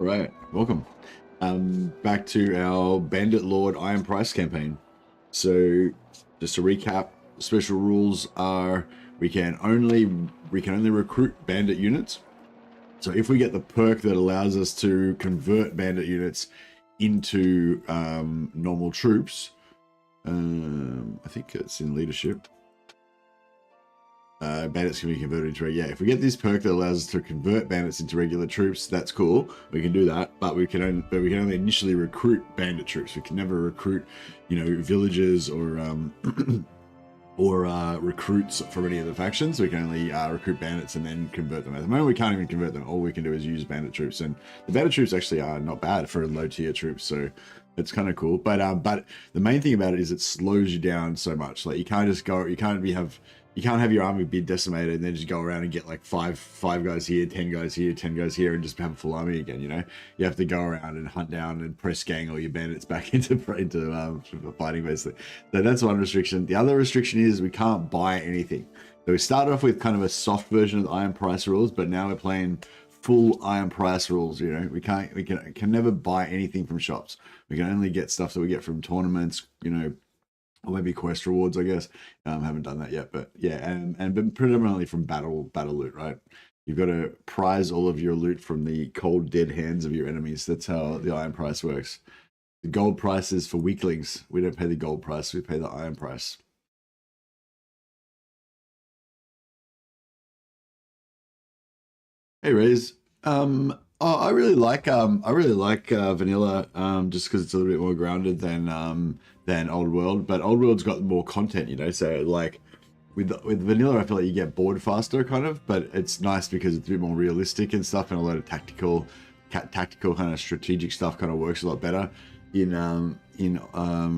Right, welcome. Back to our Bandit Lord Iron Price campaign. So, just to recap, special rules are we can only recruit bandit units. So if we get the perk that allows us to convert bandit units into normal troops, I think it's in leadership. Bandits can be converted into if we get this perk that allows us to convert bandits into regular troops, that's cool. We can do that, but we can only initially recruit bandit troops. We can never recruit, villagers or recruits from any of the factions. We can only recruit bandits and then convert them. At the moment, we can't even convert them. All we can do is use bandit troops, and the bandit troops actually are not bad for low tier troops. So it's kind of cool. But the main thing about it is it slows you down so much. Like you can't just go. You can't have your army be decimated and then just go around and get like five guys here, 10 guys here, 10 guys here, and just have a full army again. You have to go around and hunt down and press gang all your bandits back into fighting, basically. So that's one restriction. The other restriction is we can't buy anything. So we started off with kind of a soft version of the Iron Price rules, but now we're playing full Iron Price rules. We can never buy anything from shops. We can only get stuff that we get from tournaments. Or maybe quest rewards, I guess. Haven't done that yet, but yeah, and predominantly from battle loot, right? You've got to prize all of your loot from the cold, dead hands of your enemies. That's how the Iron Price works. The gold price is for weaklings. We don't pay the gold price, we pay the Iron Price. Hey, Ray's. I really like vanilla, just because it's a little bit more grounded than Old World, but Old World's got more content, so like with vanilla I feel like you get bored faster kind of, but it's nice because it's a bit more realistic and stuff, and a lot of tactical kind of strategic stuff kind of works a lot better in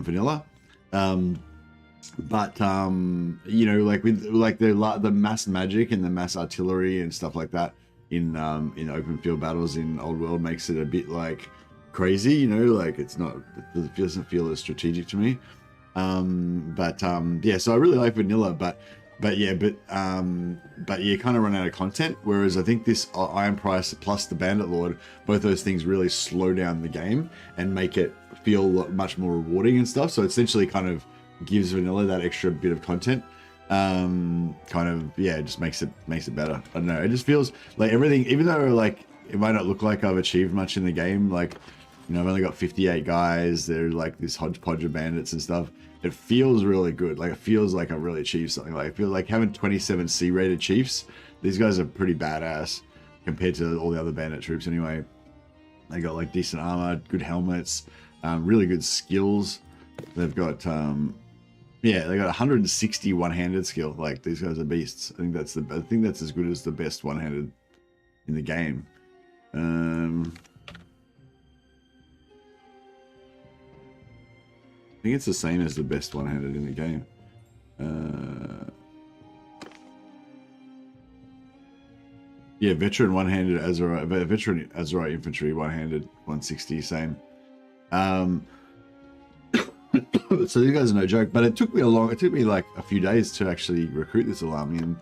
vanilla. But like with like the mass magic and the mass artillery and stuff like that in open field battles in Old World makes it a bit like crazy, like it doesn't feel as strategic to me. So I really like vanilla, but you kind of run out of content, whereas I think this Iron Price plus the Bandit Lord, both those things really slow down the game and make it feel much more rewarding and stuff. So it essentially kind of gives vanilla that extra bit of content. It just makes it better. I don't know, it just feels like everything, even though like it might not look like I've achieved much in the game, like I've only got 58 guys, they're like this hodgepodge of bandits and stuff, it feels really good. Like it feels like I've really achieved something. Like I feel like having 27 C rated chiefs, these guys are pretty badass compared to all the other bandit troops anyway. They got like decent armor, good helmets, really good skills. They've got they got 160 one-handed skill. Like these guys are beasts. I think that's as good as the best one-handed in the game. I think it's the same as the best one-handed in the game. Veteran one-handed Azerite, veteran Azerite infantry one-handed 160, same. So these guys are no joke, but it took me like a few days to actually recruit this army, and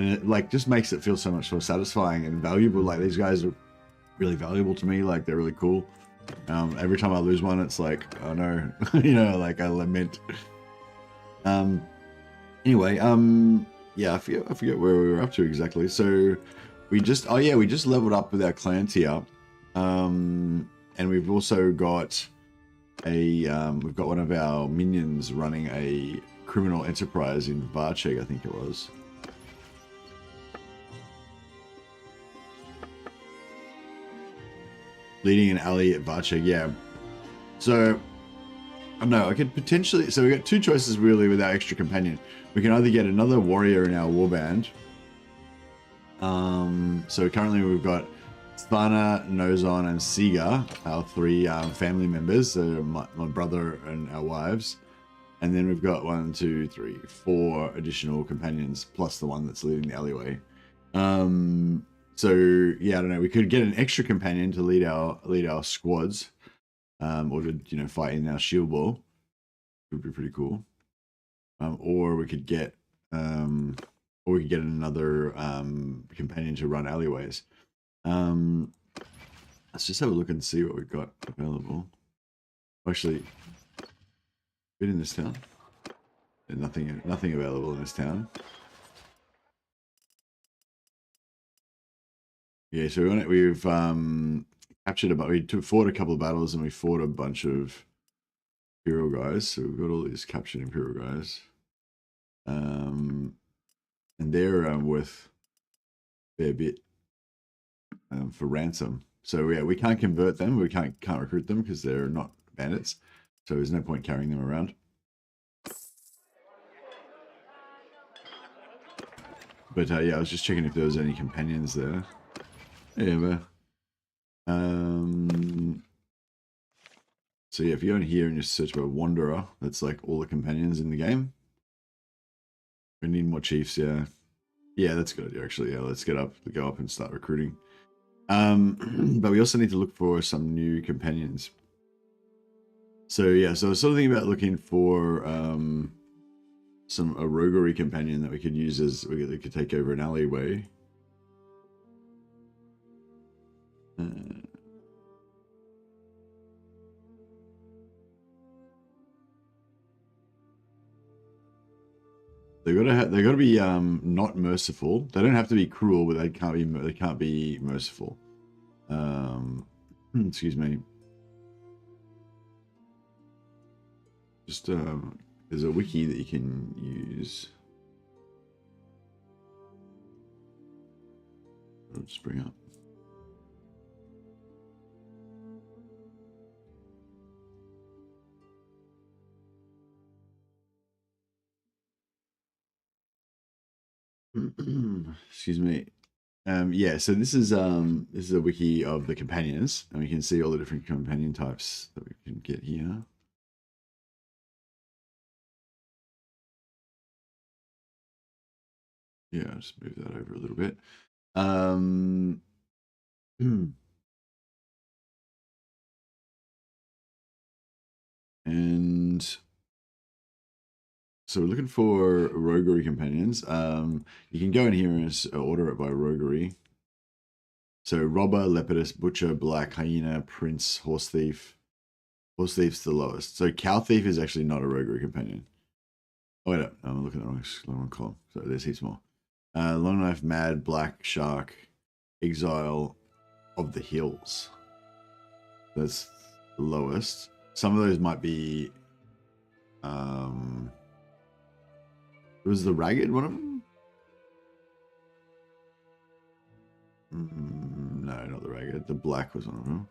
it like just makes it feel so much more satisfying and valuable. Like these guys are really valuable to me, like they're really cool. Every time I lose one, it's like, oh no, like I lament. Anyway, I forget where we were up to exactly. So we just leveled up with our clan tier, and we've also got we've got one of our minions running a criminal enterprise in Varcheg, I think it was. Leading an alley at Varcheg, yeah. So, I don't know, I could potentially... So we got two choices really with our extra companion. We can either get another warrior in our warband. So currently we've got Thana, Nozon, and Siga, our three family members. So my brother and our wives. And then we've got 1, 2, 3, 4 additional companions, plus the one that's leading the alleyway. So yeah, I don't know. We could get an extra companion to lead our squads, or to fight in our shield wall. It would be pretty cool. Or we could get another companion to run alleyways. Let's just have a look and see what we've got available. Actually, been in this town. And nothing available in this town. Yeah, so we've captured we fought a couple of battles and we fought a bunch of Imperial guys. So we've got all these captured Imperial guys. And they're worth a fair bit for ransom. So yeah, we can't convert them. We can't recruit them because they're not bandits. So there's no point carrying them around. But yeah, I was just checking if there was any companions there. Yeah, but, so yeah, if you go in here and just search for Wanderer, that's like all the companions in the game. We need more chiefs, yeah. Yeah, that's a good idea, actually. Yeah, let's go up and start recruiting. But we also need to look for some new companions. So yeah, so I was sort of thinking about looking for a roguery companion that we could use as we could take over an alleyway. They gotta be not merciful. They don't have to be cruel, but they can't be merciful. Excuse me. Just there's a wiki that you can use. I'll just bring up. Excuse me. Yeah, so this is a wiki of the companions, and we can see all the different companion types that we can get here. Yeah, I'll just move that over a little bit. And so we're looking for roguery companions. You can go in here and order it by roguery. So robber, lepidus, butcher, black, hyena, prince, horse thief. Horse thief's the lowest. So cow thief is actually not a roguery companion. Oh wait, I'm looking at the wrong column. So there's heaps more. Long knife, mad, black, shark, exile of the hills. That's the lowest. Some of those might be. Was the ragged one of them? No, not the ragged. The black was one of them.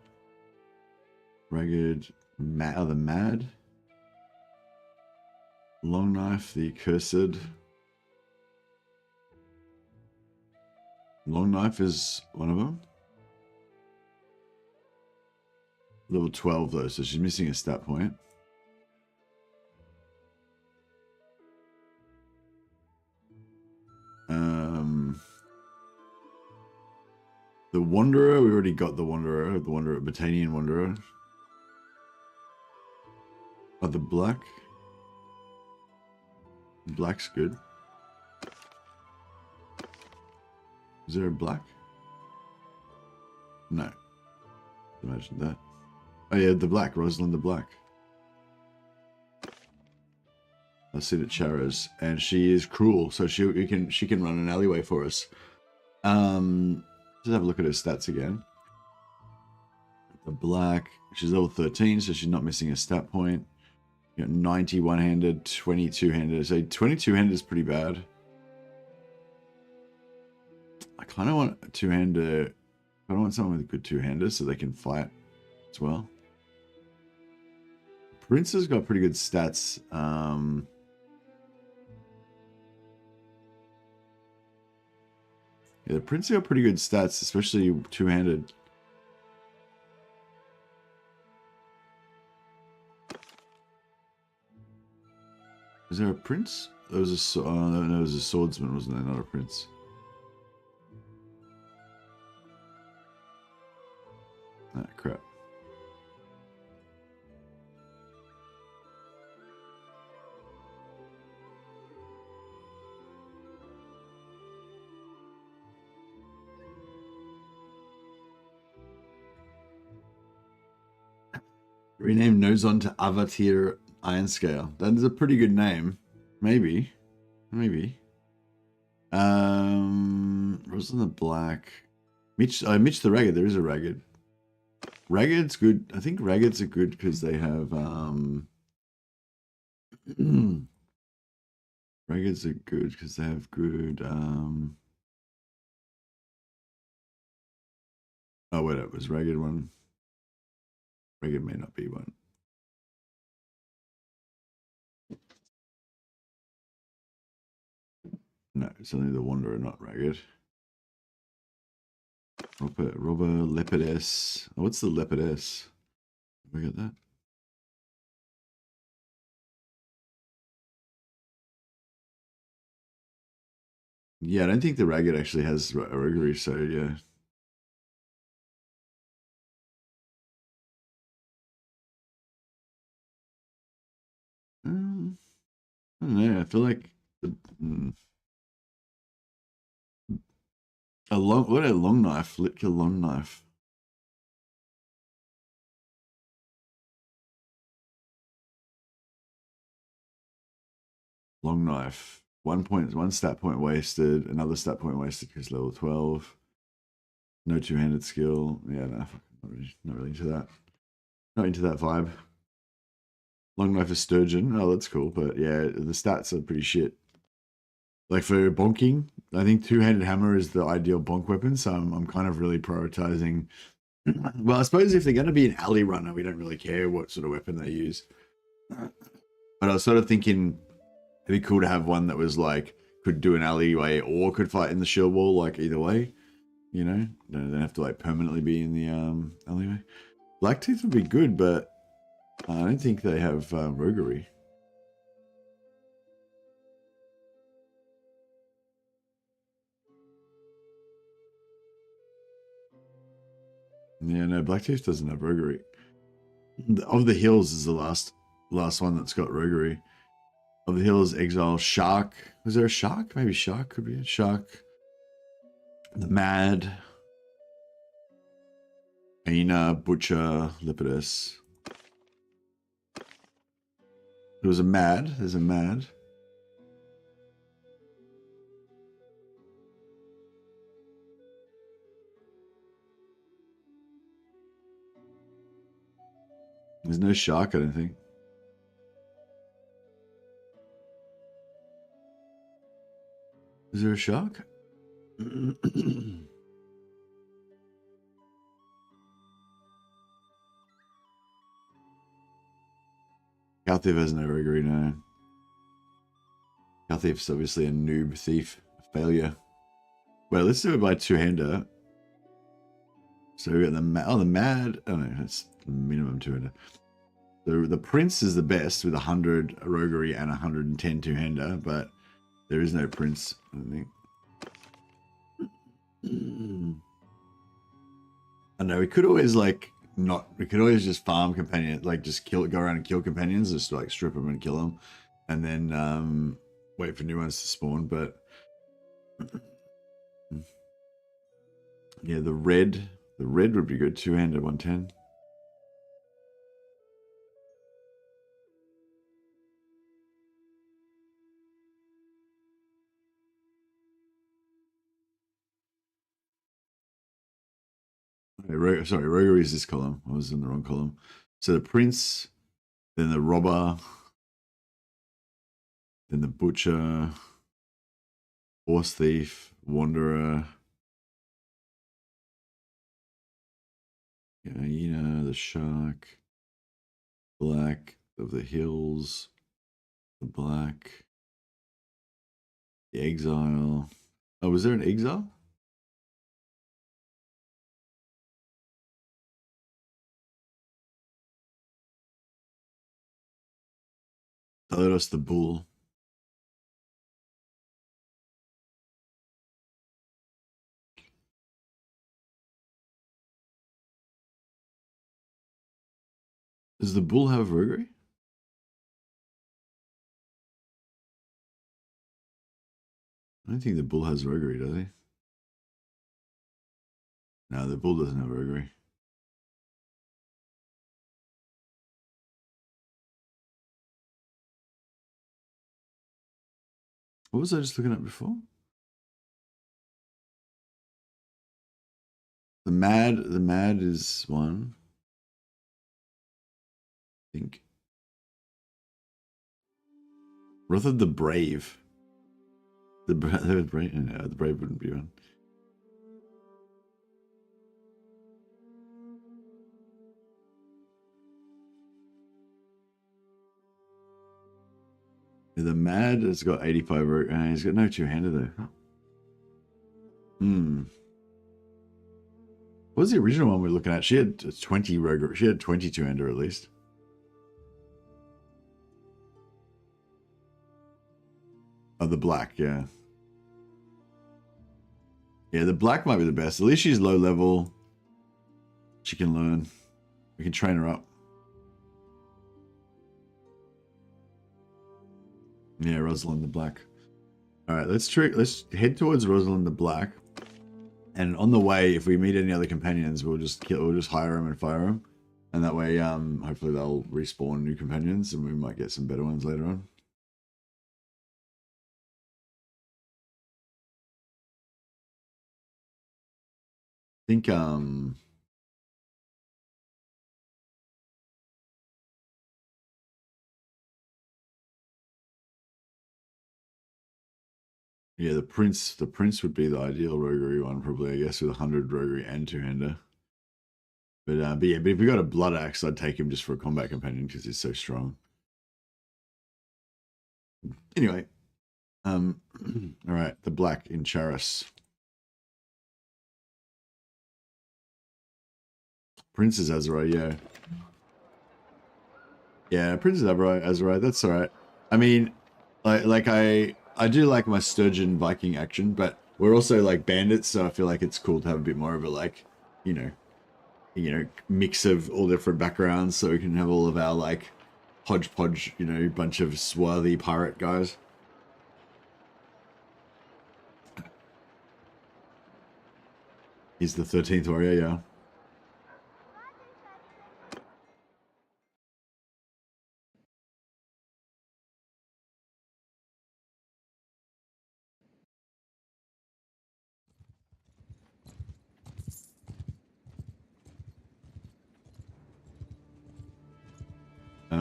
Ragged, the mad. Long knife, the accursed. Long knife is one of them. Level 12 though, so she's missing a stat point. The Wanderer, we already got the Wanderer, Battanian Wanderer. Oh, the black. Black's good. Is there a black? No. Imagine that. Oh yeah, the black, Rosalind the Black. I see the Charas, and she is cruel, so she can run an alleyway for us. Just have a look at her stats again. The black, she's level 13, so she's not missing a stat point. You got 90 one-handed, 22 handed. So 22 handed is pretty bad. I kind of want a two-hander. I want someone with a good two-hander so they can fight as well. Prince has got pretty good stats. Yeah, the Prince got pretty good stats, especially two-handed. Is there a prince? There was a no, there was a swordsman, wasn't there? Not a prince. Ah, crap. Rename Nozon to Avatir Iron Scale. That is a pretty good name. Maybe. Maybe. What's in the black? Mitch the Ragged. There is a Ragged. Ragged's good. I think Raggeds are good because they have Raggeds are good because they have good oh wait, it was Ragged one. Ragged may not be one. No, it's only the Wanderer, not Ragged. Robber Lepidus. Oh, what's the Lepidus? Have we got that? Yeah, I don't think the Ragged actually has roguery, so yeah. I don't know. I feel like a long knife, Litka long knife. Long knife. 1 stat point wasted. Another stat point wasted because level 12. No two-handed skill. Yeah, no, not really into that. Not into that vibe. Long knife is sturgeon. Oh, that's cool. But yeah, the stats are pretty shit. Like for bonking, I think two-handed hammer is the ideal bonk weapon. So I'm kind of really prioritizing. Well, I suppose if they're going to be an alley runner, we don't really care what sort of weapon they use. But I was sort of thinking it'd be cool to have one that was like could do an alleyway or could fight in the shield wall, like either way. You know, they don't have to like permanently be in the alleyway. Blackteeth would be good, but I don't think they have roguery. Yeah, no, Blacktooth doesn't have roguery. Of the Hills is the last one that's got roguery. Of the Hills, Exile, Shark. Was there a Shark? Maybe Shark could be a Shark. The Mad. Aina, Butcher, Lepidus. There was a Mad. There's a Mad. There's no Shark, I don't think. Is there a Shark? Calthief has no roguery, no. Calthief's obviously a noob thief, a failure. Well, let's do it by two-hander. So we got the Mad. Oh no, that's minimum two-hander. The Prince is the best with 100 roguery and 110 two-hander, but there is no Prince, I think. I know we could always we could always just farm companions, like just go around and kill companions, just like strip them and kill them, and then wait for new ones to spawn. But yeah, the red would be good. Two-hander, 110. Sorry, roguery is this column. I was in the wrong column. So the Prince, then the Robber, then the Butcher, Horse Thief, Wanderer, Hyena, the Shark, Black of the Hills, the Black, the Exile. Oh, was there an Exile? Thalatos the Bull. Does the Bull have roguery? I don't think the Bull has roguery, does he? No, the Bull doesn't have roguery. What was I just looking at before? The Mad is one. I think. Rather the Brave. The Brave. No, the Brave wouldn't be one. The Mad has got 85. He's got no two-hander though. What was the original one we were looking at? She had 20 rogue. She had 20 two-hander at least. Oh, the black, yeah. Yeah, the black might be the best. At least she's low level. She can learn. We can train her up. Yeah, Rosalind the Black. All right, let's head towards Rosalind the Black. And on the way, if we meet any other companions, we'll just hire them and fire them. And that way, hopefully they'll respawn new companions and we might get some better ones later on. I think, yeah, the prince would be the ideal roguery one, probably, I guess, with 100 roguery and two-hander. But yeah, but if we got a blood axe, I'd take him just for a combat companion because he's so strong. Anyway, all right, the black in Charis. Princess Azrai, yeah. Yeah, Princess Azrai, that's all right. I mean, like I do like my Sturgeon Viking action, but we're also like bandits, so I feel like it's cool to have a bit more of a like, you know, mix of all different backgrounds, so we can have all of our like hodgepodge, you know, bunch of swarthy pirate guys. He's the 13th warrior, yeah.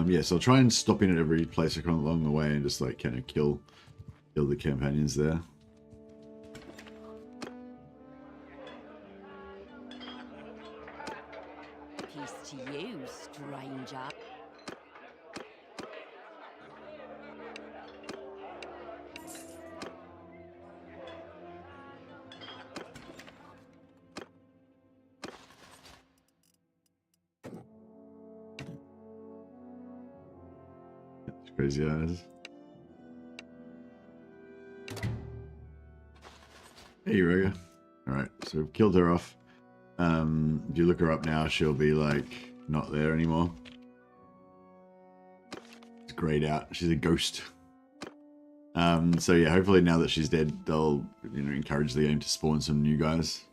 Yeah, so I'll try and stop in at every place I come along the way and just like kind of kill the companions there. Peace to you, stranger. Crazy eyes. Hey, Roga. Alright, so we've killed her off. If you look her up now, she'll be like not there anymore. It's grayed out. She's a ghost. So yeah, hopefully now that she's dead, they'll, you know, encourage the game to spawn some new guys.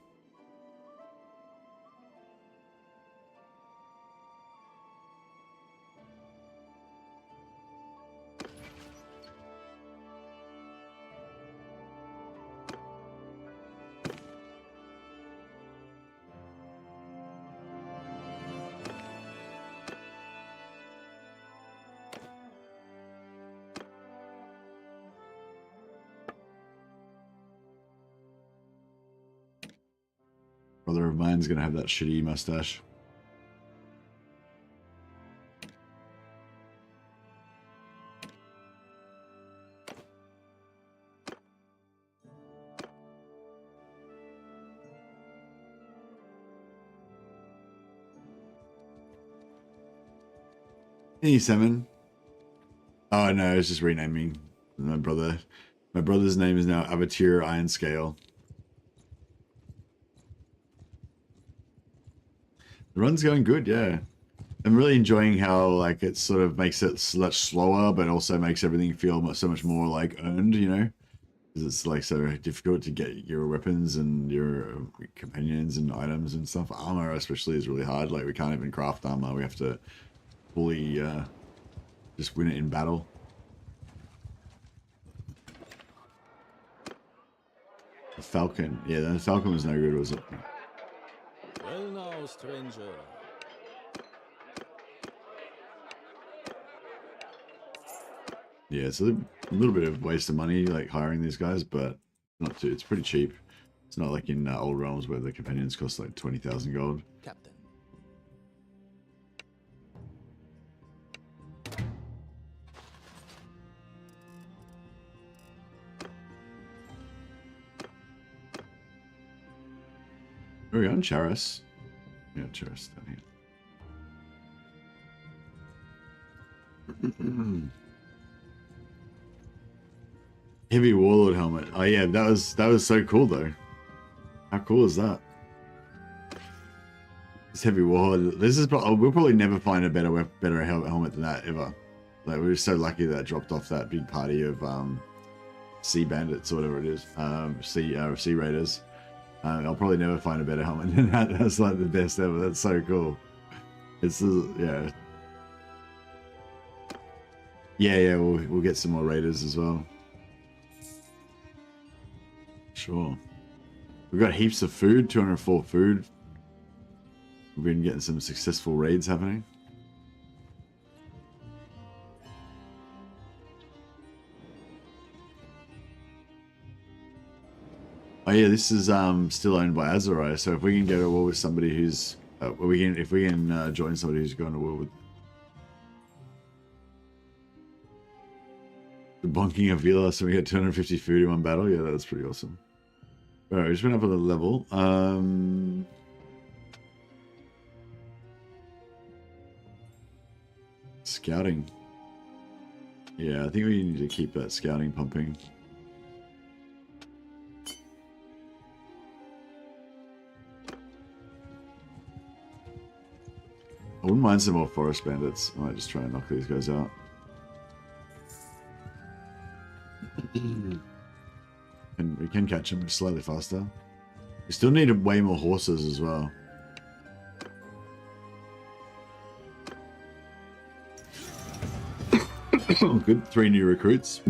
Brother of mine's gonna have that shitty mustache. Hey, Salmon. Oh no, it's just renaming my brother. My brother's name is now Avatir Ironscale. The run's going good, yeah. I'm really enjoying how like it sort of makes it much slower, but also makes everything feel so much more like earned, you know? Because it's like so difficult to get your weapons and your companions and items and stuff. Armor especially is really hard. Like we can't even craft armor. We have to fully just win it in battle. The Falcon. Yeah, the Falcon was no good, was it? Well now, stranger. Yeah, it's a little bit of waste of money, like hiring these guys, but not too. It's pretty cheap. It's not like in old realms where the companions cost like 20,000 gold. Captain. Where are we going? Charis. Yeah, Charis down here. Heavy Warlord helmet. Oh yeah, that was so cool though. How cool is that? This Heavy Warlord. This is we'll probably never find a better helmet than that ever. Like we were so lucky that dropped off that big party of sea bandits or whatever it is. Sea raiders. I'll probably never find a better helmet than that. That's like the best ever. That's so cool. It's yeah. Yeah. We'll get some more raiders as well. Sure. We've got heaps of food, 204 food. We've been getting some successful raids happening. Oh yeah, this is still owned by Azerai, so if we can go to war with somebody who's if we can join somebody who's going to war with the bonking of Vila, so we get 250 food in one battle. Yeah, that's pretty awesome. All right, we just went up a little level. Scouting. Yeah, I think we need to keep that scouting pumping. I wouldn't mind some more forest bandits. I might just try and knock these guys out. And we can catch them slightly faster. We still need way more horses as well. Good, 3 new recruits.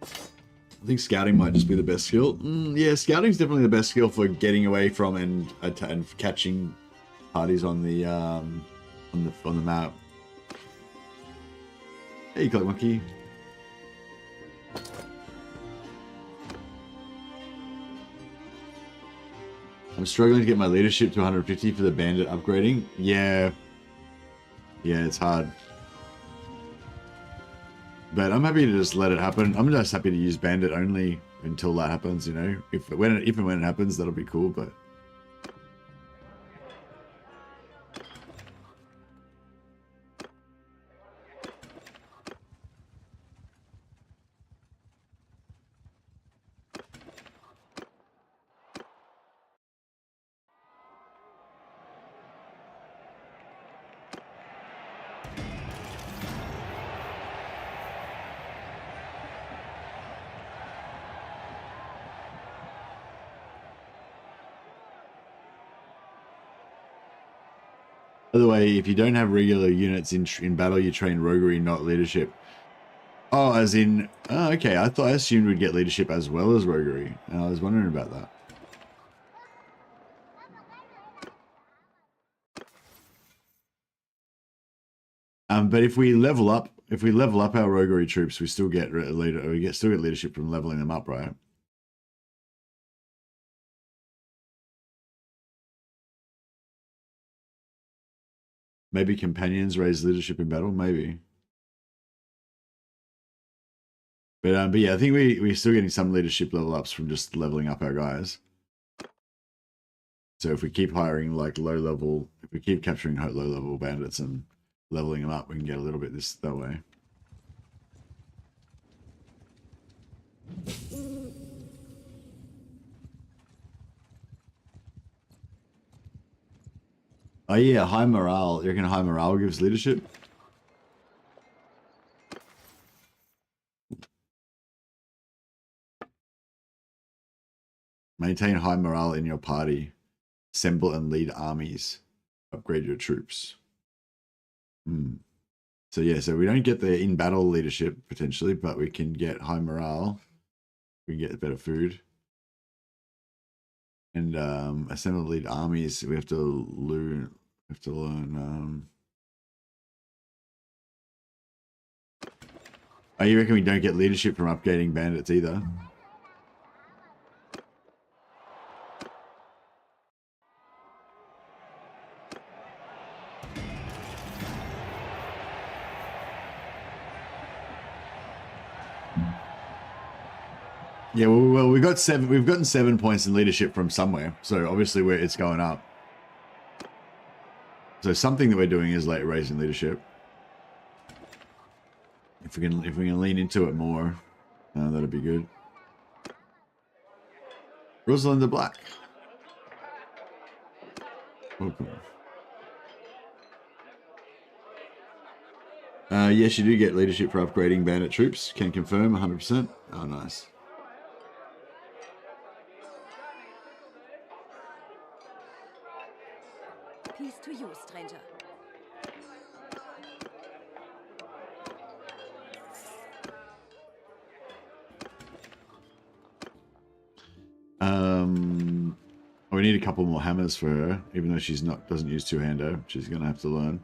I think scouting might just be the best skill. Yeah, scouting's definitely the best skill for getting away from and catching parties on the map. Hey, Cloak Monkey. I'm struggling to get my leadership to 150 for the bandit upgrading. Yeah, it's hard. But I'm happy to just let it happen. I'm just happy to use bandit only until that happens, you know. If and when it happens, that'll be cool, but by the way, if you don't have regular units in battle, you train roguery, not leadership. Oh, as in, oh, okay. I assumed we'd get leadership as well as roguery. And I was wondering about that. But if we level up our roguery troops, we still get leadership from leveling them up, right? Maybe companions raise leadership in battle, maybe. But yeah, I think we're still getting some leadership level ups from just leveling up our guys. So if we keep hiring like if we keep capturing low level bandits and leveling them up, we can get a little bit that way. Oh yeah, high morale. You reckon high morale gives leadership? Maintain high morale in your party. Assemble and lead armies. Upgrade your troops. So yeah, so we don't get the in battle leadership potentially, but we can get high morale. We can get better food. And assemble lead armies. We have to learn. Oh, you reckon we don't get leadership from upgrading bandits either? Yeah, well, we've gotten 7 points in leadership from somewhere, so obviously it's going up. So something that we're doing is like raising leadership. If we can lean into it more, that'd be good. Rosalind the Black. Welcome. Yes, you do get leadership for upgrading bandit troops. Can confirm 100%. Oh, nice. Peace to you, stranger. We need a couple more hammers for her, even though she's doesn't use two-hander. She's gonna have to learn.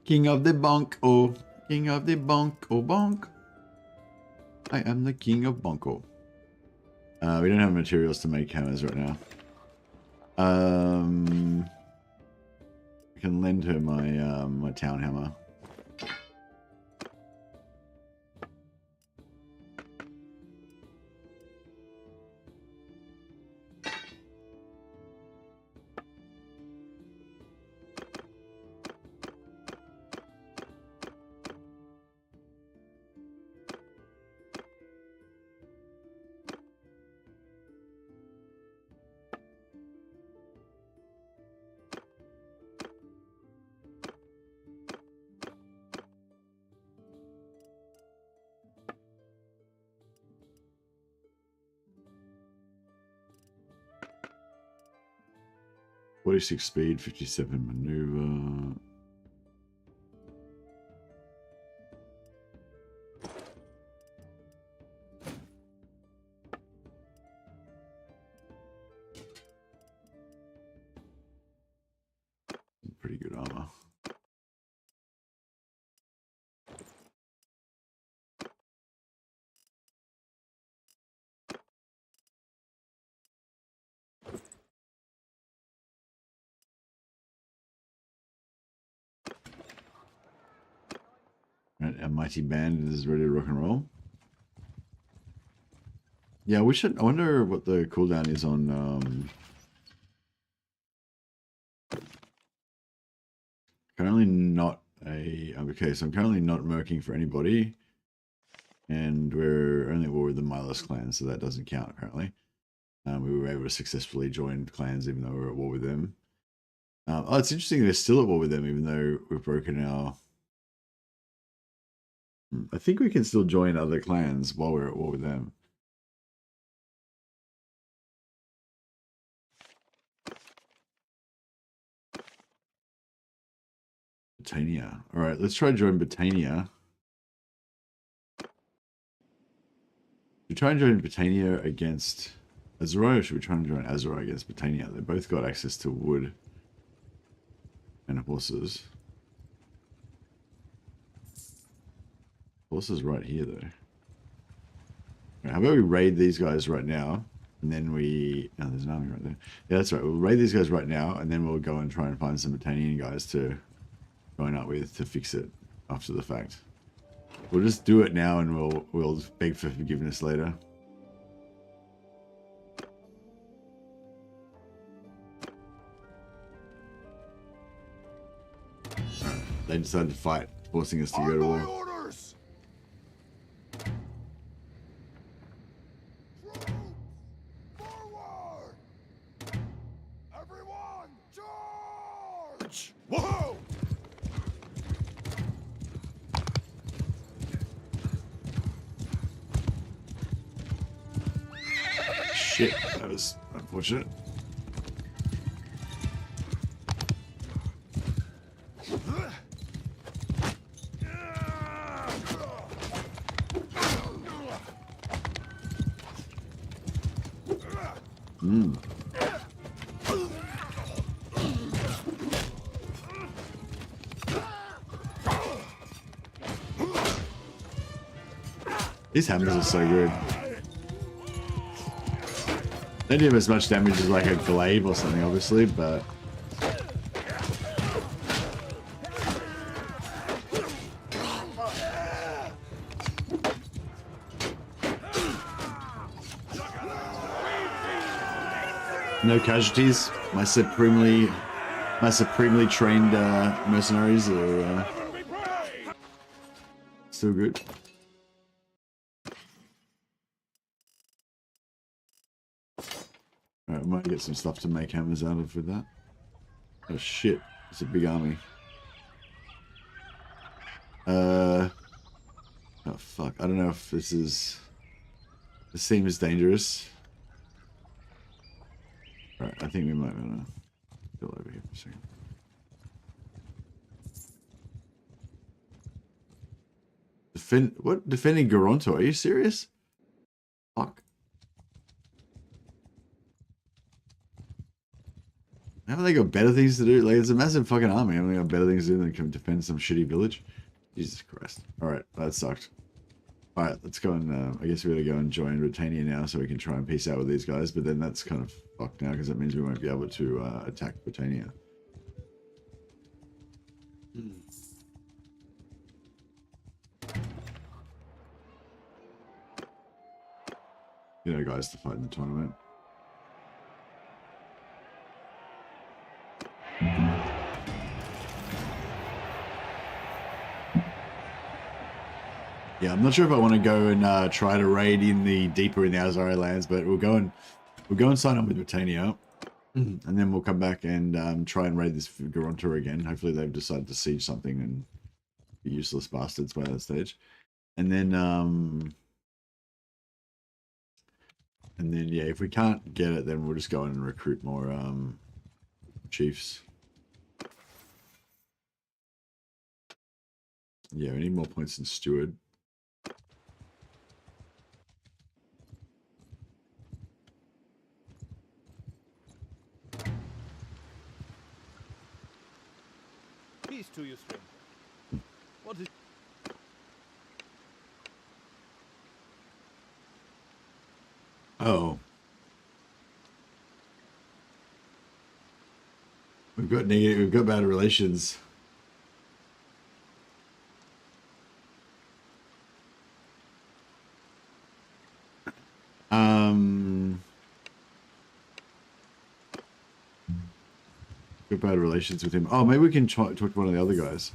King of the bonk, oh, king of the bonk, oh bonk. I am the king of bonko. We don't have materials to make hammers right now. I can lend her my my town hammer. .46 speed, 57 maneuver. Pretty good armor. Right, a mighty band is ready to rock and roll. Yeah, I wonder what the cooldown is on currently not a okay, so I'm currently not merking for anybody. And we're only at war with the Milos clan, so that doesn't count apparently. We were able to successfully join clans even though we're at war with them. Oh, it's interesting they're still at war with them even though we've broken our... I think we can still join other clans while we're at war with them. Britannia. All right, let's try to join Britannia. Should we try and join Britannia against Azeroth, or should we try and join Azeroth against Britannia? They both got access to wood and horses. Horses right here, though. Right, how about we raid these guys right now, and then we... Oh, there's an army right there. Yeah, that's right. We'll raid these guys right now, and then we'll go and try and find some Britannian guys to join up with to fix it after the fact. We'll just do it now, and we'll beg for forgiveness later. Right, they decided to fight, forcing us to go to war. Whoa! Shit, that was unfortunate. Mm. These hammers are so good. They don't do as much damage as like a glaive or something, obviously, but no casualties. My supremely trained mercenaries are still good. Alright, I might get some stuff to make hammers out of with that. Oh shit, it's a big army. Oh fuck, I don't know if this seems dangerous. Alright, I think we might wanna go over here for a second. Defending Garonto? Are you serious? Fuck. Haven't they got better things to do? Like, it's a massive fucking army. Haven't they got better things to do than come defend some shitty village? Jesus Christ. Alright, that sucked. Alright, let's go and, I guess we gotta go and join Britannia now so we can try and peace out with these guys, but then that's kind of fucked now because that means we won't be able to attack Britannia. You know, guys to fight in the tournament. Yeah, I'm not sure if I want to go and try to raid in the deeper in the Azari lands, but we'll go and sign up with Britannia, and then we'll come back and try and raid this Garontor again. Hopefully they've decided to siege something and be useless bastards by that stage, and then yeah, if we can't get it, then we'll just go in and recruit more chiefs. Yeah, we need more points in steward. Peace to you, stranger. What is... Oh. We've got bad relations. Got bad relations with him. Oh, maybe we can talk to one of the other guys.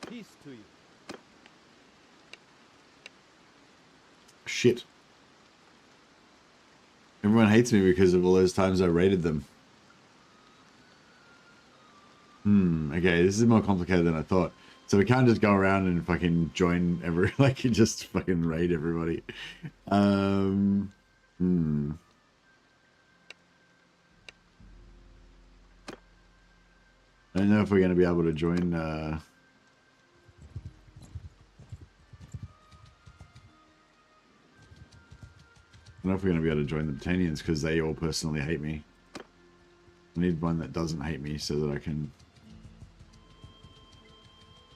Peace to you. Shit. Everyone hates me because of all those times I raided them. Okay, this is more complicated than I thought. So we can't just go around and fucking join like you just fucking raid everybody. I don't know if we're going to be able to join, I don't know if we're going to be able to join the Britannians because they all personally hate me. I need one that doesn't hate me so that I can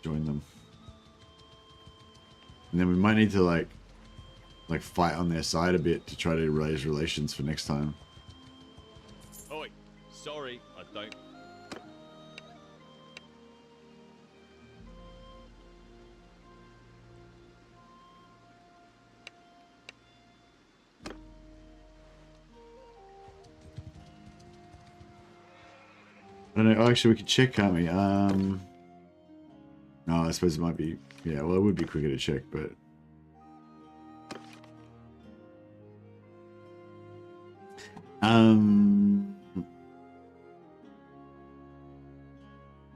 join them. And then we might need to like fight on their side a bit to try to raise relations for next time. Oi, sorry, I don't... I don't know. Oh, actually, we could check, can't we? No, I suppose it might be... Yeah, well, it would be quicker to check, but...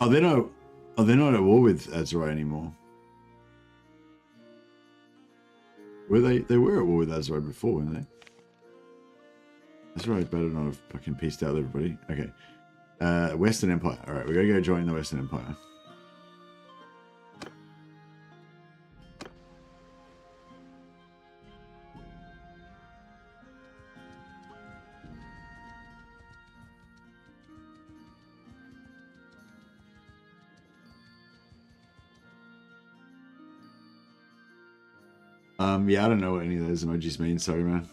Oh, they're not at war with Azrai anymore. Were they? They were at war with Azrai before, weren't they? Azrai better not have fucking pieced out everybody. Okay. Western Empire. Alright, we're gonna go join the Western Empire. Yeah, I don't know what any of those emojis mean. Sorry, man.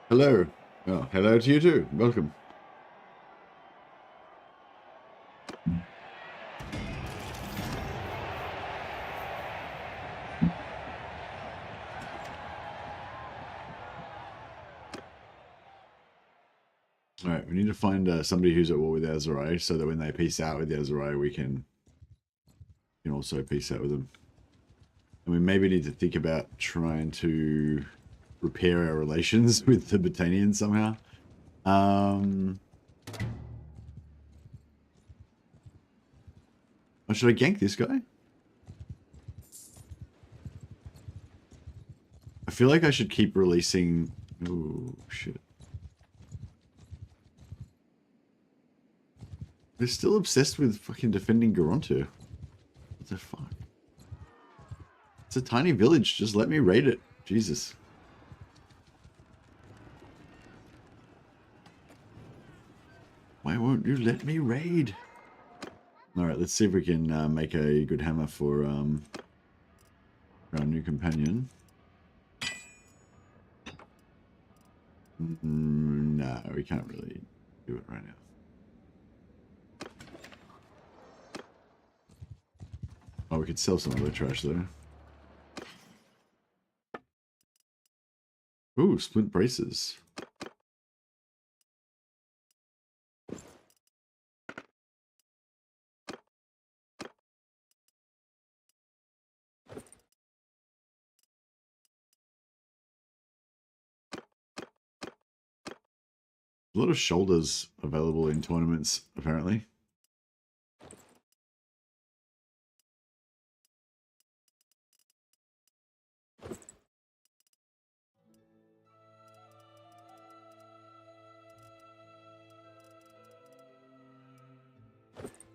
Hello. Oh, hello to you too. Welcome. All right, we need to find somebody who's at war with Azerai so that when they peace out with Azerai, we can also peace out with them. And we maybe need to think about trying to repair our relations with the Botanians somehow. Or should I gank this guy? I feel like I should keep releasing... Oh, shit. They're still obsessed with fucking defending Garonto. What the fuck? It's a tiny village. Just let me raid it. Jesus. Why won't you let me raid? Alright, let's see if we can make a good hammer for our new companion. No, we can't really do it right now. Oh, we could sell some other trash though. Ooh, splint braces. A lot of shoulders available in tournaments, apparently.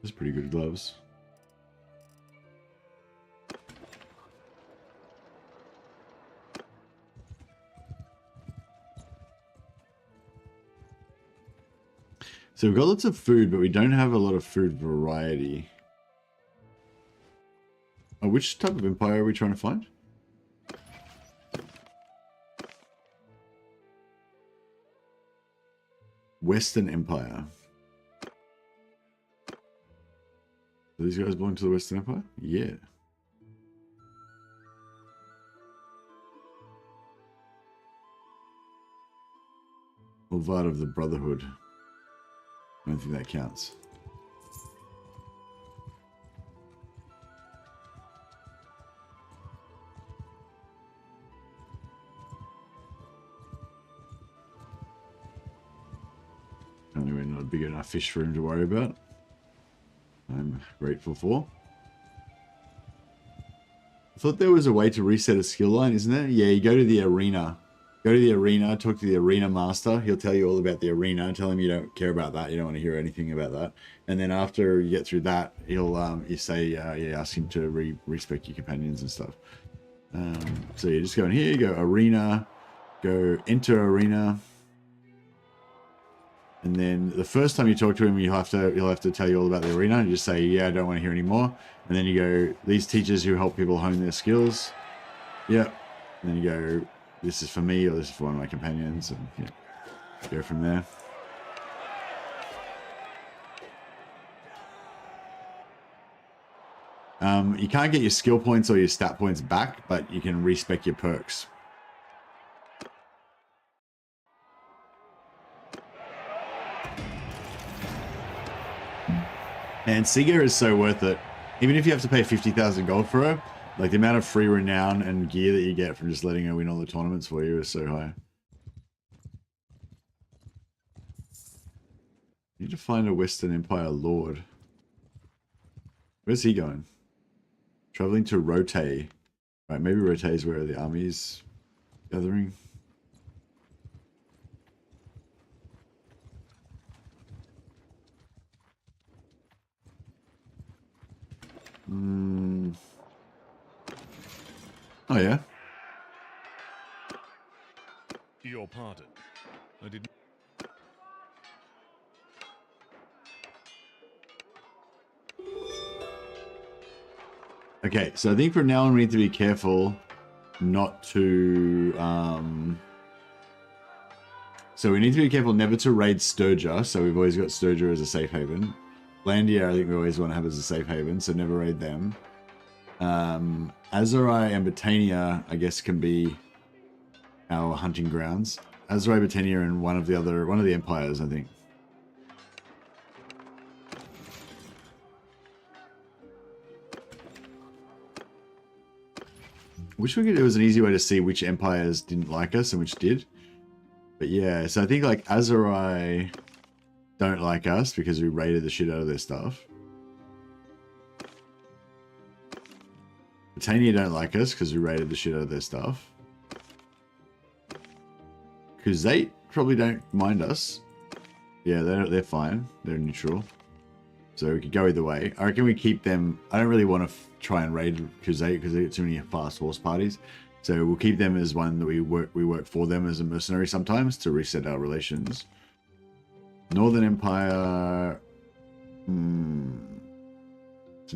Those pretty good gloves. So we've got lots of food, but we don't have a lot of food variety. Oh, which type of empire are we trying to find? Western Empire. Do these guys belong to the Western Empire? Yeah. Olvad of the Brotherhood. I don't think that counts. Anyway, not a big enough fish for him to worry about. I'm grateful for. I thought there was a way to reset a skill line, isn't there? Yeah, you go to the arena. Go to the arena, talk to the arena master. He'll tell you all about the arena. Tell him you don't care about that. You don't want to hear anything about that. And then after you get through that, he'll you say, yeah, ask him to respec your companions and stuff. So you just go in here, you go arena, go enter arena. And then the first time you talk to him, he'll have to tell you all about the arena and just say, yeah, I don't want to hear any more. And then you go, these teachers who help people hone their skills. Yep. And then you go, this is for me or this is for one of my companions. And yeah, go from there. You can't get your skill points or your stat points back, but you can respec your perks. And Seagear is so worth it. Even if you have to pay 50,000 gold for her, like the amount of free renown and gear that you get from just letting her win all the tournaments for you is so high. You need to find a Western Empire Lord. Where's he going? Traveling to Rote. Right, maybe Rote is where the army's gathering. Oh yeah, your pardon. I didn't. Okay, so I think from now on we need to be careful not to... So we need to be careful never to raid Sturger, so we've always got Sturger as a safe haven. Landia, I think we always want to have as a safe haven, so never raid them. Azurai and Botania, I guess, can be our hunting grounds. Azurai, Botania, and one of the empires, I think. Wish there was an easy way to see which empires didn't like us and which did. But yeah, so I think like Azurai don't like us because we raided the shit out of their stuff. Botania don't like us because we raided the shit out of their stuff. Khuzait probably don't mind us. Yeah, they're fine. They're neutral. So we could go either way. I reckon we keep them. I don't really want to try and raid Khuzait because they get too many fast horse parties. So we'll keep them as one that we work for them as a mercenary sometimes to reset our relations. Northern Empire. So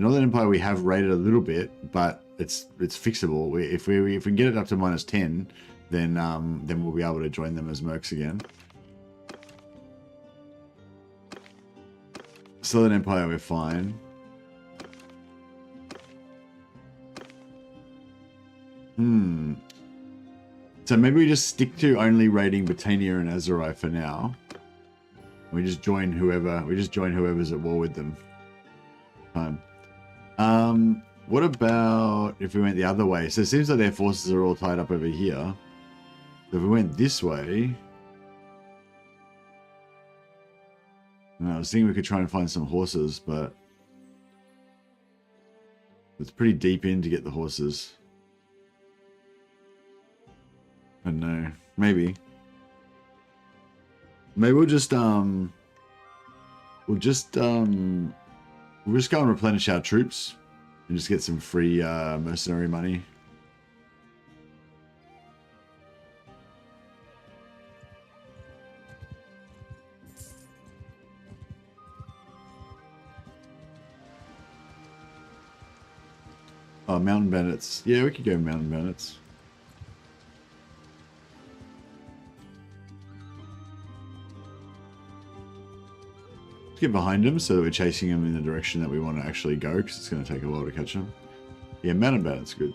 Northern Empire we have raided a little bit, but it's fixable. If we can get it up to -10, then we'll be able to join them as mercs again. Southern Empire we're fine. So maybe we just stick to only raiding Botania and Azurai for now. We just join whoever's at war with them. What about if we went the other way? So it seems like their forces are all tied up over here. So if we went this way, I was thinking we could try and find some horses, but it's pretty deep in to get the horses. I don't know. Maybe we'll just go and replenish our troops and just get some free mercenary money. Oh, Mountain Bandits. Yeah, we could go Mountain Bandits. Let's get behind them so that we're chasing them in the direction that we want to actually go, because it's going to take a while to catch them. Yeah, Mountain Bandits good.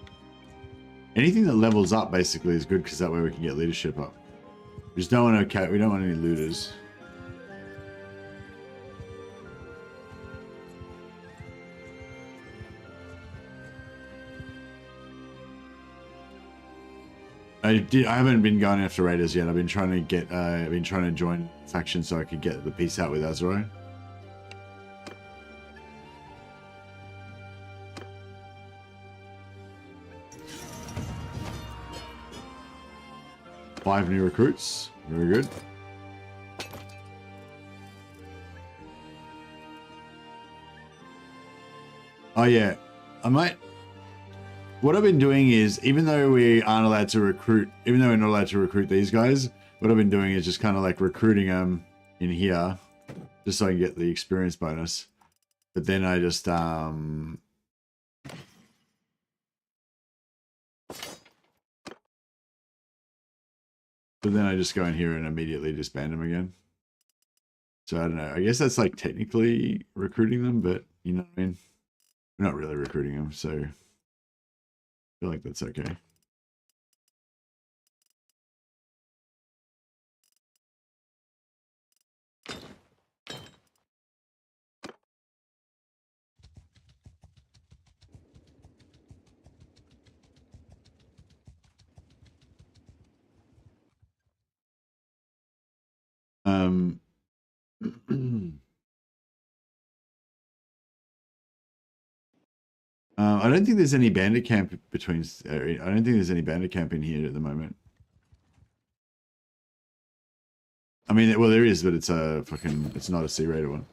Anything that levels up basically is good, because that way we can get leadership up. We just don't want to. We don't want any looters. I haven't been going after raiders yet. I've been trying to get. I've been trying to join factions so I could get the peace out with Azurai. Five new recruits. Very good. Oh yeah, I might. What I've been doing is, even though we aren't allowed to recruit, even though we're not allowed to recruit these guys, what I've been doing is just kind of like recruiting them in here, just so I can get the experience bonus. But then I just but then I just go in here and immediately disband them again. So I don't know. I guess that's like technically recruiting them, but you know what I mean? We're not really recruiting them, so I feel like that's okay. I don't think there's any bandit camp between. I don't think there's any bandit camp in here at the moment. I mean, well, there is, but it's a fucking. It's not a C-rated one.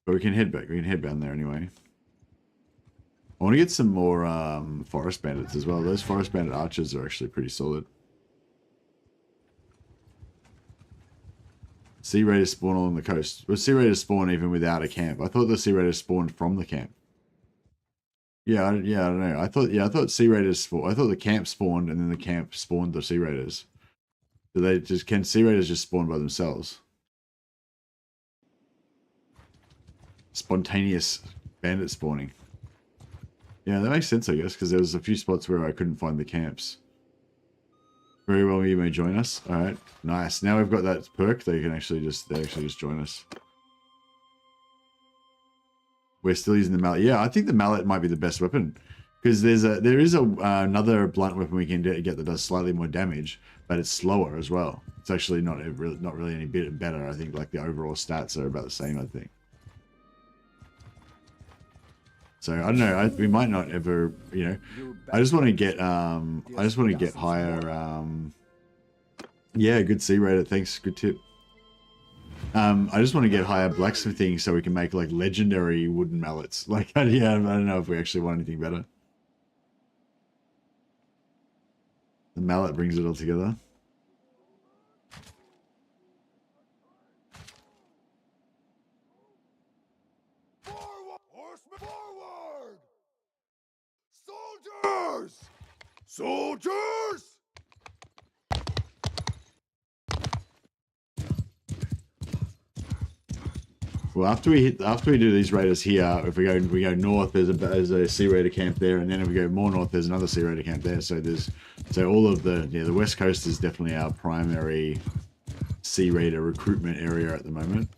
But we can head back. We can head down there anyway. I want to get some more forest bandits as well. Those forest bandit archers are actually pretty solid. Sea raiders spawn along the coast. Well, sea raiders spawn even without a camp. I thought the sea raiders spawned from the camp. Yeah, I don't know. I thought sea raiders spawned. I thought the camp spawned and then the camp spawned the sea raiders. Do they just, can sea raiders just spawn by themselves? Spontaneous bandit spawning. Yeah, that makes sense, I guess, because there was a few spots where I couldn't find the camps. Very well, you may join us. All right, nice. Now we've got that perk. They actually just join us. We're still using the mallet. Yeah, I think the mallet might be the best weapon because there is another blunt weapon we can get that does slightly more damage, but it's slower as well. It's actually not really any bit better. I think like the overall stats are about the same. I think. So I don't know. We might not ever, you know. I just want to get higher. Yeah, good C raider. Thanks. Good tip. I just want to get higher blacksmithing so we can make like legendary wooden mallets. Like, yeah, I don't know if we actually want anything better. The mallet brings it all together. Soldiers! Well, after we do these raiders here, if we go north, there's a sea raider camp there, and then if we go more north, there's another sea raider camp there. So all of the west coast is definitely our primary sea raider recruitment area at the moment.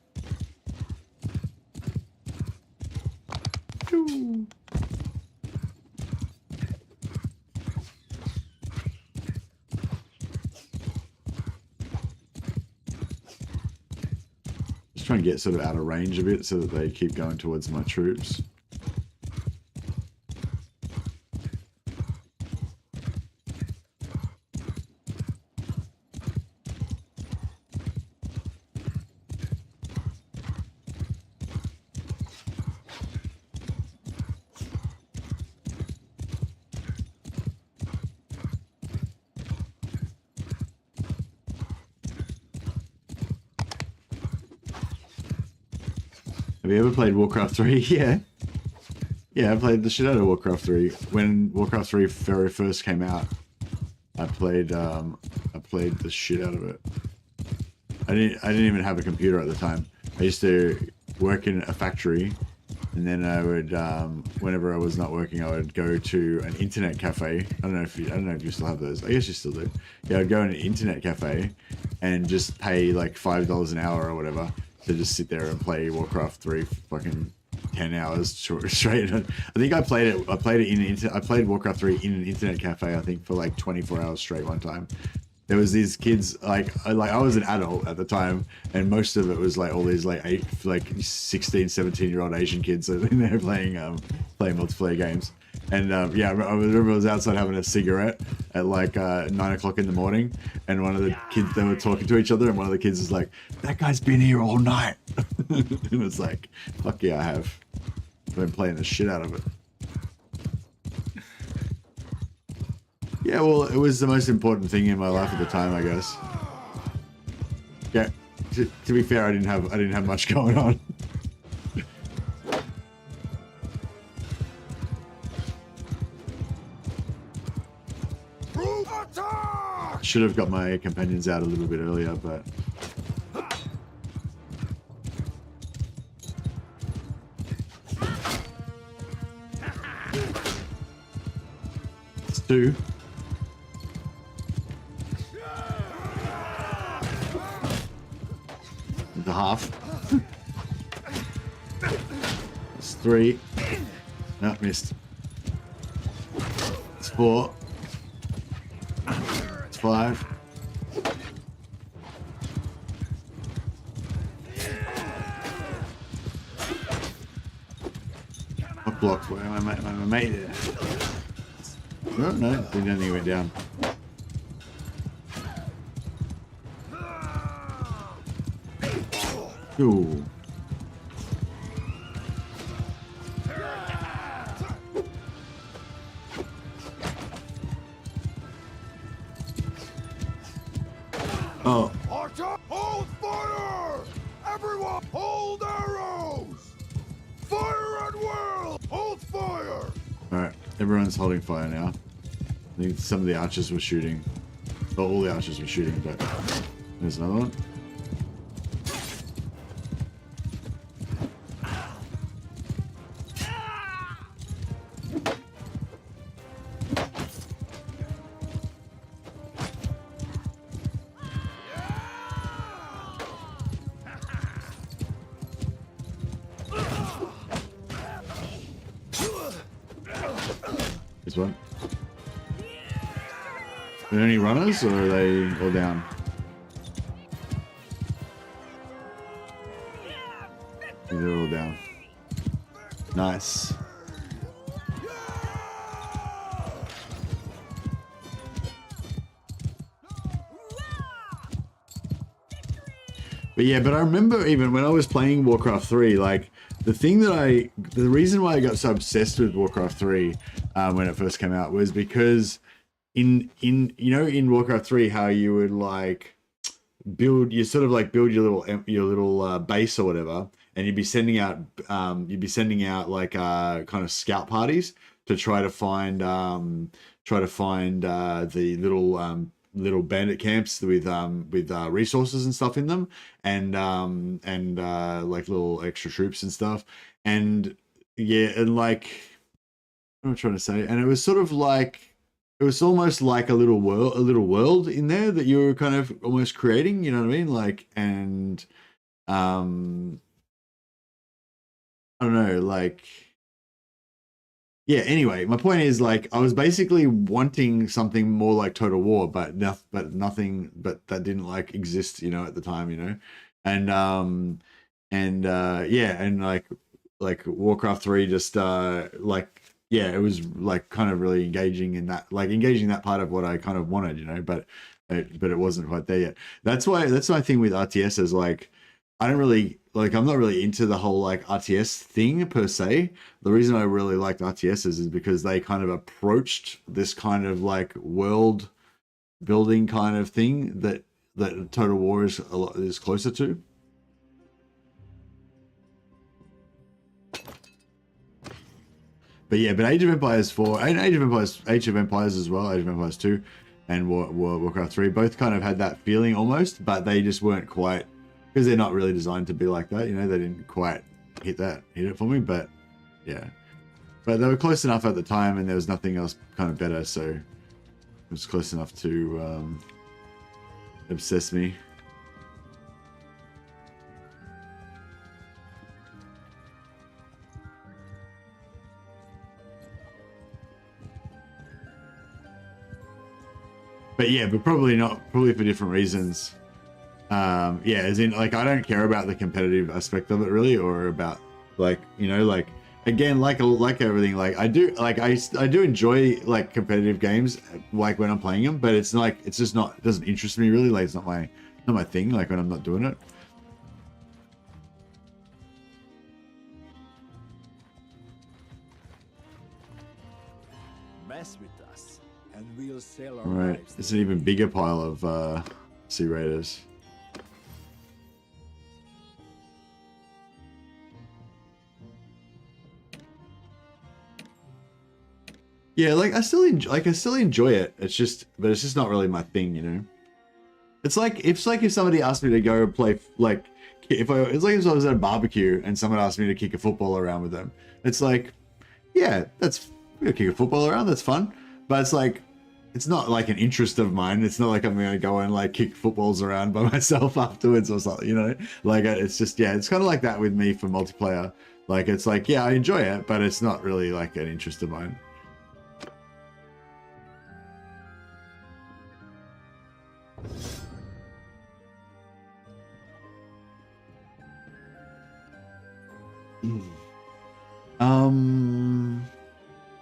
Try and get sort of out of range a bit so that they keep going towards my troops. Have you ever played Warcraft 3? Yeah. Yeah, I played the shit out of Warcraft 3. When Warcraft 3 very first came out, I played the shit out of it. I didn't even have a computer at the time. I used to work in a factory, and then I would whenever I was not working, I would go to an internet cafe. I don't know if you still have those. I guess you still do. Yeah, I'd go to an internet cafe and just pay like $5 an hour or whatever to just sit there and play Warcraft 3 for fucking 10 hours straight. I think I played Warcraft 3 in an internet cafe, I think, for like 24 hours straight one time. There was these kids, like I was an adult at the time, and most of it was like all these like 16, 17-year-old Asian kids in there playing multiplayer games. And yeah, I remember I was outside having a cigarette at like 9 o'clock in the morning, and one of the kids, they were talking to each other, and one of the kids was like, "That guy's been here all night." And it's like, fuck yeah, I have. I've been playing the shit out of it. Yeah, well, it was the most important thing in my life at the time, I guess. Yeah, to be fair, I didn't have much going on. Should have got my companions out a little bit earlier, but it's 2. The half. It's 3. No, missed. It's 4. 5. What blocks? Where am I mate there? No, I don't think he went down. Ooh. everyone's holding fire now. I think some of the archers were shooting. Well, all the archers were shooting, but there's another one. This one. Are there any runners, or are they all down? They're all down. Nice. But yeah, but I remember even when I was playing Warcraft 3, like the reason why I got so obsessed with Warcraft 3 when it first came out was because in Warcraft 3 how you would like build your little base or whatever, and you'd be sending out like kind of scout parties to try to find the little bandit camps with resources and stuff in them, and like little extra troops and stuff, and yeah, and like what am I trying to say? And it was sort of like, it was almost like a little world in there that you were kind of almost creating, you know what I mean? Like, and I don't know, like, yeah, anyway, my point is, like, I was basically wanting something more like Total War, but nothing that didn't like exist, you know, at the time, you know. And yeah, and like Warcraft 3 just like, yeah, it was like kind of really engaging that part of what I kind of wanted, you know, but it wasn't quite there yet. That's my thing with RTS is like, I don't really like, I'm not really into the whole like RTS thing per se. The reason I really liked RTSs is because they kind of approached this kind of like world building kind of thing that Total War is closer to. But yeah, but Age of Empires 4 and Age of Empires as well, Age of Empires 2 and Warcraft 3 both kind of had that feeling almost, but they just weren't quite, because they're not really designed to be like that, you know, they didn't quite hit it for me, but yeah. But they were close enough at the time and there was nothing else kind of better, so it was close enough to obsess me. But yeah, but probably for different reasons. Yeah, as in, like, I don't care about the competitive aspect of it really, or about, like, you know, like, again, like everything, like I do enjoy like competitive games, like when I'm playing them, but it's like, it's just not, it doesn't interest me really, like it's not my thing, like when I'm not doing it. Mess with us, and we'll sell our Right, lives. it's an even bigger pile of Sea Raiders. Yeah, like I still enjoy it. It's just not really my thing, you know. It's like if somebody asked me to go play, like, it's like if I was at a barbecue and someone asked me to kick a football around with them. It's like, yeah, we'll kick a football around, that's fun. But it's like, it's not like an interest of mine. It's not like I'm gonna go and like kick footballs around by myself afterwards or something, you know. Like it's just, yeah, it's kind of like that with me for multiplayer. Like it's like, yeah, I enjoy it, but it's not really like an interest of mine.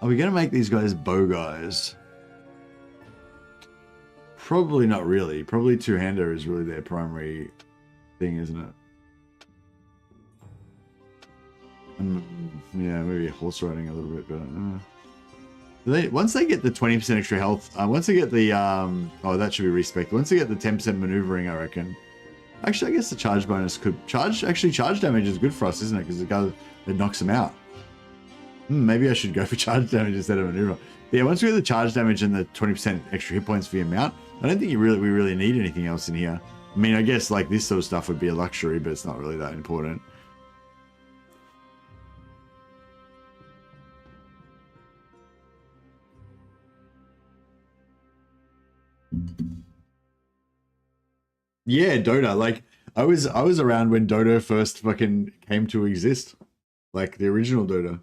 Are we gonna make these guys bow guys? Probably not really. Probably two-hander is really their primary thing, isn't it? Yeah, maybe horse riding a little bit, but once they get the 20% extra health, once they get the oh, that should be respect. Once they get the 10% maneuvering, I reckon. Actually, I guess the charge bonus could charge damage is good for us, isn't it? Because it knocks them out. Maybe I should go for charge damage instead of maneuver. But yeah, once we get the charge damage and the 20% extra hit points for your mount, I don't think we really need anything else in here. I mean, I guess like this sort of stuff would be a luxury, but it's not really that important. Yeah, Dota. Like I was around when Dota first fucking came to exist, like the original Dota.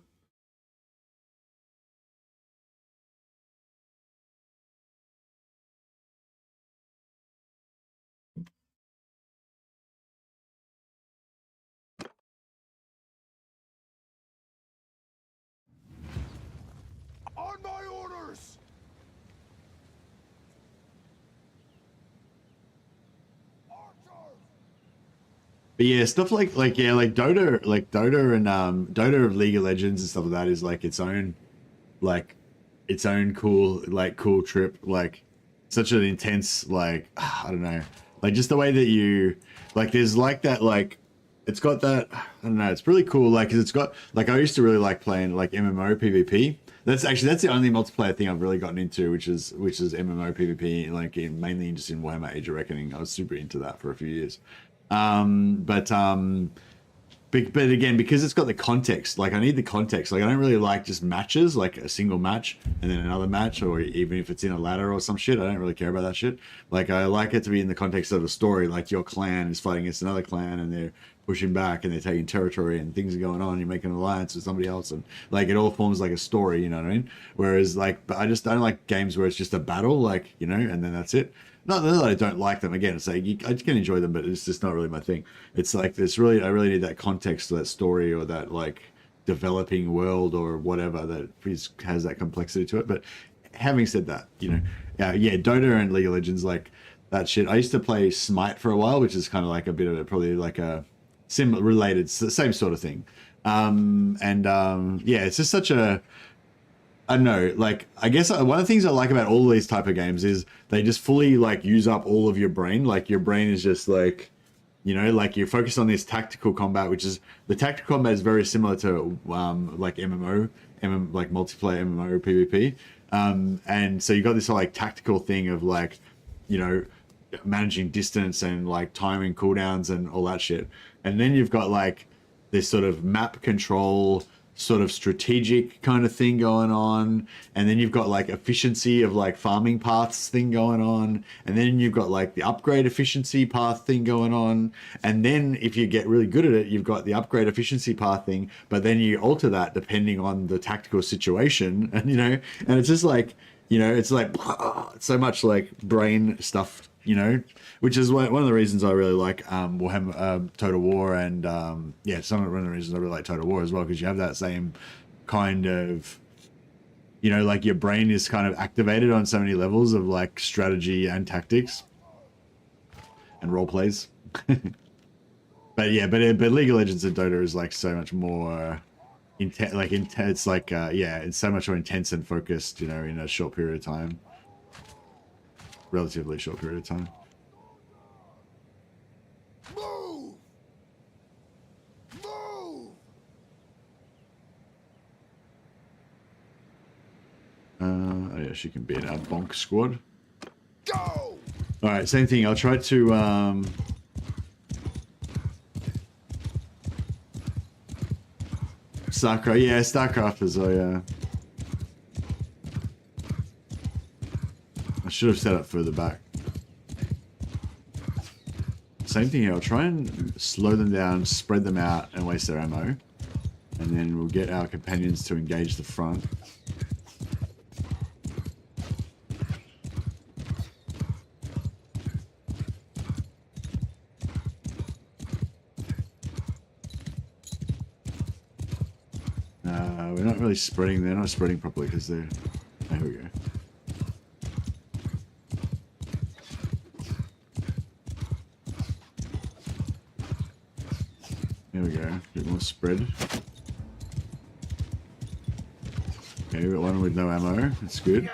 On my orders! But yeah, stuff like yeah, like Dota and Dota of League of Legends and stuff like that is like its own cool trip. Like such an intense I don't know, like just the way that you like there's like that like it's got that I don't know, it's really cool. Like 'cause it's got like I used to really like playing like MMO PvP. That's the only multiplayer thing I've really gotten into, which is MMO PvP, like mainly just in Warhammer Age of Reckoning. I was super into that for a few years. But again, because it's got the context, like I need the context. Like I don't really like just matches, like a single match and then another match, or even if it's in a ladder or some shit. I don't really care about that shit. Like I like it to be in the context of a story. Like your clan is fighting against another clan and they're pushing back and they're taking territory and things are going on. You're making an alliance with somebody else and like it all forms like a story. You know what I mean? Whereas like, but I just don't like games where it's just a battle, like you know, and then that's it. Not that I don't like them. Again, it's like I can enjoy them, but it's just not really my thing. It's like I really need that context to that story or that like developing world or whatever that has that complexity to it. But having said that, you know, yeah, Dota and League of Legends, like that shit. I used to play Smite for a while, which is kind of like a bit of a probably like a similar related, same sort of thing. Yeah, it's just such a I don't know, like, I guess one of the things I like about all these type of games is they just fully, like, use up all of your brain. Like, your brain is just, like, you know, like, you're focused on this tactical combat, which is, the tactical combat is very similar to, like, like, multiplayer MMO PvP. And so you got this, like, tactical thing of, like, you know, managing distance and, like, timing cooldowns and all that shit. And then you've got, like, this sort of map control sort of strategic kind of thing going on, and then you've got like efficiency of like farming paths thing going on, and then you've got like the upgrade efficiency path thing going on, and then if you get really good at it, you've got the upgrade efficiency path thing, but then you alter that depending on the tactical situation, and you know, and it's just like, you know, it's like so much like brain stuff, you know, which is one of the reasons I really like Warhammer Total War, and yeah, one of the reasons I really like Total War as well, because you have that same kind of, you know, like your brain is kind of activated on so many levels of like strategy and tactics and role plays. But yeah, but League of Legends and Dota is like so much more intense. Like it's like yeah, it's so much more intense and focused, you know, in a short period of time. Relatively short period of time. Move! Move! Oh yeah, she can be in our bonk squad. Go! All right, same thing. I'll try to StarCraft. Yeah, StarCraft is I should have set up further back. Same thing here. I'll try and slow them down, spread them out, and waste their ammo. And then we'll get our companions to engage the front. We're not really spreading. They're not spreading properly because they're... Oh, here we go. There we go. A bit more spread. Okay, we got one with no ammo. That's good.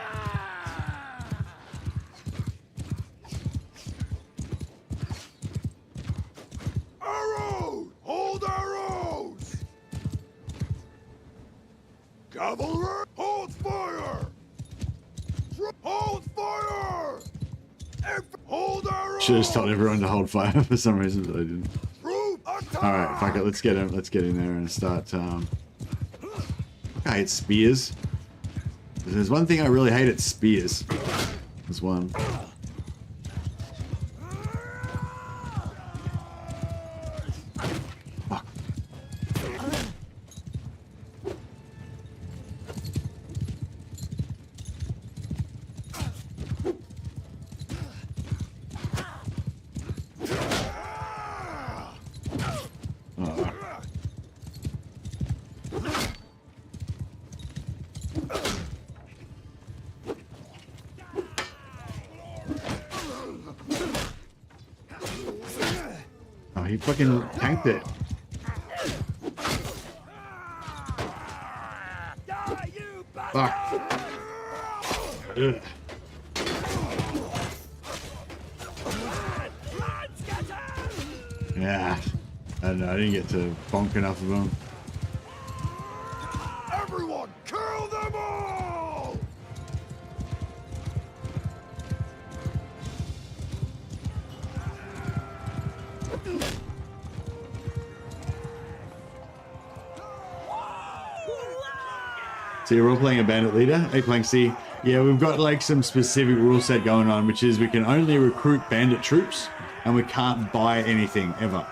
Arrows! Hold arrows! Cavalry, hold fire! Hold fire! Hold arrows! Should have just told everyone to hold fire for some reason, but I didn't. Troop attack! All right, fuck it. Let's get in. Let's get in there and start. I hate spears. If there's one thing I really hate, it's spears. There's one. Fuck. Oh. Oh, he fucking tanked it. Fuck. Ugh. Yeah. I don't know. I didn't get to bonk enough of them. Everyone, kill them all! So you're role-playing a bandit leader? Hey, playing C. Yeah, we've got like some specific rule set going on, which is we can only recruit bandit troops and we can't buy anything ever.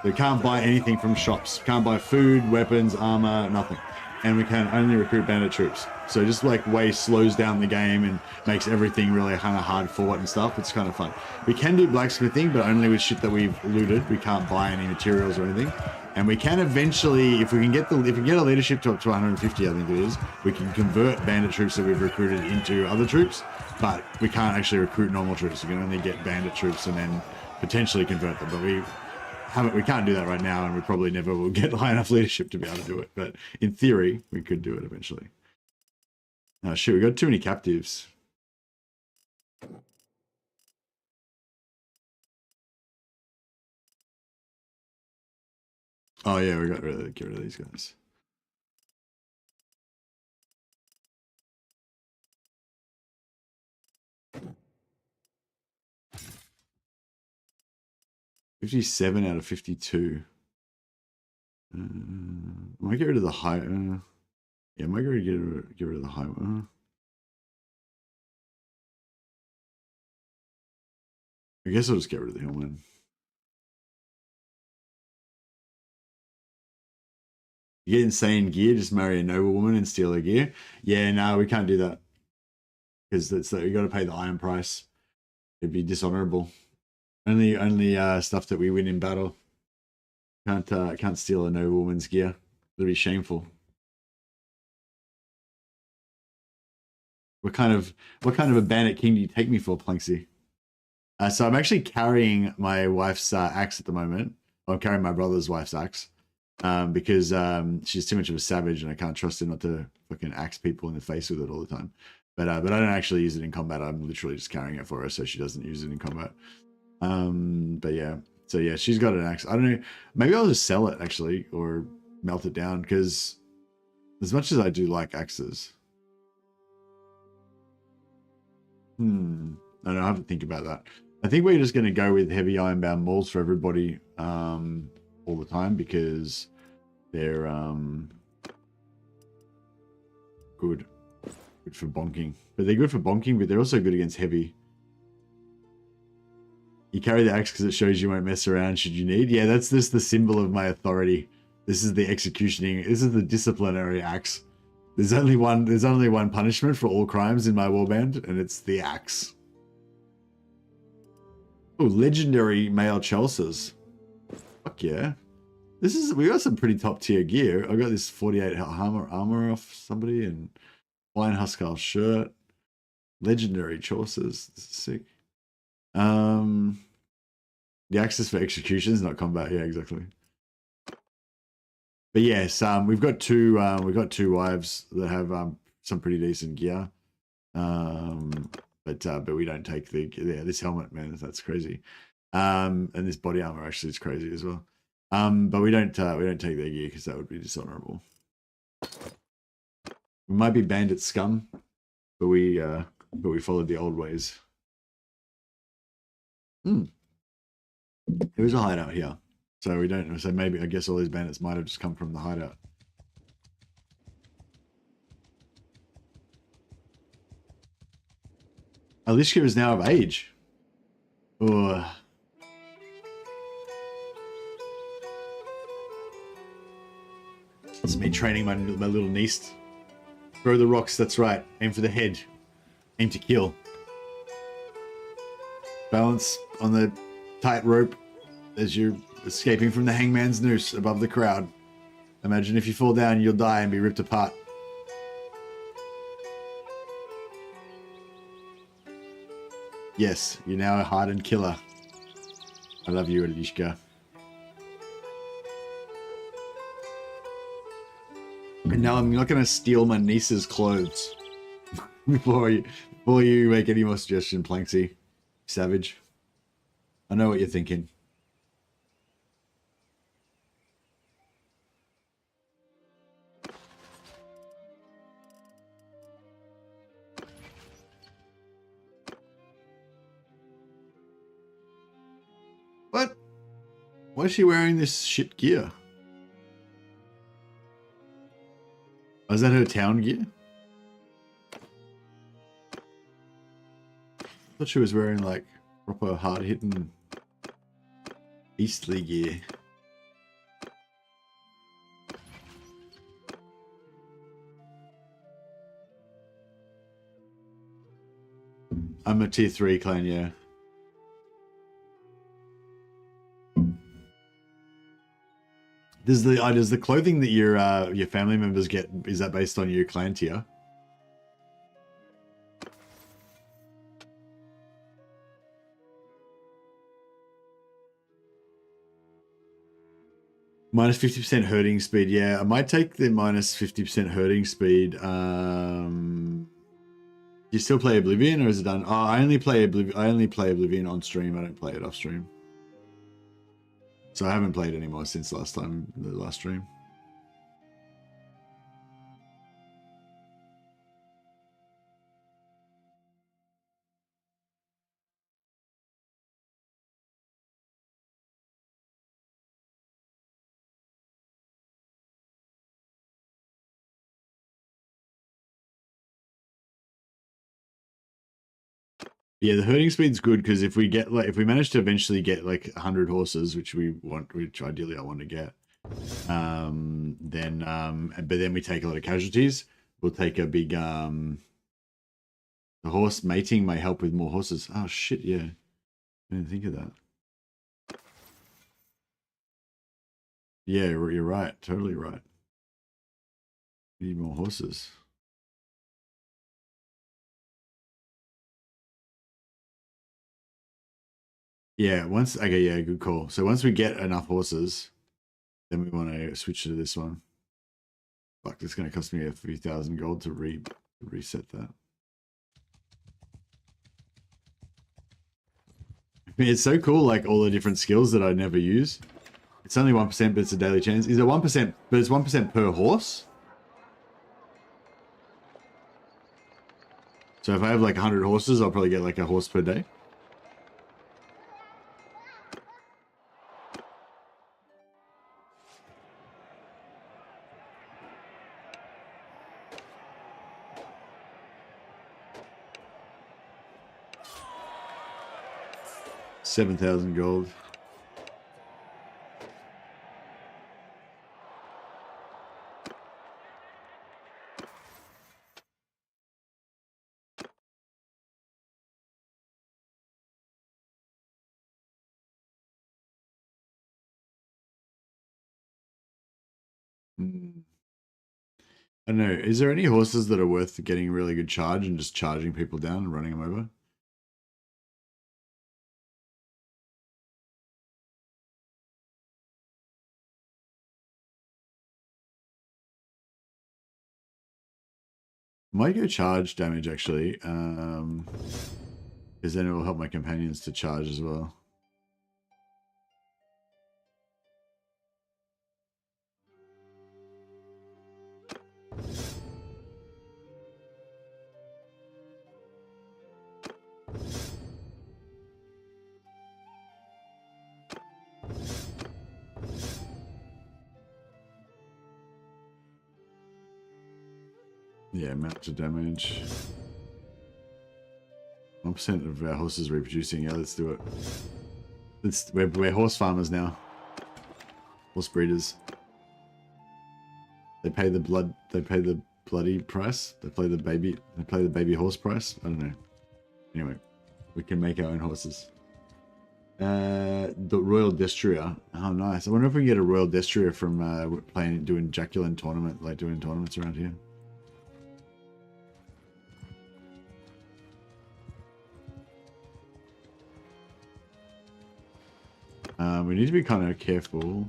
We can't buy anything from shops. Can't buy food, weapons, armor, nothing. And we can only recruit bandit troops. So just like way slows down the game and makes everything really kind of hard fought and stuff. It's kind of fun. We can do blacksmithing, but only with shit that we've looted. We can't buy any materials or anything. And we can eventually, if we can get a leadership to up to 150, I think it is, we can convert bandit troops that we've recruited into other troops, but we can't actually recruit normal troops. We can only get bandit troops and then potentially convert them. But we can't do that right now, and we probably never will get high enough leadership to be able to do it. But in theory, we could do it eventually. Oh shit, we got too many captives. Oh yeah, we got to get rid of these guys. $57 out of 52. Might get rid of the high. Yeah, might get rid of the high one. I guess I'll just get rid of the hillman. You get insane gear, just marry a noble woman and steal her gear. Yeah, no, we can't do that. Because that's you got to pay the iron price. It'd be dishonorable. Only stuff that we win in battle. Can't steal a noble woman's gear. It'd be shameful. What kind of a bandit king do you take me for, Planksy? So I'm actually carrying my wife's axe at the moment. I'm carrying my brother's wife's axe. Because she's too much of a savage and I can't trust her not to fucking axe people in the face with it all the time. But I don't actually use it in combat. I'm literally just carrying it for her so she doesn't use it in combat. But yeah, so yeah, she's got an axe. I don't know, maybe I'll just sell it actually or melt it down because as much as I do like axes. I don't know, I have to think about that. I think we're just going to go with heavy ironbound mauls for everybody all the time because they're good for bonking. But they're good for bonking, but they're also good against heavy. You carry the axe because it shows you won't mess around should you need. Yeah, that's just the symbol of my authority. This is the executioning. This is the disciplinary axe. There's only one punishment for all crimes in my warband, and it's the axe. Oh, legendary male Chelseas. Fuck yeah. We got some pretty top tier gear. I got this 48 armor off somebody and Flying Huskar shirt. Legendary Chaucers. This is sick. The access for executions, not combat. Yeah, exactly. But yes, we've got two wives that have some pretty decent gear. But we don't take this helmet, man. That's crazy. And this body armor actually is crazy as well. But we don't take their gear because that would be dishonorable. We might be bandit scum, but we followed the old ways. There is a hideout here, so we don't. So maybe I guess all these bandits might have just come from the hideout. Alishka is now of age. Oh. It's me training my little niece. Throw the rocks, that's right. Aim for the head. Aim to kill. Balance on the tightrope as you're escaping from the hangman's noose above the crowd. Imagine if you fall down, you'll die and be ripped apart. Yes, you're now a hardened killer. I love you, Alishka. And now I'm not going to steal my niece's clothes before you make any more suggestion, Planksy. Savage. I know what you're thinking. What? Why is she wearing this shit gear? Oh, is that her town gear? I thought she was wearing like proper hard-hitting beastly gear. I'm a tier 3 clan, yeah. Does the clothing that your family members get, is that based on your clan tier? Minus 50% herding speed, yeah. I might take the minus 50% herding speed. Do you still play Oblivion, or is it done? Oh, I only play Oblivion on stream. I don't play it off stream. So I haven't played anymore since the last stream. Yeah, the herding speed's good because if we manage to eventually get like 100 horses, which ideally I want to get, but then we take a lot of casualties. We'll take a big the horse mating may help with more horses. Oh shit, yeah, I didn't think of that. Yeah, you're right, totally right. We need more horses. Yeah, okay, yeah, good call. So once we get enough horses, then we want to switch to this one. Fuck, it's going to cost me a few thousand gold to reset that. I mean, it's so cool, like all the different skills that I never use. It's only 1%, but it's a daily chance. Is it 1%? But it's 1% per horse? So if I have like 100 horses, I'll probably get like a horse per day. $7,000 gold. I don't know. Is there any horses that are worth getting a really good charge and just charging people down and running them over? Might go charge damage actually, because then it will help my companions to charge as well. Yeah, mounted damage. 1% of our horses reproducing. Yeah, let's do it. We're horse farmers now. Horse breeders. They pay the bloody price. They play the baby horse price. I don't know. Anyway, we can make our own horses. The Royal Destrier. Oh, nice. I wonder if we can get a Royal Destrier from doing Jacqueline tournament, like doing tournaments around here. We need to be kind of careful.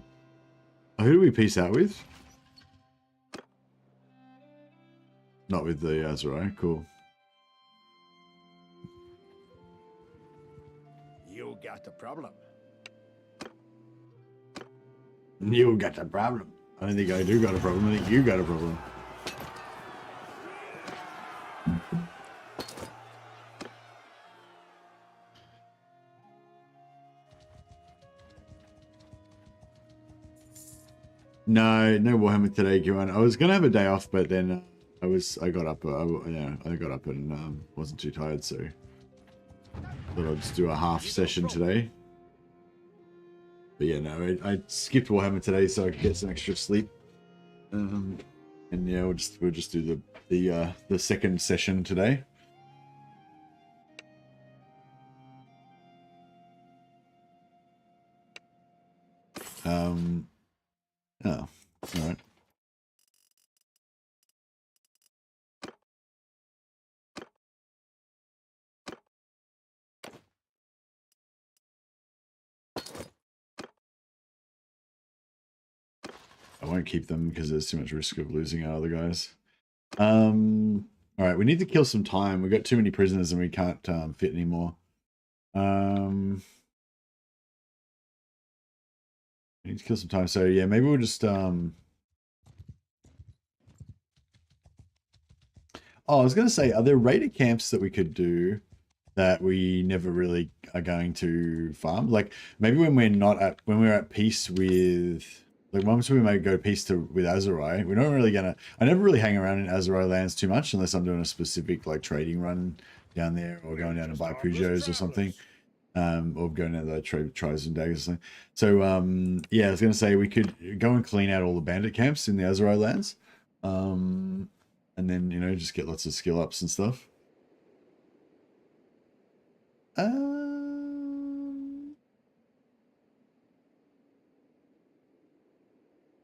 Oh, who do we peace out with? Not with the Azurai. Cool. You got the problem. You got a problem. I don't think I do got a problem. I think you got a problem. No Warhammer today, Guan. I was gonna have a day off, but then I got up and wasn't too tired, so thought I'd just do a half session today. But yeah, no, I skipped Warhammer today so I could get some extra sleep. And yeah, we'll just do the second session today. Oh, all right. I won't keep them because there's too much risk of losing our other guys. All right, we need to kill some time. We've got too many prisoners and we can't fit anymore. We need to kill some time. So yeah, maybe we'll just Oh, I was gonna say, are there raider camps that we could do that we never really are going to farm? Like maybe when we're at peace with, like once we may go peace with Azurai, we're not really gonna. I never really hang around in Azurai lands too much unless I'm doing a specific like trading run down there or going down to buy Peugeots or something. Or going out there tries and daggers or something. So yeah, I was gonna say we could go and clean out all the bandit camps in the Azurai lands. And then, you know, just get lots of skill ups and stuff.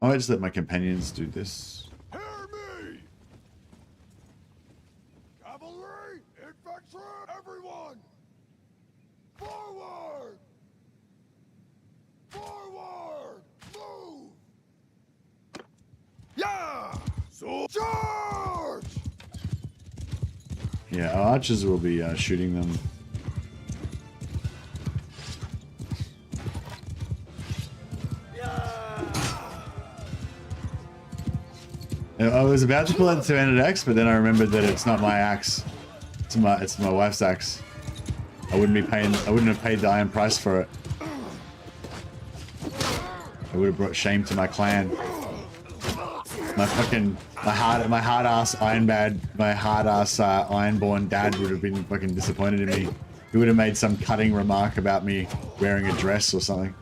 I might just let my companions do this. Hear me! Cavalry, infantry, everyone! Forward! Forward! Move! Yeah! So charge! Yeah, our archers will be shooting them. I was about to pull out the two-handed axe, but then I remembered that it's not my axe. It's my wife's axe. I wouldn't have paid the iron price for it. I would have brought shame to my clan. My hard-ass ironborn dad would have been fucking disappointed in me. He would have made some cutting remark about me wearing a dress or something.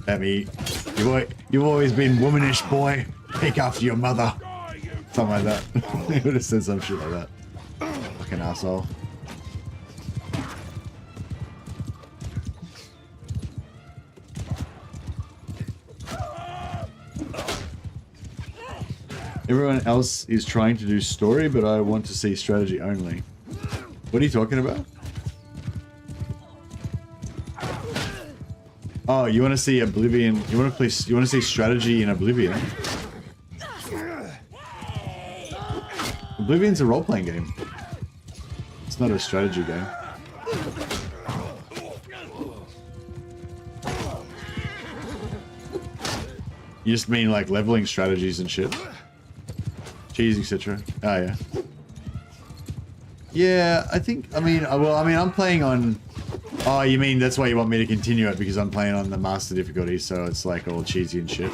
At me, you've always been womanish, boy. Pick after your mother. Something like that. He would have said some shit like that. Fucking asshole. Everyone else is trying to do story, but I want to see strategy only. What are you talking about? Oh, you want to see Oblivion? You want to see strategy in Oblivion? Oblivion's a role-playing game. It's not a strategy game. You just mean like leveling strategies and shit. Cheese, etc. Oh yeah. Yeah, I'm playing on. Oh, you mean that's why you want me to continue it, because I'm playing on the master difficulty, so it's like all cheesy and shit.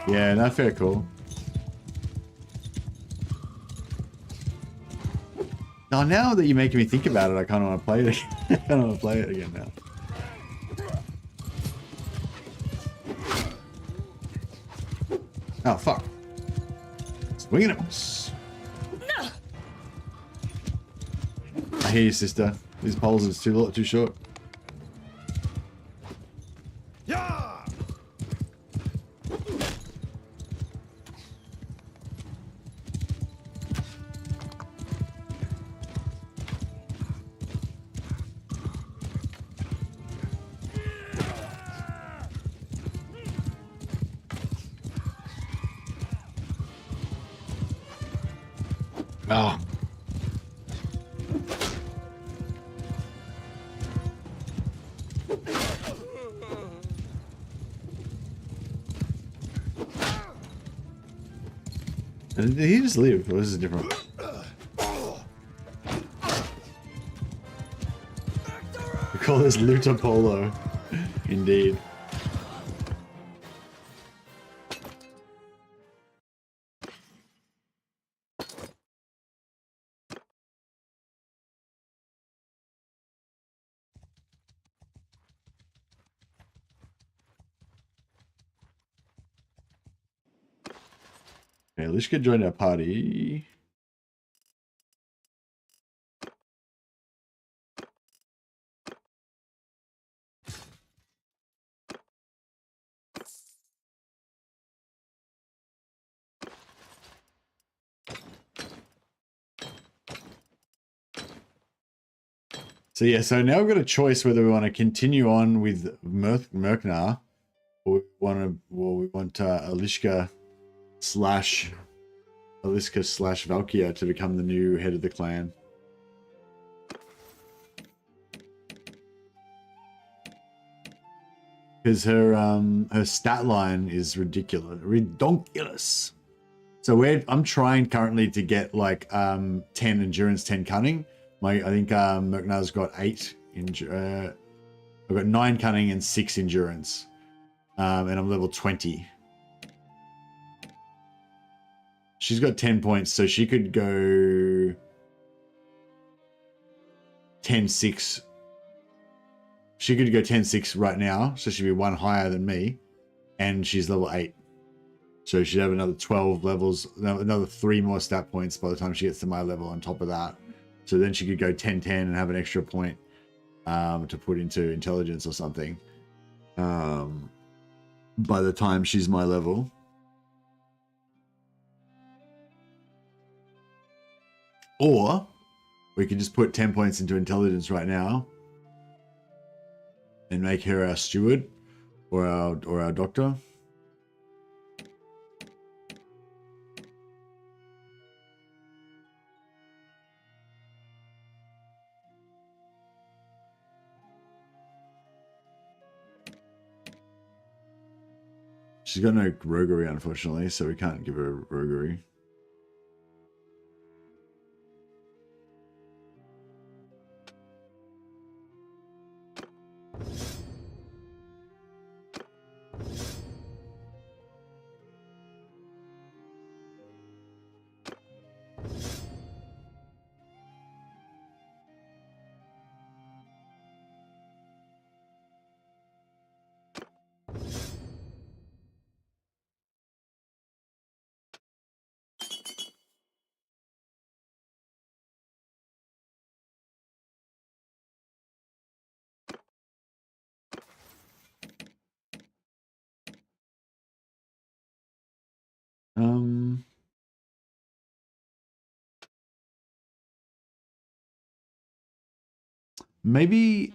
Yeah, no, fair call. Oh, now that you're making me think about it, I kind of want to play it again. I kind of want to play it again now. Oh, fuck. Swinging it. I hear you, sister. These poles are too short. Yeah! Oh. Did he just leave? Or is this different? We call this Luta Polo. Indeed. Okay, Lishka joined our party. So yeah, so now we've got a choice whether we want to continue on with Merknar, or we want Alishka slash Valkia to become the new head of the clan. Because her stat line is ridiculous. So I'm trying currently to get like 10 endurance, 10 cunning. I think Merknar's got 8 I've got 9 cunning and 6 endurance. And I'm level 20. She's got 10 points, so she could go 10-6. She could go 10-6 right now, so she'd be 1 higher than me. And she's level 8. So she'd have another 12 levels, another 3 more stat points by the time she gets to my level on top of that. So then she could go 10-10 and have an extra point to put into intelligence or something by the time she's my level. Or we could just put 10 points into intelligence right now and make her our steward or our doctor. She's got no roguery, unfortunately, so we can't give her roguery. Maybe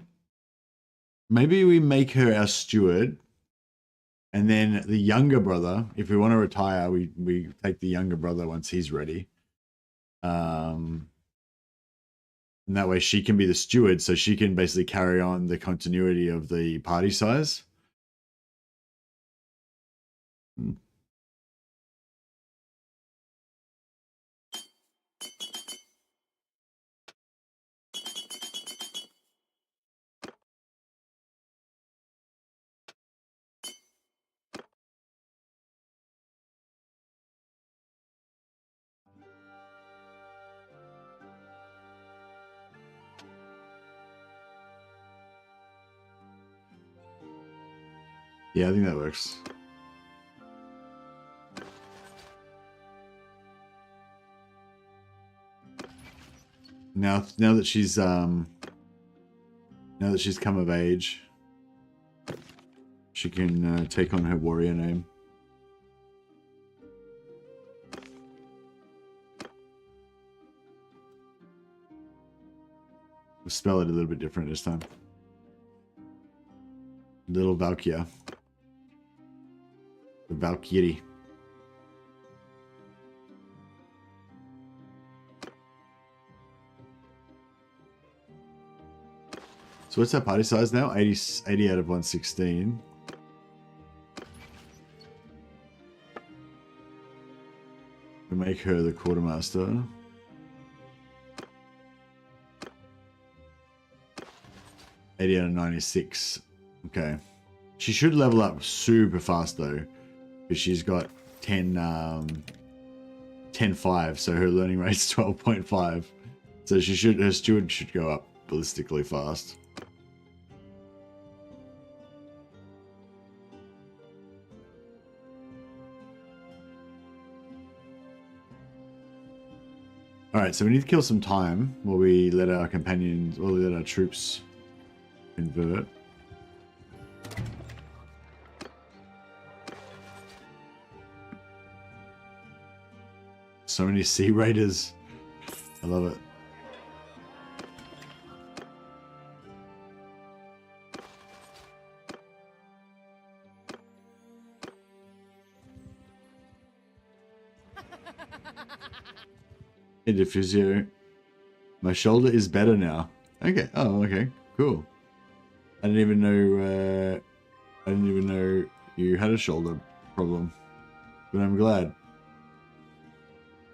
we make her our steward, and then the younger brother, if we want to retire, we take the younger brother once he's ready. And that way she can be the steward, so she can basically carry on the continuity of the party size. Yeah, I think that works. Now that she's come of age, she can take on her warrior name. We'll spell it a little bit different this time. Little Valkyria. The Valkyrie. So what's our party size now? 80 out of 116. We make her the quartermaster. Out of 96. Okay. She should level up super fast though, because she's got 10.5, so her learning rate's 12.5. So her steward should go up ballistically fast. Alright, so we need to kill some time while we let our companions, while we let our troops convert. So many Sea Raiders. I love it. Into physio. My shoulder is better now. Okay. Oh, okay. Cool. I didn't even know you had a shoulder problem. But I'm glad.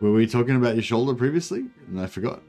Were we talking about your shoulder previously? And I forgot.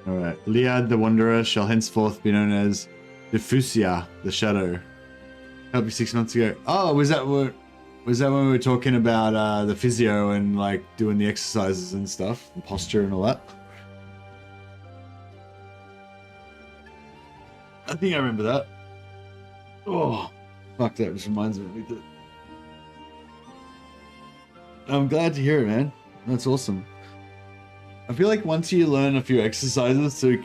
Alright. Liad the Wanderer shall henceforth be known as Diffusia the Shadow. Helped you 6 months ago. Oh, was that when we were talking about the physio and like doing the exercises and stuff, and posture and all that? I think I remember that. Oh, fuck, that just reminds me of it. I'm glad to hear it, man. That's awesome. I feel like once you learn a few exercises to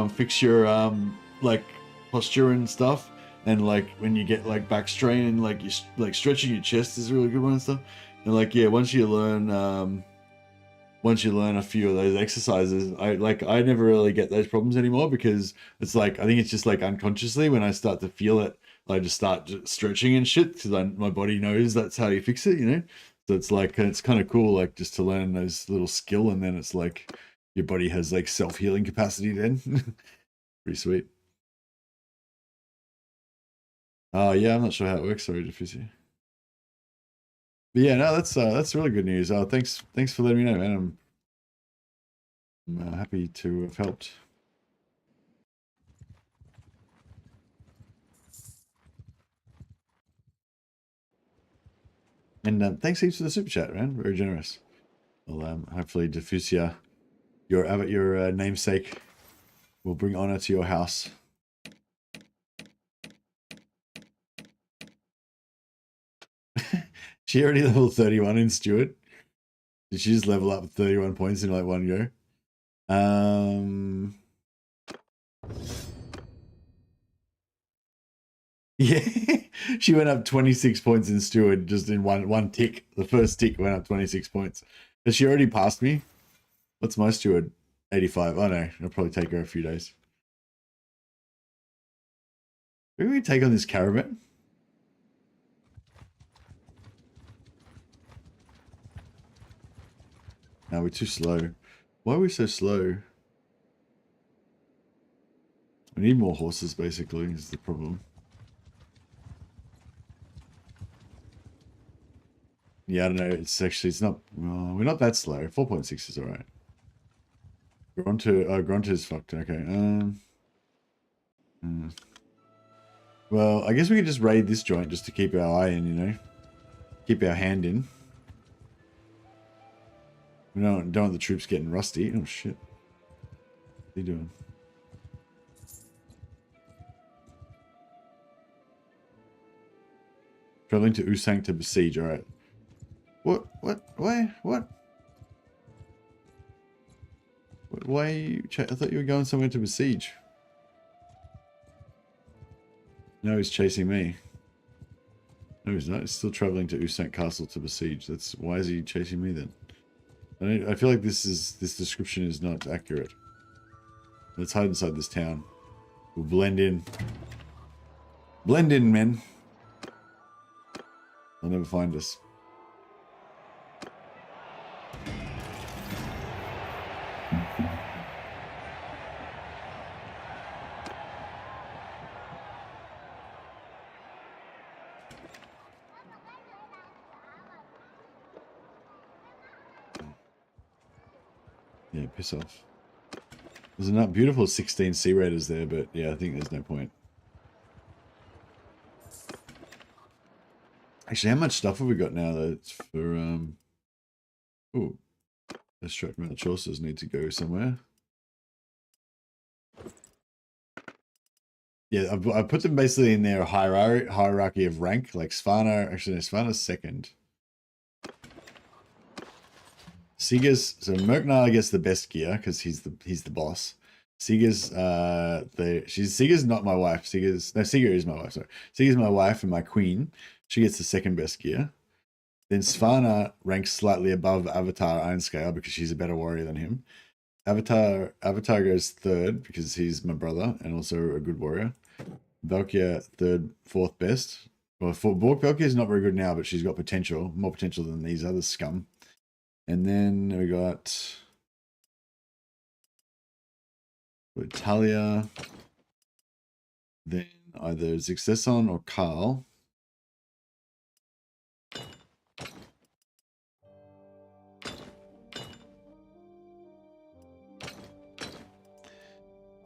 fix your like posture and stuff, and like when you get like back strain and like you like stretching your chest is a really good one and stuff. And like yeah, once you learn a few of those exercises, I never really get those problems anymore, because it's like I think it's just like unconsciously when I start to feel it, I just start stretching and shit because my body knows that's how you fix it, you know. So it's like, it's kind of cool, like just to learn those little skill, and then it's like your body has like self-healing capacity then. Pretty sweet. Oh yeah, I'm not sure how it works. Sorry, Diffusi. But yeah, no, that's really good news. Thanks for letting me know, man. I'm happy to have helped. And thanks heaps for the super chat, man. Very generous. Well, hopefully Diffusia, your namesake, will bring honor to your house. She already leveled 31 in Stewart. Did she just level up 31 points in like one go? Yeah, she went up 26 points in Steward just in one tick. The first tick went up 26 points. Has she already passed me? What's my Steward? 85. Oh no, it'll probably take her a few days. Maybe we take on this caravan? No, we're too slow. Why are we so slow? We need more horses, basically, is the problem. Yeah, I don't know. It's not. Well, we're not that slow. 4.6 is all right. Grunter is fucked. Okay. Well, I guess we could just raid this joint just to keep our eye in, you know, keep our hand in. We don't want the troops getting rusty. Oh shit! What are you doing? Traveling to Usang to besiege. All right. What? Why? What? Why? I thought you were going somewhere to besiege. No, he's chasing me. No, he's not. He's still traveling to Usang Castle to besiege. That's why is he chasing me then? I feel like this description is not accurate. Let's hide inside this town. We'll blend in. Blend in, men. They'll never find us. Yeah, piss off. There's enough beautiful 16 Sea Raiders there, but yeah, I think there's no point. Actually, how much stuff have we got now that's for ooh, extract amount of choices need to go somewhere. Yeah, I put them basically in their hierarchy of rank, like Svanna. Actually, no, Svanna's second. Siga's, so Merknar gets the best gear because he's the boss. Siga's Siga's not my wife. Siga is my wife. Sorry, Siga's my wife and my queen. She gets the second best gear. Then Svanna ranks slightly above Avatar Ironscale because she's a better warrior than him. Avatar goes third because he's my brother and also a good warrior. Valkyria fourth best. Well, Valkyria is not very good now, but she's got potential, more potential than these other scum. And then we got Talia, then either Zixesson or Carl.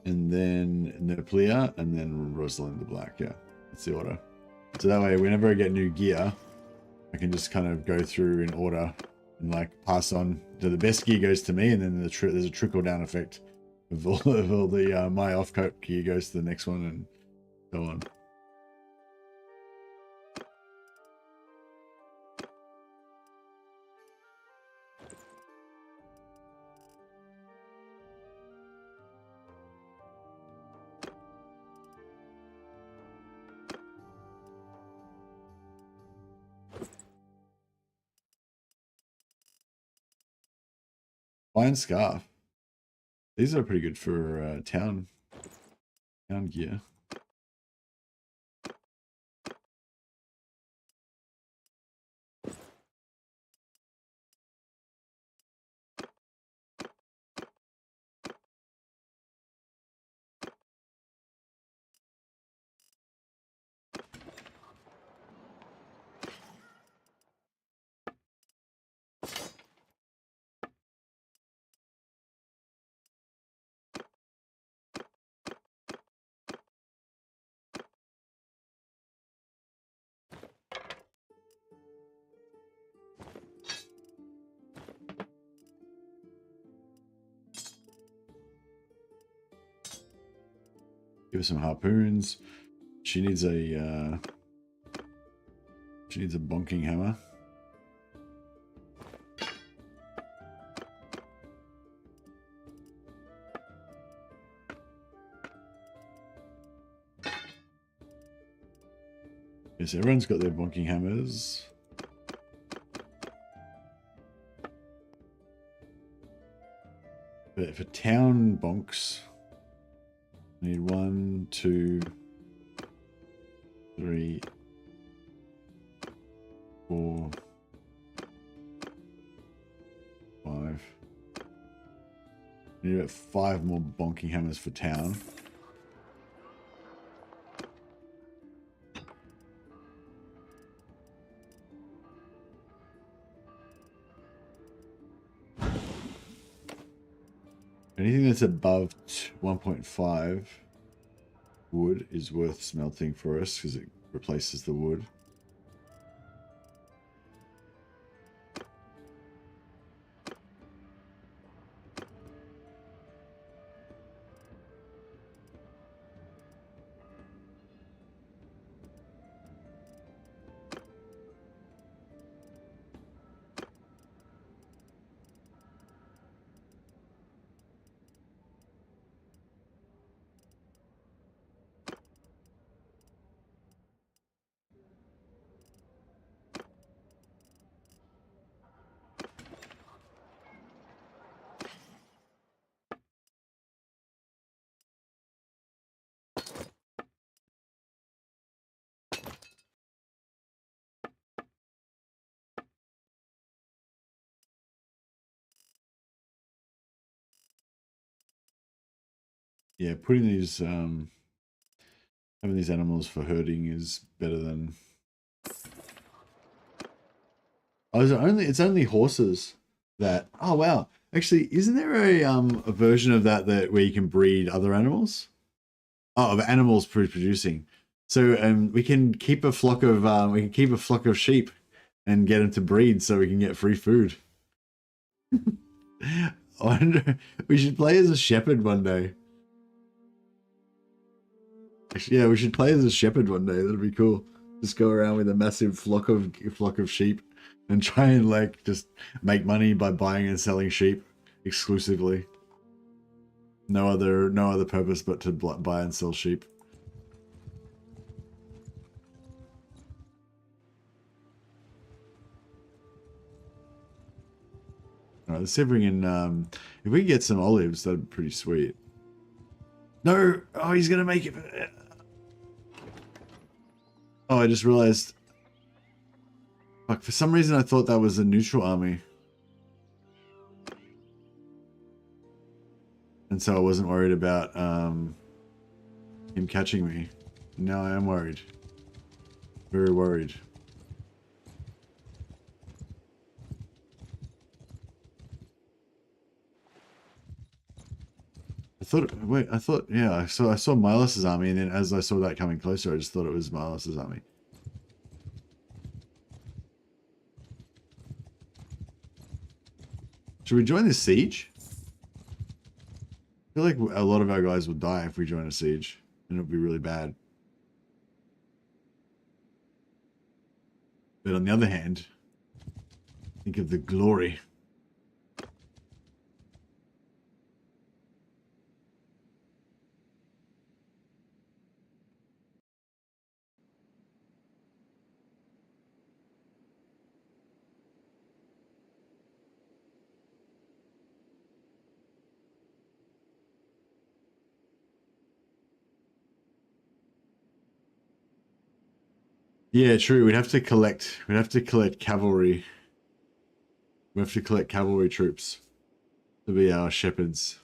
And then Neplia, and then Rosalind the Black. Yeah, that's the order. So that way, whenever I get new gear, I can just kind of go through in order and like pass on. So the best gear goes to me, and then there's a trickle down effect of all the my off coat gear goes to the next one, and so on. Iron Scarf. These are pretty good for town gear. Give her some harpoons. She needs a bonking hammer. Yes, everyone's got their bonking hammers. But for town bonks, I need 1, 2, 3, 4, 5. I need about 5 more bonking hammers for town. Anything that's above 1.5 wood is worth smelting for us because it replaces the wood. Yeah, putting these having these animals for herding is better than. Oh, it's only horses that. Oh wow! Actually, isn't there a version of that where you can breed other animals? Oh, of animals producing. So we can keep a flock of sheep and get them to breed so we can get free food. I wonder, we should play as a shepherd one day. Actually, yeah, we should play as a shepherd one day. That'd be cool. Just go around with a massive flock of sheep and try and like just make money by buying and selling sheep exclusively. No other purpose but to buy and sell sheep. Alright, let's see if we can if we can get some olives, that'd be pretty sweet. No! Oh, he's gonna make it. Oh, I just realized. Fuck, for some reason I thought that was a neutral army. And so I wasn't worried about him catching me. Now I am worried. Very worried. Yeah, I saw Milas's army, and then as I saw that coming closer, I just thought it was Milas's army. Should we join the siege? I feel like a lot of our guys would die if we join a siege, and it would be really bad. But on the other hand, think of the glory. Yeah, true. We'd have to collect cavalry. We have to collect cavalry troops to be our shepherds.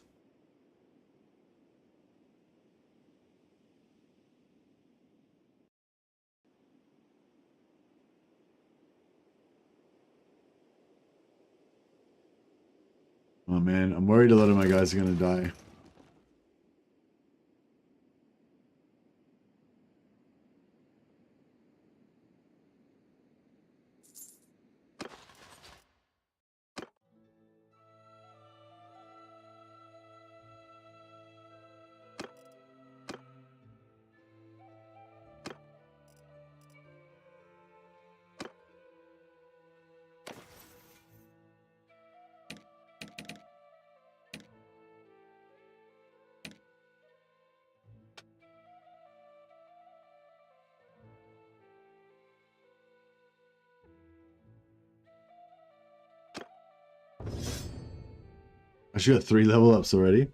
Oh man, I'm worried a lot of my guys are gonna die. I should got 3 level ups already.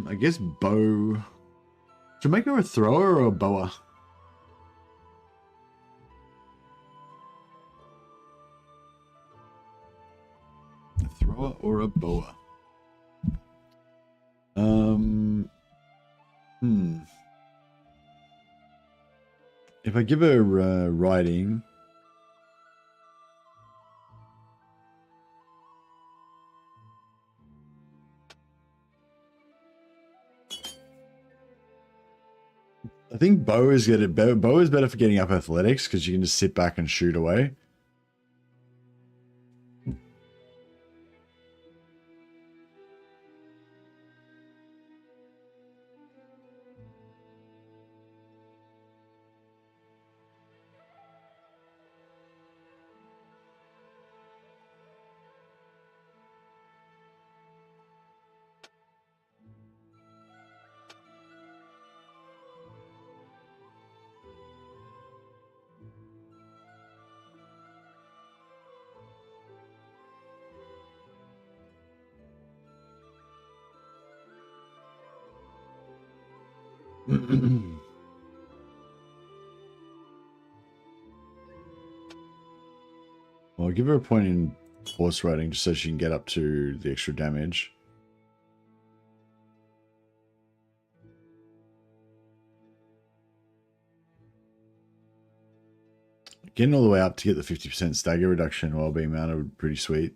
I guess bow. Should I make her a thrower or a bower? or a boa. If I give her riding, I think bow is good. Bow is better for getting up athletics because you can just sit back and shoot away. Well, I'll give her a point in horse riding just so she can get up to the extra damage. Getting all the way up to get the 50% stagger reduction while being mounted would be pretty sweet.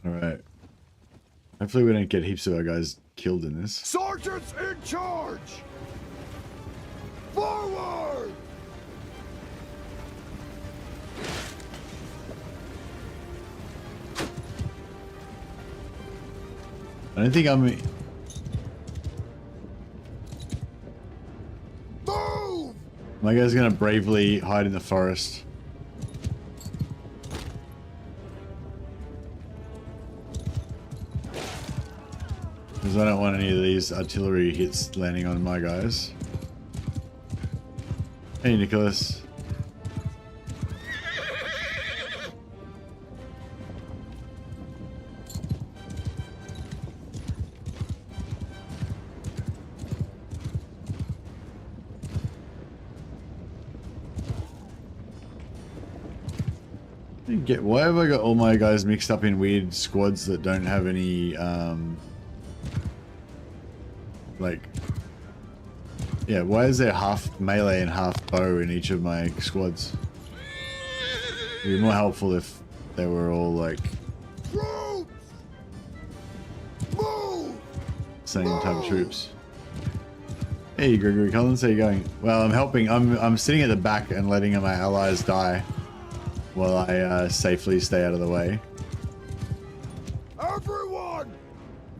Alright. Hopefully we don't get heaps of our guys killed in this. Sergeants in charge! Forward! I don't think I'm... Move! My guy's gonna bravely hide in the forest. Because I don't want any of these artillery hits landing on my guys. Hey, Nicholas. Why have I got all my guys mixed up in weird squads that don't have any, like, yeah, why is there half melee and half bow in each of my squads? It'd be more helpful if they were all, like, Troops! Move! same type of troops. Hey, Gregory Collins, how you going? Well, I'm helping. I'm sitting at the back and letting my allies die while I safely stay out of the way. Everyone!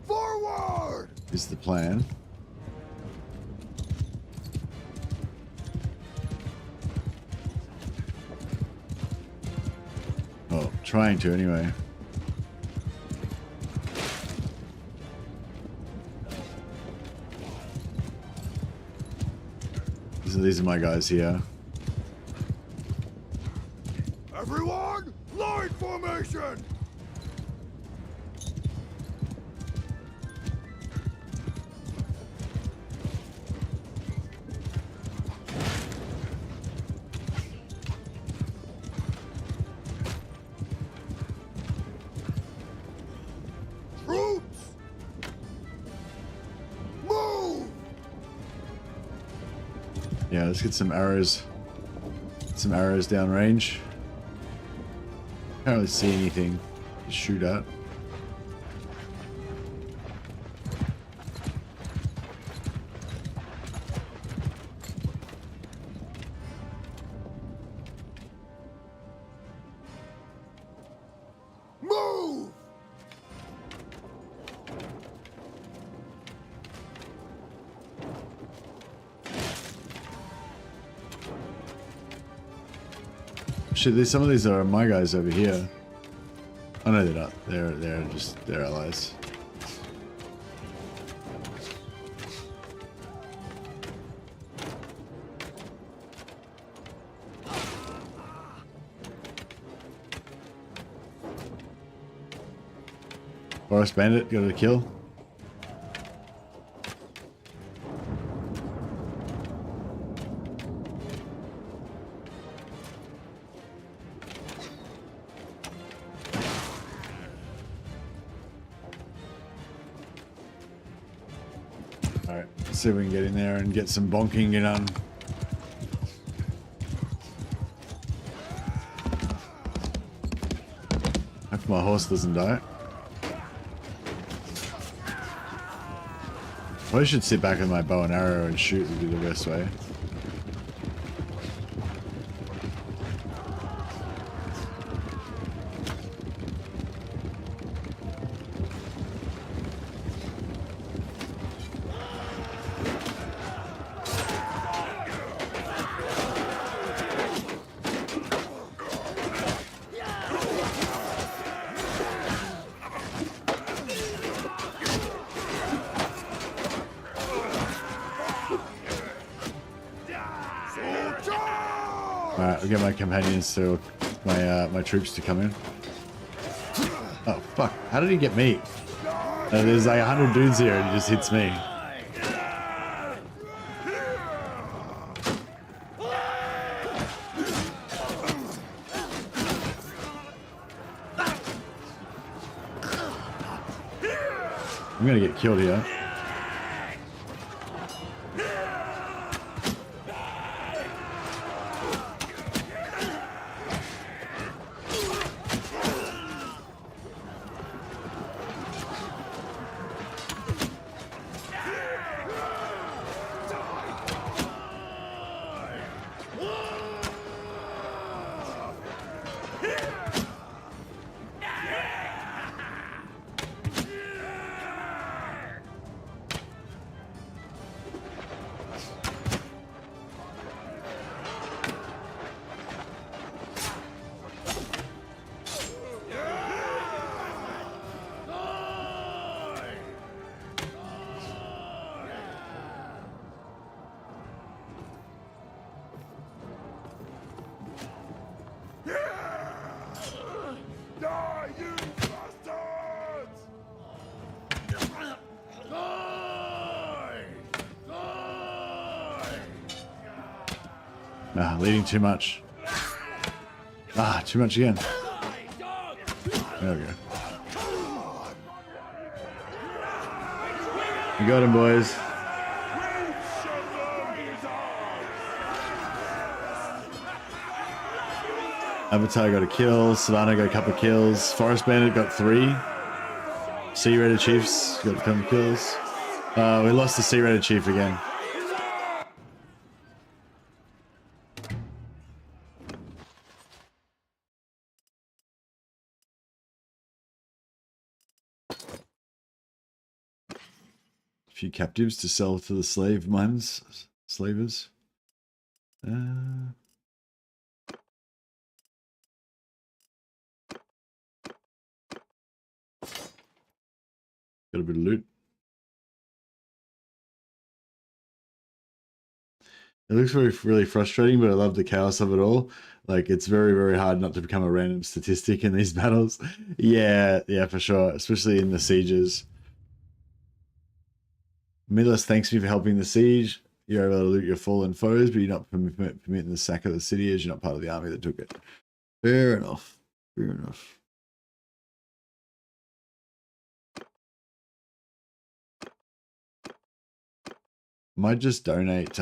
Forward! Is the plan. Oh, trying to anyway. These are my guys here. Everyone, line formation! Troops! Move! Yeah, let's get some arrows. Some arrows downrange. Can't really see anything to shoot at. Move! Shit, some of these are my guys over here. Oh no, they're not. They're just their allies. Forest Bandit, got a kill. Alright, let's see if we can get in there and get some bonking done. Hope my horse doesn't die. I should sit back with my bow and arrow and shoot would be the best way. Alright, I'll get my companions to my troops to come in. Oh fuck, how did he get me? There's like 100 dudes here and he just hits me. I'm gonna get killed here. Ah, leading too much. Ah, too much again. There we go. We got him, boys. Avatar got a kill. Savannah got a couple of kills. Forest Bandit got 3. Sea-Rated Chiefs got a couple of kills. We lost the Sea-Rated Chief again. Few captives to sell to the slave miners, slavers. Got a bit of loot. It looks really frustrating, but I love the chaos of it all. Like, it's very, very hard not to become a random statistic in these battles. Yeah, for sure, especially in the sieges. Midless thanks me for helping the siege. You're able to loot your fallen foes, but you're not permitting the sack of the city as you're not part of the army that took it. Fair enough. Fair enough. Might just donate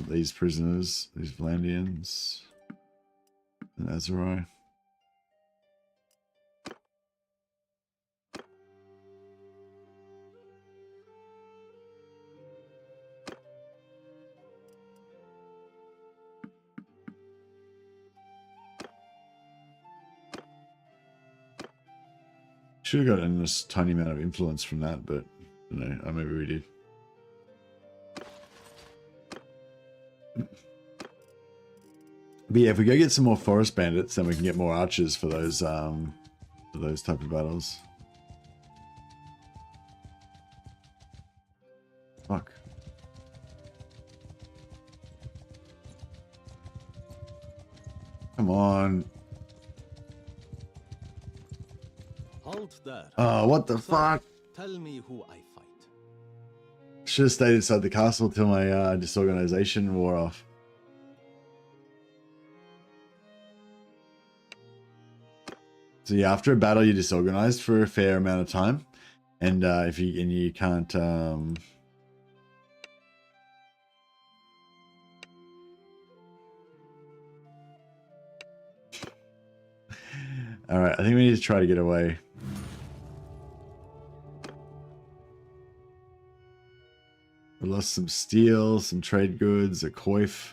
these prisoners, these Vlandians, and Azari. Should have gotten this tiny amount of influence from that, but I don't know, maybe we did. But yeah, if we go get some more forest bandits, then we can get more archers for those type of battles. Fuck. Come on. All Halt there. Oh, what the So, fuck? Tell me who I fight. Should have stayed inside the castle till my disorganization wore off. So yeah, after a battle, you're disorganized for a fair amount of time, and if you can't. All right, I think we need to try to get away. We lost some steel, some trade goods, a coif,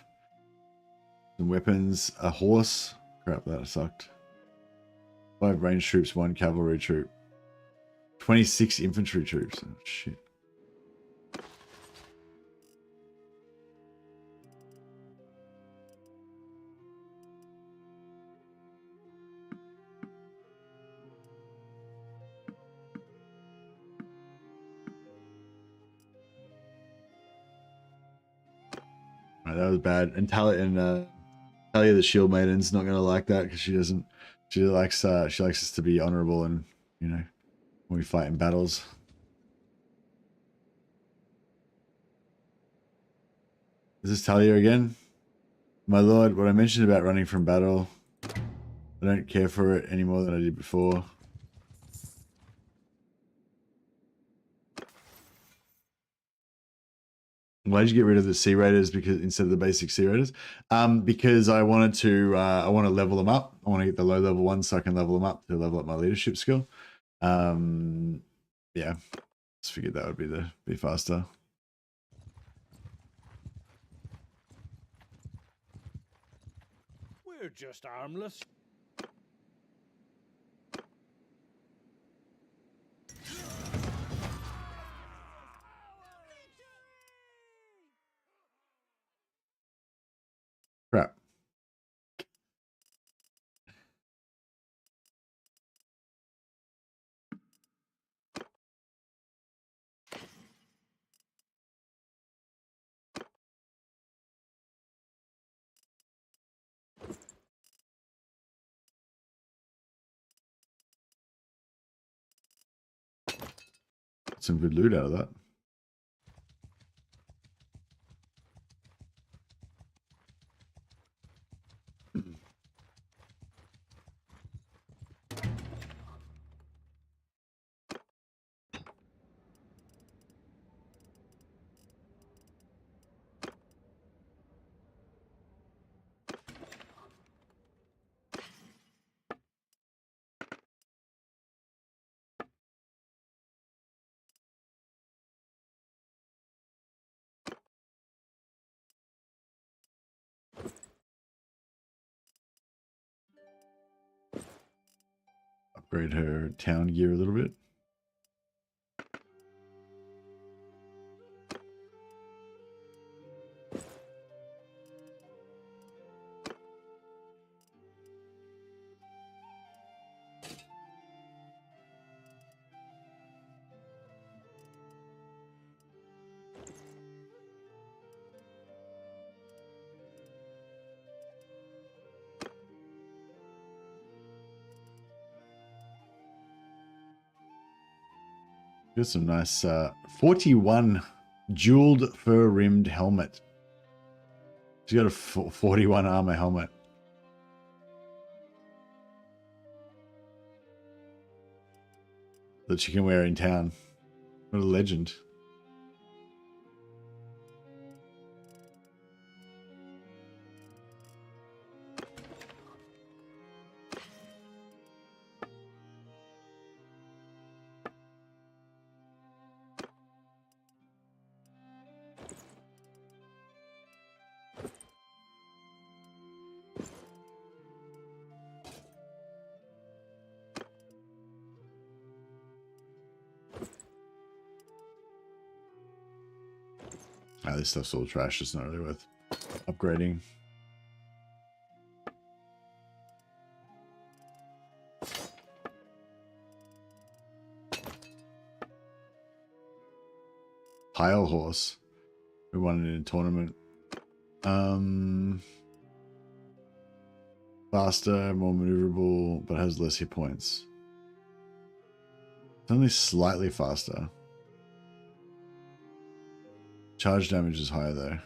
some weapons, a horse. Crap, that sucked. 5 range troops, 1 cavalry troop. 26 infantry troops. Oh, shit. Right, that was bad. And Talia the Shield Maiden's not gonna like that because she doesn't. She likes us to be honorable and, you know, when we fight in battles. Is this Talia again? My lord, what I mentioned about running from battle, I don't care for it any more than I did before. Why'd you get rid of the C Raiders because instead of the basic C Raiders? Because I wanted to I want to level them up. I want to get the low level ones so I can level them up to level up my leadership skill. Yeah, just figured that would be faster. We're just armless. Crap. Some good loot out of that. Upgrade her town gear a little bit. Got some nice 41 jeweled fur rimmed helmet. She's got a 41 armor helmet. That she can wear in town. What a legend. Ah, this stuff's all trash. It's not really worth upgrading. Pile horse. We won it in a tournament. Faster, more maneuverable, but has less hit points. It's only slightly faster. Charge damage is higher though.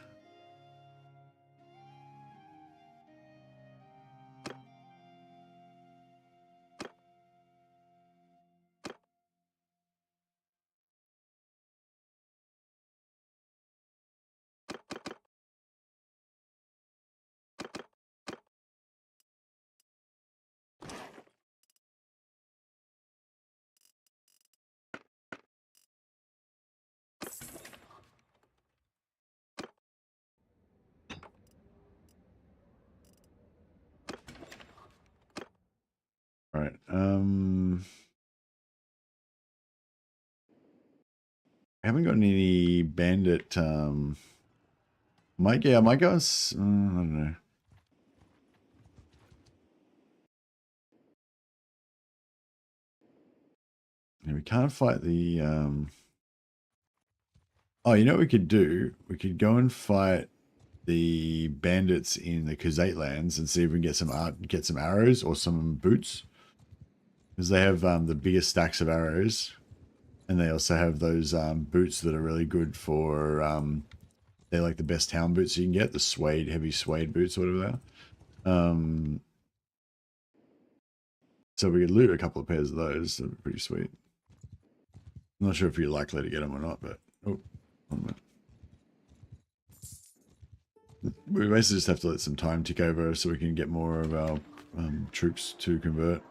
All right. I haven't got any bandit. I might go. I don't know. Yeah, we can't fight the. Oh, you know what we could do? We could go and fight the bandits in the Khuzait lands and see if we can get some arrows or some boots, because they have the biggest stacks of arrows, and they also have those boots that are really good for. They're like the best town boots you can get, the heavy suede boots or whatever they are. So we could loot a couple of pairs of those. That'd be pretty sweet. I'm not sure if you're likely to get them or not, but oh, we basically just have to let some time tick over so we can get more of our troops to convert.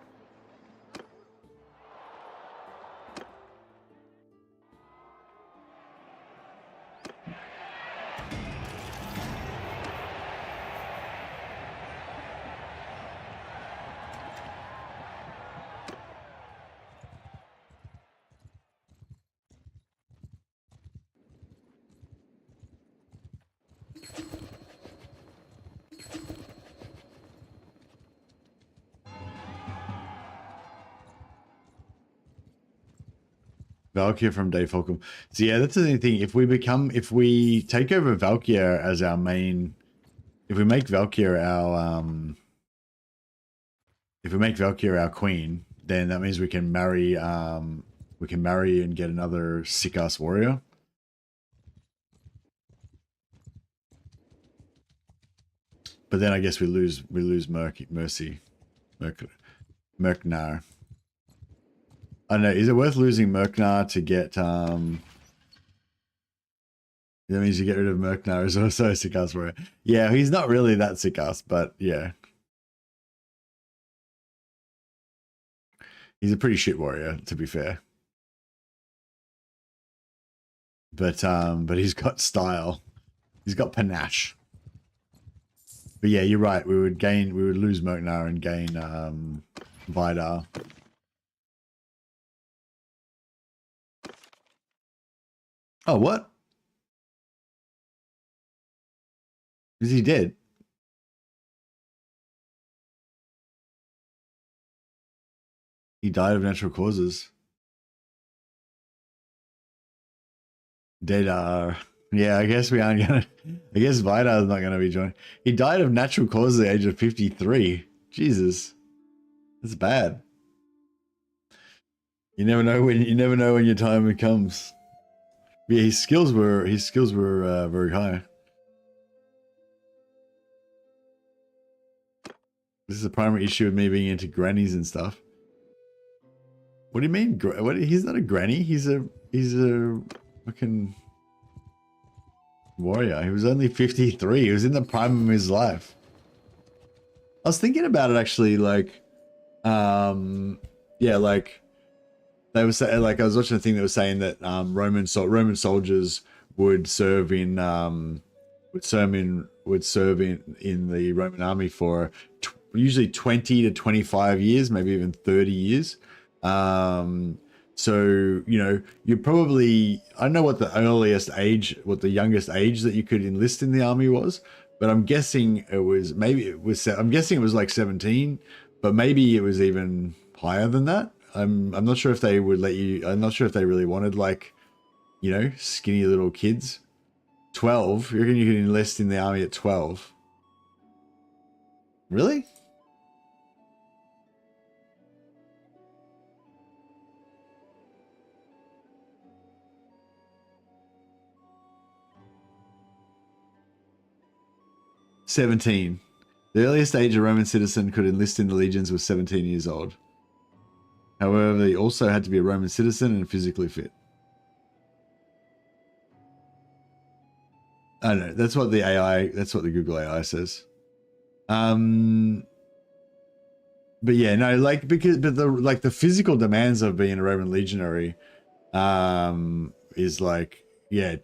Valkyr from Dave Holcomb. So yeah, that's the thing. If we take over Valkyr as our main, if we make Valkyr our queen, then that means we can marry and get another sick ass warrior. But then I guess we lose Merknar. I don't know. Is it worth losing Merknar to get? That means you get rid of Merknar as also a sick ass warrior. Yeah, he's not really that sick ass, but yeah, he's a pretty shit warrior, to be fair. But he's got style. He's got panache. But yeah, you're right. We would lose Merknar and gain Vidar. Oh, what? Is he dead? He died of natural causes. Dead. Yeah, I guess we aren't gonna. I guess Vidar's not gonna be joining. He died of natural causes at the age of 53. Jesus, that's bad. You never know when your time comes. Yeah, his skills were very high. This is a primary issue with me being into grannies and stuff. What do you mean? What? He's not a granny. He's a fucking warrior. He was only 53. He was in the prime of his life. I was thinking about it actually, like, yeah, like they were saying, like I was watching a thing that was saying that Roman soldiers would serve in the Roman army for usually 20 to 25 years, maybe even 30 years. So, you know, you're probably, I don't know what the youngest age that you could enlist in the army was, but I'm guessing I'm guessing it was like 17, but maybe it was even higher than that. I'm not sure if they would let you, I'm not sure if they really wanted, like, you know, skinny little kids. 12, you reckon you could enlist in the army at 12? Really? 17. The earliest age a Roman citizen could enlist in the legions was 17 years old. However, they also had to be a Roman citizen and physically fit. I don't know. That's what the Google AI says. But yeah, no, like, but the physical demands of being a Roman legionary, is like, yeah,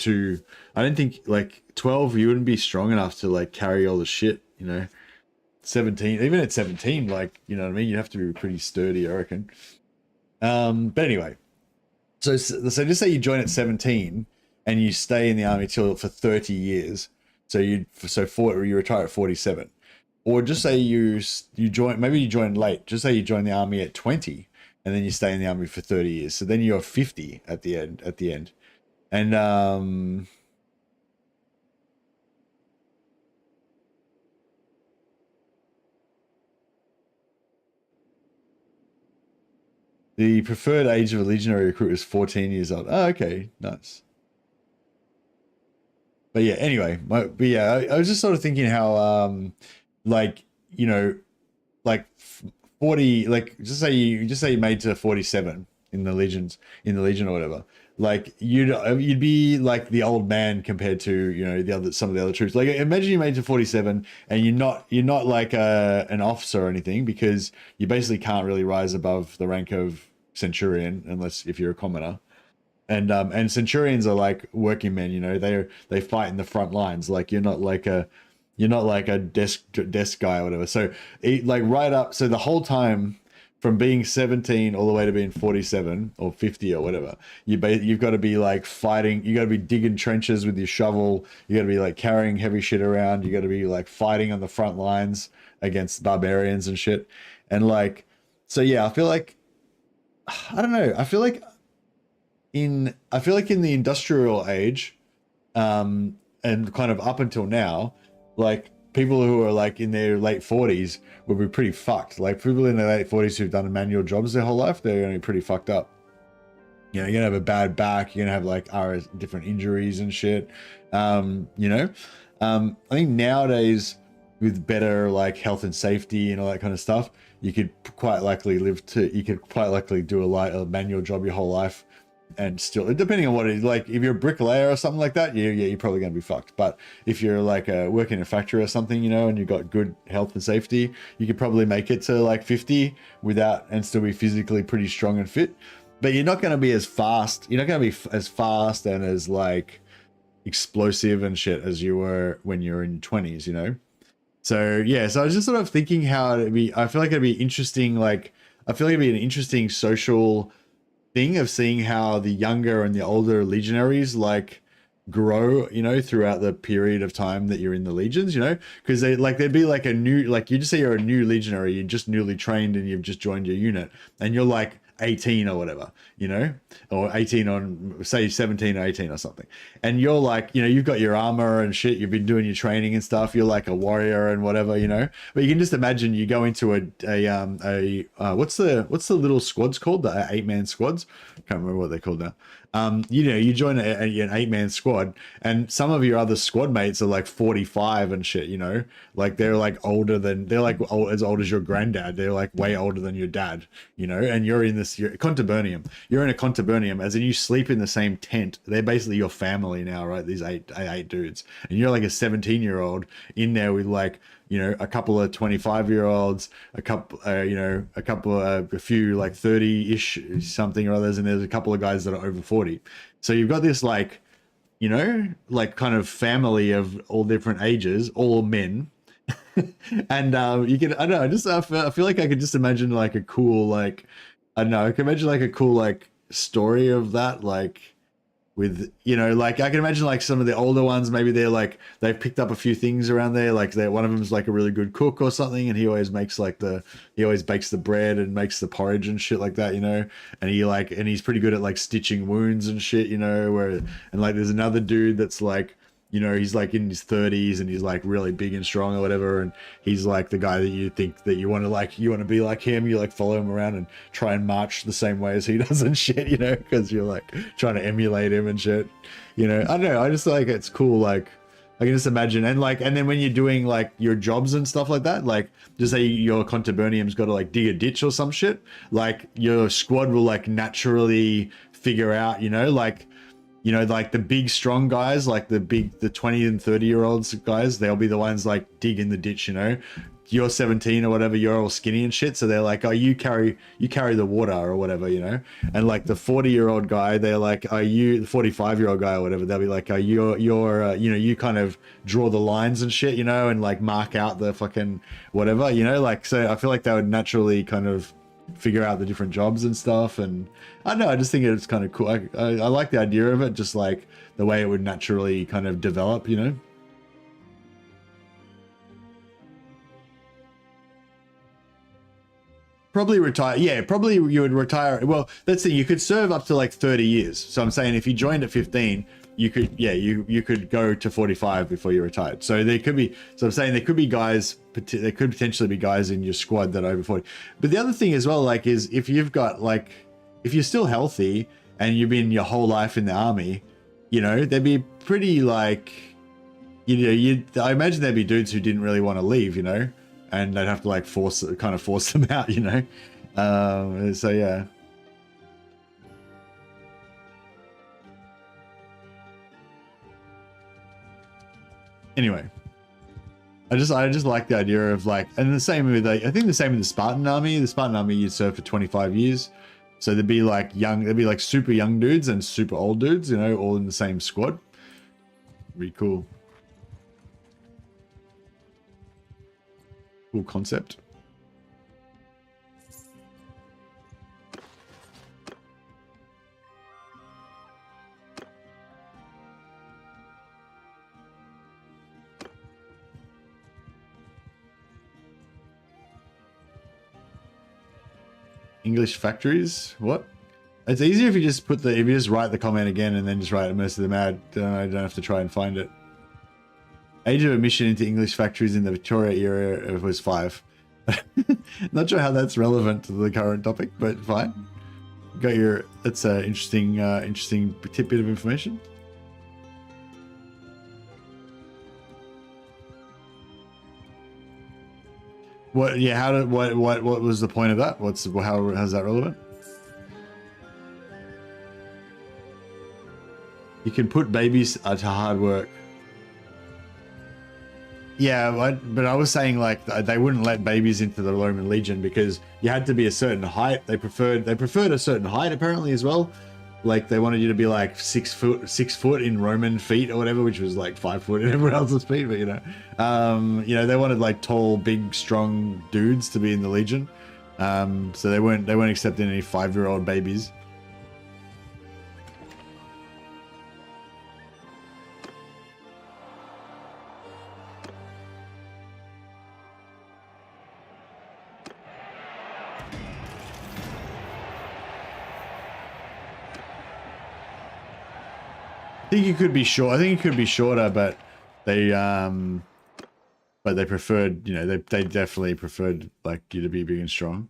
I don't think like 12, you wouldn't be strong enough to like carry all the shit, you know. 17, even at 17, like, you know what I mean? You have to be pretty sturdy, I reckon. But anyway, so just say you join at 17 and you stay in the army for 30 years. So you retire at 47. Or just say you join, maybe you join late. Just say you join the army at 20 and then you stay in the army for 30 years. So then you're 50 at the end. And the preferred age of a legionary recruit is 14 years old. Oh, okay, nice. But yeah, anyway, I was just sort of thinking how, like, you know, like 40, like just say you made to 47 in the legion or whatever. Like you'd be like the old man compared to, you know, some of the other troops. Like imagine you made to 47 and you're not like an officer or anything, because you basically can't really rise above the rank of centurion unless if you're a commoner. And centurions are like working men, you know, they fight in the front lines. Like you're not like a desk guy or whatever. So like right up, so the whole time from being 17 all the way to being 47 or 50 or whatever, you've got to be like fighting. You got to be digging trenches with your shovel. You got to be like carrying heavy shit around. You got to be like fighting on the front lines against barbarians and shit. And like, so yeah, I feel like, I don't know. I feel like in the industrial age, and kind of up until now, like people who are like in their late 40s would be pretty fucked. Like people in their late 40s who've done manual jobs their whole life, they're going to be pretty fucked up. You know, you're going to have a bad back. You're going to have like different injuries and shit. You know, I think nowadays with better like health and safety and all that kind of stuff, you could quite likely do a manual job your whole life. And still, depending on what it is, like if you're a bricklayer or something like that, you're probably going to be fucked. But if you're like working in a factory or something, you know, and you've got good health and safety, you could probably make it to like 50 and still be physically pretty strong and fit. But you're not going to be as fast. You're not going to be as fast and as like explosive and shit as you were when you're in your 20s, you know. So yeah, so I was just sort of thinking how it'd be. I feel like it'd be interesting. Like I feel like it'd be an interesting social thing of seeing how the younger and the older legionaries like grow, you know, throughout the period of time that you're in the legions, you know, because there'd be like a new, like you just say you're a new legionary, you're just newly trained and you've just joined your unit and you're like 18 or whatever, you know, or 18 on say 17 or 18 or something, and you're like, you know, you've got your armor and shit, you've been doing your training and stuff, you're like a warrior and whatever, you know. But you can just imagine you go into what's the little squads called, the 8-man squads, can't remember what they're called now. You know, you join an 8-man squad and some of your other squad mates are like 45 and shit, you know, like they're like as old as your granddad. They're like way older than your dad, you know, and you're in this contubernium. You're in a contubernium, as in you sleep in the same tent. They're basically your family now, right? These eight dudes, and you're like a 17-year-old in there with like, you know, a couple of 25-year-olds, a few like 30-ish something or others, and there's a couple of guys that are over 40. So you've got this like, you know, like kind of family of all different ages, all men. And you can, I don't know, I feel like I could just imagine like a cool, like, I don't know, I can imagine like a cool like story of that, like with, you know, like I can imagine like some of the older ones, maybe they've picked up a few things around there, like one of them's like a really good cook or something, and he always bakes the bread and makes the porridge and shit like that, you know, and he's pretty good at like stitching wounds and shit, you know, and like there's another dude that's like, you know, he's like in his 30s and he's like really big and strong or whatever, and he's like the guy that you think that you want to be like him. You like follow him around and try and march the same way as he does and shit, you know, because you're like trying to emulate him and shit, you know. I don't know, I just like it's cool, like I can just imagine, and then when you're doing like your jobs and stuff like that, like just say your contubernium's got to like dig a ditch or some shit, like your squad will like naturally figure out, like the big strong guys, like the 20 and 30-year-olds guys, they'll be the ones like digging the ditch, You're 17 or whatever, you're all skinny and shit, so they're like, oh, you carry the water or whatever, and like the 40-year-old guy, they're like, are you the 45-year-old guy or whatever, they'll be like, oh, you're you kind of draw the lines and shit, and like mark out the fucking whatever, like, so I feel like they would naturally kind of figure out the different jobs and stuff, and I don't know, I just think it's kind of cool. I like the idea of it, just like the way it would naturally kind of develop, Probably retire. Yeah, probably you would retire. Well, that's the thing. You could serve up to like 30 years. So I'm saying if you joined at 15, you could, you could go to 45 before you retired. So there could be, so I'm saying there could be guys, there could potentially be guys in your squad that are over 40. But the other thing as well, like, is if you've got like, if you're still healthy and you've been your whole life in the army, there'd be pretty like, I imagine there'd be dudes who didn't really want to leave, and they'd have to like force them out, so yeah. Anyway, I just like the idea of like, and the same with like, I think the same with the Spartan army. The Spartan army, you'd serve for 25 years, so there'd be like super young dudes and super old dudes, all in the same squad. Be cool. Cool concept. English factories? What? It's easier if you just write the comment again and then just write most of them out. I don't have to try and find it. Age of admission into English factories in the Victoria era was 5. Not sure how that's relevant to the current topic, but fine. Got your, that's an interesting tidbit of information. What? Yeah. What was the point of that? How's that relevant? You can put babies to hard work. Yeah, but I was saying like they wouldn't let babies into the Roman Legion because you had to be a certain height. They preferred a certain height apparently as well. Like they wanted you to be like 6 foot in Roman feet or whatever, which was like 5 foot in everyone else's feet. But they wanted like tall, big, strong dudes to be in the Legion. So they weren't accepting any 5-year-old babies. I think it could be short. I think it could be shorter, but they preferred, they definitely preferred like you to be big and strong.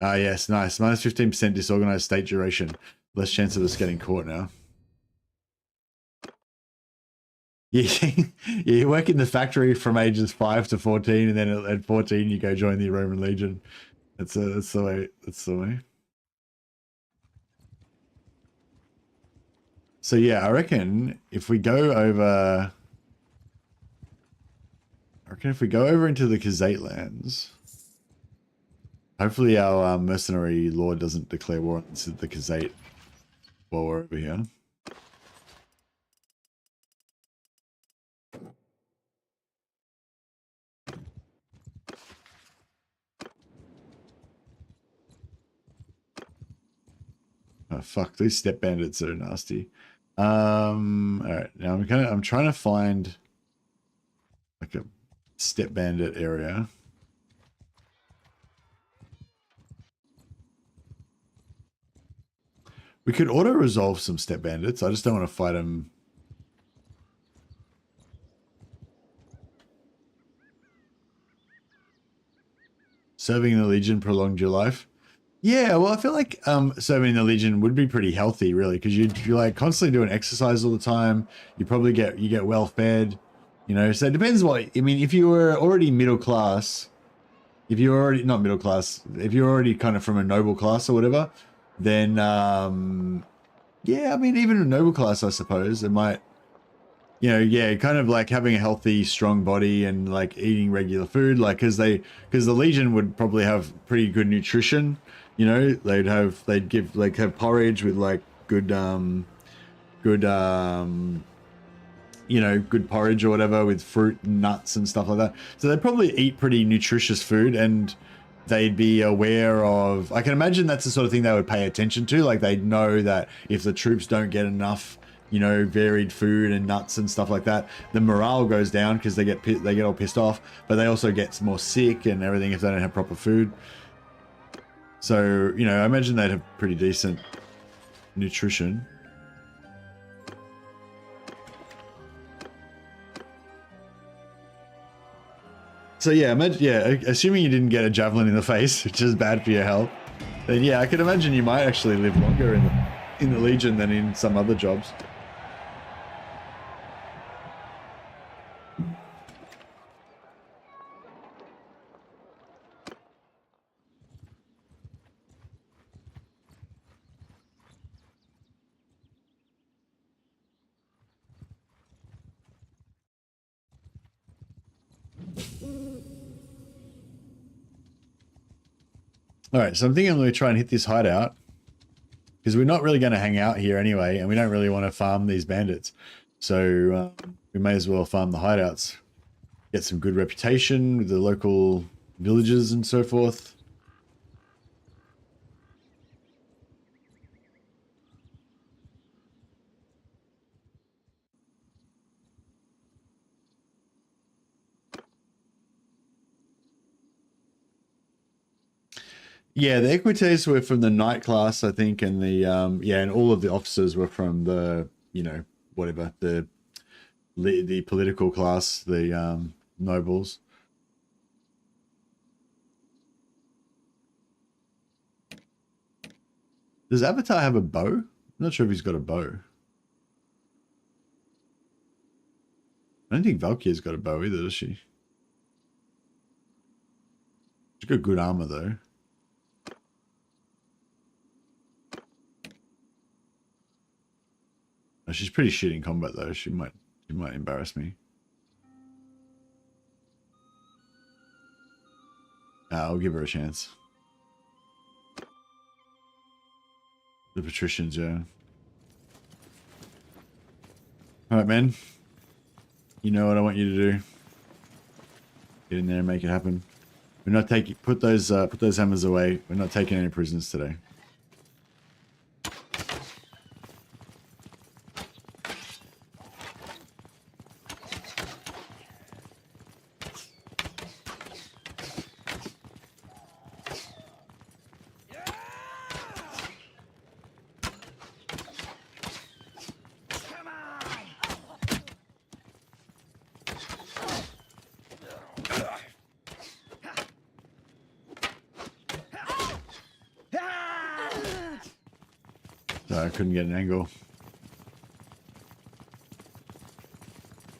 Ah, yes, nice. Minus 15% disorganized state duration. Less chance of us getting caught now. Yeah, yeah, you work in the factory from ages 5 to 14, and then at 14 you go join the Roman Legion. That's the way. That's the way. So yeah, I reckon if we go over, into the Khazate lands, hopefully our mercenary lord doesn't declare war on the Khazate while we're over here. Oh fuck, these step bandits are nasty. All right, now I'm trying to find like a step bandit area. We could auto resolve some step bandits. I just don't want to fight them. Serving in the Legion prolonged your life. Yeah, well, I feel like serving the Legion would be pretty healthy, really, because you're like constantly doing exercise all the time. You probably get well fed, you know. So it depends what I mean. If you were already middle class, if you're already not middle class, if you're already kind of from a noble class or whatever, then yeah, I mean, even a noble class, I suppose it might, you know, yeah, kind of like having a healthy, strong body and like eating regular food, like because the Legion would probably have pretty good nutrition. You know, they'd give like have porridge with like good good you know, good porridge or whatever with fruit and nuts and stuff like that. So they'd probably eat pretty nutritious food, and they'd be aware of, I can imagine that's the sort of thing they would pay attention to. Like they'd know that if the troops don't get enough, you know, varied food and nuts and stuff like that, the morale goes down because they get all pissed off, but they also get more sick and everything if they don't have proper food. So, you know, I imagine they'd have pretty decent nutrition. So yeah, imagine, yeah, assuming you didn't get a javelin in the face, which is bad for your health, then yeah, I could imagine you might actually live longer in the Legion than in some other jobs. All right, so I'm thinking I'm going to try and hit this hideout because we're not really going to hang out here anyway, and we don't really want to farm these bandits. So we may as well farm the hideouts, get some good reputation with the local villages and so forth. Yeah, the Equites were from the knight class, I think, and the yeah, and all of the officers were from the, you know, whatever, the political class, the nobles. Does Avatar have a bow? I'm not sure if he's got a bow. I don't think Valkyrie's got a bow either, does she? She's got good armor though. Oh, she's pretty shit in combat though. She might embarrass me. I'll give her a chance. The patricians, yeah. All right, man. You know what I want you to do. Get in there and make it happen. We're not taking. Put those hammers away. We're not taking any prisoners today. I couldn't get an angle.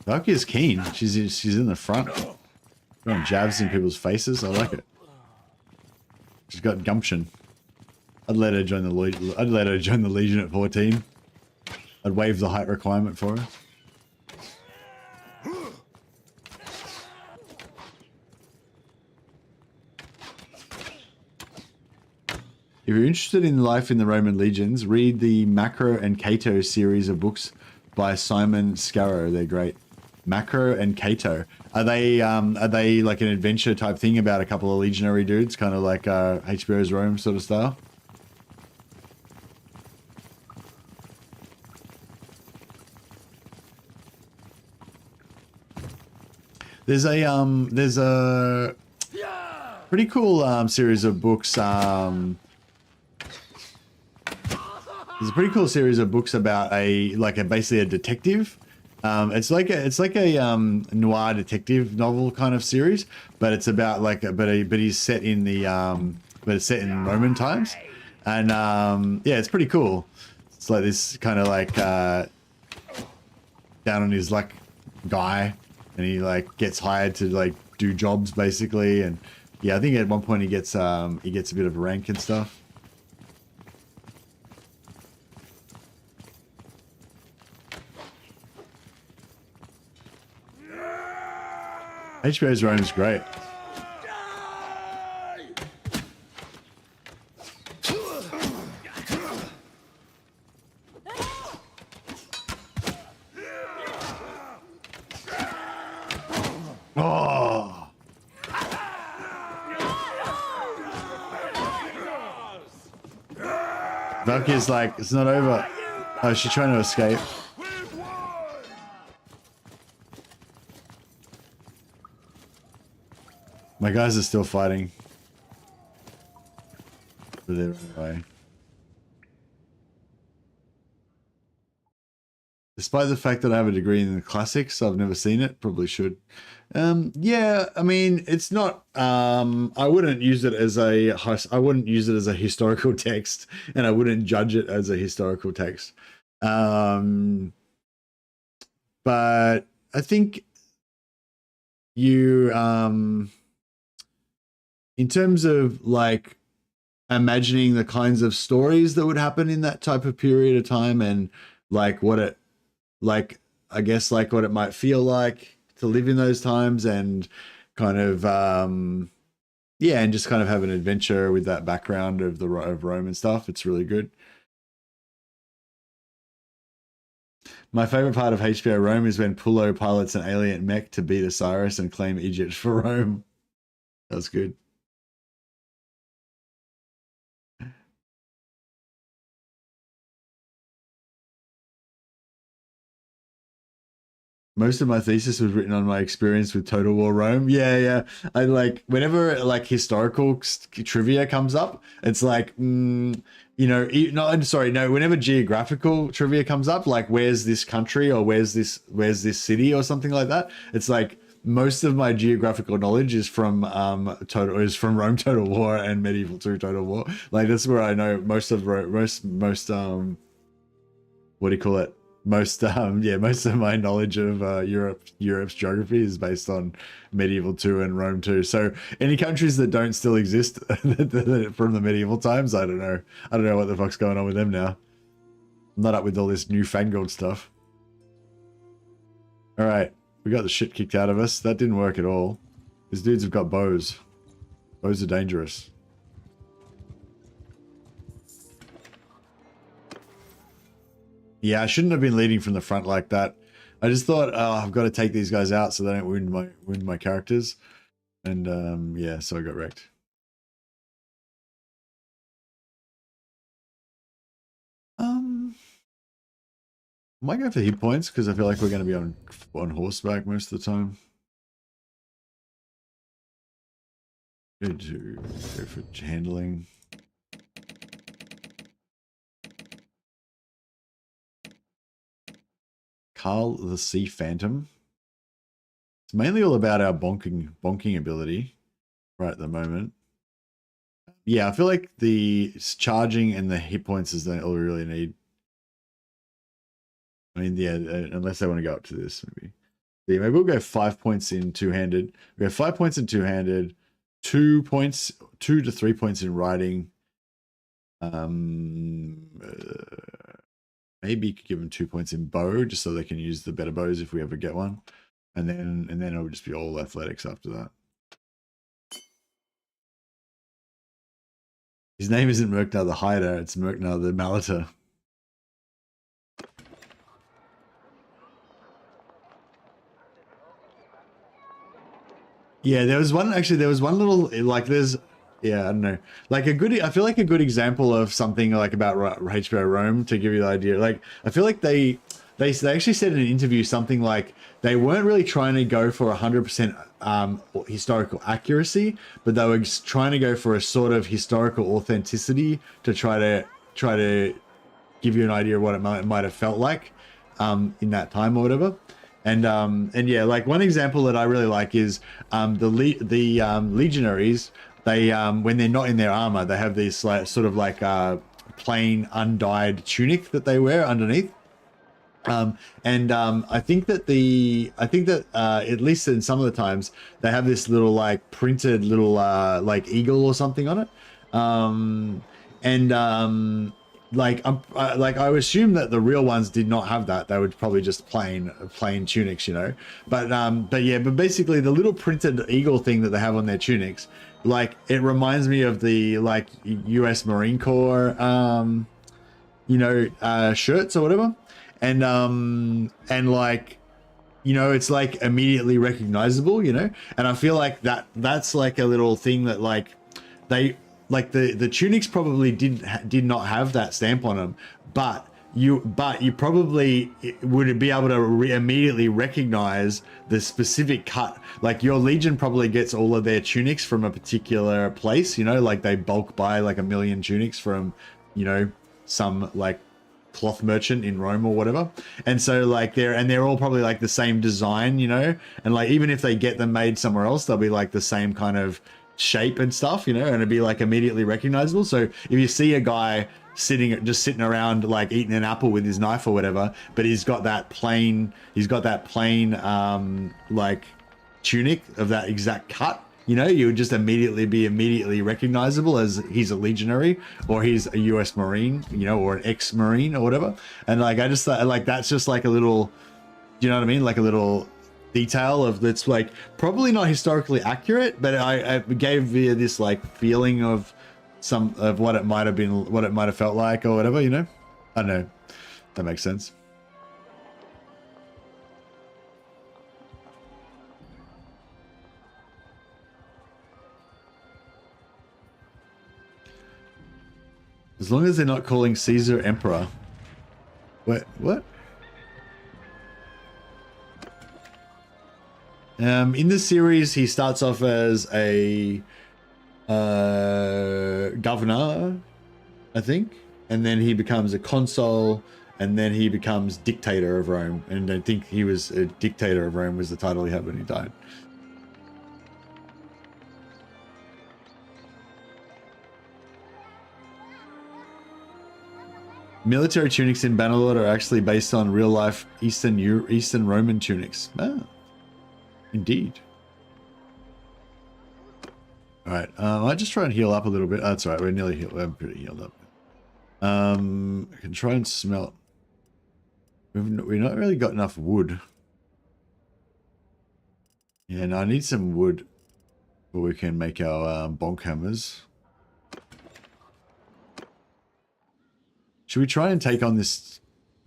Valkyrie's keen. She's in the front. Throwing jabs in people's faces. I like it. She's got gumption. I'd let her join the Legion at 14. I'd waive the height requirement for her. If you're interested in life in the Roman legions, read the Macro and Cato series of books by Simon Scarrow. They're great. Macro and Cato. Are they like an adventure type thing about a couple of legionary dudes, kind of like HBO's Rome sort of style? There's a pretty cool series of books. There's a pretty cool series of books about basically a detective. It's like a noir detective novel kind of series, but it's about but he's set in the but it's set in Roman times, and yeah, it's pretty cool. It's like this kind of like down on his luck guy, and he like gets hired to like do jobs basically, and yeah, I think at one point he gets a bit of rank and stuff. HBO's Rome is great. Oh. Valkyrie's like, it's not over. Oh, she's trying to escape. My guys are still fighting. But they're away. Despite the fact that I have a degree in the classics, I've never seen it. Probably should. Yeah, I mean, it's not. I wouldn't use it as a. I wouldn't use it as a historical text, and I wouldn't judge it as a historical text. But I think you. In terms of like imagining the kinds of stories that would happen in that type of period of time, and like what it, like I guess like what it might feel like to live in those times, and kind of yeah, and just kind of have an adventure with that background of Rome and stuff. It's really good. My favorite part of HBO Rome is when Pullo pilots an alien mech to beat Osiris and claim Egypt for Rome. That's good. Most of my thesis was written on my experience with Total War Rome. Yeah, yeah. I like whenever like historical trivia comes up, it's like, you know, no, I'm sorry, no. Whenever geographical trivia comes up, like where's this country or where's this city or something like that, it's like most of my geographical knowledge is from Rome Total War and Medieval 2 Total War. Like that's where I know most of what do you call it? Most of my knowledge of Europe's geography is based on Medieval 2 and Rome 2. So any countries that don't still exist from the medieval times, I don't know what the fuck's going on with them now. I'm not up with all this newfangled stuff. All right, we got the shit kicked out of us. That didn't work at all. These dudes have got bows. Bows are dangerous. Yeah, I shouldn't have been leading from the front like that. I just thought, oh, I've got to take these guys out so they don't wound my characters. And yeah, so I got wrecked. I might go for hit points because I feel like we're going to be on horseback most of the time. Good to go for handling. Carl the Sea Phantom. It's mainly all about our bonking ability right at the moment. Yeah, I feel like the charging and the hit points is all we really need. I mean, yeah, unless they want to go up to this, maybe. Yeah, maybe we'll go 5 points in two-handed. We have 5 points in two-handed, 2 to 3 points in riding. Maybe give them 2 points in bow, just so they can use the better bows if we ever get one, and then it'll just be all athletics after that. His name isn't Merknar the Hider; it's Merknar the Malleter. Yeah, there was one little like there's. Yeah, I don't know. Like I feel like a good example of something like about HBO Rome to give you the idea. Like I feel like they actually said in an interview something like they weren't really trying to go for 100% historical accuracy, but they were trying to go for a sort of historical authenticity to try to give you an idea of what it might have felt like in that time or whatever. And yeah, like one example that I really like is the Legionaries they when they're not in their armor, they have this like sort of like plain undyed tunic that they wear underneath. I think that at least in some of the times they have this little like printed little like eagle or something on it. Like I would assume that the real ones did not have that. They would probably just plain tunics, you know. But basically the little printed eagle thing that they have on their tunics, like it reminds me of the like US Marine Corps shirts or whatever. And like, you know, it's like immediately recognizable, you know. And I feel like that's like a little thing that like they like the tunics probably did not have that stamp on them, but you probably would be able to immediately recognize the specific cut. Like your Legion probably gets all of their tunics from a particular place, you know, like they bulk buy like 1 million tunics from, you know, some like cloth merchant in Rome or whatever. And so like they're all probably like the same design, you know, and like even if they get them made somewhere else, they'll be like the same kind of shape and stuff, you know, and it'd be like immediately recognizable. So if you see a guy sitting around like eating an apple with his knife or whatever, but he's got that plain like tunic of that exact cut, you know, you would just immediately recognizable as he's a legionary or he's a US Marine, you know, or an ex-Marine or whatever. And like I just thought like that's just like a little, you know what I mean, like a little detail of that's like probably not historically accurate, but I gave you this like feeling of some of what it might have been, what it might have felt like or whatever, you know. I don't know, that makes sense. As long as they're not calling Caesar Emperor. What? In this series, he starts off as a governor, I think, and then he becomes a consul, and then he becomes dictator of Rome. And I think he was a dictator of Rome was the title he had when he died. Military tunics in Bannerlord are actually based on real-life Eastern Roman tunics. Ah, indeed. All right, I'll just try and heal up a little bit. Oh, that's all right, we're nearly healed. We're pretty healed up. I can try and smelt. We've not really got enough wood. Yeah, no, I need some wood where we can make our bonk hammers. Should we try and take on this?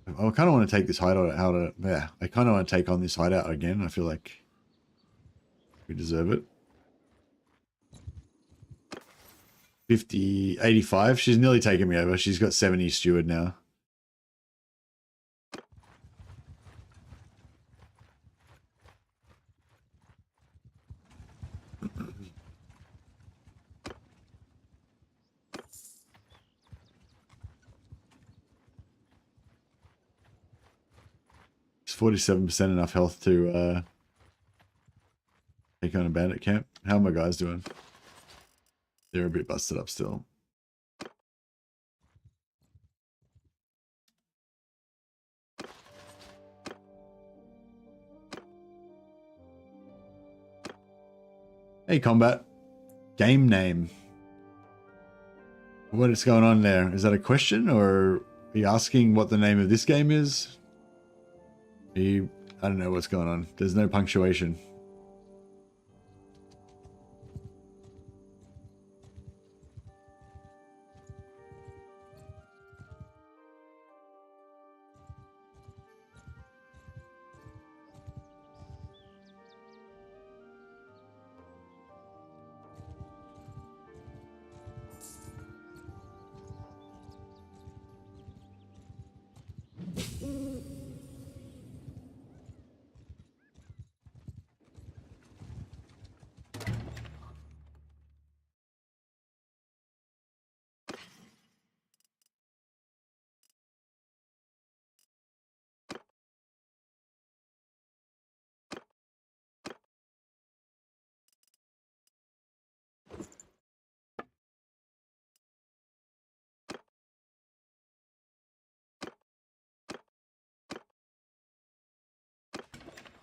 I kind of want to take this hideout out. Yeah, I kind of want to take on this hideout again. I feel like we deserve it. 50, 85. She's nearly taken me over. She's got 70 steward now. It's 47% enough health to take on a bandit camp. How are my guys doing? They're a bit busted up still. Hey, combat. Game name. What is going on there? Is that a question, or are you asking what the name of this game is? I don't know what's going on. There's no punctuation.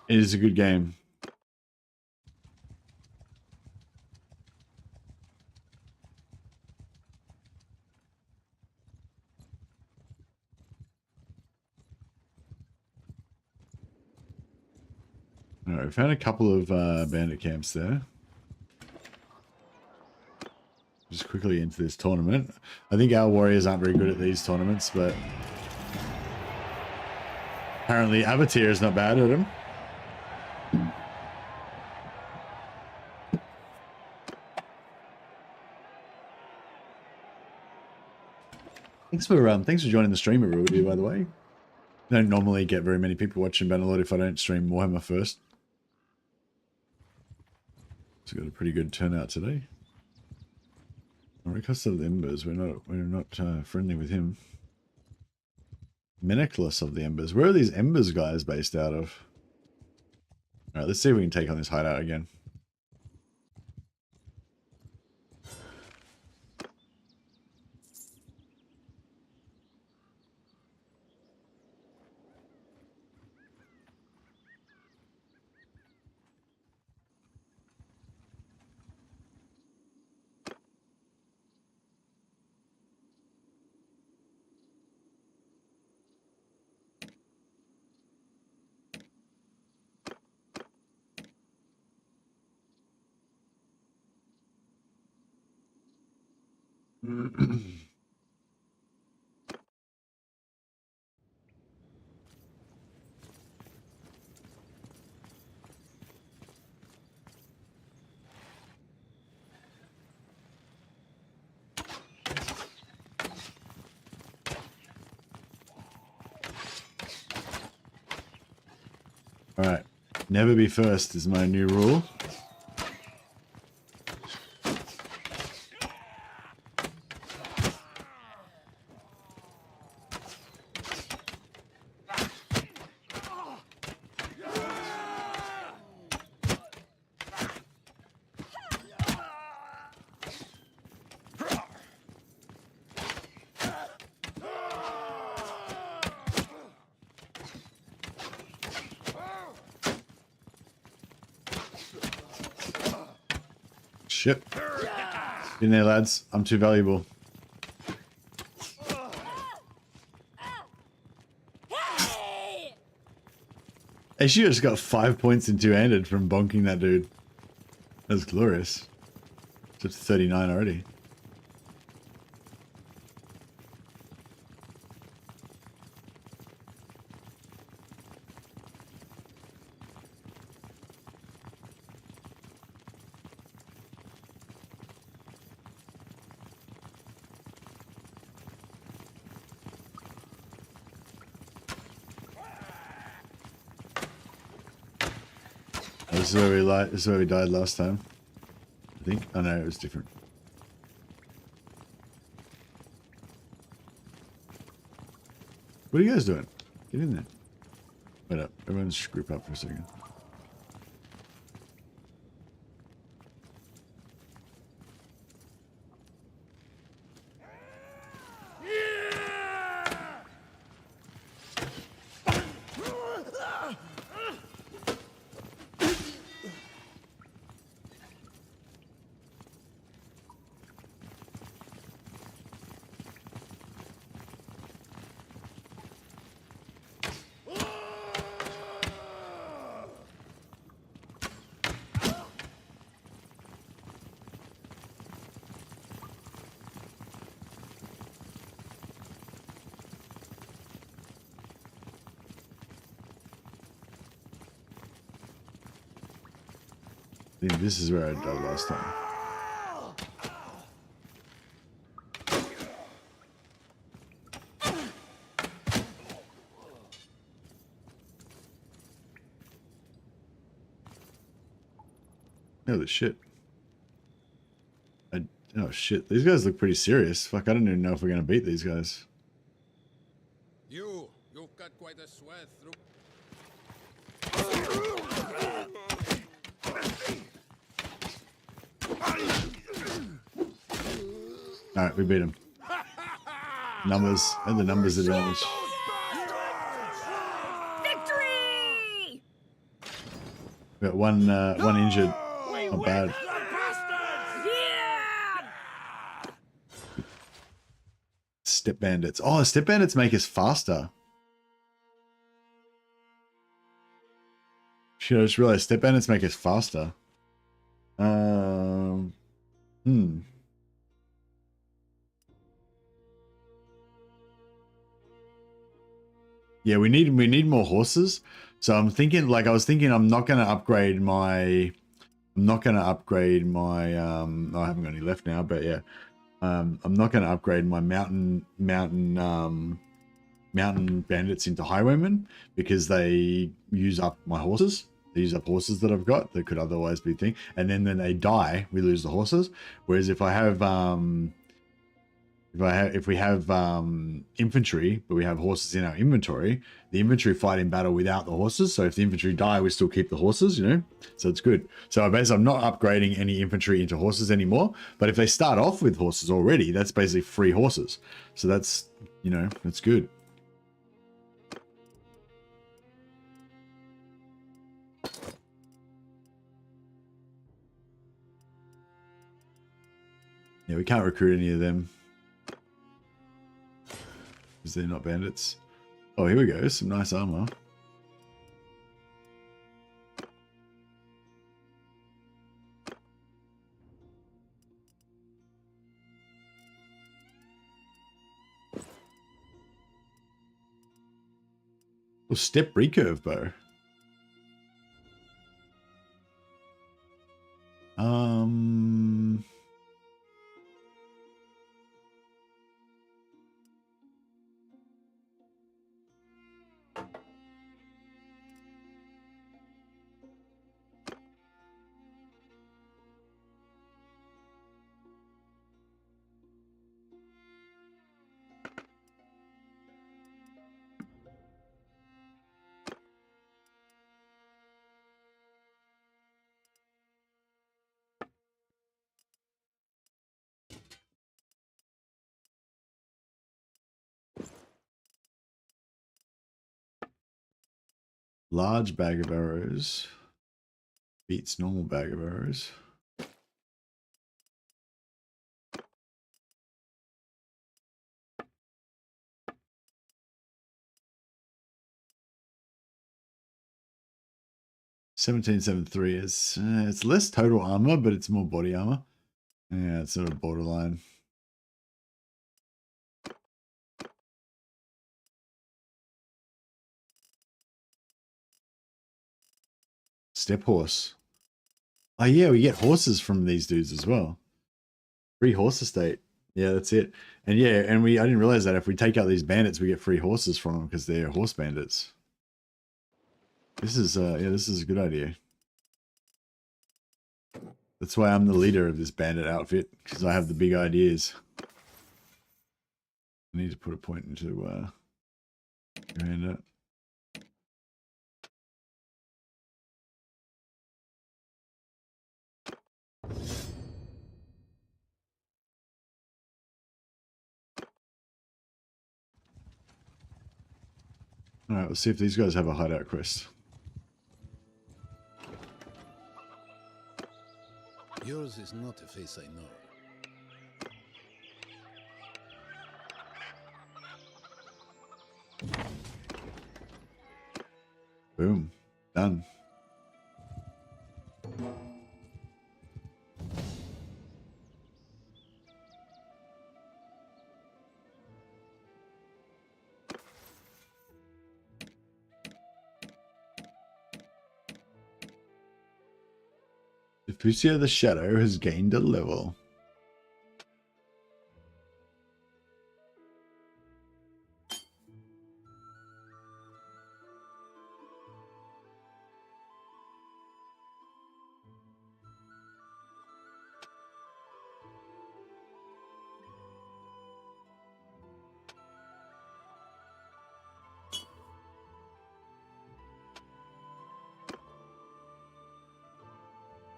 It is a good game. All right, we found a couple of bandit camps there. Just quickly into this tournament. I think our warriors aren't very good at these tournaments, but apparently Avatar is not bad at them. Thanks for joining the stream, everybody, by the way. I don't normally get very many people watching Bandit if I don't stream Warhammer first. So got a pretty good turnout today. Because of the Embers, we're not friendly with him. Meneclus of the Embers. Where are these Embers guys based out of? Alright, let's see if we can take on this hideout again. Alright, never be first is my new rule. Shit. In there, lads. I'm too valuable. Hey, she just got 5 points in two-handed from bonking that dude. That's glorious. It's up to 39 already. This is where we died last time. I think. Oh no, it was different. What are you guys doing? Get in there. Wait up. Everyone just group up for a second. I think this is where I died last time. Holy shit. Oh shit, these guys look pretty serious. Fuck, I don't even know if we're gonna beat these guys. You've got quite a sweat through. Alright, we beat him. Numbers, and the numbers advantage. Victory! Got one injured. Not bad. Step bandits. Oh, step bandits make us faster. Shit, I just realized step bandits make us faster. Yeah, we need more horses. So I'm thinking, like I was thinking, I'm not gonna upgrade my. I haven't got any left now, but yeah, I'm not gonna upgrade my mountain bandits into highwaymen because they use up my horses. They use up horses that I've got that could otherwise be thing, and then when they die, we lose the horses. Whereas if I have if we have infantry, but we have horses in our inventory, the infantry fight in battle without the horses. So if the infantry die, we still keep the horses, you know? So it's good. So basically, I'm not upgrading any infantry into horses anymore. But if they start off with horses already, that's basically free horses. So that's, you know, that's good. Yeah, we can't recruit any of them. Because they're not bandits. Oh, here we go. Some nice armor. Oh, step recurve bow. Large bag of arrows beats normal bag of arrows. $17.73 is it's less total armor, but it's more body armor. Yeah, it's sort of borderline. Step horse. Oh yeah, we get horses from these dudes as well. Free horse estate. Yeah, that's it. And yeah, and I didn't realize that if we take out these bandits, we get free horses from them because they're horse bandits. This is yeah, this is a good idea. That's why I'm the leader of this bandit outfit, because I have the big ideas. I need to put a point into your hand up. Alright, let's see if these guys have a hideout quest. Yours is not a face I know. Boom. Done. Diffusia the Shadow has gained a level.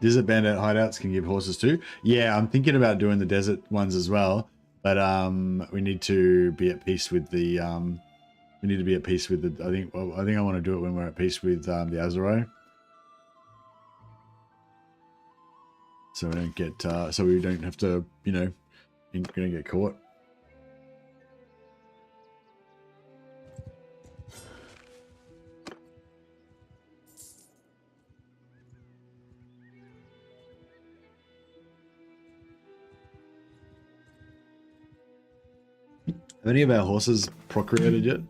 Desert bandit hideouts can give horses too. Yeah, I'm thinking about doing the desert ones as well, but we need to be at peace with the I think I want to do it when we're at peace with the Azeroi. so we don't get so we don't have to, you know, gonna get caught. Have any of our horses procreated yet?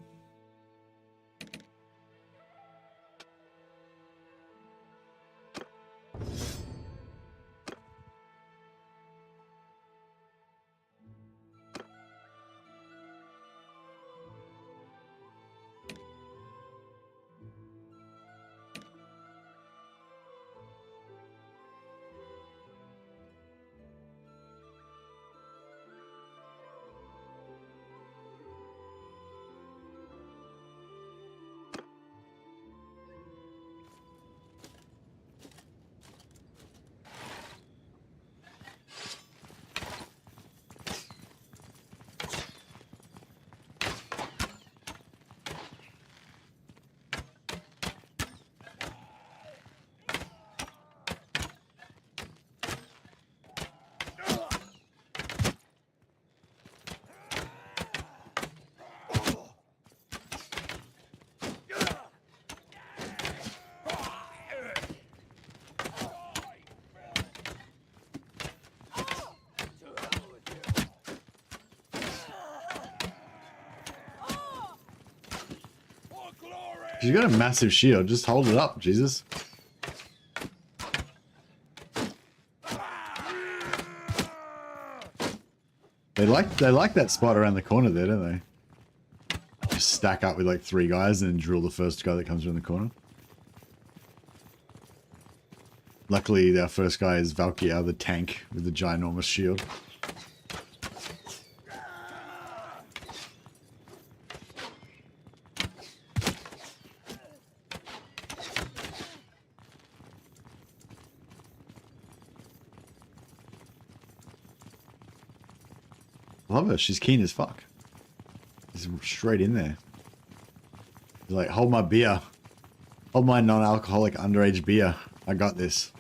She's got a massive shield. Just hold it up, Jesus. They like that spot around the corner there, don't they? Just stack up with like 3 guys and then drill the first guy that comes around the corner. Luckily, our first guy is Valkyr, the tank with the ginormous shield. Love her. She's keen as fuck. She's straight in there. She's like, hold my beer. Hold my non-alcoholic underage beer. I got this.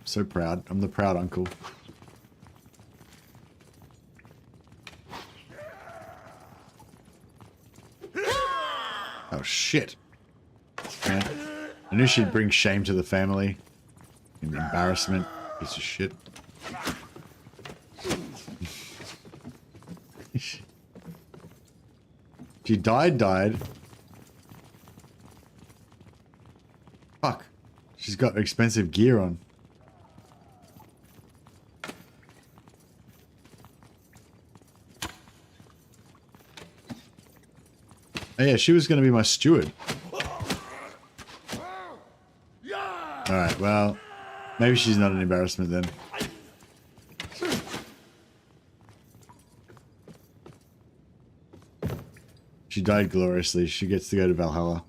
So proud. I'm the proud uncle. Oh shit. Man. I knew she'd bring shame to the family. And embarrassment. Piece of shit. She died. Fuck. She's got expensive gear on. Oh yeah, she was going to be my steward. Alright, well, maybe she's not an embarrassment then. She died gloriously. She gets to go to Valhalla.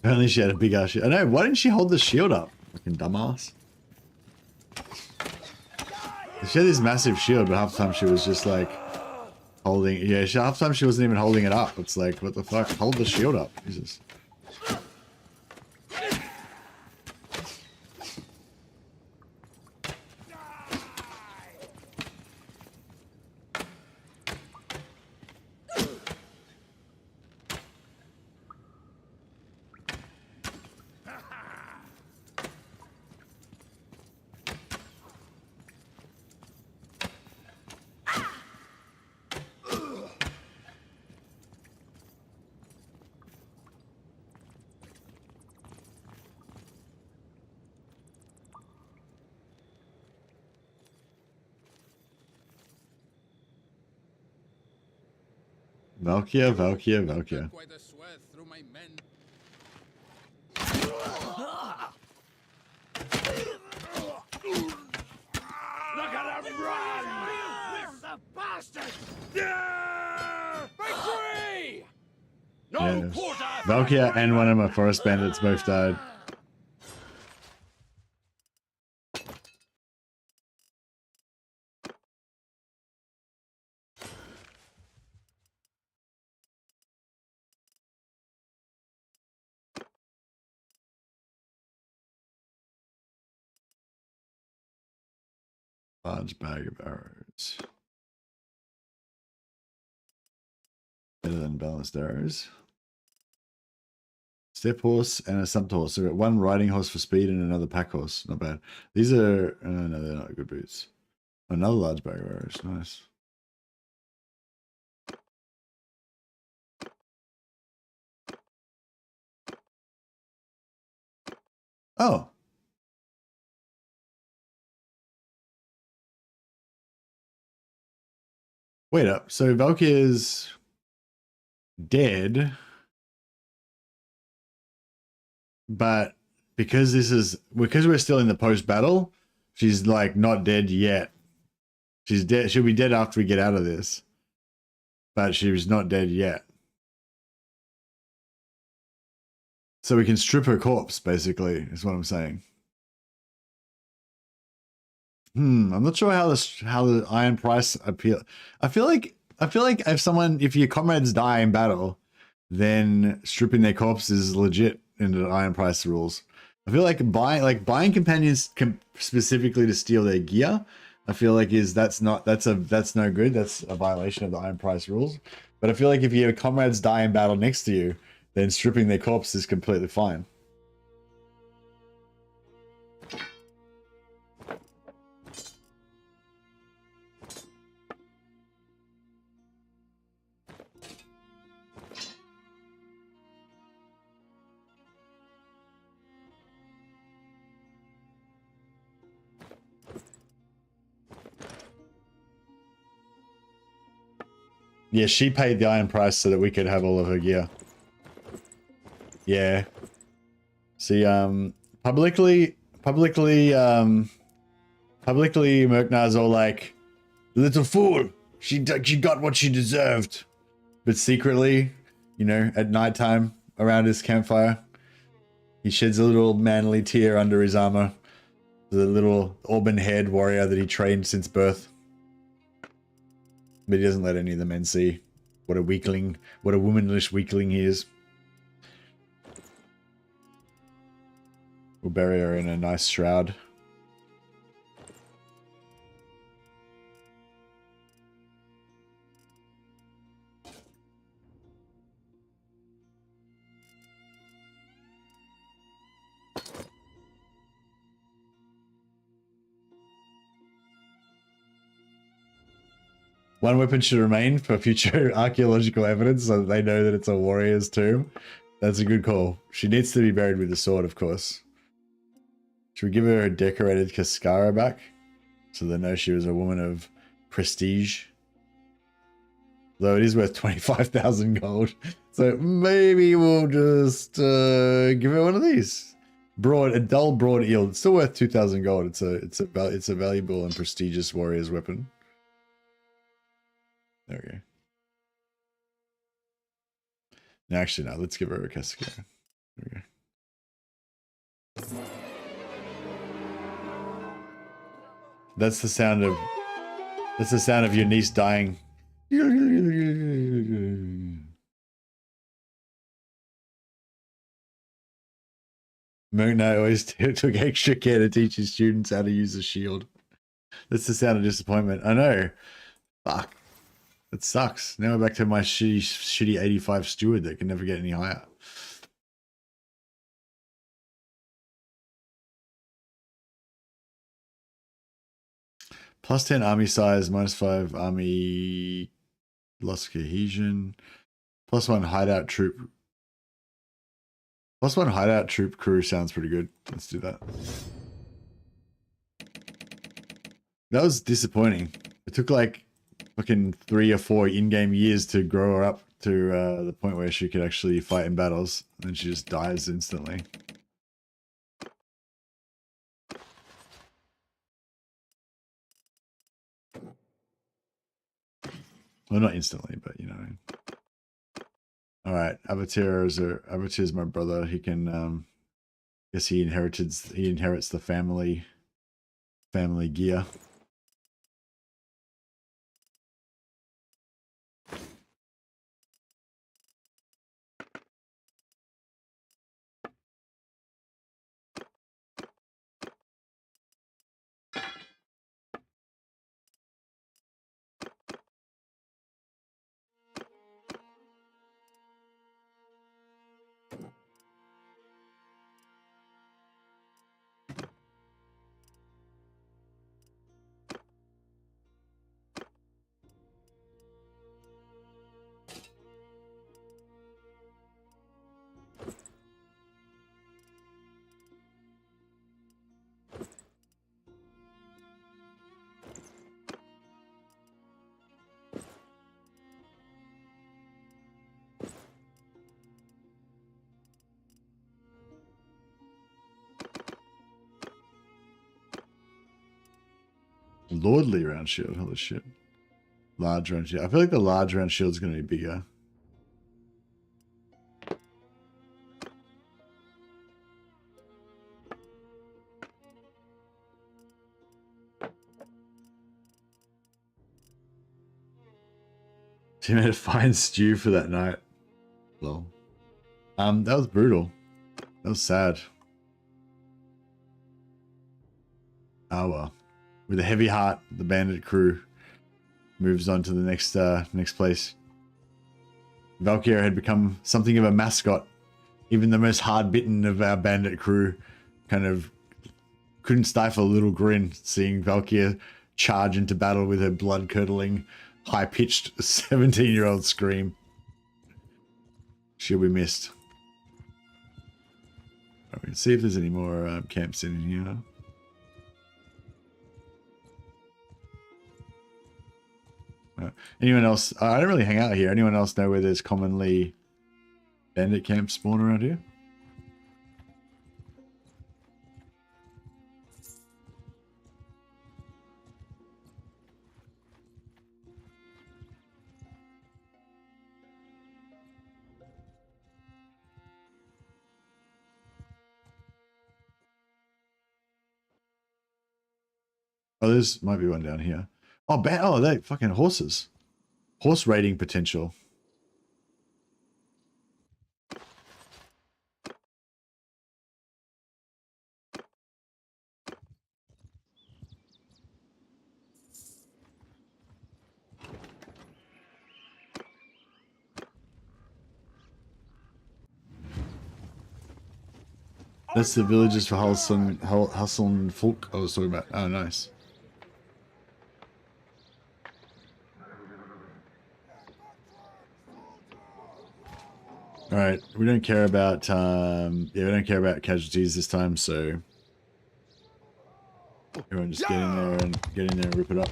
Apparently she had a big ass shield. I know, why didn't she hold the shield up? Fucking dumbass. She had this massive shield, but half the time she was just like holding. Yeah, half the time she wasn't even holding it up. It's like, what the fuck? Hold the shield up. Jesus. Valkyr. Quite a sweat through my men. Look at him run! Mr. Bastard! Yeah! Victory! No Yes. quarter! Valkyr and one of my forest bandits both died. Large bag of arrows. Better than balanced arrows. Step horse and a sumped horse. So we've got one riding horse for speed and another pack horse. Not bad. These are no, they're not good boots. Another large bag of arrows. Nice. Oh. Wait up. So Valkyr's dead. But because we're still in the post battle, she's like not dead yet. She's dead. She'll be dead after we get out of this. But she was not dead yet. So we can strip her corpse, basically, is what I'm saying. I'm not sure how the iron price appeal. I feel like if your comrades die in battle, then stripping their corpse is legit in the iron price rules. I feel like buying companions specifically to steal their gear, I feel like that's no good. That's a violation of the iron price rules. But I feel like if your comrades die in battle next to you, then stripping their corpse is completely fine. Yeah, she paid the iron price so that we could have all of her gear. Yeah. See, publicly, Merknar's all like, little fool, she got what she deserved. But secretly, you know, at nighttime around his campfire, he sheds a little manly tear under his armor. The little auburn-haired warrior that he trained since birth. But he doesn't let any of the men see what a weakling, what a womanish weakling he is. We'll bury her in a nice shroud. One weapon should remain for future archaeological evidence so that they know that it's a warrior's tomb. That's a good call. She needs to be buried with a sword, of course. Should we give her a decorated cascara back? So they know she was a woman of prestige. Though it is worth 25,000 gold. So maybe we'll just give her one of these. A dull broad eel. It's still worth 2,000 gold. It's a valuable and prestigious warrior's weapon. There we go. No, actually, no. Let's give her a cascara. There we go. That's the sound of your niece dying. Moon always took extra care to teach his students how to use a shield. That's the sound of disappointment. I know. Fuck. It sucks. Now we're back to my shitty 85 steward that can never get any higher. Plus 10 army size, minus 5 army lost cohesion. Plus 1 hideout troop. Plus 1 hideout troop crew sounds pretty good. Let's do that. That was disappointing. It took like fucking 3 or 4 in-game years to grow her up to the point where she could actually fight in battles. And then she just dies instantly. Well, not instantly, but you know. All right, Avatir's my brother. He can, guess he inherits the family gear. Lordly round shield. Holy shit. Large round shield. I feel like the large round shield is going to be bigger. She made a fine stew for that night. Well, that was brutal. That was sad. Oh well. With a heavy heart, the bandit crew moves on to the next place. Valkyrie had become something of a mascot. Even the most hard-bitten of our bandit crew kind of couldn't stifle a little grin seeing Valkyrie charge into battle with her blood-curdling, high-pitched 17-year-old scream. She'll be missed. Right, we can see if there's any more camps in here. Anyone else? I don't really hang out here. Anyone else know where there's commonly bandit camps spawn around here? Oh, there's might be one down here. Oh, oh, they fucking horses. Horse raiding potential. That's the villages for Hustle Folk I was talking about. Oh, nice. All right, we don't care about yeah, we don't care about casualties this time, so everyone just get in there and rip it up.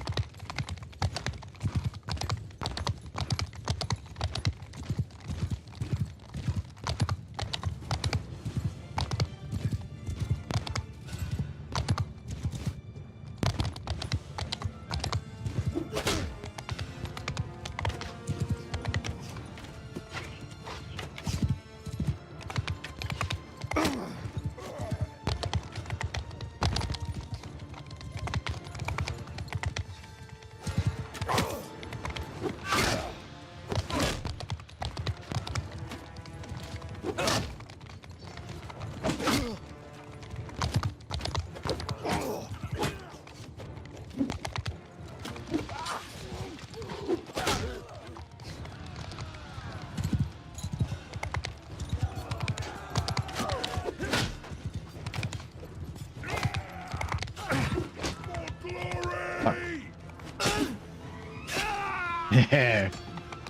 Yeah,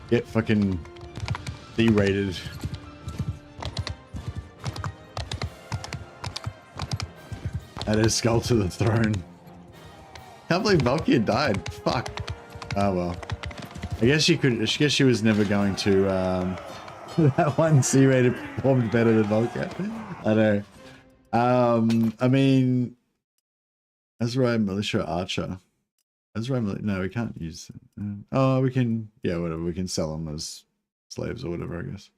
get fucking derated. Add his skull to the throne. Can't believe Valkyrie died. Fuck. Oh well. I guess she could. I guess she was never going to. That one C-rated performed better than Valkyrie. I know. I mean, Azrai Militia Archer. Azrai no, we can't use them. Oh, we can. Yeah, whatever. We can sell them as slaves or whatever, I guess.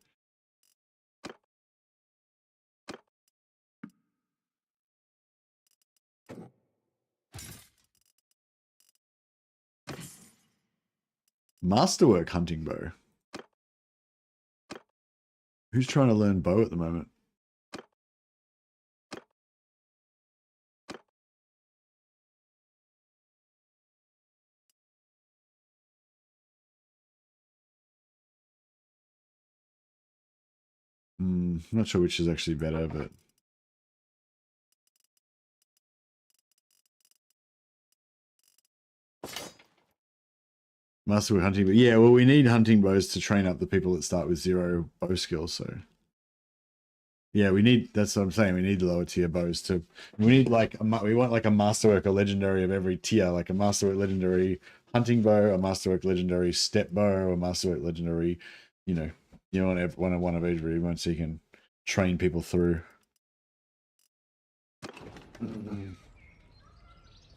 Masterwork hunting bow. Who's trying to learn bow at the moment? I'm not sure which is actually better, but Masterwork hunting bow. Yeah, well, we need hunting bows to train up the people that start with 0 bow skills. So yeah, we need. That's what I'm saying. We need lower tier bows to. We need like we want like a Masterwork, a legendary of every tier, like a Masterwork legendary hunting bow, a Masterwork legendary step bow, a Masterwork legendary. You want one of every one so you can train people through.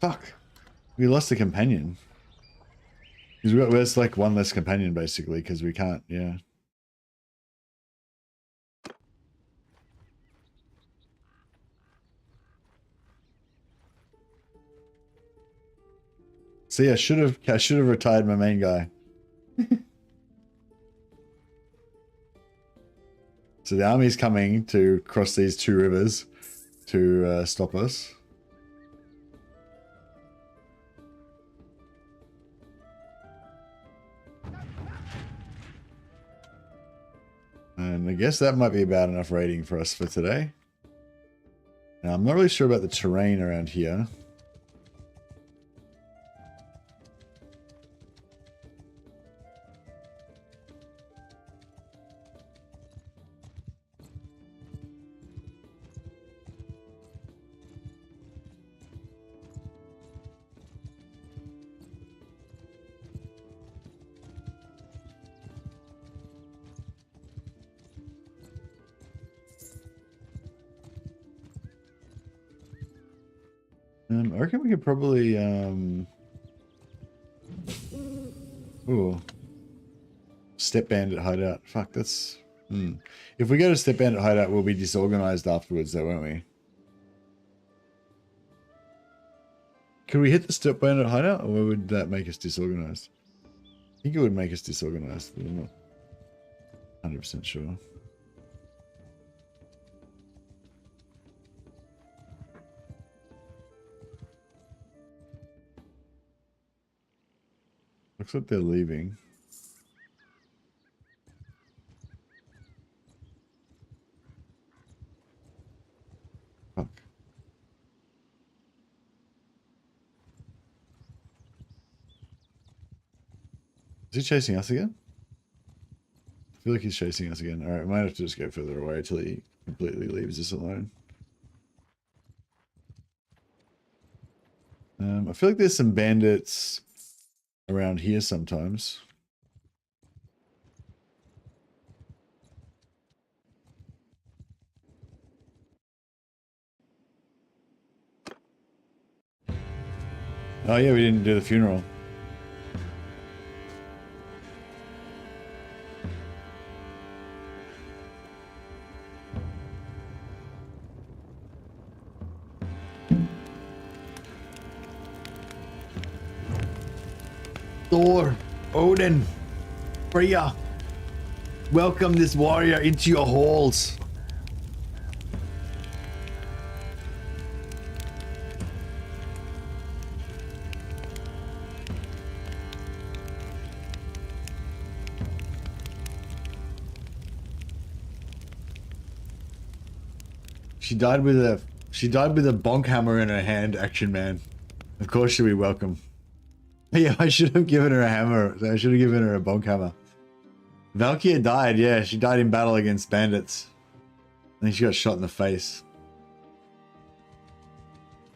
Fuck. We lost a companion. Because we're like one less companion, basically, because we can't, yeah. See, I should have retired my main guy. So the army's coming to cross these two rivers to stop us. And I guess that might be about enough raiding for us for today. Now, I'm not really sure about the terrain around here. I reckon we could probably, ooh. Step Bandit hideout. Fuck, that's... If we go to Step Bandit hideout, we'll be disorganized afterwards, though, won't we? Could we hit the Step Bandit hideout, or would that make us disorganized? I think it would make us disorganized, but I'm not 100% sure. Looks like they're leaving. Fuck. Is he chasing us again? I feel like he's chasing us again. Alright, we might have to just go further away until he completely leaves us alone. I feel like there's some bandits around here sometimes. Oh yeah, we didn't do the funeral. Thor, Odin, Freya, welcome this warrior into your halls. She died with a bonk hammer in her hand, Action Man. Of course she'll be welcome. Yeah, I should have given her a hammer. I should have given her a bonk hammer. Valkyria died, yeah. She died in battle against bandits. I think she got shot in the face.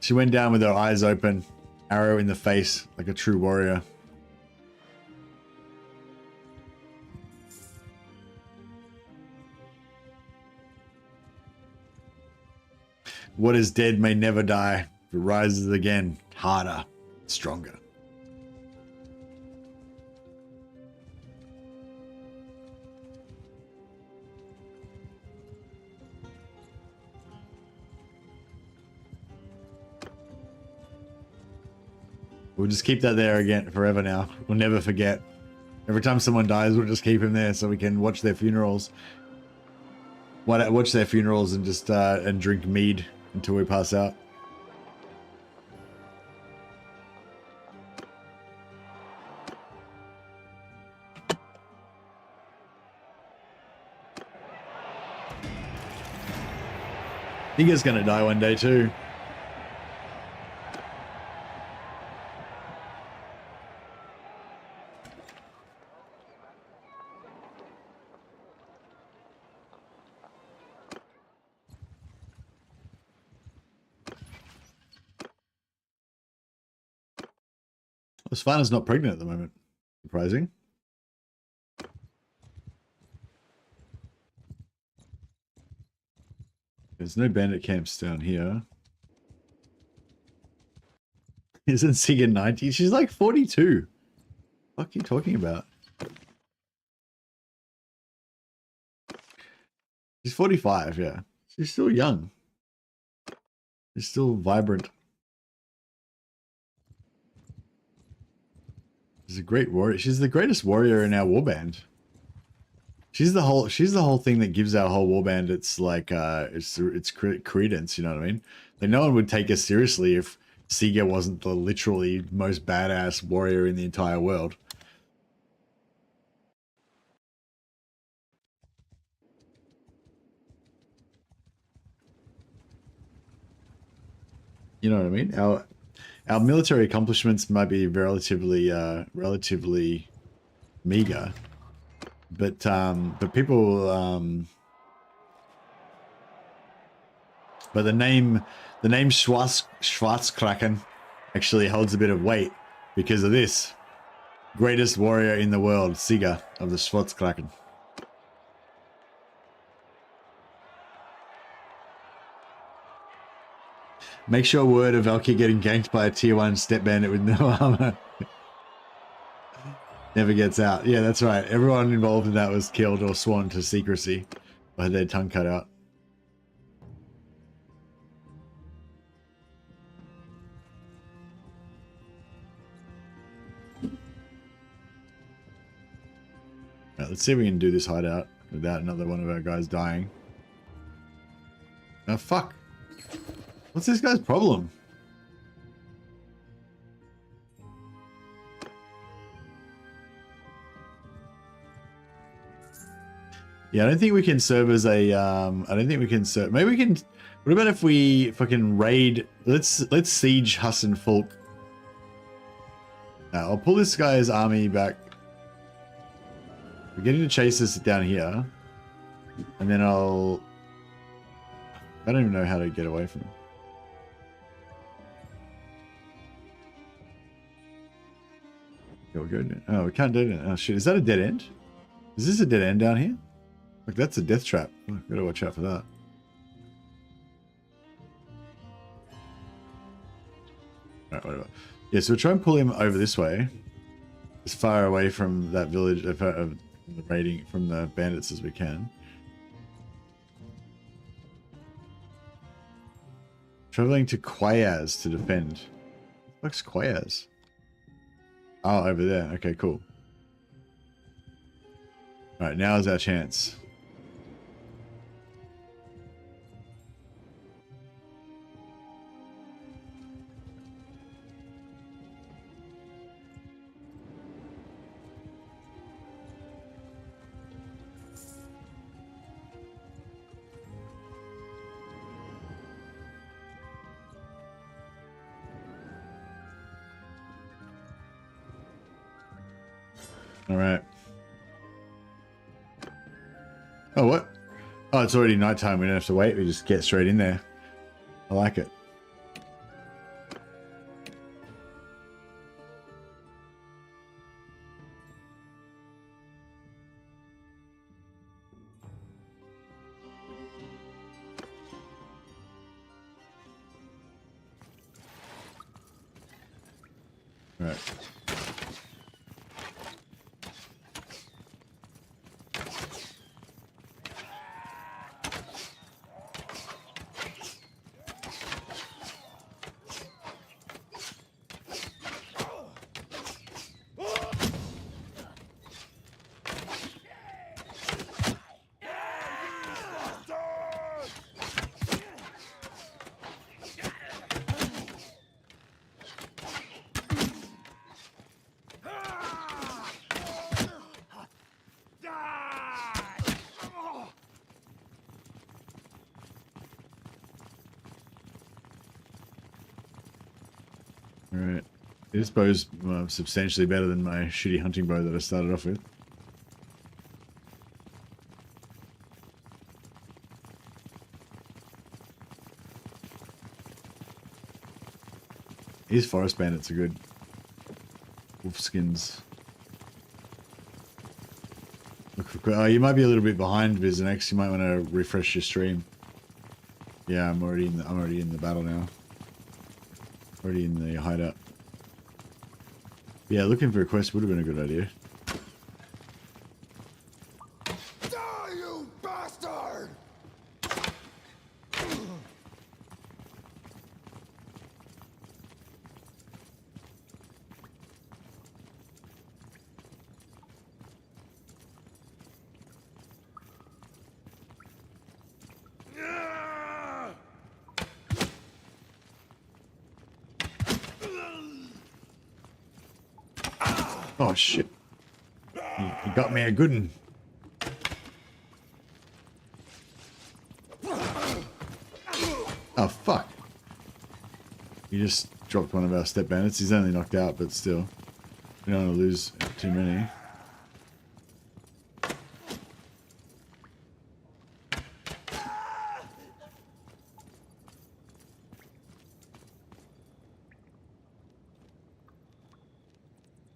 She went down with her eyes open, arrow in the face, like a true warrior. What is dead may never die. It rises again, harder, stronger. We'll just keep that there again forever now. We'll never forget. Every time someone dies, we'll just keep him there so we can watch their funerals. Watch their funerals and just and drink mead until we pass out. Giga's gonna die one day too. Svanna's not pregnant at the moment. Surprising. There's no bandit camps down here. Isn't Siga 90? She's like 42. What are you talking about? She's 45, yeah. She's still young. She's still vibrant. She's a great warrior. She's the greatest warrior in our warband. She's the whole thing that gives our whole warband its like its credence, you know what I mean? Like no one would take us seriously if Siga wasn't the literally most badass warrior in the entire world. You know what I mean? Our military accomplishments might be relatively meager, but people but the name Schwarzkraken actually holds a bit of weight because of this. Greatest warrior in the world, Siga of the Schwarzkraken. Make sure word of Valkyrie getting ganked by a tier 1 step bandit with no armor never gets out. Yeah, that's right. Everyone involved in that was killed or sworn to secrecy or had their tongue cut out. Right, let's see if we can do this hideout without another one of our guys dying. Oh, fuck. What's this guy's problem? Yeah, I don't think we can serve as a, I don't think we can serve, maybe we can, what about if we fucking raid, let's siege Hassan Fulk. I'll pull this guy's army back. We're getting to chase us down here. And then I don't even know how to get away from him. Oh, we can't do it. Oh shit, is that a dead end? Is this a dead end down here? Look, that's a death trap. Oh, gotta watch out for that. Alright, whatever. Yeah, so we'll try and pull him over this way. As far away from that village, of the raiding, from the bandits as we can. Traveling to Quayaz to defend. What's Quayaz? Oh, over there. Okay, cool. Alright, now is our chance. Alright. Oh, what? Oh, it's already nighttime. We don't have to wait. We just get straight in there. I like it. Right. Alright. This bow's substantially better than my shitty hunting bow that I started off with. These forest bandits are good. Wolf skins. Look for, oh, you might be a little bit behind, Vizinex. You might want to refresh your stream. Yeah, I'm already in the battle now. Already in the hideout. Yeah, looking for a quest would have been a good idea. Die, you bastard! Oh shit! You got me a good one. Oh fuck! You just dropped one of our step bandits. He's only knocked out, but still, we don't want to lose too many.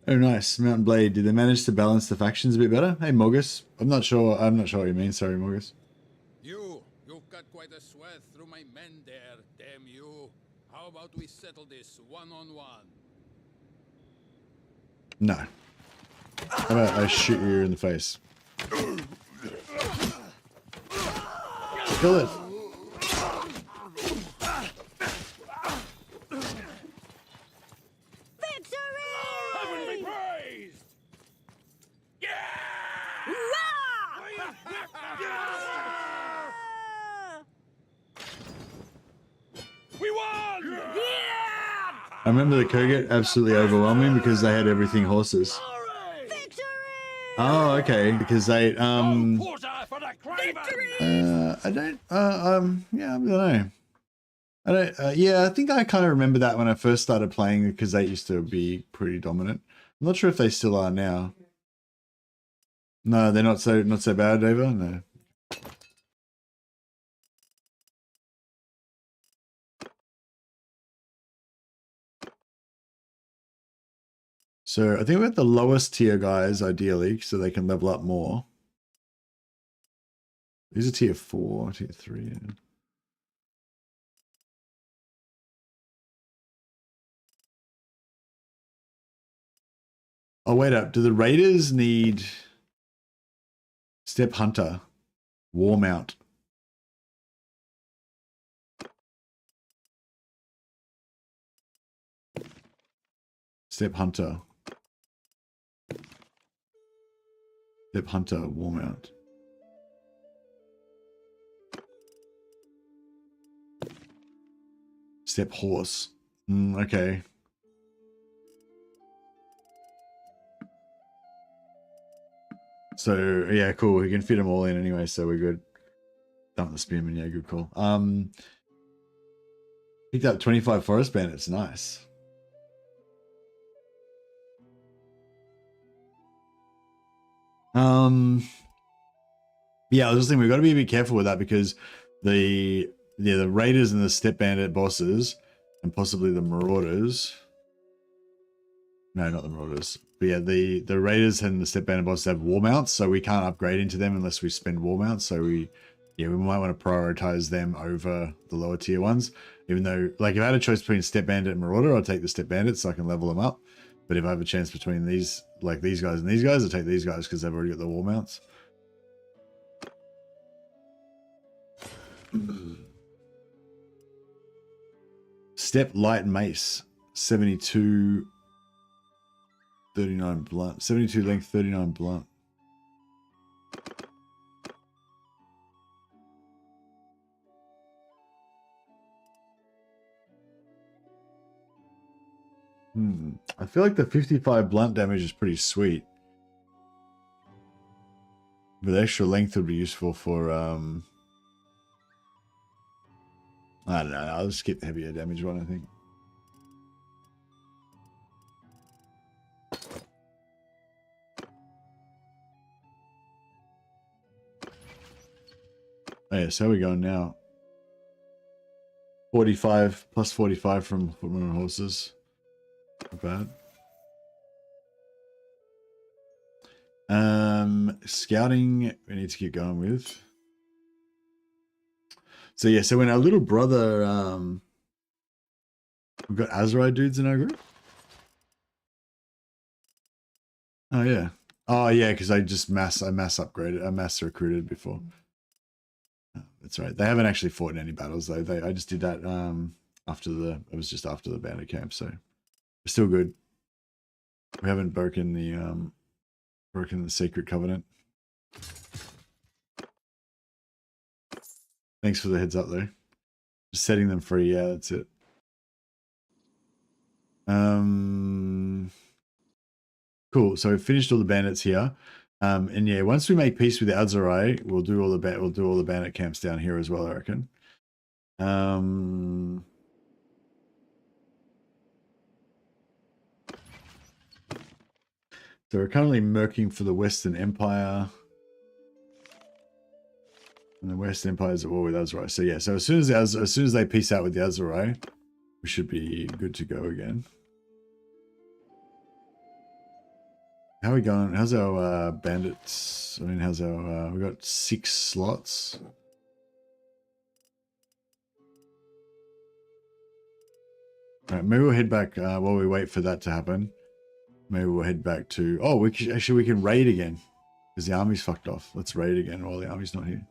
Oh, nice. Mountain Blade. Did they manage to balance the factions a bit better? Hey, Mogus. I'm not sure what you mean. Sorry, Mogus. You've got quite a sweat through my men there, damn you. How about we settle this one-on-one? No. How about I shoot you in the face? Kill it. Heaven be praised! We won! I remember the Koget absolutely overwhelming because they had everything horses. Oh, okay. Because they Water for the craven! I don't yeah, I don't know. I don't yeah, I think I kind of remember that when I first started playing because they used to be pretty dominant. I'm not sure if they still are now. No, they're not so bad, Ava. No. So I think we're at the lowest tier guys, ideally, so they can level up more. These are tier 4, tier 3. Yeah. Oh, wait up. Do the raiders need Step Hunter? War Mount. Step Hunter. Step Hunter, War Mount. Step Horse. Okay. So, yeah, cool. We can fit them all in anyway, so we're good. Dump the spearman, yeah, good call. Picked up 25 forest bandits, nice. Yeah, I was just thinking we've got to be a bit careful with that because the raiders and the step bandit bosses and possibly the marauders. No, not the marauders. But yeah, the raiders and the step bandit bosses have war mounts, so we can't upgrade into them unless we spend war mounts. So we might want to prioritize them over the lower tier ones. Even though, like, if I had a choice between step bandit and marauder, I'd take the step bandit so I can level them up. But if I have a chance between these, like these guys and these guys, I'll take these guys because they've already got the war mounts. Step light mace, 72, 39 blunt, 72 length, 39 blunt. I feel like the 55 blunt damage is pretty sweet. But the extra length would be useful for, I don't know, I'll just skip the heavier damage one, I think. Oh yeah, so how are we going now? 45 plus 45 from footmen and horses. Not bad. Scouting, we need to keep going with. So yeah, so when our little brother, we've got Azrai dudes in our group. Oh yeah. Oh yeah, because I mass upgraded, I mass recruited before. Oh, that's right. They haven't actually fought in any battles though. I just did that it was just after the bandit camp, so we're still good. We haven't broken the secret covenant. Thanks for the heads up though. Just setting them free, yeah, that's it. Cool. So we've finished all the bandits here. And yeah, once we make peace with the Azerai, we'll do all the bandit camps down here as well, I reckon. So we're currently murking for the Western Empire. And the Western Empire is at war with Azerai. So yeah, so as soon as they peace out with the Azerai, we should be good to go again. How are we going? How's our bandits? I mean, how's our we got 6 slots. All right, maybe we'll head back while we wait for that to happen. Maybe we'll head back to... Oh, we can raid again. Because the army's fucked off. Let's raid again while the army's not here.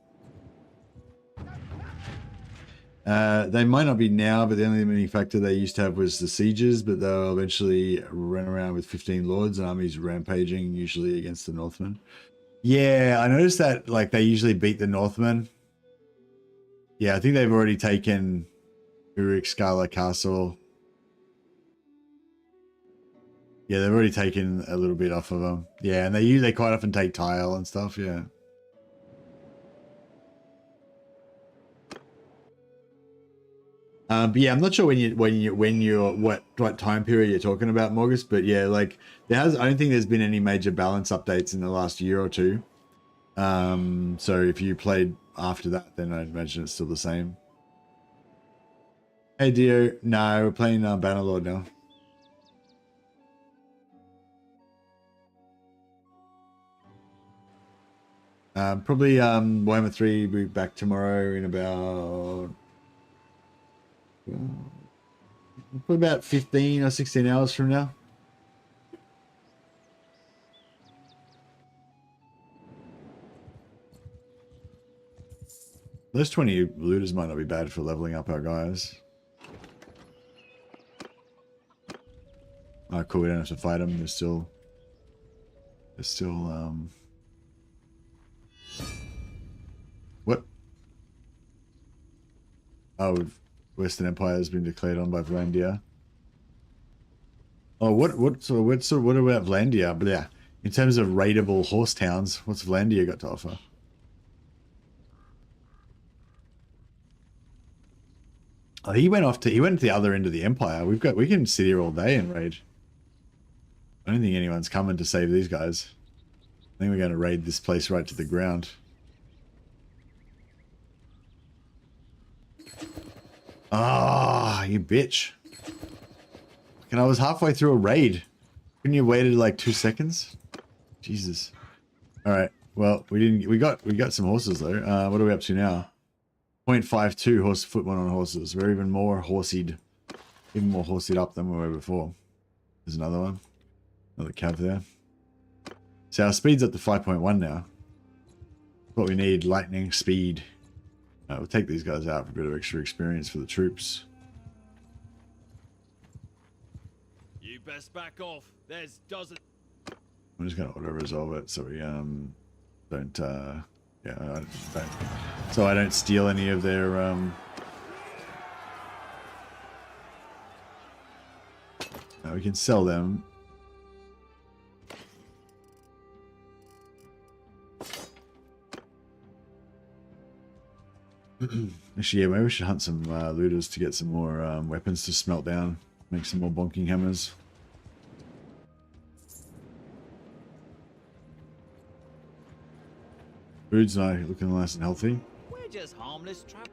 They might not be now, but the only limiting factor they used to have was the sieges, but they'll eventually run around with 15 lords and armies rampaging, usually against the Northmen. Yeah, I noticed that like they usually beat the Northmen. Yeah, I think they've already taken Uruk Scala Castle. Yeah, they've already taken a little bit off of them. Yeah, and they quite often take tile and stuff. Yeah. But yeah, I'm not sure what time period you're talking about, Morgus. But yeah, like I don't think there's been any major balance updates in the last year or two. So if you played after that, then I'd imagine it's still the same. Hey Dio, no, we're playing Bannerlord now. Probably Warhammer 3 will be back tomorrow in about 15 or 16 hours from now. Those 20 looters might not be bad for leveling up our guys. Oh, cool, we don't have to fight them. They're still what? Oh, Western Empire has been declared on by Vlandia. Oh, what about Vlandia? But yeah, in terms of raidable horse towns, what's Vlandia got to offer? Oh, he went to the other end of the empire. We can sit here all day and raid. I don't think anyone's coming to save these guys. I think we're going to raid this place right to the ground. Ah, you bitch. And I was halfway through a raid. Couldn't you waited like 2 seconds? Jesus. Alright. Well, we got some horses though. What are we up to now? 0.52 horse footman on horses. We're even more horseyed. Even more horseyed up than we were before. There's another one. Another cav there. So our speed's up to 5.1 now. What we need, lightning speed. We'll take these guys out for a bit of extra experience for the troops. You best back off. There's dozens. I'm just gonna auto resolve it so we don't so I don't steal any of their we can sell them. Actually, yeah, maybe we should hunt some looters to get some more weapons to smelt down. Make some more bonking hammers. Food's nice, looking nice and healthy. We're just harmless trap.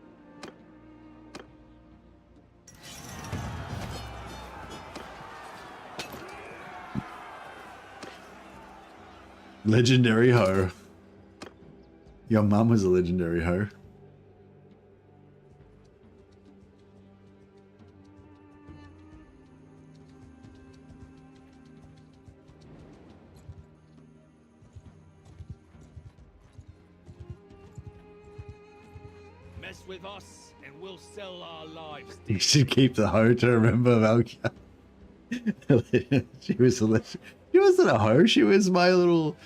Legendary hoe. Your mum was a legendary hoe. Mess with us, and we'll sell our lives. You should keep the hoe to remember Valkia. She wasn't a hoe. She was my little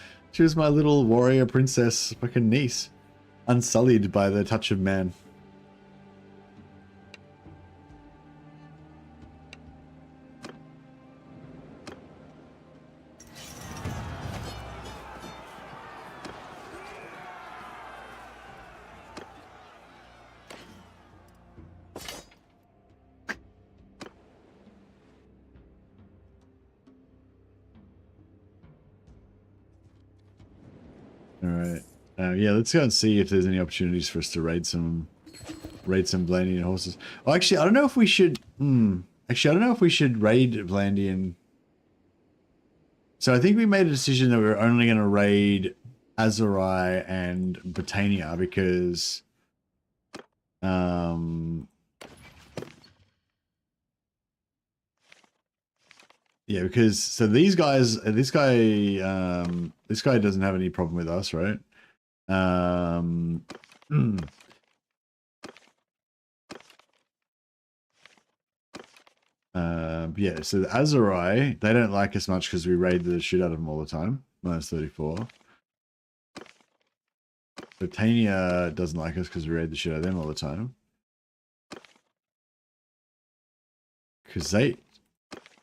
warrior princess fucking niece, unsullied by the touch of man. All right. Yeah, let's go and see if there's any opportunities for us to raid some Blandian horses. Oh, actually, I don't know if we should. Actually, I don't know if we should raid Blandian. So I think we made a decision that we were only going to raid Azurai and Britannia because, yeah, because so these guys, this guy doesn't have any problem with us, right? Yeah, so the Azurai, they don't like us much because we raid the shit out of them all the time. -34. Britannia doesn't like us because we raid the shit out of them all the time. Because they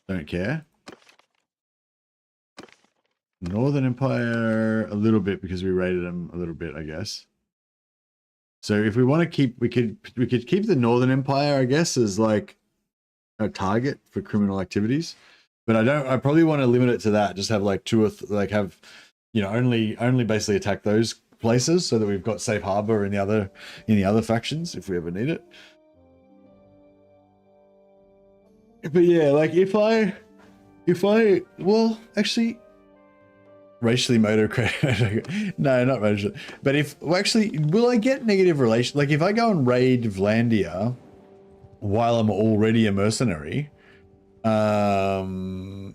don't care. Northern Empire, a little bit because we raided them a little bit, I guess. So if we want to keep, we could keep the Northern Empire, I guess, as like a target for criminal activities. But I probably want to limit it to that. Just have like two or have, you know, only basically attack those places so that we've got safe harbor in the other factions if we ever need it. But yeah, like if I well, actually, racially motivated. No, not racially. But if well, actually, will I get negative relation? Like if I go and raid Vlandia while I'm already a mercenary, will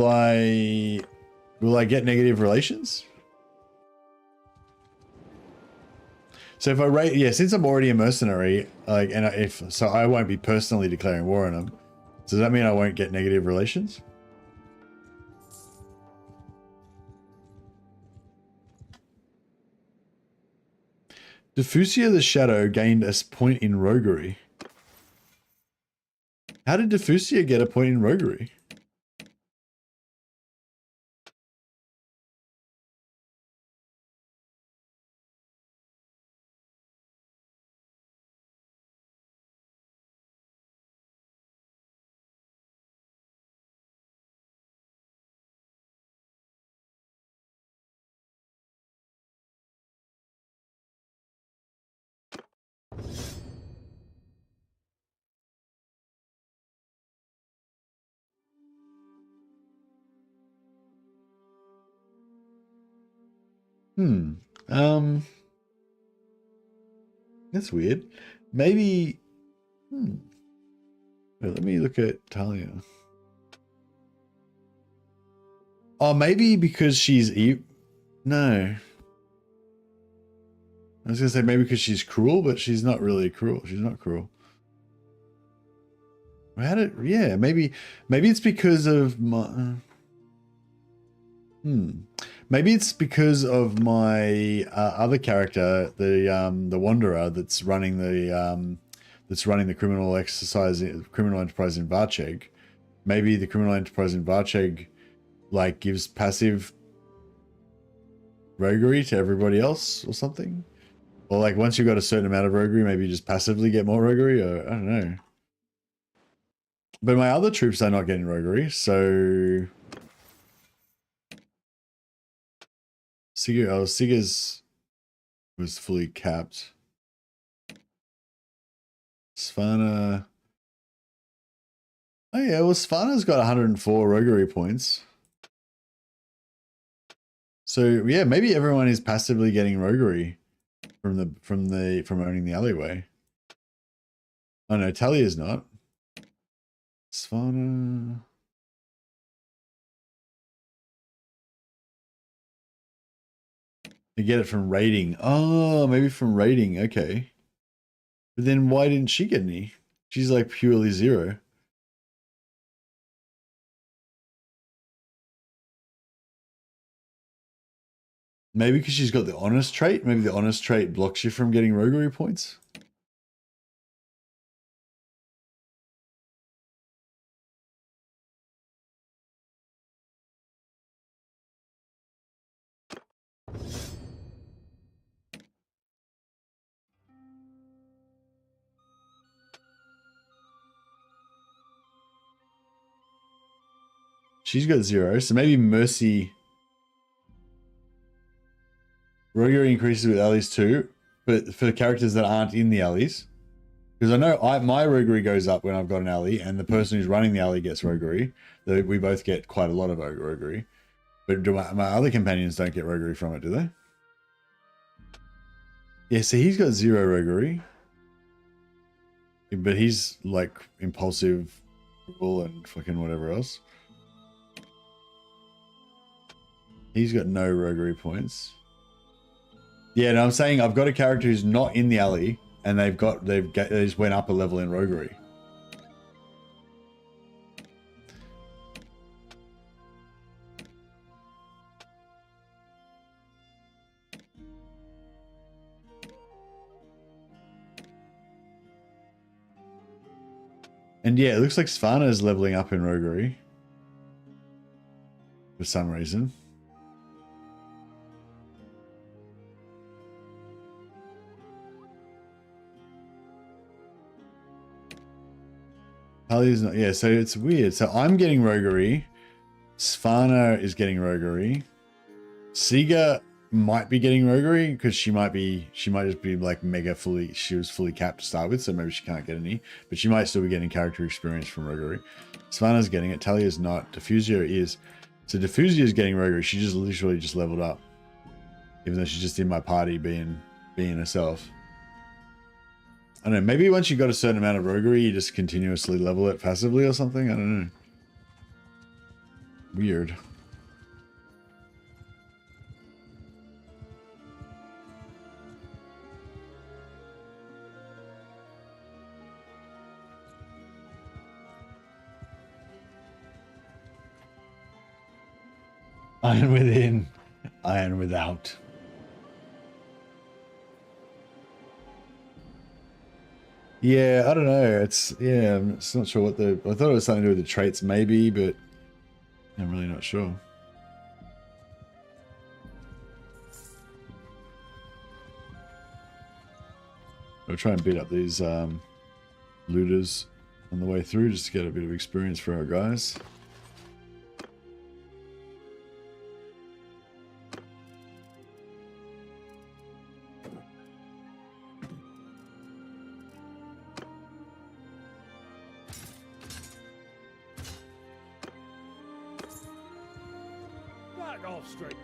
I get negative relations? So if I raid, yeah, since I'm already a mercenary, like, and I won't be personally declaring war on them. So does that mean I won't get negative relations? Diffusia the Shadow gained a point in roguery. How did Diffusia get a point in roguery? That's weird. Maybe, wait, let me look at Talia. Oh, maybe because she's no. I was gonna say maybe because she's cruel, but she's not really cruel. She's not cruel. Yeah, maybe it's because of my, maybe it's because of my other character, the Wanderer, that's running the criminal enterprise in Varcheg. Maybe the criminal enterprise in Varcheg like gives passive roguery to everybody else or something, or like once you've got a certain amount of roguery, maybe you just passively get more roguery, or I don't know. But my other troops are not getting roguery, so Sigur's was fully capped. Svanna. Oh yeah, well Svanna's got 104 roguery points. So yeah, maybe everyone is passively getting roguery from owning the alleyway. Oh no, Talia's not. Svanna. You get it from raiding. Oh, maybe from raiding. Okay. But then why didn't she get any? She's like purely 0. Maybe because she's got the honest trait. Maybe the honest trait blocks you from getting roguery points. She's got 0, so maybe Mercy. Roguery increases with allies too, but for characters that aren't in the allies. Because I know my roguery goes up when I've got an ally, and the person who's running the alley gets roguery. We both get quite a lot of roguery. But do my other companions don't get roguery from it, do they? Yeah, so he's got 0 roguery. But he's like impulsive, cruel, and fucking whatever else. He's got no roguery points. Yeah, no, I'm saying I've got a character who's not in the alley, and they just went up a level in roguery. And yeah, it looks like Svana is leveling up in roguery for some reason. Talia's not, yeah, so it's weird. So I'm getting roguery. Svana is getting roguery. Siga might be getting roguery because she might just be like mega fully, she was fully capped to start with, so maybe she can't get any, but she might still be getting character experience from roguery. Svana's getting it, Talia's not, Diffusia is. So Diffusia is getting roguery, she just literally just leveled up. Even though she's just in my party being herself. I don't know, maybe once you got a certain amount of roguery, you just continuously level it passively or something? I don't know. Weird. Iron within, iron without. Yeah, I don't know. I'm just not sure what I thought it was something to do with the traits maybe, but I'm really not sure. We'll try and beat up these looters on the way through just to get a bit of experience for our guys. Straight.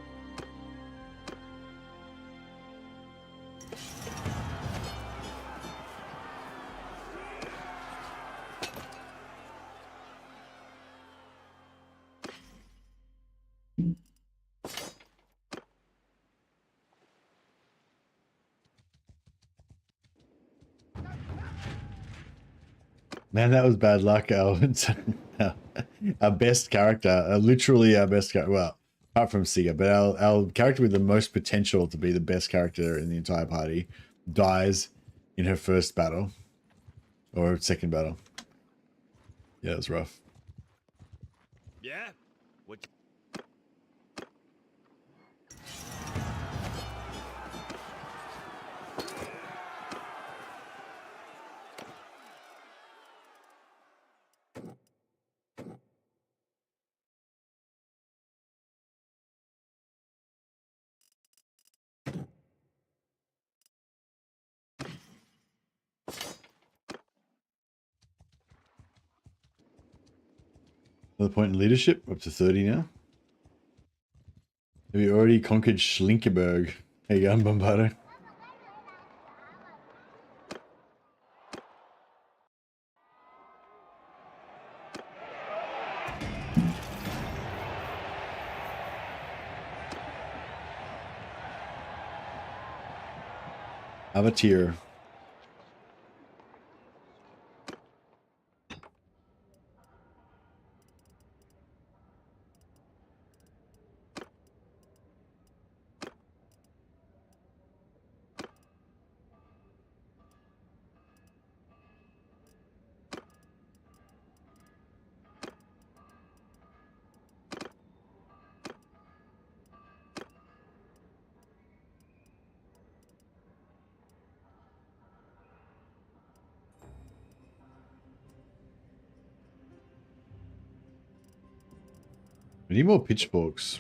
Man, that was bad luck, Alvin. Our best character, literally our best character, well, apart from Siga, but our character with the most potential to be the best character in the entire party dies in her first battle. Or second battle. Yeah, it was rough. Yeah? What? Another point in leadership, up to 30 now. Have you already conquered Schlinkenberg? How you going, Bombardo? Avatar. We need more pitchforks.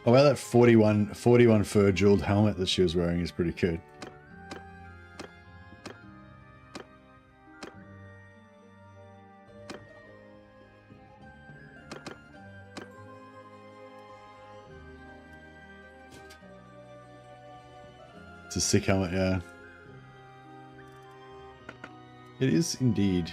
Oh, wow, that 41 fur jeweled helmet that she was wearing is pretty good. It's a sick helmet, yeah. It is indeed.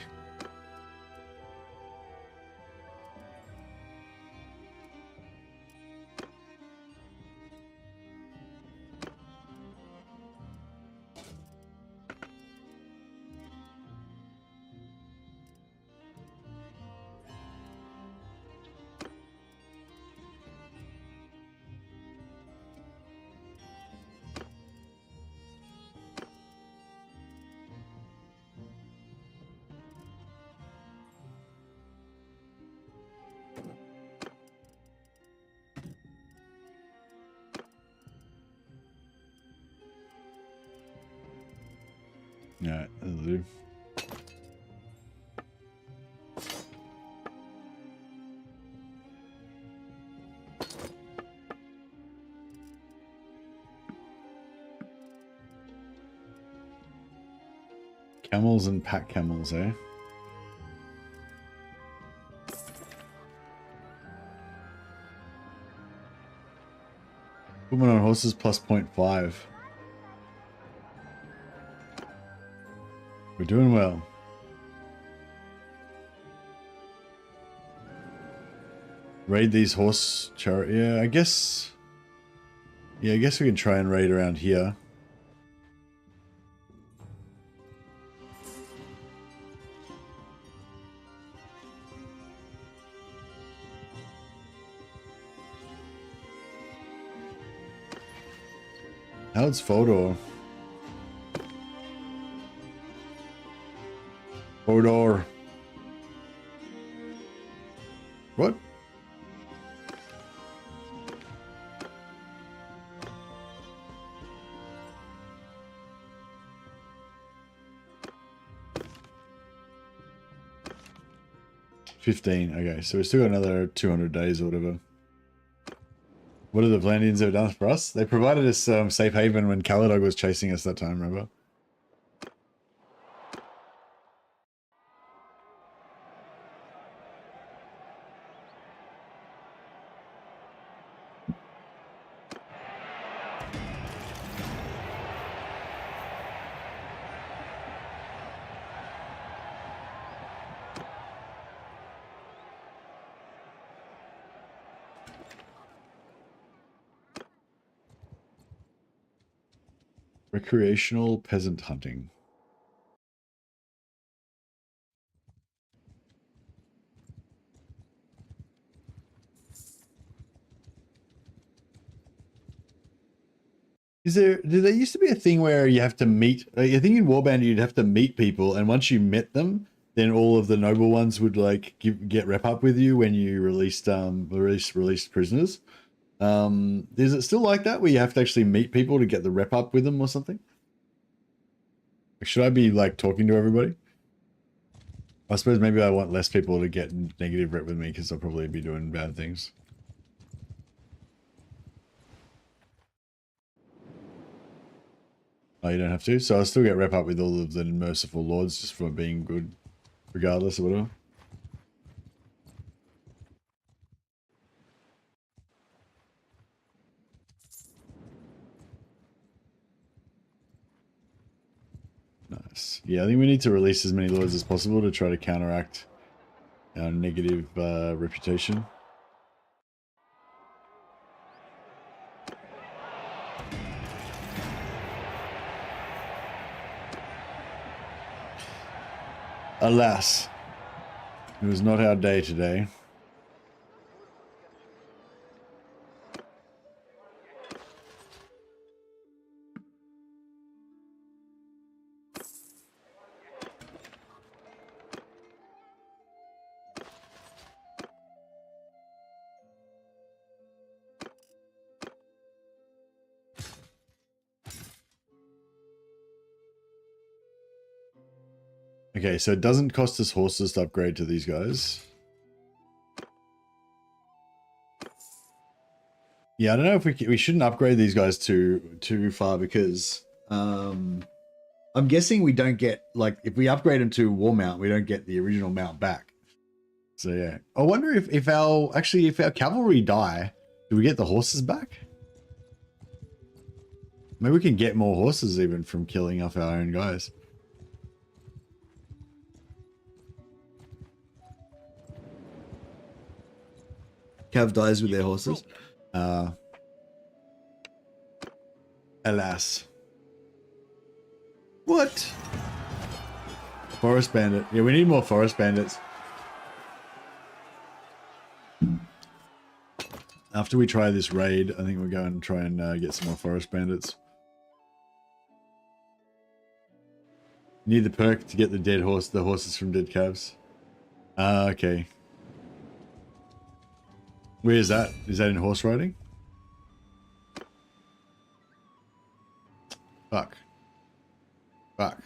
Yeah, that'll do. Camels and pack camels, eh? Woman on horses plus 0.5. We're doing well. Raid these horse chariot. Yeah, I guess. Yeah, I guess we can try and raid around here. How's Fodor? Fodor. What? $15. Okay, so we still got another 200 days or whatever. What have the Vlandians ever done for us? They provided us safe haven when Caladog was chasing us that time, remember? Recreational peasant hunting. Did there used to be a thing where you have to meet, I think in Warband you'd have to meet people, and once you met them, then all of the noble ones would like get rep up with you when you released prisoners. Is it still like that, where you have to actually meet people to get the rep up with them or something? Should I be like talking to everybody? I suppose maybe I want less people to get negative rep with me because I'll probably be doing bad things. Oh, you don't have to? So I'll still get rep up with all of the merciful lords just for being good regardless or whatever. Yeah, I think we need to release as many lords as possible to try to counteract our negative reputation. Alas, it was not our day today. Okay, so it doesn't cost us horses to upgrade to these guys. Yeah, I don't know if we shouldn't upgrade these guys too far because I'm guessing we don't get, like, if we upgrade them to war mount, we don't get the original mount back. So yeah, I wonder if our cavalry die, do we get the horses back? Maybe we can get more horses even from killing off our own guys. Cav dies with their horses. Alas. What? Forest bandit. Yeah, we need more forest bandits. After we try this raid, I think we'll go and try and get some more forest bandits. You need the perk to get the dead horse, the horses from dead calves. Okay. Where is that? Is that in horse riding? Fuck. Fuck.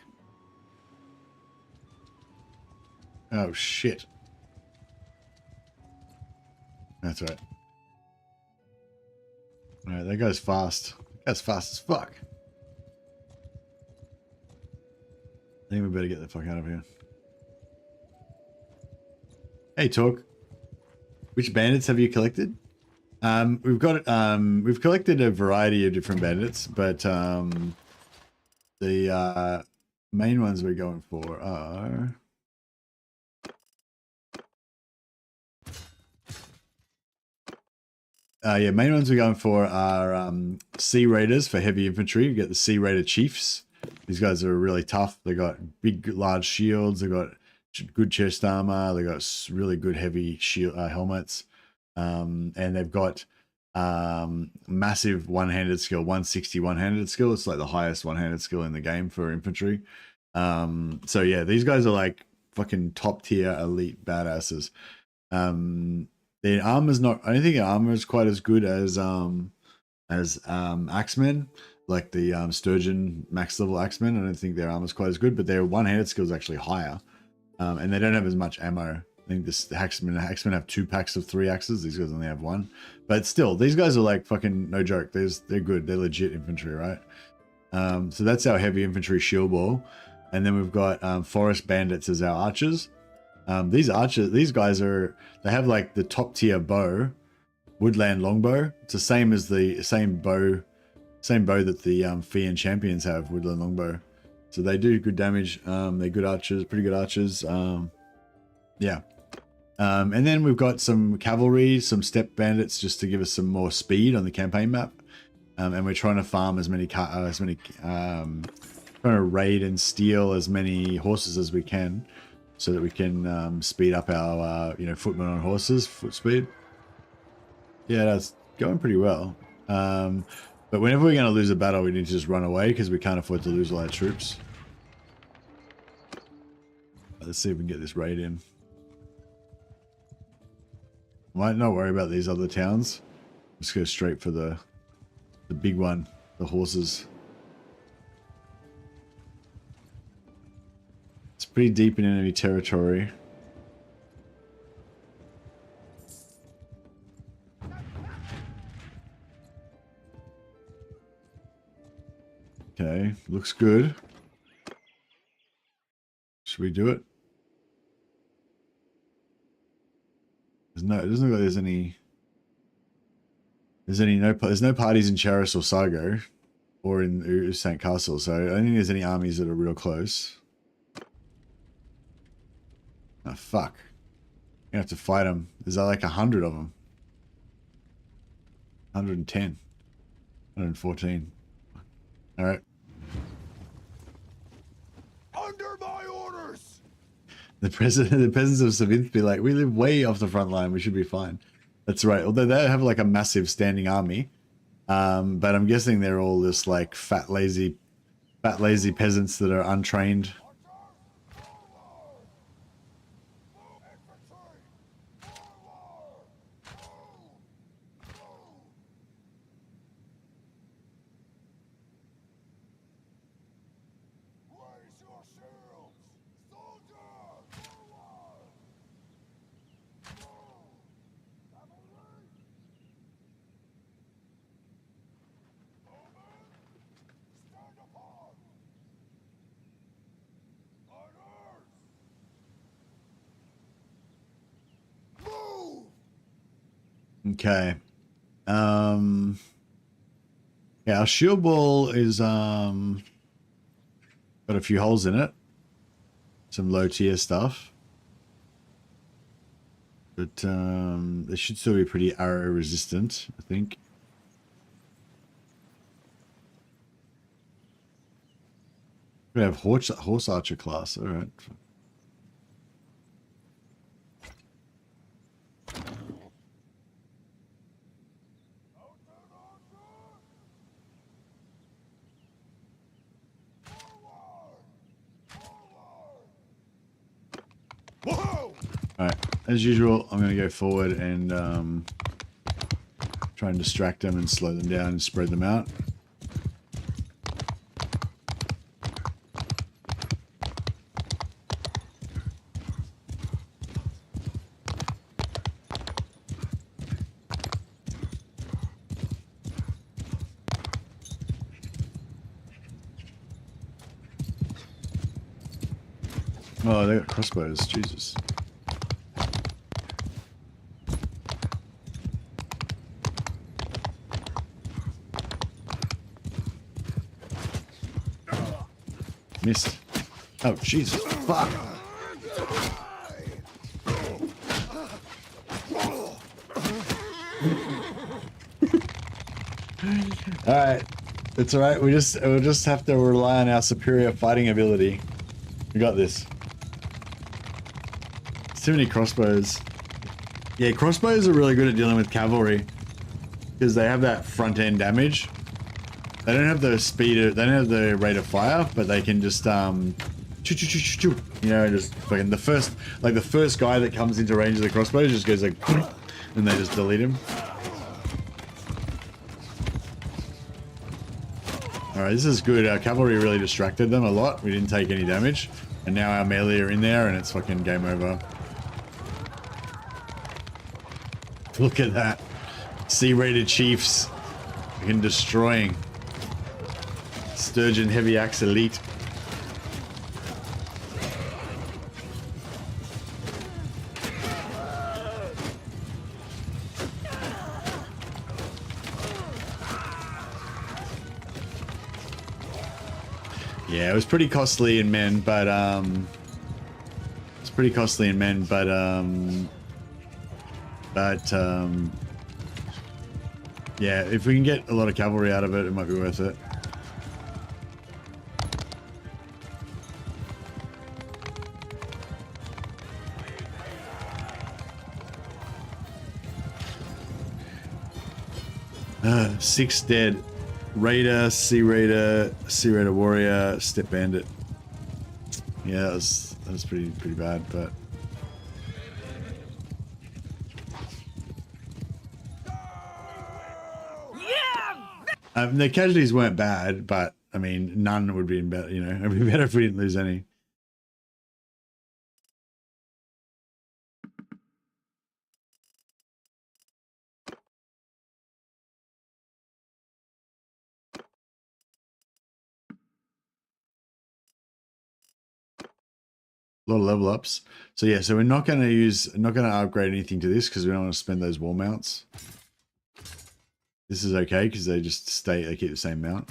Oh shit. That's right. Alright, that guy's fast. That guy's fast as fuck. I think we better get the fuck out of here. Hey, Talk. Which bandits have you collected? We've collected a variety of different bandits, but the main ones we're going for are main ones we're going for are Sea Raiders for heavy infantry. You get the Sea Raider Chiefs. These guys are really tough. They got big, large shields. They got good chest armor. They got really good heavy shield helmets, and they've got massive one-handed skill, 160 one-handed skill. It's like the highest one-handed skill in the game for infantry. So yeah, these guys are like fucking top tier elite badasses. Their armor's not. I don't think their armor is quite as good as Axemen, like the Sturgeon max level Axemen. I don't think their armor's quite as good, but their one-handed skill is actually higher. And they don't have as much ammo. I think the Axemen have 2 packs of 3 axes. These guys only have 1. But still, these guys are like fucking no joke. They're good. They're legit infantry, right? So that's our heavy infantry shield wall. And then we've got forest bandits as our archers. These guys they have like the top tier bow, woodland longbow. It's the same as the same bow that the Fian champions have, woodland longbow. So they do good damage. They're good archers, pretty good archers. Yeah. And then we've got some cavalry, some steppe bandits, just to give us some more speed on the campaign map. And we're trying to farm trying to raid and steal as many horses as we can, so that we can speed up our footmen on horses, foot speed. Yeah, that's going pretty well. But whenever we're going to lose a battle, we need to just run away because we can't afford to lose all our troops. Let's see if we can get this raid in. Might not worry about these other towns. Just go straight for the big one, the horses. It's pretty deep in enemy territory. Okay, looks good. Should we do it? It doesn't look like there's no parties in Charis or Sargo or in St. Castle, so I don't think there's any armies that are real close. Oh, fuck. You have to fight them. There's like 100 of them. 110. 114. Alright. Under my orders! The peasants of Savinth be like, we live way off the front line, we should be fine. That's right. Although they have like a massive standing army. But I'm guessing they're all just like fat lazy peasants that are untrained. Okay. Yeah, our shield wall is got a few holes in it. Some low tier stuff. But they should still be pretty arrow resistant, I think. We have horse archer class, alright. Alright, as usual, I'm going to go forward and try and distract them and slow them down and spread them out. Oh, they got crossbows, Jesus. Missed. Oh, Jesus. Fuck. Alright. It's alright. We'll just have to rely on our superior fighting ability. We got this. Too many crossbows. Yeah, crossbows are really good at dealing with cavalry because they have that front end damage. They don't have the speed. They don't have the rate of fire, but they can just you know, just fucking the first guy that comes into range of the crossbow just goes like, and they just delete him. All right, this is good. Our cavalry really distracted them a lot. We didn't take any damage, and now our melee are in there, and it's fucking game over. Look at that. C-rated chiefs. Fucking destroying. Sturgeon Heavy Axe Elite. Yeah, it was pretty costly in men, but yeah, if we can get a lot of cavalry out of it, it might be worth it. Six dead. Raider, Sea Raider, Sea Raider Warrior, Step Bandit. Yeah, that was pretty bad, but the casualties weren't bad, but I mean, none would be better. You know, it'd be better if we didn't lose any. A lot of level ups. So yeah, so we're not going to upgrade anything to this because we don't want to spend those wall mounts. This is okay because they keep the same mount.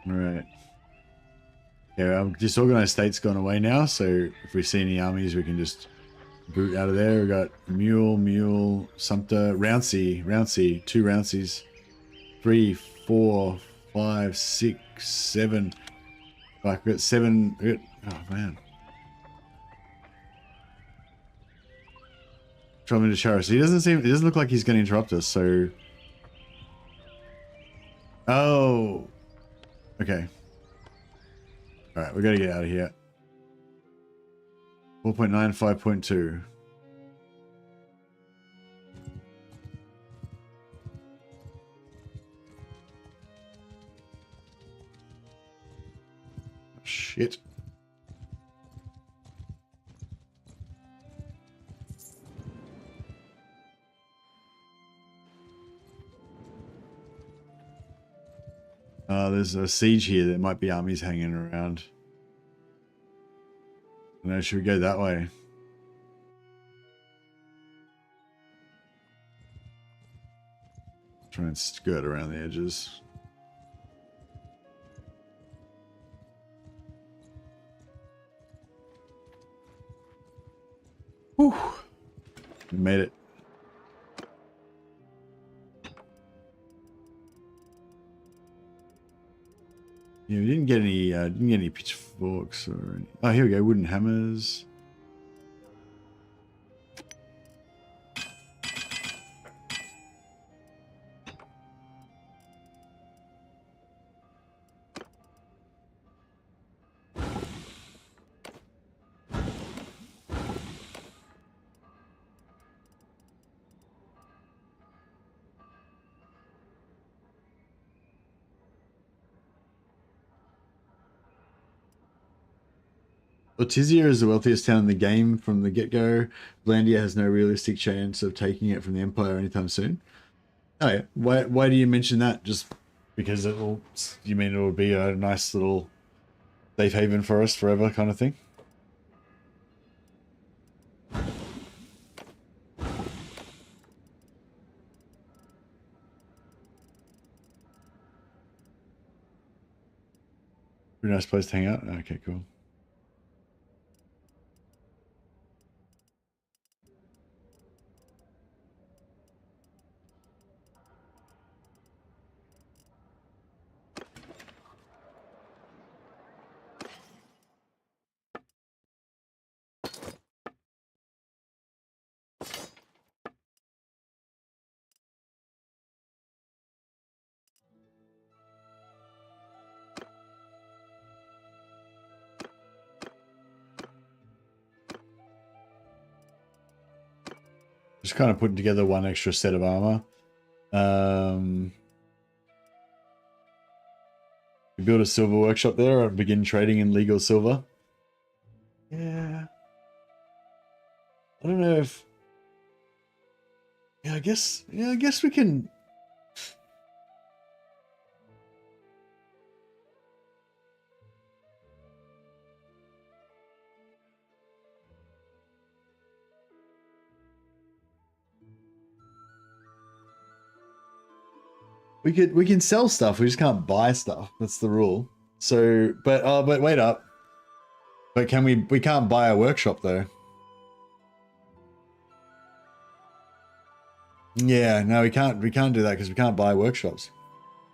All right. Yeah, our disorganized state's gone away now, so if we see any armies, we can just boot out of there. We got Mule, Sumter, Rouncy, 2 Rouncies, 3, 4, 5, 6, 7. Like we got 7. Oh man. Trouble to Charis. He doesn't look like he's going to interrupt us. So. Oh. Okay. All right, we got to get out of here. 4.9, 5.2. Shit. There's a siege here. There might be armies hanging around. No, should we go that way? Try and skirt around the edges. Whew. We made it. Yeah, we didn't get any pitchforks or any. Oh, here we go, wooden hammers. Ortizia is the wealthiest town in the game from the get-go. Blandia has no realistic chance of taking it from the Empire anytime soon. Oh yeah, why do you mention that? Just because you mean it'll be a nice little safe haven for us forever kind of thing? Pretty nice place to hang out. Okay, cool. Just kind of putting together one extra set of armor. We build a silver workshop there or begin trading in legal silver. Yeah. I don't know if... Yeah, I guess we can... We can sell stuff, we just can't buy stuff. That's the rule. So, but wait up. But we can't buy a workshop though. Yeah, no, we can't do that because we can't buy workshops.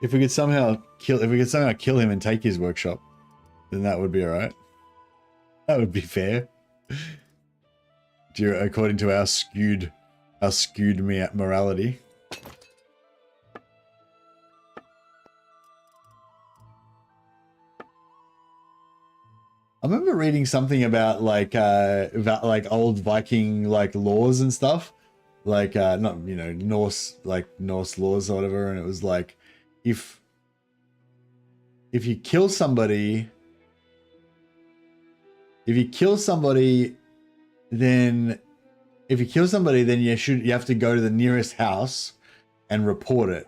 If we could somehow kill him and take his workshop, then that would be alright. That would be fair. According to our skewed morality. I remember reading something about like old Viking like laws and stuff, like not Norse laws or whatever, and it was like if you kill somebody, then you have to go to the nearest house and report it.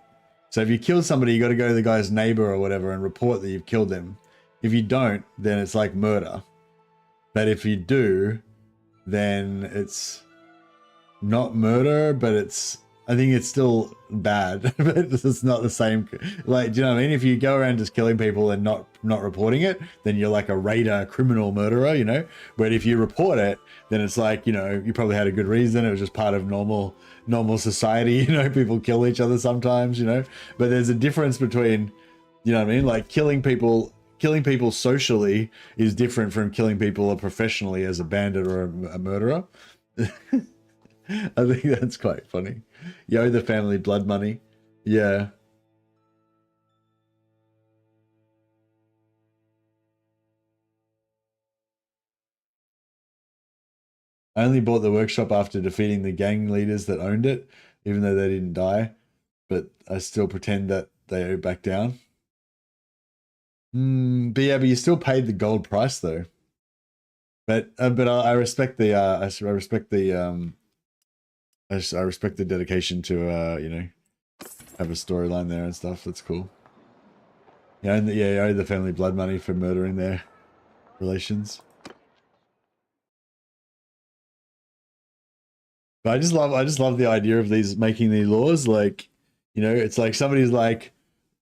So if you kill somebody, you got to go to the guy's neighbor or whatever and report that you've killed them. If you don't, then it's like murder. But if you do, then it's not murder, but it's I think it's still bad, but it's not the same. Like, do you know what I mean? If you go around just killing people and not reporting it, then you're like a raider, criminal murderer, you know? But if you report it, then it's like, you know, you probably had a good reason. It was just part of normal society, you know? People kill each other sometimes, you know? But there's a difference between, you know what I mean? Like killing people socially is different from killing people professionally as a bandit or a murderer. I think that's quite funny. You owe the family blood money. Yeah. I only bought the workshop after defeating the gang leaders that owned it, even though they didn't die. But I still pretend that they owe back down. But yeah, but you still paid the gold price though. But I respect the I respect the I respect the dedication to you know, have a storyline there and stuff. That's cool. Yeah, and yeah, you owe the family blood money for murdering their relations. But I just love the idea of these making these laws. Like, you know, it's like somebody's like,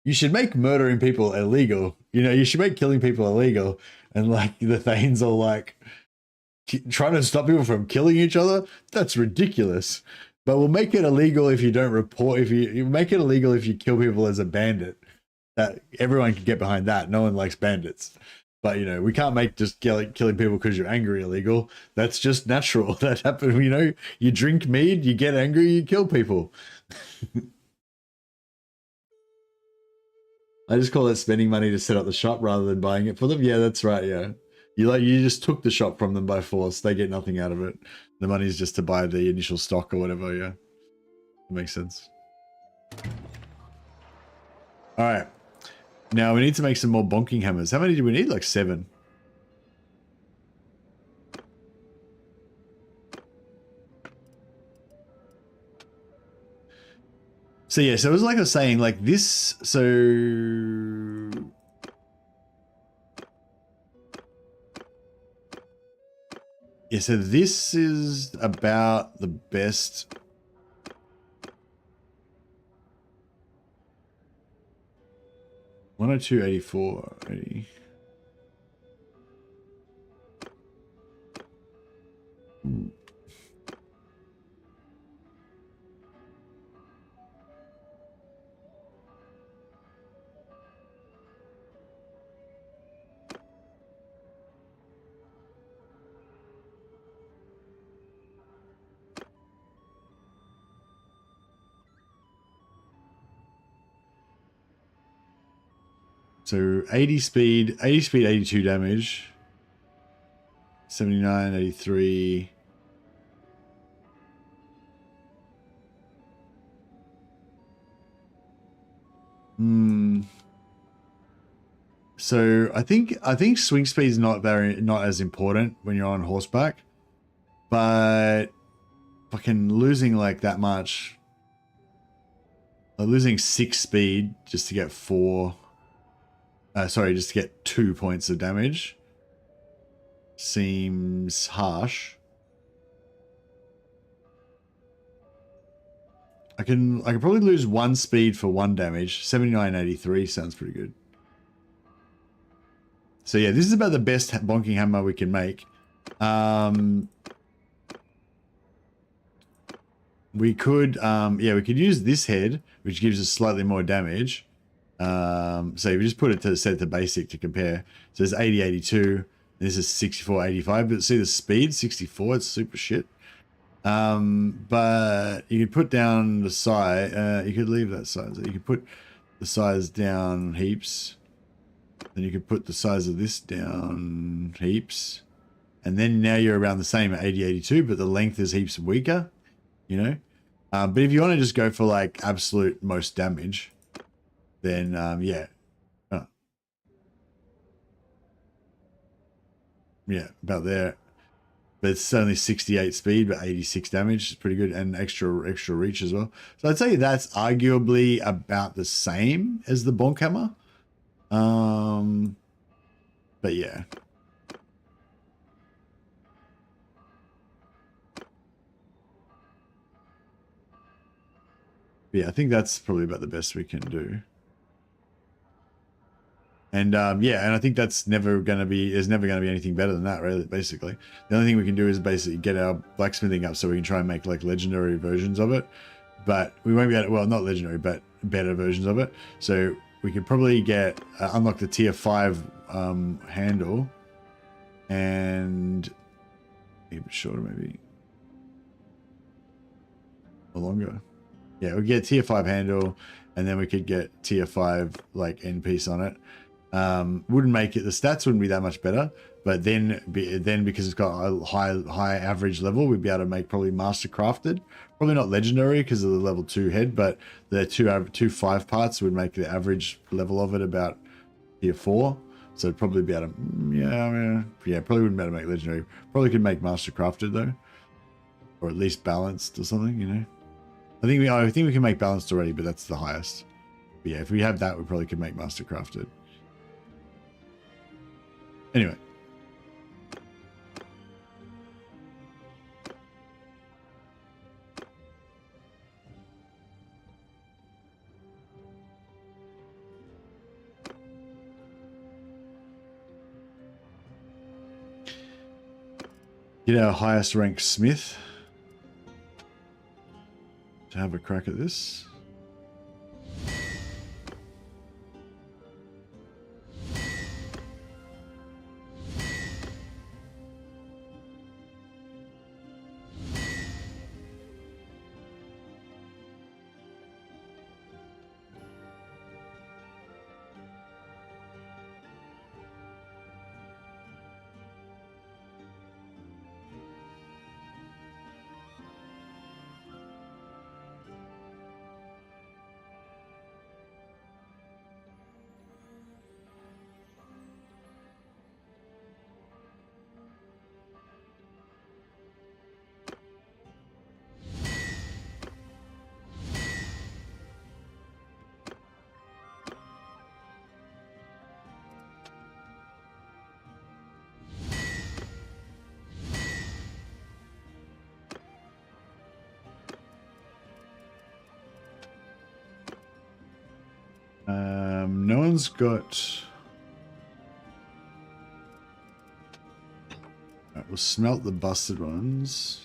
you should make murdering people illegal. You know, you should make killing people illegal. And like the Thanes are like trying to stop people from killing each other. That's ridiculous. But we'll make it illegal if you don't report. If you make it illegal if you kill people as a bandit. That everyone can get behind that. No one likes bandits. But, you know, we can't make just killing people because you're angry illegal. That's just natural. That happens, you know, you drink mead, you get angry, you kill people. I just call it spending money to set up the shop rather than buying it for them. Yeah, that's right, yeah. You just took the shop from them by force. They get nothing out of it. The money is just to buy the initial stock or whatever, yeah. That makes sense. All right. Now we need to make some more bonking hammers. How many do we need? Like 7. So yeah, so it was like I was saying, like this, so yeah, so this is about the best. $102.84. So 80 speed, 82 damage. 79, 83. So I think swing speed is not as important when you're on horseback, but fucking losing like that much, like losing 6 speed just to get 2 points of damage seems harsh. I can probably lose 1 speed for 1 damage. 79.83 sounds pretty good. So yeah, this is about the best bonking hammer we can make. We could use this head, which gives us slightly more damage. So if you just put it set to basic to compare. So it's 80.82. This is 64.85. But see the speed, 64. It's super shit. But you could put down the size. You could leave that size. You could put the size down heaps. Then you could put the size of this down heaps. And then now you're around the same at 80.82, but the length is heaps weaker, you know? But if you want to just go for like absolute most damage, then yeah. Yeah, about there. But it's only 68 speed, but 86 damage is pretty good, and extra reach as well. So I'd say that's arguably about the same as the bonk hammer. But yeah. Yeah, I think that's probably about the best we can do. And yeah, and I think that's never going to be, there's never going to be anything better than that, really, basically. The only thing we can do is basically get our blacksmithing up so we can try and make like legendary versions of it. But we won't be able to, well, not legendary, but better versions of it. So we could probably get, unlock the tier 5 handle and keep it shorter maybe. Or longer. Yeah, we get tier 5 handle and then we could get tier 5 like end piece on it. Wouldn't make it, the stats wouldn't be that much better, but then because it's got a high average level, we'd be able to make probably master crafted, probably not legendary because of the level 2 head, but the two 5 parts would make the average level of it about tier 4. So it'd probably be able to, yeah, probably wouldn't be able to make legendary. Probably could make master crafted though, or at least balanced or something, you know. I think we can make balanced already, but that's the highest. But yeah, if we have that, we probably could make master crafted. Anyway. Get our highest ranked smith to have a crack at this. No one's got... Right, we'll smelt the busted ones.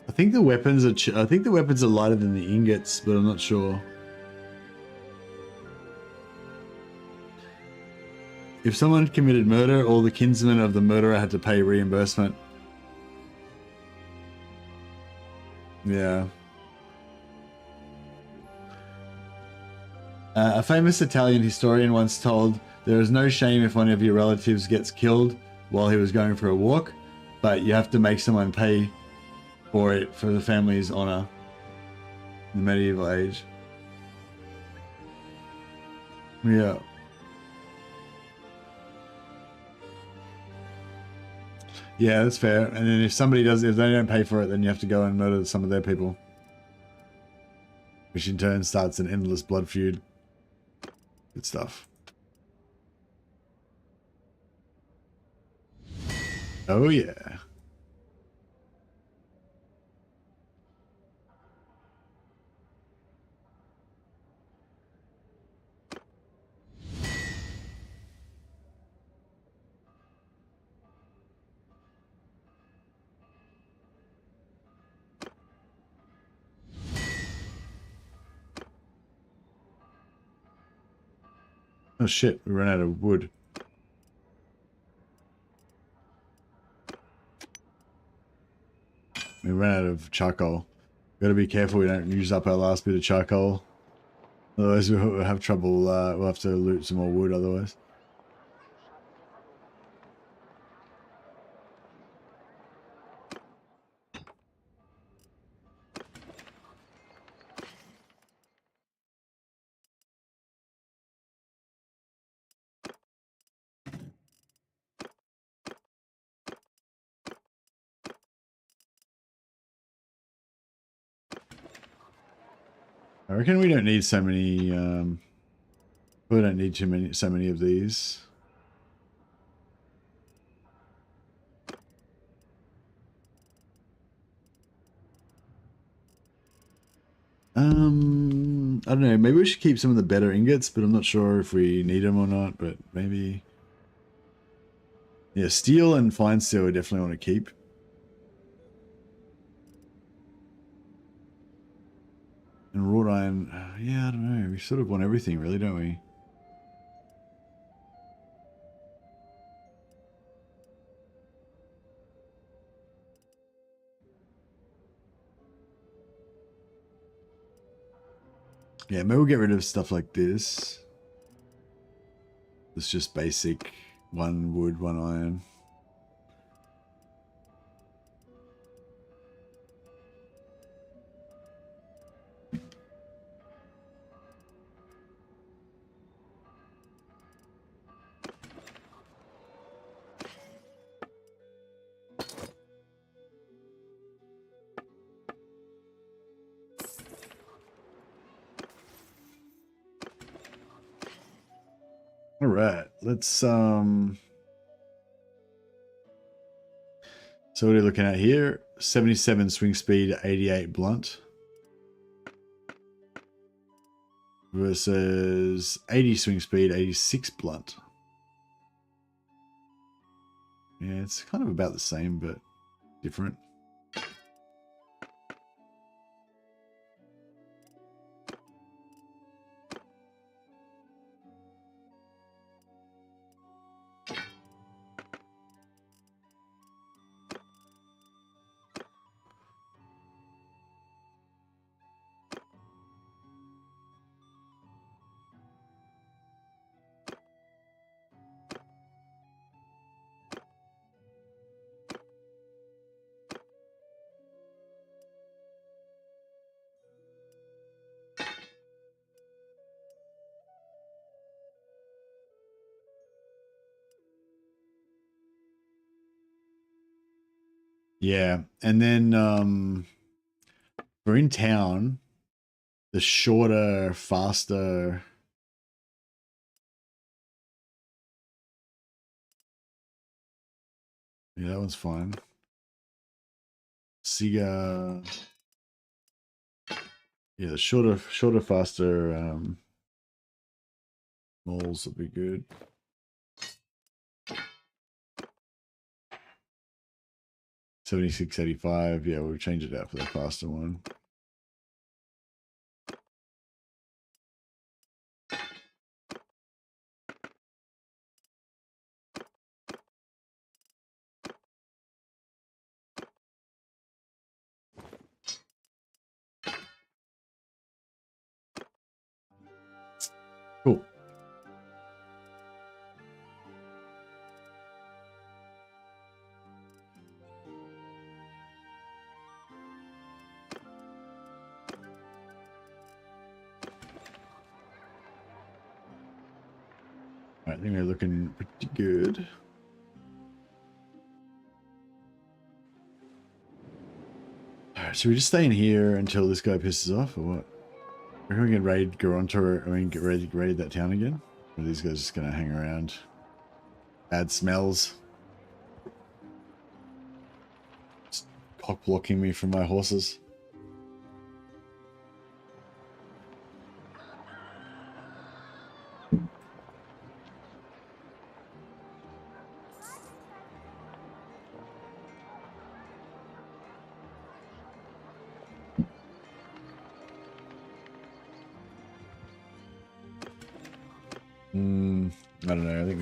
I think the weapons are lighter than the ingots, but I'm not sure. If someone committed murder, all the kinsmen of the murderer had to pay reimbursement. Yeah. A famous Italian historian once told, "There is no shame if one of your relatives gets killed while he was going for a walk, but you have to make someone pay for it for the family's honor." In the medieval age. Yeah. Yeah, that's fair. And then if they don't pay for it, then you have to go and murder some of their people. Which in turn starts an endless blood feud. Good stuff. Oh yeah. Oh shit, we ran out of wood. We ran out of charcoal. Gotta be careful we don't use up our last bit of charcoal. Otherwise we'll have trouble, we'll have to loot some more wood otherwise. I reckon we don't need so many. We don't need so many of these. I don't know. Maybe we should keep some of the better ingots, but I'm not sure if we need them or not. But maybe, yeah, steel and fine steel we definitely want to keep. And wrought iron, yeah, I don't know. We sort of want everything, really, don't we? Yeah, maybe we'll get rid of stuff like this. It's just basic 1 wood, 1 iron. All right, let's so what are you looking at here? 77 swing speed, 88 blunt versus 80 swing speed, 86 blunt. Yeah, it's kind of about the same, but different. Yeah, and then we're in town. The shorter, faster. Yeah, that one's fine. Siga. Yeah, the shorter, faster moles would be good. 7685. Yeah, we'll change it out for the faster one. Cool. I think we're looking pretty good. Alright, should we just stay in here until this guy pisses off, or what? We're going to raid Garonta, get ready to raid that town again? Or are these guys just going to hang around? Bad smells. Just cock blocking me from my horses. I don't know. I think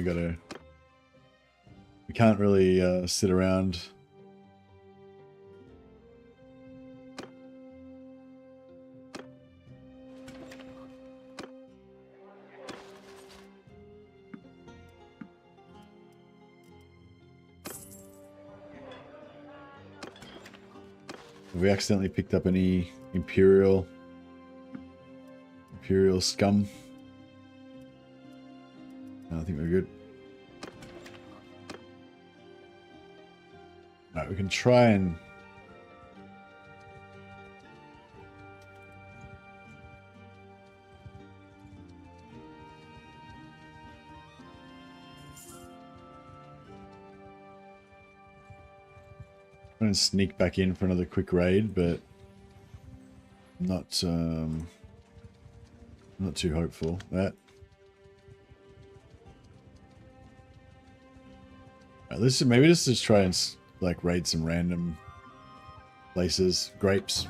we can't really sit around. Have we accidentally picked up any Imperial scum? No, I think we're good. Alright, we can try and... I'm gonna sneak back in for another quick raid, but not too hopeful. That. Maybe just try and like raid some random places. Grapes.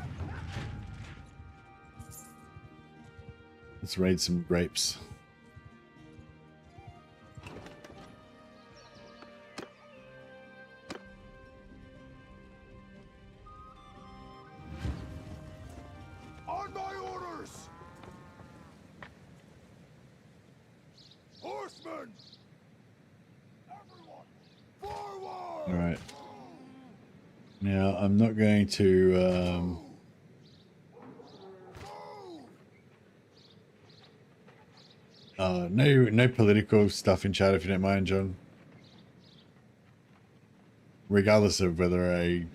Let's raid some grapes. On my orders! Horsemen! Everyone, forward! All right. Now I'm not going to. No political stuff in chat if you don't mind, John. Regardless of whether I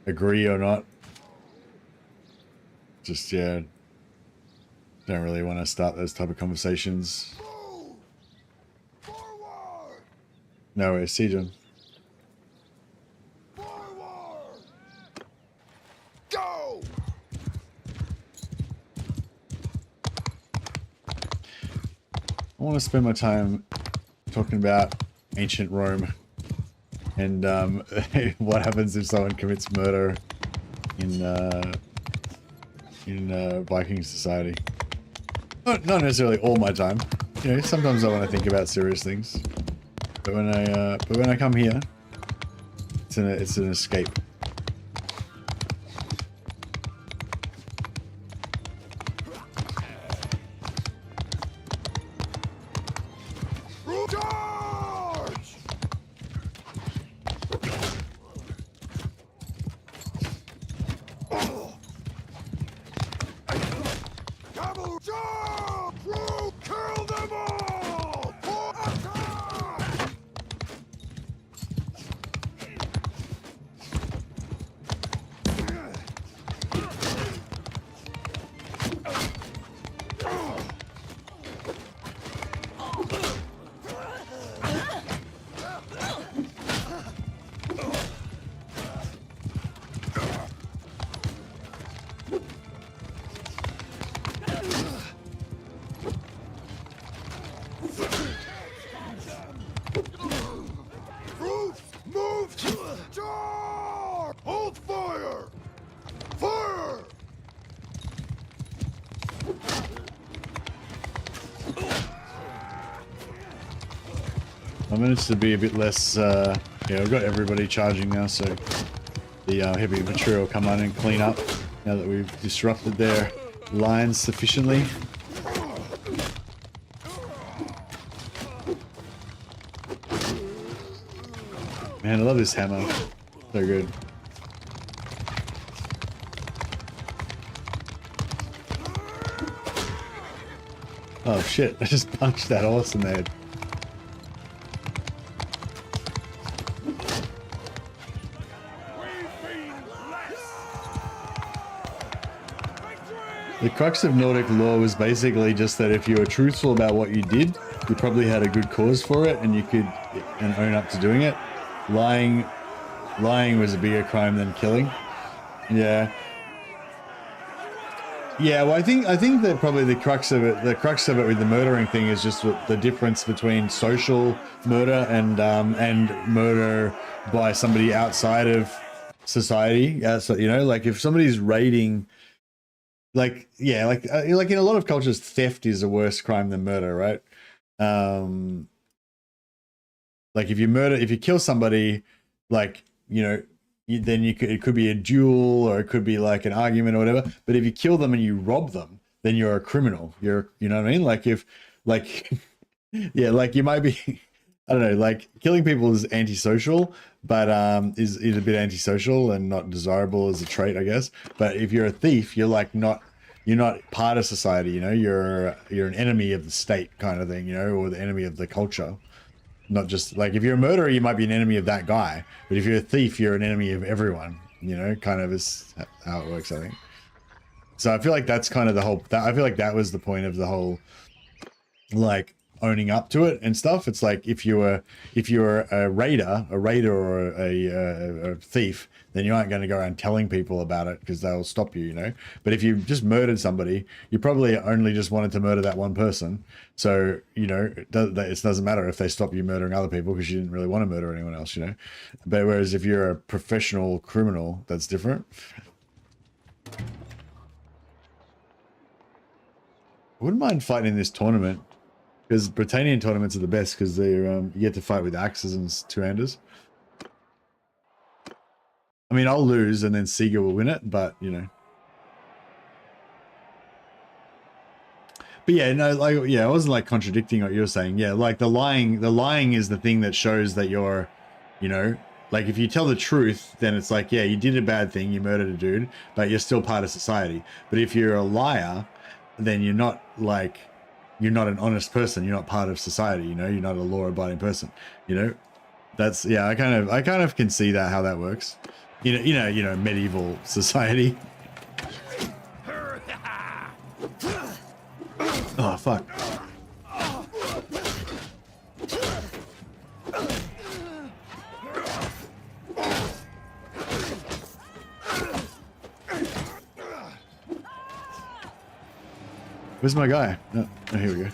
agree or not. Just, yeah, don't really want to start those type of conversations. Move! Forward! No way, see, John. Forward! Go! I want to spend my time talking about ancient Rome and what happens if someone commits murder in Viking society. Not necessarily all my time. You know, sometimes I want to think about serious things. But when I come here, it's an escape. Charge! Cavalry charge! Crew, kill them all! For attack! Troops, move! Charge! Hold fire! Fire! I managed to be a bit less, yeah, I've got everybody charging now, so the heavy infantry will come on and clean up now that we've disrupted their lines sufficiently. Man, I love this hammer. So good. Oh shit, I just punched that horse in the head. The crux of Nordic law was basically just that if you were truthful about what you did, you probably had a good cause for it and you could own up to doing it. Lying was a bigger crime than killing. Yeah. Yeah, well I think that probably the crux of it with the murdering thing is just the difference between social murder and murder by somebody outside of society. Yeah, so, you know, like if somebody's raiding, like yeah, like in a lot of cultures, theft is a worse crime than murder, right? Like if you kill somebody, like, you know, then it could be a duel or it could be like an argument or whatever. But if you kill them and you rob them, then you're a criminal. You know what I mean? Like yeah, like you might be, I don't know, like killing people is antisocial, but is a bit antisocial and not desirable as a trait, I guess. But if you're a thief, you're like you're not part of society, you know, you're an enemy of the state kind of thing, you know, or the enemy of the culture. Not just like if you're a murderer, you might be an enemy of that guy, but if you're a thief, you're an enemy of everyone, you know, kind of is how it works, I think. So I feel like that's kind of the whole, I feel like that was the point of the whole, like, owning up to it and stuff. It's like if you're a raider or a thief, then you aren't going to go around telling people about it because they'll stop you, you know. But if you've just murdered somebody, you probably only just wanted to murder that one person. So, you know, it doesn't matter if they stop you murdering other people because you didn't really want to murder anyone else, you know. But whereas if you're a professional criminal, that's different. I wouldn't mind fighting in this tournament because Britannian tournaments are the best because they're you get to fight with axes and two-handers. I mean, I'll lose and then Sega will win it, but you know. But yeah, no, like yeah, I wasn't like contradicting what you're saying. Yeah, like the lying is the thing that shows that you're, you know, like if you tell the truth, then it's like, yeah, you did a bad thing, you murdered a dude, but you're still part of society. But if you're a liar, then you're not like, you're not an honest person. You're not part of society. You know, you're not a law-abiding person. You know, that's yeah. I kind of can see that how that works. You know, medieval society. Oh fuck. Where's my guy? Oh, here we go.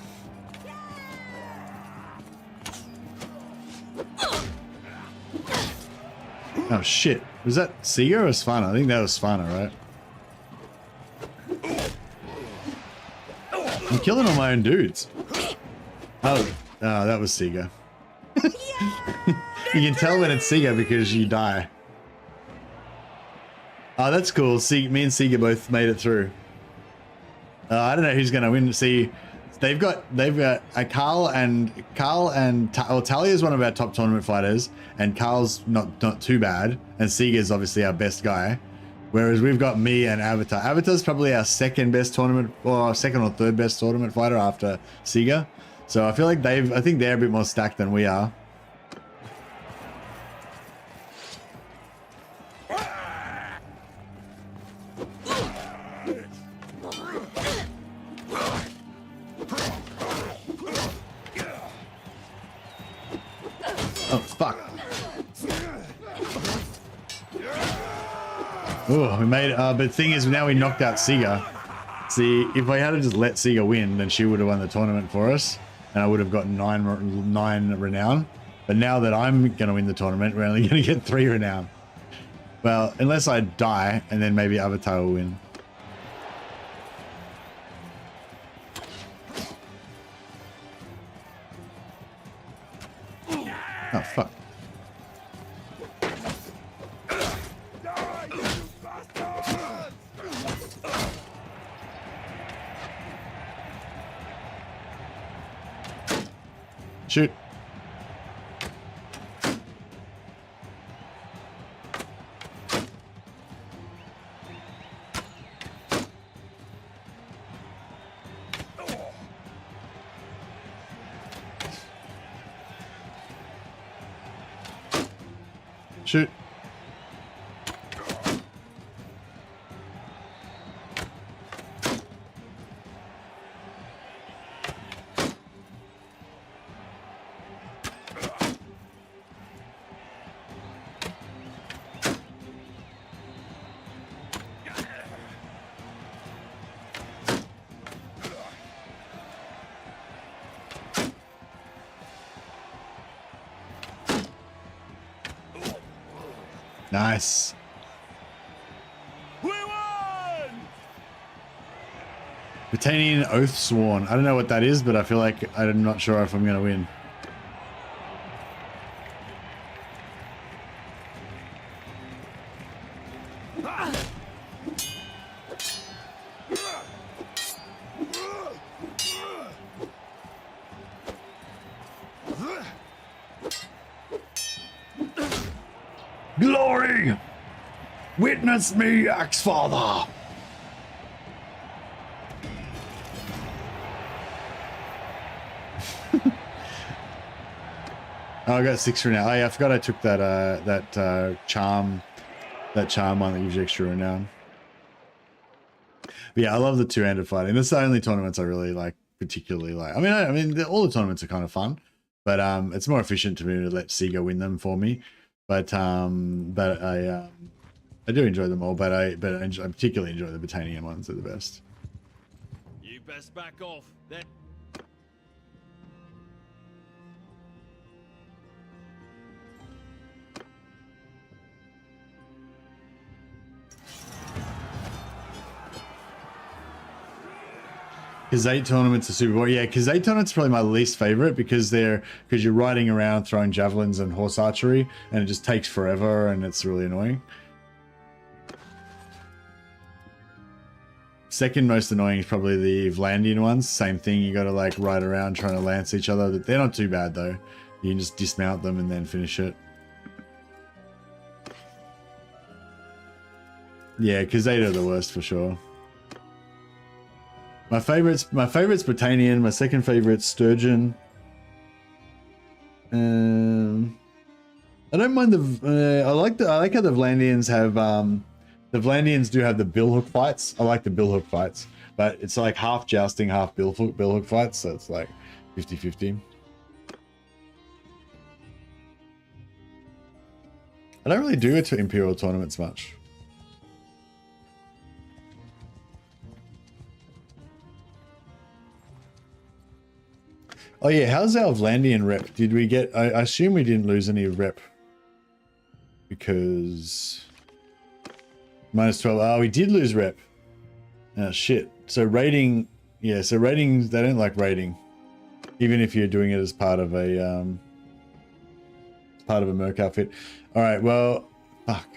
Oh shit. Was that Sega or Svana? I think that was Svana, right? I'm killing all my own dudes. Oh, that was Sega. You can tell when it's Sega because you die. Oh, that's cool. See, me and Sega both made it through. I don't know who's gonna win. See, they've got Carl and Talia is one of our top tournament fighters, and Carl's not too bad, and Sega's obviously our best guy. Whereas we've got me and Avatar. Avatar's probably our second best tournament, or second or third best tournament fighter after Sega. So I feel like I think they're a bit more stacked than we are. Oh, fuck. Oh, we made it. But the thing is, now we knocked out Sega. See, if I had to just let Sega win, then she would have won the tournament for us. And I would have gotten 9 renown. But now that I'm going to win the tournament, we're only going to get 3 renown. Well, unless I die, and then maybe Avatar will win. Oh, fuck. Shoot. Shoot. Nice. We won! Britannian Oath Sworn. I don't know what that is, but I feel like I'm not sure if I'm going to win. Glory! Witness me, Axe-Father! Oh, I got 6 renown. Oh, yeah, I forgot I took that charm one that gives you extra renown. But yeah, I love the two-handed fighting. That's the only tournaments I really like particularly like. I mean, all the tournaments are kind of fun, but it's more efficient to me to let Sega win them for me. But I do enjoy them all. But I particularly enjoy the Britannian ones. They're the best. You best back off. Then. Kazate tournaments are super boring. Yeah, Kazate tournaments are probably my least favorite because you're riding around throwing javelins and horse archery, and it just takes forever and it's really annoying. Second most annoying is probably the Vlandian ones. Same thing, you got to like ride around trying to lance each other. They're not too bad though. You can just dismount them and then finish it. Yeah, Kazate are the worst for sure. My favorite's Britannian. My second favorite's Sturgeon. I don't mind the. I like how the Vlandians have. The Vlandians do have the billhook fights. I like the billhook fights, but it's like half jousting, half billhook fights. So it's like 50-50. I don't really do it to Imperial tournaments much. Oh yeah, how's our Vlandian rep? Did we get... I assume we didn't lose any rep. Because... -12. Oh, we did lose rep. Oh, shit. So rating... Yeah, so rating... They don't like rating. Even if you're doing it as part of a... Merc outfit. Alright, well... Fuck.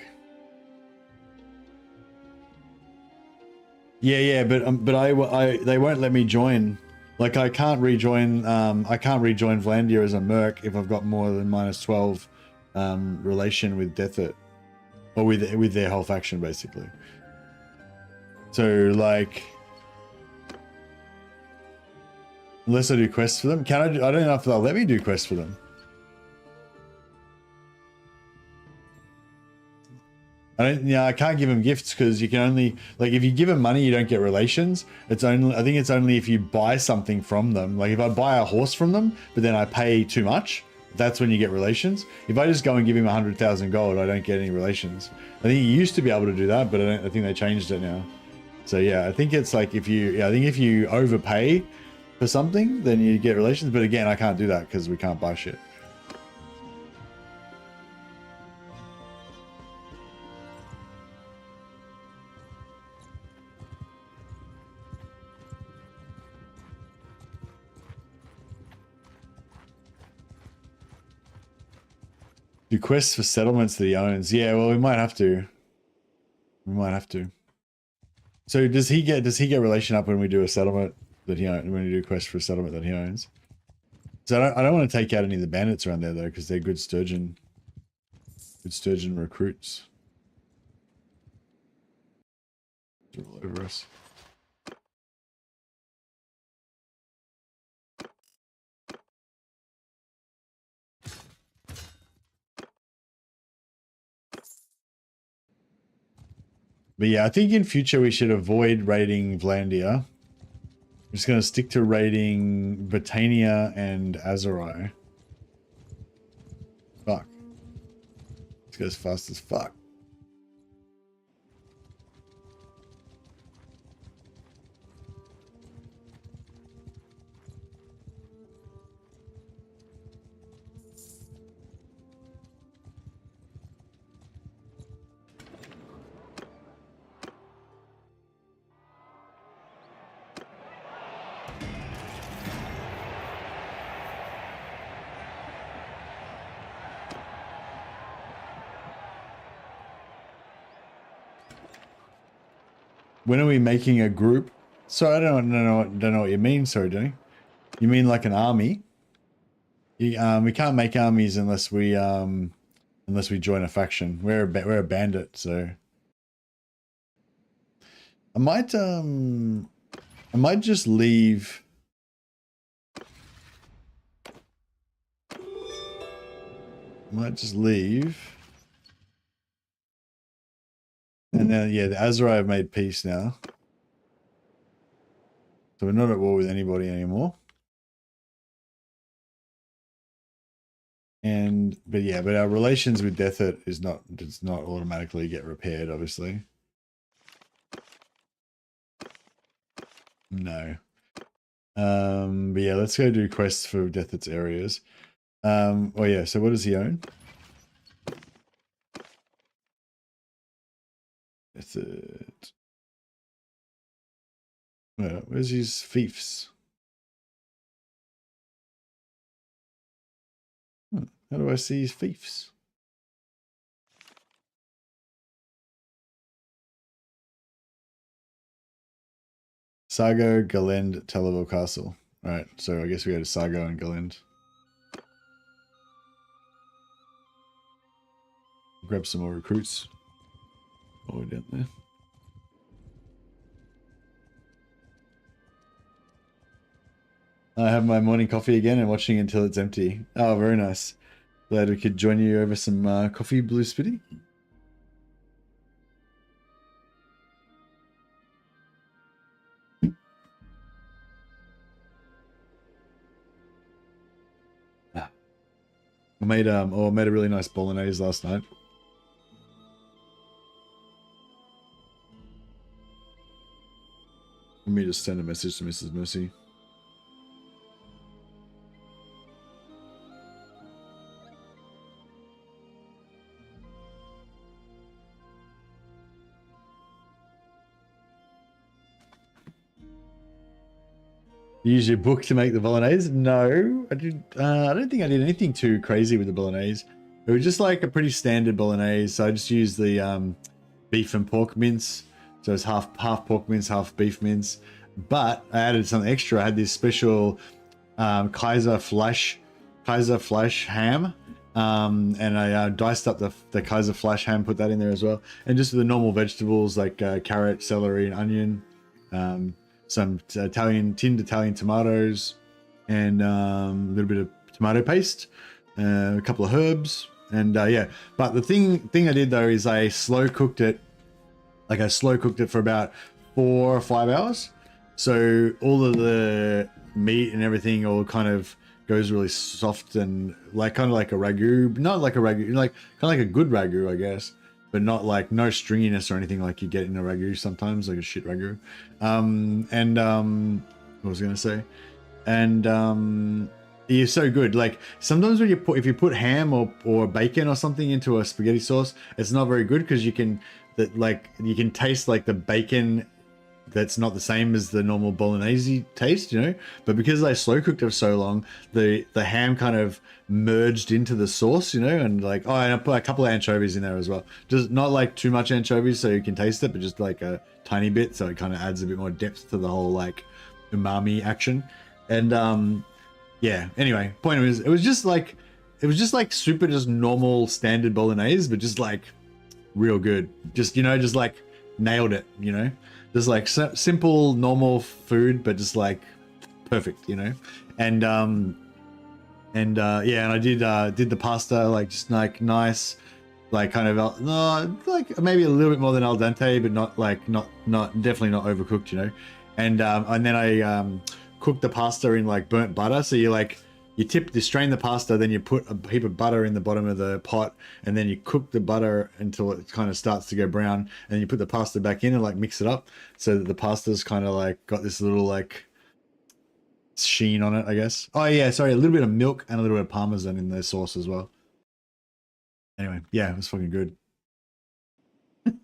Yeah, but they won't let me join... Like I can't rejoin Vlandia as a merc if I've got more than -12 relation with Deathit, or with their whole faction basically. So like, unless I do quests for them, can I don't know if they'll let me do quests for them. I can't give them gifts because you can only, like, if you give them money, you don't get relations. It's only, I think it's only if you buy something from them. Like if I buy a horse from them, but then I pay too much, that's when you get relations. If I just go and give him 100,000 gold, I don't get any relations. I think you used to be able to do that, but I think they changed it now. So yeah, I think it's like if you overpay for something, then you get relations. But again, I can't do that because we can't buy shit. Do quests for settlements that he owns. Yeah, well, we might have to. We might have to. So does he get relation up when we do a settlement that he owns, when we do a quest for a settlement that he owns? So I don't want to take out any of the bandits around there though, because they're good sturgeon recruits. All over us. But yeah, I think in future we should avoid raiding Vlandia. I'm just going to stick to raiding Britannia and Azerai. Fuck. Let's go as fast as fuck. When are we making a group? So I don't know what you mean. Sorry, Jenny. You mean like an army? We can't make armies unless we join a faction. We're a bandit, so I might just leave. And now, yeah, the Azerai have made peace now. So we're not at war with anybody anymore. But our relations with Death Hurt does not automatically get repaired, obviously. No. But yeah, let's go do quests for Death Hurt's areas. Oh yeah, so what does he own? Death Hurt. Where's his fiefs? How do I see his fiefs? Sargo, Galend, Televel Castle. Alright, so I guess we go to Sargo and Galend. Grab some more recruits. Oh, we're down there. I have my morning coffee again and watching until it's empty. Oh, very nice. Glad we could join you over some coffee, Blue Spitty. I made a really nice bolognese last night. Let me just send a message to Mrs. Mercy. You use your book to make the bolognese? No, I did. I don't think I did anything too crazy with the bolognese. It was just like a pretty standard bolognese. So I just used the beef and pork mince. So it's half pork mince, half beef mince. But I added something extra. I had this special Kaiser Fleisch ham. And I diced up the Kaiser Fleisch ham, put that in there as well. And just the normal vegetables like carrot, celery, and onion. Some tinned Italian tomatoes, and a little bit of tomato paste, a couple of herbs, and yeah. But the thing I did though is I slow cooked it. Like I slow cooked it for about 4 or 5 hours. So all of the meat and everything all kind of goes really soft and like kind of like a ragu, not like a ragu, like kind of like a good ragu, I guess. But not like no stringiness or anything like you get in a ragu sometimes, like a shit ragu. What was I gonna say? And it's so good. Like sometimes when if you put ham or bacon or something into a spaghetti sauce, it's not very good because you can taste like the bacon that's not the same as the normal bolognese taste, you know. But because I slow cooked it for so long, the ham kind of merged into the sauce, you know, and like and I put a couple of anchovies in there as well. Just not like too much anchovies so you can taste it, but just like a tiny bit, so it kind of adds a bit more depth to the whole like umami action. And yeah. Anyway, point was it was just like super just normal standard bolognese, but just like real good. Just just like nailed it, you know. Just like simple, normal food, but just like perfect, you know. And yeah, and I did the pasta like just like nice, like kind of like maybe a little bit more than al dente, but not definitely not overcooked, you know. And then I cooked the pasta in like burnt butter. So you strain the pasta, then you put a heap of butter in the bottom of the pot, and then you cook the butter until it kind of starts to go brown, and then you put the pasta back in and like mix it up so that the pasta's kind of like got this little like sheen on it, I guess. Oh yeah, sorry, a little bit of milk and a little bit of parmesan in the sauce as well. Anyway, yeah, it was fucking good. The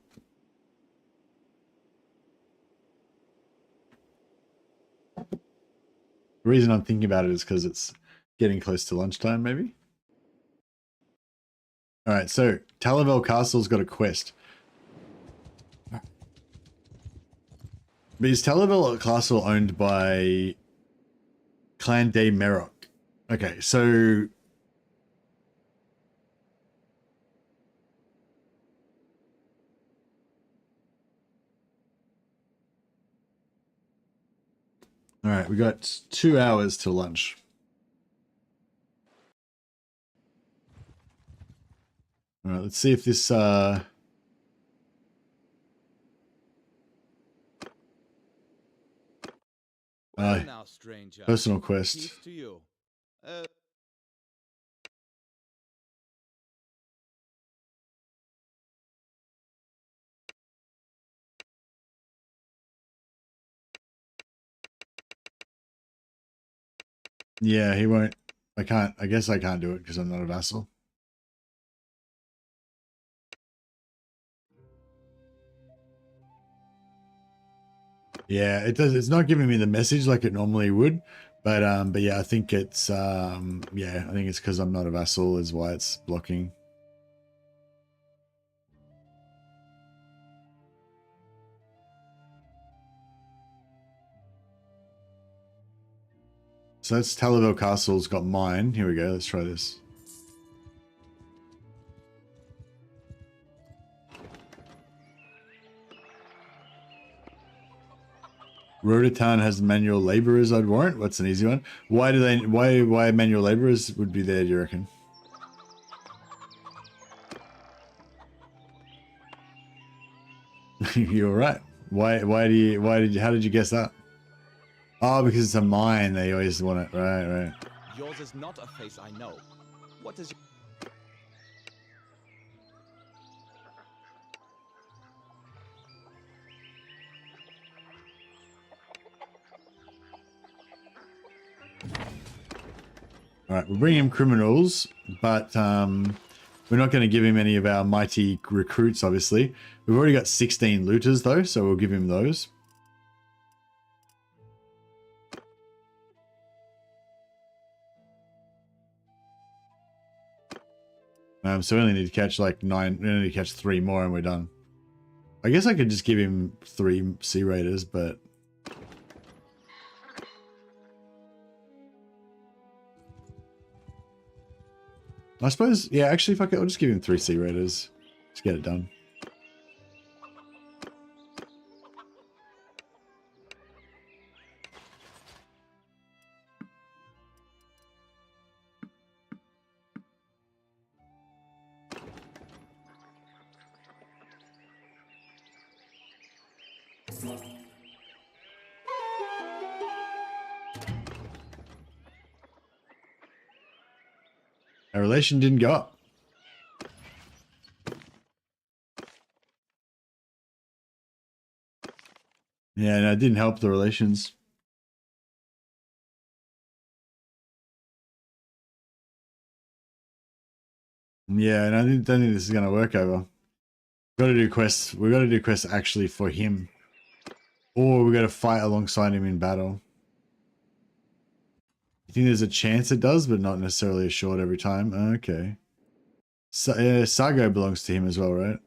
reason I'm thinking about it is because it's getting close to lunchtime, maybe. All right, so Talavel Castle's got a quest. But is Talavel Castle owned by Clan de Merok? Okay, so all right, we got 2 hours till lunch. All right, let's see if this Well now, stranger. Personal quest. Peace to you. Yeah, he won't. I can't. I guess I can't do it because I'm not a vassal. Yeah, it does. It's not giving me the message like it normally would, but yeah, I think it's yeah, I think it's because I'm not a vassal is why it's blocking. So that's Talaville Castle's got mine. Here we go. Let's try this. Rototan has manual laborers I'd warrant. What's an easy one? Why do they why manual laborers would be there, do you reckon? You're right. How did you guess that? Oh, because it's a mine, they always want it. Right. Yours is not a face I know. What is Alright, we'll bring him criminals, but we're not going to give him any of our mighty recruits, obviously. We've already got 16 looters, though, so we'll give him those. So we only need to catch like 9, we only need to catch 3 more and we're done. I guess I could just give him 3 Sea Raiders, but... I suppose, yeah, actually, fuck it, I'll just give him 3 Sea Raiders. Let's get it done. Our relation didn't go up. Yeah, no, it didn't help the relations. Yeah, and I don't think this is going to work over. We've got to do quests. We've got to do quests actually for him. Or we've got to fight alongside him in battle. You think there's a chance it does, but not necessarily assured every time? Okay. Sago belongs to him as well, right?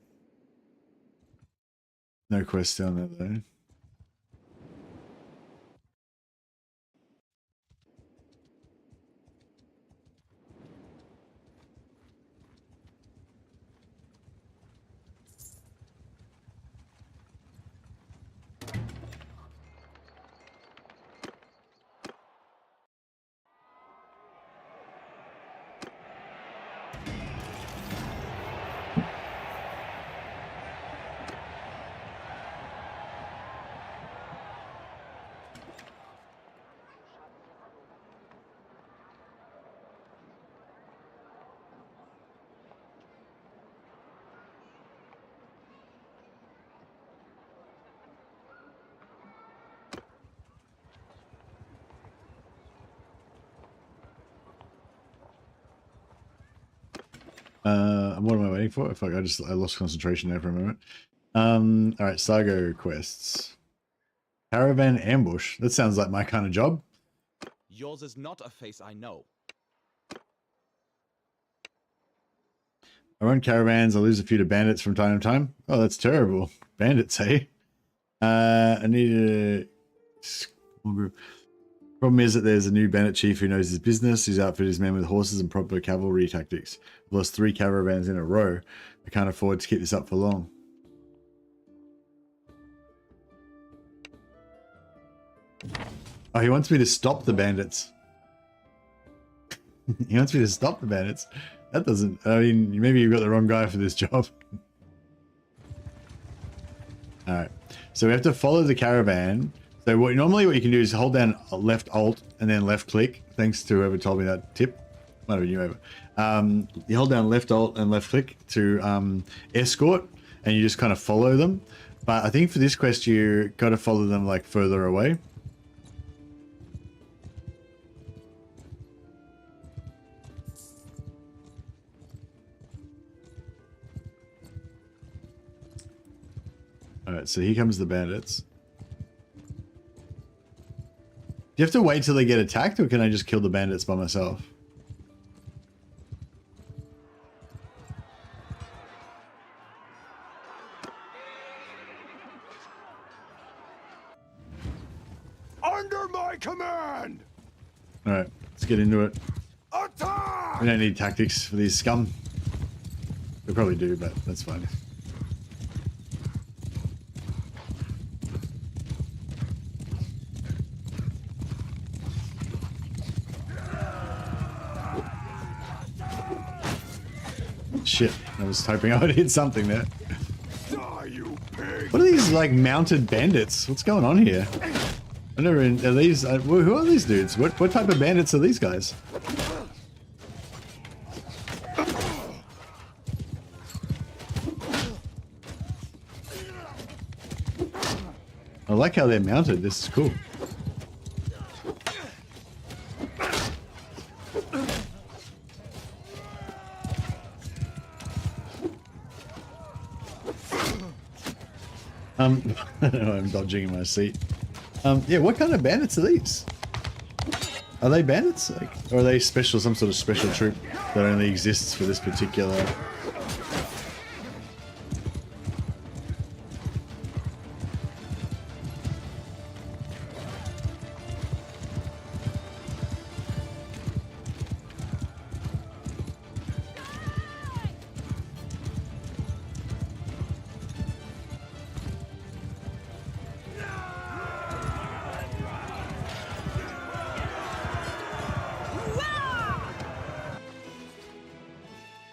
No quest down there, though. What am I waiting for? Fuck, I lost concentration there for a moment. All right, Sago quests. Caravan ambush. That sounds like my kind of job. yours is not a face I know. I run caravans. I lose a few to bandits from time to time. Oh, that's terrible. Bandits, hey? I need a small group. Problem is that there's a new bandit chief who knows his business. He's outfitted his men with horses and proper cavalry tactics. I've lost 3 caravans in a row. I can't afford to keep this up for long. Oh, he wants me to stop the bandits. He wants me to stop the bandits. That doesn't... I mean, maybe you've got the wrong guy for this job. Alright. So we have to follow the caravan. So So what you can do is hold down left alt and then left click. Thanks to whoever told me that tip. Might have been you over. You hold down left alt and left click to escort, and you just kind of follow them. But I think for this quest, you got to follow them like further away. All right, so here comes the bandits. Do you have to wait till they get attacked, or can I just kill the bandits by myself? Under my command! Alright, let's get into it. Attack! We don't need tactics for these scum. We probably do, but that's fine. Shit, I was hoping I would hit something there. Die, you pig! What are these, like, mounted bandits? What's going on here? I never... Are these... who are these dudes? What type of bandits are these guys? I like how they're mounted. This is cool. I'm dodging in my seat. Yeah, what kind of bandits are these? Are they bandits? Like, or are they special, some sort of special troop that only exists for this particular...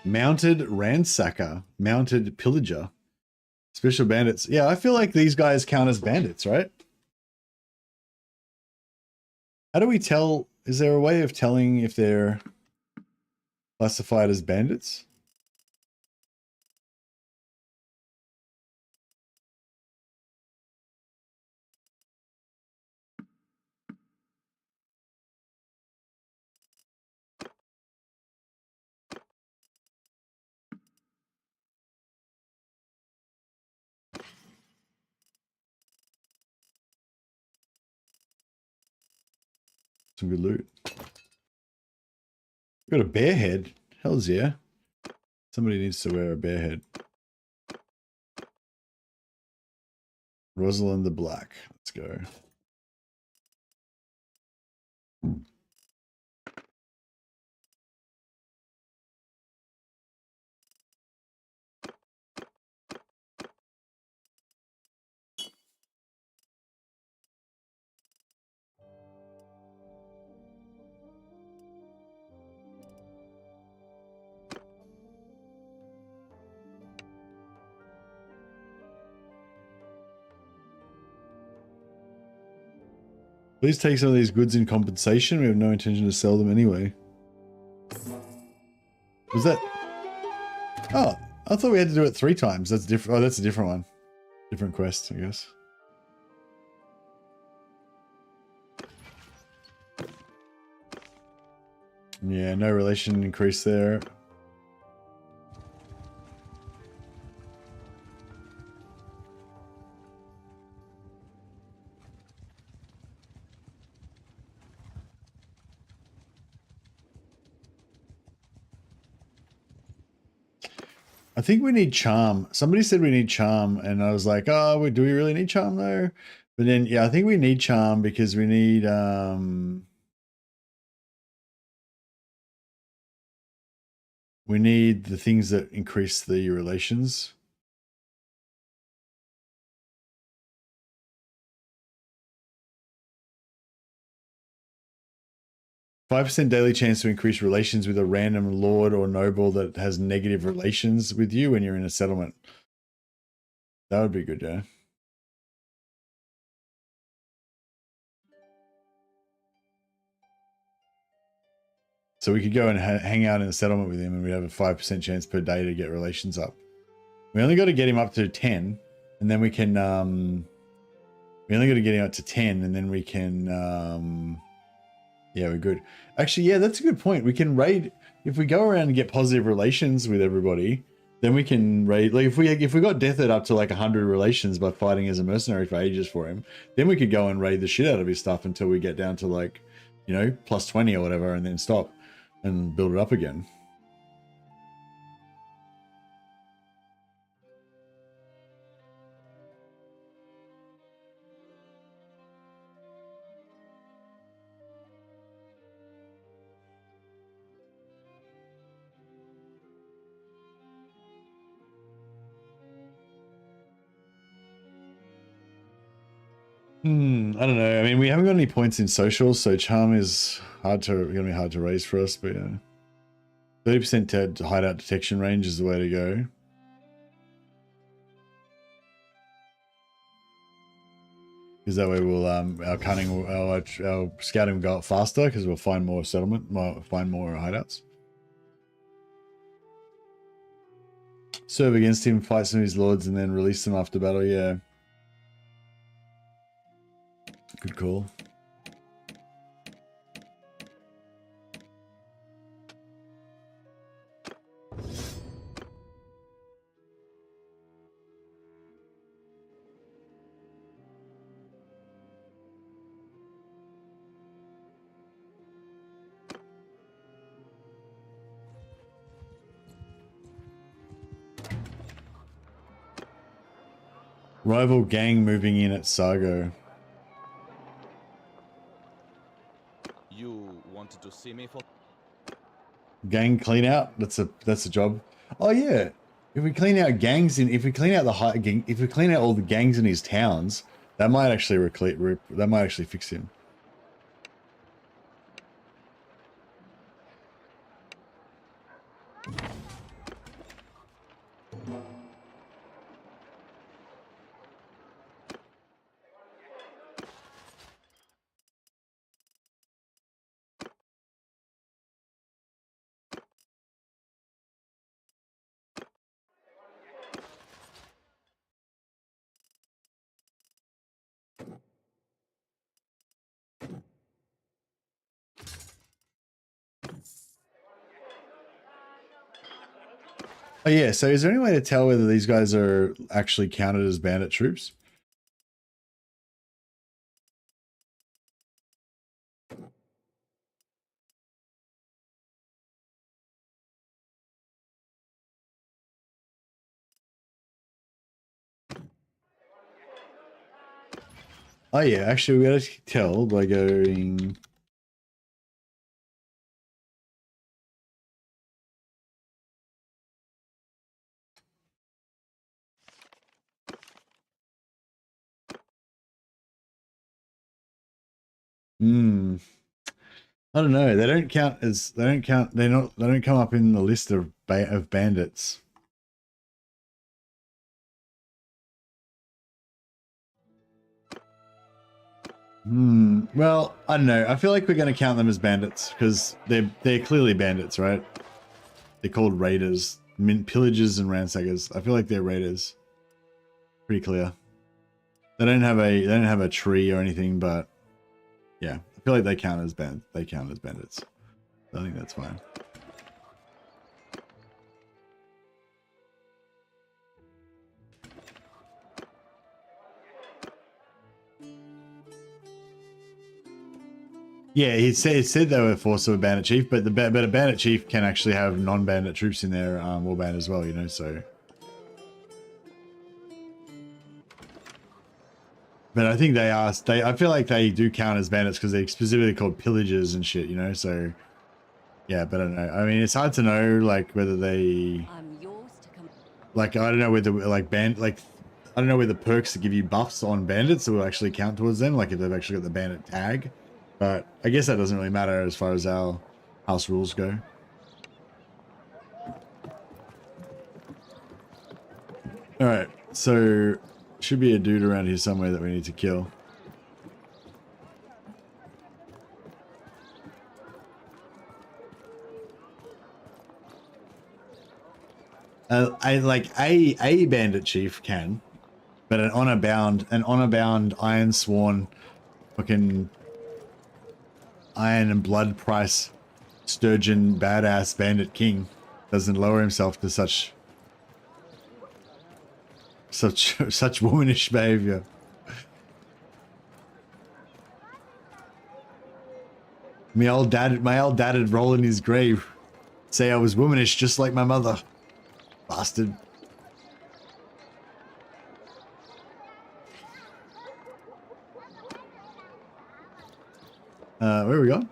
Mounted ransacker, mounted pillager, special bandits. Yeah, I feel like these guys count as bandits, right? How do we tell? Is there a way of telling if they're classified as bandits? Some good loot. Got a bear head. Hells yeah. Somebody needs to wear a bear head. Rosalind the Black. Let's go. Please take some of these goods in compensation. We have no intention to sell them anyway. Was that? Oh, I thought we had to do it 3 times. That's different. Oh, that's a different one. Different quest, I guess. Yeah, no relation increase there. I think we need charm. Somebody said we need charm, and I was like, oh, do we really need charm though? But then, yeah, I think we need charm because we need the things that increase the relations. %5 daily chance to increase relations with a random lord or noble that has negative relations with you when you're in a settlement. That would be good, yeah. So we could go and hang out in the settlement with him, and we'd have a 5% chance per day to get relations up. We only got to get him up to 10, and then we can. We only got to get him up to 10, and then we can. Yeah, we're good. Actually, yeah, that's a good point. We can raid if we go around and get positive relations with everybody. Then we can raid. Like if we got Deathard up to like 100 relations by fighting as a mercenary for ages for him, then we could go and raid the shit out of his stuff until we get down to like, you know, plus 20 or whatever, and then stop and build it up again. I don't know. I mean, we haven't got any points in social, so charm is gonna be hard to raise for us. But yeah, 30% hideout detection range is the way to go. Because that way we'll our cunning, our scouting will go up faster because we'll find more settlement, find more hideouts. Serve against him, fight some of his lords, and then release them after battle. Yeah. Good call. Rival gang moving in at Sargo. You wanted to see me for... Gang clean out. That's a job. Oh yeah. If we clean out gangs if we clean out if we clean out all the gangs in his towns, that might actually that might actually fix him. Oh yeah, so is there any way to tell whether these guys are actually counted as bandit troops? Oh yeah, actually we gotta tell by going... I don't know. They don't count. They don't come up in the list of bandits. Well, I don't know. I feel like we're going to count them as bandits because they're clearly bandits, right? They're called raiders, pillagers, and ransackers. I feel like they're raiders. Pretty clear. They don't have a tree or anything, but yeah, I feel like they count as bandits. I think that's fine. Yeah, it said they were force of a bandit chief, but a bandit chief can actually have non-bandit troops in their warband as well, you know, so. But I think I feel like they do count as bandits because they're specifically called pillagers and shit, you know, so. Yeah, but I don't know. I mean, it's hard to know, like, whether they. I'm yours to come. Like, I don't know whether, like, I don't know whether perks to give you buffs on bandits will actually count towards them, like if they've actually got the bandit tag. But I guess that doesn't really matter as far as our house rules go. Alright, so should be a dude around here somewhere that we need to kill. I like a bandit chief can, but an honor bound iron sworn, fucking iron and blood price sturgeon badass bandit king doesn't lower himself to such womanish behavior. My old dad'd roll in his grave, say I was womanish just like my mother. Bastard. Where we go?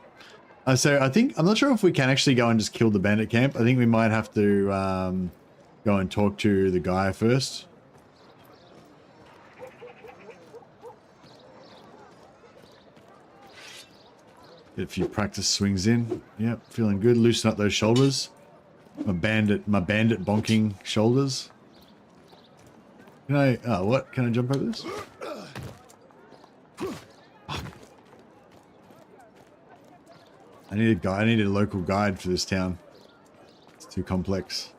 So I think, I'm not sure if we can actually go and just kill the bandit camp. I think we might have to go and talk to the guy first. Get a few practice swings in. Yep, feeling good. Loosen up those shoulders. My bandit bonking shoulders. Can I, oh, what? Can I jump over this? I need a guide. I need a local guide for this town. It's too complex.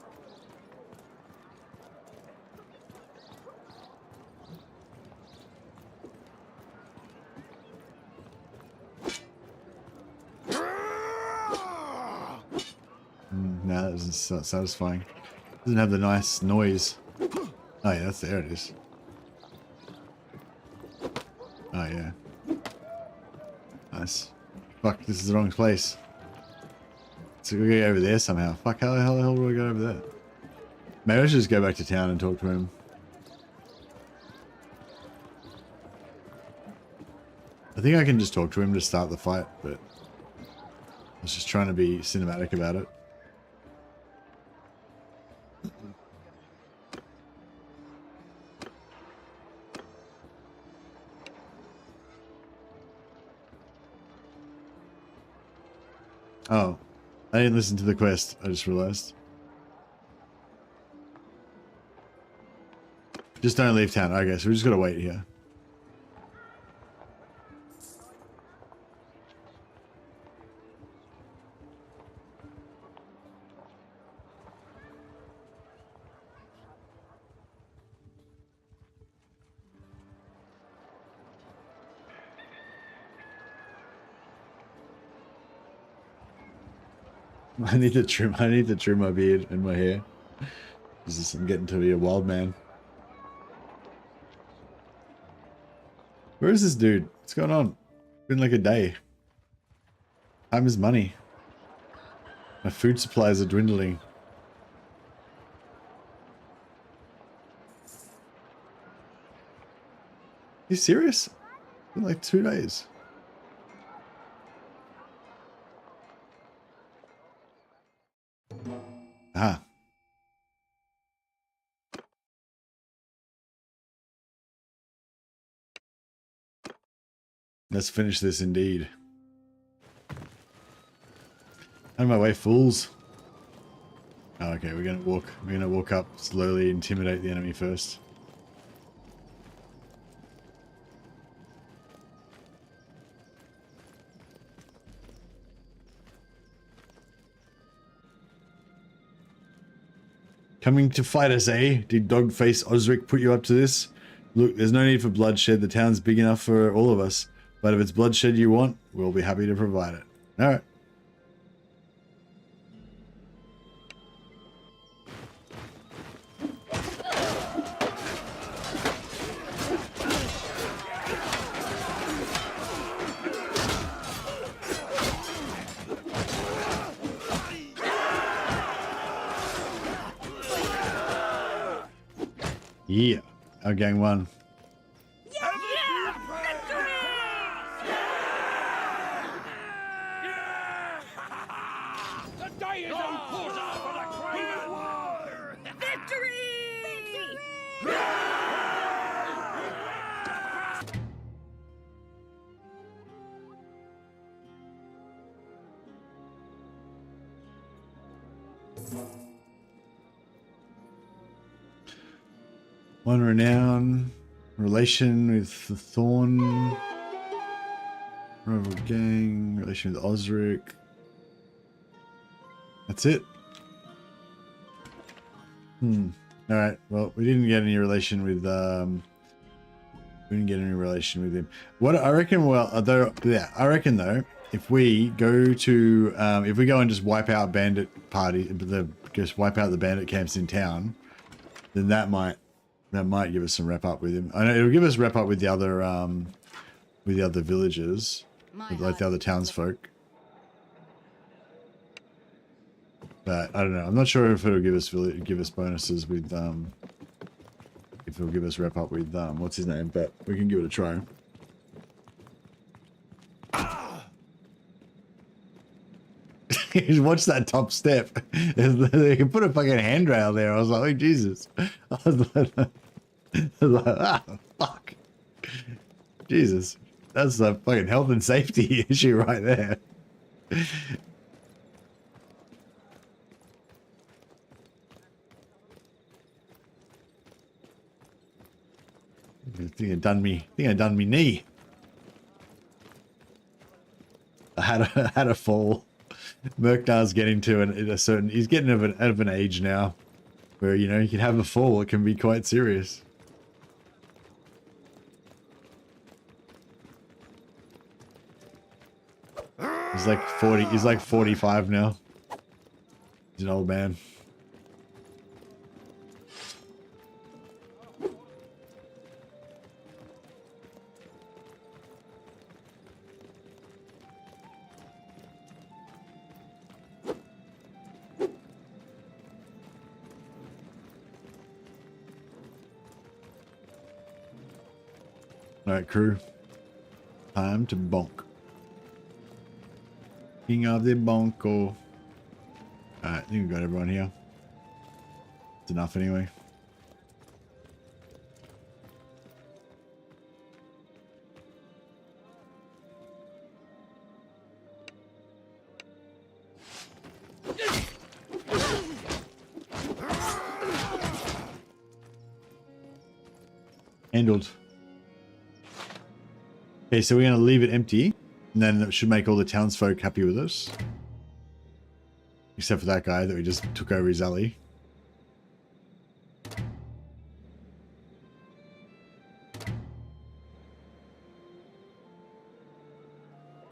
No, that isn't satisfying. Doesn't have the nice noise. Oh yeah, there it is. Oh yeah. Nice. Fuck, this is the wrong place. So we go over there somehow. Fuck, how the hell do I go over there? Maybe I should just go back to town and talk to him. I think I can just talk to him to start the fight, but I was just trying to be cinematic about it. Oh, I didn't listen to the quest. I just realized. Just don't leave town. Okay, so we just gotta wait here. I need to trim my beard and my hair. I'm getting to be a wild man. Where is this dude? What's going on? It's been like a day. Time is money. My food supplies are dwindling. You serious? It's been like 2 days. Ah. Let's finish this indeed. Out of my way, fools. Oh, okay, we're gonna walk up, slowly intimidate the enemy first. Coming to fight us, eh? Did Dogface Osric put you up to this? Look, there's no need for bloodshed. The town's big enough for all of us. But if it's bloodshed you want, we'll be happy to provide it. Alright. Yeah, our gang won. One renown, relation with the Thorn, rival gang, relation with Osric. That's it. All right. Well, we didn't get any relation with we didn't get any relation with him. What I reckon, well, although yeah, I reckon though, if we go to if we go and just wipe out bandit party, just wipe out the bandit camps in town, then that might give us some rep up with him. I know it'll give us rep up with the other villagers, with like the other townsfolk. But I don't know. I'm not sure if it'll give us bonuses with if it'll give us rep up with what's his name, but we can give it a try. Watch that top step. They can put a fucking handrail there. I was like, oh Jesus. I was like, ah, fuck. Jesus. That's a fucking health and safety issue right there. I think I done me knee. I had a fall. Merknar's getting to a certain. He's getting of an age now, where you know you can have a fall. It can be quite serious. He's like 40. He's like 45 now. He's an old man. Alright, crew. Time to bonk. King of the bonko. Alright, I think we've got everyone here. It's enough anyway. Handled. Okay, so we're going to leave it empty, and then it should make all the townsfolk happy with us. Except for that guy that we just took over his alley.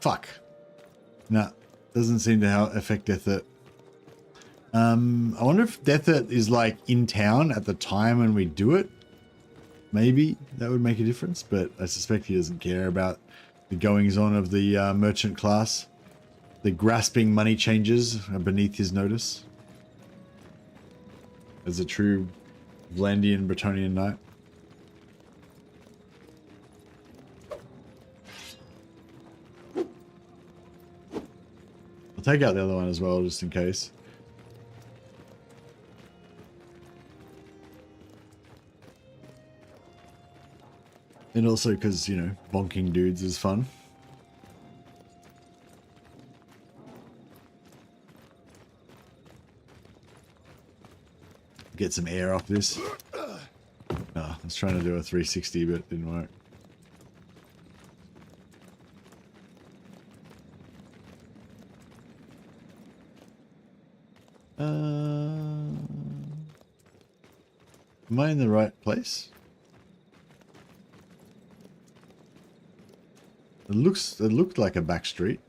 Fuck. Nah, doesn't seem to affect Death It. I wonder if Death It is like in town at the time when we do it. Maybe that would make a difference, but I suspect he doesn't care about the goings-on of the merchant class. The grasping money changes are beneath his notice. As a true Vlandian Bretonnian knight. I'll take out the other one as well, just in case. And also because, you know, bonking dudes is fun. Get some air off this. Oh, I was trying to do a 360, but it didn't work. Am I in the right place? It looked like a back street.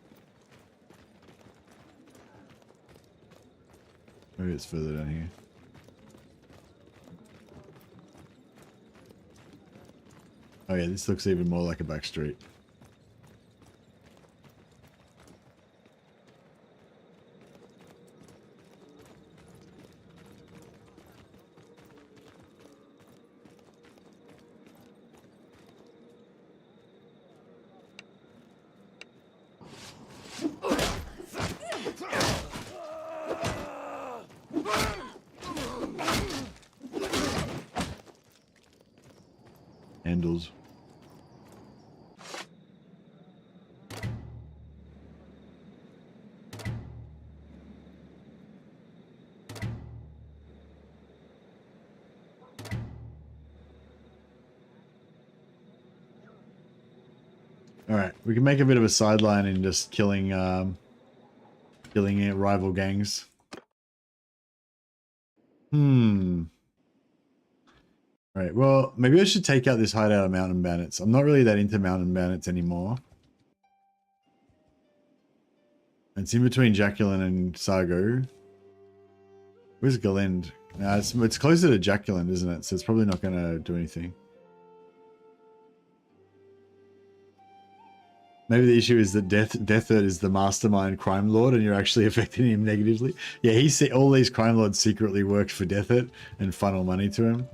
Maybe it's further down here. Oh yeah, this looks even more like a back street. Handles. All right, we can make a bit of a sideline in just killing rival gangs. Right. Well, maybe I should take out this hideout of mountain bandits. I'm not really that into mountain bandits anymore. It's in between Jacqueline and Sargo. Where's Galend? It's closer to Jacqueline, isn't it? So it's probably not going to do anything. Maybe the issue is that Deathert is the mastermind crime lord and you're actually affecting him negatively. Yeah, all these crime lords secretly worked for Deathert and funnel money to him.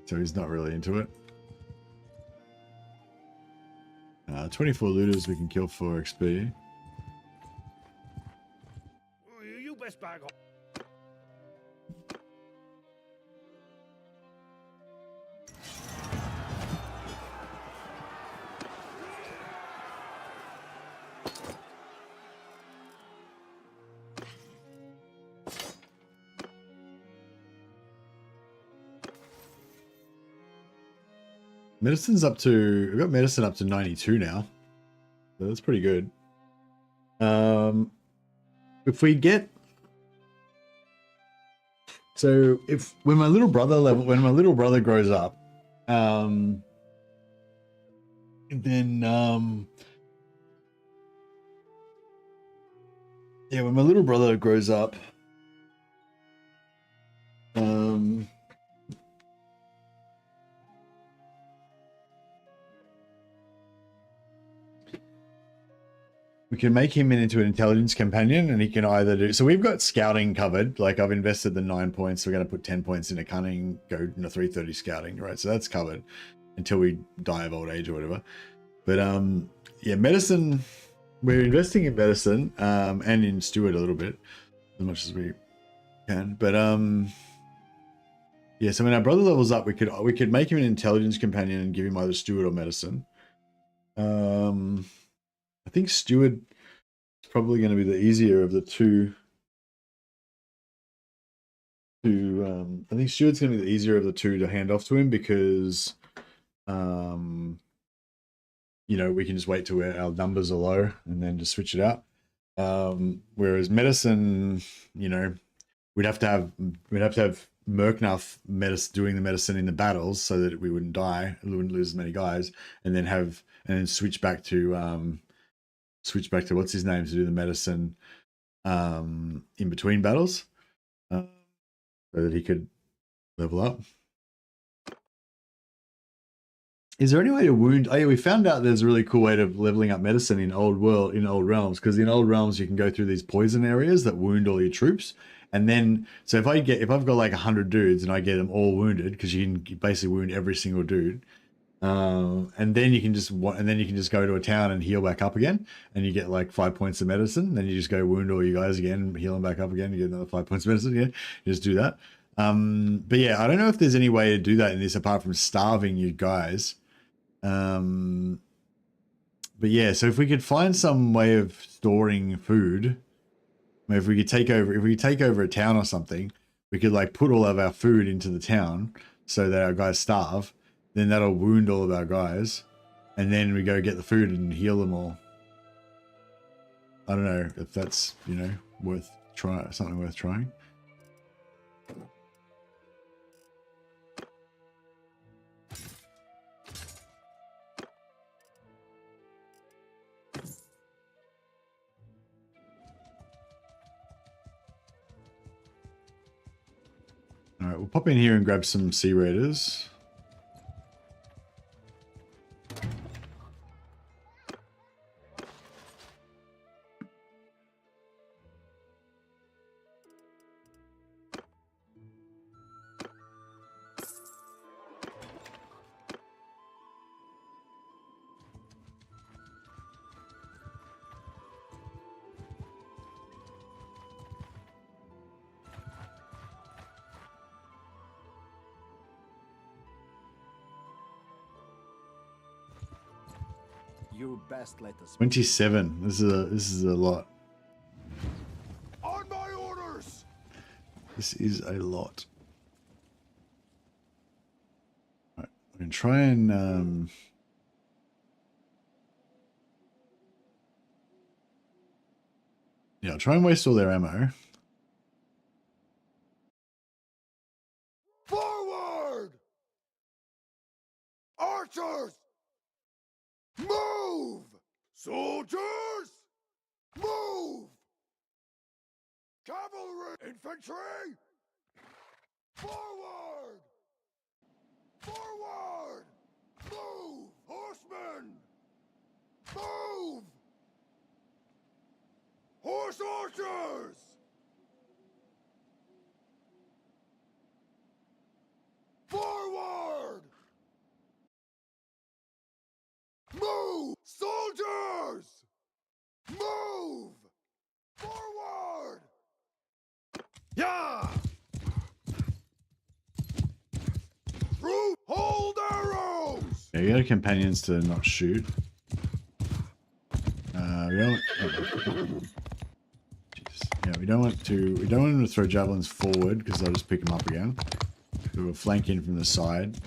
So he's not really into it. 24 looters we can kill for XP. You best back off. Medicine's up to, we've got medicine up to 92 now. So that's pretty good. If we get, so if, when my little brother grows up, then, yeah, when my little brother grows up, we can make him into an intelligence companion and he can either do, so we've got scouting covered. Like I've invested the 9 points. So we're going to put 10 points into cunning, go into 330 scouting, right? So that's covered until we die of old age or whatever. But yeah, medicine, we're investing in medicine and in steward a little bit as much as we can. But yeah, so when our brother levels up, we could make him an intelligence companion and give him either steward or medicine. I think steward is probably going to be the easier of the two. I think steward's going to be the easier of the two to hand off to him because, you know, we can just wait till our numbers are low and then just switch it out. Whereas medicine, you know, we'd have to have Merknuff doing the medicine in the battles so that we wouldn't die, we wouldn't lose as many guys, and then switch back to what's his name to do the medicine in between battles, so that he could level up. Is there any way to wound? Oh yeah, we found out there's a really cool way of leveling up medicine in old realms, because in old realms you can go through these poison areas that wound all your troops. And then, so if I've got like 100 dudes and I get them all wounded, because you can basically wound every single dude, and then you can just go to a town and heal back up again, and you get like 5 points of medicine. Then you just go wound all you guys again, heal them back up again, you get another 5 points of medicine again. You just do that. But yeah, I don't know if there's any way to do that in this apart from starving you guys. But yeah, so if we could find some way of storing food. If we could take over a town or something, we could like put all of our food into the town so that our guys starve. Then that'll wound all of our guys, and then we go get the food and heal them all. I don't know if that's, you know, something worth trying. All right, we'll pop in here and grab some Sea Raiders. You best let us. 27. This is a lot. On my orders! This is a lot. All right, I can try and yeah, I'll try and waste all their ammo. Cavalry! Infantry! Forward! Forward! Move! Horsemen! Move! Horse archers! Forward! Move! Soldiers! Move! Forward! Yeah! Through! Hold arrows! Yeah, you got companions to not shoot. We don't. Yeah, we don't want them to throw javelins forward because they'll just pick them up again. So we'll flank in from the side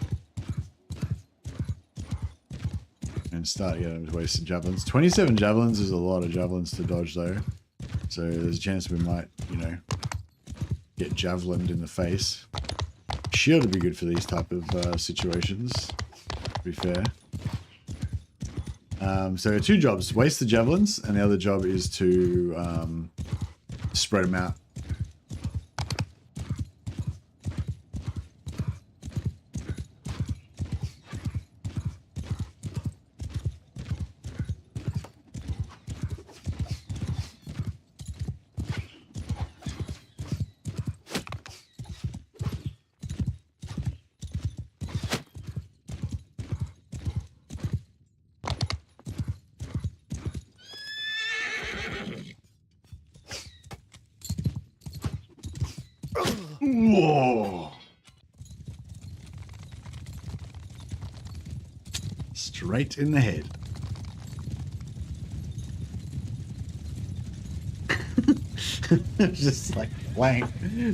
and start getting wasted javelins. 27 javelins is a lot of javelins to dodge though, so there's a chance we might, you know, get javelined in the face. Shield would be good for these type of situations, to be fair. So 2 jobs: waste the javelins, and the other job is to spread them out. Whoa! Straight in the head. Just like blank.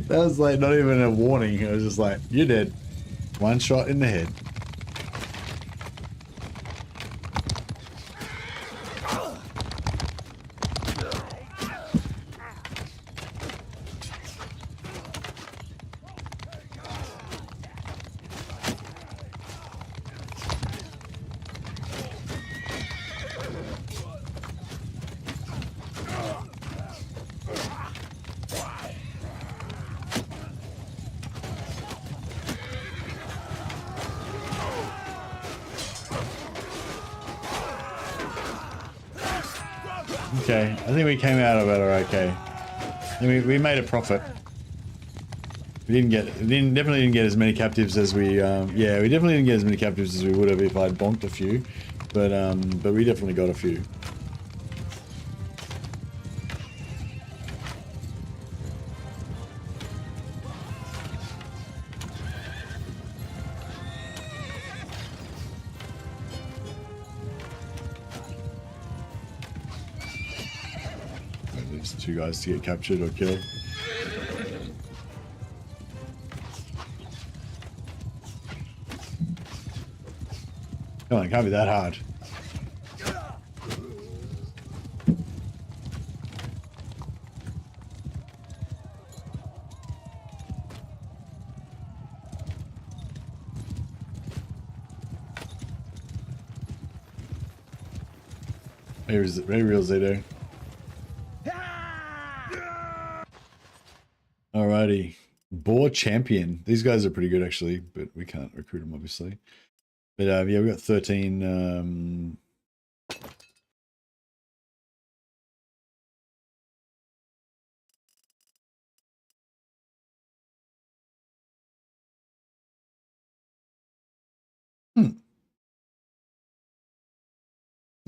That was like not even a warning. It was just like, you're dead. One shot in the head. Okay, I think we came out of it okay. We made a profit. We definitely didn't get as many captives as we, yeah, we definitely didn't get as many captives as we would have if I'd bonked a few, but we definitely got a few. There's 2 guys to get captured or killed. Come on, it can't be that hard. Very real Zito. Alrighty. Boar Champion. These guys are pretty good actually, but we can't recruit them obviously. But yeah, we got 13.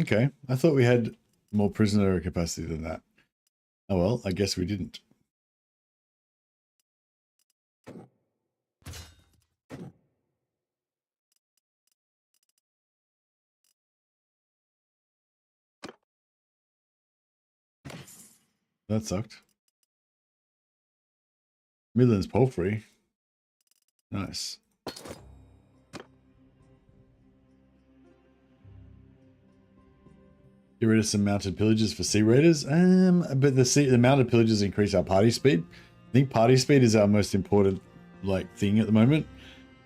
Okay, I thought we had more prisoner capacity than that. Oh well, I guess we didn't. That sucked. Midlands Palfrey. Nice. Get rid of some mounted pillagers for sea raiders. But the mounted pillagers increase our party speed. I think party speed is our most important thing at the moment.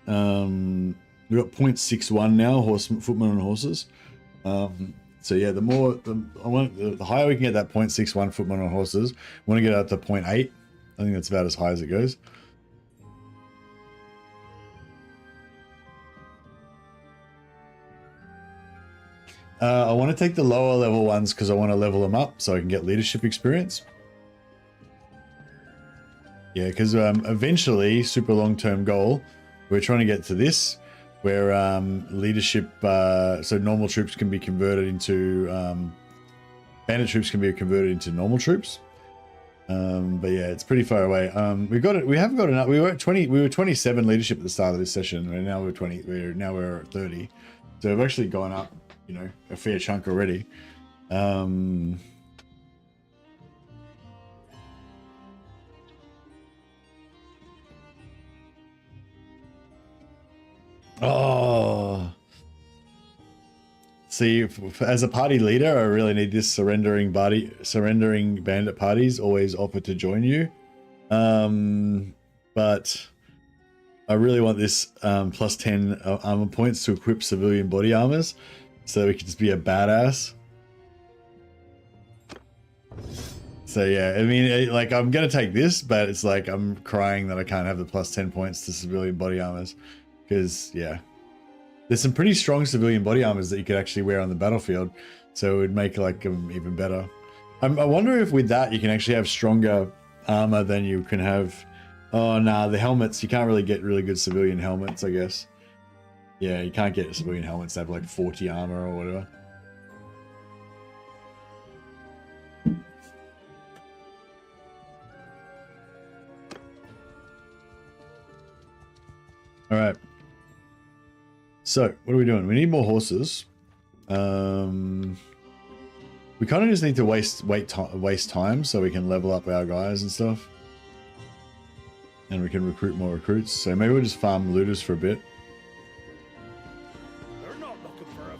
We've got 0.61 now, footmen on horses. So yeah, the higher we can get that 0.61 footmen on horses, I want to get up to 0.8 I think that's about as high as it goes. I want to take the lower level ones because I want to level them up so I can get leadership experience. Yeah, because eventually, super long-term goal, we're trying to get to this, where leadership, so normal troops can be converted into, bandit troops can be converted into normal troops. But yeah, it's pretty far away. We got it. We haven't got enough. We were at 20. We were 27 leadership at the start of this session, and now we're 20. We're at 30. So we've actually gone up, you know, a fair chunk already. Oh, see, as a party leader, I really need this surrendering bandit parties always offer to join you. But I really want this plus 10 armor points to equip civilian body armors, so we can just be a badass. So yeah, I mean, like, I'm gonna take this, but it's like I'm crying that I can't have the plus 10 points to civilian body armors. Because, yeah, there's some pretty strong civilian body armors that you could actually wear on the battlefield, so it would make like them even better. I wonder if with that you can actually have stronger armor than you can have. Oh nah, the helmets, you can't really get really good civilian helmets, I guess. Yeah, you can't get civilian helmets that have like 40 armor or whatever. All right. So, what are we doing? We need more horses. We kind of just need to waste time so we can level up our guys and stuff. And we can recruit more recruits. So maybe we'll just farm looters for a bit. They're not looking for a...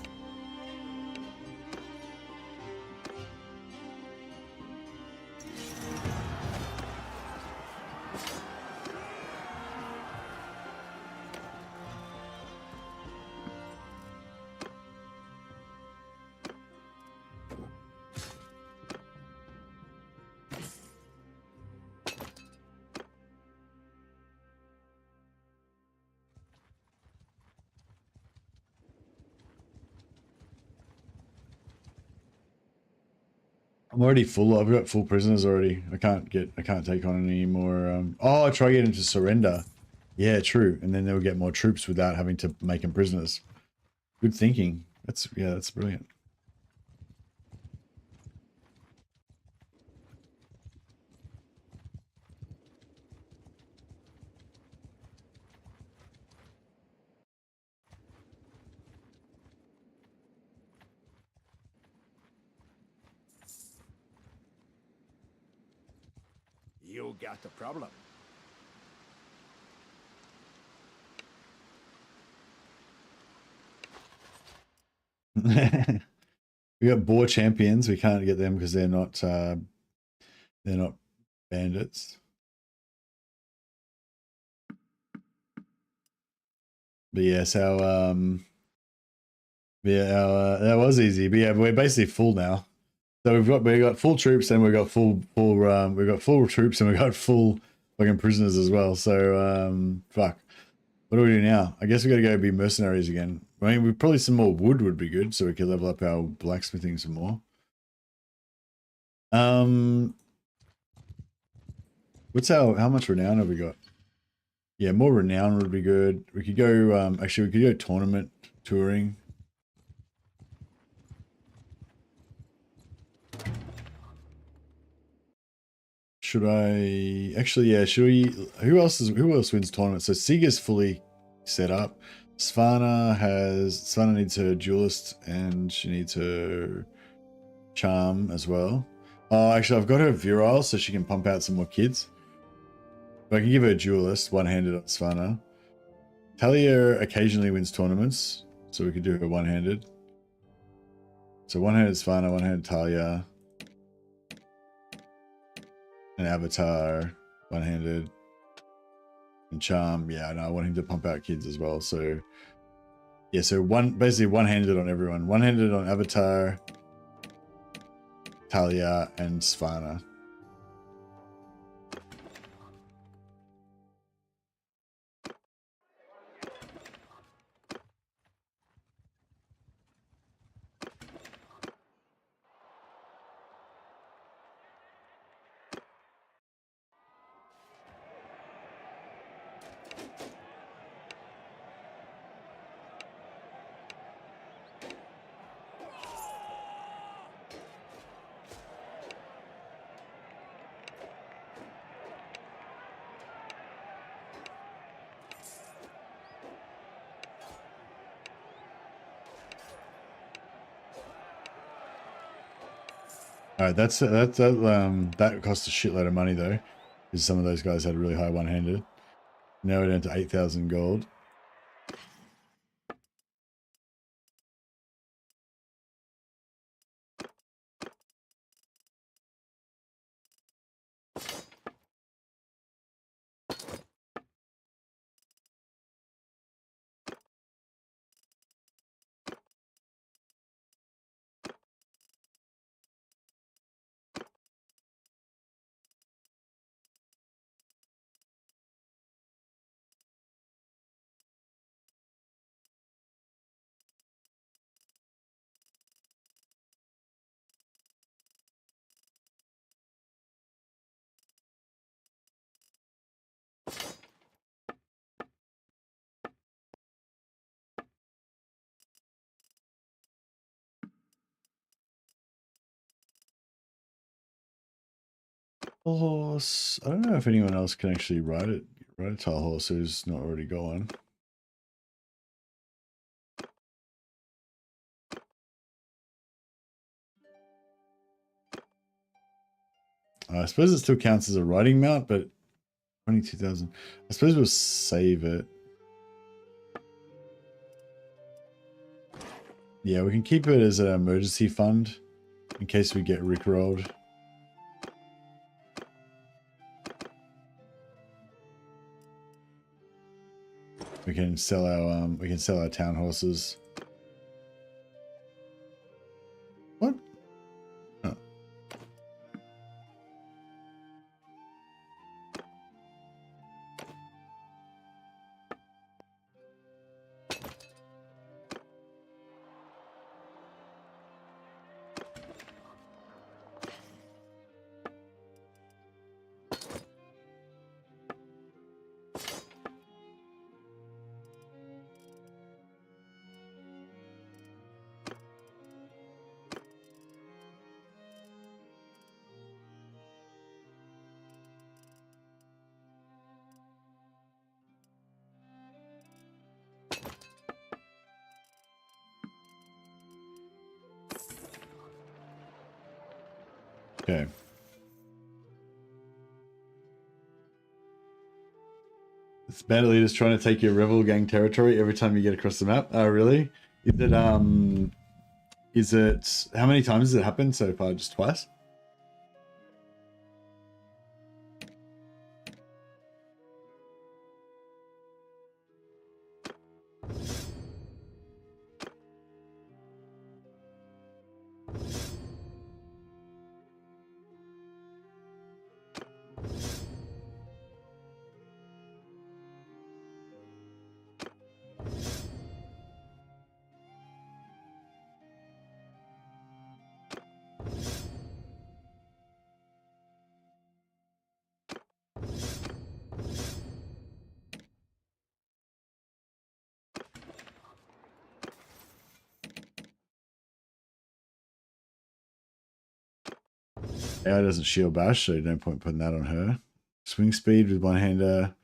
I'm already full. I've got full prisoners already. I can't take on any more. Oh, I try getting to surrender. Yeah, true. And then they'll get more troops without having to make them prisoners. Good thinking. That's brilliant. You got the problem. We got boar champions. We can't get them because they're not bandits. But yes, our that was easy. But yeah, we're basically full now. So we got full troops and we got full troops and we got full fucking prisoners as well. So fuck. What do we do now? I guess we got to go be mercenaries again. I mean, we probably some more wood would be good, so we could level up our blacksmithing some more. How much renown have we got? Yeah, more renown would be good. We could go actually we could go tournament touring. Should I actually? Yeah. Should we? Who else wins tournaments? So Siga's fully set up. Svana needs her duelist and she needs her charm as well. Oh, actually, I've got her virile so she can pump out some more kids. But I can give her a duelist, one-handed on Svana. Talia occasionally wins tournaments, so we could do her one-handed. So one-handed Svana, one-handed Talia. An avatar, one-handed, and charm. Yeah, no, I want him to pump out kids as well. So yeah, so basically one-handed on everyone. One-handed on avatar, Talia, and Svana. All right, that cost a shitload of money though, because some of those guys had really high one-handed. Now we're down to 8,000 gold. Horse. I don't know if anyone else can actually ride it. Ride a tile horse who's not already got one. I suppose it still counts as a riding mount, but 22,000. I suppose we'll save it. Yeah, we can keep it as an emergency fund in case we get rickrolled. We can sell our town horses. What? Oh. Okay. This bandit leader's trying to take your rebel gang territory every time you get across the map. Oh, really? Is it how many times has it happened so far? Just twice? AI doesn't shield bash, so no point putting that on her. Swing speed with one-hander,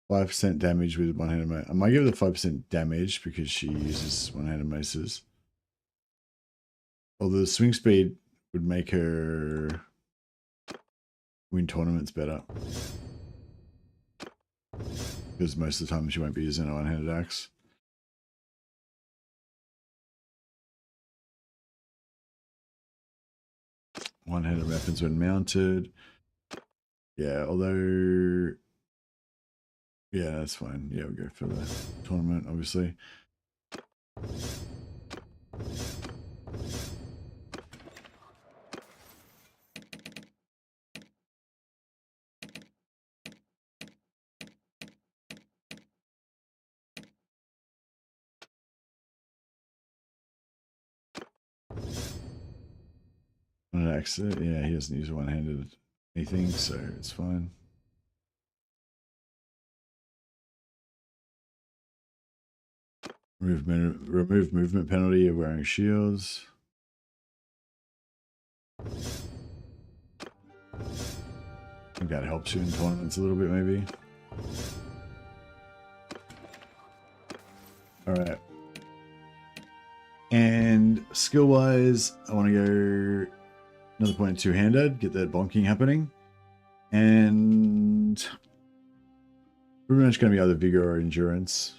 5% damage with one-handed mace. I might give her the 5% damage because she uses one-handed maces. Although the swing speed would make her win tournaments better. Because most of the time she won't be using a one-handed axe. One-handed weapons when mounted. Yeah, although... Yeah, that's fine. Yeah, we'll go for the tournament, obviously. An exit. Yeah, he doesn't use one-handed anything, so it's fine. Remove movement penalty of wearing shields. I think that helps you in tournaments a little bit, maybe. All right. And skill-wise, I want to go Another point in two-handed. Get that bonking happening. And pretty much going to be either vigor or endurance.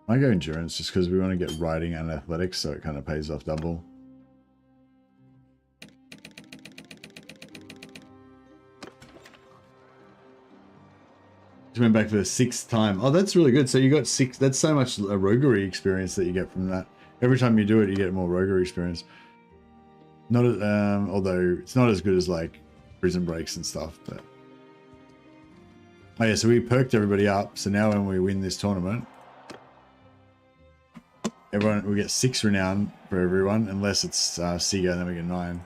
I go endurance just because we want to get riding and athletics, so it kind of pays off double. Just went back for the 6th time. Oh, that's really good. So you got 6. That's so much roguery experience that you get from that. Every time you do it, you get more roguery experience. Not although it's not as good as like prison breaks and stuff. But oh yeah, so we perked everybody up. So now when we win this tournament, everyone we get 6 renown for everyone, unless it's Siga, and then we get 9.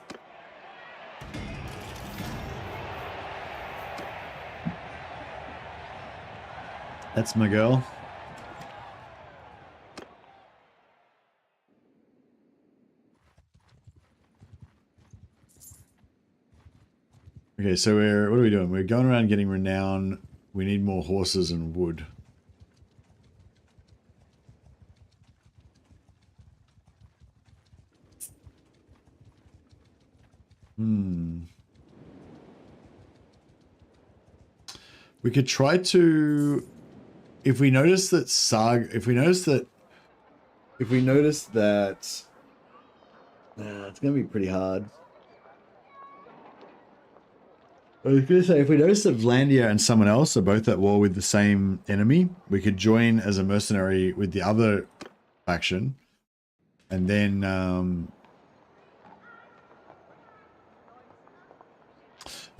That's my girl. Okay, so what are we doing? We're going around getting renown. We need more horses and wood. We could try to, if we notice that it's going to be pretty hard. I was going to say, if we notice that Vlandia and someone else are both at war with the same enemy, we could join as a mercenary with the other faction, and then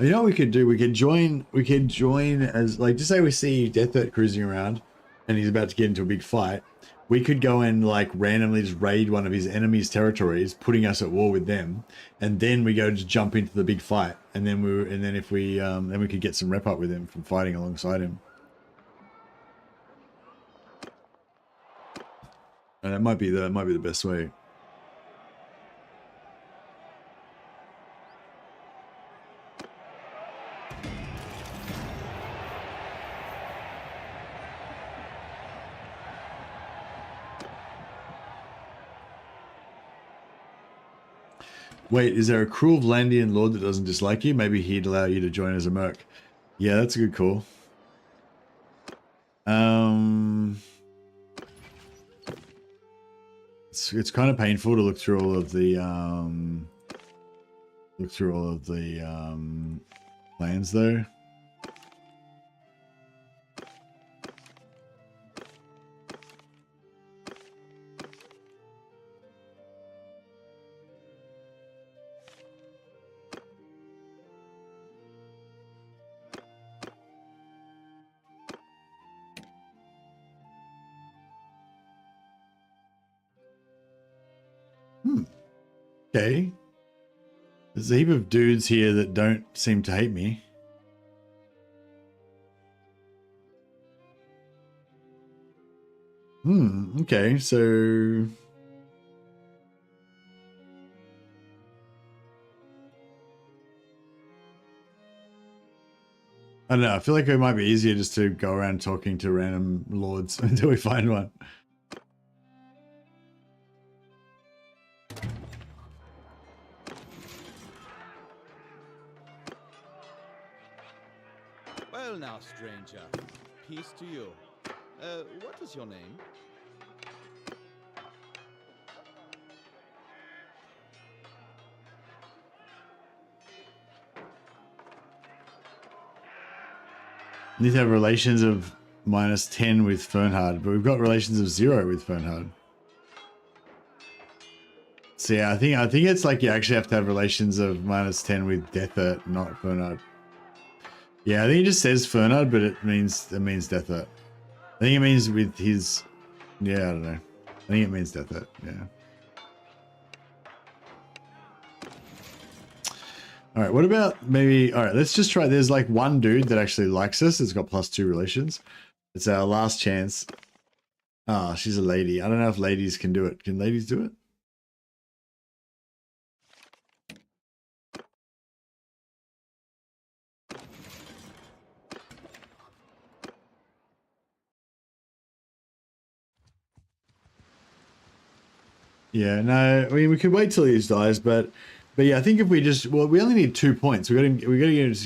you know what we could do? We could join as, like, just say we see Death Threat cruising around and he's about to get into a big fight. We could go and like randomly just raid one of his enemy's territories, putting us at war with them, and then we go to jump into the big fight, and then if we then we could get some rep up with him from fighting alongside him. And that might be the best way. Wait, is there a cruel Vlandian lord that doesn't dislike you? Maybe he'd allow you to join as a merc. Yeah, that's a good call. It's kind of painful to look through all of the plans though. Okay. There's a heap of dudes here that don't seem to hate me. Okay, so I don't know, I feel like it might be easier just to go around talking to random lords until we find one. Well now, stranger. Peace to you. What is your name? Need to have relations of -10 with Fernhard, but we've got relations of 0 with Fernhard. So yeah, I think it's like you actually have to have relations of -10 with Deathert, not Fernhard. Yeah, I think it just says Fernhard, but it means Deathert. I think it means with his. Yeah, I don't know. I think it means Deathert. Yeah. All right, what about maybe, all right, let's just try, there's like one dude that actually likes us. It's got +2 relations. It's our last chance. Ah, she's a lady. I don't know if ladies can do it. Can ladies do it? Yeah, no, I mean we could wait till he dies, but yeah, I think if we just we only need 2 points. We got to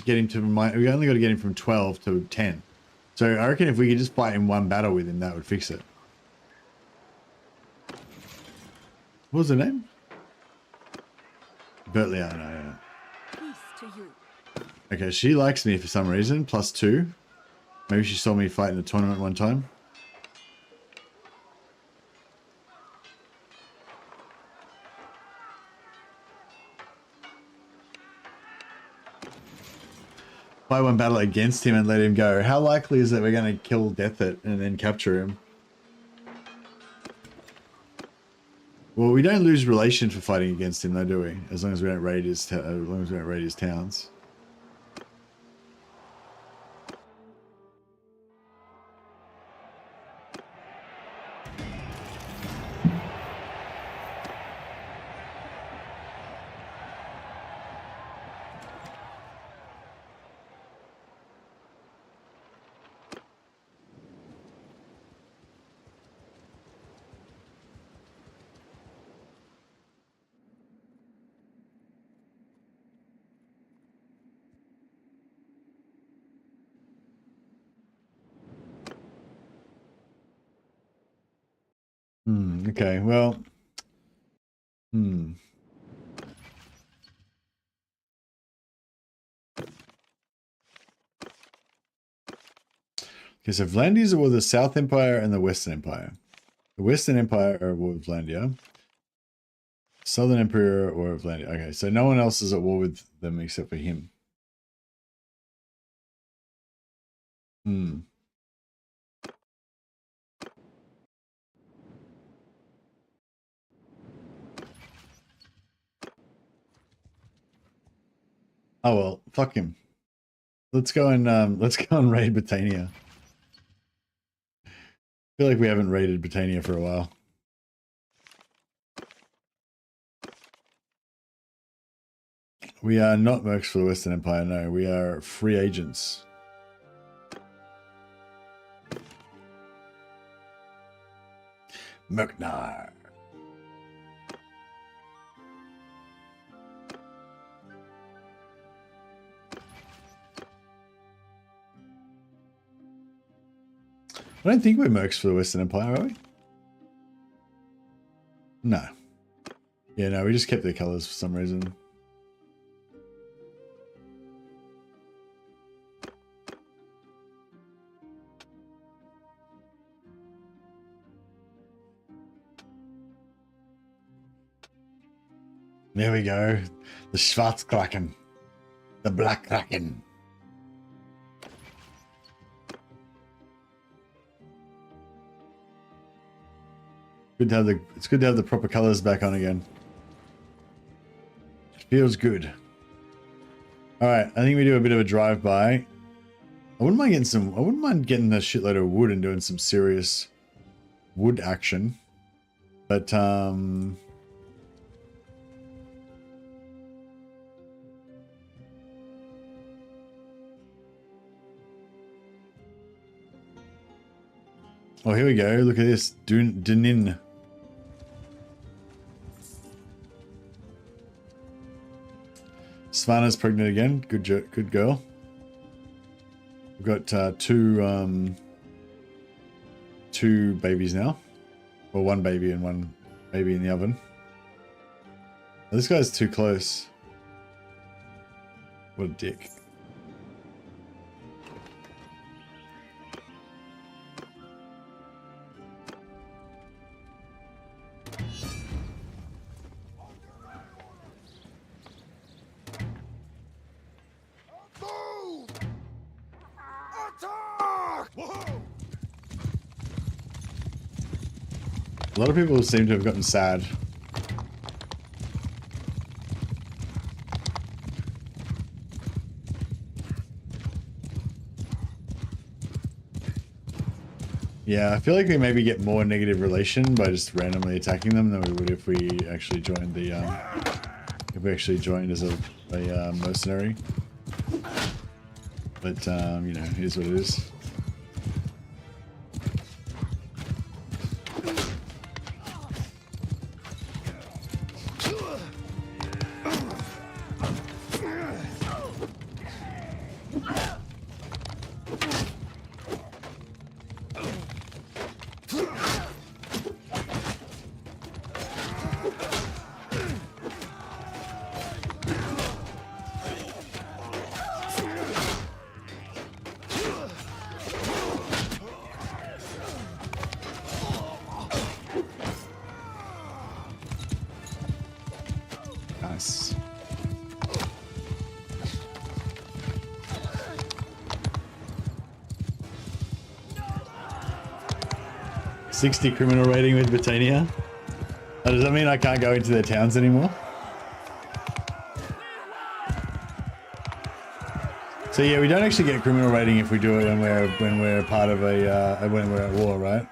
get him to we only got to get him from 12 to 10. So I reckon if we could just fight in one battle with him, that would fix it. What was her name? Bertliana, yeah. Peace to you. Okay, she likes me for some reason. +2. Maybe she saw me fight in a tournament one time. Fight one battle against him and let him go. How likely is that we're going to kill Death It and then capture him? Well, we don't lose relation for fighting against him, though, do we? As long as we don't raid his towns. Okay, well. Okay, so Vlandia's are war with the South Empire and the Western Empire. The Western Empire are at war with Vlandia. Southern Emperor or war with Vlandia. Okay, so no one else is at war with them except for him. Oh well, fuck him. Let's go and raid Britannia. I feel like we haven't raided Britannia for a while. We are not mercs for the Western Empire, no. We are free agents. Merknar. I don't think we're mercs for the Western Empire, are we? No. Yeah, no, we just kept their colors for some reason. There we go. The Schwarzkraken. The Black Kraken. It's good to have the proper colors back on again. It feels good. All right, I think we do a bit of a drive-by. I wouldn't mind getting a shitload of wood and doing some serious wood action. But oh, here we go. Look at this. Dunin. Svana's pregnant again. Good girl. We've got two babies now. Well, one baby and one baby in the oven. Oh, this guy's too close. What a dick. A lot of people seem to have gotten sad. Yeah, I feel like we maybe get more negative relation by just randomly attacking them than we would if we actually joined the as a mercenary. But you know, here's what it is. 60 criminal rating with Britannia. Does that mean I can't go into their towns anymore? So yeah, we don't actually get criminal rating if we do it when we're part of a when we're at war, right?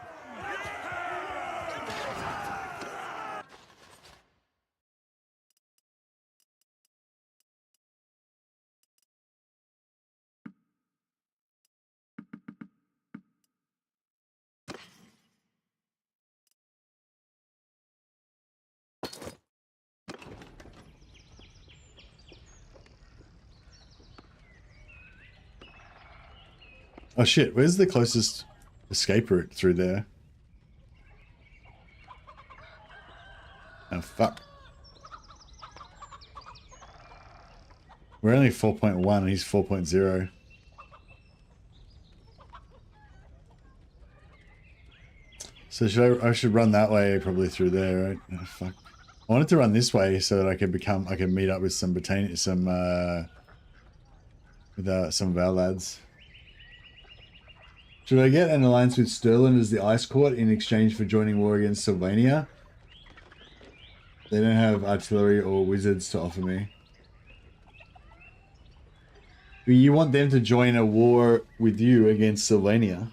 Oh shit, where's the closest escape route through there? Oh fuck. We're only 4.1 and he's 4.0. So I should run that way probably through there, right? Oh, fuck. I wanted to run this way so that I can meet up with some some of our lads. Should I get an alliance with Sterling as the Ice Court in exchange for joining war against Sylvania? They don't have artillery or wizards to offer me. You want them to join a war with you against Sylvania?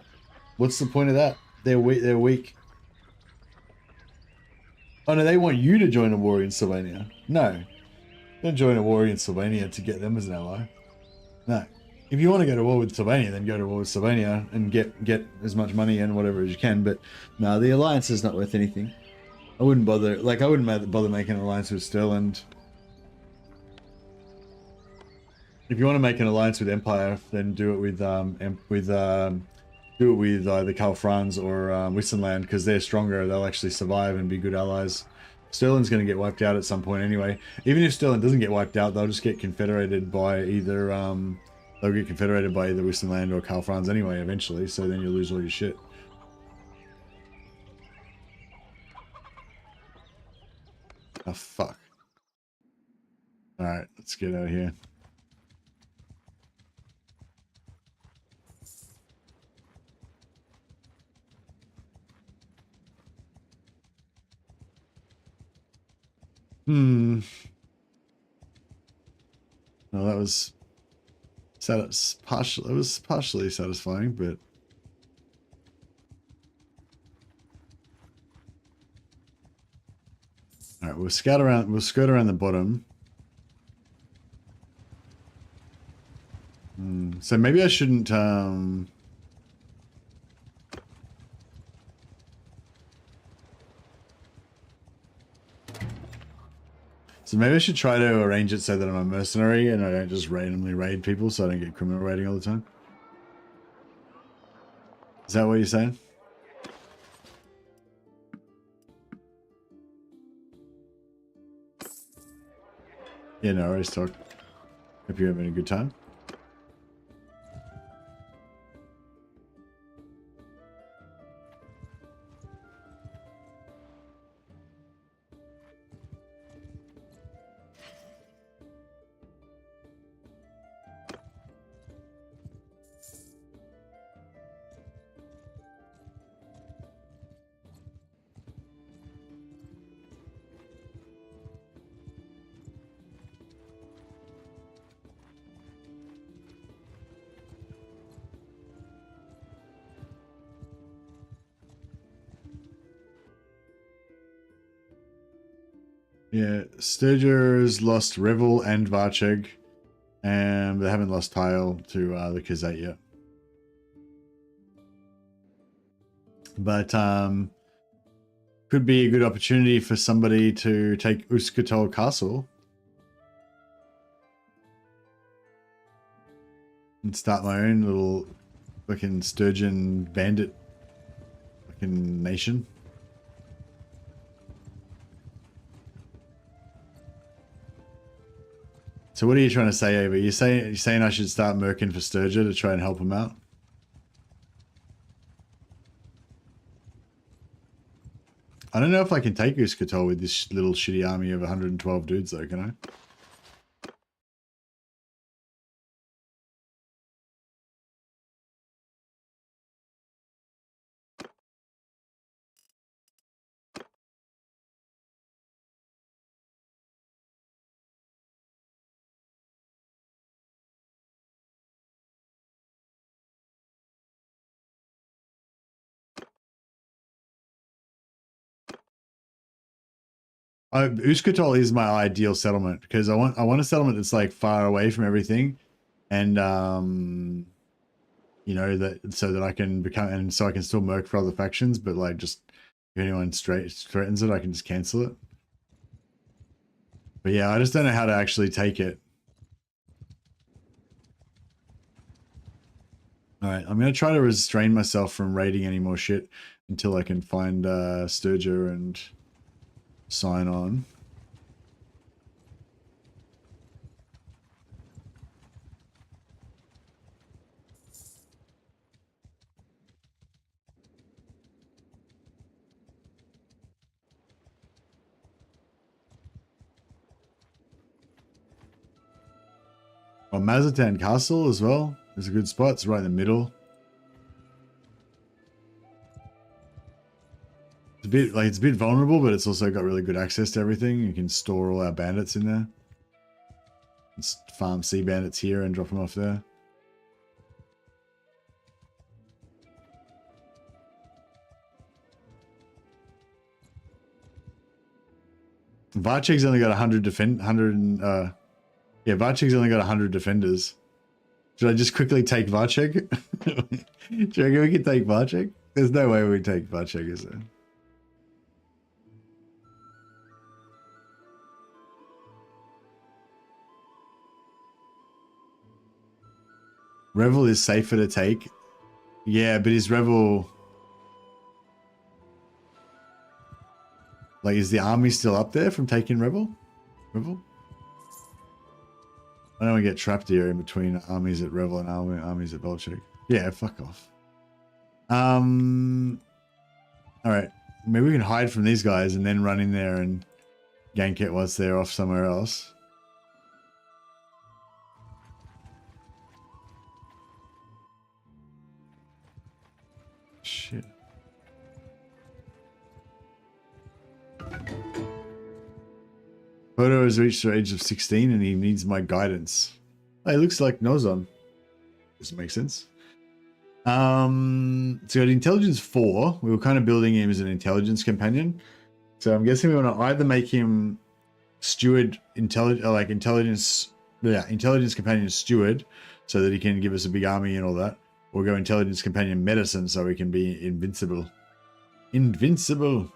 What's the point of that? They're weak. They're weak. Oh no, they want you to join a war against Sylvania. No, don't join a war against Sylvania to get them as an ally. No. If you want to go to war with Sylvania, then go to war with Sylvania and get as much money and whatever as you can. But no, the alliance is not worth anything. I wouldn't bother. Like I wouldn't bother making an alliance with Sterling. If you want to make an alliance with Empire, then do it with either Karl Franz or Wissenland because they're stronger. They'll actually survive and be good allies. Sterling's going to get wiped out at some point anyway. Even if Sterling doesn't get wiped out, they'll just get confederated by either Wissenland or Karl Franz anyway eventually. So then you lose all your shit. Oh fuck! All right, let's get out of here. Well, that was partially. It was partially satisfying, but all right. We'll scout around. We'll skirt around the bottom. So maybe I shouldn't. So maybe I should try to arrange it so that I'm a mercenary and I don't just randomly raid people so I don't get criminal raiding all the time. Is that what you're saying? Yeah, no worries, talk. Hope you're having a good time. Yeah, Sturger's lost Revel and Varcheg, and they haven't lost Tile to the Kazate yet. But could be a good opportunity for somebody to take Uskatol Castle and start my own little fucking Sturgeon Bandit fucking nation. So what are you trying to say, Ava? You're saying I should start merking for Sturger to try and help him out? I don't know if I can take Uskatol with this little shitty army of 112 dudes though, can I? Uskatol is my ideal settlement because I want a settlement that's like far away from everything, and you know, that so that I can become, and so I can still merc for other factions, but like just if anyone threatens it, I can just cancel it. But yeah, I just don't know how to actually take it. All right, I'm gonna try to restrain myself from raiding any more shit until I can find Sturger and sign on. Oh, Mazatan Castle as well. It's a good spot. It's right in the middle. It's a bit vulnerable, but it's also got really good access to everything. You can store all our bandits in there. Just farm sea bandits here and drop them off there. Varcheg's only got 100 yeah, Varcheg's only got 100 defenders. Should I just quickly take Varcheg? Do you reckon we can take Varcheg? There's no way we take Varcheg, is there? Revel is safer to take. Yeah, but is Revel... Like, is the army still up there from taking Revel? Revel? I don't want to get trapped here in between armies at Revel and armies at Volchek. Yeah, fuck off. Alright. Maybe we can hide from these guys and then run in there and gank it once they're off somewhere else. Shit. Photo has reached the age of 16 and he needs my guidance. Oh, he looks like Nozon. Doesn't make sense. So at intelligence 4, we were kind of building him as an intelligence companion. So I'm guessing we want to either make him steward intelligence companion steward so that he can give us a big army and all that, or go intelligence companion medicine so we can be invincible. Invincible.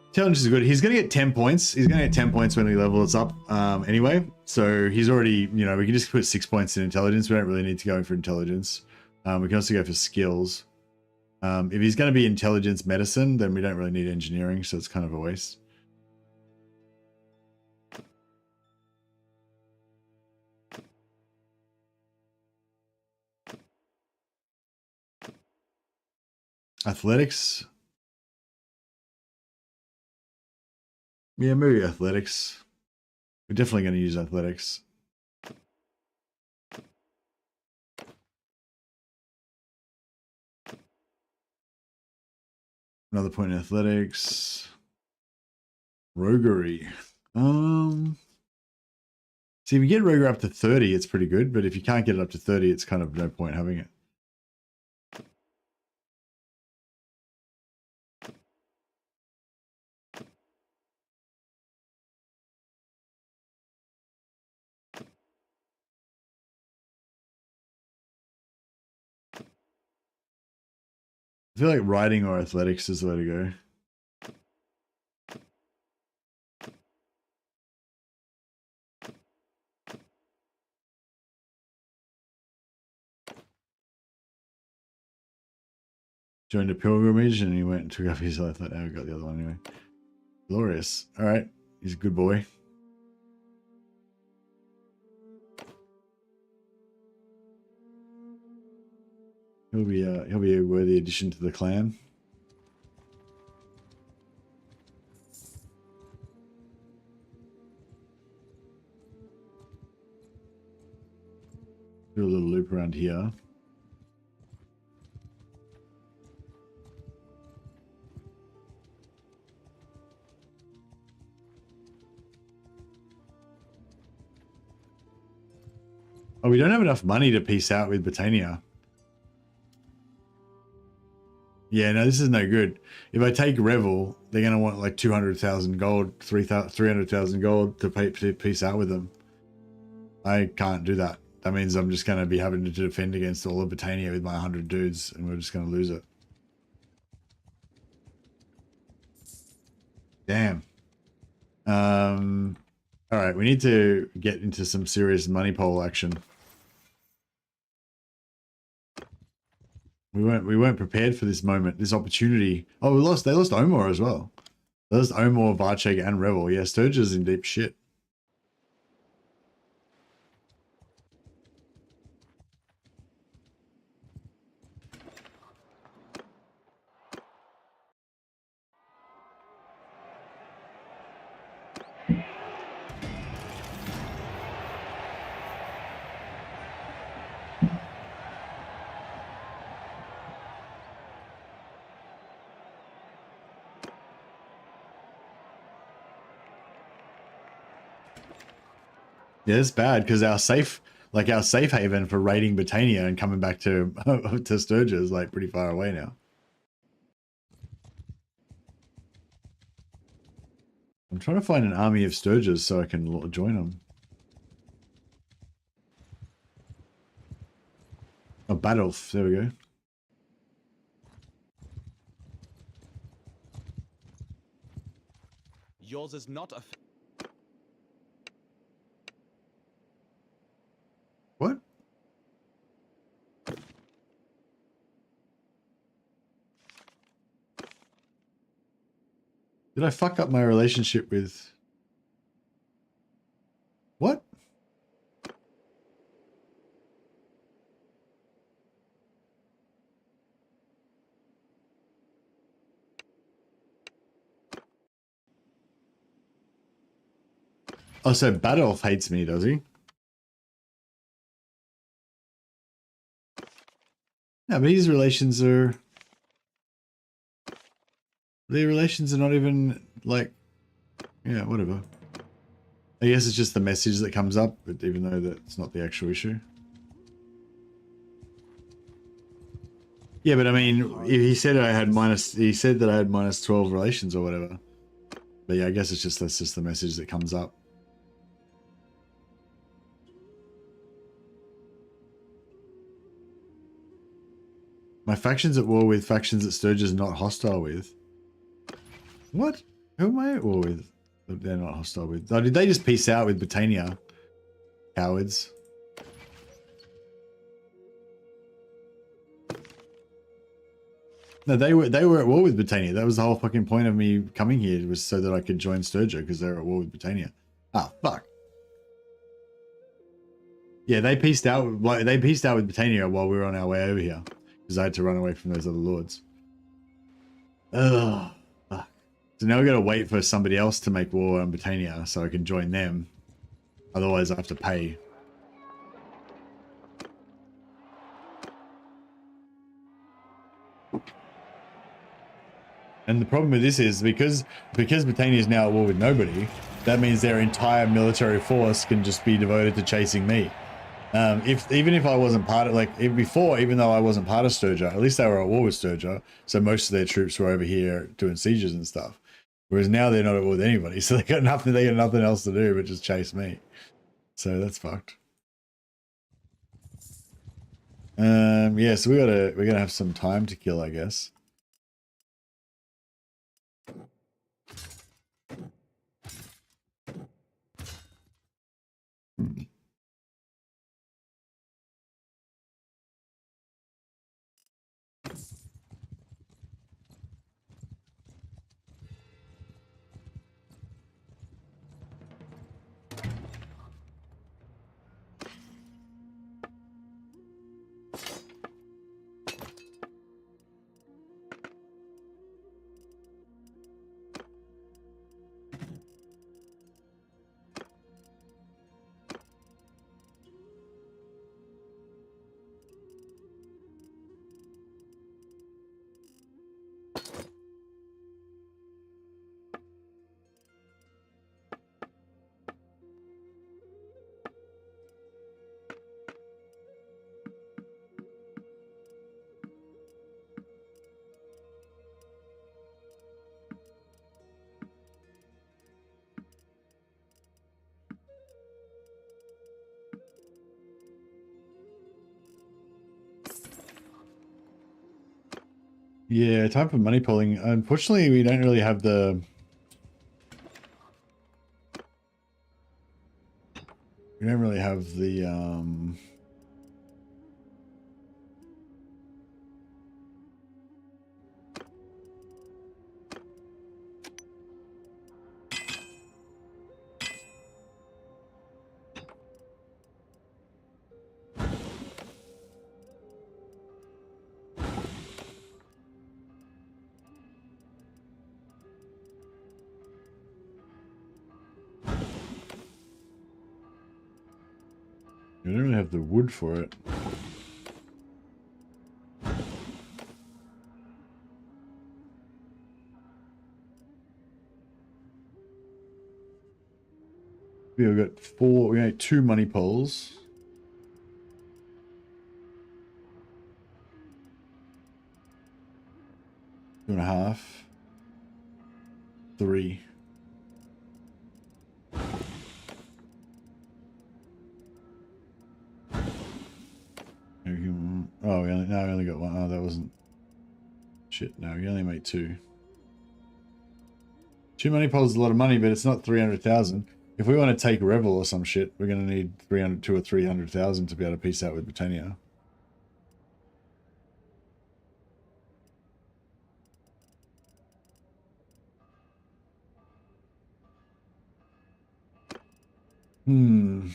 Intelligence is good. He's going to get 10 points. He's going to get 10 points when we level us up anyway. So he's already, you know, we can just put 6 points in intelligence. We don't really need to go for intelligence. We can also go for skills. If he's going to be intelligence medicine, then we don't really need engineering. So it's kind of a waste. Athletics. Yeah, maybe athletics. We're definitely going to use athletics. Another point in athletics. Roguery. See, if you get roguery up to 30, it's pretty good. But if you can't get it up to 30, it's kind of no point having it. I feel like riding or athletics is the way to go. Joined a pilgrimage and he went and took up his life. I got the other one anyway. Glorious. All right. He's a good boy. He'll be a worthy addition to the clan. Do a little loop around here. Oh, we don't have enough money to peace out with Britannia. Yeah, no, this is no good. If I take Revel, they're going to want like 200,000 gold, 300,000 gold to peace out with them. I can't do that. That means I'm just going to be having to defend against all of Britannia with my 100 dudes, and we're just going to lose it. Damn. All right, we need to get into some serious money poll action. We weren't prepared for this moment, this opportunity. Oh, they lost Omor as well. They lost Omor, Varcheg, and Revel. Yeah, Sturge's in deep shit. Yeah, it's bad because our safe haven for raiding Britannia and coming back to to Sturge is like pretty far away now. I'm trying to find an army of Sturges so I can join them. Oh, Badolf, there we go. Yours is not a... What? Did I fuck up my relationship with... What? Oh, so Badolf hates me, does he? Yeah, but his relations are... The relations are not even, like... Yeah, whatever. I guess it's just the message that comes up, but even though that's not the actual issue. Yeah, but I mean, he said I had he said that I had minus 12 relations or whatever. But yeah, I guess that's just the message that comes up. My faction's at war with factions that Sturge is not hostile with. What? Who am I at war with? That they're not hostile with. Oh, did they just peace out with Britannia? Cowards. No, they were at war with Britannia. That was the whole fucking point of me coming here, was so that I could join Sturge because they're at war with Britannia. Ah, fuck. Yeah, they peaced out. They peaced out with Britannia while we were on our way over here because I had to run away from those other lords. Ugh. Fuck. So now we got to wait for somebody else to make war on Britannia so I can join them. Otherwise, I have to pay. And the problem with this is because Britannia is now at war with nobody, that means their entire military force can just be devoted to chasing me. Even if I wasn't part of, before, even though I wasn't part of Sturger, at least they were at war with Sturger, so most of their troops were over here doing sieges and stuff. Whereas now they're not at war with anybody, so they got nothing else to do but just chase me. So that's fucked. Yeah, so we're gonna have some time to kill, I guess. Yeah, time for money pulling. Unfortunately, we don't really have the... We don't really have the... We don't really have the wood for it. We've got four, we got 2 money poles. Two and a half. 3. Oh, we only got 1. Oh, that wasn't... Shit, no, we only made 2. 2 money poles is a lot of money, but it's not 300,000. If we want to take Revel or some shit, we're going to need 200 or 300,000 to be able to piece out with Britannia. Hmm.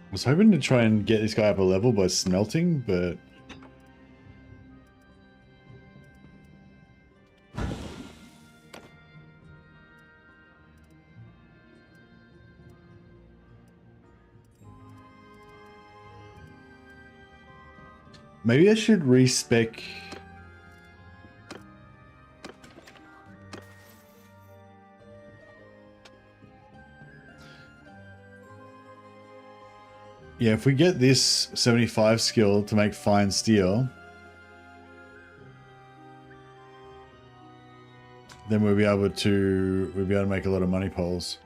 I was hoping to try and get this guy up a level by smelting, but... Maybe I should respec... Yeah, if we get this 75 skill to make fine steel, then we'll be able to make a lot of money poles.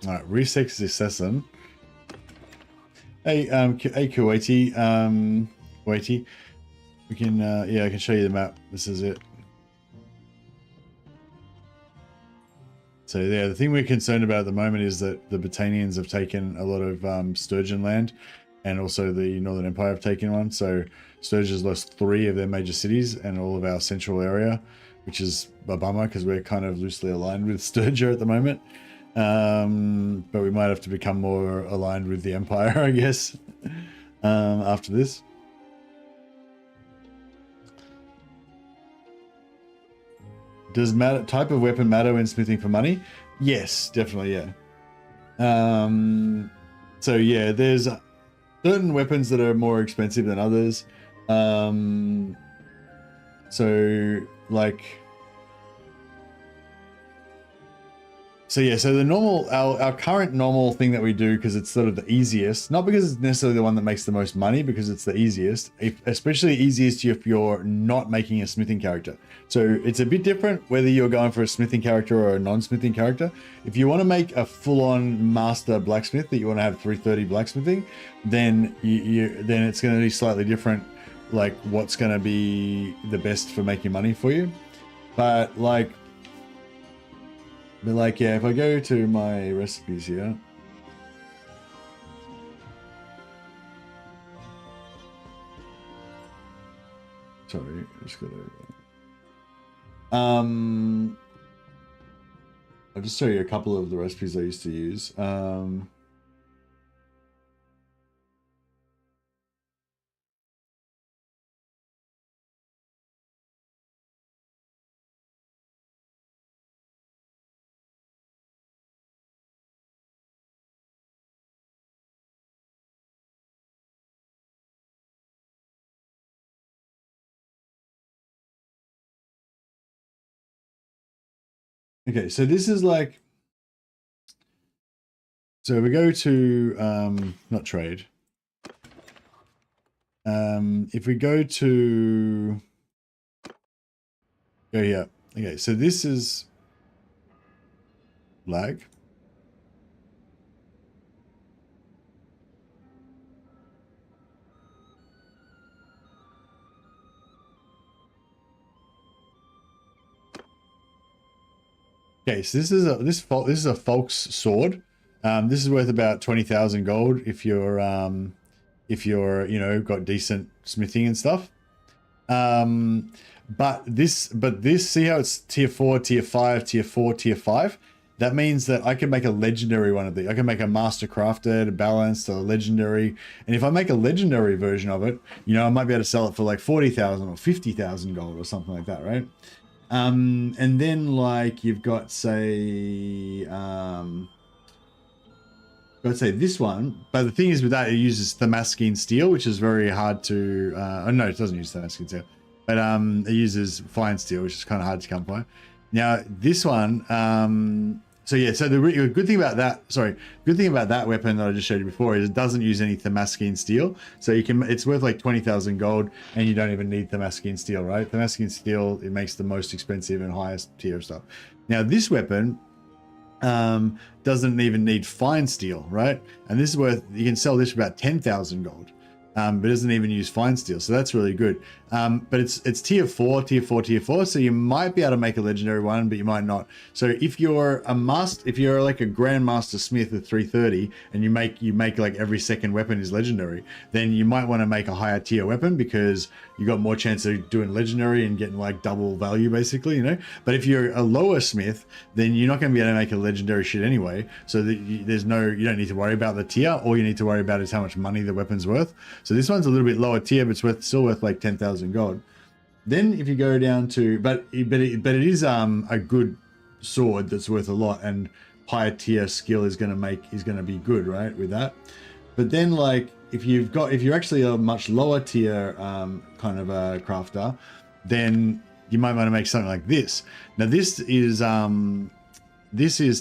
All right, resex the assassin. Hey, Kuwaiti, Kuwaiti, we can, yeah, I can show you the map. This is it. So yeah, the thing we're concerned about at the moment is that the Britannians have taken a lot of Sturgeon land, and also the Northern Empire have taken one. So Sturgeon's lost 3 of their major cities and all of our central area, which is a bummer because we're kind of loosely aligned with Sturgeon at the moment. But we might have to become more aligned with the Empire, I guess, after this. Does type of weapon matter when smithing for money? Yes, definitely, yeah. So yeah, there's certain weapons that are more expensive than others. So like... So yeah, so the normal, our current normal thing that we do, because it's sort of the easiest, not because it's necessarily the one that makes the most money, because it's the easiest, especially easiest if you're not making a smithing character. So it's a bit different whether you're going for a smithing character or a non-smithing character. If you want to make a full-on master blacksmith that you want to have 330 blacksmithing, then then it's going to be slightly different, like what's going to be the best for making money for you. But yeah, if I go to my recipes here, Sorry, just got to. I'll just show you a couple of the recipes I used to use. Okay, so this is like, so we go to, not trade. If we go to, go here. Okay, so this is lag. Okay, so this is a Folk's sword. This is worth about 20,000 gold if you're you know, got decent smithing and stuff. But this see how it's tier 4, tier 5, tier 4, tier 5. That means that I can make a legendary one of these. I can make a master crafted, a balanced, a legendary. And if I make a legendary version of it, you know, I might be able to sell it for like 40,000 or 50,000 gold or something like that, right? And then like you've got say this one, but the thing is with that, it uses Damascene steel, which is very hard to oh no, it doesn't use Damascene steel, but it uses fine steel, which is kind of hard to come by. Now this one, so yeah, so the good thing about that weapon that I just showed you before is it doesn't use any Damascene steel, so you can, it's worth like 20,000 gold, and you don't even need Damascene steel, right? Damascene steel, it makes the most expensive and highest tier stuff. Now this weapon doesn't even need fine steel, right? And this is worth, you can sell this for about 10,000 gold. But it doesn't even use fine steel, so that's really good. But it's tier 4, tier 4, tier 4, so you might be able to make a legendary one, but you might not. So if you're if you're like a grandmaster smith with 330, and you make like every second weapon is legendary, then you might want to make a higher tier weapon because you got more chance of doing legendary and getting like double value basically, you know. But if you're a lower smith, then you're not going to be able to make a legendary shit anyway. So that you don't need to worry about the tier. All you need to worry about is how much money the weapon's worth. So this one's a little bit lower tier, but it's still worth like 10,000 gold. Then if you go down to, but it is a good sword that's worth a lot, and higher tier skill is going to be good, right, with that. But then like if you're actually a much lower tier kind of a crafter, then you might want to make something like this. Now this is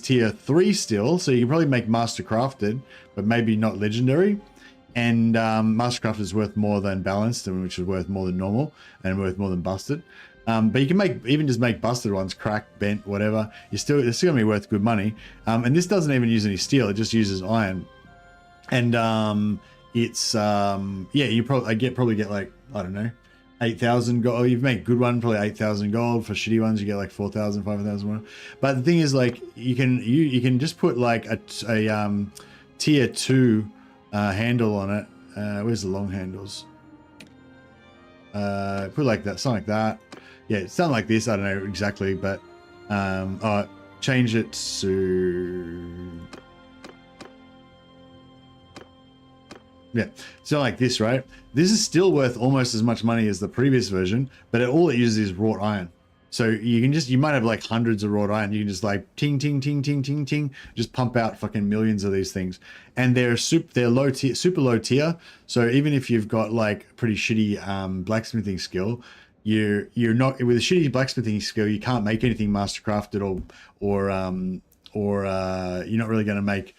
tier 3 still, so you can probably make master crafted, but maybe not legendary. And Mastercraft is worth more than balanced, which is worth more than normal, and worth more than busted. But you can even just make busted ones, cracked, bent, whatever. It's still gonna be worth good money. And this doesn't even use any steel; it just uses iron. And it's yeah, you probably get like, I don't know, 8,000 gold. You make good one, probably 8,000 gold. For shitty ones, you get like 4,000, 5,000. But the thing is, like, you can just put like a tier 2 handle on it. Where's the long handles? Put like that, something like that. Yeah, something like this. I don't know exactly, but change it to, yeah, so like this, right? This is still worth almost as much money as the previous version, but all it uses is wrought iron. So you might have like hundreds of wrought iron. You can just like ting, ting, ting, ting, ting, ting, just pump out fucking millions of these things. And they're low tier, super low tier. So even if you've got like pretty shitty blacksmithing skill, you're not, with a shitty blacksmithing skill, you can't make anything mastercrafted or you're not really going to make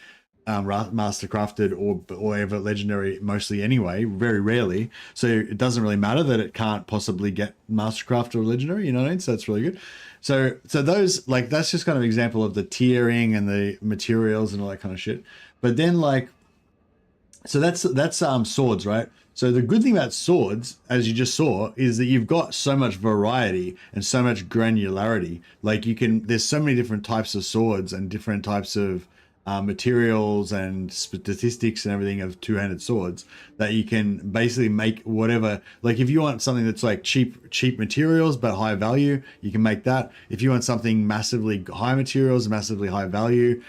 mastercrafted or ever legendary mostly anyway, very rarely. So it doesn't really matter that it can't possibly get mastercraft or legendary, you know what I mean? So that's really good. So those, like, that's just kind of example of the tiering and the materials and all that kind of shit. But then like, so that's swords, right? So the good thing about swords, as you just saw, is that you've got so much variety and so much granularity. Like there's so many different types of swords and different types of materials and statistics and everything of two-handed swords that you can basically make whatever. Like if you want something that's like cheap materials but high value, you can make that. If you want something massively high materials, massively high value,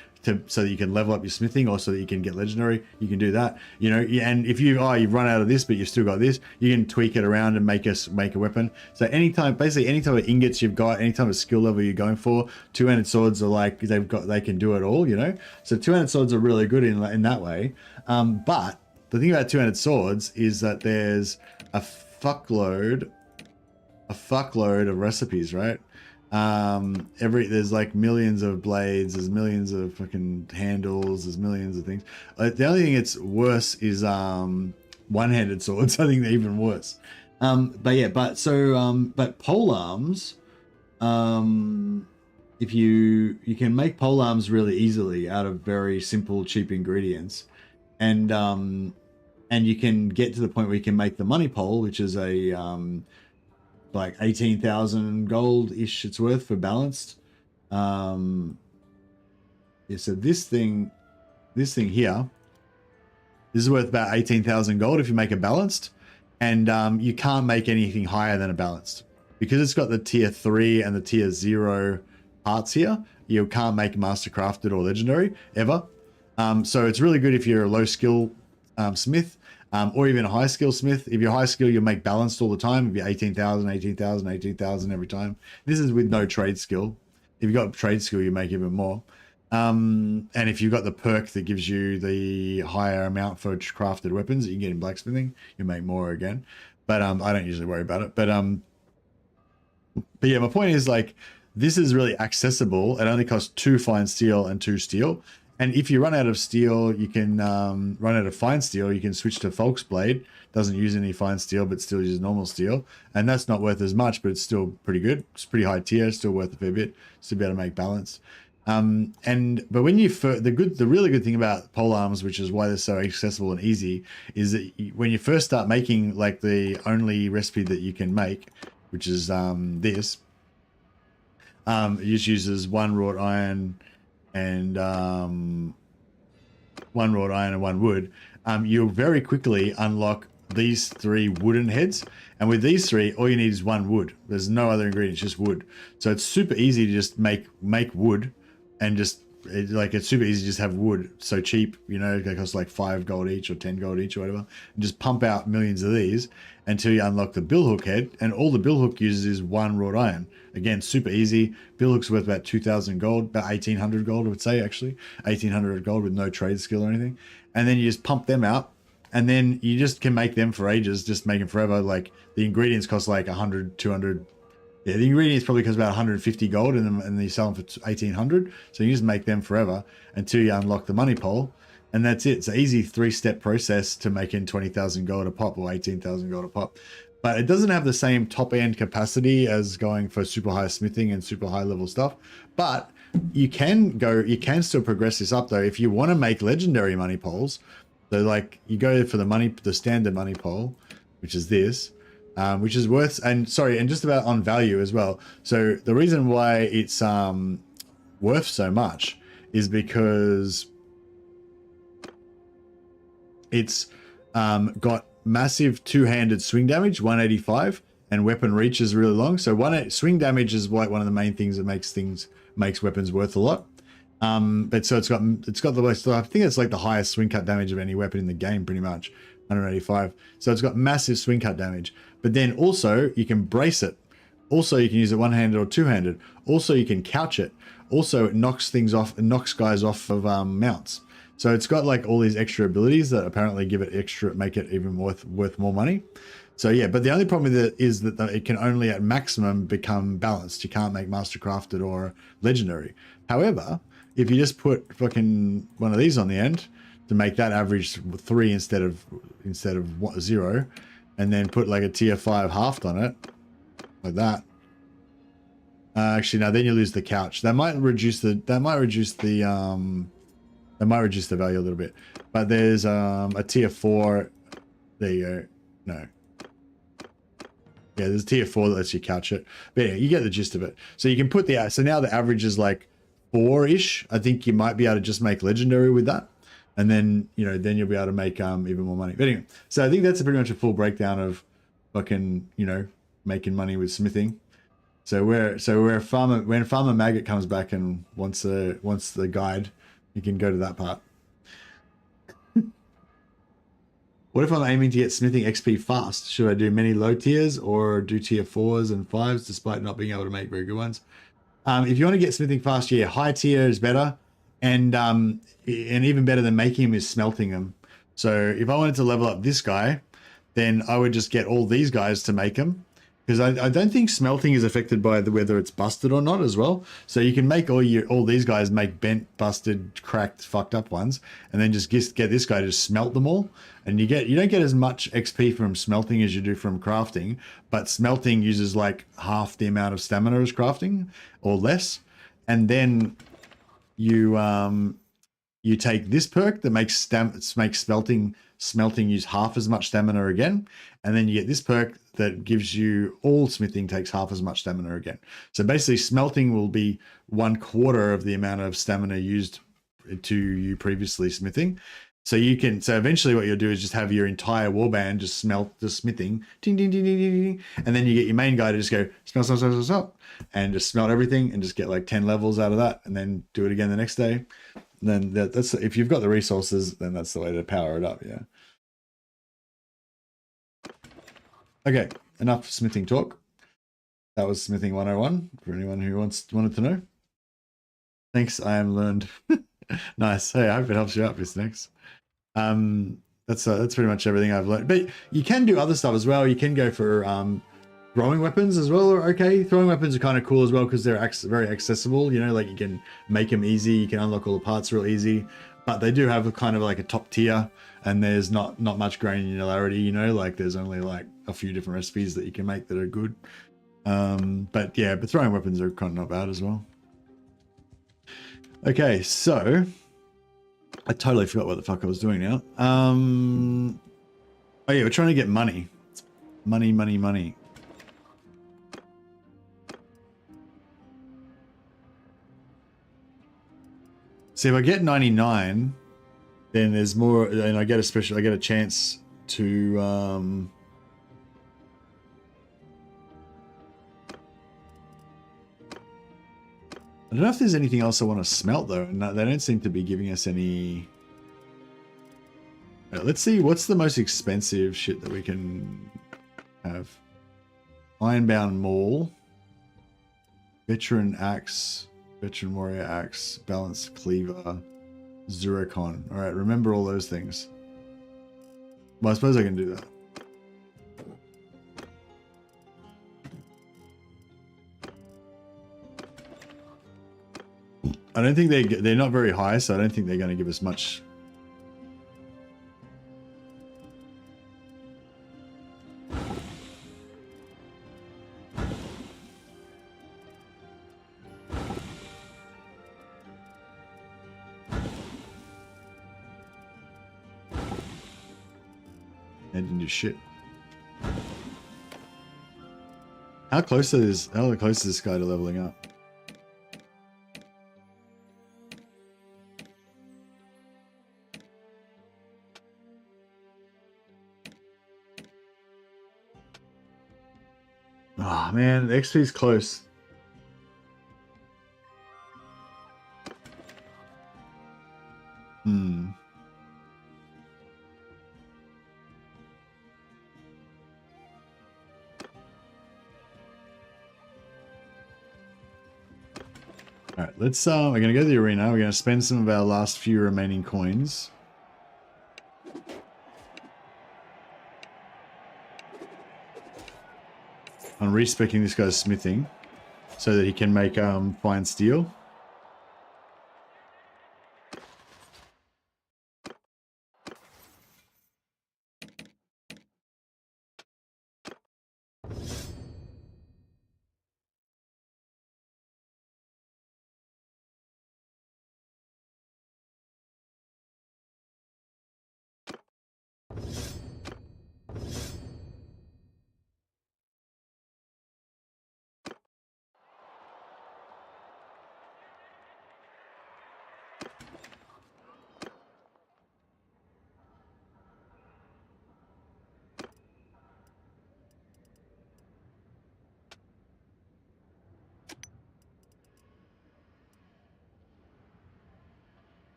so that you can level up your smithing, or so that you can get legendary, you can do that. You know, and if you've run out of this but you've still got this, you can tweak it around and make a weapon. So anytime, basically any type of ingots you've got, any type of skill level you're going for, two-handed swords are like, they can do it all, you know. So two-handed swords are really good in that way. But the thing about two-handed swords is that there's a fuckload of recipes, right? There's like millions of blades, there's millions of fucking handles, there's millions of things. The only thing that's worse is one-handed swords. I think they're even worse. But pole arms, if you can make pole arms really easily out of very simple, cheap ingredients, and you can get to the point where you can make the money pole, which is a like 18,000 gold-ish it's worth for balanced. Yeah, so this thing here, this is worth about 18,000 gold if you make it balanced, and you can't make anything higher than a balanced because it's got the tier 3 and the tier 0 parts here. You can't make master crafted or legendary ever. So it's really good if you're a low skill smith, or even a high skill smith. If you're high skill, you'll make balanced all the time. If you're 18,000, 18,000, 18,000 every time. This is with no trade skill. If you've got trade skill, you make even more. And if you've got the perk that gives you the higher amount for crafted weapons that you can get in blacksmithing, you make more again. But I don't usually worry about it. But yeah, my point is, like, this is really accessible. It only costs 2 fine steel and 2 steel. And if you run out of steel, you can run out of fine steel. You can switch to Folk's Blade. Doesn't use any fine steel, but still uses normal steel. And that's not worth as much, but it's still pretty good. It's pretty high tier, still worth a fair bit. Still be able to make balance. But when you the really good thing about pole arms, which is why they're so accessible and easy, is that when you first start making, like, the only recipe that you can make, which is this, it just uses 1 wrought iron and 1 wrought iron and 1 wood. You'll very quickly unlock these 3 wooden heads, and with these 3, all you need is 1 wood. There's no other ingredients, just wood. So it's super easy to just make wood, and just it's super easy to just have wood. So cheap, you know, it costs like 5 gold each or 10 gold each or whatever, and just pump out millions of these until you unlock the billhook head, and all the billhook uses is 1 wrought iron. Again, super easy. Billhook's worth about 2,000 gold, about 1,800 gold, I would say, actually. 1,800 gold with no trade skill or anything. And then you just pump them out, and then you just can make them for ages, just make them forever. Like, the ingredients cost like 100, 200. Yeah, the ingredients probably cost about 150 gold, and you sell them for 1,800. So you just make them forever until you unlock the money pole. And that's it. It's an easy 3-step process to making 20,000 gold a pop or 18,000 gold a pop. But it doesn't have the same top end capacity as going for super high smithing and super high level stuff. But you can still progress this up though. If you want to make legendary money poles, so like you go for the standard money pole, which is this, which is worth, and just about on value as well. So the reason why it's worth so much is because it's got massive 2-handed swing damage, 185, and weapon reach is really long. So swing damage is like one of the main things that makes weapons worth a lot. But so it's got the most, I think it's like the highest swing cut damage of any weapon in the game, pretty much, 185. So it's got massive swing cut damage. But then also you can brace it. Also you can use it one-handed or two-handed. Also you can couch it. Also it knocks things off and knocks guys off of mounts. So it's got like all these extra abilities that apparently make it even worth more money. So yeah, but the only problem with it is that it can only at maximum become balanced. You can't make master crafted or legendary. However, if you just put fucking one of these on the end to make that average 3 instead of 0, and then put like a tier 5 halved on it, like that. Actually, no, then you lose the couch. That might reduce the value a little bit. But there's a tier 4. There you go. No. Yeah, there's a tier 4 that lets you couch it. But yeah, you get the gist of it. So you can put so now the average is like 4-ish, I think you might be able to just make legendary with that. And then, you know, then you'll be able to make even more money. But anyway, so I think that's pretty much a full breakdown of fucking, you know, making money with smithing. So when Farmer Maggot comes back and wants the guide, you can go to that part. What if I'm aiming to get smithing XP fast? Should I do many low tiers or do tier 4s and 5s despite not being able to make very good ones? If you want to get smithing fast, yeah, high tier is better. And even better than making them is smelting them. So if I wanted to level up this guy, then I would just get all these guys to make them. Because I don't think smelting is affected by whether it's busted or not as well. So you can make all these guys make bent, busted, cracked, fucked up ones, and then just get this guy to just smelt them all. And you don't get as much XP from smelting as you do from crafting, but smelting uses like half the amount of stamina as crafting or less. And then you take this perk that makes smelting use half as much stamina again, and then you get this perk that gives you all smithing takes half as much stamina again. So basically smelting will be 1/4 of the amount of stamina used to you previously smithing. So eventually what you'll do is just have your entire warband just smithing, ding, ding, ding, ding, ding, ding, and then you get your main guy to just go smelt, and just smelt everything and just get like 10 levels out of that, and then do it again the next day. And then that's if you've got the resources, then that's the way to power it up. Yeah. Okay, enough smithing talk. That was smithing 101 for anyone who wanted to know. Thanks, I am learned. Nice. Hey, I hope it helps you out, Next. That's pretty much everything I've learned. But you can do other stuff as well. You can go for throwing weapons as well. Okay, throwing weapons are kind of cool as well because they're very accessible. You know, like you can make them easy. You can unlock all the parts real easy. But they do have a kind of like a top tier, and there's not much granularity. You know, like there's only like a few different recipes that you can make that are good. But throwing weapons are kind of not bad as well. Okay, so I totally forgot what the fuck I was doing now. Oh yeah, we're trying to get money. Money. See, if I get 99, then there's more, and I get a chance to I don't know if there's anything else I want to smelt though. No, they don't seem to be giving us any. Let's see, what's the most expensive shit that we can have? Ironbound Maul, Veteran Axe, Veteran Warrior Axe, Balanced Cleaver, Zuricon. All right, remember all those things. Well, I suppose I can do that. I don't think they're not very high, so I don't think they're going to give us much. They didn't do shit. How close is this guy to leveling up? Oh man, the XP is close. Alright, let's we're gonna go to the arena, we're gonna spend some of our last few remaining coins. On respecking this guy's smithing so that he can make fine steel.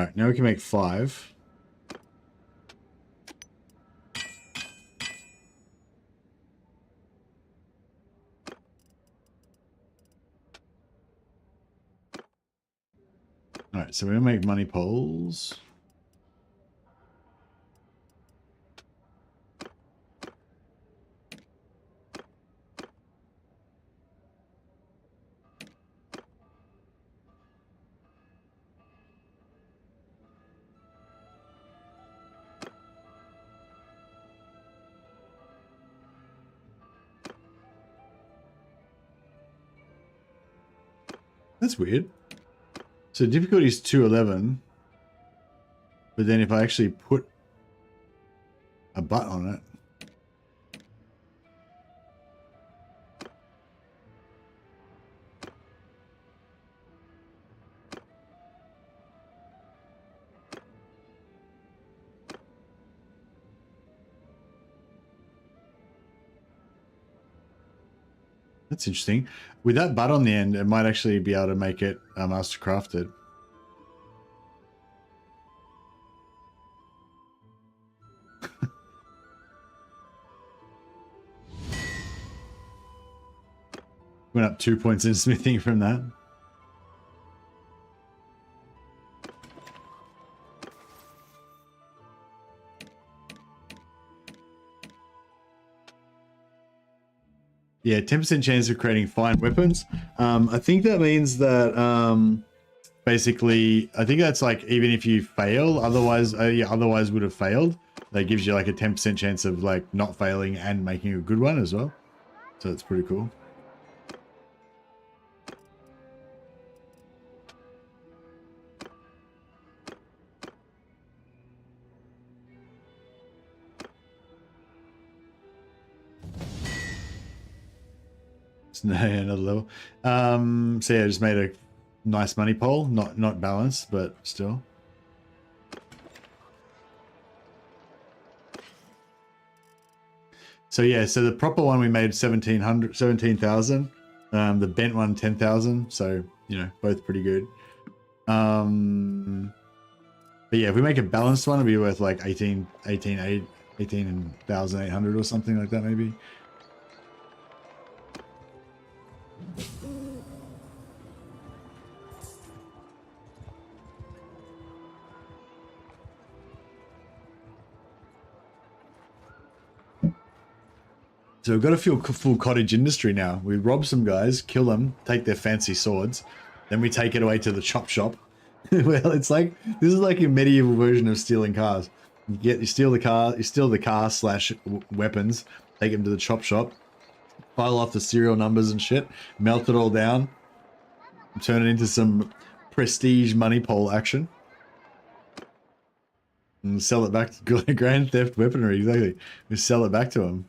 Alright, now we can make 5. Alright, so we're gonna make money poles. That's weird. So difficulty is 211, but then if I actually put a butt on it, that's interesting. With that butt on the end, it might actually be able to make it master crafted. Went up 2 points in smithing from that. Yeah, 10% chance of creating fine weapons. I think that means that basically, I think that's like even if you fail, otherwise would have failed. That gives you like a 10% chance of like not failing and making a good one as well. So that's pretty cool. No, another level. So yeah, I just made a nice money pole, not balanced, but still. So yeah, so the proper one we made 17,000. The bent one 10,000. So you know, both pretty good. But yeah, if we make a balanced one, it'll be worth like 18,800 or something like that, maybe. So we've got a full cottage industry now. We rob some guys, kill them, take their fancy swords, then we take it away to the chop shop. Well, it's like this is like a medieval version of stealing cars. You steal the car / weapons, take them to the chop shop, file off the serial numbers and shit, melt it all down, turn it into some prestige money pole action, and sell it back to grand theft weaponry. Exactly, we sell it back to them.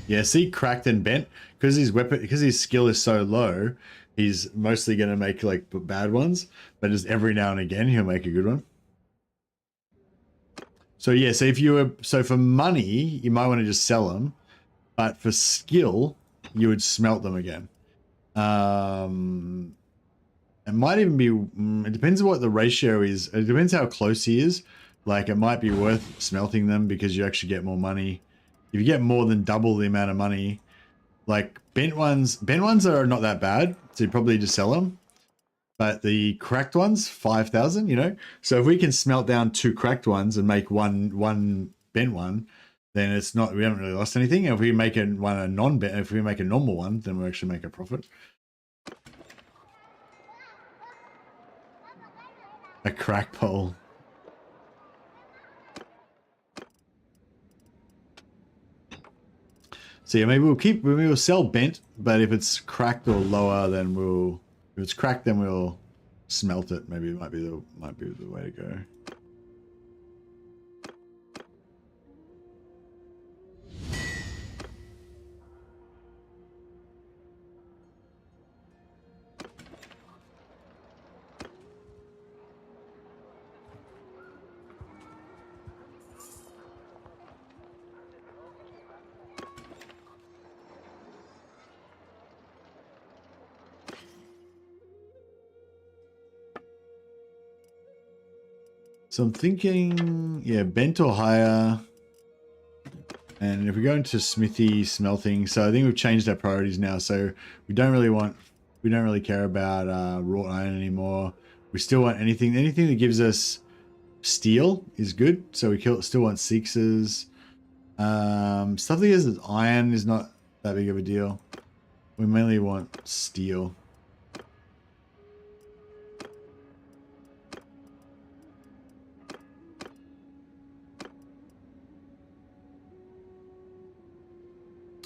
Yeah, see, cracked and bent because his skill is so low. He's mostly gonna make like bad ones, but just every now and again he'll make a good one. So yeah, so for money you might want to just sell them, but for skill you would smelt them again. It might even be. It depends on what the ratio is. It depends how close he is. Like it might be worth smelting them because you actually get more money. If you get more than double the amount of money, like bent ones are not that bad, so you probably just sell them. But the cracked ones, 5,000, you know. So if we can smelt down 2 cracked ones and make one bent one, then it's not. We haven't really lost anything. And if we make a non-bent, if we make a normal one, then we actually make a profit. A crack pole. So yeah, maybe we'll sell bent, but if it's cracked or lower, then if it's cracked, then we'll smelt it. Maybe it might be the way to go. So I'm thinking, yeah, bent or higher. And if we go into smithy, smelting, so I think we've changed our priorities now. So we don't really care about wrought iron anymore. We still want anything that gives us steel is good. So we still want sixes. Stuff that gives us iron is not that big of a deal. We mainly want steel.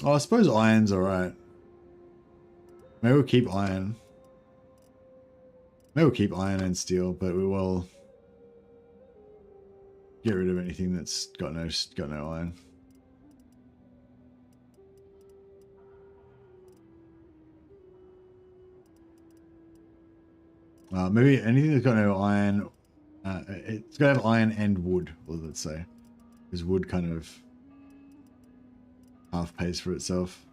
Oh, I suppose iron's alright. Maybe we'll keep iron. Maybe we'll keep iron and steel, but we will get rid of anything that's got no iron. Maybe anything that's got no iron. It's got to have iron and wood, well, let's say. Because wood kind of half pays for itself.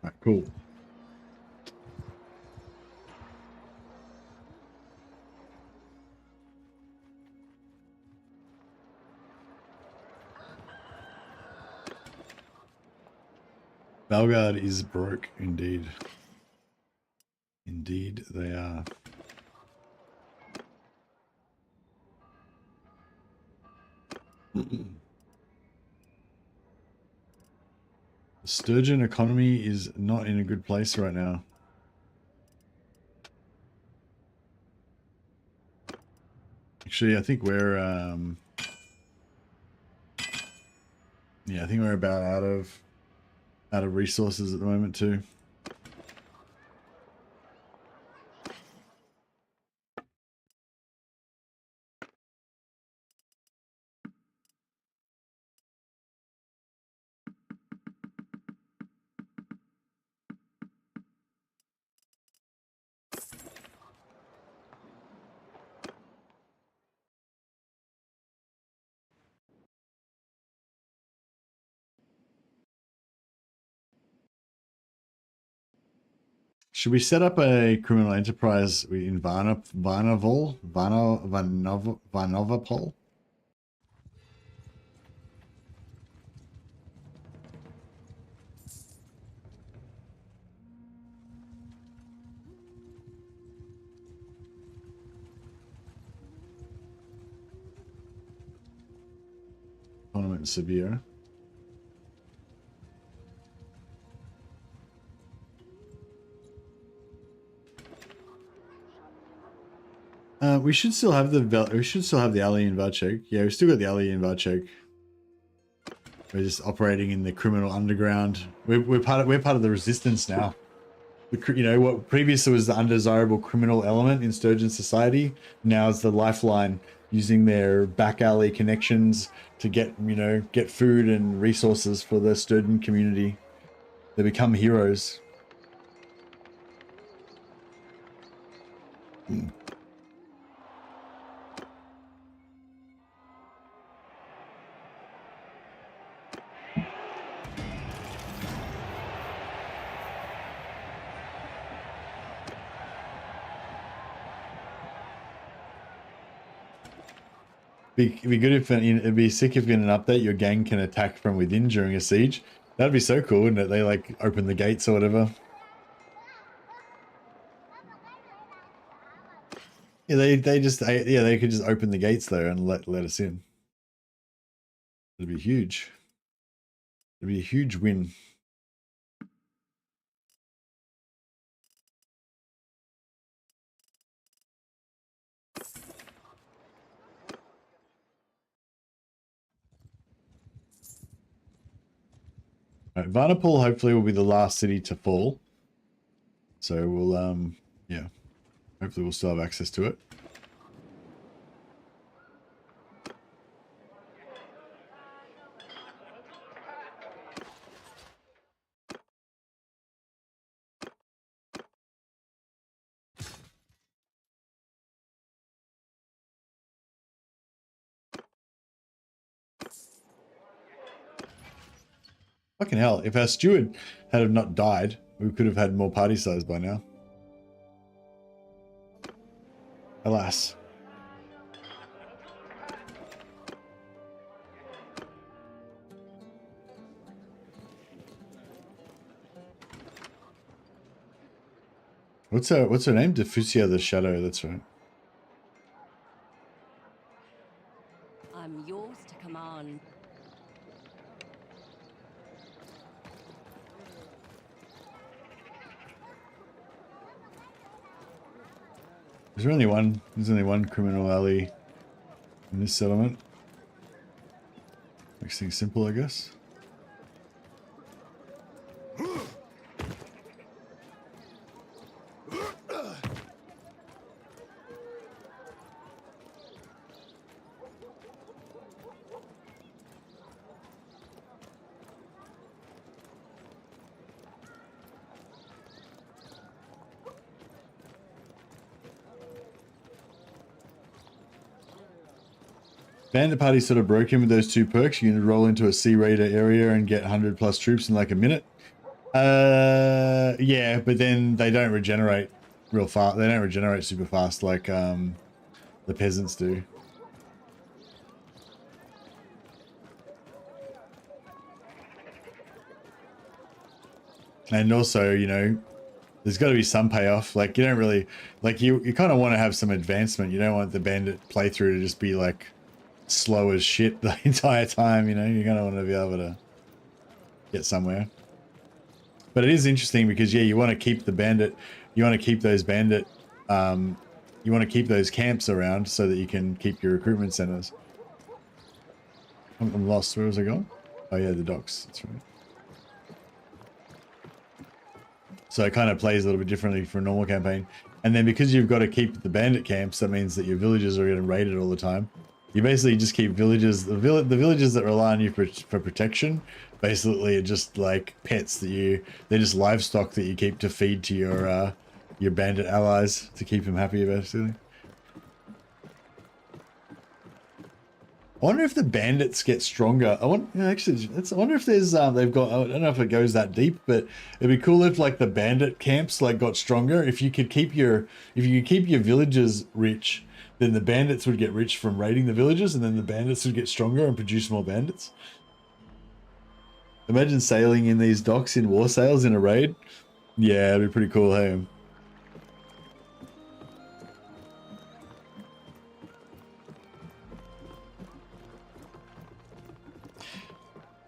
Alright, cool. Valgard is broke, indeed. Indeed, they are. The sturgeon economy is not in a good place right now. Actually, I think we're yeah, I think we're about out of resources at the moment too. Should we set up a criminal enterprise in Varnavol? Varnovapol? Tournament severe. We should still have the alien Varchek. Yeah, we still got the alien Varchek. We're just operating in the criminal underground. We're part of the resistance now. You know what previously was the undesirable criminal element in Sturgeon society. Now it's the lifeline, using their back alley connections to get food and resources for the Sturgeon community. They become heroes. It'd be good if it'd be sick if in an update your gang can attack from within during a siege. That'd be so cool, wouldn't it? They like open the gates or whatever. Yeah, they could just open the gates there and let us in. It'd be huge. It'd be a huge win. Right, Varnapol hopefully will be the last city to fall. So we'll yeah. Hopefully we'll still have access to it. Fucking hell, if our steward had have not died, we could have had more party size by now. Alas. What's her name? Diffusia the Shadow, that's right. I'm yours to command. There's only one criminal alley in this settlement. Makes things simple, I guess. Bandit party sort of broke in with those 2 perks. You can roll into a Sea Raider area and get 100 plus troops in like a minute. Yeah, but then they don't regenerate real fast. They don't regenerate super fast like the peasants do. And also, you know, there's got to be some payoff. Like, you don't really, like, you kind of want to have some advancement. You don't want the bandit playthrough to just be like slow as shit the entire time, you know. You're gonna want to be able to get somewhere. But it is interesting because, yeah, you want to keep the bandit, you want to keep those bandit, you want to keep those camps around so that you can keep your recruitment centers. I'm lost. Where was I going? Oh yeah, the docks. That's right. So it kind of plays a little bit differently for a normal campaign. And then because you've got to keep the bandit camps, that means that your villages are getting raided all the time. You basically just keep villages, the villages that rely on you for protection, basically are just like pets that they're just livestock that you keep to feed to your bandit allies to keep them happy, basically. I wonder if the bandits get stronger. I wonder if there's they've got, I don't know if it goes that deep, but it'd be cool if like the bandit camps like got stronger. If you could keep your villages rich, then the bandits would get rich from raiding the villages, and then the bandits would get stronger and produce more bandits. Imagine sailing in these docks in war sails in a raid. Yeah, it'd be pretty cool, hey?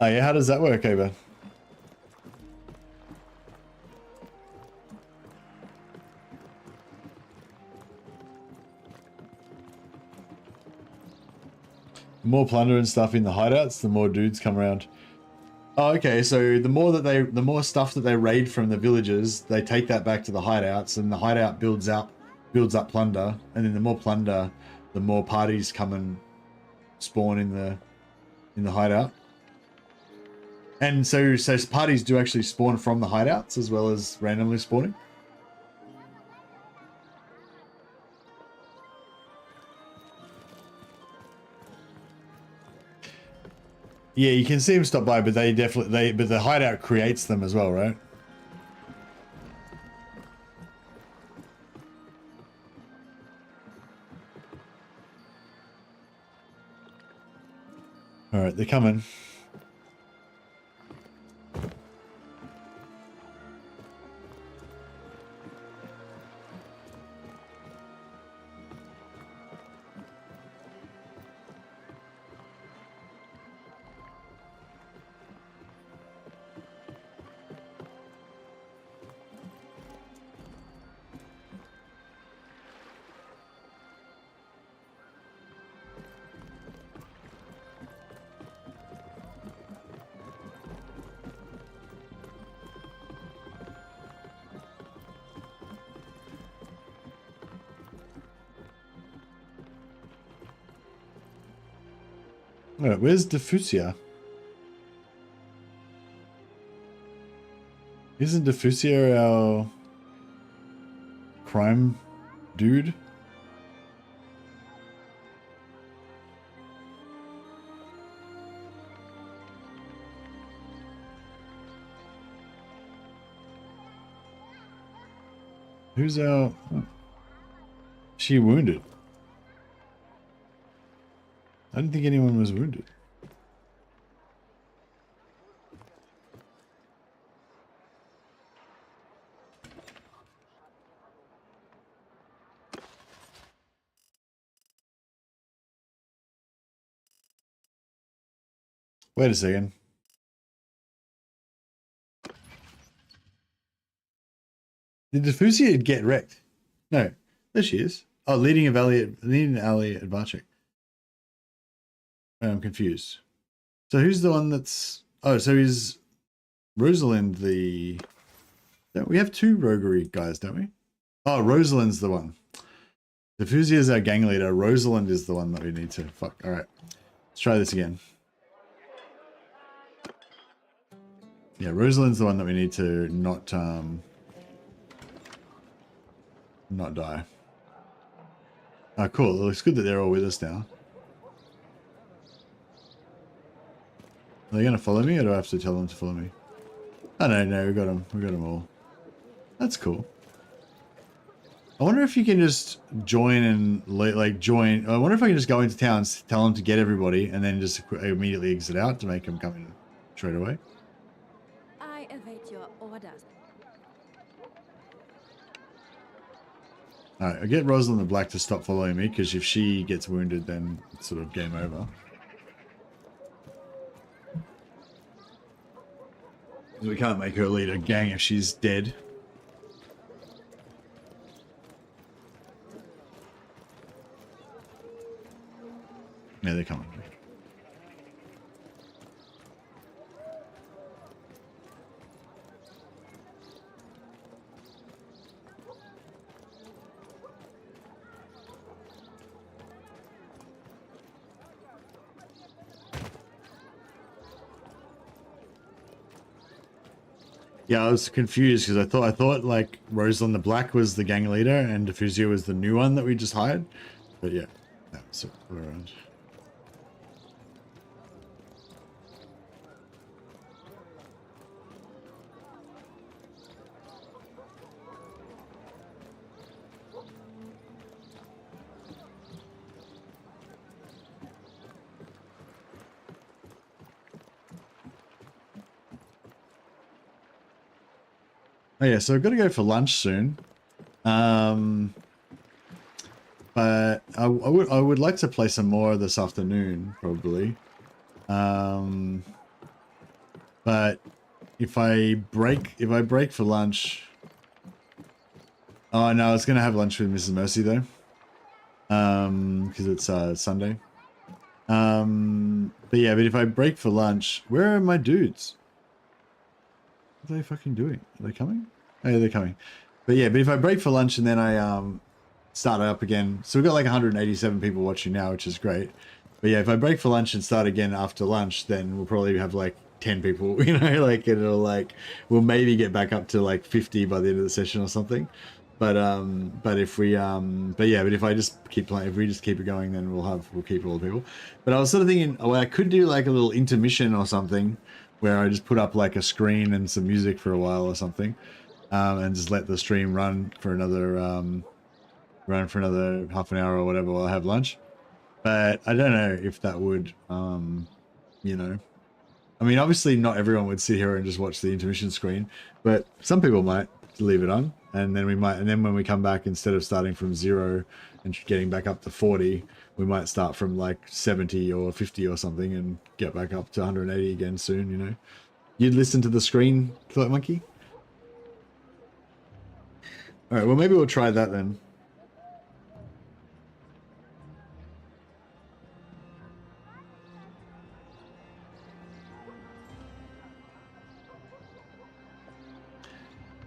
Oh yeah, how does that work, Ava? The more plunder and stuff in the hideouts, the more dudes come around. Oh, okay, so the more stuff that they raid from the villages, they take that back to the hideouts, and the hideout builds up plunder, and then the more plunder, the more parties come and spawn in the hideout. And so parties do actually spawn from the hideouts as well as randomly spawning. Yeah, you can see them stop by, but but the hideout creates them as well, right? All right, they're coming. All right, where's Diffusia? Isn't Diffusia our crime dude? Who's our... Oh. She wounded. I didn't think anyone was wounded. Wait a second. Did Diffusia get wrecked? No. There she is. Oh, leading an alley advance check. I'm confused. So who's the one that's... Oh, so is Rosalind the... We have two roguery guys, don't we? Oh, Rosalind's the one. Diffusia is our gang leader. Rosalind is the one that we need to... Fuck. Alright. Let's try this again. Yeah, Rosalind's the one that we need to not die. Oh, cool. It looks good that they're all with us now. Are they going to follow me, or do I have to tell them to follow me? Oh, no, we got them. We got them all. That's cool. I wonder if you can just join and, like, join... I wonder if I can just go into town, tell them to get everybody, and then just immediately exit out to make them come in straight away. I await your orders. Alright, I get Rosalind the Black to stop following me, because if she gets wounded, then it's sort of game over. We can't make her lead a gang if she's dead. Yeah, they're coming. Yeah, I was confused because I thought like Rosalind the Black was the gang leader and Diffusia was the new one that we just hired. But yeah, no, so we're around. Oh yeah, so I've got to go for lunch soon. But I would like to play some more this afternoon, probably. But if I break for lunch, oh no, I was gonna have lunch with Mrs. Mercy though, because it's Sunday. But yeah, but if I break for lunch, where are my dudes? What are they fucking doing? Are they coming? Oh yeah, they're coming. But yeah, but if I break for lunch and then I start up again, so we've got like 187 people watching now, which is great. But yeah, if I break for lunch and start again after lunch, then we'll probably have like 10 people, you know, like it'll like, we'll maybe get back up to like 50 by the end of the session or something. But if we but if I just keep playing, if we just keep it going, then we'll keep all the people. But I was sort of thinking, oh, I could do like a little intermission or something where I just put up like a screen and some music for a while or something, and just let the stream run for another half an hour or whatever while I have lunch. But I don't know if that would, you know, I mean, obviously not everyone would sit here and just watch the intermission screen, but some people might leave it on, and then when we come back, instead of starting from 0 and getting back up to 40, we might start from like 70 or 50 or something and get back up to 180 again soon, you know. You'd listen to the screen, Thought Monkey? Alright, well maybe we'll try that then.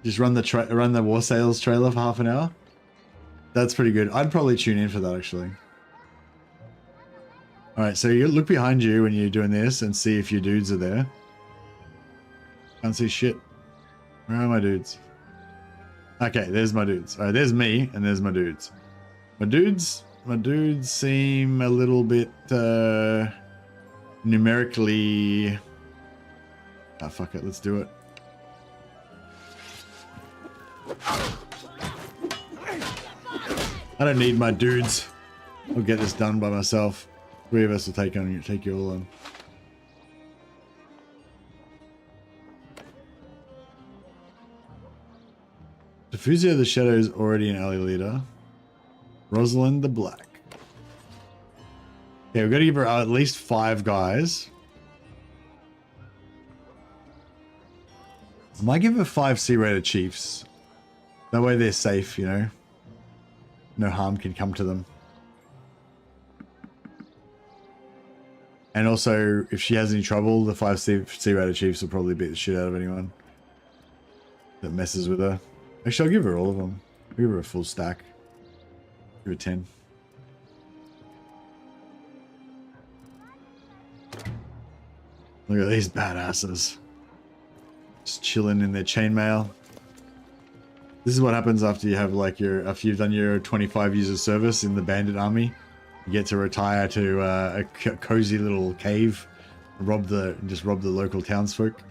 Just run the War Sales trailer for half an hour. That's pretty good. I'd probably tune in for that actually. Alright, so you look behind you when you're doing this and see if your dudes are there. Can't see shit. Where are my dudes? Okay, there's my dudes. Alright, there's me and there's my dudes. My dudes seem a little bit numerically... Ah, fuck it, let's do it. I don't need my dudes. I'll get this done by myself. 3 of us will take you all on. Diffusio the Shadow is already an alley leader. Rosalind the Black. Yeah, we've got to give her at least 5 guys. I might give her 5 C-rated chiefs. That way they're safe, you know. No harm can come to them. And also, if she has any trouble, the 5 C-rated chiefs will probably beat the shit out of anyone that messes with her. Actually, I'll give her all of them. I'll give her a full stack. Give her 10. Look at these badasses. Just chilling in their chainmail. This is what happens after you have like after you've done your 25 years of service in the Bandit army. You get to retire to a cozy little cave, just rob the local townsfolk.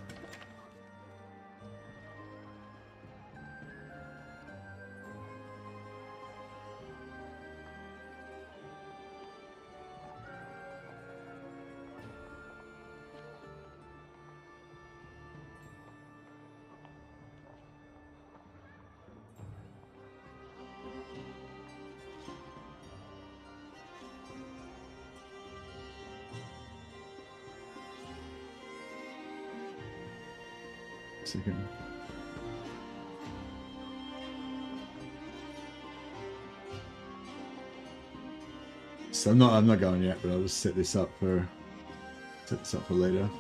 Second. So I'm not going yet, but I'll just set this up for later.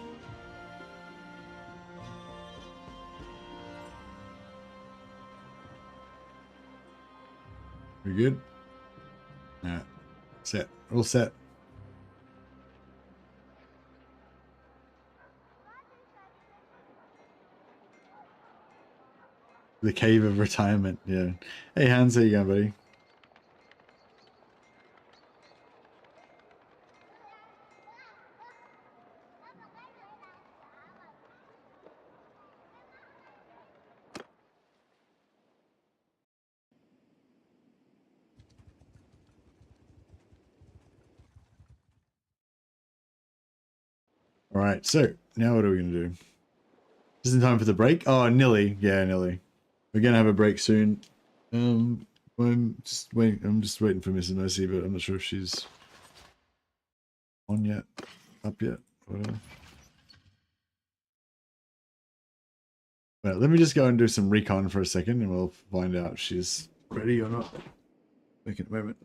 We good? Yeah. Set. We're all set. The cave of retirement, yeah. Hey Hans, how you going, buddy? All right, so now what are we gonna do? Is it time for the break? Oh, Nilly, yeah, Nilly. We're gonna have a break soon. I'm just waiting. I'm just waiting for Mrs. Mercy, but I'm not sure if she's on yet, up yet, whatever. Well, let me just go and do some recon for a second, and we'll find out if she's ready or not. Wait a moment.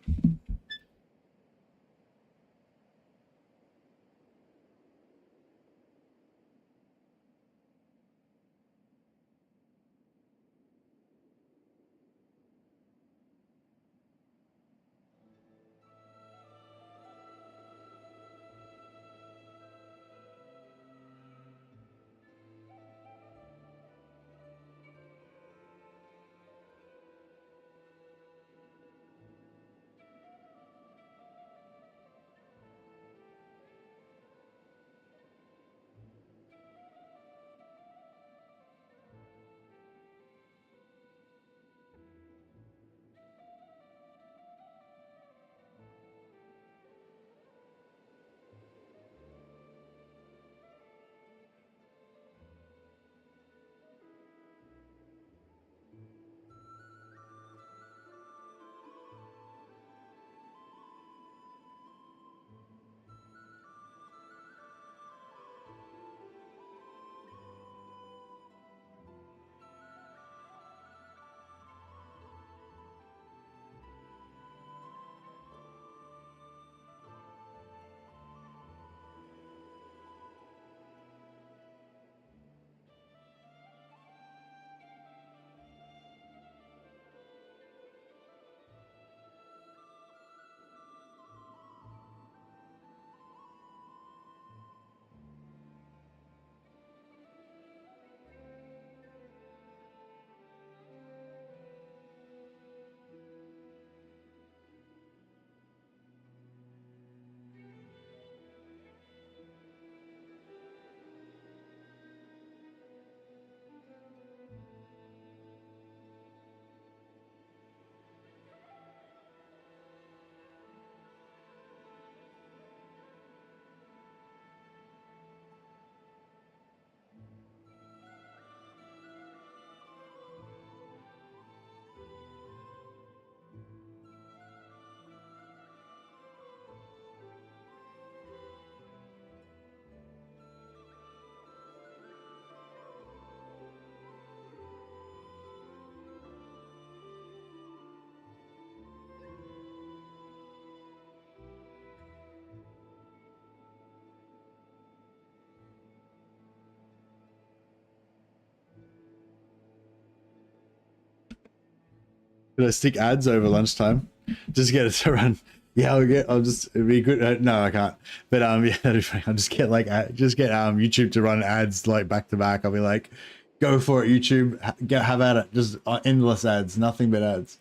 Could I stick ads over lunchtime? Just get it to run. Yeah, it'd be good. No, I can't. But yeah, that'd be funny. I'll just get like, YouTube to run ads like back to back. I'll be like, go for it, YouTube. Have at it. Just endless ads, nothing but ads.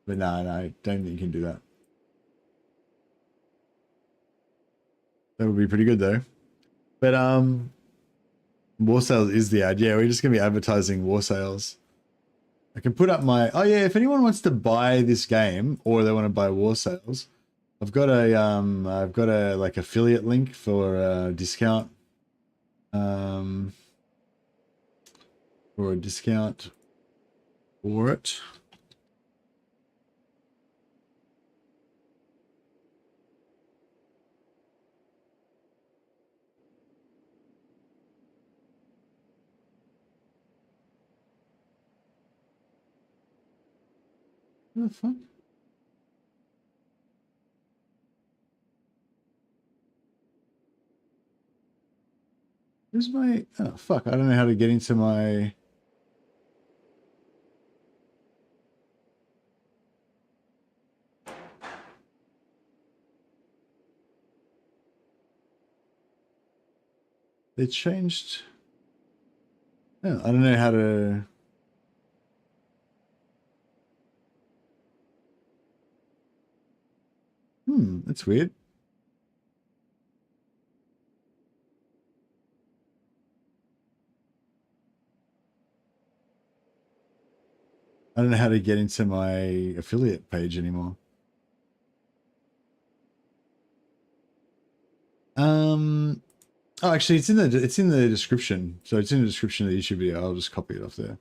But no, I don't think you can do that. That would be pretty good though. But war sales is the ad. Yeah, we're just gonna be advertising war sales. I can put up my, oh yeah, if anyone wants to buy this game or they want to buy war sales, I've got a like affiliate link for a discount. For a discount for it. What the fuck? Where's my... Oh, fuck. I don't know how to get into my... They changed... Oh, I don't know how to... That's weird. I don't know how to get into my affiliate page anymore. Oh, actually, it's in the description. So it's in the description of the YouTube video. I'll just copy it off there.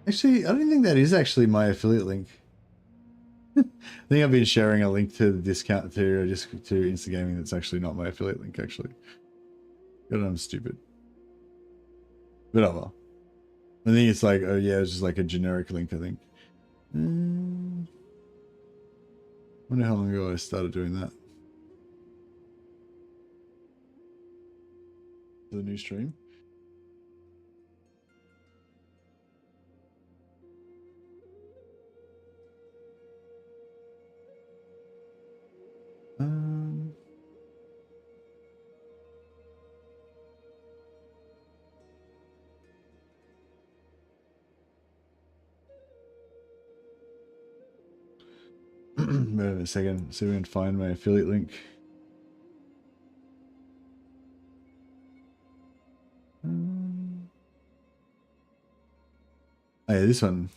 Actually, I don't think that is actually my affiliate link. I think I've been sharing a link to the discount to Instagaming that's actually not my affiliate link, actually. God, I'm stupid. But oh well. I think it's like, oh yeah, it's just like a generic link, I think. Wonder how long ago I started doing that. The new stream. Wait a second, see if we can find my affiliate link. Oh yeah, this one.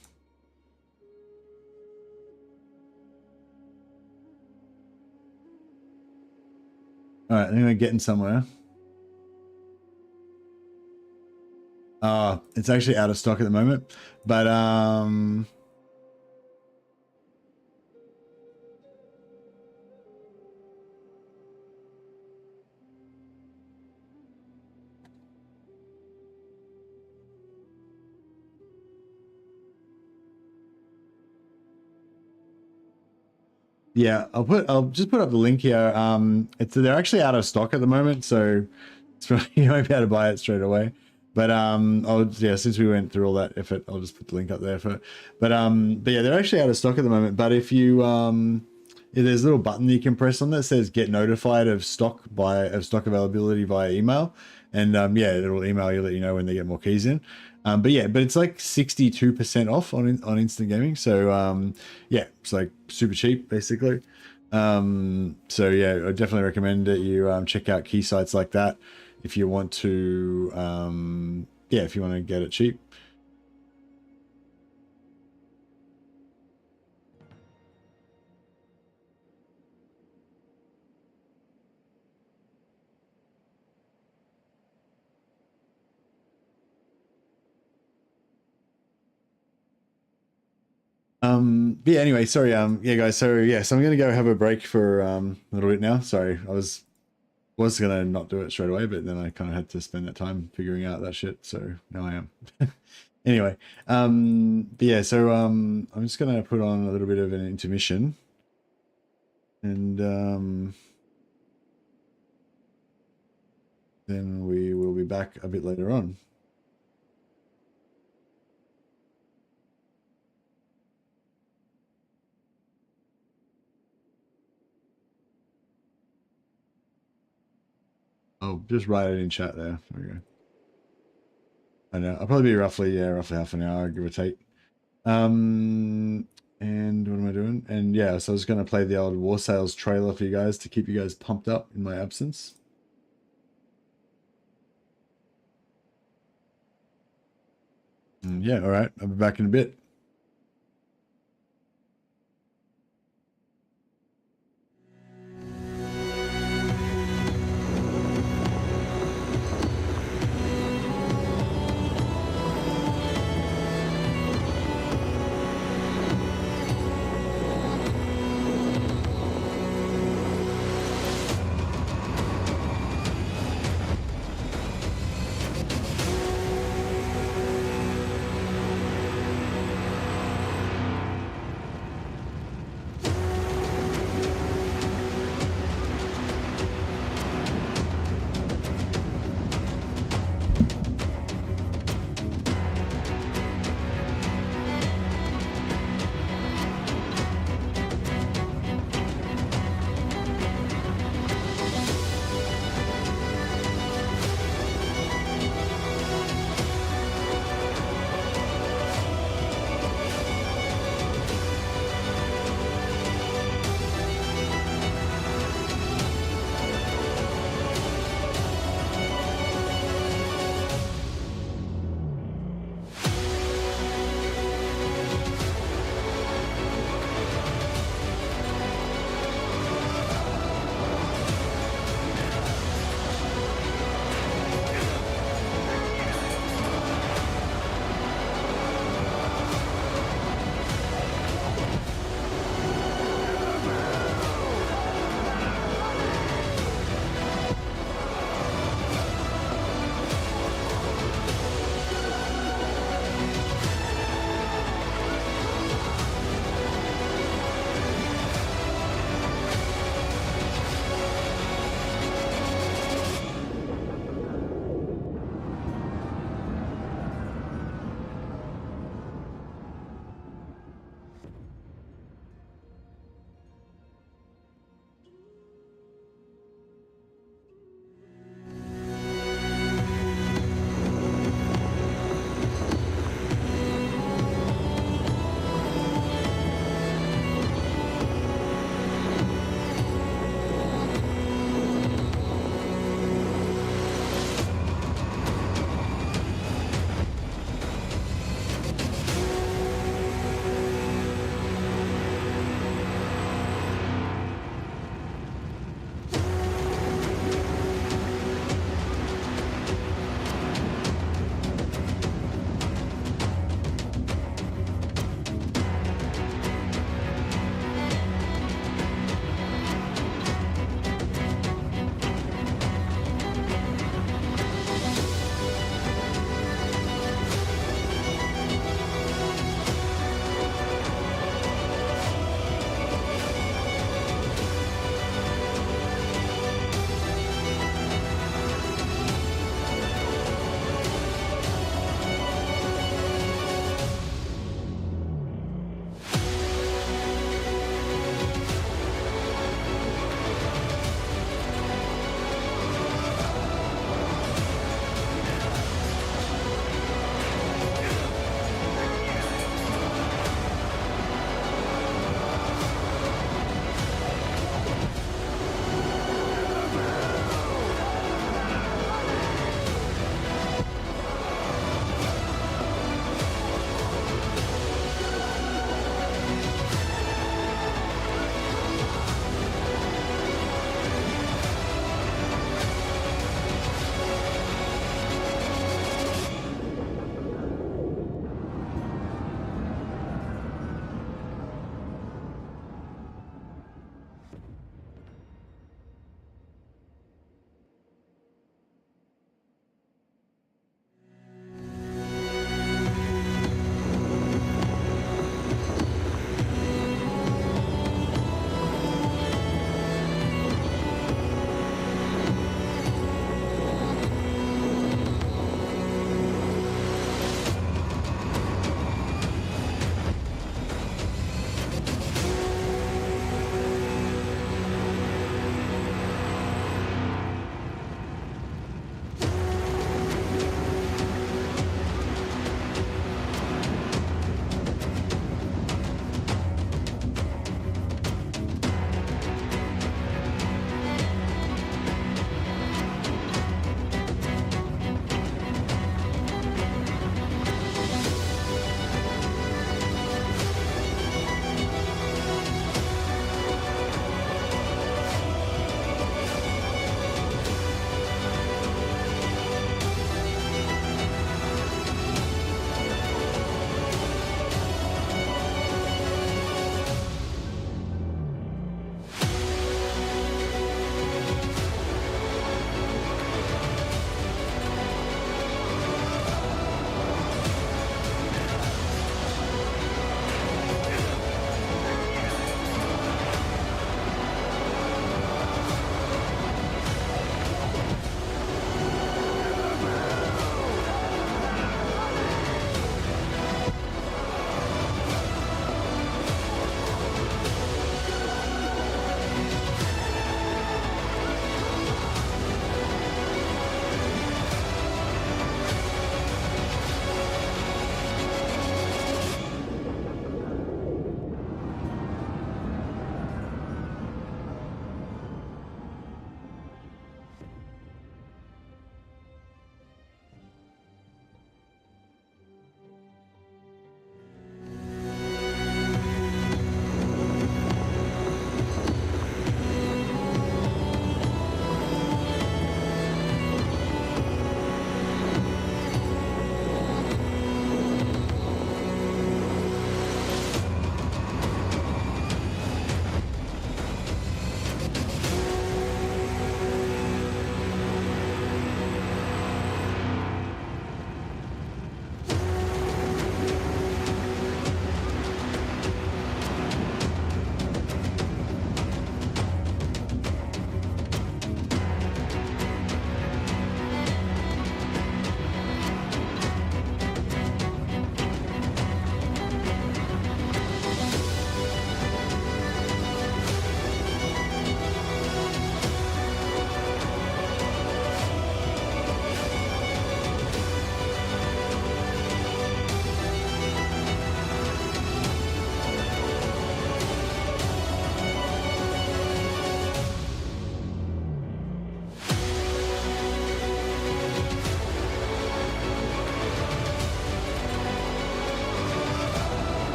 Alright, I think we're getting somewhere. It's actually out of stock at the moment, but yeah, I'll just put up the link here. They're actually out of stock at the moment, so it's probably, you won't be able to buy it straight away. But since we went through all that effort, I'll just put the link up there for it. But yeah, they're actually out of stock at the moment. But if you there's a little button you can press on that says get notified of stock availability via email, and yeah, it'll email you, let you know when they get more keys in. But it's like 62% off on Instant Gaming. So yeah, it's like super cheap basically. So yeah, I definitely recommend that you check out key sites like that if you want to if you want to get it cheap. But yeah, anyway, sorry, yeah guys, so I'm gonna go have a break for a little bit now. Sorry, I was gonna not do it straight away, but then I kind of had to spend that time figuring out that shit, so now I am. Anyway, but yeah, so I'm just gonna put on a little bit of an intermission, And then we will be back a bit later on. Oh, just write it in chat there. There we go. I know. I'll probably be roughly half an hour, give or take. And what am I doing? And yeah, so I was going to play the old War Sales trailer for you guys to keep you guys pumped up in my absence. Yeah, all right. I'll be back in a bit.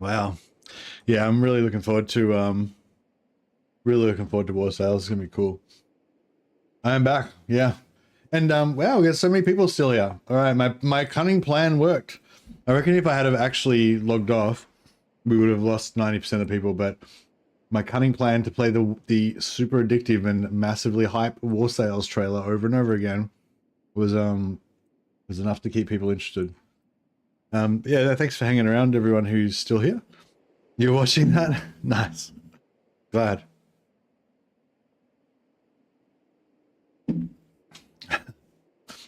Wow. Yeah, I'm really looking forward to War Sales. It's gonna be cool. I am back. Yeah. And wow, we got so many people still here. All right, my cunning plan worked. I reckon if I had have actually logged off, we would have lost 90% of people, but my cunning plan to play the super addictive and massively hype War Sales trailer over and over again was enough to keep people interested. Yeah, thanks for hanging around, everyone who's still here. You're watching that? Nice. Glad.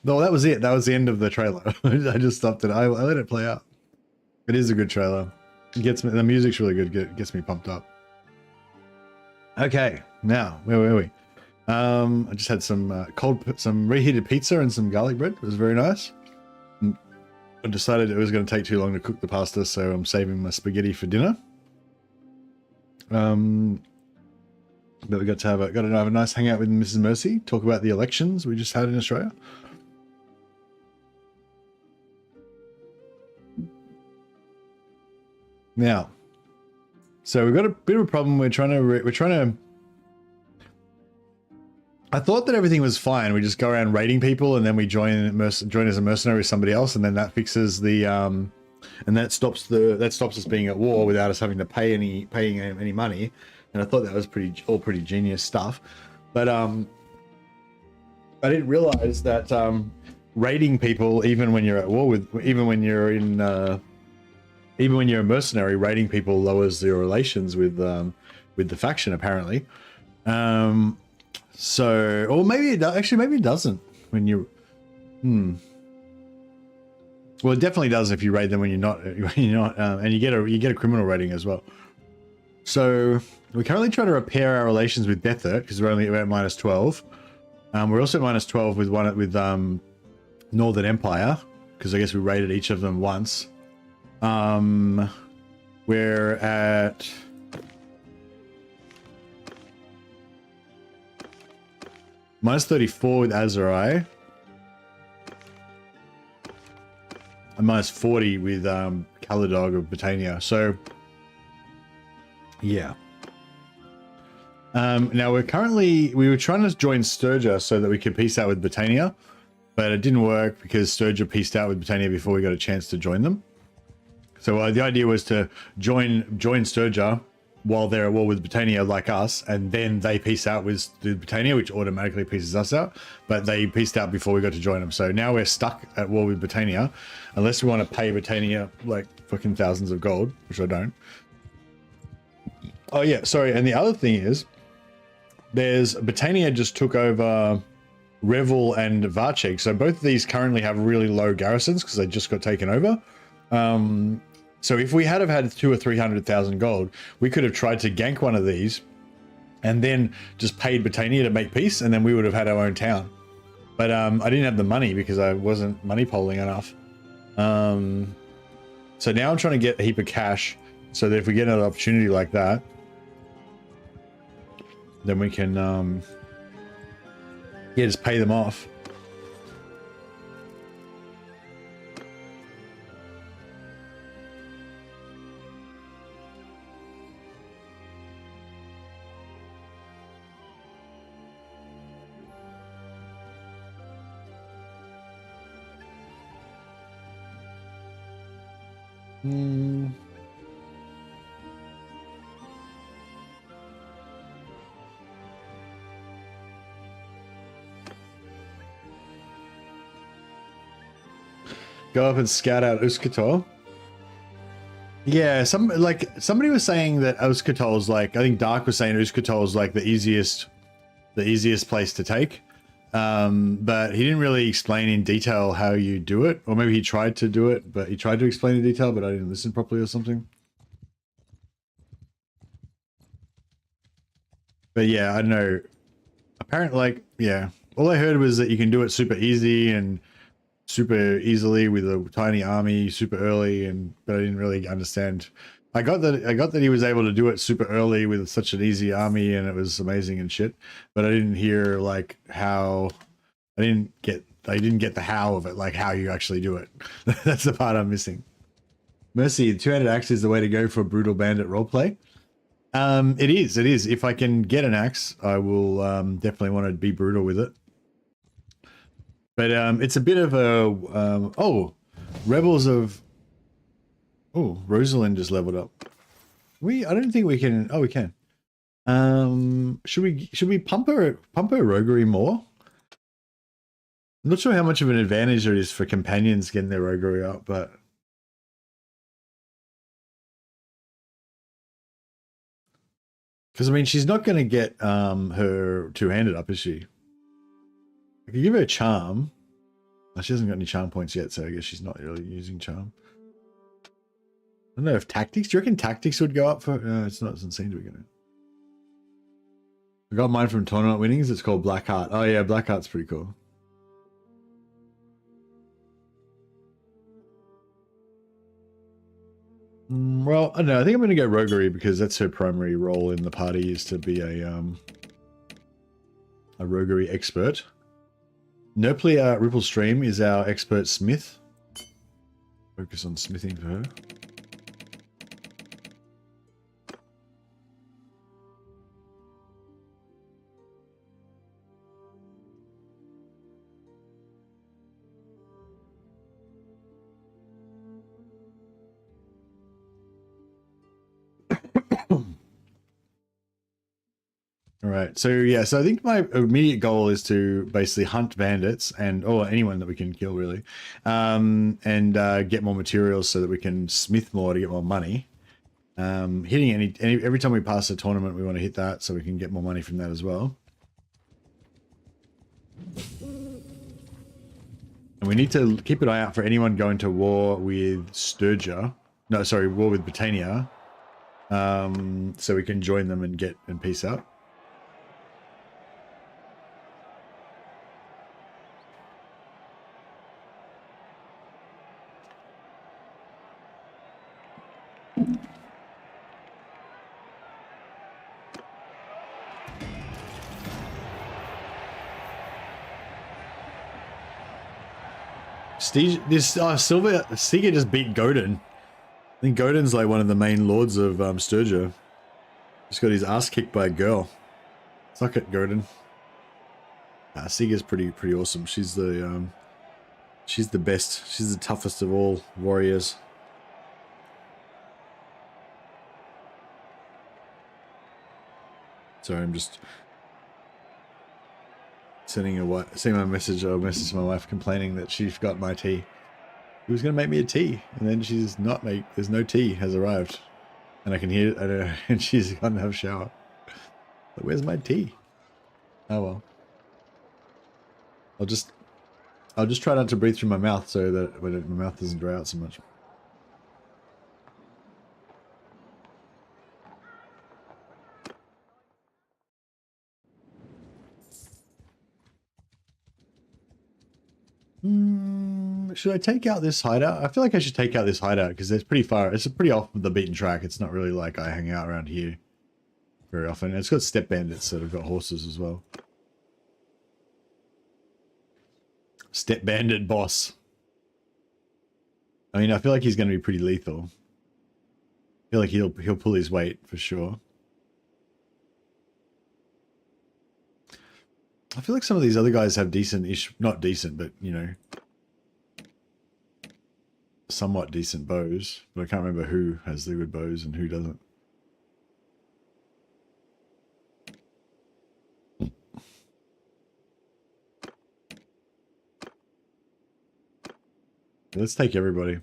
No, that was it. That was the end of the trailer. I just stopped it. I let it play out. It is a good trailer. It gets me. The music's really good. It gets me pumped up. Okay, now where were we? I just had some some reheated pizza and some garlic bread. It was very nice. I decided it was going to take too long to cook the pasta, so I'm saving my spaghetti for dinner. But we got to have a nice hangout with Mrs. Mercy, talk about the elections we just had in Australia. Now, so we've got a bit of a problem. We're trying to. I thought that everything was fine. We just go around raiding people, and then we join as a mercenary with somebody else, and then that fixes the and that stops us being at war without us having to paying any money. And I thought that was all pretty genius stuff, but I didn't realize that raiding people, even when you're at war even when you're a mercenary, raiding people lowers your relations with the faction apparently. So, or maybe it doesn't when you. Well, it definitely does if you raid them when you're not, and you get a criminal rating as well. So we're currently trying to repair our relations with Death Earth because we're only at -12. We're also at -12 with Northern Empire because I guess we raided each of them once. We're at -34 with Azerai. And -40 with Caladog of Britannia. So yeah. Now we were trying to join Sturger so that we could peace out with Britannia, but it didn't work because Sturger peaced out with Britannia before we got a chance to join them. So the idea was to join Sturger while they're at war with Britannia like us, and then they peace out with Britannia, which automatically pieces us out, but they peaced out before we got to join them. So now we're stuck at war with Britannia, unless we want to pay Britannia like fucking thousands of gold, which I don't. Oh yeah, sorry, and the other thing is, Britannia just took over Revel and Varcheg, so both of these currently have really low garrisons because they just got taken over. So if we had 200,000 or 300,000 gold, we could have tried to gank one of these and then just paid Britannia to make peace, and then we would have had our own town. But I didn't have the money because I wasn't money polling enough. So now I'm trying to get a heap of cash so that if we get another opportunity like that, then we can just pay them off. Go up and scout out Euskotol. Yeah, somebody was saying that Euskotol is like, I think Dark was saying Euskotol is like the easiest place to take. But he didn't really explain in detail how you do it, or maybe he tried to do it, but he tried to explain in detail, but I didn't listen properly or something. But yeah, I don't know. Apparently, yeah, all I heard was that you can do it super easy and super easily with a tiny army super early, but I didn't really understand. I got that he was able to do it super early with such an easy army and it was amazing and shit, but I didn't hear like how. I didn't get the how of it, like how you actually do it. That's the part I'm missing. Mercy, the two-handed axe is the way to go for brutal bandit roleplay. It is. If I can get an axe, I will definitely want to be brutal with it. But it's a bit of a Rebels of Rosalind just leveled up. I don't think we can. Oh, we can. Should we pump her roguery more? I'm not sure how much of an advantage it is for companions getting their roguery up, but because I mean she's not going to get her two-handed up, is she? I could give her a charm. Oh, she hasn't got any charm points yet, so I guess she's not really using charm. I don't know if tactics. Do you reckon tactics would go up for? It's not. Doesn't seem to be going to. I got mine from tournament winnings. It's called Black Heart. Oh yeah, Black Heart's pretty cool. Well, I don't know. I think I'm going to go roguery because that's her primary role in the party is to be a roguery expert. Nerplia Ripple Stream is our expert smith. Focus on smithing for her. All right, so yeah, so I think my immediate goal is to basically hunt bandits or anyone that we can kill really, and get more materials so that we can smith more to get more money. Hitting every time we pass a tournament, we want to hit that so we can get more money from that as well. And we need to keep an eye out for anyone going to war with Sturgia. No, sorry, war with Britannia. So we can join them and peace out. Stiga just beat Godin. I think Godin's like one of the main lords of Sturgia. Just got his ass kicked by a girl. Suck it, Godin. Stiga's pretty awesome. She's the best. She's the toughest of all warriors. Sorry, I'm just seeing my message. I'll message my wife complaining that she forgot my tea. She was going to make me a tea, and then she's not make. There's no tea has arrived, and I can hear it. And she's gone to have a shower. But where's my tea? Oh well. I'll just try not to breathe through my mouth so that my mouth doesn't dry out so much. Should I take out this hideout? I feel like I should take out this hideout because it's pretty far. It's pretty off the beaten track. It's not really like I hang out around here very often. It's got step bandits that have got horses as well. Step bandit boss. I mean, I feel like he's going to be pretty lethal. I feel like he'll pull his weight for sure. I feel like some of these other guys have decent-ish, not decent, but, you know, somewhat decent bows. But I can't remember who has the good bows and who doesn't. Let's take everybody.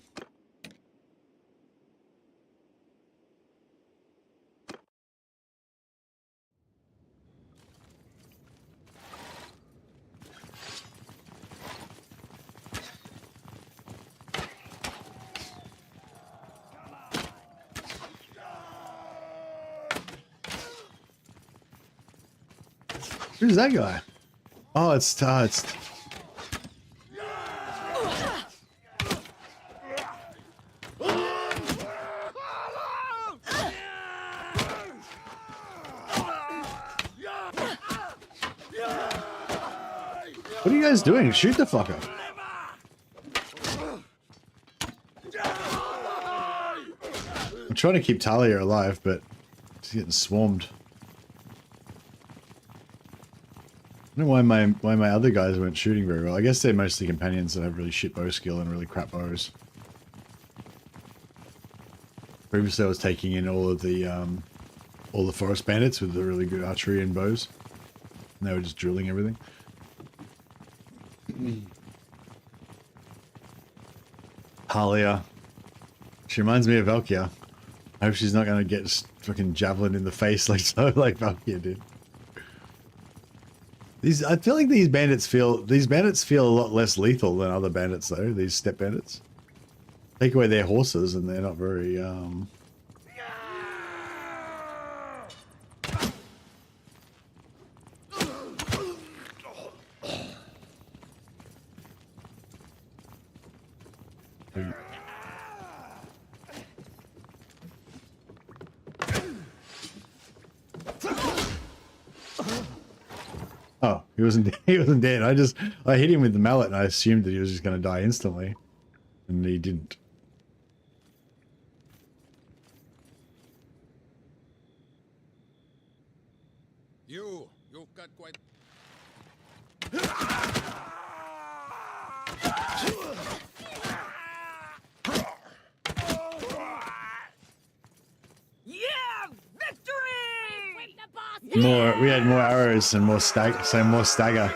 Who's that guy? Oh, it's What are you guys doing? Shoot the fucker. trying to keep Talia alive, but she's getting swarmed. I don't know why my other guys weren't shooting very well. I guess they're mostly companions that have really shit bow skill and really crap bows. Previously I was taking in all the forest bandits with the really good archery and bows. And they were just drilling everything. Talia. She reminds me of Valkyria. I hope she's not going to get fucking javelin in the face like Valkyria did. I feel like these bandits feel a lot less lethal than other bandits though. These step bandits. Take away their horses and they're not very Oh, he wasn't dead. I hit him with the mallet and I assumed that he was just going to die instantly. And he didn't. You've got quite... We had more arrows and more stagger.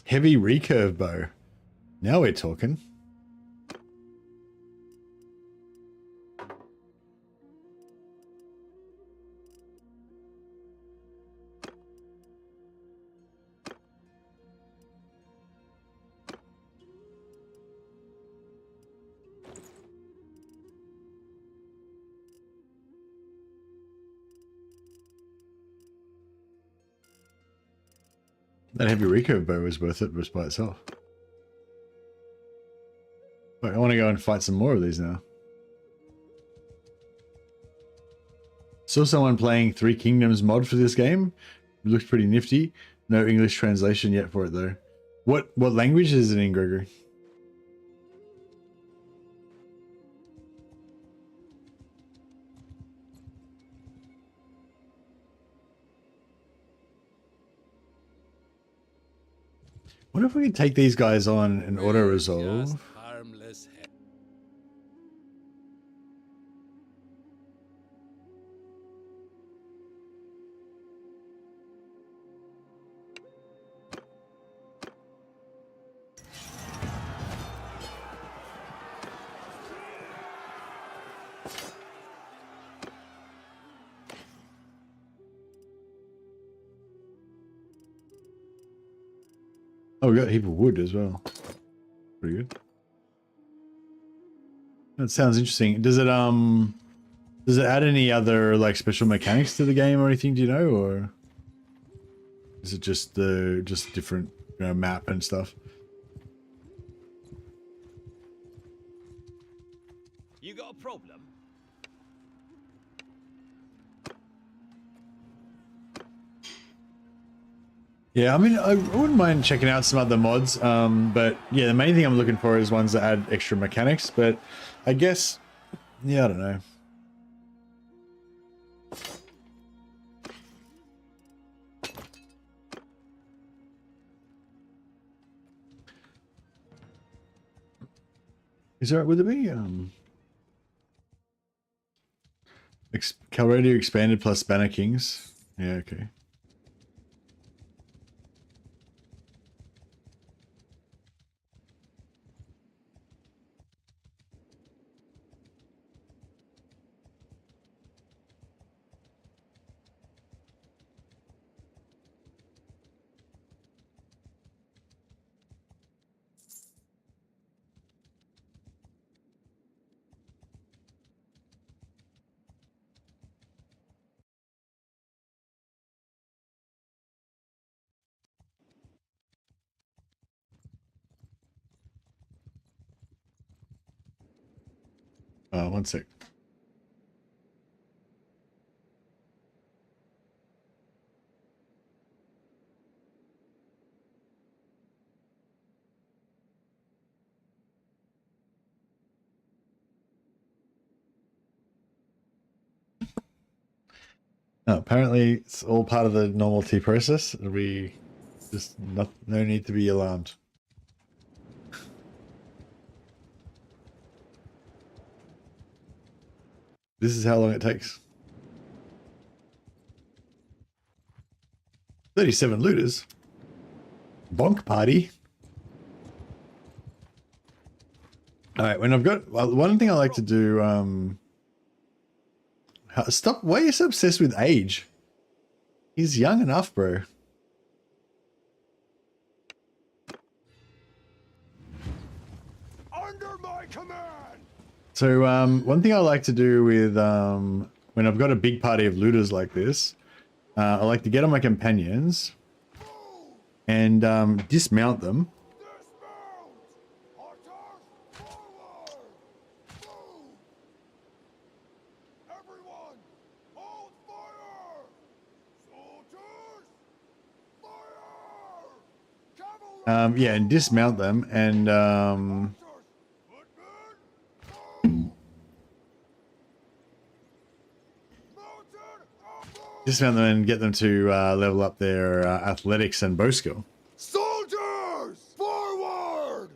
Heavy recurve bow. Now we're talking. That heavy recurve bow was worth it just by itself. But I want to go and fight some more of these now. Saw someone playing Three Kingdoms mod for this game. It looks pretty nifty. No English translation yet for it though. What language is it in, Gregory? What if we could take these guys on and auto-resolve? Harmless. Oh, we got a heap of wood as well. Pretty good. That sounds interesting. Does it add any other like special mechanics to the game or anything, do you know, or is it just different, you know, map and stuff? You got a problem? Yeah, I mean, I wouldn't mind checking out some other mods, but yeah, the main thing I'm looking for is ones that add extra mechanics, but I guess, yeah, I don't know. Is there, would there be, Calradia expanded plus Banner Kings? Yeah, okay. One sec. No, apparently it's all part of the normal tea process. It'll be just no need to be alarmed. This is how long it takes. 37 looters. Bonk party. All right, when I've got one thing I like to do, stop. Why are you so obsessed with age? He's young enough, bro. Under my command. So one thing I like to do with when I've got a big party of looters like this, I like to get on my companions and dismount them. Dismount! Hunters, forward! Move! Everyone, hold fire! Soldiers, fire! Cavalry! Yeah, and dismount them and Footmen, move! Mounted, dismount them and get them to level up their athletics and bow skill. soldiers, forward!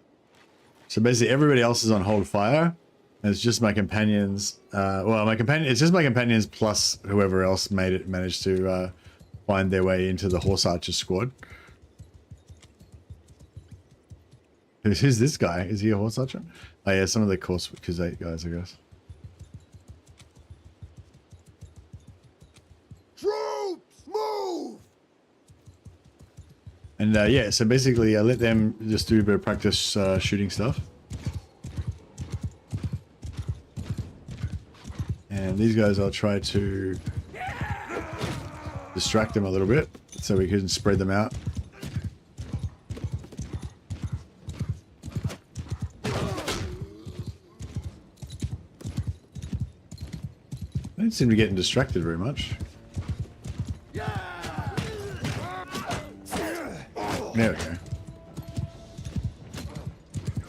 So basically everybody else is on hold fire. And it's just my companions. It's just my companions plus whoever else managed to find their way into the horse archer squad. Who's this guy? Is he a horse archer? Oh yeah, some of the course Crusade guys, I guess. Troops, move! And yeah, so basically I let them just do a bit of practice shooting stuff. And these guys, I'll try to distract them a little bit so we can spread them out. I don't seem to be getting distracted very much. There we go.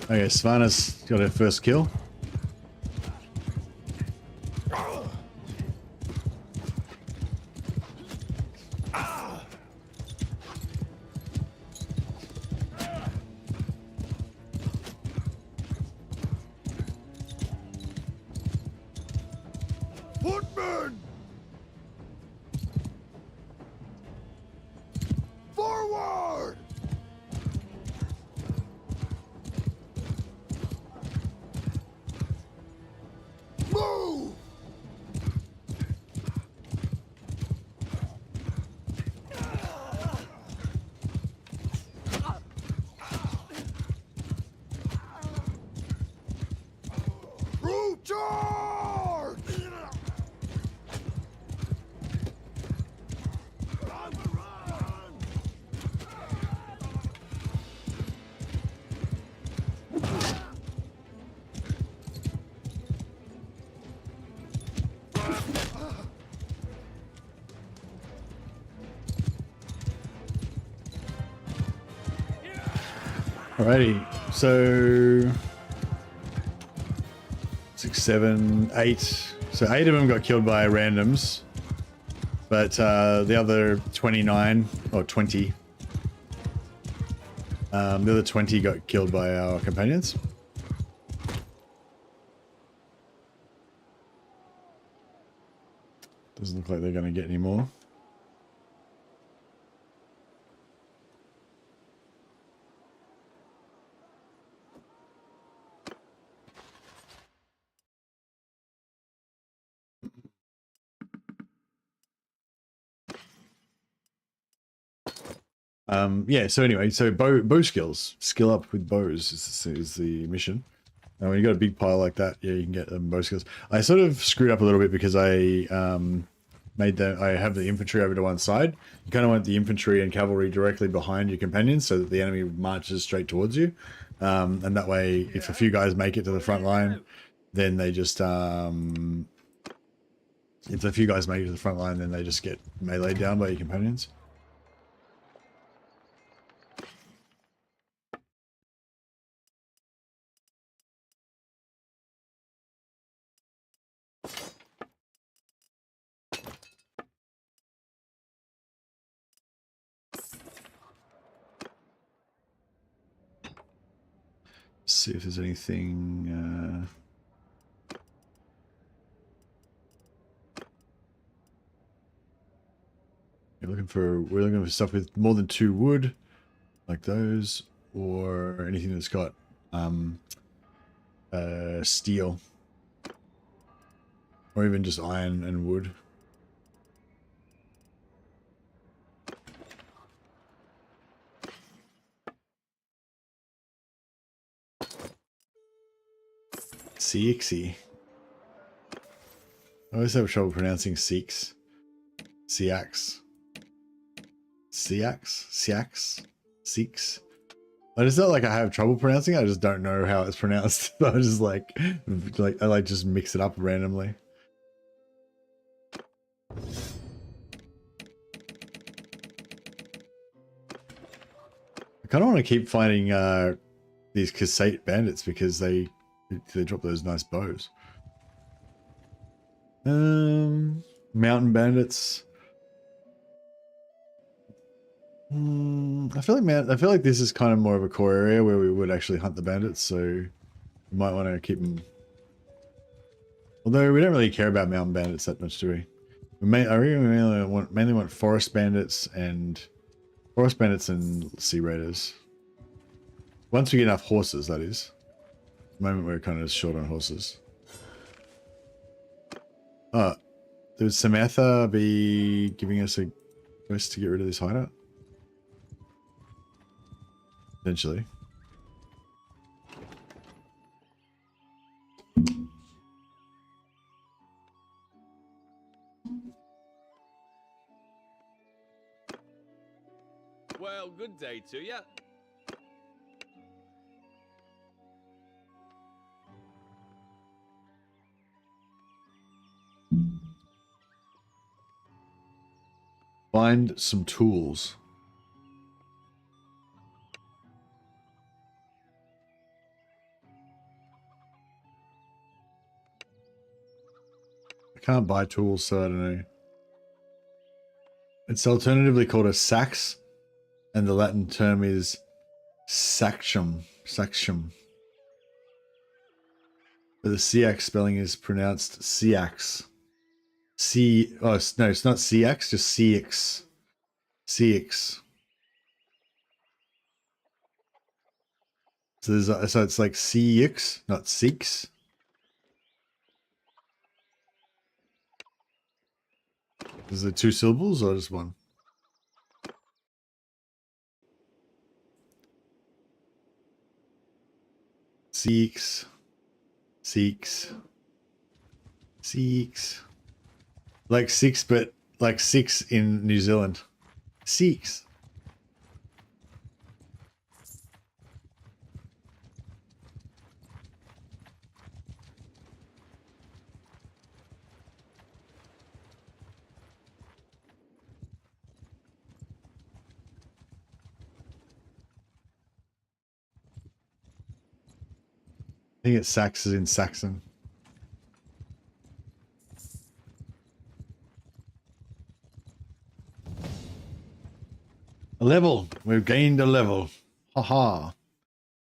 Okay, Svana's got her first kill. Footmen! Forward! Move! Root charge! Alrighty, so 6, 7, 8. So 8 of them got killed by randoms, but the other 29 or 20, the other 20 got killed by our companions. Doesn't look like they're going to get any more. Yeah, so anyway, so bow skills. Skill up with bows is the mission. And when you got a big pile like that, yeah, you can get bow skills. I sort of screwed up a little bit because I I have the infantry over to one side. You kind of want the infantry and cavalry directly behind your companions so that the enemy marches straight towards you. And that way, if a few guys make it to the front line, then they just if a few guys make it to the front line, then they just get meleeed down by your companions. see if there's anything. We're looking for stuff with more than 2 wood, like those, or anything that's got steel, or even just iron and wood. CXE. I always have trouble pronouncing Siaks. Siaks. Siaks? Siaks? Siaks? It's not like I have trouble pronouncing it, I just don't know how it's pronounced. So I just like I just mix it up randomly. I kind of want to keep finding these cassette bandits because they drop those nice bows. Mountain bandits. I feel like this is kind of more of a core area where we would actually hunt the bandits, so we might want to keep them. Although we don't really care about mountain bandits that much, do we? I really mainly want forest bandits and sea raiders. Once we get enough horses, that is. At the moment we're kind of short on horses. Would Samantha be giving us a quest to get rid of this hideout? Potentially. Well, good day to you. Find some tools. I can't buy tools, so I don't know. It's alternatively called a sax, and the Latin term is saxum. Saxum. But the Siax spelling is pronounced Siax. No, it's not Siax, just Cx. Cx. So it's like Cx, not Six. Is it 2 syllables or just one? Six. Like 6, but like 6 in New Zealand. 6. I think it's Sax is in Saxon. A level. We've gained a level. Haha.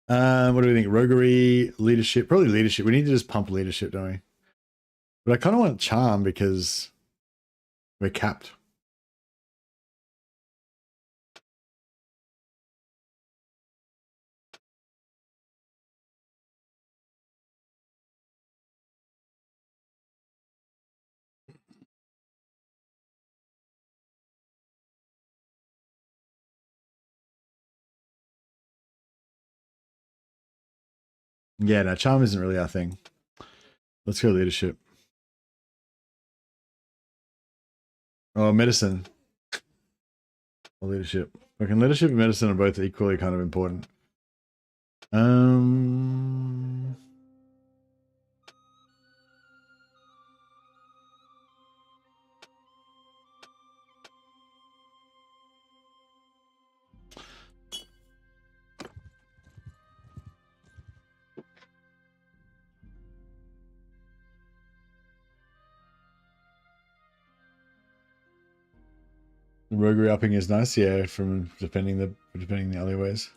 What do we think? Roguery, leadership. Probably leadership. We need to just pump leadership, don't we? But I kind of want charm because we're capped. Yeah, no, charm isn't really our thing. Let's go leadership. Oh, medicine. Or leadership. Okay, leadership and medicine are both equally kind of important. The roguery upping is nice, yeah, from defending the alleyways.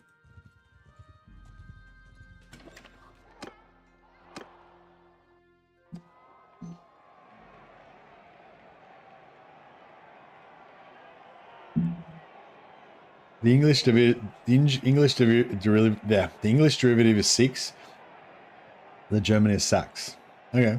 The English derivative is 6. The German is Sax. Okay.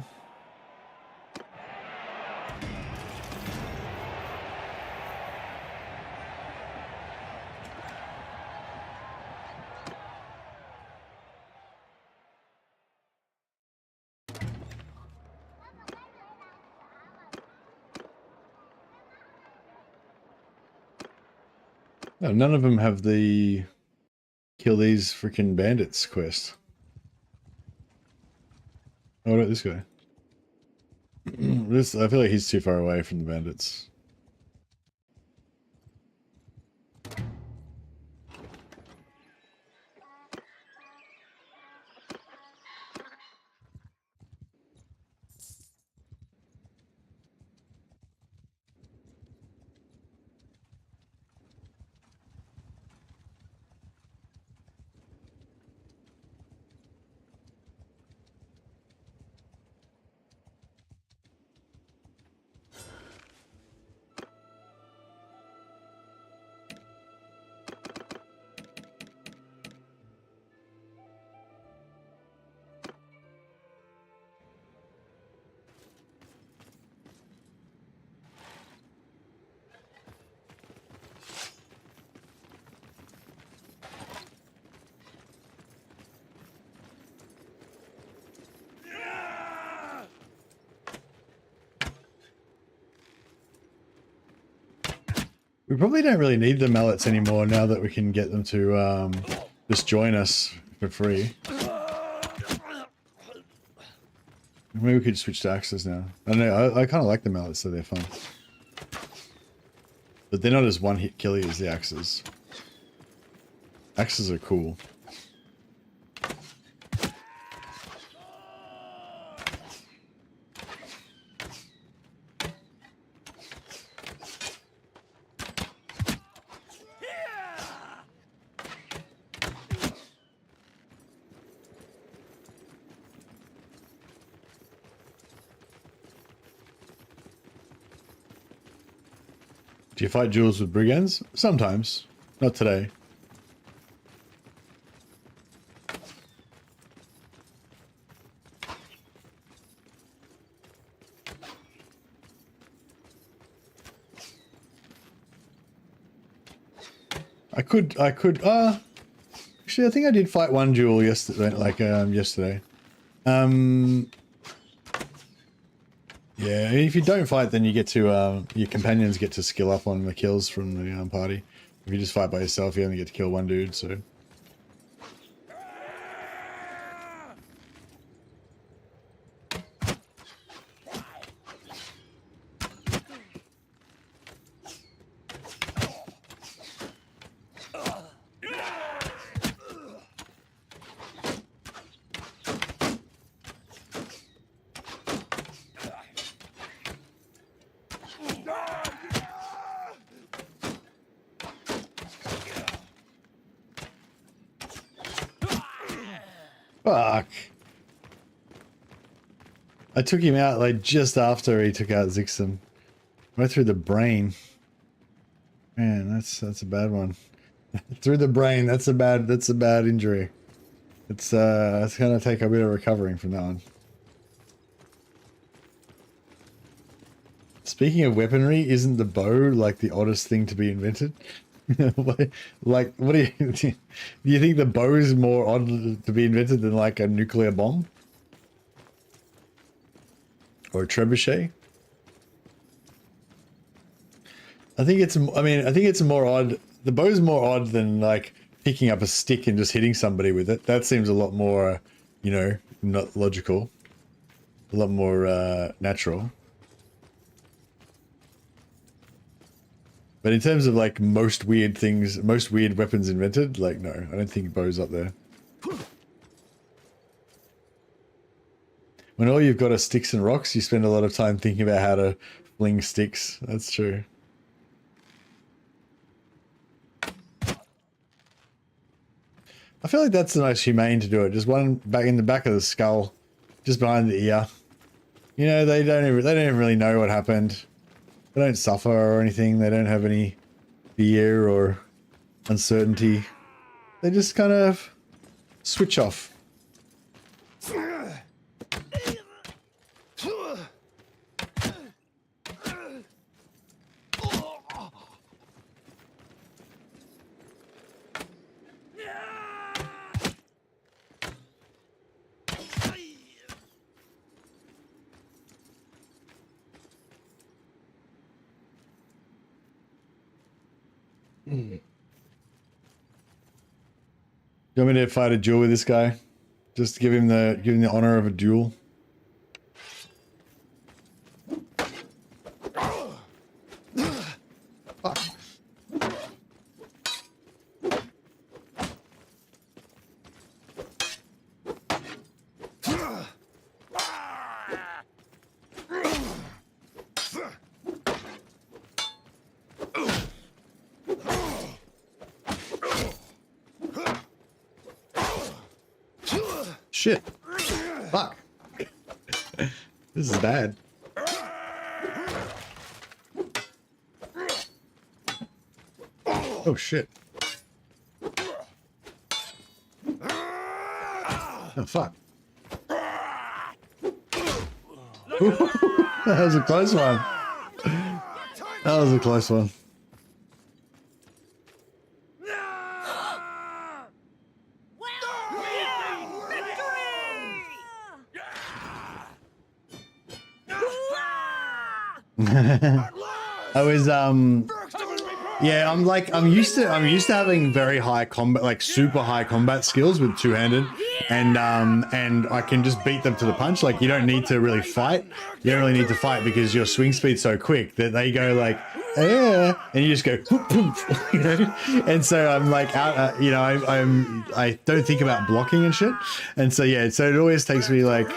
No, none of them have the kill these freaking bandits quest. Oh, what about this guy? I feel like he's too far away from the bandits. We probably don't really need the mallets anymore now that we can get them to just join us for free. Maybe we could switch to axes now. I don't know, I kind of like the mallets, so they're fun. But they're not as one-hit killy as the axes. Axes are cool. Do you fight duels with brigands? Sometimes. Not today. Actually, I think I did fight one duel yesterday, yesterday. Yeah, if you don't fight, then you get to, your companions get to skill up on the kills from the party. If you just fight by yourself, you only get to kill one dude, so. Fuck. I took him out like just after he took out Zixum. Right through the brain. Man, that's a bad one. Through the brain, that's a bad injury. It's gonna take a bit of recovering from that one. Speaking of weaponry, isn't the bow like the oddest thing to be invented? Like, what do you think the bow is more odd to be invented than like a nuclear bomb? Or a trebuchet? I think it's more odd. The bow's more odd than like picking up a stick and just hitting somebody with it. That seems a lot more, you know, not logical. A lot more natural. But in terms of like most weird weapons invented, like no, I don't think bow's up there. When all you've got are sticks and rocks, you spend a lot of time thinking about how to fling sticks. That's true. I feel like that's the most humane to do it. Just one back in the back of the skull, just behind the ear. You know, they don't even really know what happened. They don't suffer or anything. They don't have any fear or uncertainty. They just kind of switch off. You want me to fight a duel with this guy? Just to give him the honor of a duel. Fuck. Shit. Fuck. This is bad. Oh shit. Oh fuck. That was a close one. That was a close one. I was yeah, I'm used to having very high combat, like super high combat skills with two-handed, and I can just beat them to the punch. Like you don't need to really fight. You don't really need to fight because your swing speed's so quick that they go like, and you just go, you know. And so I'm like out, you know, I don't think about blocking and shit. And so yeah, so it always takes me like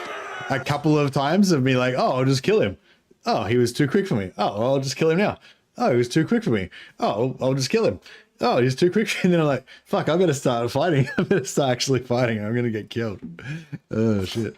a couple of times of me like, oh, I'll just kill him. Oh, he was too quick for me. Oh, well, I'll just kill him now. Oh, he was too quick for me. Oh, I'll just kill him. Oh, he's too quick. And then I'm like, fuck, I better start fighting. I better start actually fighting. I'm going to get killed. Oh, shit.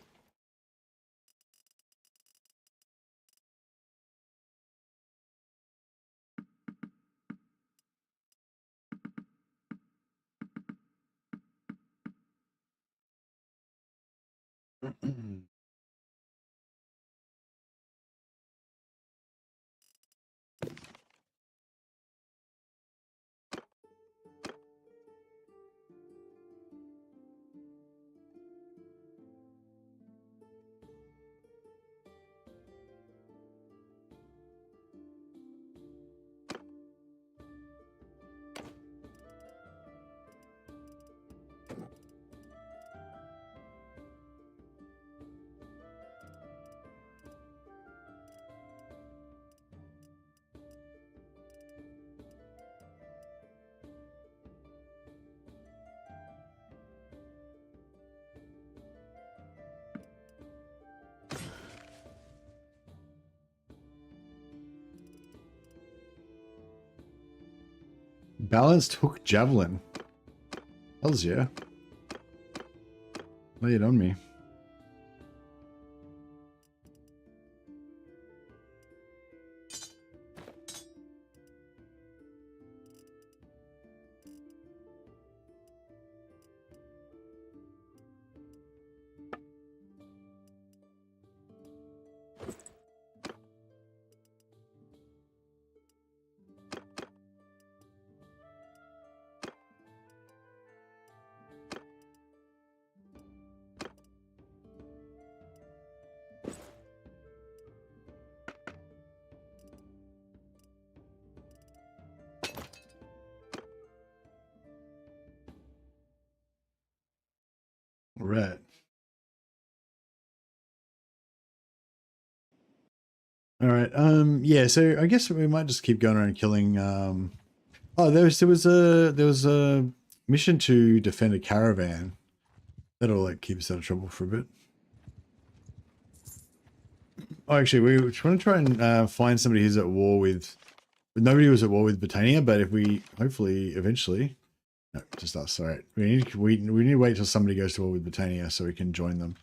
Balanced hook javelin. Hells yeah. Lay it on me. Right. All right. Yeah, so I guess we might just keep going around killing oh, there was a mission to defend a caravan. That'll like keep us out of trouble for a bit. Oh, actually, we want to try and find somebody who's at war with. Nobody was at war with Britannia, but if we hopefully eventually, no, just us. All right, we need to wait till somebody goes to war with Britannia so we can join them.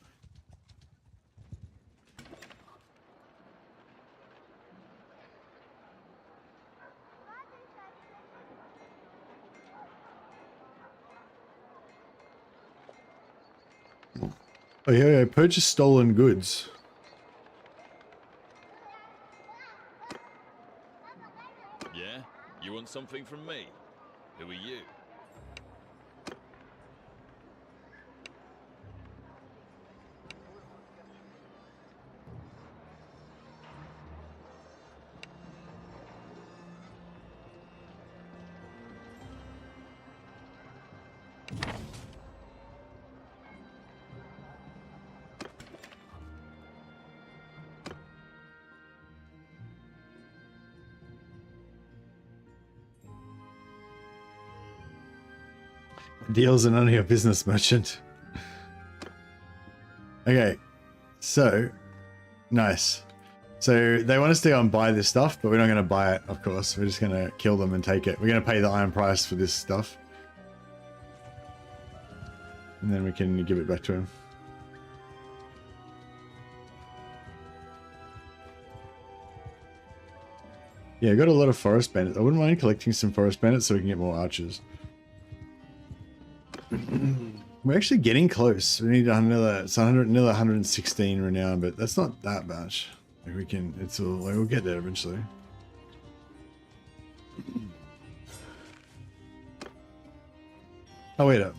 Oh yeah, purchase stolen goods. Yeah? You want something from me? Who are you? Deals are none of your business, merchant. Okay, so nice. So they want us to go and buy this stuff, but we're not going to buy it, of course. We're just going to kill them and take it. We're going to pay the iron price for this stuff. And then we can give it back to him. Yeah, I got a lot of forest bandits. I wouldn't mind collecting some forest bandits so we can get more archers. We're actually getting close. We need another, it's 100, another 116 renown, but that's not that much. Like we can, it's all, like we'll get there eventually. Oh wait up.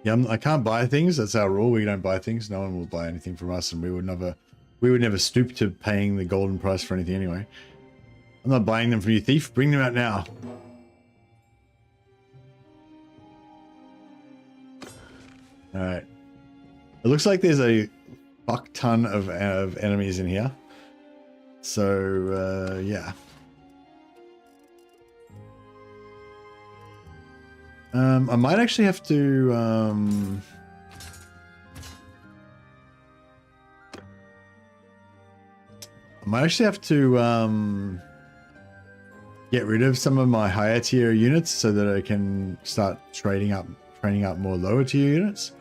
Yeah, I can't buy things. That's our rule. We don't buy things. No one will buy anything from us, and we would never stoop to paying the golden price for anything anyway. I'm not buying them from you, thief. Bring them out now. All right. It looks like there's a fuck ton of enemies in here. So yeah. I might actually have to get rid of some of my higher tier units so that I can start training up more lower tier units.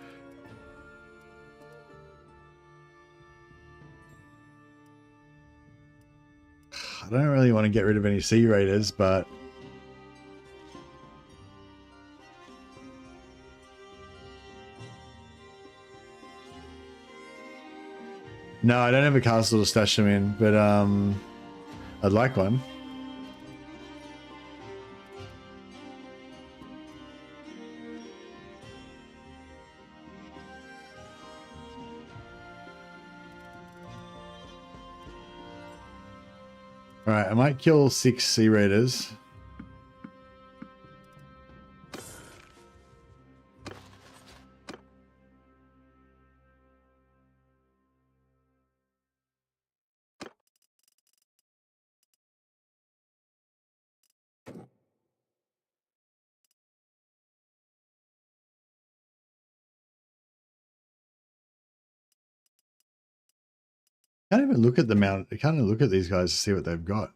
I don't really want to get rid of any sea raiders, but no, I don't have a castle to stash them in, but I'd like one. All right, I might kill 6 sea raiders. Can't even look at the mount. I can't even look at these guys to see what they've got.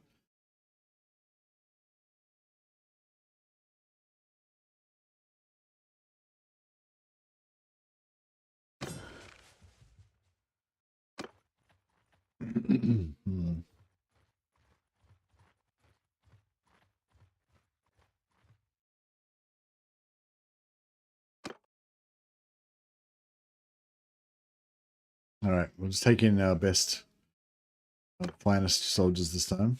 All right, we'll just take in our best, finest soldiers this time.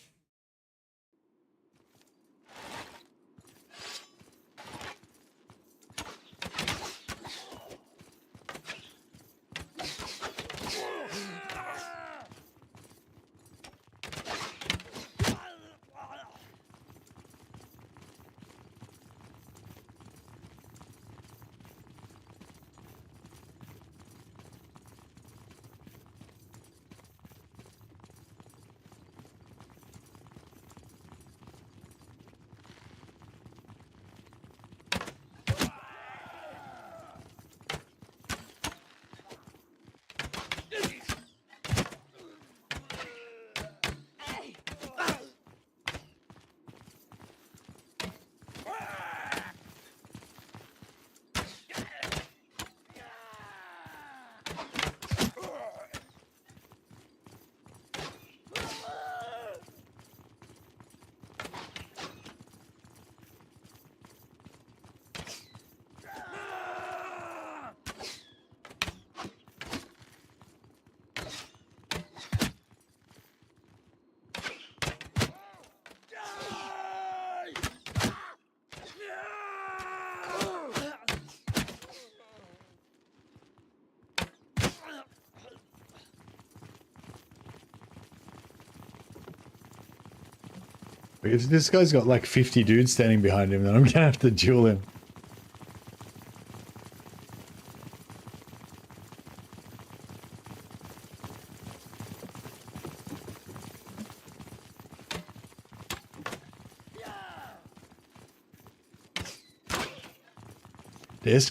If this guy's got like 50 dudes standing behind him, then I'm gonna have to duel him.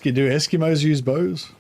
Do Eskimos use bows?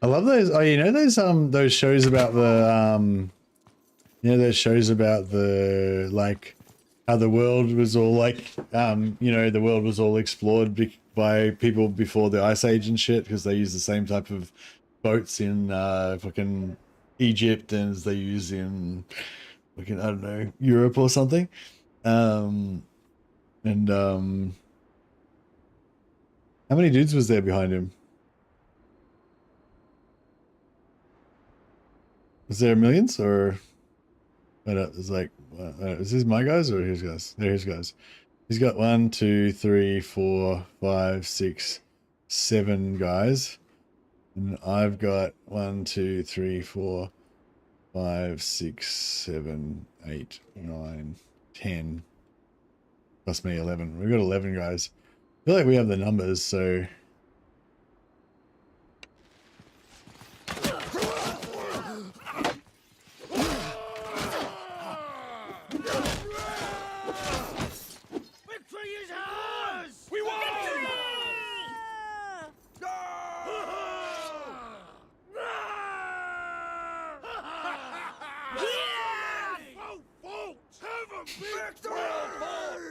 I love those. Oh, you know those shows about the those shows about the like how the world was all like the world was all explored by people before the Ice Age and shit because they use the same type of boats in fucking Egypt as they use in fucking I don't know Europe or something. How many dudes was there behind him? Was there millions or? It's like, is this my guys or his guys? They're his guys. He's got 1, 2, 3, 4, 5, 6, 7 guys, and I've got 1, 2, 3, 4, 5, 6, 7, 8, 9, 10. Plus me 11. We've got 11 guys. I feel like we have the numbers, so.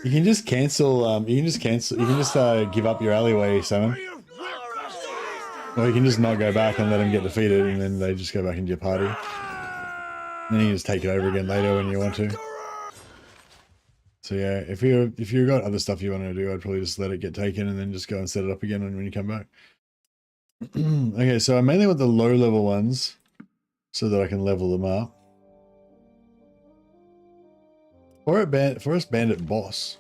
You can just cancel, you can just give up your alleyway, Simon. Or you can just not go back and let them get defeated and then they just go back into your party. And then you can just take it over again later when you want to. So yeah, if you've got other stuff you want to do, I'd probably just let it get taken and then just go and set it up again when you come back. Okay, so I mainly want the low level ones so that I can level them up. Forest Bandit boss.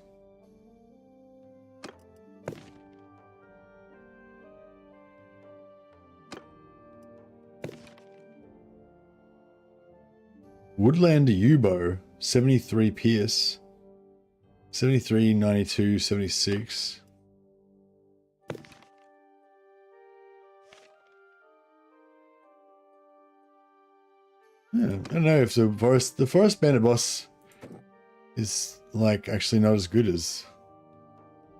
Woodland Yubo, 73 Pierce, 73, 92, 76. Yeah, I don't know if the Forest Bandit boss is like actually not as good as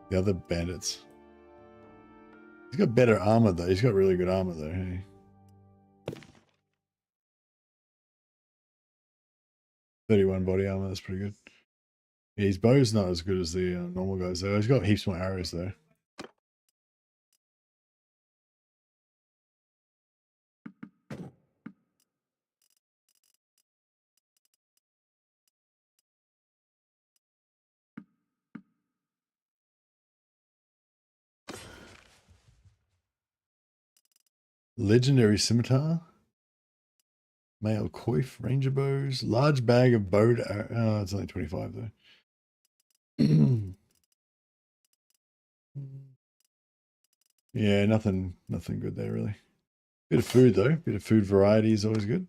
the other bandits. He's got better armor though. He's got really good armor though. Hey. .31 body armor. That's pretty good. Yeah, his bow's not as good as the normal guys though. He's got heaps more arrows though. Legendary scimitar, male coif, ranger bows, large bag of bowed arrows. Oh, it's only 25 though. Yeah, nothing good there really. Bit of food though. Bit of food variety is always good.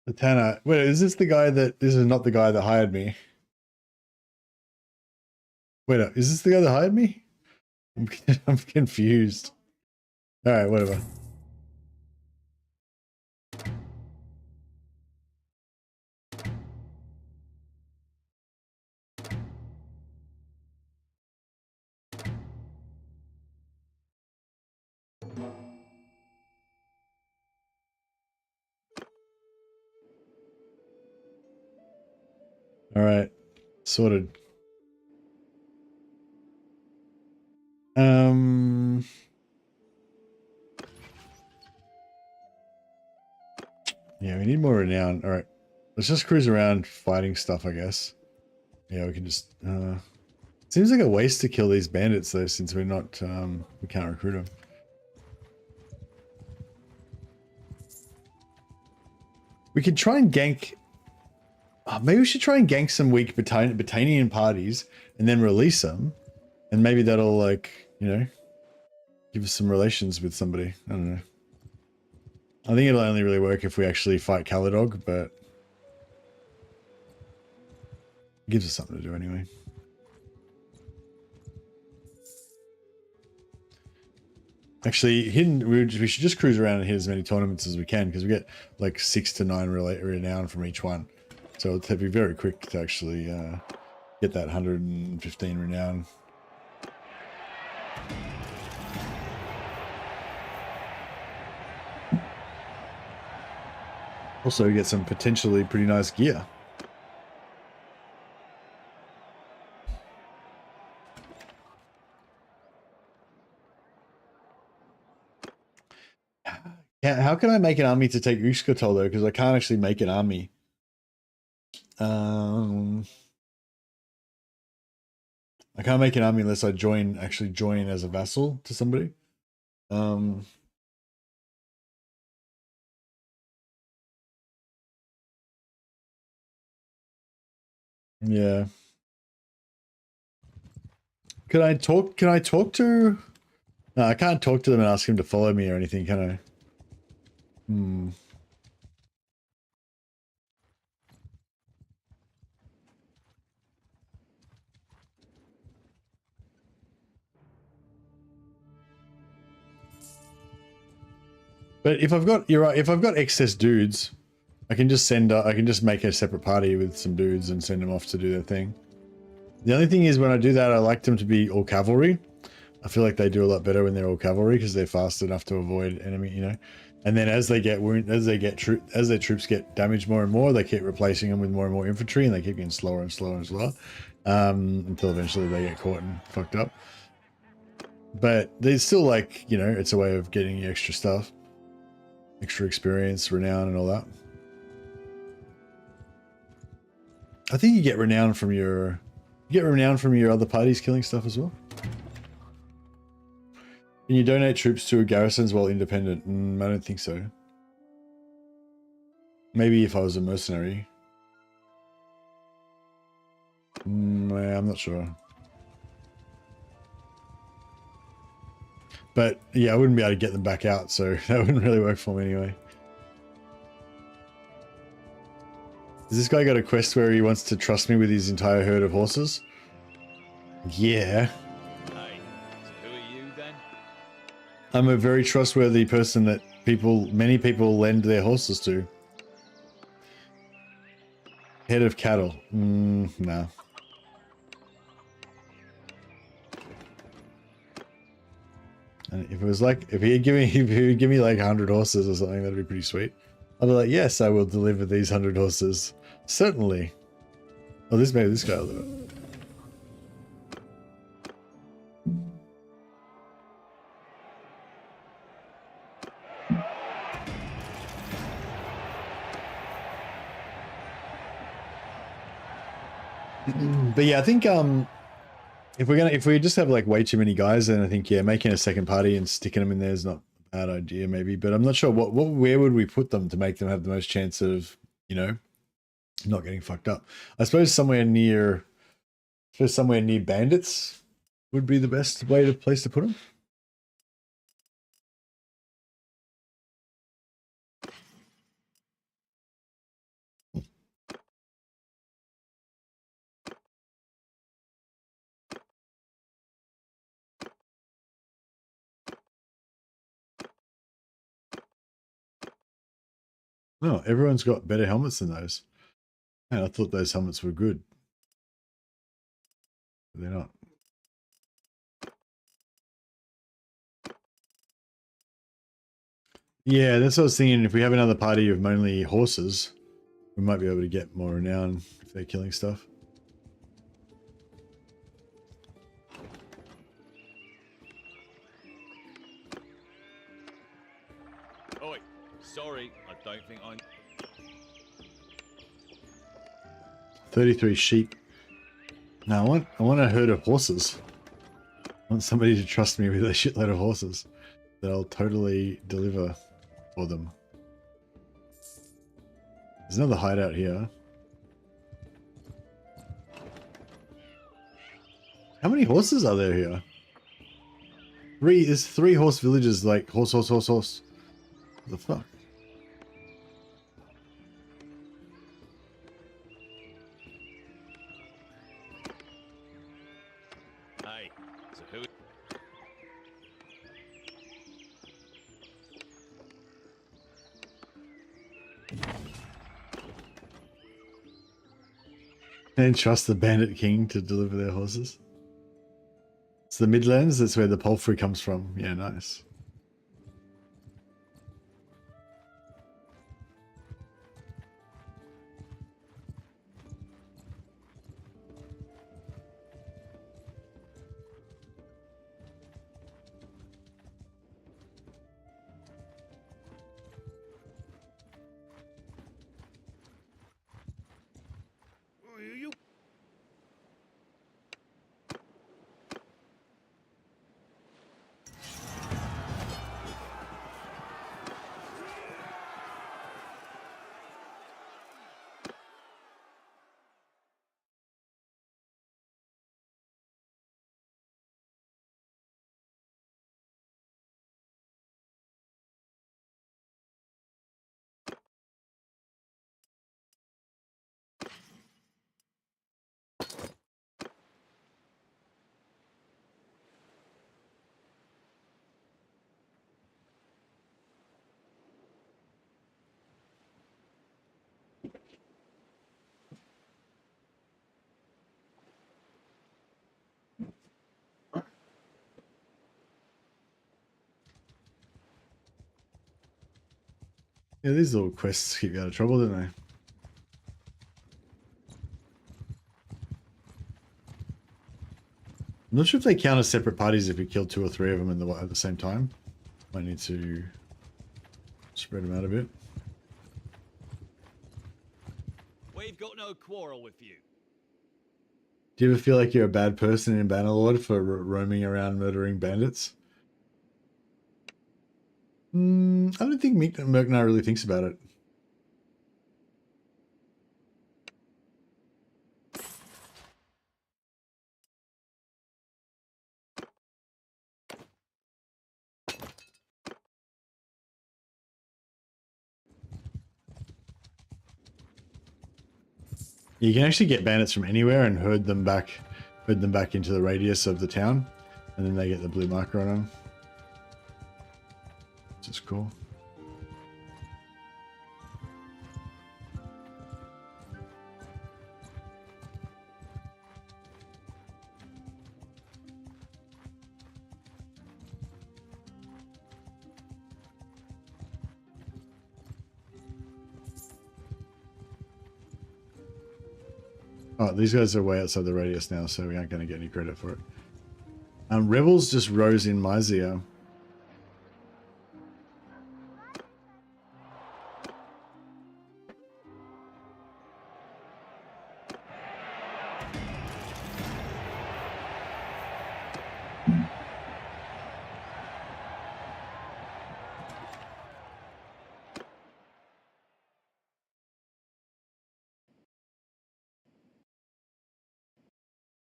The Tanner. Wait, is this the guy that... This is not the guy that hired me. Wait, is this the guy that hired me? I'm confused. All right, whatever. All right, sorted. Yeah, we need more renown. All right, let's just cruise around fighting stuff, I guess. Yeah, we can just. Seems like a waste to kill these bandits though, since we're not. We can't recruit them. We could try and gank. Oh, maybe we should try and gank some weak Battanian parties and then release them, and maybe that'll like give us some relations with somebody. I don't know. I think it'll only really work if we actually fight Caladog, but it gives us something to do anyway. Actually, we should just cruise around and hit as many tournaments as we can, because we get like 6 to 9 renown from each one. So it'll be very quick to actually get that 115 renown. Also get some potentially pretty nice gear. Yeah, how can I make an army to take Uskotol though? Because I can't actually make an army. I can't make an army unless I actually join as a vassal to somebody. Yeah. Can I talk to? No, I can't talk to them and ask him to follow me or anything, can I? But if I've got, you're right, if I've got excess dudes, I can just make a separate party with some dudes and send them off to do their thing. The only thing is when I do that, I like them to be all cavalry. I feel like they do a lot better when they're all cavalry because they're fast enough to avoid enemy, And then as they get as their troops get damaged more and more, they keep replacing them with more and more infantry, and they keep getting slower and slower and slower, until eventually they get caught and fucked up. But there's still like, it's a way of getting you extra stuff, extra experience, renown, and all that. I think you get renown from your other parties killing stuff as well. Can you donate troops to garrisons while independent? I don't think so. Maybe if I was a mercenary. I'm not sure. But yeah, I wouldn't be able to get them back out, so that wouldn't really work for me anyway. Has this guy got a quest where he wants to trust me with his entire herd of horses? Yeah. Hey, who are you then? I'm a very trustworthy person that many people lend their horses to. Head of cattle. No. And if he'd give me like 100 horses or something, that'd be pretty sweet. I'd be like, yes, I will deliver these 100 horses. Certainly. Oh, maybe this guy will do it. But yeah, I think if we just have like way too many guys, then I think making a second party and sticking them in there is not a bad idea, maybe. But I'm not sure where would we put them to make them have the most chance of not getting fucked up. I suppose somewhere near bandits would be the best place to put them. No, everyone's got better helmets than those. And I thought those helmets were good. But they're not. Yeah, that's what I was thinking. If we have another party of mainly horses, we might be able to get more renown if they're killing stuff. Oi, sorry, I don't think I... 33 sheep. No, I want a herd of horses. I want somebody to trust me with a shitload of horses that I'll totally deliver for them. There's another hideout here. How many horses are there here? There's 3 horse villages, like horse. What the fuck? Hey, so who... And trust the Bandit King to deliver their horses. It's the Midlands, that's where the palfrey comes from. Yeah, nice. Yeah, these little quests keep you out of trouble, don't they? I'm not sure if they count as separate parties if you kill 2 or 3 of them at the same time. Might need to spread them out a bit. We've got no quarrel with you. Do you ever feel like you're a bad person in Bannerlord for roaming around murdering bandits? I don't think Merknar really thinks about it. You can actually get bandits from anywhere and herd them back into the radius of the town, and then they get the blue marker on them. Which is cool. Oh, these guys are way outside the radius now, so we aren't going to get any credit for it. Rebels just rose in Mysia.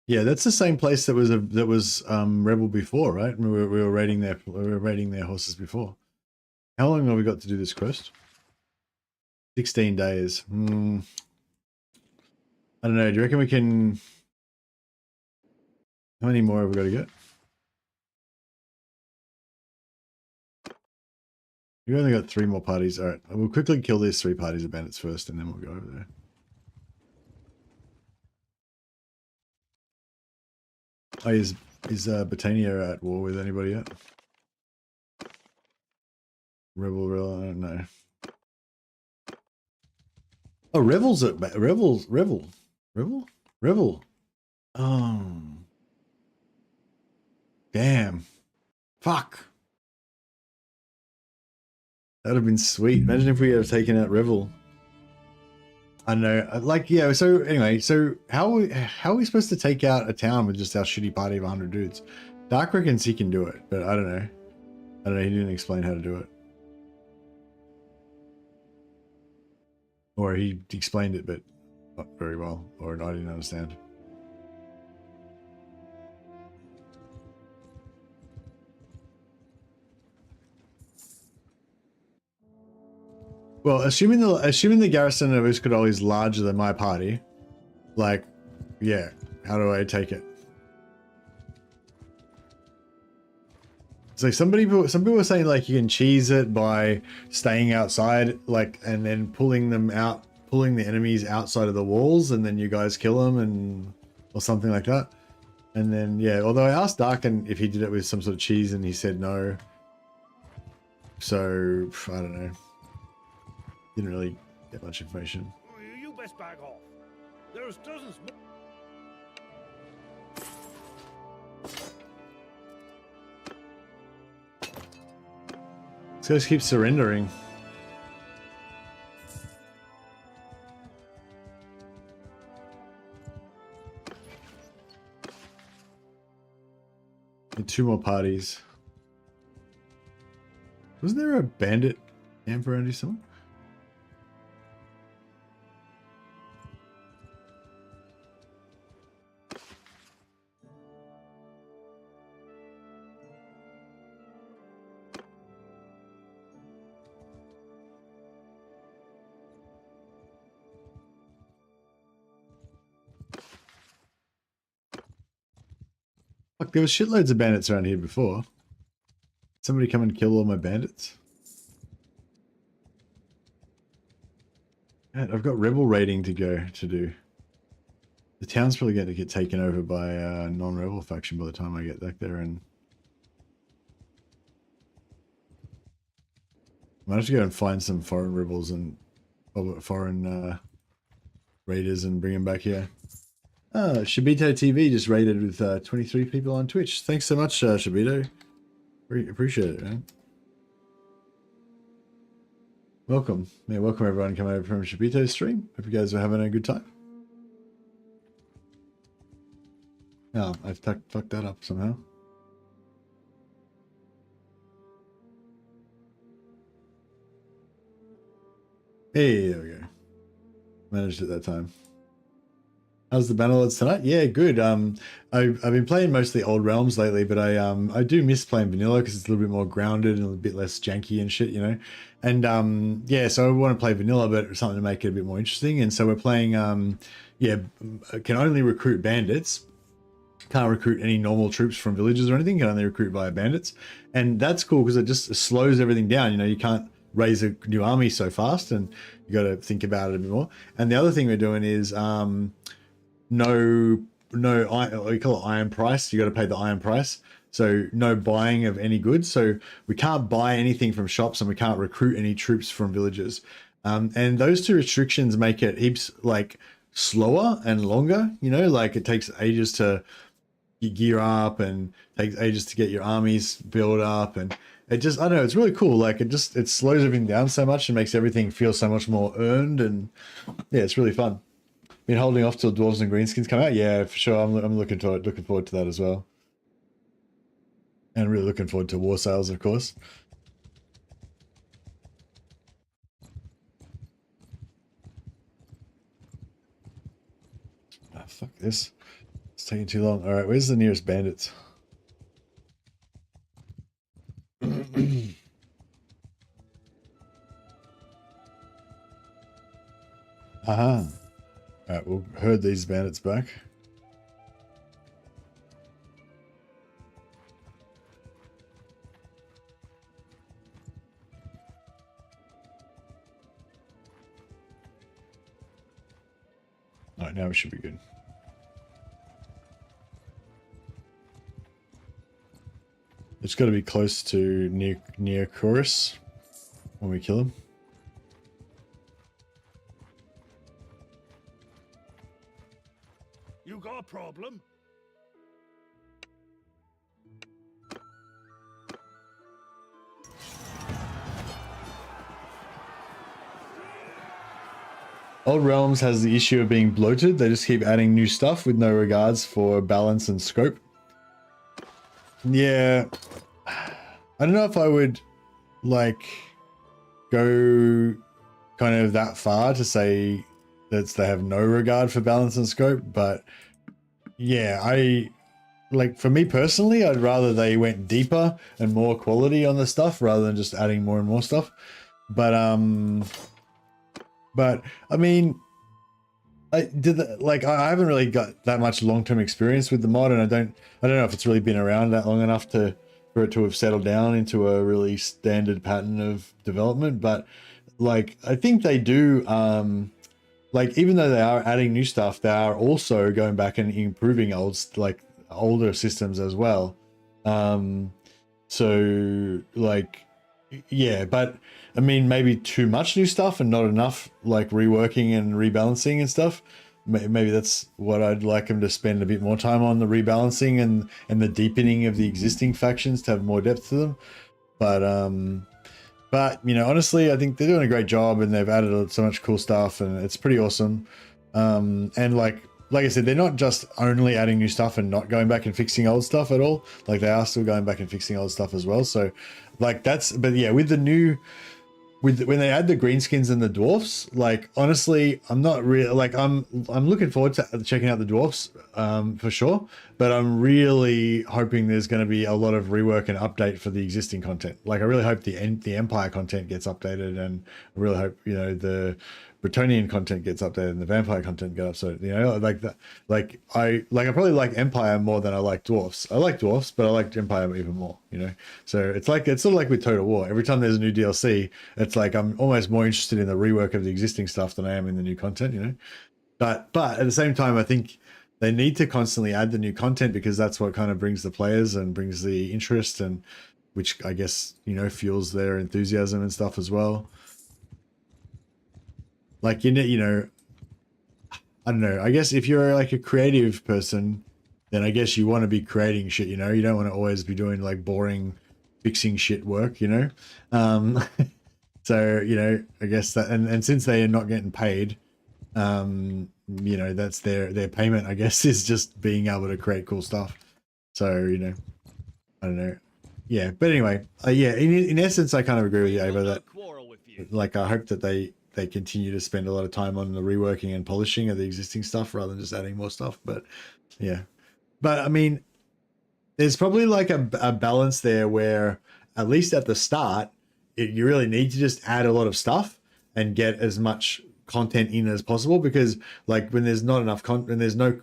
Yeah, that's the same place that was Rebel before, right? We were raiding their horses before. How long have we got to do this quest? 16 days. I don't know. Do you reckon we can? How many more have we got to get? We've only got 3 more parties. All right, we'll quickly kill these 3 parties of bandits first, and then we'll go over there. Oh, is Britannia at war with anybody yet? Rebel, I don't know. Oh, Revel's at Revel. Oh, damn, fuck. That would have been sweet. Imagine if we had taken out Revel. I know, like, yeah. So anyway, so how are we supposed to take out a town with just our shitty party of 100 dudes? Dark reckons he can do it, but I don't know. He didn't explain how to do it, or he explained it, but not very well, or I didn't understand. Well, assuming the garrison of Uskadol is larger than my party, like, yeah, how do I take it? So some people are saying like you can cheese it by staying outside, like, and then pulling the enemies outside of the walls, and then you guys kill them, or something like that. And then, yeah, although I asked Darken if he did it with some sort of cheese, and he said no. So I don't know. Didn't really get much information. You best back off. There's dozens more. These guys keep surrendering. And 2 more parties. Wasn't there a bandit camp around here somewhere? Fuck, there was shitloads of bandits around here before. Somebody come and kill all my bandits. Man, I've got rebel raiding to do. The town's probably going to get taken over by a non-rebel faction by the time I get back there, and I might have to go and find some foreign rebels and foreign raiders and bring them back here. Shabito TV just raided with 23 people on Twitch. Thanks so much, Shabito. Appreciate it, man. Welcome. Yeah, welcome everyone coming over from Shabito's stream. Hope you guys are having a good time. Oh, I fucked that up somehow. Hey, there we go. Managed it that time. How's the Bandits tonight? Yeah, good. I've been playing mostly old realms lately, but I do miss playing vanilla because it's a little bit more grounded and a little bit less janky and shit, you know. And yeah, so I want to play vanilla, but something to make it a bit more interesting. And so we're playing yeah, can only recruit bandits. Can't recruit any normal troops from villages or anything. Can only recruit via bandits, and that's cool because it just slows everything down. You know, you can't raise a new army so fast, and you got to think about it a bit more. And the other thing we're doing is no, we call it iron price. You got to pay the iron price. So no buying of any goods. So we can't buy anything from shops, and we can't recruit any troops from villages. And those 2 restrictions make it heaps like slower and longer. You know, like it takes ages to gear up and takes ages to get your armies built up, and it just, I don't know, it's really cool. Like it slows everything down so much and makes everything feel so much more earned, and yeah, it's really fun. Been holding off till Dwarves and Greenskins come out. Yeah, for sure. I'm looking forward to that as well, and really looking forward to War Sales, of course. Ah, fuck this. It's taking too long. All right, where's the nearest bandits? Aha. All right, we'll herd these bandits back. All right, now we should be good. It's got to be close to near chorus when we kill him. You got a problem? Old Realms has the issue of being bloated. They just keep adding new stuff with no regards for balance and scope. Yeah. I don't know if I would, like, go kind of that far to say that they have no regard for balance and scope, but yeah, like, for me personally, I'd rather they went deeper and more quality on the stuff rather than just adding more and more stuff. But I mean, I haven't really got that much long-term experience with the mod, and I don't know if it's really been around that long enough for it to have settled down into a really standard pattern of development. But like, I think they do, like, even though they are adding new stuff, they are also going back and improving older systems as well. So like, yeah, but I mean, maybe too much new stuff and not enough like reworking and rebalancing and stuff. Maybe that's what I'd like them to spend a bit more time on, the rebalancing and the deepening of the existing factions to have more depth to them. But you know, honestly, I think they're doing a great job, and they've added so much cool stuff, and it's pretty awesome. And like I said, they're not just only adding new stuff and not going back and fixing old stuff at all. Like, they are still going back and fixing old stuff as well. So like, but yeah, with the new, when they add the greenskins and the dwarfs, like, honestly, I'm not really, like, I'm looking forward to checking out the dwarfs for sure, but I'm really hoping there's going to be a lot of rework and update for the existing content. Like, I really hope the Empire content gets updated, and I really hope, you know, the Bretonian content gets updated and the vampire content gets updated. You know, like that. Like, I probably like Empire more than I like dwarfs. I like dwarfs, but I like Empire even more. You know, so it's sort of like with Total War. Every time there's a new DLC, it's like I'm almost more interested in the rework of the existing stuff than I am in the new content. You know, but at the same time, I think they need to constantly add the new content, because that's what kind of brings the players and brings the interest, and which I guess, you know, fuels their enthusiasm and stuff as well. Like, you know, I don't know. I guess if you're like a creative person, then I guess you want to be creating shit, you know? You don't want to always be doing like boring fixing shit work, you know? So, you know, I guess that, and since they are not getting paid, you know, that's their payment, I guess, is just being able to create cool stuff. So, you know, I don't know. Yeah, but anyway, yeah, in essence, I kind of agree with you, Ava, that like, I hope that they continue to spend a lot of time on the reworking and polishing of the existing stuff rather than just adding more stuff. But yeah, but I mean, there's probably like a balance there where, at least at the start, you really need to just add a lot of stuff and get as much content in as possible, because like, when there's not enough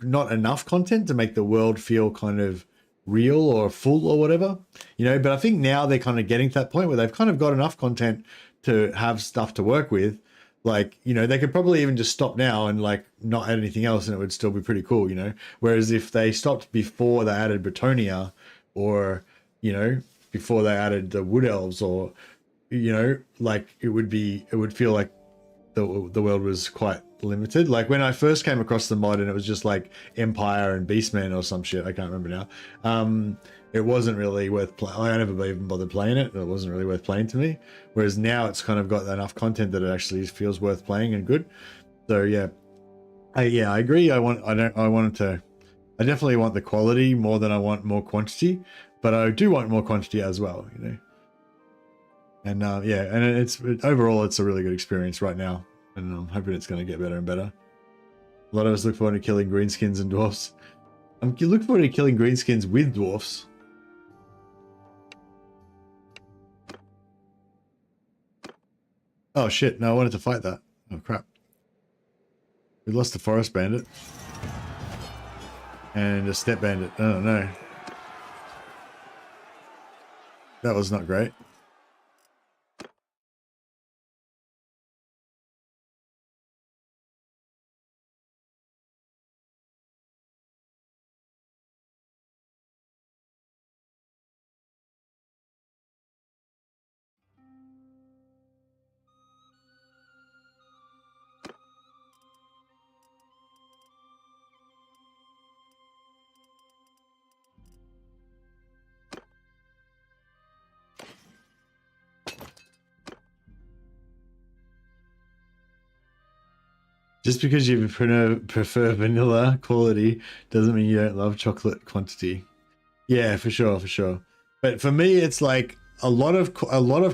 not enough content to make the world feel kind of real or full or whatever, you know. But I think now they're kind of getting to that point where they've kind of got enough content to have stuff to work with. Like, you know, they could probably even just stop now and like not add anything else, and it would still be pretty cool, you know. Whereas if they stopped before they added Bretonia, or, you know, before they added the Wood Elves, or, you know, like, it would feel like the world was quite limited. Like, when I first came across the mod and it was just like Empire and Beastman or some shit, I can't remember now. It wasn't really worth playing. I never even bothered playing it. It wasn't really worth playing to me. Whereas now it's kind of got enough content that it actually feels worth playing and good. So yeah, I agree. I definitely want the quality more than I want more quantity, but I do want more quantity as well, you know. And yeah, and overall it's a really good experience right now, and I'm hoping it's going to get better and better. A lot of us look forward to killing greenskins and dwarfs. I'm looking forward to killing greenskins with dwarfs. Oh shit, no, I wanted to fight that. Oh crap. We lost the forest bandit. And a step bandit. Oh no. That was not great. Just because you prefer vanilla quality doesn't mean you don't love chocolate quantity. Yeah, for sure, for sure. But for me, it's like a lot of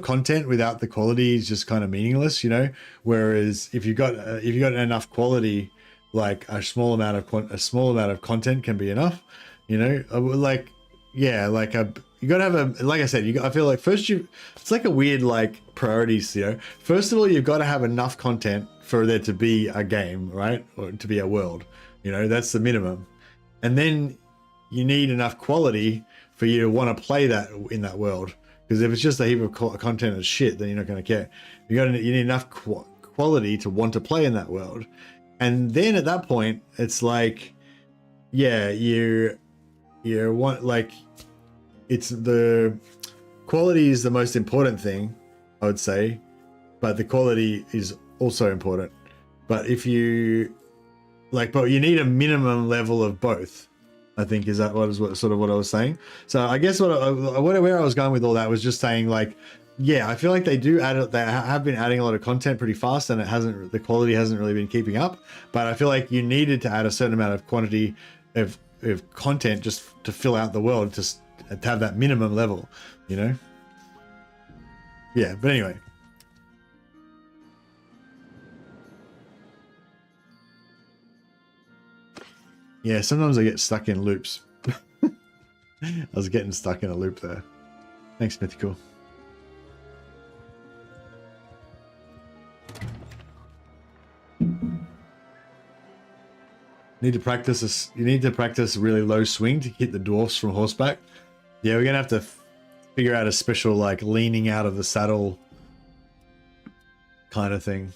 content without the quality is just kind of meaningless, you know. Whereas if you got enough quality, like a small amount of content can be enough, you know. Like, yeah, like you gotta have a, like I said, I feel like it's like a weird like priorities, you know. First of all, you've got to have enough content for there to be a game, right, or to be a world, you know. That's the minimum, and then you need enough quality for you to want to play that in that world. Because if it's just a heap of content and shit, then you're not going to care. You need enough quality to want to play in that world, and then at that point, it's like, yeah, you want, like, it's the quality is the most important thing, I would say, but the quality is also important. But if you like, but you need a minimum level of both, I think. Is that what I was saying? So I guess where I was going with all that was just saying, like, yeah, I feel like they have been adding a lot of content pretty fast, and the quality hasn't really been keeping up. But I feel like you needed to add a certain amount of quantity of content just to fill out the world, to have that minimum level, you know? Yeah, but anyway. Yeah, sometimes I get stuck in loops. I was getting stuck in a loop there. Thanks, Mythical. You need to practice really low swing to hit the dwarfs from horseback. Yeah, we're gonna have to figure out a special, like, leaning out of the saddle kind of thing.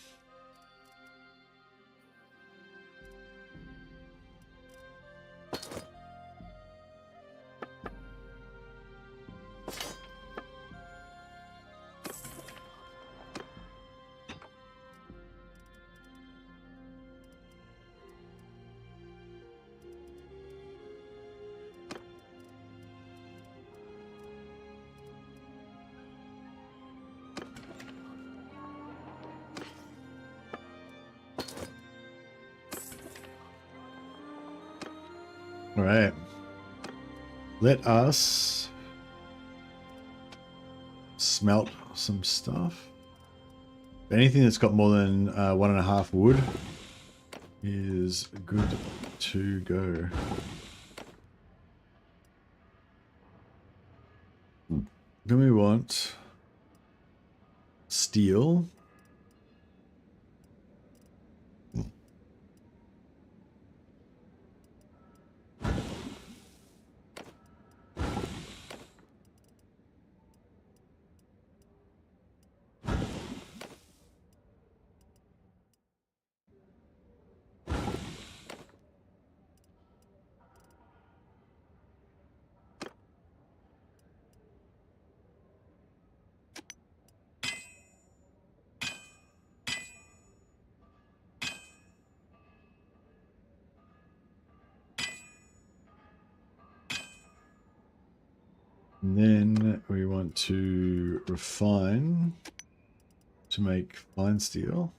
All right, let us smelt some stuff. Anything that's got more than 1.5 wood is good to go. Then we want steel. And then we want to refine to make fine steel.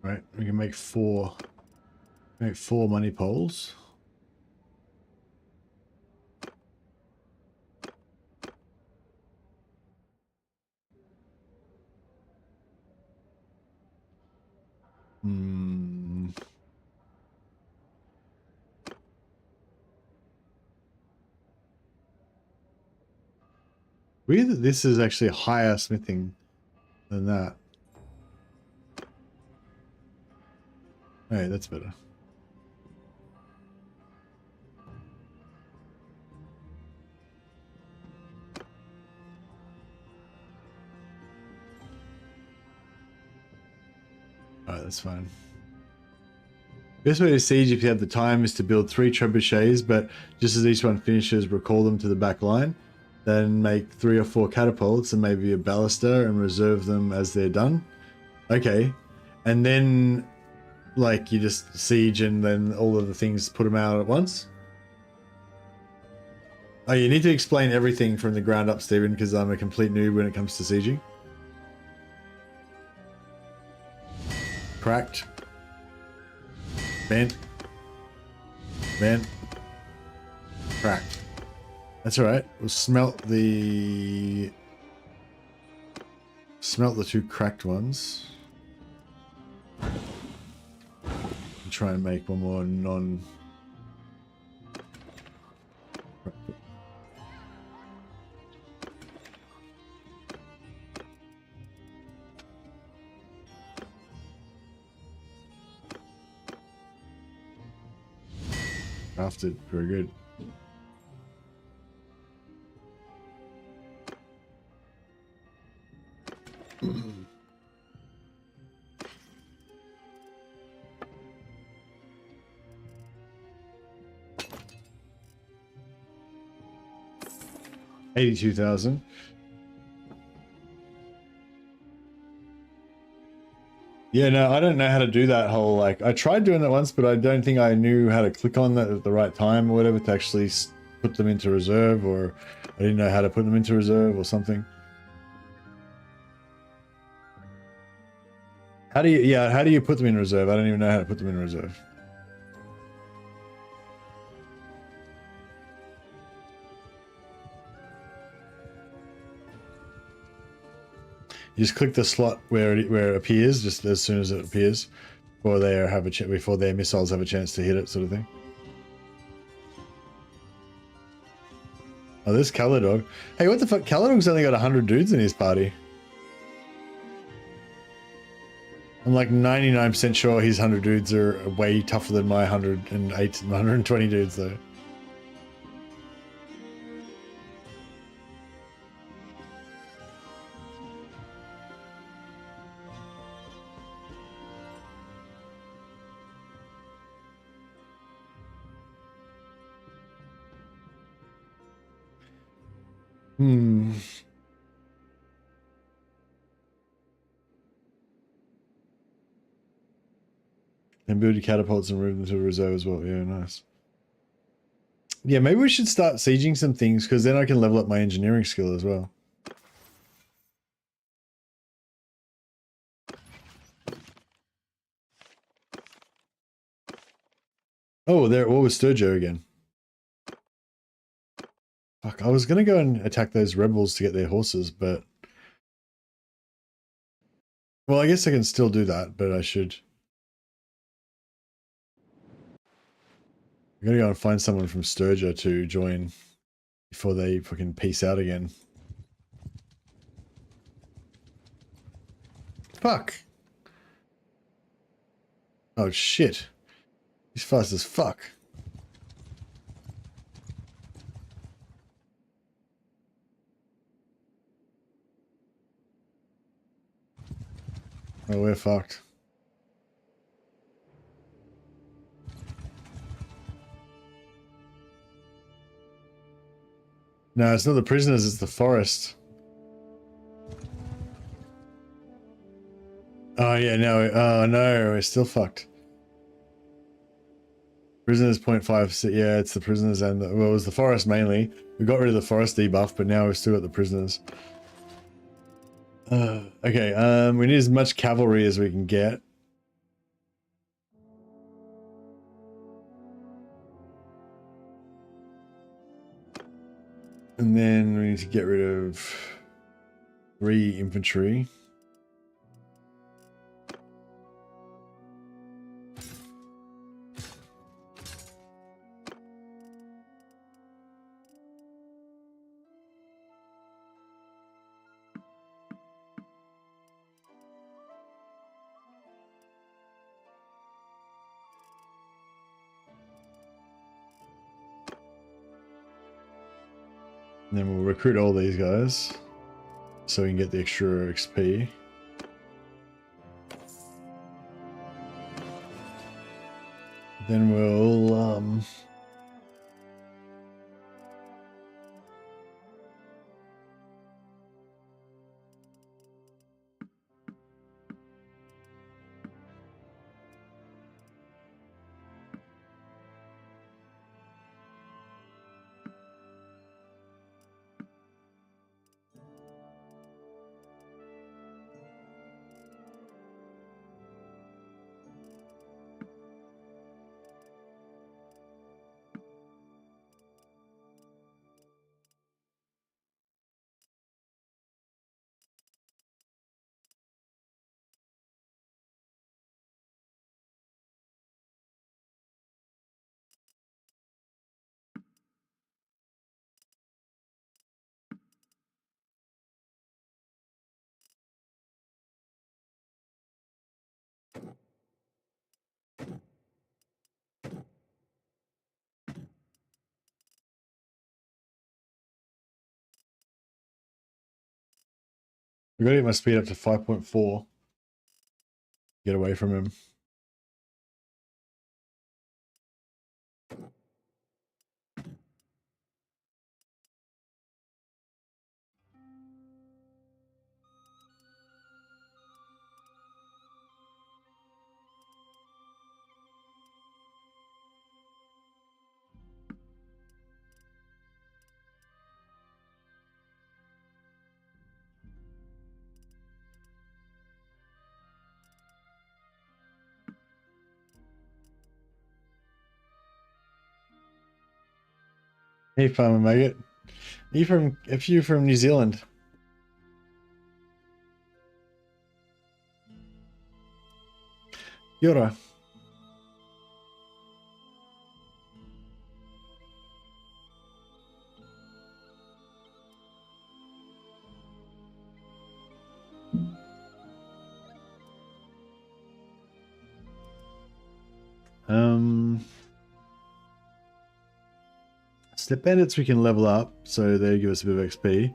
Right, we can make four money poles. Weird that this is actually higher smithing than that. Hey, that's better. Alright, that's fine. Best way to siege if you have the time is to build 3 trebuchets, but just as each one finishes, recall them to the back line. Then make 3 or 4 catapults and maybe a ballista and reserve them as they're done. Okay. And then, like, you just siege and then all of the things, put them out at once? Oh, you need to explain everything from the ground up, Stephen, because I'm a complete noob when it comes to sieging. Cracked. Bent. Bent. Cracked. That's alright. We'll smelt the 2 cracked ones. And try and make one more non... Crafted. Very good. $82,000. Yeah, no, I don't know how to do that whole, like, I tried doing that once, but I don't think I knew how to click on that at the right time or whatever to actually put them into reserve, or I didn't know how to put them into reserve or something. How do you put them in reserve? I don't even know how to put them in reserve. You just click the slot where it appears, just as soon as it appears, before before their missiles have a chance to hit it, sort of thing. Oh, there's Caladog. Hey, what the fuck? Caladog's only got 100 dudes in his party. I'm like 99% sure his 100 dudes are way tougher than my 108 and 120 dudes, though. And build your catapults and move them to a reserve as well. Yeah, nice. Yeah, maybe we should start sieging some things, because then I can level up my engineering skill as well. Oh, there. What was Sturgio again? Fuck, I was going to go and attack those rebels to get their horses, but... Well, I guess I can still do that, but I should... I'm going to go and find someone from Sturgio to join before they fucking peace out again. Fuck! Oh shit. He's fast as fuck. Oh, we're fucked. No, it's not the prisoners, it's the forest. Oh yeah, no, oh no, we're still fucked. Prisoners 0.5, yeah, it's the prisoners and the, well, it was the forest mainly. We got rid of the forest debuff, but now we've still got the prisoners. Okay, we need as much cavalry as we can get. And then we need to get rid of 3 infantry. And then we'll recruit all these guys so we can get the extra XP. Then we'll we got to get my speed up to 5.4. Get away from him. Hey, Farmer Maggot. If you're from New Zealand. Yora. So the bandits we can level up, so they give us a bit of XP. I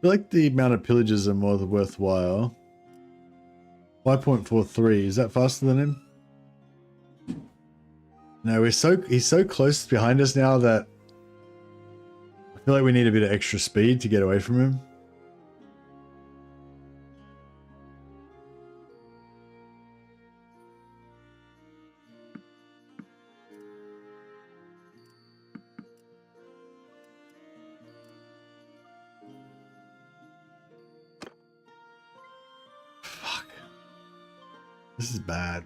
feel like the amount of pillages are more worthwhile. 5.43, is that faster than him? No, he's so close behind us now that I feel like we need a bit of extra speed to get away from him. This is bad.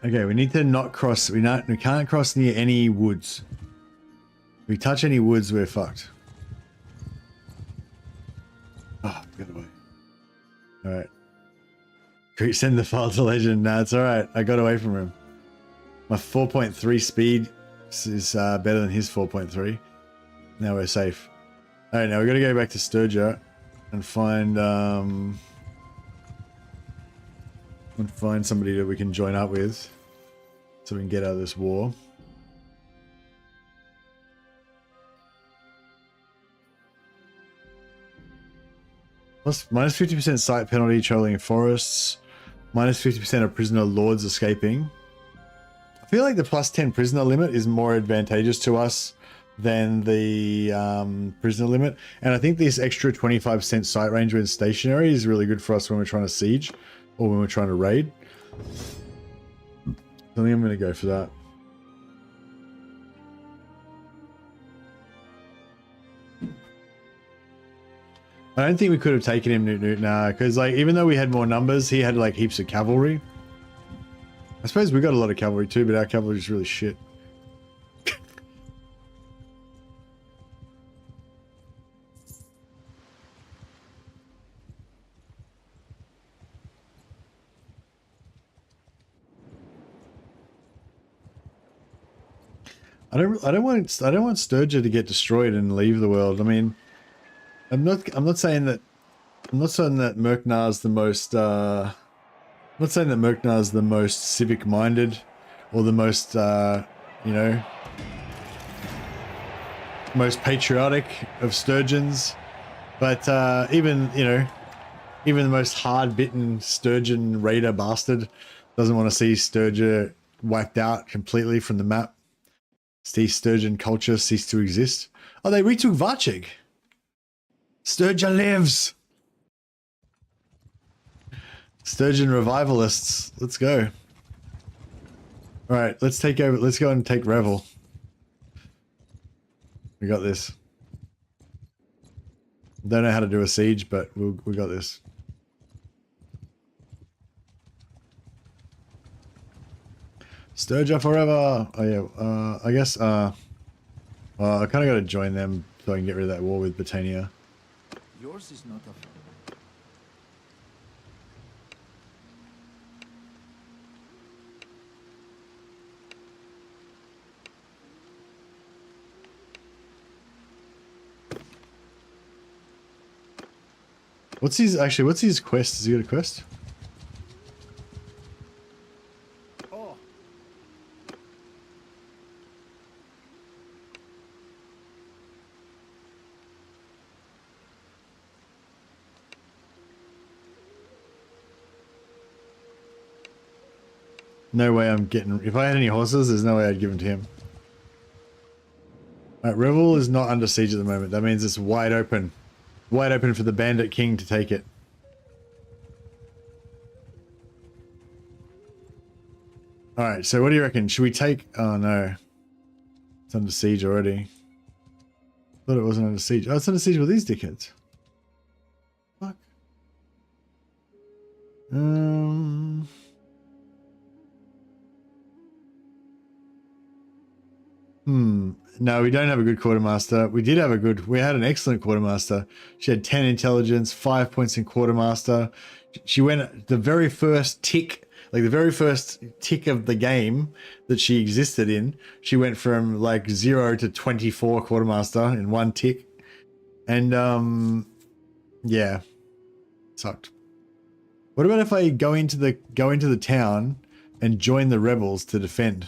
Okay, we need to not cross. We can't cross near any woods. If we touch any woods, we're fucked. Oh, get away. All right. Send the file to Legend. Nah, it's all right. I got away from him. My 4.3 speed is better than his 4.3. Now we're safe. All right, now we've got to go back to Sturgia and find somebody that we can join up with so we can get out of this war. Minus 50% sight penalty trolling forests. Minus 50% of prisoner lords escaping. I feel like the plus 10 prisoner limit is more advantageous to us than the prisoner limit, and I think this extra 25% sight range when stationary is really good for us when we're trying to siege or when we're trying to raid. I think I'm going to go for that. I don't think we could have taken him nah, because like even though we had more numbers, he had like heaps of cavalry. I suppose we got a lot of cavalry too, but our cavalry is really shit. I don't want Sturgia to get destroyed and leave the world. I mean, I'm not saying that Merknar's the most I'm not saying that Merknar's the most civic minded or the most you know, most patriotic of Sturgeons, but even, you know, Even the most hard-bitten Sturgeon raider bastard doesn't want to see Sturgeon wiped out completely from the map. See Sturgeon culture cease to exist. Oh, they retook Varchig. Sturgeon lives. Sturgeon revivalists. Let's go. All right, let's take over. Let's go and take Revel. We got this. Don't know how to do a siege, but we got this. Sturgeon forever. Oh yeah. I guess. I kind of got to join them so I can get rid of that war with Britannia. Yours is not a. What's his quest? Has he got a quest? Oh, No way I'm getting... If I had any horses, there's no way I'd give them to him. Alright, Revel is not under siege at the moment. That means it's wide open. Wide open for the Bandit King to take it. Alright, so what do you reckon? Should we take... Oh no. It's under siege already. Thought it wasn't under siege. Oh, it's under siege with these dickheads. Fuck. No, we don't have a good quartermaster. We had an excellent quartermaster. She had 10 intelligence, 5 points in quartermaster. She went the very first tick, like the very first tick of the game that she existed in. She went from like 0 to 24 quartermaster in one tick. And yeah, sucked. What about if I go into the town and join the rebels to defend?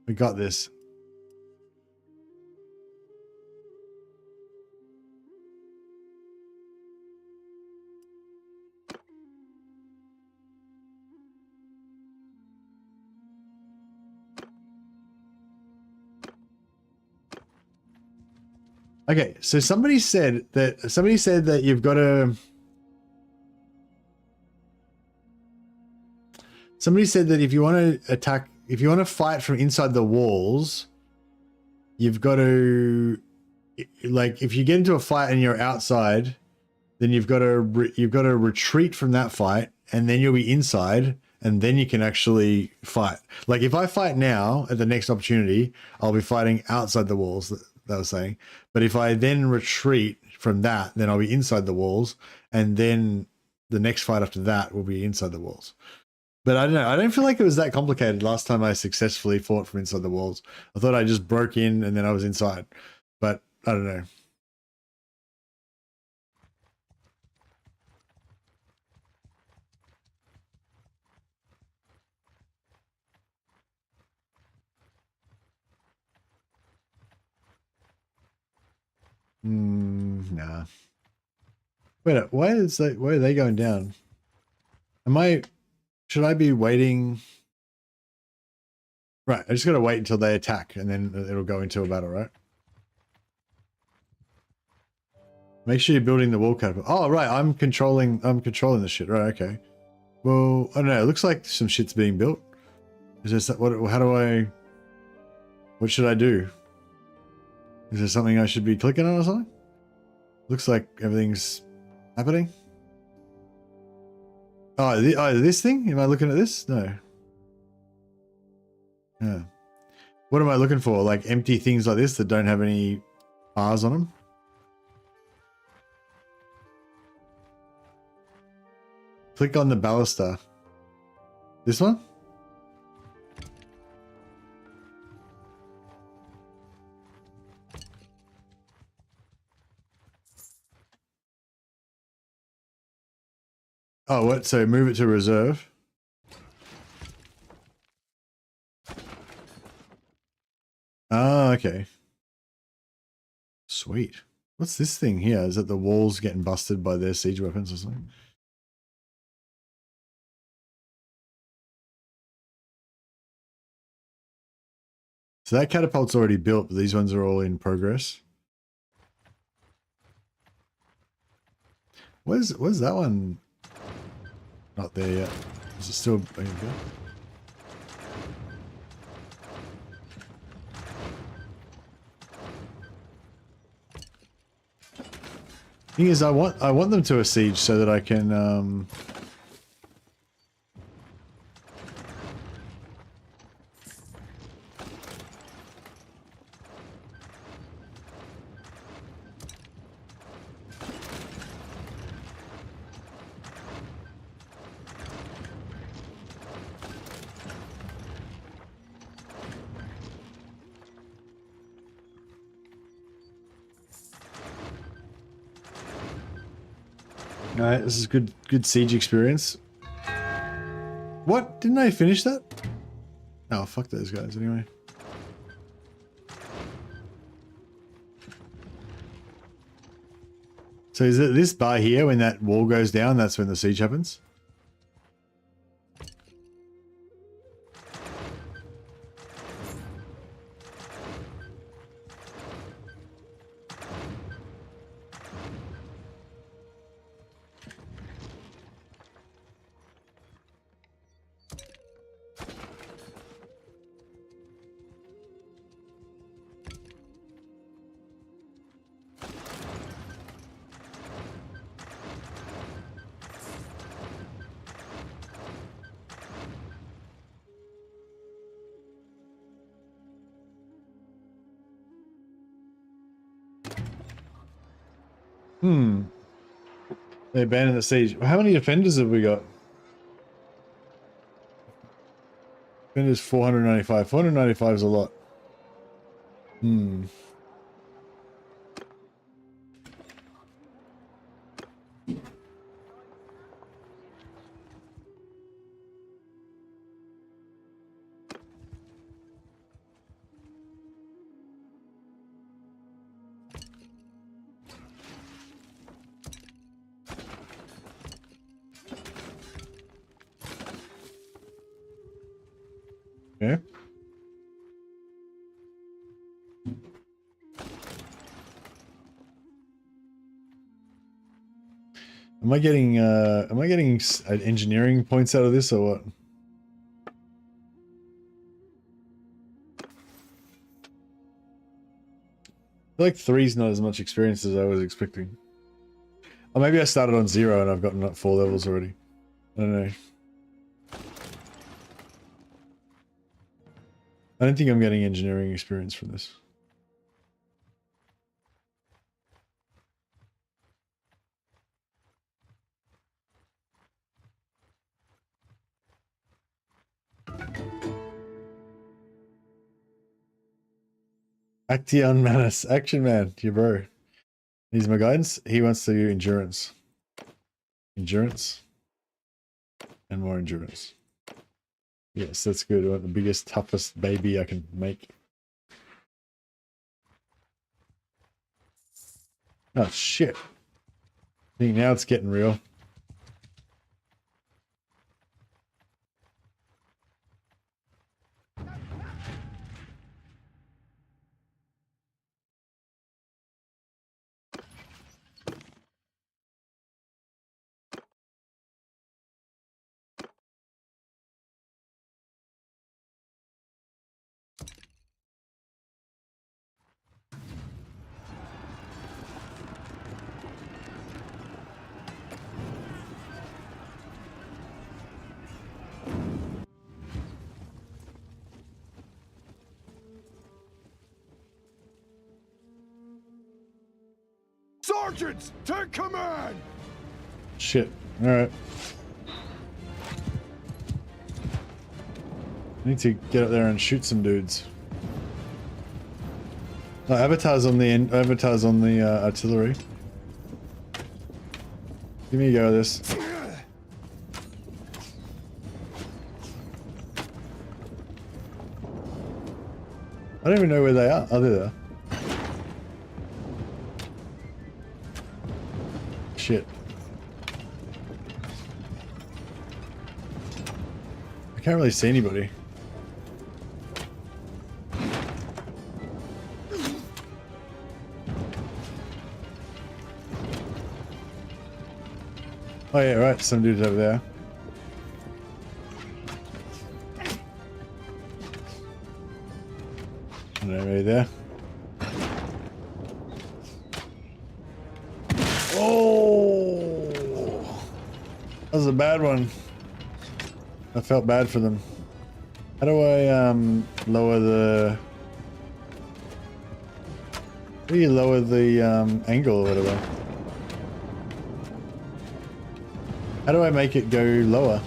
We got this. Okay, so somebody said that you've got to... Somebody said that if you want to attack... If you want to fight from inside the walls, you've got to, like, if you get into a fight and you're outside, then you've got to retreat from that fight, and then you'll be inside, and then you can actually fight. Like, if I fight now at the next opportunity, I'll be fighting outside the walls. That was saying, but if I then retreat from that, then I'll be inside the walls, and then the next fight after that will be inside the walls. But I don't know. I don't feel like it was that complicated last time I successfully fought from inside the walls. I thought I just broke in and then I was inside. But I don't know. Nah. Wait, why are they going down? Should I be waiting? Right, I just gotta wait until they attack and then it'll go into a battle, right? Make sure you're building the wall catapult. Oh, right, I'm controlling this shit, right, okay. Well, I don't know, it looks like some shit's being built. Is there, what should I do? Is there something I should be clicking on or something? Looks like everything's happening. Oh, this thing? Am I looking at this? No. Yeah. What am I looking for? Like empty things like this that don't have any bars on them? Click on the baluster. This one? Oh, what? So move it to reserve. Oh, okay. Sweet. What's this thing here? Is it the walls getting busted by their siege weapons or something? So that catapult's already built, but these ones are all in progress. Where's that one? Not there yet. Is it still being built? Thing is, I want them to a siege so that I can Alright, this is good siege experience. What? Didn't I finish that? Oh, fuck those guys anyway. So is it this bar here, when that wall goes down, that's when the siege happens? They abandoned the siege. How many defenders have we got? Defenders 495. 495 is a lot. Okay. Am I getting engineering points out of this or what? I feel like 3's not as much experience as I was expecting. Or maybe I started on 0 and I've gotten up 4 levels already. I don't know. I don't think I'm getting engineering experience from this. Action Manus. Action Man. Your bro. Needs my guidance. He wants to do endurance. Endurance. And more endurance. Yes, that's good. I want the biggest, toughest baby I can make. Oh, shit. I think now it's getting real. Sergeants, take command! Shit. Alright. I need to get up there and shoot some dudes. Oh, avatars on the artillery. Give me a go at this. I don't even know where they are. Oh, they're there. shit. I can't really see anybody. Oh yeah, right, some dude's over there. Anybody there? Oh, that was a bad one. I felt bad for them. How do I lower the? How do you lower the angle or whatever? How do I make it go lower?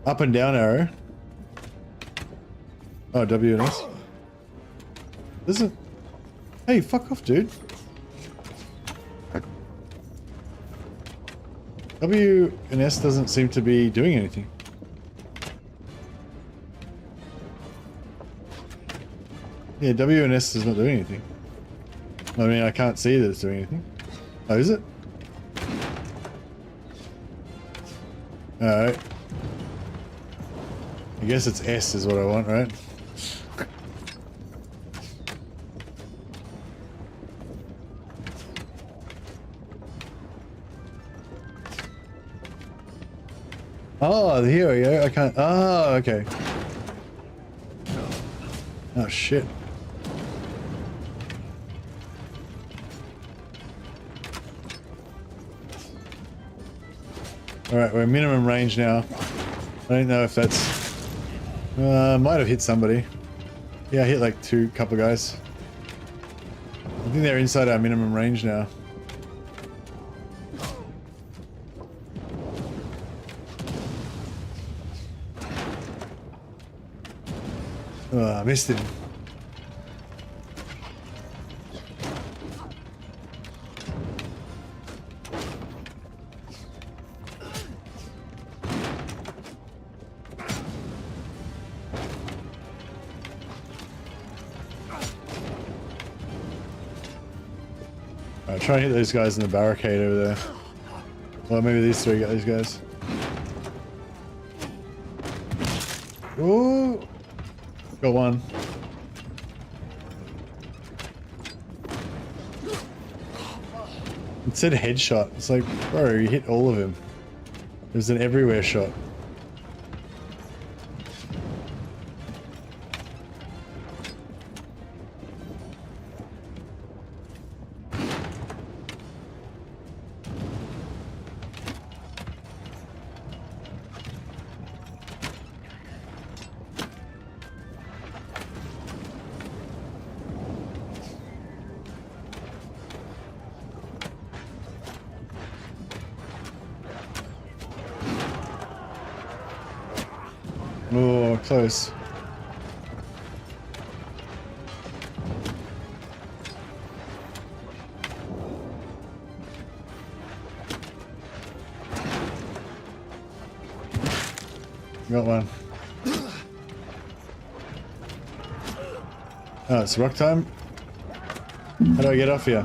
Up and down arrow. Oh, W and S. Isn't. Hey, fuck off, dude. W and S doesn't seem to be doing anything. Yeah, W and S is not doing anything. I mean, I can't see that it's doing anything. Oh, is it? Alright. I guess it's S is what I want, right? Oh, here we go. I can't. Oh, okay. Oh, shit. Alright, we're minimum range now. I don't know if that's... might have hit somebody. Yeah, I hit like couple guys. I think they're inside our minimum range now. Oh, I missed him. Alright, try and hit those guys in the barricade over there. Well, maybe these three got these guys. Ooh! Got one. It said headshot. It's like, bro, you hit all of him. It was an everywhere shot. Oh, close. Got one. Oh, it's rock time? How do I get off here?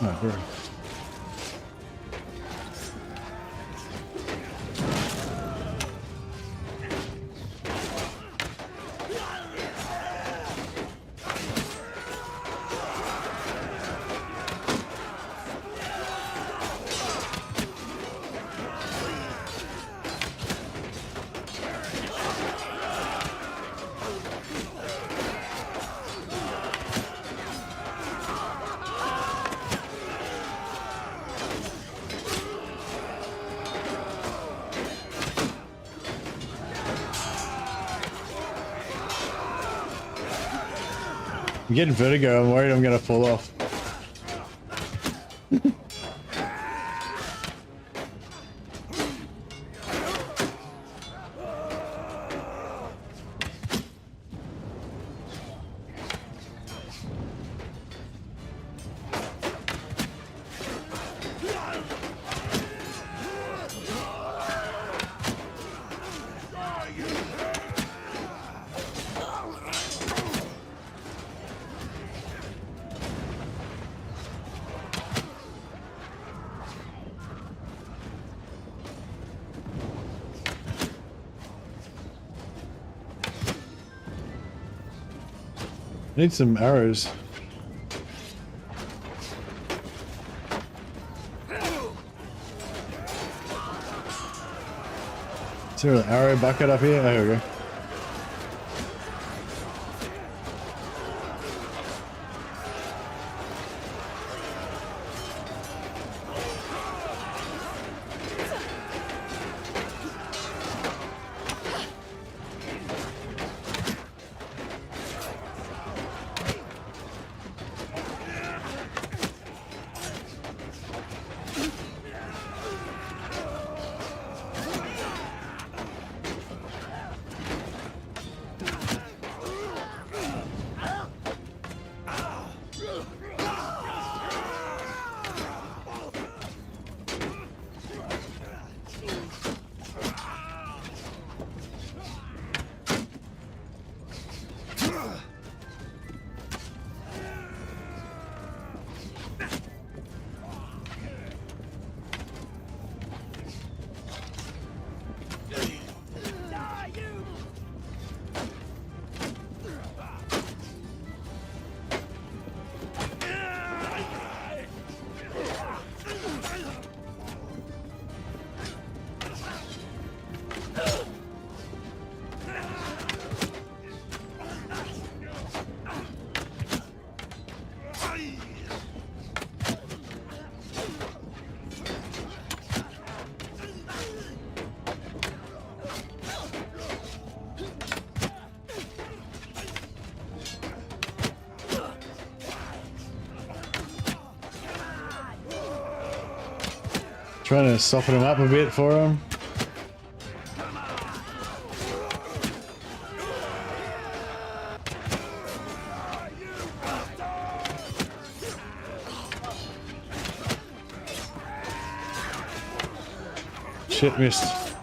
Oh, bro. I'm getting vertigo. I'm worried I'm gonna fall off. Need some arrows. Is there an arrow bucket up here? Oh, here we go. Trying to soften him up a bit for him. Shit, missed.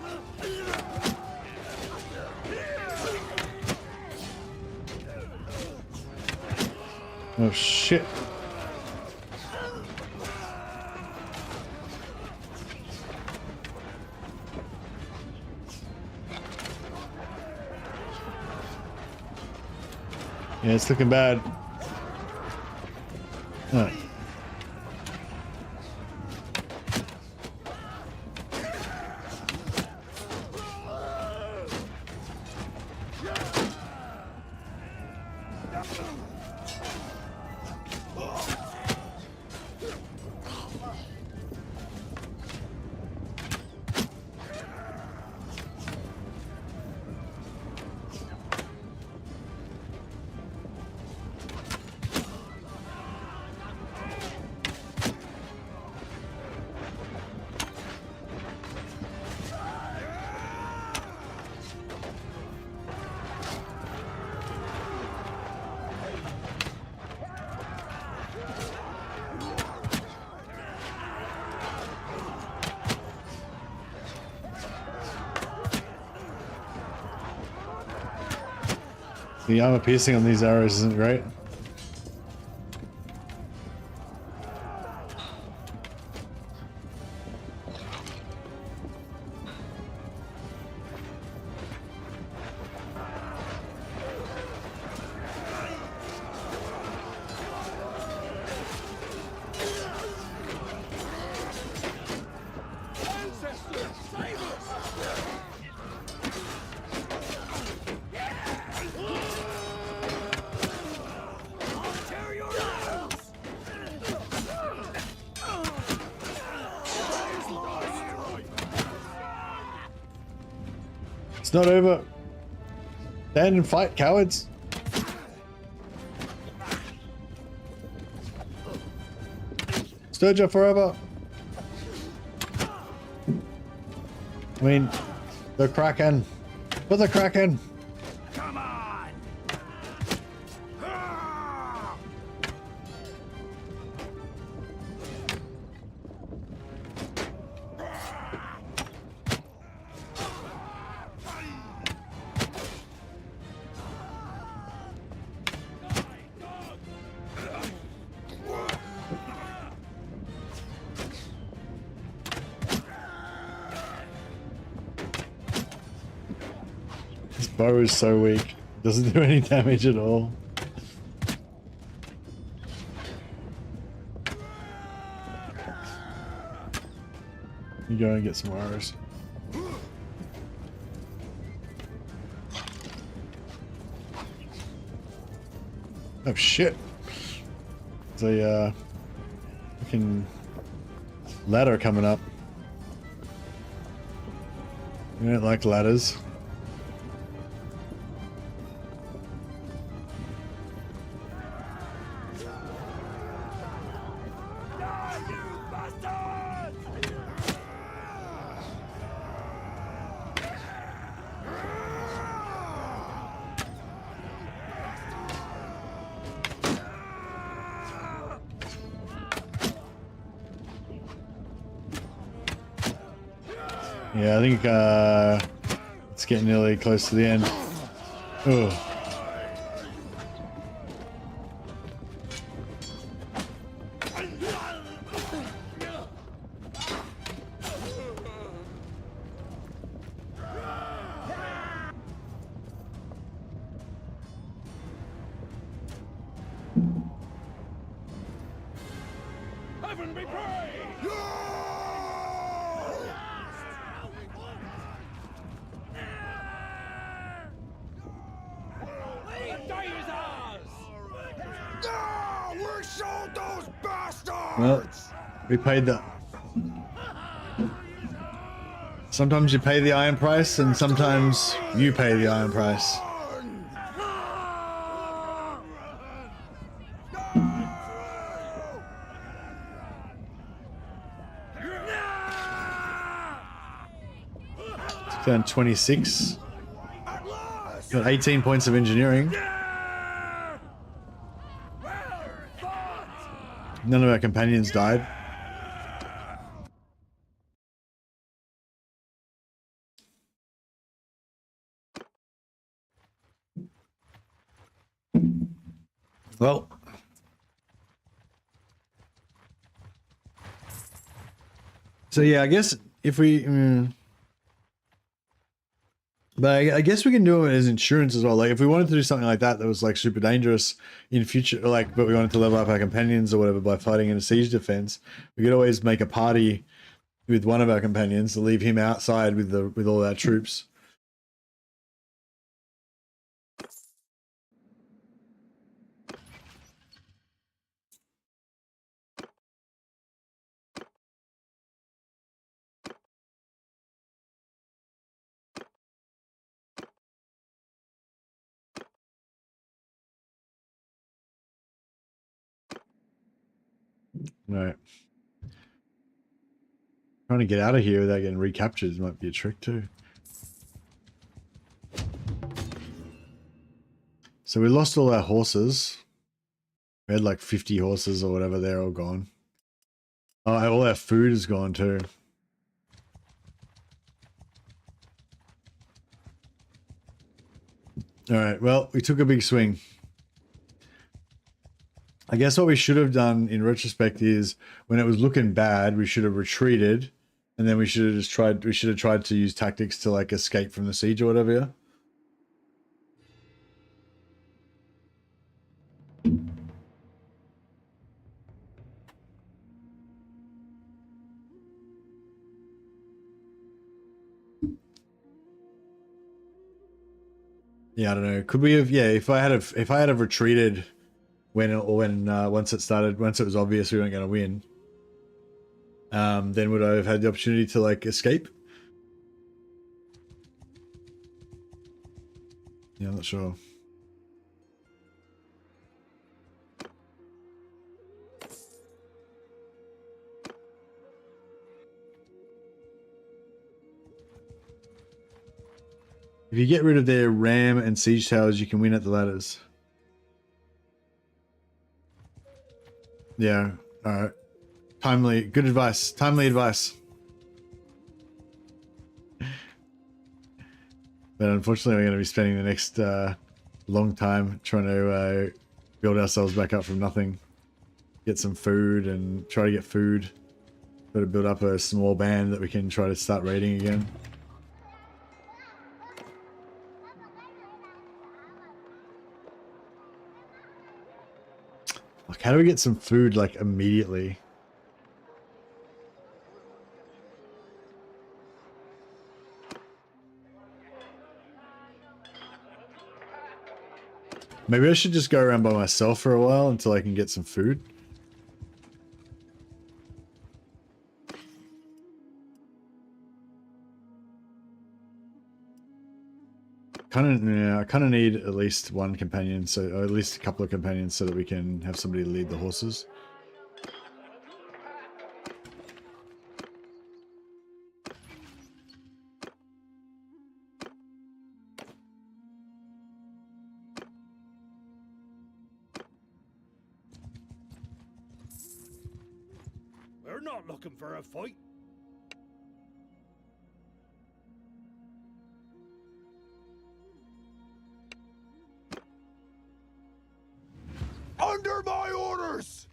Oh shit. Yeah, it's looking bad. Oh. The armor piercing on these arrows isn't great. It's not over. Stand and fight, cowards. Sturger forever. I mean, the Kraken. For the Kraken. Come on! This bow is so weak. Doesn't do any damage at all. You go and get some arrows. Oh shit! There's a fucking ladder coming up. You don't like ladders. Yeah, I think it's getting nearly close to the end. Oh. Heaven be praised! We sold those bastards! Well, we paid that. Sometimes you pay the iron price, and sometimes you pay the iron price. Down 26. Got 18 points of engineering. None of our companions died. Well, so yeah, I guess if we, but I guess we can do it as insurance as well. Like if we wanted to do something like that was like super dangerous in future, like, but we wanted to level up our companions or whatever by fighting in a siege defense, we could always make a party with one of our companions to leave him outside with all our troops. Right. Trying to get out of here without getting recaptured might be a trick too. So we lost all our horses. We had like 50 horses or whatever, they're all gone. Oh, all our food is gone too. Alright, well, we took a big swing. I guess what we should have done in retrospect is when it was looking bad, we should have retreated, and then we should have tried to use tactics to like escape from the siege or whatever. Yeah, I don't know. Could we have? Yeah, if I had have retreated when once it was obvious we weren't going to win, then would I have had the opportunity to like escape? Yeah, I'm not sure. If you get rid of their ram and siege towers, you can win at the ladders. Yeah, alright. Timely, good advice. Timely advice. But unfortunately, we're going to be spending the next long time trying to build ourselves back up from nothing. Get some food and try to get food. Got to build up a small band that we can try to start raiding again. Like, how do we get some food, like, immediately? Maybe I should just go around by myself for a while until I can get some food. I kind of need at least one companion, or at least a couple of companions, so that we can have somebody lead the horses. We're not looking for a fight. Under my orders!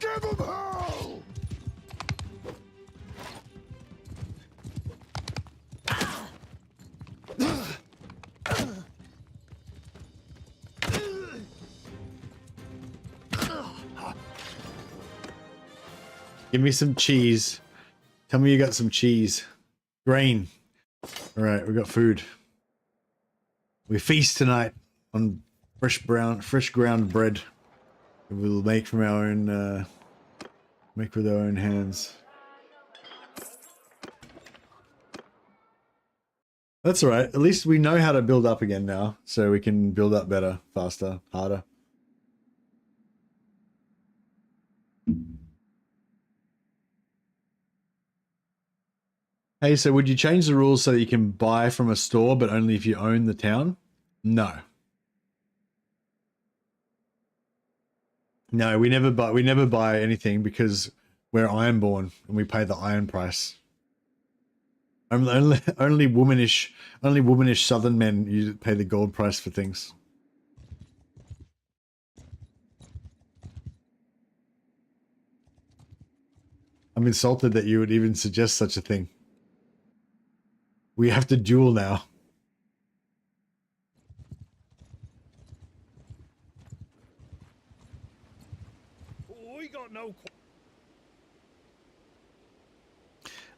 Give him hell! Give me some cheese. Tell me you got some cheese. Grain. Alright, we got food. We feast tonight on fresh ground bread. We'll make from our own, make with our own hands. That's alright. At least we know how to build up again now, so we can build up better, faster, harder. Hey, so would you change the rules so that you can buy from a store, but only if you own the town? No. No, we never buy anything because we're ironborn and we pay the iron price. Only womanish southern men pay the gold price for things. I'm insulted that you would even suggest such a thing. We have to duel now. We got no.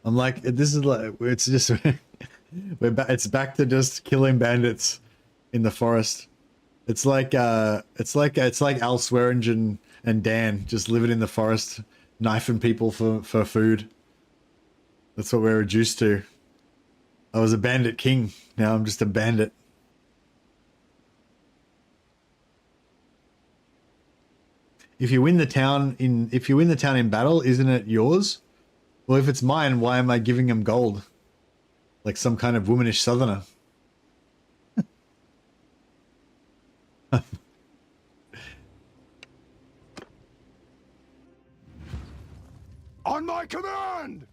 I'm like, this is like, it's just, it's back to just killing bandits in the forest. It's like Al Swearingen and Dan just living in the forest, knifing people for food. That's what we're reduced to. I was a bandit king. Now I'm just a bandit. If you win the town in battle, isn't it yours? Well, if it's mine, why am I giving him gold? Like some kind of womanish southerner. On my command!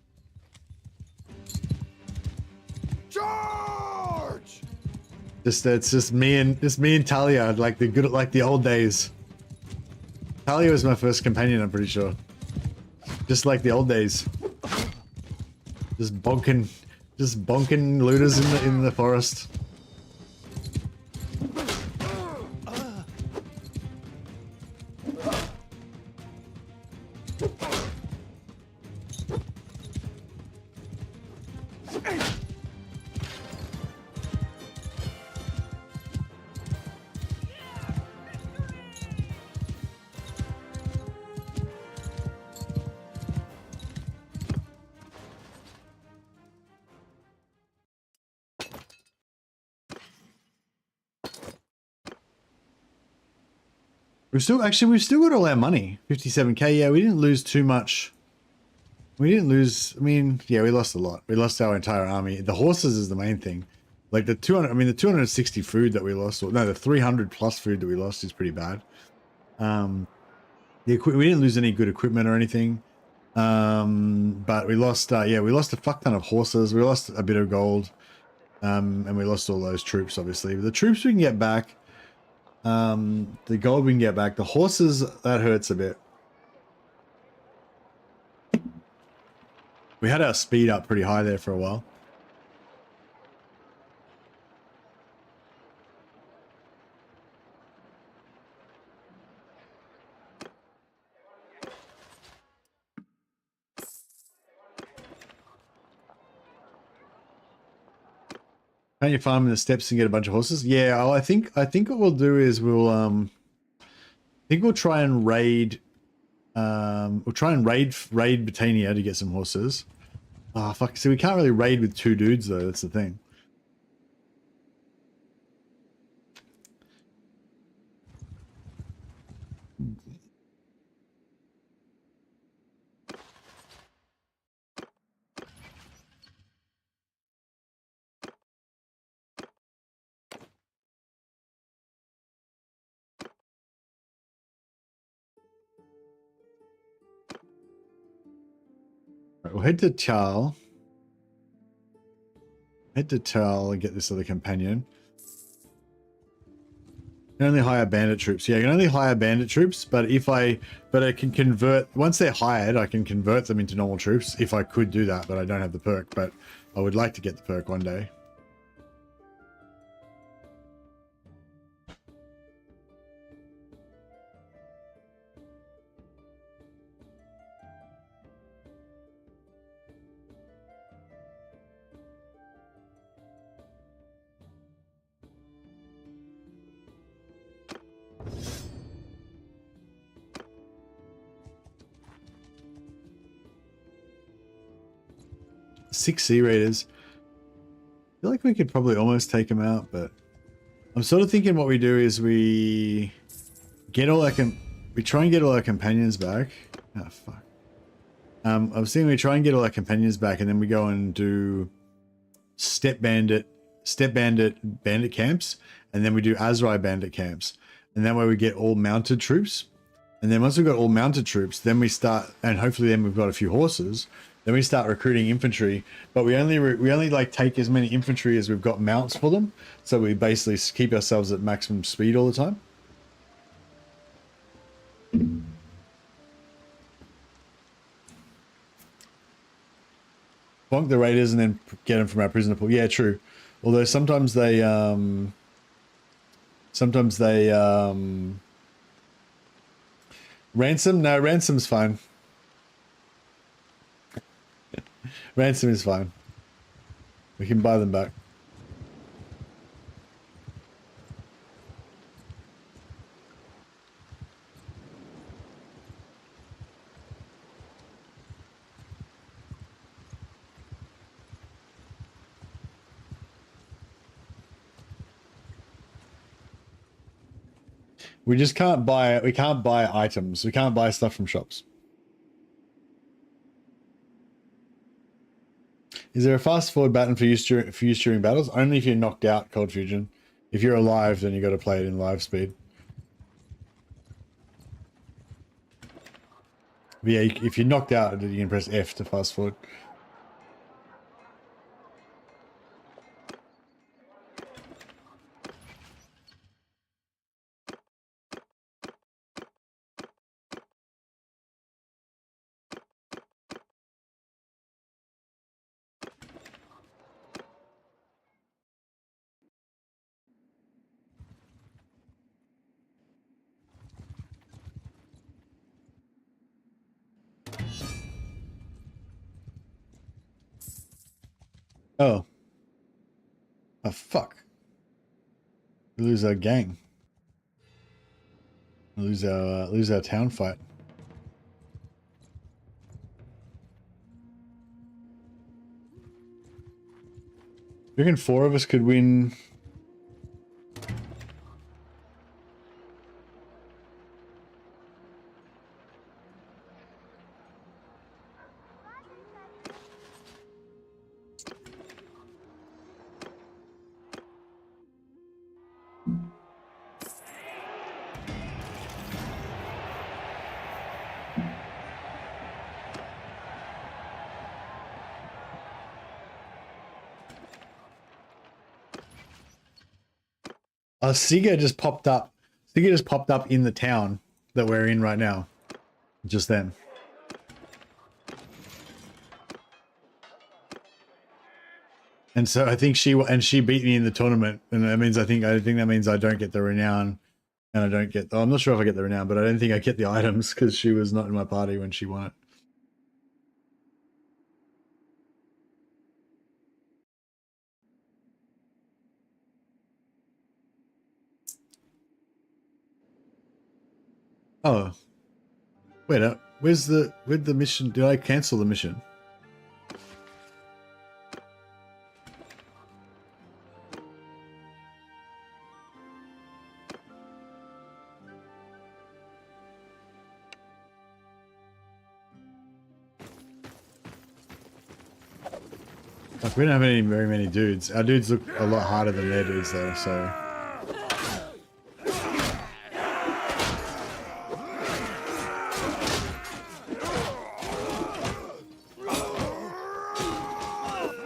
Charge! It's just me and Talia, like the old days. Talia was my first companion, I'm pretty sure. Just like the old days. Just bonking looters in the forest. We've still got all our money. 57k. Yeah, we didn't lose too much. We didn't lose. I mean, yeah, we lost a lot. We lost our entire army. The horses is the main thing. Like the 200. I mean, the 260 food that we lost. Or no, the 300 plus food that we lost is pretty bad. We didn't lose any good equipment or anything. But we lost. Yeah, we lost a fuck ton of horses. We lost a bit of gold. And we lost all those troops. Obviously, the troops we can get back. The gold we can get back. The horses, that hurts a bit. We had our speed up pretty high there for a while. Can't you farm in the steppes and get a bunch of horses? Yeah, I think what we'll do is we'll try and raid raid Britannia to get some horses. Ah, fuck, so we can't really raid with 2 dudes though, that's the thing. Right, we'll head to Tal. Head to Tal and get this other companion. You can only hire bandit troops. Yeah, you can only hire bandit troops, but I can convert, once they're hired, I can convert them into normal troops if I could do that, but I don't have the perk, but I would like to get the perk one day. Six Sea Raiders. I feel like we could probably almost take them out, but I'm sort of thinking what we do is we try and get all our companions back. Oh fuck. I was thinking we try and get all our companions back, and then we go and do bandit camps, and then we do Azrai bandit camps, and that way we get all mounted troops. And then once we've got all mounted troops, then we start, and hopefully then we've got a few horses. Then we start recruiting infantry, but we only like take as many infantry as we've got mounts for them. So we basically keep ourselves at maximum speed all the time. Bonk the raiders and then get them from our prisoner pool. Yeah, true. Although sometimes they ransom. No, ransom's fine. Ransom is fine. We can buy them back. We just can't buy items. We can't buy stuff from shops. Is there a fast forward button for use during battles? Only if you're knocked out, Cold Fusion. If you're alive, then you got to play it in live speed. But yeah, if you're knocked out, you can press F to fast forward. Oh. Oh, fuck. We lose our gang. We lose our town fight. You reckon 4 of us could win? Siga just popped up. Siga just popped up in the town that we're in right now. Just then. And so I think she beat me in the tournament, and that means I think that means I don't get the renown, and I don't get. Oh, I'm not sure if I get the renown, but I don't think I get the items because she was not in my party when she won it. Oh, wait up. Where's the mission? Did I cancel the mission? Like, we don't have very many dudes. Our dudes look a lot harder than their dudes though, so.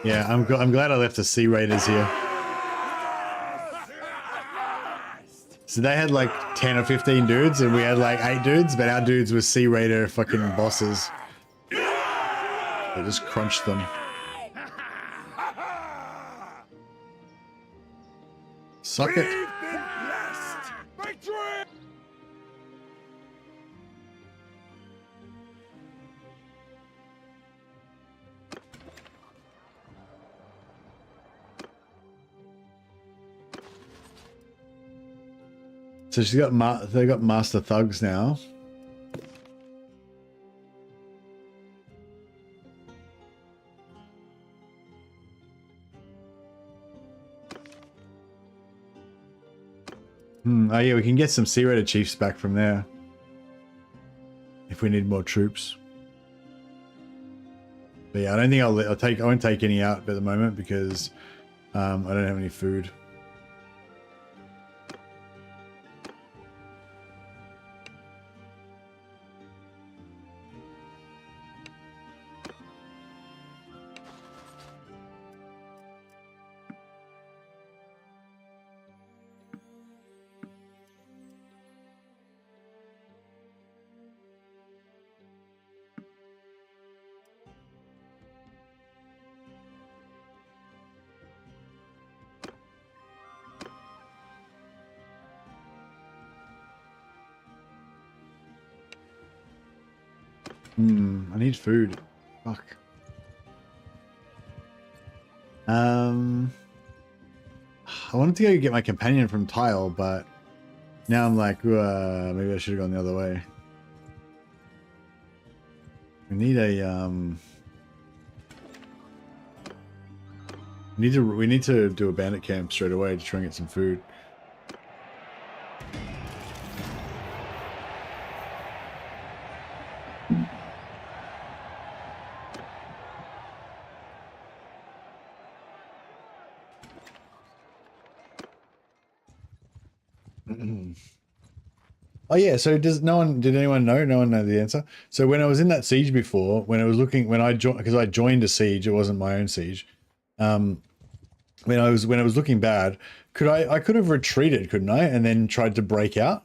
Yeah, I'm glad I left the Sea Raiders here. So they had like 10 or 15 dudes and we had like 8 dudes, but our dudes were Sea Raider fucking bosses. They just crunched them. Suck it. So she's got they got Master Thugs now. Oh yeah, we can get some Sea Raider Chiefs back from there. If we need more troops. But yeah, I don't think I won't take any out at the moment because I don't have any food. I need food. Fuck. I wanted to go get my companion from Tile, but now I'm like, maybe I should have gone the other way. We need a we need to do a bandit camp straight away to try and get some food. Oh yeah, so did anyone know? No one know the answer. So when I was in that siege before, when I joined, because I joined a siege, it wasn't my own siege. When it was looking bad, I could have retreated, couldn't I? And then tried to break out.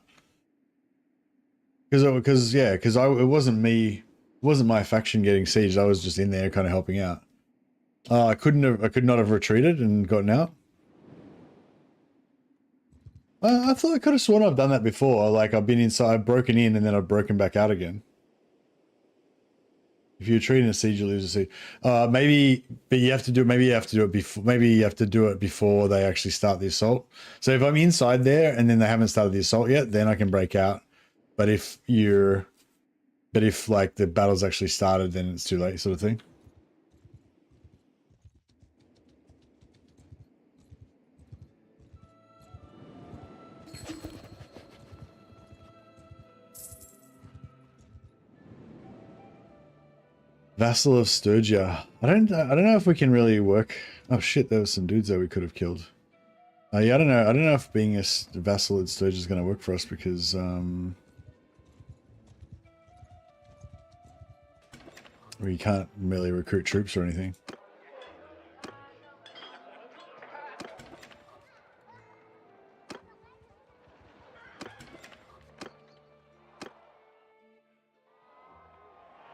Because it wasn't me, it wasn't my faction getting sieged. I was just in there kind of helping out. I could not have retreated and gotten out. I thought I could have sworn I've done that before. Like I've been inside, broken in, and then I've broken back out again. If you're treating a siege, you lose a siege. Maybe, but you have to do. Maybe you have to do it before. Maybe you have to do it before they actually start the assault. So if I'm inside there and then they haven't started the assault yet, then I can break out. But if like the battle's actually started, then it's too late, sort of thing. Vassal of Sturgia. I don't know if we can really work. Oh shit, there was some dudes there we could have killed. Yeah, I don't know. I don't know if being a vassal at Sturgia is going to work for us because we can't really recruit troops or anything.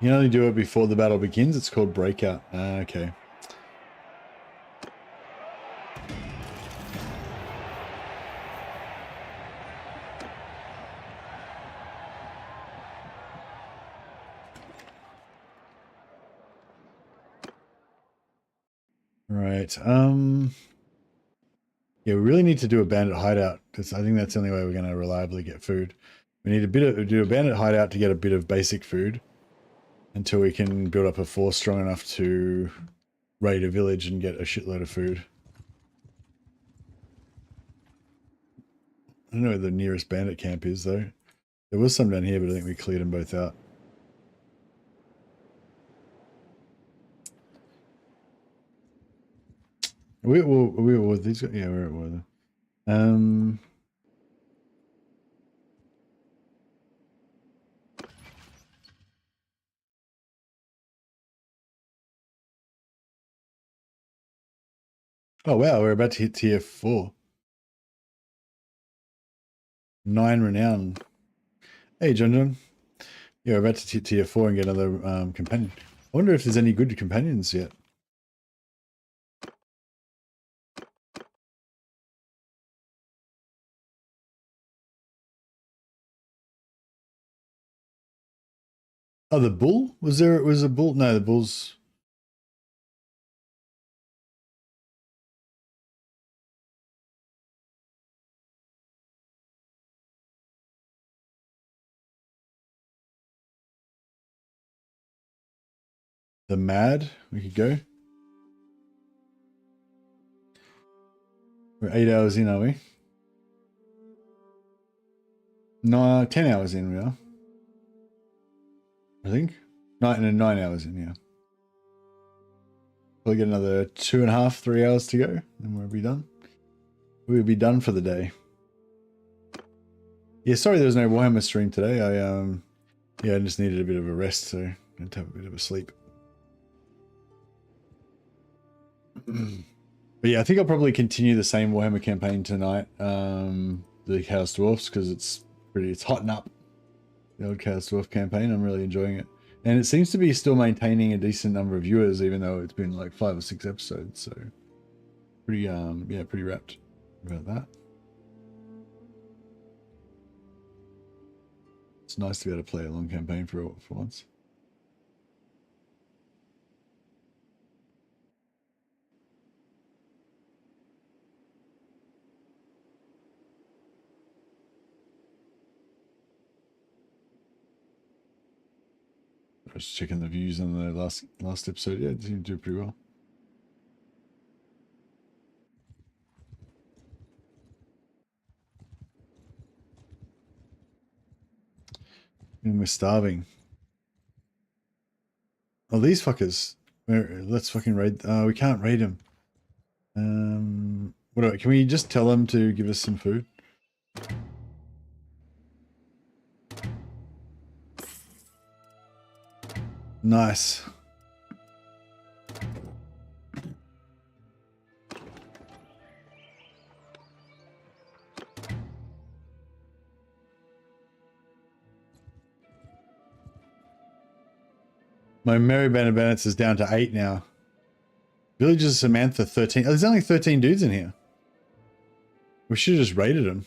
You can only do it before the battle begins. It's called breakout. Okay. Right. Yeah, we really need to do a bandit hideout because I think that's the only way we're going to reliably get food. We need do a bandit hideout to get a bit of basic food until we can build up a force strong enough to raid a village and get a shitload of food. I don't know where the nearest bandit camp is though. There was some down here, but I think we cleared them both out. We were these guys? Yeah, where were they? Oh wow, we're about to hit tier 4. 9 renown. Hey John. Yeah, we're about to hit tier 4 and get another companion. I wonder if there's any good companions yet. Oh, the bull? Was a bull? No, the bull's... The mad? We could go. We're 8 hours in, are we? No, 10 hours in we are. I think. 9 hours in, yeah. We'll get another 2.5, 3 hours to go, and we'll be done. We'll be done for the day. Yeah, sorry there was no Warhammer stream today. I just needed a bit of a rest, so I had to have a bit of a sleep. But yeah, I think I'll probably continue the same Warhammer campaign tonight. The Chaos Dwarfs, because it's hotting up. The old Chaos Dwarf campaign. I'm really enjoying it. And it seems to be still maintaining a decent number of viewers, even though it's been like 5 or 6 episodes. So pretty pretty wrapped about that. It's nice to be able to play a long campaign for once. I was checking the views on the last episode. Yeah, it seemed to do pretty well. And we're starving. Oh, these fuckers. Let's fucking raid. We can't raid them. Can we just tell them to give us some food? Nice. My Merry Band of Bandits is down to 8 now. Villages Samantha 13. Oh, there's only 13 dudes in here. We should have just raided them.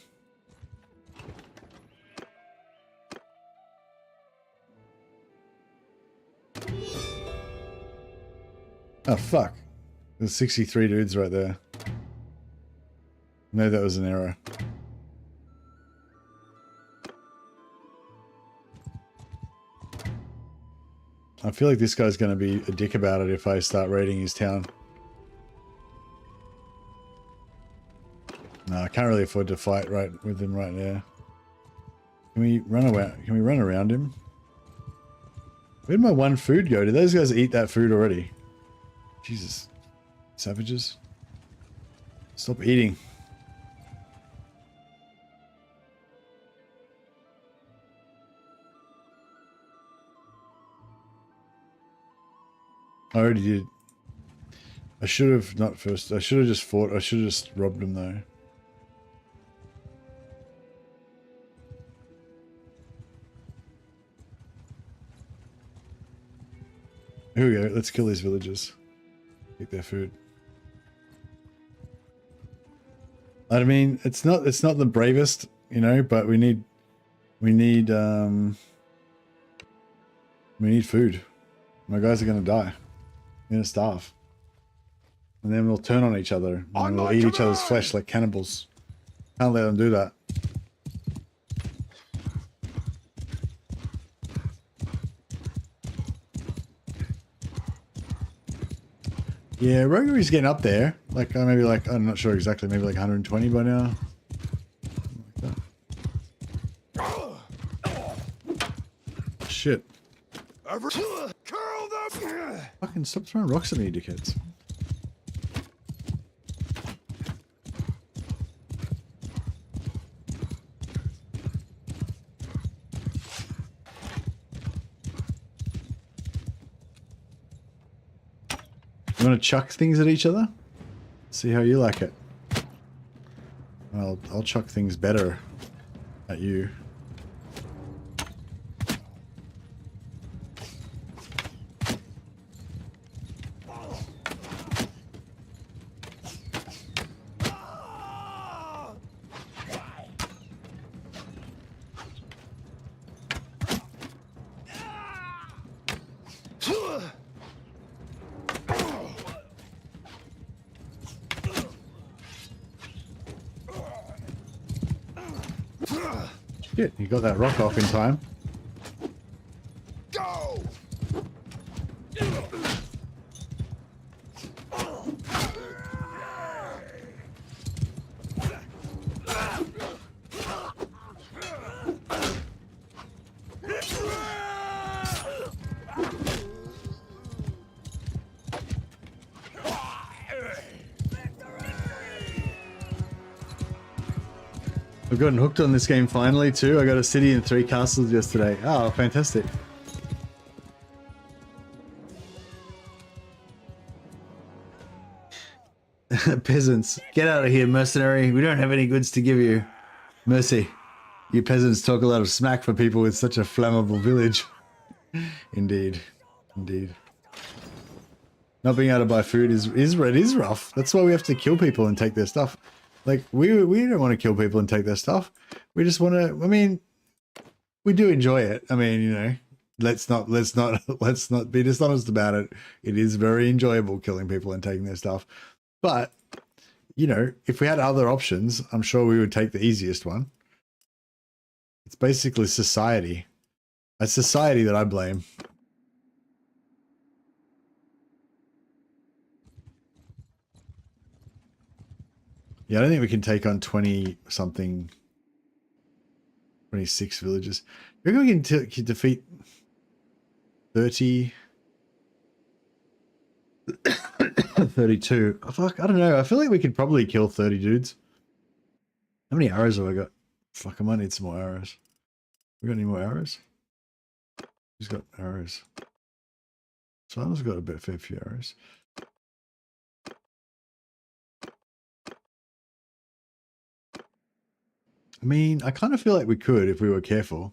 Oh, fuck. There's 63 dudes right there. No, that was an error. I feel like this guy's going to be a dick about it if I start raiding his town. No, I can't really afford to fight right with him right now. Can we run away? Can we run around him? Where'd my one food go? Did those guys eat that food already? Jesus. Savages. Stop eating. I already did. I should have not first. I should have just fought. I should have just robbed him though. Here we go. Let's kill these villagers. Take their food. I mean, it's not the bravest, you know, but we need food. My guys are gonna die. They're gonna starve. And then we'll turn on each other and we'll eat each other's flesh like cannibals. Can't let them do that. Yeah, roguery's getting up there. Like maybe like, I'm not sure exactly, maybe like 120 by now. Shit. Fucking stop throwing rocks at me, dickheads. You want to chuck things at each other? See how you like it. Well, I'll chuck things better at you. Shit, you got that rock off in time. Go! I've gotten hooked on this game finally too. I got a city and 3 castles yesterday. Oh, fantastic. Peasants, get out of here, mercenary. We don't have any goods to give you. Mercy. You peasants talk a lot of smack for people with such a flammable village. Indeed. Indeed. Not being able to buy food is rough. That's why we have to kill people and take their stuff. Like, we don't want to kill people and take their stuff. We just want to, I mean, we do enjoy it. I mean, you know, let's not be dishonest about it. It is very enjoyable killing people and taking their stuff. But, you know, if we had other options, I'm sure we would take the easiest one. It's basically society. It's society that I blame. Yeah, I don't think we can take on 20-something, 26 villages. You reckon we can defeat 30, 32? Oh, fuck, I don't know. I feel like we could probably kill 30 dudes. How many arrows have I got? Fuck, I might need some more arrows. We got any more arrows? Who's got arrows? Simon's got a fair few arrows. I mean, I kind of feel like we could if we were careful.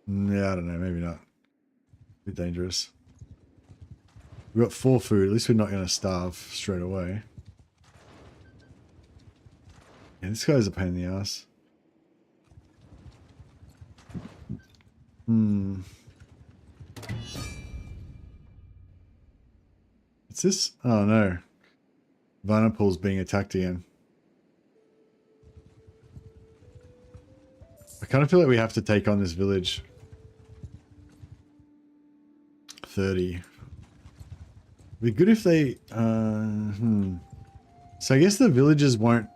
Yeah, I don't know. Maybe not. A bit dangerous. We've got 4 food. At least we're not going to starve straight away. Yeah, this guy's a pain in the ass. What's this? Oh no. Vanapul's being attacked again. I kind of feel like we have to take on this village. 30. It'd be good if they... So I guess the villagers won't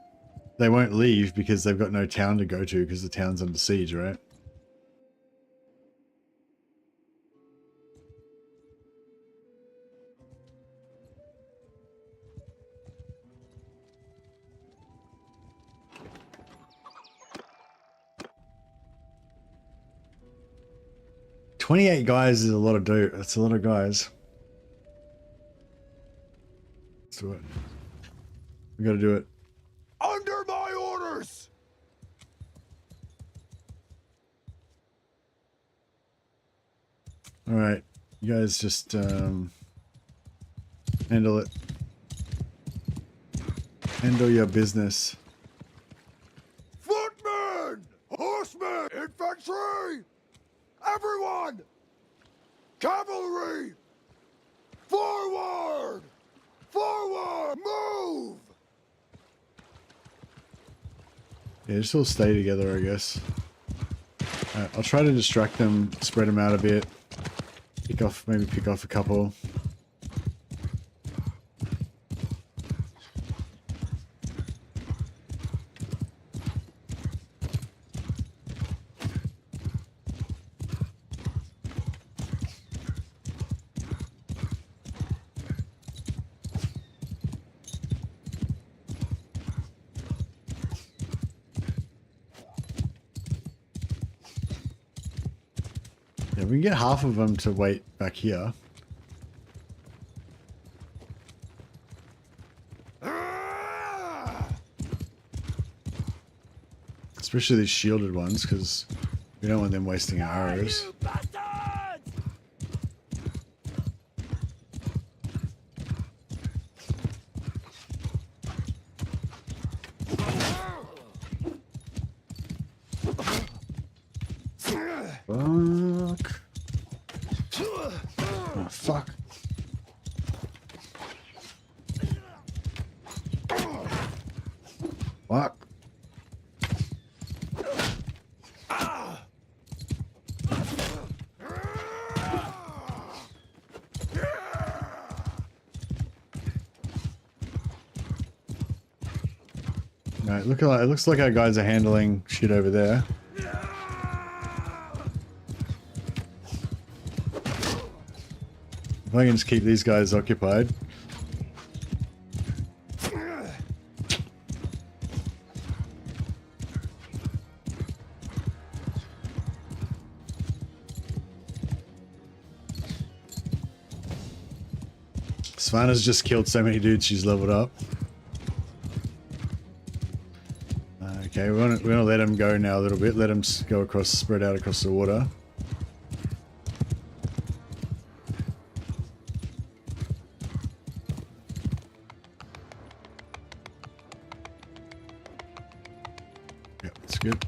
leave because they've got no town to go to because the town's under siege, right? $28 guys is a lot of that's a lot of guys. Let's do it. We gotta do it. Under my orders! Alright. You guys just handle it. Handle your business. Footmen! Horsemen! Infantry! Everyone! Cavalry! Forward! Forward! Move! Yeah, just all stay together, I guess. Alright, I'll try to distract them, spread them out a bit. Maybe pick off a couple. Yeah, we can get half of them to wait back here. Especially these shielded ones, because we don't want them wasting our arrows. Fuck. Oh, fuck. Fuck. Right, look at it looks like our guys are handling shit over there. If I can just keep these guys occupied. Savannah's just killed so many dudes she's leveled up. Okay, we're gonna let him go now a little bit. Let him go across, spread out across the water. Yep, that's good.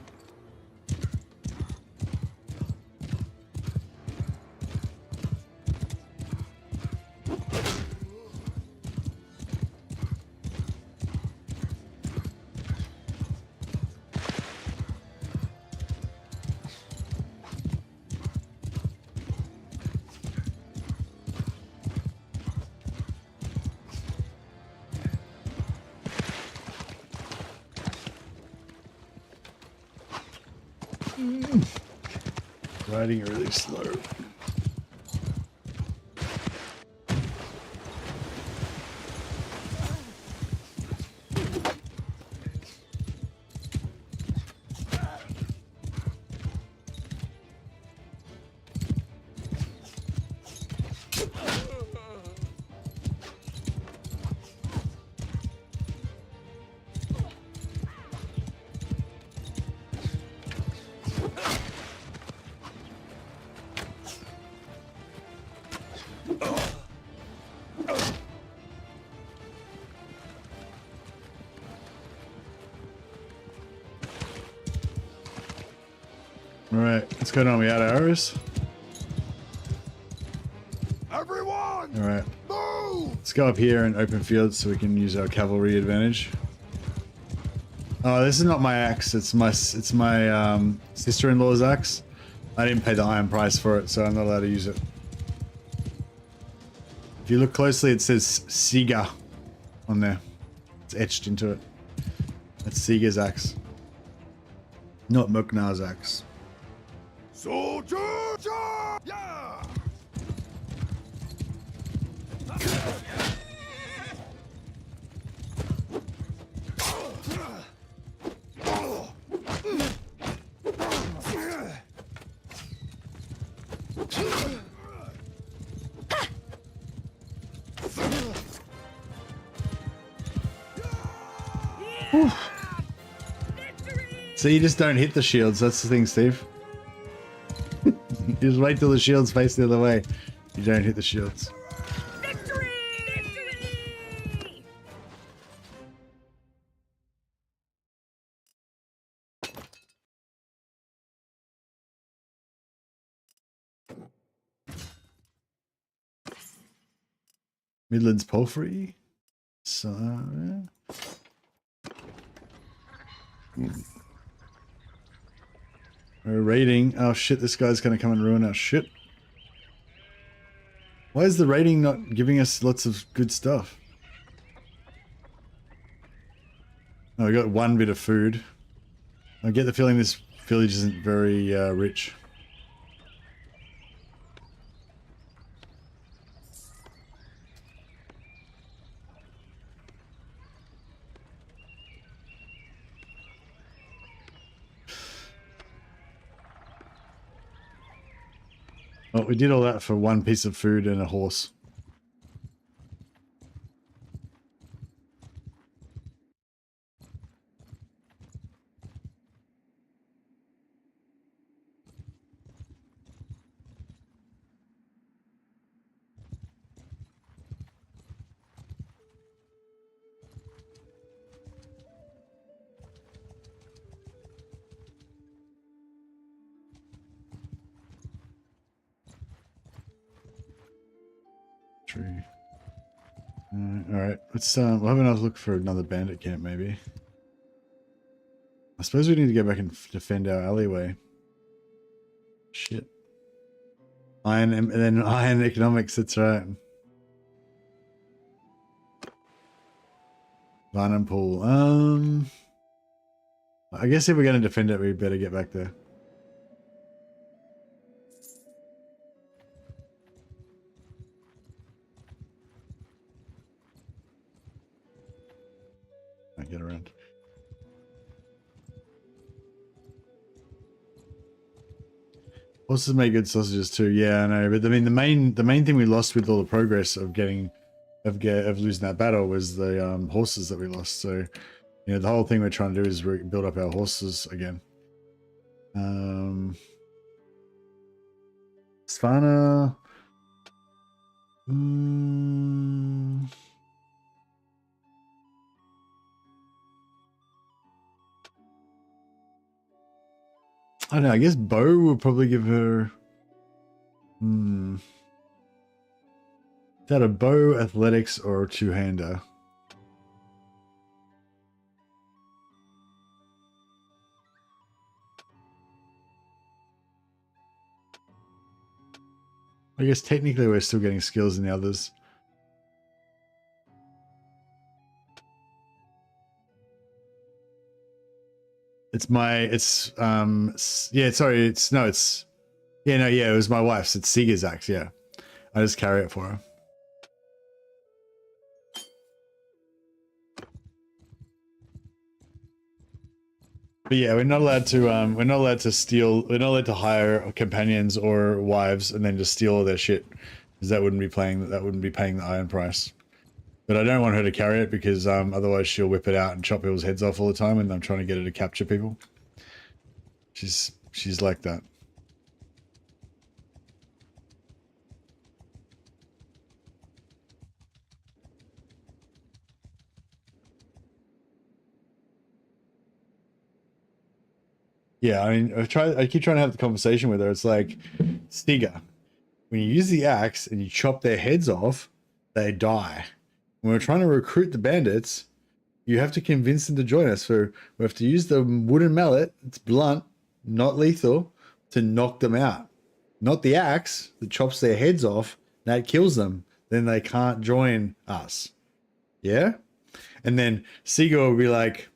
Riding really slow. Alright, what's going on? We out of arrows? Everyone! Alright. Move! Let's go up here and open fields so we can use our cavalry advantage. Oh, this is not my axe. It's my sister-in-law's axe. I didn't pay the iron price for it, so I'm not allowed to use it. If you look closely, it says Siga on there. It's etched into it. That's Siga's axe, not Muknar's axe. Soldier! Yeah! So you just don't hit the shields, that's the thing, Steve. You just wait till the shields face the other way. You don't hit the shields. Victory! Victory! Midlands Palfrey. So we're raiding. Oh shit, this guy's gonna come and ruin our shit. Why is the raiding not giving us lots of good stuff? Oh, we got one bit of food. I get the feeling this village isn't very rich. Well, we did all that for one piece of food and a horse. Tree. Alright, let's we'll have another look for another bandit camp maybe. I suppose we need to go back and defend our alleyway. Shit. Iron and then iron economics, that's right. Varnum Pool. I guess if we're gonna defend it, we better get back there. Get around. Horses make good sausages too. Yeah, I know. But I mean, the main thing we lost with all the progress of losing that battle was the horses that we lost. So, you know, the whole thing we're trying to do is build up our horses again. Svana. I don't know, I guess Bo will probably give her... Is that a bow, athletics, or a two-hander? I guess technically we're still getting skills in the others. It was my wife's. It's Siga's axe, yeah. I just carry it for her. But yeah, we're not allowed to steal, we're not allowed to hire companions or wives and then just steal all their shit. Because that wouldn't be paying the iron price. But I don't want her to carry it because otherwise she'll whip it out and chop people's heads off all the time, and I'm trying to get her to capture people. She's like that. Yeah, I mean, I keep trying to have the conversation with her. It's like, Stiga, when you use the axe and you chop their heads off, they die. when we're trying to recruit the bandits, you have to convince them to join us. So we have to use the wooden mallet. It's blunt, not lethal, to knock them out. Not the axe that chops their heads off. That kills them. Then they can't join us. Yeah? And then Seagull will be like,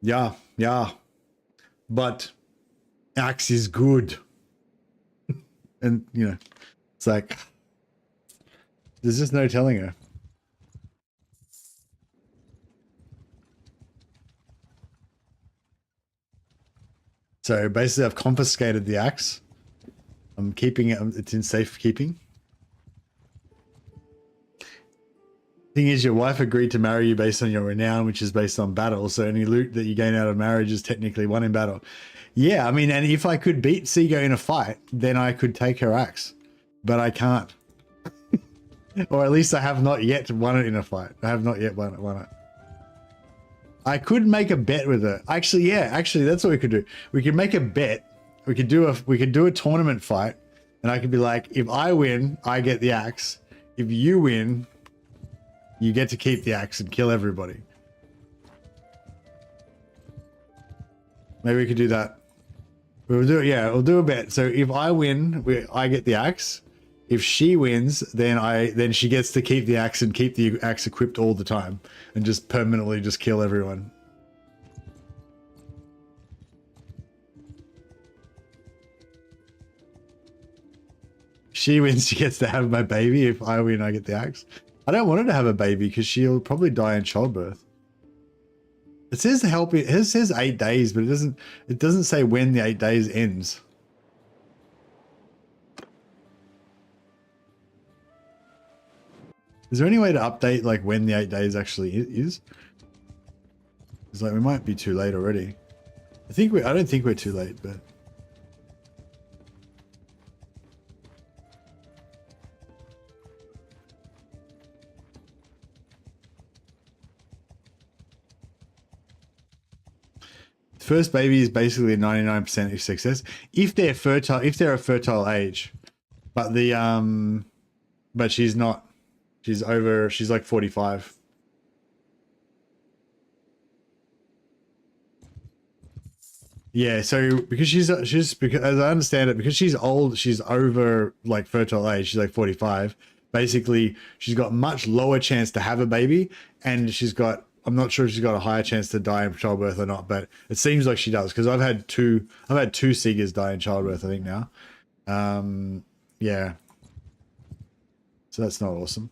yeah, but axe is good. And, you know, it's like, there's just no telling her. So basically I've confiscated the axe. I'm keeping it, it's in safekeeping. Thing is, your wife agreed to marry you based on your renown, which is based on battle. So any loot that you gain out of marriage is technically won in battle. Yeah, I mean, and if I could beat Seago in a fight, then I could take her axe. But I can't. Or at least I have not yet won it in a fight. I have not yet won it. I could make a bet with her. Actually, yeah, actually, that's what we could do. We could make a bet. We could do a tournament fight, and I could be like, if I win, I get the axe. If you win, you get to keep the axe and kill everybody. Maybe we could do that. We'll do it. Yeah, we'll do a bet. So if I win, I get the axe. If she wins, then she gets to keep the axe and keep the axe equipped all the time and just permanently just kill everyone. She wins, she gets to have my baby. If I win, I get the axe. I don't want her to have a baby because she'll probably die in childbirth. It says it says 8 days, but it doesn't say when the 8 days ends. Is there any way to update like when the 8 days actually is? It's like we might be too late already. I don't think we're too late, but first baby is basically a 99% success if they're fertile, if they're a fertile age. But but she's not. She's like 45. Yeah, so because because as I understand it, because she's old, she's over like fertile age, she's like 45. Basically, she's got much lower chance to have a baby, and I'm not sure if she's got a higher chance to die in childbirth or not, but it seems like she does because I've had two Seegers die in childbirth, I think now. Yeah. So that's not awesome.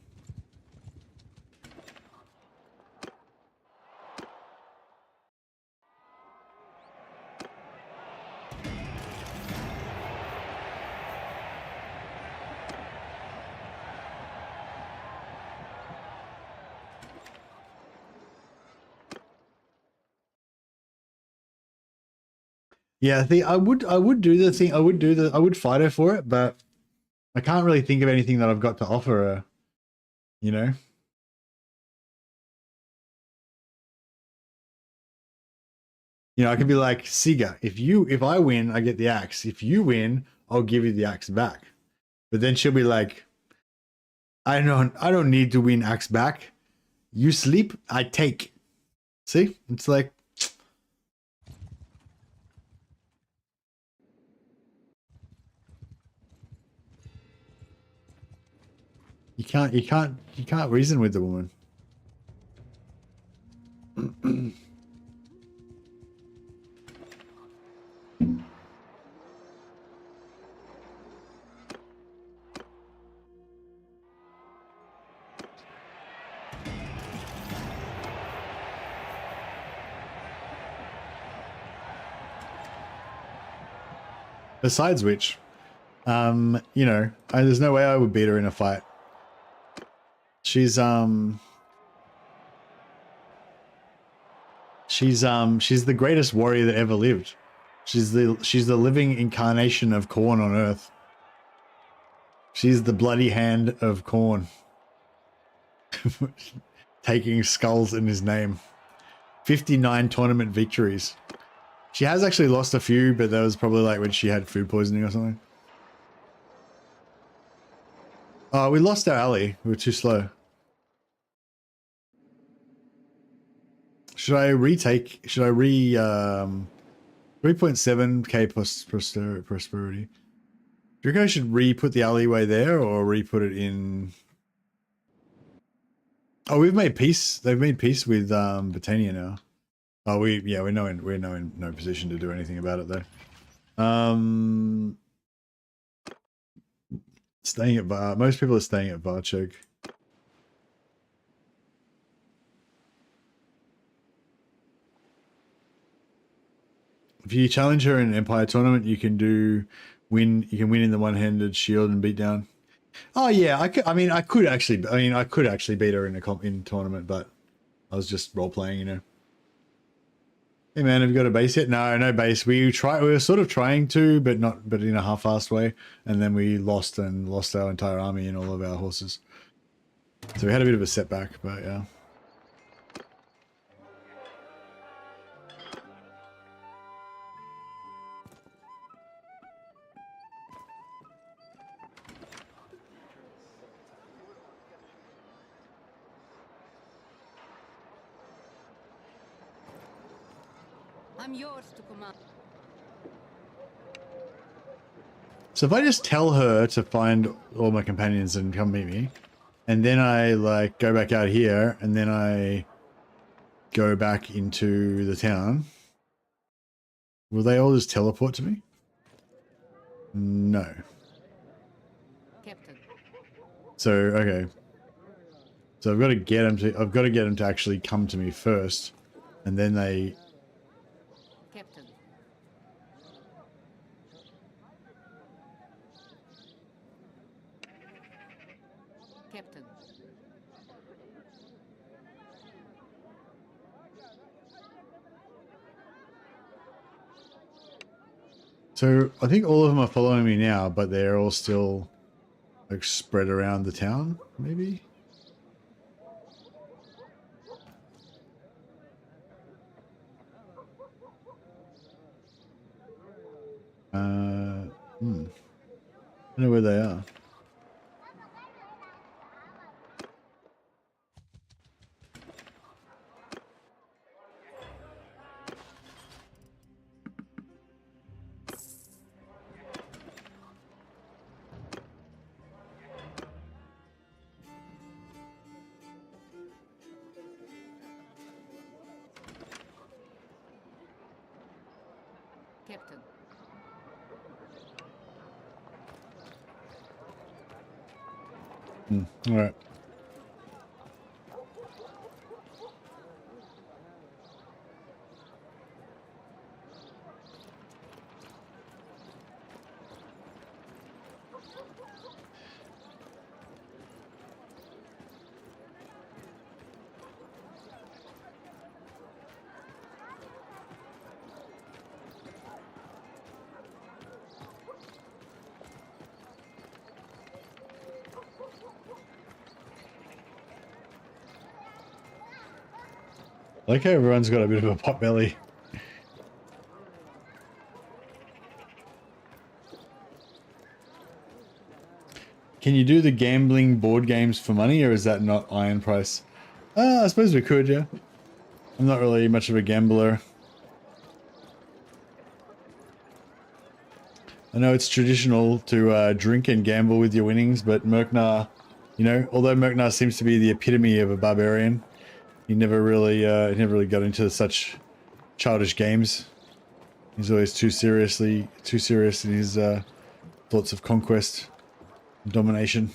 Yeah, I would fight her for it, but I can't really think of anything that I've got to offer her, you know? You know, I could be like, Siga, if I win, I get the axe. If you win, I'll give you the axe back. But then she'll be like, I don't need to win axe back. You sleep, I take. See? It's like, you can't reason with the woman. Besides which, you know, there's no way I would beat her in a fight. She's the greatest warrior that ever lived. She's the living incarnation of Khorne on Earth. She's the bloody hand of Khorne. Taking skulls in his name. 59 tournament victories. She has actually lost a few, but that was probably like when she had food poisoning or something. Oh, we lost our ally. We were too slow. Should I retake? Should I 3.7k plus prosperity? Do you reckon I should re-put the alleyway there or re-put it in? Oh, we've made peace. They've made peace with Britannia now. Oh, we're in no position to do anything about it though. Staying at most people are staying at Varchog. If you challenge her in an Empire tournament, you can win in the one-handed shield and beat down. Oh yeah, I could actually beat her in a tournament, but I was just role playing, you know. Hey man, have you got a base yet? No base. We were sort of trying to, but in a half-assed way, and then we lost our entire army and all of our horses. So we had a bit of a setback, but yeah. I'm yours to command. So if I just tell her to find all my companions and come meet me, and then I like go back out here, and then I go back into the town, will they all just teleport to me? No. Captain. So okay. So I've got to get them to actually come to me first, and then they. Captain. Captain. So I think all of them are following me now, but they're all still like spread around the town, maybe? I don't know where they are. Captain. All right. I like how everyone's got a bit of a pot belly. Can you do the gambling board games for money, or is that not iron price? I suppose we could, yeah. I'm not really much of a gambler. I know it's traditional to drink and gamble with your winnings, but Merknar, you know, although Merknar seems to be the epitome of a barbarian, he never really got into such childish games. He's always too serious in his thoughts of conquest and domination.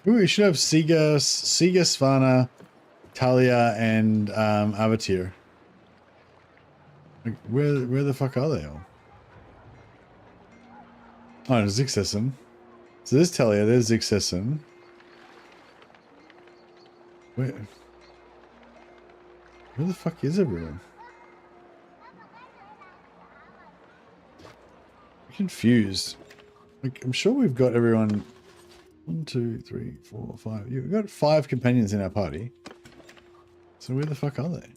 Ooh, we should have Siga, Svana, Talia, and Avatir. Like, where the fuck are they all? Oh, there's Zixesson. So there's Talia, there's Zixesson. Where the fuck is everyone? confused. Like, I'm sure we've got everyone. 1, 2, 3, 4, 5. You've got 5 companions in our party. So where the fuck are they?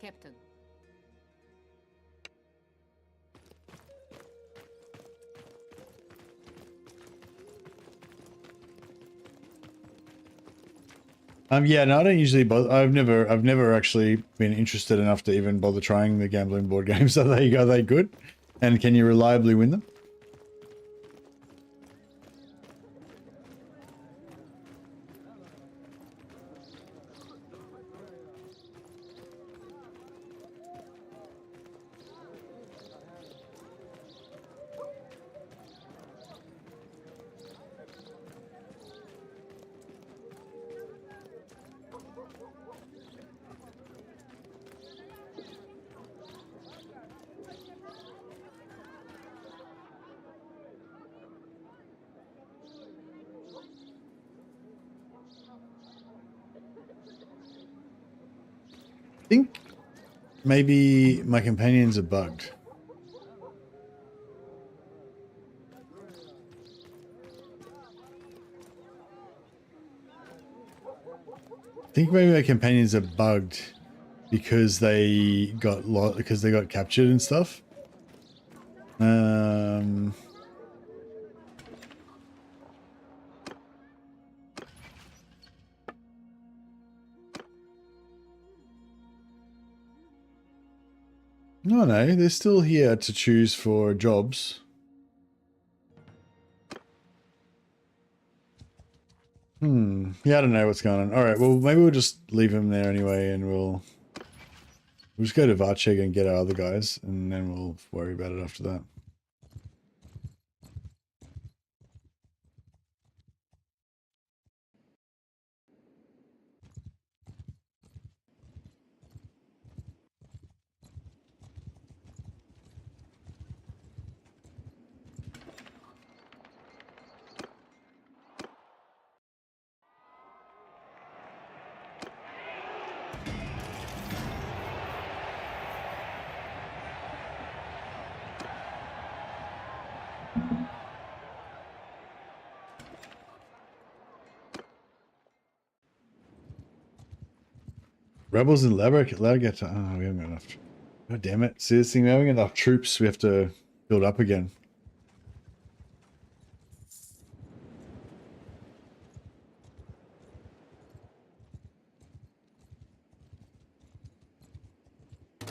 Captain. Yeah, no, I don't usually bother. I've never actually been interested enough to even bother trying the gambling board games. Are they good? And can you reliably win them? I think maybe my companions are bugged. I think maybe my companions are bugged because they got captured and stuff. No, they're still here to choose for jobs. Yeah, I don't know what's going on. All right, well, maybe we'll just leave him there anyway, and we'll just go to Varcheg and get our other guys, and then we'll worry about it after that. Rebels in Lagergata. Oh, we haven't got enough. God damn it. Seriously, we haven't got enough troops. We have to build up again.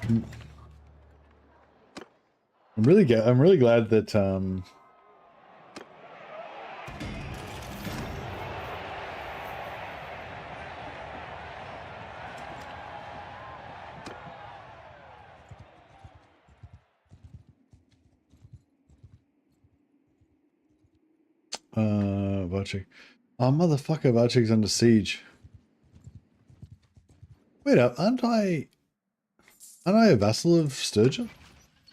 I'm really glad that Varcheg. Oh motherfucker, Varcheg's under siege. Wait up, aren't I a vassal of Sturgia?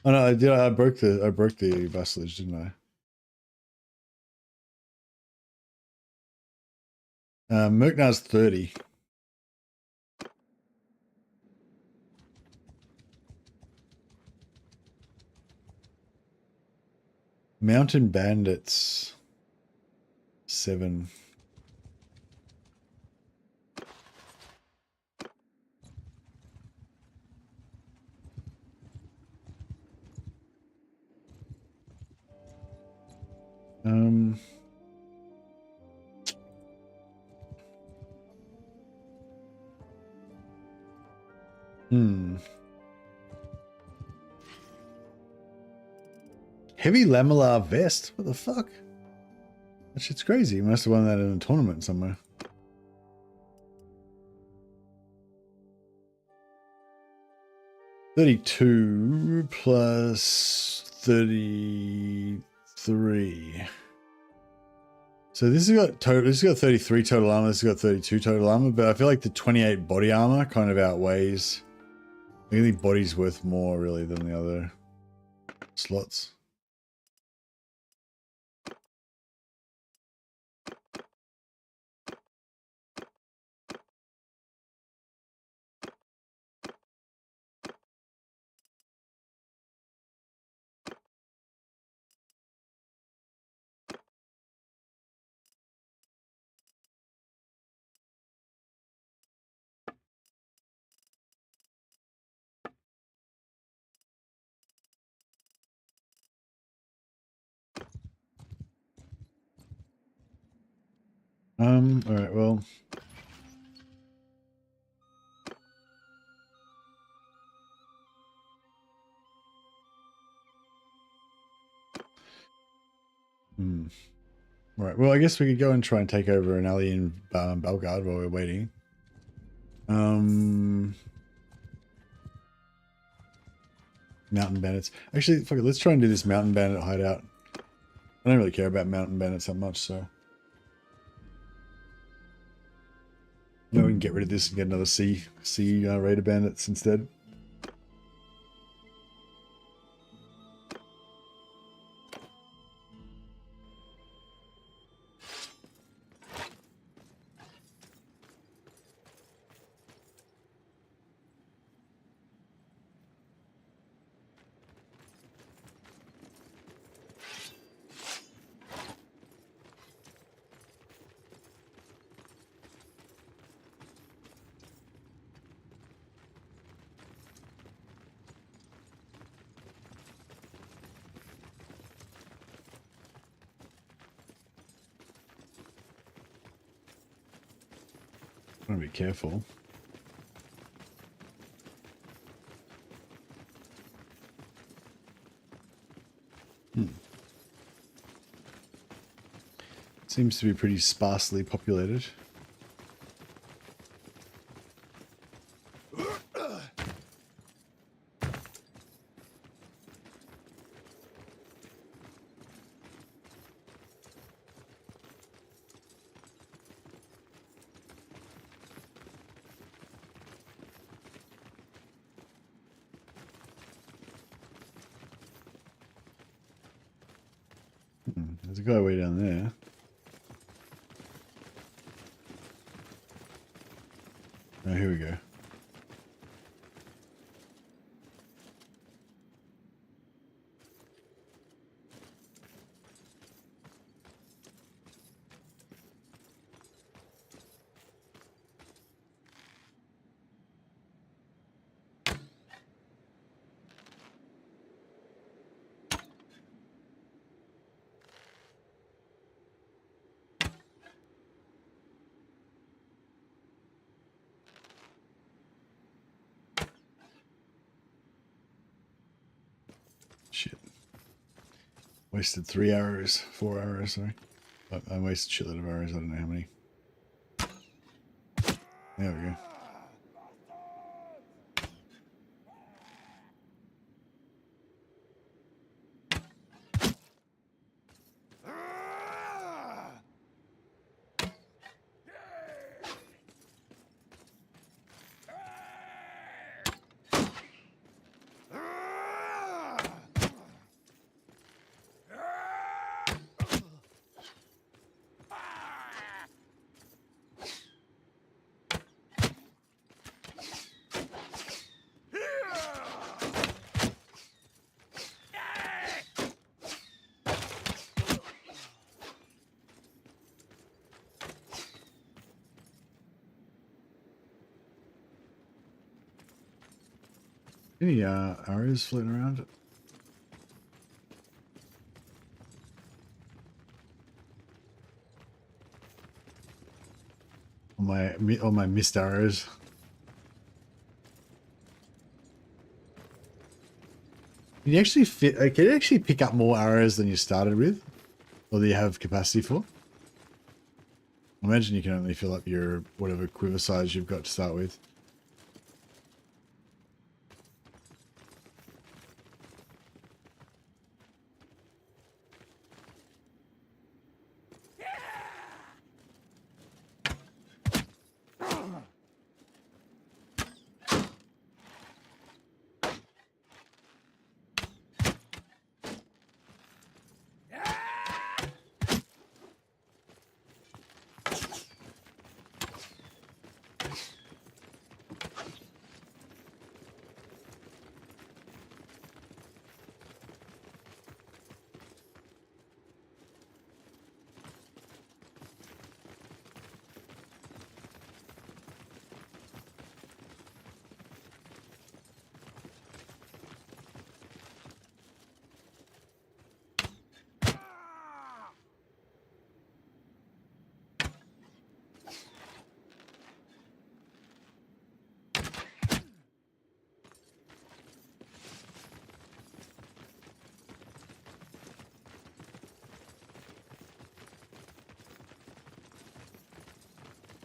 Oh no, I broke the vassalage, didn't I? Merknar's 30. Mountain Bandits 7. Heavy lamellar vest? What the fuck? That shit's crazy. You must have won that in a tournament somewhere. $32 plus 33. So this has got 33 total armor, this has got 32 total armor, but I feel like the 28 body armor kind of outweighs. I think body's worth more really than the other slots. All right, well. Right. Well, I guess we could go and try and take over an alley in Belgard while we're waiting. Mountain bandits. Actually, fuck it. Let's try and do this mountain bandit hideout. I don't really care about mountain bandits that much, so. No, we can get rid of this and get another sea raider bandits instead. I want to be careful. Seems to be pretty sparsely populated. There's a guy way down there. Oh, here we go. Shit. Wasted 4 arrows, sorry. I wasted a shitload of arrows, I don't know how many. There we go. Any arrows floating around? All my missed arrows. Can you actually can you actually pick up more arrows than you started with, or that you have capacity for? I imagine you can only fill up your whatever quiver size you've got to start with.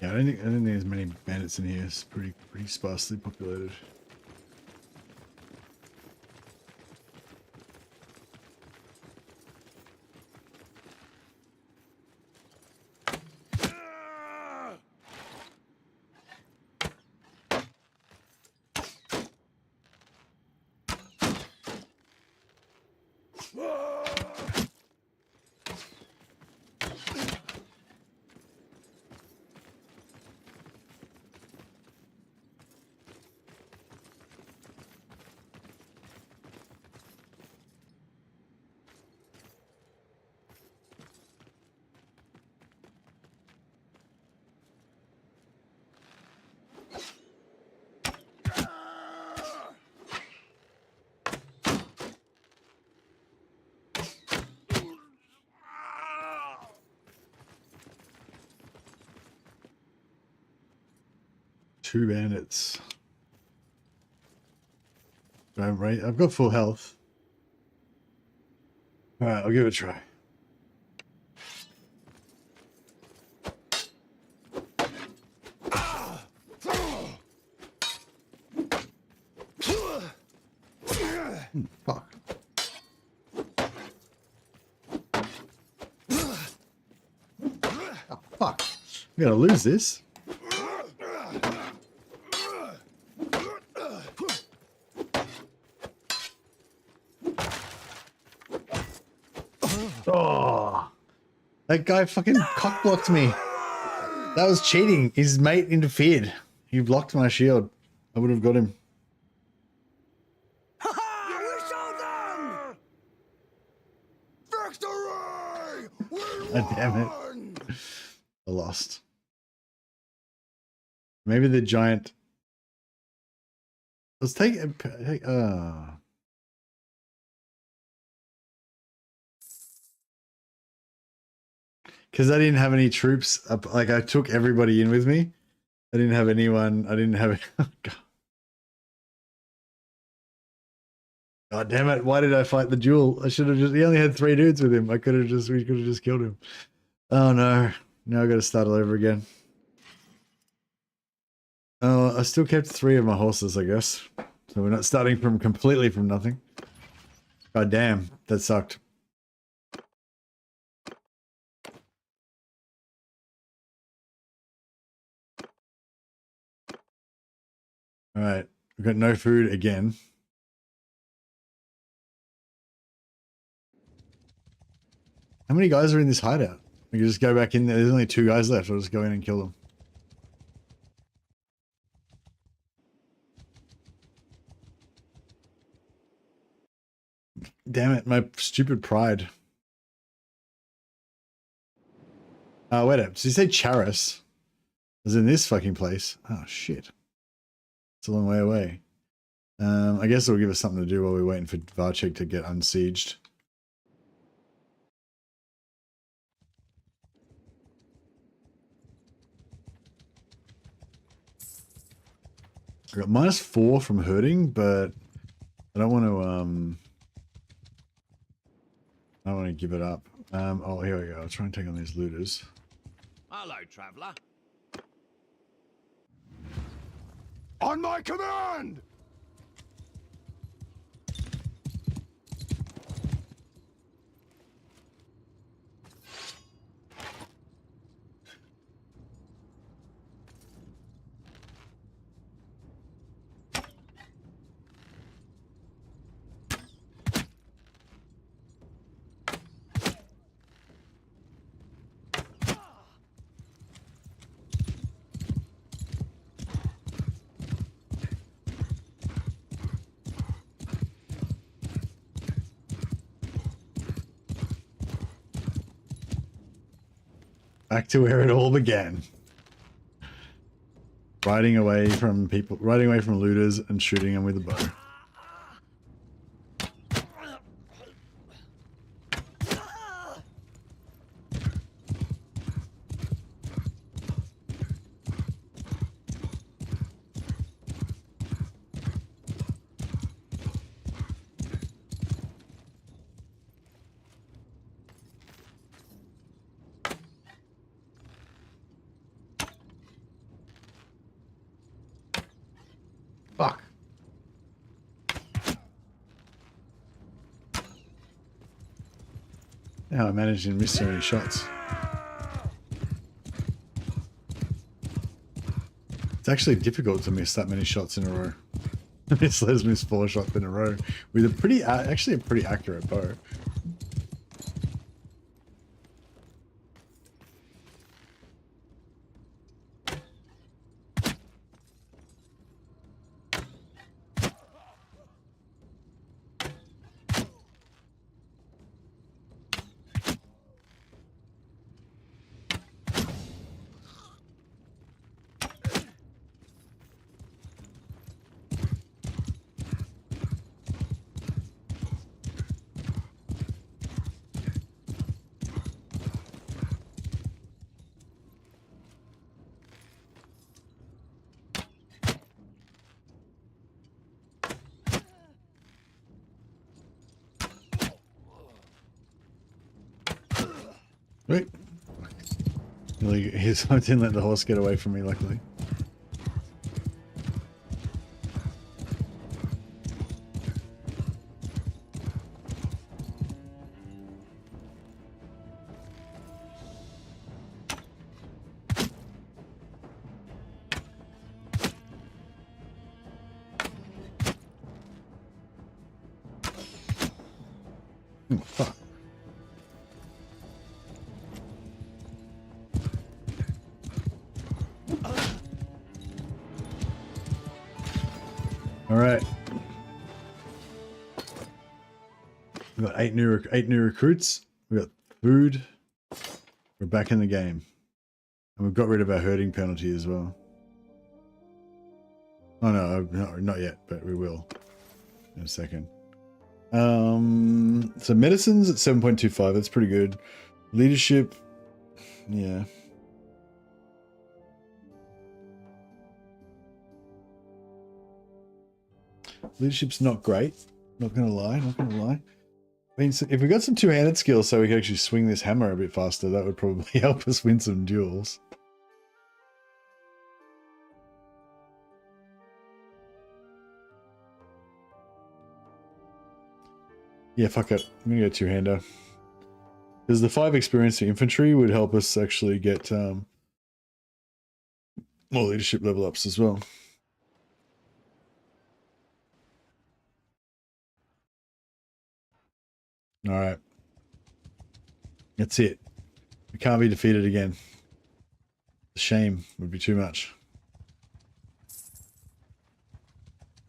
Yeah, I don't think there's many bandits in here. It's pretty sparsely populated. Two bandits. Right, I've got full health. All right, I'll give it a try. Fuck. Oh, fuck. I'm gonna lose this. Oh, that guy fucking cockblocked me. That was cheating. His mate interfered. He blocked my shield. I would have got him. God damn it. I lost. Maybe the giant. Let's take because I didn't have any troops up. Like, I took everybody in with me. I didn't have anyone. I didn't have. God damn it! Why did I fight the duel? I should have just. He only had 3 dudes with him. We could have just killed him. Oh no! Now I got to start all over again. Oh, I still kept 3 of my horses, I guess. So we're not starting from completely from nothing. God damn, that sucked. All right, we've got no food again. How many guys are in this hideout? We can just go back in there. There's only 2 guys left. I'll just go in and kill them. Damn it, my stupid pride. Wait up. Did you say Charis? Was in this fucking place? Oh, shit. It's a long way away. I guess it'll give us something to do while we're waiting for Varchek to get unsieged. I got -4 from hurting, but I don't want to I don't want to give it up. Oh, here we go. I'll try and take on these looters. Hello, traveller. On my command! Back to where it all began. Riding away from people, riding away from looters and shooting them with a bow. How I managed to miss so many shots. It's actually difficult to miss that many shots in a row. This let us miss 4 shots in a row with a pretty, actually a pretty accurate bow. Wait. Really, I didn't let the horse get away from me, luckily. Oh, fuck. All right. We've got eight new recruits. We've got food. We're back in the game. And we've got rid of our herding penalty as well. Oh no, not yet, but we will in a second. So medicine's at 7.25. That's pretty good. Leadership, yeah. Leadership's not great. Not gonna lie. I mean, so if we got some two-handed skills so we could actually swing this hammer a bit faster, that would probably help us win some duels. Yeah, fuck it. I'm gonna go two-hander. Because the 5 experience to infantry would help us actually get more leadership level ups as well. All right. That's it. We can't be defeated again. The shame would be too much.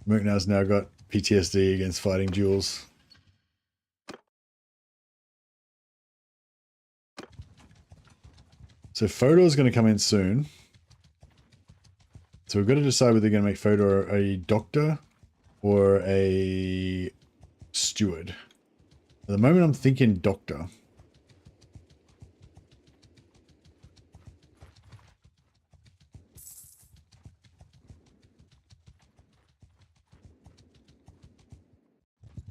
Mukna's now got PTSD against fighting duels. So Fodor's going to come in soon. So we've got to decide whether they're going to make Fodor a doctor or a steward. At the moment, I'm thinking doctor.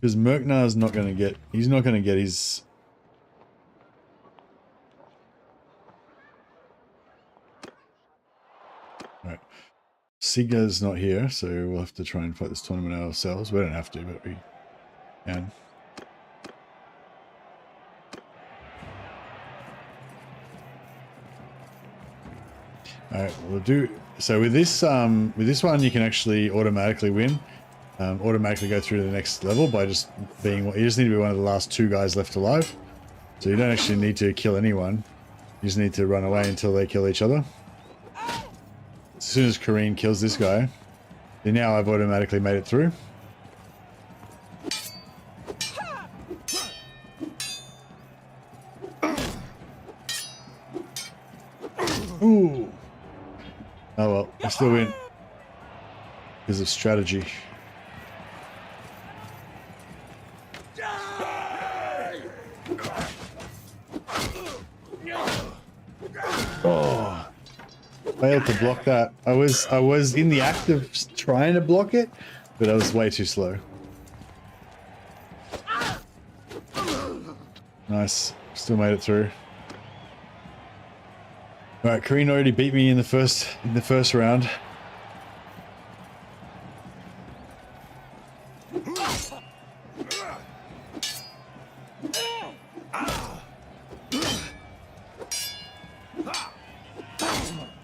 Because Merknar is not going to get... He's not going to get his... Alright. Siga's not here, so we'll have to try and fight this tournament ourselves. We don't have to, but we can. Alright, we'll do so with this one you can actually automatically win. Automatically go through to the next level by just being you just need to be one of the last 2 guys left alive. So you don't actually need to kill anyone. You just need to run away until they kill each other. As soon as Kareen kills this guy, then now I've automatically made it through. Ooh. Oh well, I still win. Because of strategy. Oh. Failed to block that. I was in the act of trying to block it, but I was way too slow. Nice. Still made it through. Alright, Kareen already beat me in the first round.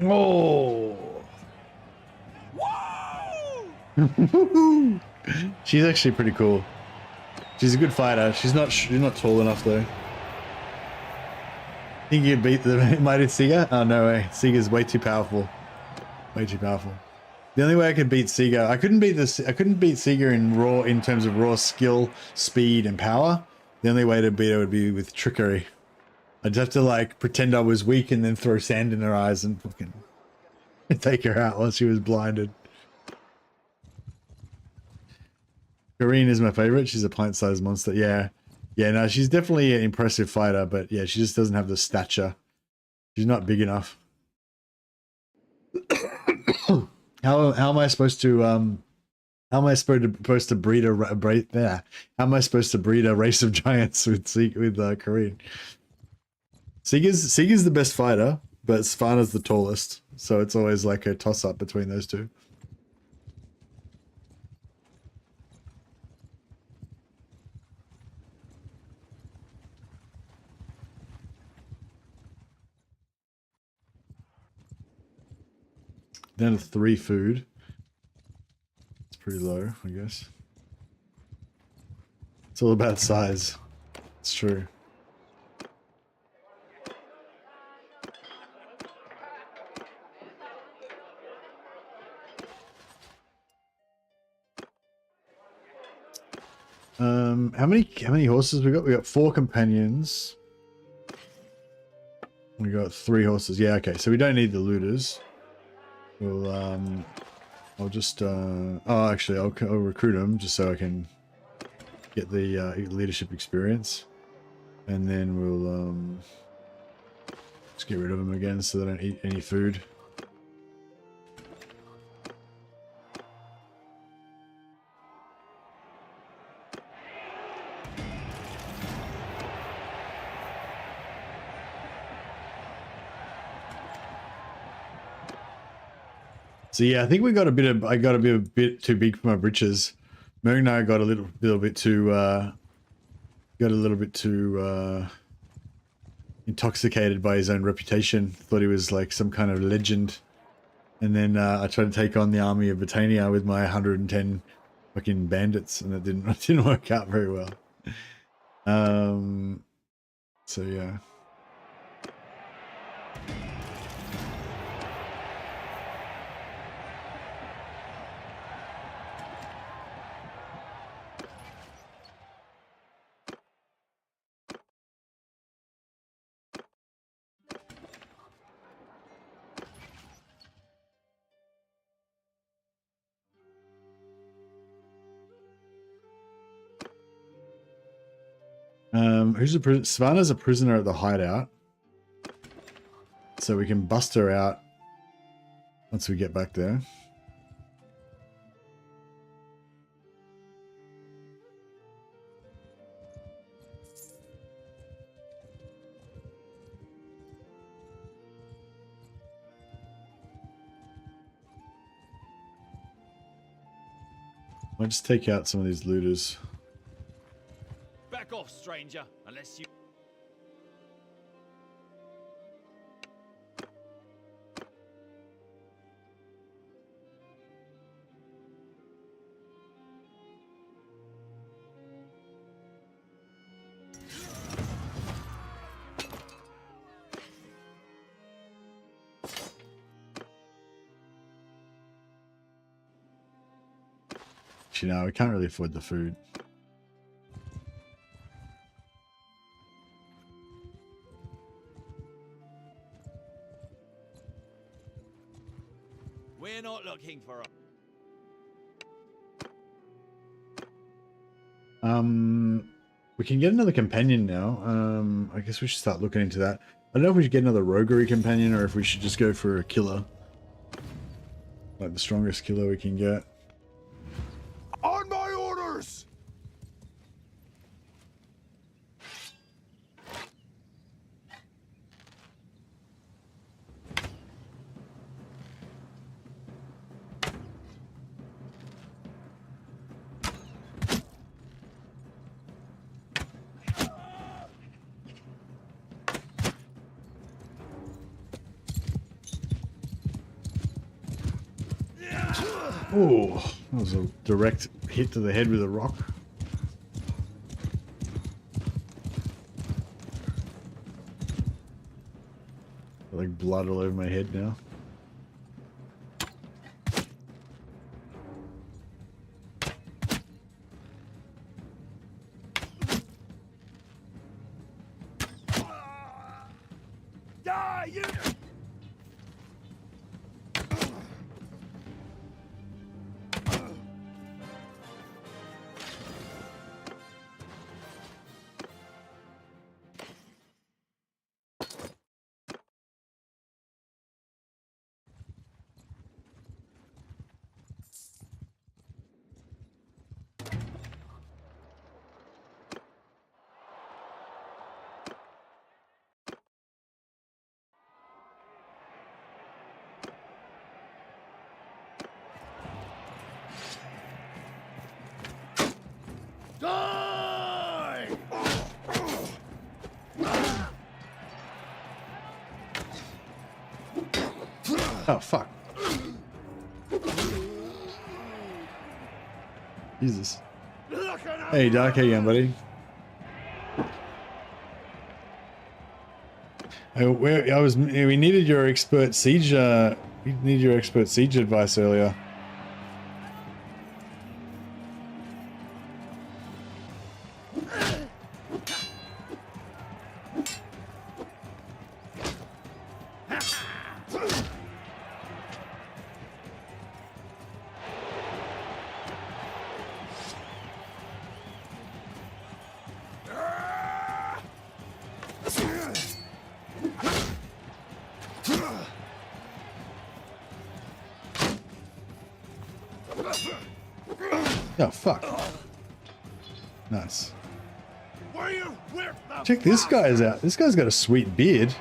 Oh. She's actually pretty cool. She's a good fighter. She's not tall enough though. Think you beat the mighty Siga? Oh no way. Siga's way too powerful. Way too powerful. The only way I could beat Siga, I couldn't beat Siga in terms of raw skill, speed, and power. The only way to beat her would be with trickery. I'd have to like pretend I was weak and then throw sand in her eyes and fucking take her out while she was blinded. Kareen is my favorite. She's a pint-sized monster. Yeah. Yeah, no, she's definitely an impressive fighter, but yeah, she just doesn't have the stature. She's not big enough. How am I supposed to breed a race of giants with Kareen? Siga's the best fighter, but Svanna's the tallest, so it's always like a toss-up between those two. Down to 3 food. It's pretty low, I guess. It's all about size. It's true. How many horses we got? We got 4 companions. We got 3 horses. Yeah, okay. So we don't need the looters. We'll I'll just oh, actually I'll recruit them just so I can get the leadership experience, and then we'll just get rid of them again so they don't eat any food. So yeah, I think I got to be a bit too big for my britches. Merg and I got a little bit too intoxicated by his own reputation. Thought he was like some kind of legend. And then I tried to take on the army of Britannia with my 110 fucking bandits, and it didn't work out very well. So yeah. Savannah's a prisoner at the hideout, so we can bust her out once we get back there. I'll just take out some of these looters. Back off, stranger, unless you... You know, we can't really afford the food. We're not looking for a... We can get another companion now. I guess we should start looking into that. I don't know if we should get another roguery companion or if we should just go for a killer. Like the strongest killer we can get. On my orders! Oh, that was a direct hit to the head with a rock. Like blood all over my head now. Die, you! Die! Oh, fuck. Jesus. Hey, Doc, how you going, buddy? We needed your expert siege, we needed your expert siege advice earlier. Oh, fuck. Nice. Check this guy's out. This guy's got a sweet beard.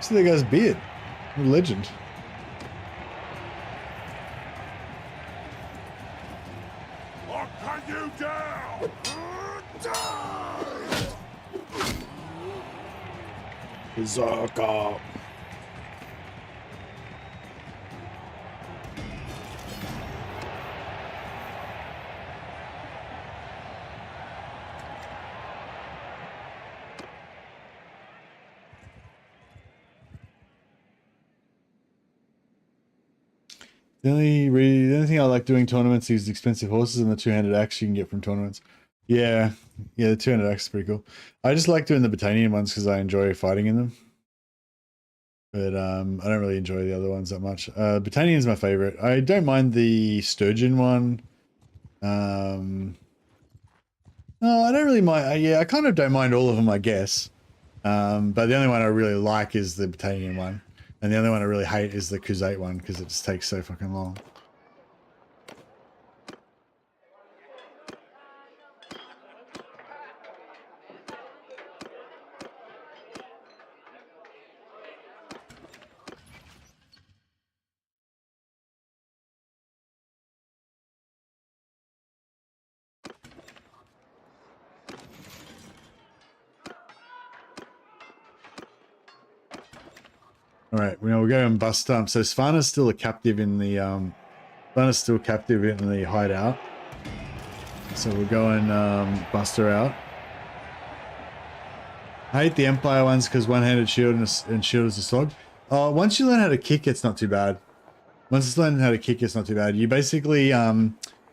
See that guy's beard. What a legend. I'll cut you down! Die! Berserker. The only thing I like doing tournaments is expensive horses and the two-handed axe you can get from tournaments. Yeah, the two-handed axe is pretty cool. I just like doing the Battanian ones because I enjoy fighting in them. But I don't really enjoy the other ones that much. Battanian's my favorite. I don't mind the Sturgeon one. No, I don't really mind. Yeah, I kind of don't mind all of them, I guess. But the only one I really like is the Battanian one. And the only one I really hate is the Crusade one because it just takes so fucking long. All right, we'll go and bust. So Svana's still a captive in the hideout. So we'll go and bust her out. I hate the Empire ones because one-handed shield and shield is a slog. Once you learn how to kick, it's not too bad. Once you learn how to kick, it's not too bad. You basically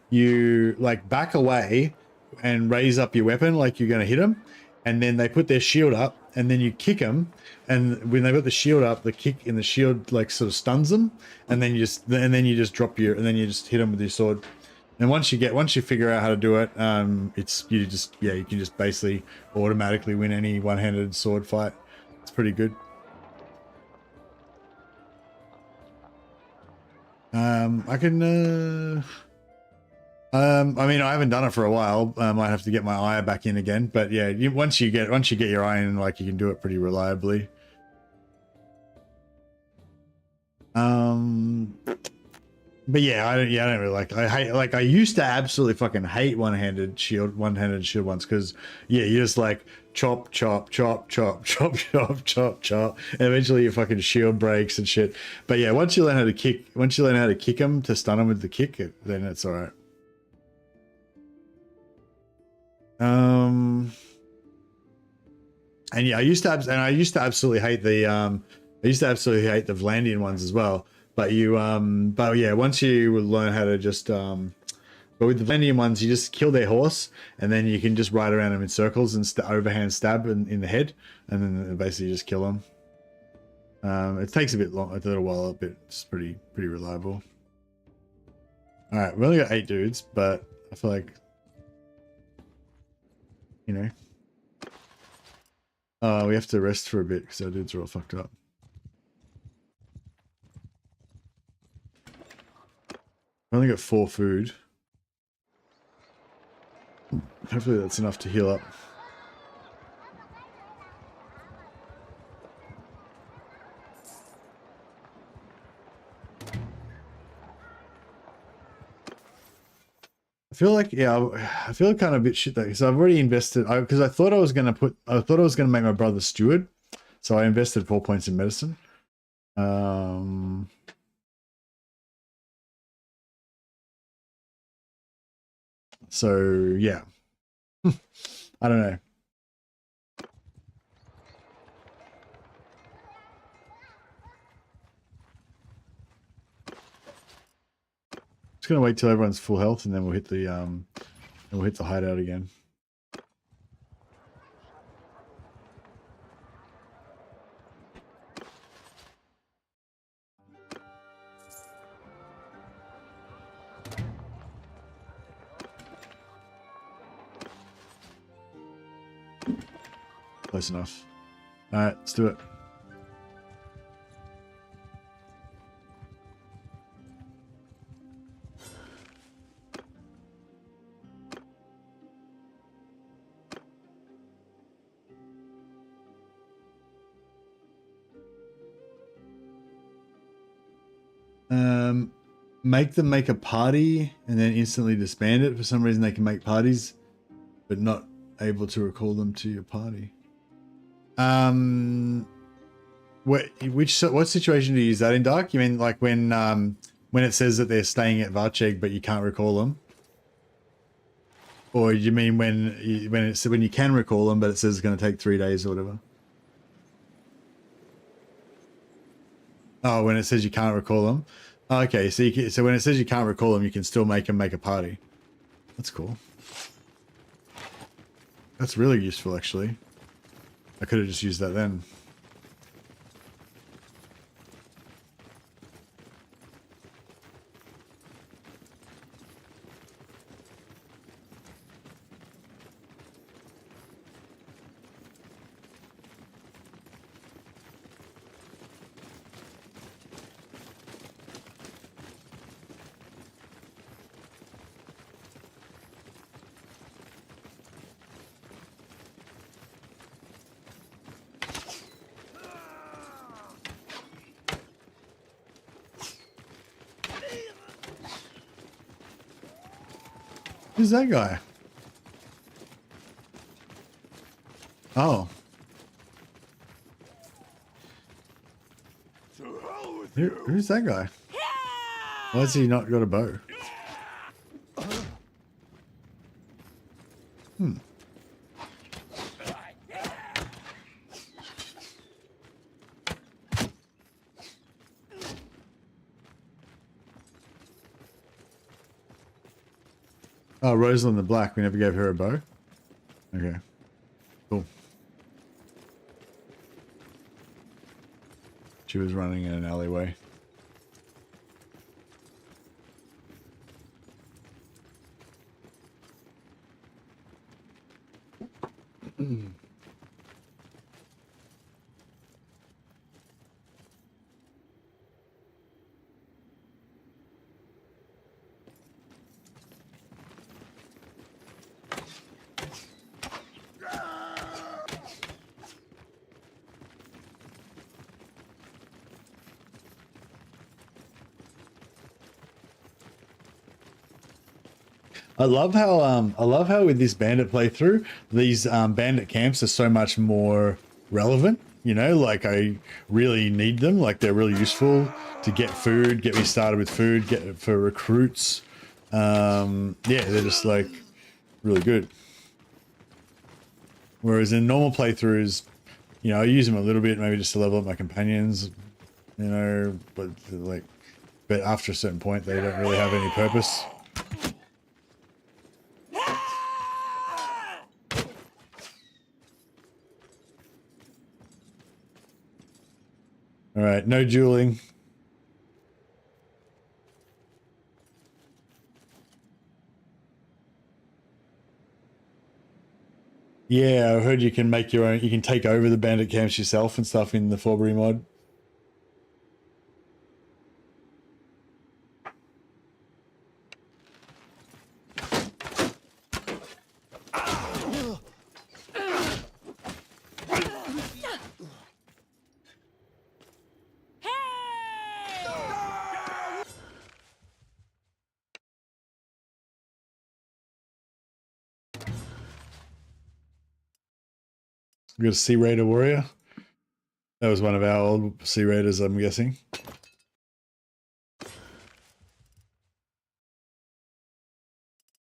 you like back away and raise up your weapon like you're going to hit them, and then they put their shield up, and then you kick them, and when they put the shield up, the kick in the shield like sort of stuns them, and then you just drop your, and then you just hit them with your sword. And once you figure out how to do it, you can just basically automatically win any one-handed sword fight. It's pretty good. I mean, I haven't done it for a while. I might have to get my eye back in again. But yeah, once you get your eye in, like, you can do it pretty reliably. But yeah, I don't really like. I used to absolutely fucking hate one-handed shield ones because yeah, you just like chop, chop, chop, chop, chop, chop, chop, chop, and eventually your fucking shield breaks and shit. But yeah, once you learn how to kick them to stun them with the kick, then it's all right. And yeah, I used to absolutely hate the Vlandian ones as well. But yeah, once you learn how to just but with the Vlandian ones, you just kill their horse, and then you can just ride around them in circles and overhand stab in the head, and then basically just kill them. It takes a little while, but it's pretty reliable. All right, we only got 8 dudes, but I feel like, you know, we have to rest for a bit because our dudes are all fucked up. I only got 4 food. Hopefully that's enough to heal up. I feel like, yeah, I feel kind of a bit shit though, because I've already invested, because I thought I was going to make my brother steward, so I invested 4 points in medicine. So yeah, I don't know. Just gonna wait till everyone's full health, and then we'll hit the hideout again. Close enough. All right, let's do it. Make them make a party and then instantly disband it. For some reason they can make parties, but not able to recall them to your party. What situation do you use that in, Dark? You mean like when it says that they're staying at Varcheg but you can't recall them? Or you mean when you can recall them but it says it's going to take 3 days or whatever? Oh, when it says you can't recall them. Oh, okay, so when it says you can't recall them, you can still make them make a party. That's cool. That's really useful, actually. I could have just used that then. Who's that guy? Oh. Who's that guy? Why has he not got a bow? Oh, Rosalind the Black. We never gave her a bow. Okay. Cool. She was running in an alleyway. I love how with this bandit playthrough, these bandit camps are so much more relevant. You know, like I really need them. Like they're really useful to get food, get me started with food, get for recruits. Yeah, they're just like really good. Whereas in normal playthroughs, you know, I use them a little bit, maybe just to level up my companions, you know, but like, but after a certain point, they don't really have any purpose. All right, no dueling. Yeah, I heard you can make your own, you can take over the bandit camps yourself and stuff in the Forbury mod. We got a Sea Raider warrior. That was one of our old Sea Raiders, I'm guessing.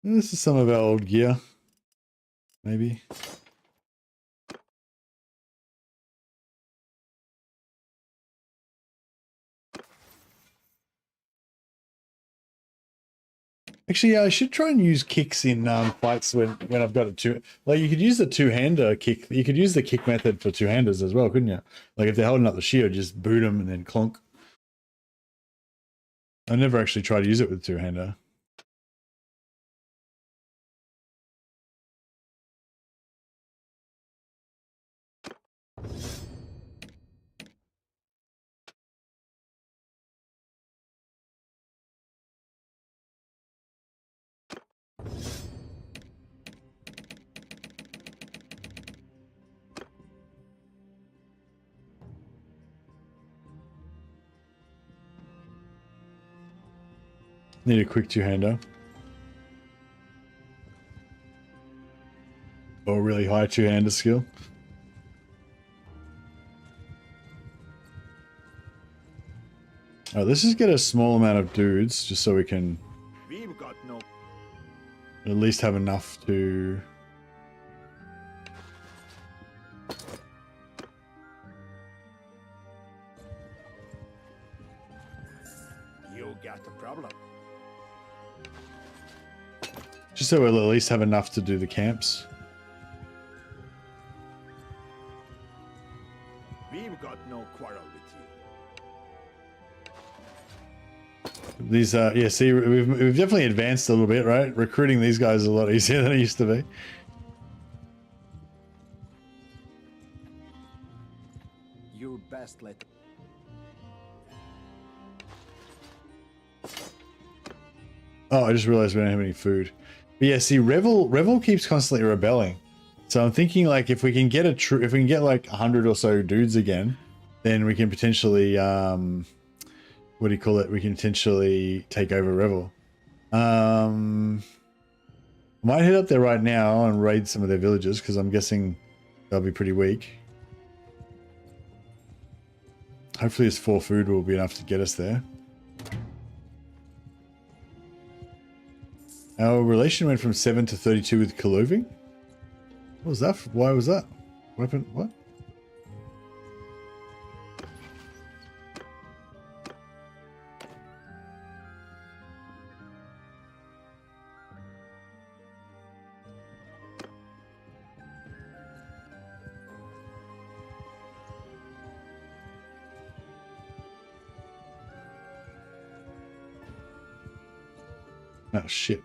And this is some of our old gear, maybe. Actually, yeah, I should try and use kicks in fights when I've got a two. Like you could use the two-hander kick. You could use the kick method for two-handers as well, couldn't you? Like if they're holding up the shield, just boot them and then clonk. I never actually tried to use it with two-hander. Need a quick two-hander. Or a really high two-hander skill. Alright, let's just get a small amount of dudes, just so we can We've got no. at least have enough to... You got a problem. Just so we'll at least have enough to do the camps. We've got no quarrel with you. These yeah, see, we've definitely advanced a little bit, right? Recruiting these guys is a lot easier than it used to be. Your best let. Oh, I just realized we don't have any food. But yeah, see, Revel keeps constantly rebelling. So I'm thinking like if we can get if we can get like 100 or so dudes again, then we can potentially what do you call it? We can potentially take over Revel. Might head up there right now and raid some of their villages because I'm guessing they'll be pretty weak. Hopefully this 4 food will be enough to get us there. Our relation went from 7 to 32 with Kaloving. What was that? Why was that? Weapon? What? Oh shit.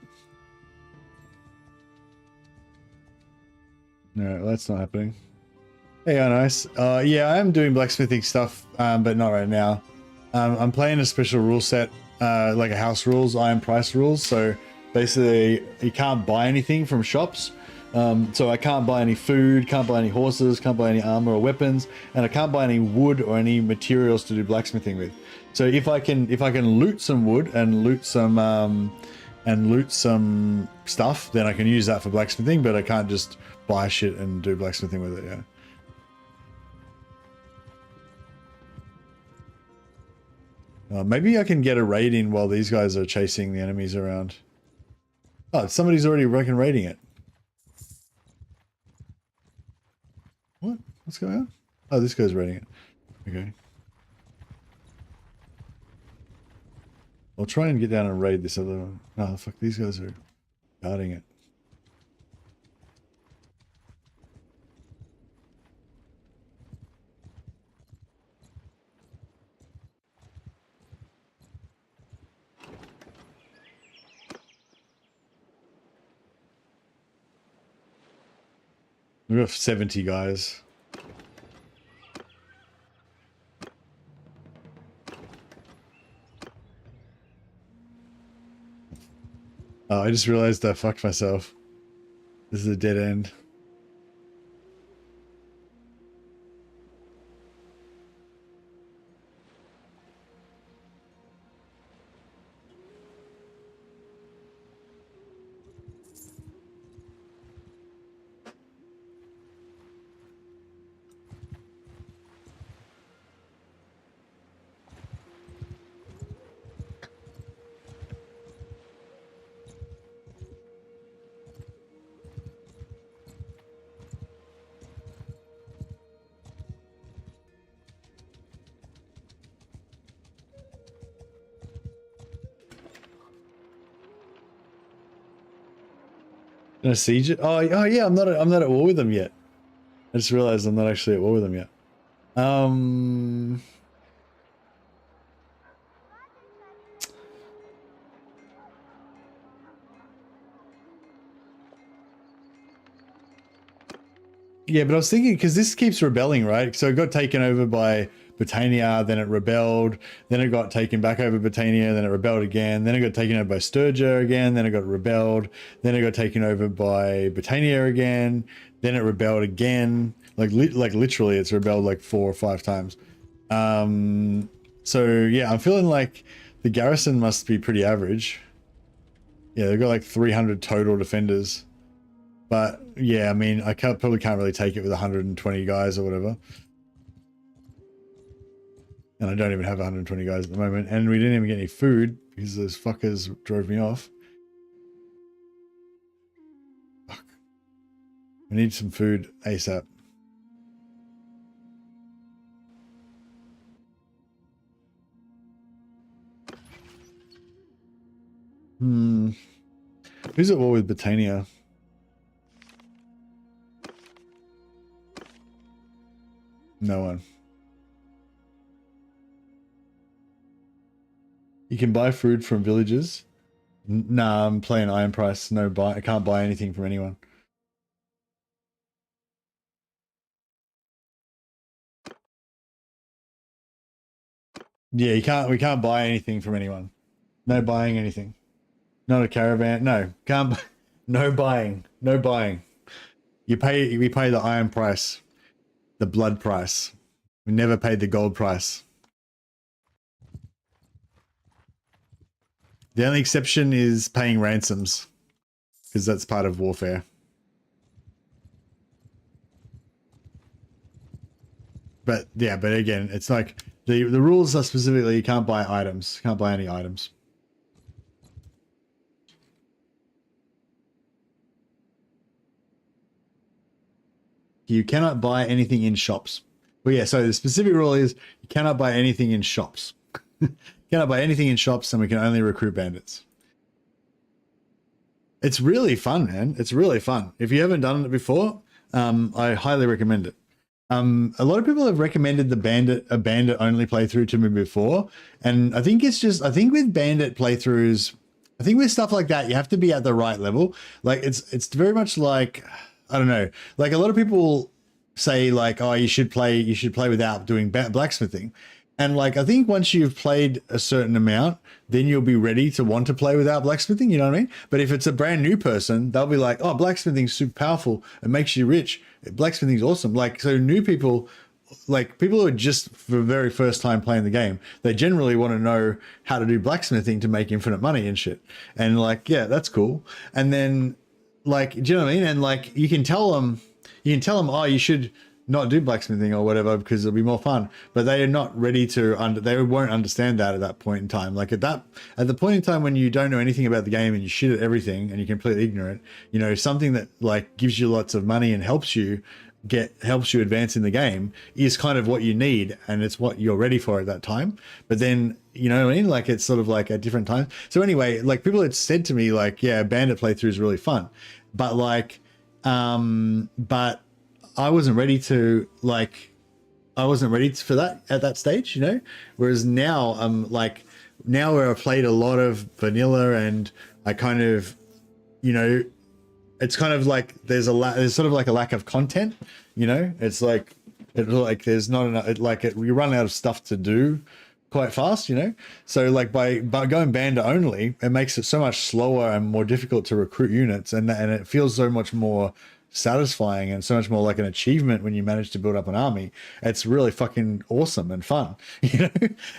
No, that's not happening. Hey, oh, nice. Yeah, I am doing blacksmithing stuff, but not right now. I'm playing a special rule set, like a house rules, iron price rules. So basically, you can't buy anything from shops. So I can't buy any food, can't buy any horses, can't buy any armor or weapons, and I can't buy any wood or any materials to do blacksmithing with. So if I can loot some wood and loot some and loot some stuff, then I can use that for blacksmithing, but I can't just buy shit and do blacksmithing with it, yeah. Maybe I can get a raid in while these guys are chasing the enemies around. Oh, somebody's already raiding it. What? What's going on? Oh, this guy's raiding it. Okay. I'll try and get down and raid this other one. Oh, fuck, these guys are guarding it. We have 70 guys. Oh, I just realized I fucked myself. This is a dead end. Gonna siege it? Oh yeah, I'm not at war with them yet. I just realized I'm not actually at war with them yet. Yeah, but I was thinking, because this keeps rebelling, right? So it got taken over by Britannia, then it rebelled, then it got taken back over Britannia, then it rebelled again, then it got taken over by Sturgia again, then it got rebelled, then it got taken over by Britannia again, then it rebelled again. Like literally it's rebelled like 4 or 5 times. So yeah, I'm feeling like the garrison must be pretty average. Yeah, they've got like 300 total defenders. But yeah, I mean, I probably can't really take it with 120 guys or whatever. And I don't even have 120 guys at the moment. And we didn't even get any food because those fuckers drove me off. Fuck. We need some food ASAP. Who's at war with Britannia? No one. You can buy food from villages. Nah, I'm playing Iron Price. No buy. I can't buy anything from anyone. Yeah, you can't. We can't buy anything from anyone. No buying anything. Not a caravan. No, can't. No buying. No buying. We pay the iron price, the blood price. We never paid the gold price. The only exception is paying ransoms, because that's part of warfare. But yeah, but again, it's like the rules are specifically you can't buy items, can't buy any items. You cannot buy anything in shops. Well, yeah, so the specific rule is you cannot buy anything in shops. Cannot buy anything in shops, and we can only recruit bandits. It's really fun, man. It's really fun. If you haven't done it before, I highly recommend it. A lot of people have recommended a bandit only playthrough to me before, and I think it's just, I think with bandit playthroughs, I think with stuff like that, you have to be at the right level. Like it's very much like, I don't know, like a lot of people say like, oh, you should play without doing blacksmithing. And like, I think once you've played a certain amount, then you'll be ready to want to play without blacksmithing, you know what I mean? But if it's a brand new person, they'll be like, oh, blacksmithing's super powerful. It makes you rich. Blacksmithing's awesome. Like, so new people people who are just for the very first time playing the game, they generally want to know how to do blacksmithing to make infinite money and shit. And like, yeah, that's cool. And then like, do you know what I mean? And like, you can tell them, oh, you should not do blacksmithing or whatever because it'll be more fun. But they are not ready to they won't understand that at that point in time. Like at the point in time when you don't know anything about the game and you shit at everything and you're completely ignorant, you know, something that like gives you lots of money and helps you advance in the game is kind of what you need, and it's what you're ready for at that time. But then, you know what I mean? Like it's sort of like at different times. So anyway, like people had said to me like, yeah, Bandit playthrough is really fun. But like, but I wasn't ready for that at that stage, you know? Whereas now now where I've played a lot of vanilla and I kind of, you know, it's kind of like there's sort of like a lack of content, you know? It's like there's not enough, you run out of stuff to do quite fast, you know? So like by going Bandit only, it makes it so much slower and more difficult to recruit units, and it feels so much more satisfying and so much more like an achievement when you manage to build up an army. It's really fucking awesome and fun, you know?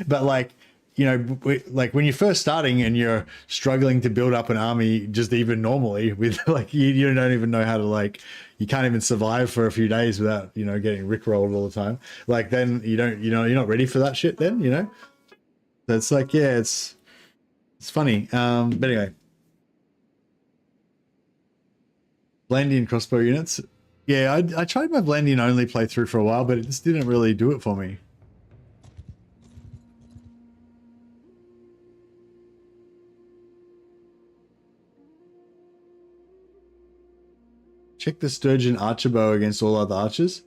But like, you know, like when you're first starting and you're struggling to build up an army just even normally with like, you don't even know how to like, you can't even survive for a few days without, you know, getting rickrolled all the time. Like then you're not ready for that shit then, you know? So it's like, yeah, it's funny. But anyway. Blandian crossbow units. Yeah, I tried my Blandian only playthrough for a while, but it just didn't really do it for me. Check the Sturgeon archer bow against all other archers.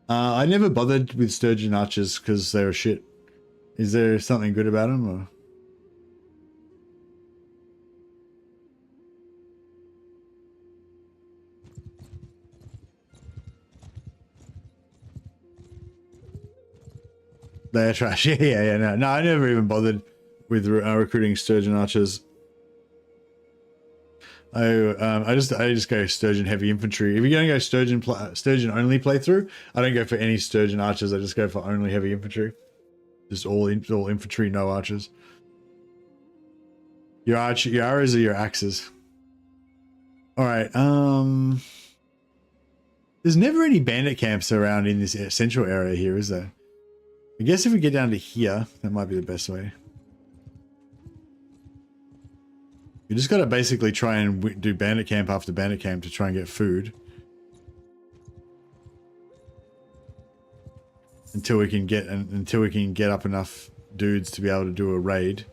I never bothered with Sturgeon archers because they were shit. Is there something good about them? Or? They're trash. Yeah. No, I never even bothered with recruiting Sturgeon archers. I just go Sturgeon heavy infantry. If you're gonna go Sturgeon only playthrough, I don't go for any Sturgeon archers. I just go for only heavy infantry. Just all infantry, no archers. Your arrows are your axes. All right. There's never any bandit camps around in this central area here, is there? I guess if we get down to here, that might be the best way. You just got to basically try and do bandit camp after bandit camp to try and get food. Until we can get up enough dudes to be able to do a raid.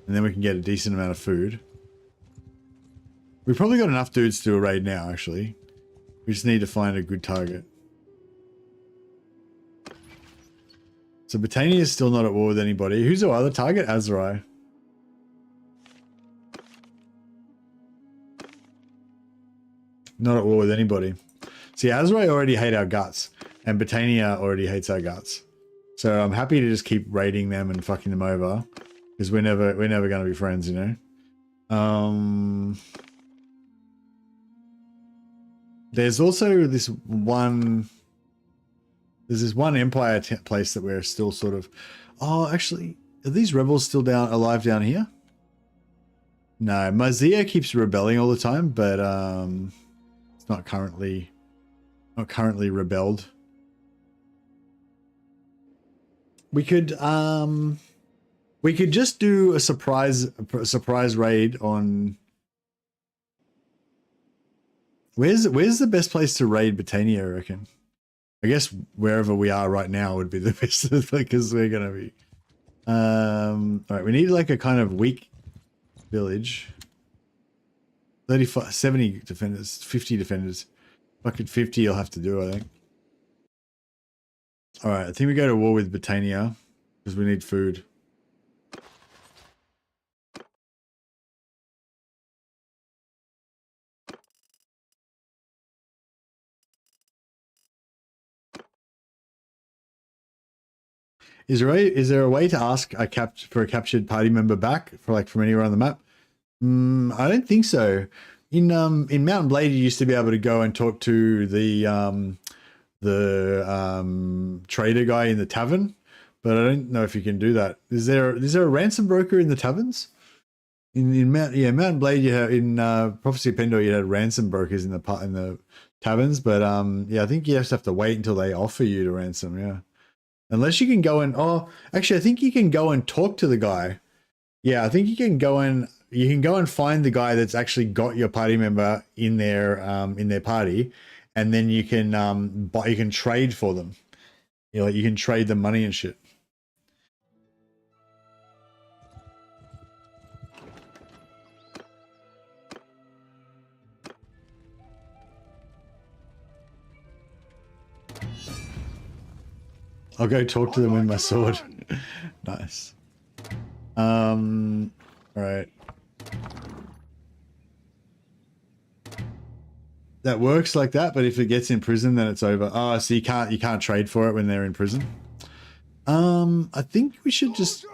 And then we can get a decent amount of food. We've probably got enough dudes to do a raid now, actually. We just need to find a good target. So Britannia is still not at war with anybody. Who's our other target? Azurai. Not at war with anybody. See, Azurai already hate our guts. And Britannia already hates our guts. So I'm happy to just keep raiding them and fucking them over. Because we're never going to be friends, you know? There's also this one... There's this one Empire place that we're still sort of... Oh, actually, are these rebels still alive down here? No, Mazia keeps rebelling all the time, but it's not currently rebelled. We could just do a surprise raid on... Where's the best place to raid Britannia, I reckon? I guess wherever we are right now would be the best, because we're gonna be. All right, we need like a kind of weak village. 35, 70 defenders, 50 defenders. Fucking 50 you'll have to do, I think. All right, I think we go to war with Britannia because we need food. Is there a way to ask for a captured party member back from anywhere on the map? I don't think so. In Mountain Blade, you used to be able to go and talk to the trader guy in the tavern, but I don't know if you can do that. Is there a ransom broker in the taverns? In Mountain Blade, you have in Prophecy of Pendor, you had ransom brokers in the taverns, but I think you just have to wait until they offer you to ransom. Yeah, unless you can go and actually, I think you can go and talk to the guy. Yeah, I think you can go and find the guy that's actually got your party member in their party, and then you can trade for them. You can trade them money and shit. I'll go talk to them with my sword. Nice. All right. That works like that, but if it gets in prison, then it's over. Oh, so you can't trade for it when they're in prison. I think we should just.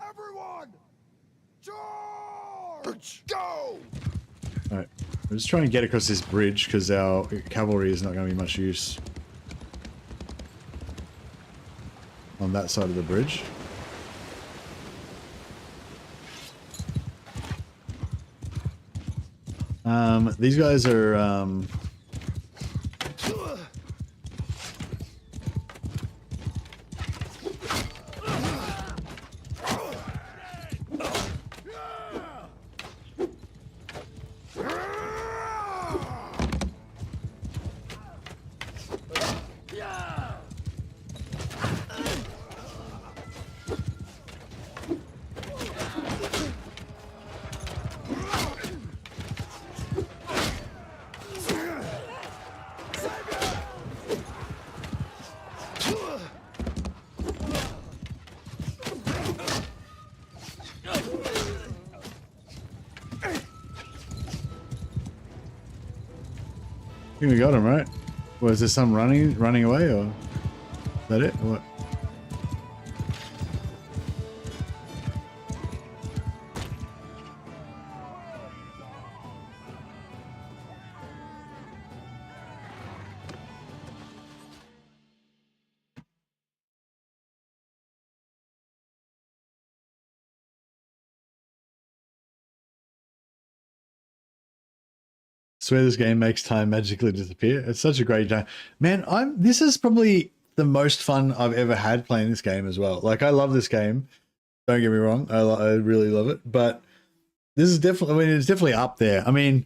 Everyone, charge! Go! All right, we're just trying to get across this bridge because our cavalry is not going to be much use on that side of the bridge. These guys are I think we got him, right? Was there some running away, or is that it? Or what? Swear this game makes time magically disappear. It's such a great game, man. This is probably the most fun I've ever had playing this game as well. Like, I love this game, don't get me wrong, I really love it, but this is definitely, I mean, it's definitely up there. I mean,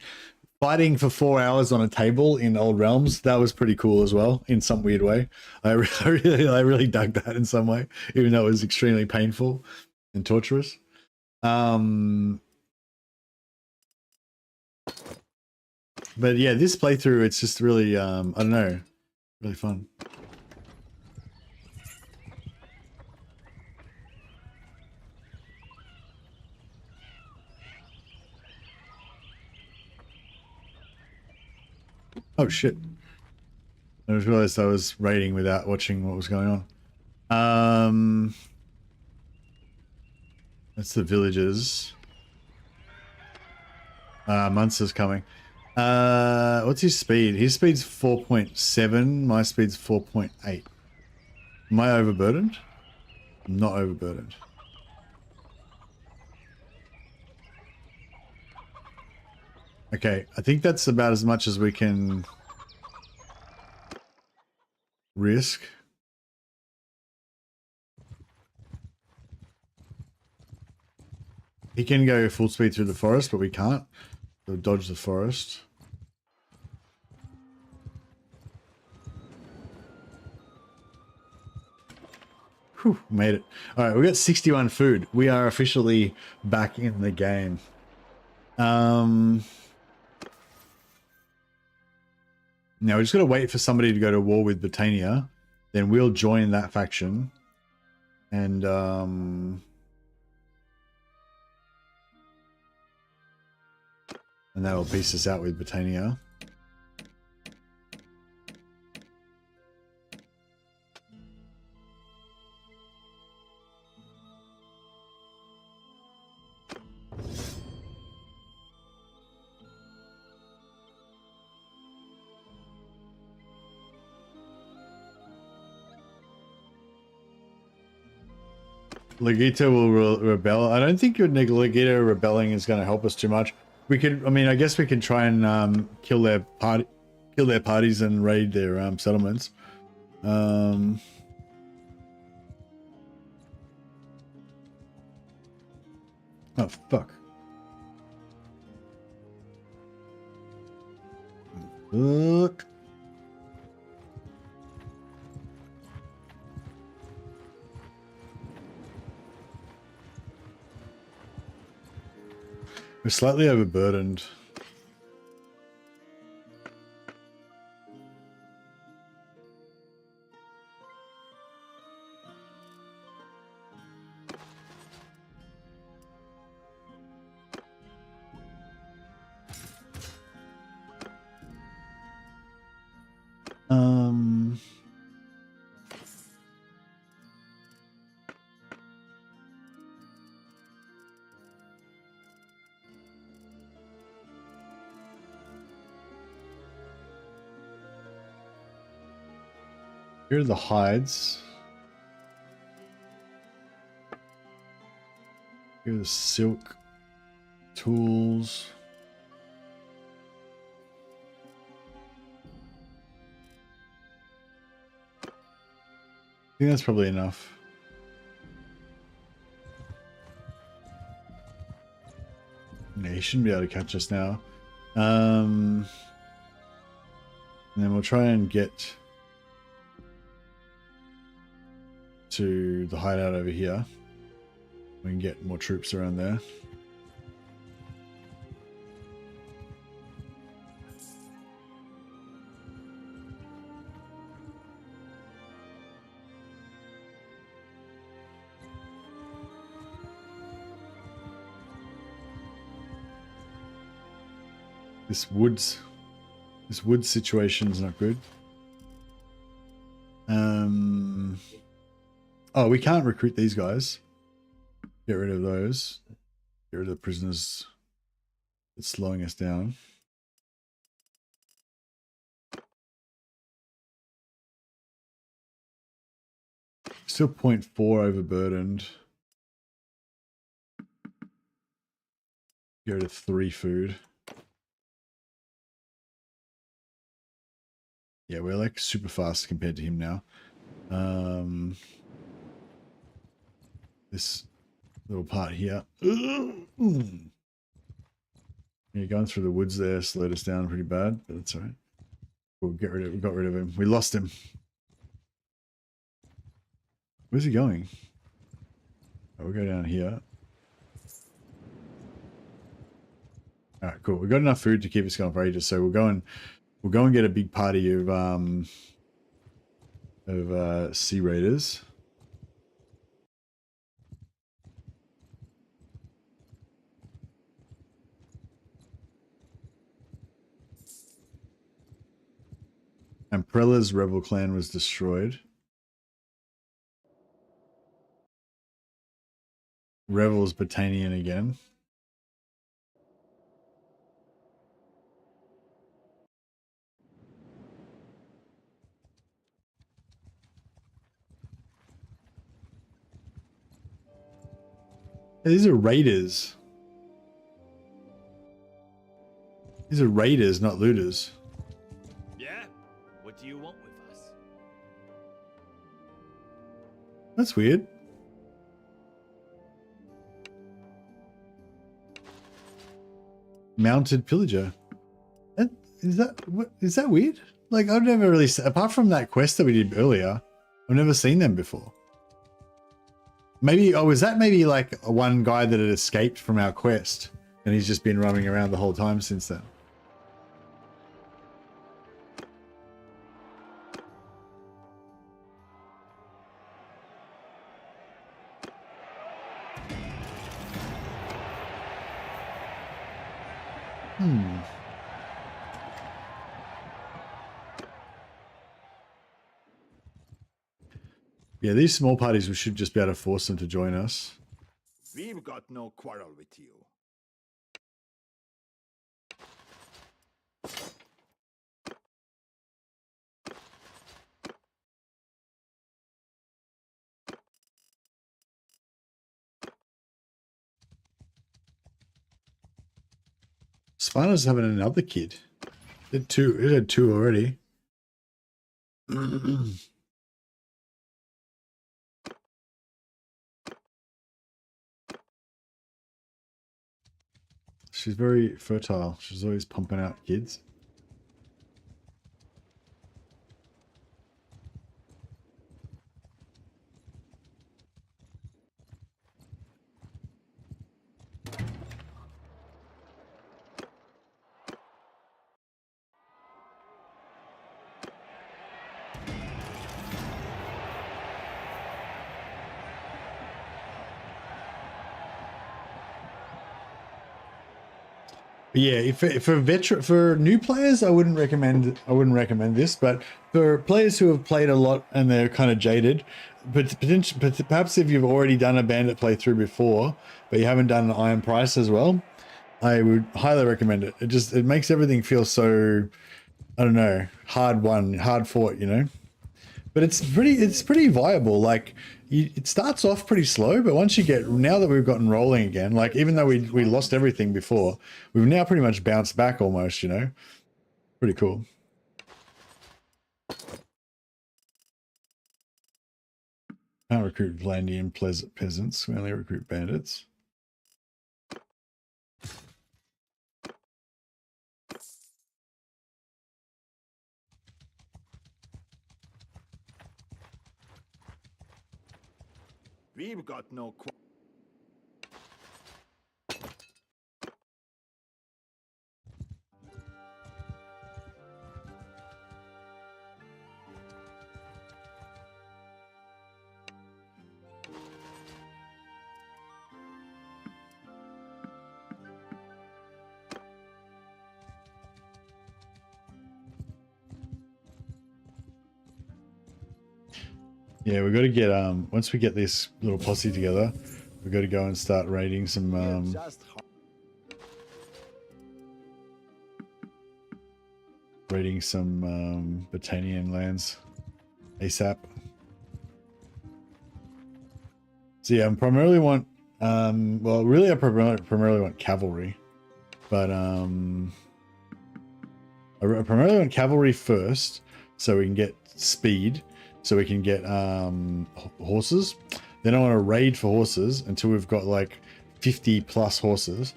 fighting for 4 hours on a table in Old Realms, that was pretty cool as well in some weird way. I really dug that in some way, even though it was extremely painful and torturous. But yeah, this playthrough, it's just really, I don't know, really fun. Oh shit. I just realized I was raiding without watching what was going on. That's the villagers. Munster's coming. What's his speed? His speed's 4.7. My speed's 4.8. Am I overburdened? I'm not overburdened. Okay, I think that's about as much as we can risk. He can go full speed through the forest, but we can't. So dodge the forest. Whew, made it. All right, we got 61 food. We are officially back in the game. Now we just got to wait for somebody to go to war with Britannia. Then we'll join that faction. And that will piece us out with Britannia. Legito will rebel. I don't think your Legito rebelling is going to help us too much. We could, I mean, I guess we can try and kill their parties and raid their settlements. Oh fuck. Look. We're slightly overburdened. Here are the hides. Here are the silk tools. I think that's probably enough. No, he shouldn't be able to catch us now. And then we'll try and get to the hideout over here. We can get more troops around there. This woods situation is not good. Oh, we can't recruit these guys. Get rid of those. Get rid of the prisoners. It's slowing us down. Still 0.4 overburdened. Get rid of 3 food. Yeah, we're like super fast compared to him now. This little part here. Yeah, going through the woods there slowed us down pretty bad, but that's alright. We got rid of him. We lost him. Where's he going? Oh, we'll go down here. Alright, cool. We've got enough food to keep us going for ages, so we'll go and get a big party of sea raiders. And Prella's rebel clan was destroyed. Revel's Battanian again. These are raiders. These are raiders, not looters. Yeah? What do you want with us? That's weird. Mounted pillager. Is that weird? Like, I've never really, apart from that quest that we did earlier, I've never seen them before. Maybe, oh, is that maybe like one guy that had escaped from our quest and he's just been roaming around the whole time since then? Yeah, these small parties, we should just be able to force them to join us. We've got no quarrel with you. Spana's having another kid. It had two already. She's very fertile. She's always pumping out kids. But yeah, for new players, I wouldn't recommend this. But for players who have played a lot and they're kind of jaded, but perhaps if you've already done a Bandit playthrough before, but you haven't done an Iron Price as well, I would highly recommend it. It makes everything feel so, I don't know, hard won, hard fought, you know. But it's pretty viable. Like it starts off pretty slow, but once you get, now that we've gotten rolling again, like even though we lost everything before, we've now pretty much bounced back almost, you know. Pretty cool. Can't recruit Vlandian peasants. We only recruit bandits. We've got no Yeah, we've got to get once we get this little posse together, we've got to go and start raiding some Britannian lands ASAP. So yeah, I primarily want well, really I primarily want cavalry, but I primarily want cavalry first so we can get speed. So we can get horses. Then I want to raid for horses until we've got like 50 plus horses,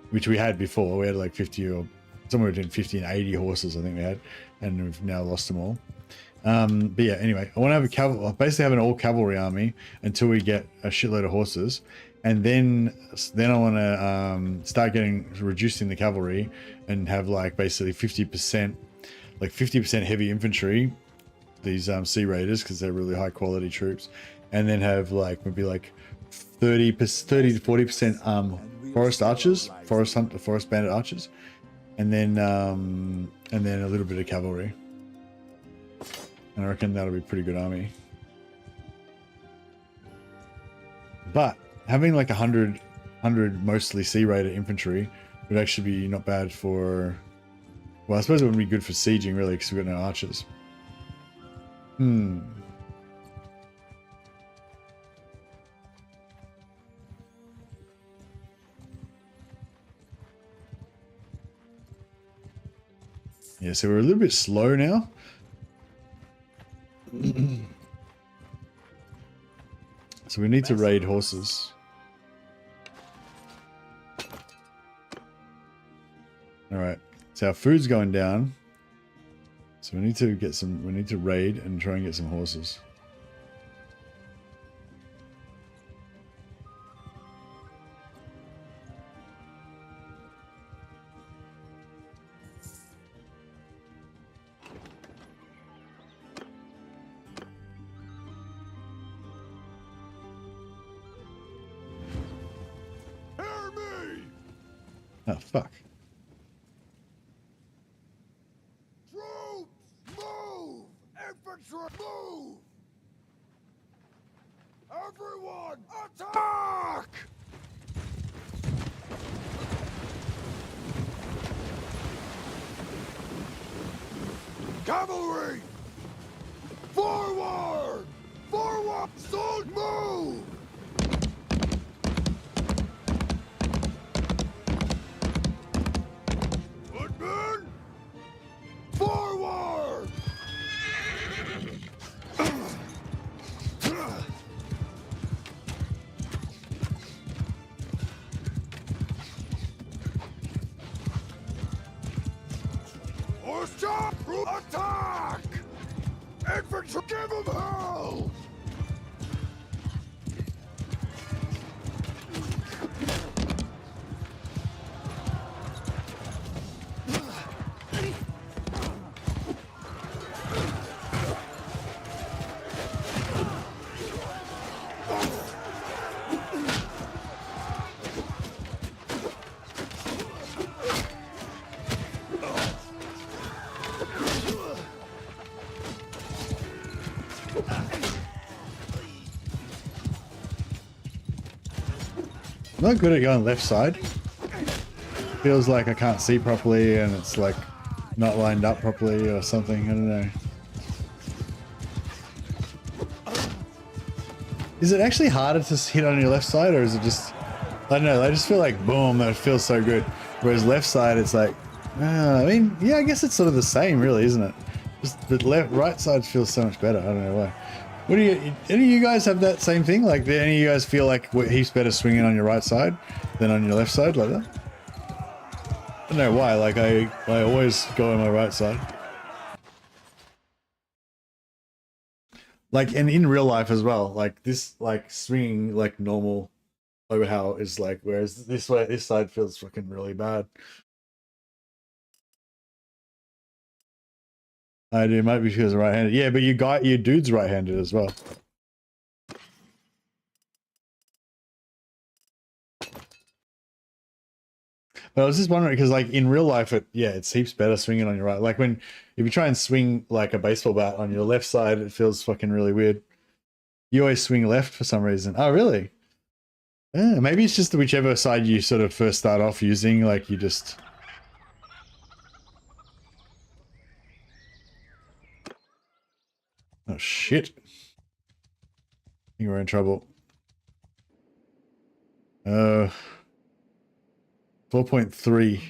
which we had before. We had like 50 or somewhere between 50 and 80 horses, I think we had, and we've now lost them all. But yeah, anyway, I want to have basically have an all cavalry army until we get a shitload of horses, and then I want to start reducing the cavalry and have like basically 50% heavy infantry. These sea raiders, because they're really high quality troops, and then have like maybe like 30 to 40% forest archers, forest bandit archers, and then a little bit of cavalry. And I reckon that'll be a pretty good army. But having like 100 mostly sea raider infantry would actually be not bad for, well, I suppose it wouldn't be good for sieging really, because we've got no archers. Yeah, so we're a little bit slow now. So we need to raid horses. All right, so our food's going down. So we need to raid and try and get some horses. Hear me! Oh, fuck. Move! Everyone, attack! Cavalry! Forward! Forward! Sword move! Stop! Attack! Infantry, give them hell! I'm not good at going left side. Feels like I can't see properly and it's like not lined up properly or something. I don't know. Is it actually harder to hit on your left side, or is it just, I don't know, I just feel like boom, that feels so good. Whereas left side, it's like, I mean, yeah, I guess it's sort of the same really, isn't it? Just the right side feels so much better. I don't know why. What do you, any of you guys have that same thing? Like, do any of you guys feel like heaps better swinging on your right side than on your left side like that? I don't know why, like I always go on my right side. Like, and in real life as well, like this, like swinging like normal overhaul is like, whereas this side feels fucking really bad. I do, might be because right-handed. Yeah, but your dude's right-handed as well. But I was just wondering because, like, in real life, it's heaps better swinging on your right. Like if you try and swing like a baseball bat on your left side, it feels fucking really weird. You always swing left for some reason. Oh, really? Yeah, maybe it's just whichever side you sort of first start off using. Like you just. Oh shit! I think we're in trouble. 4.3.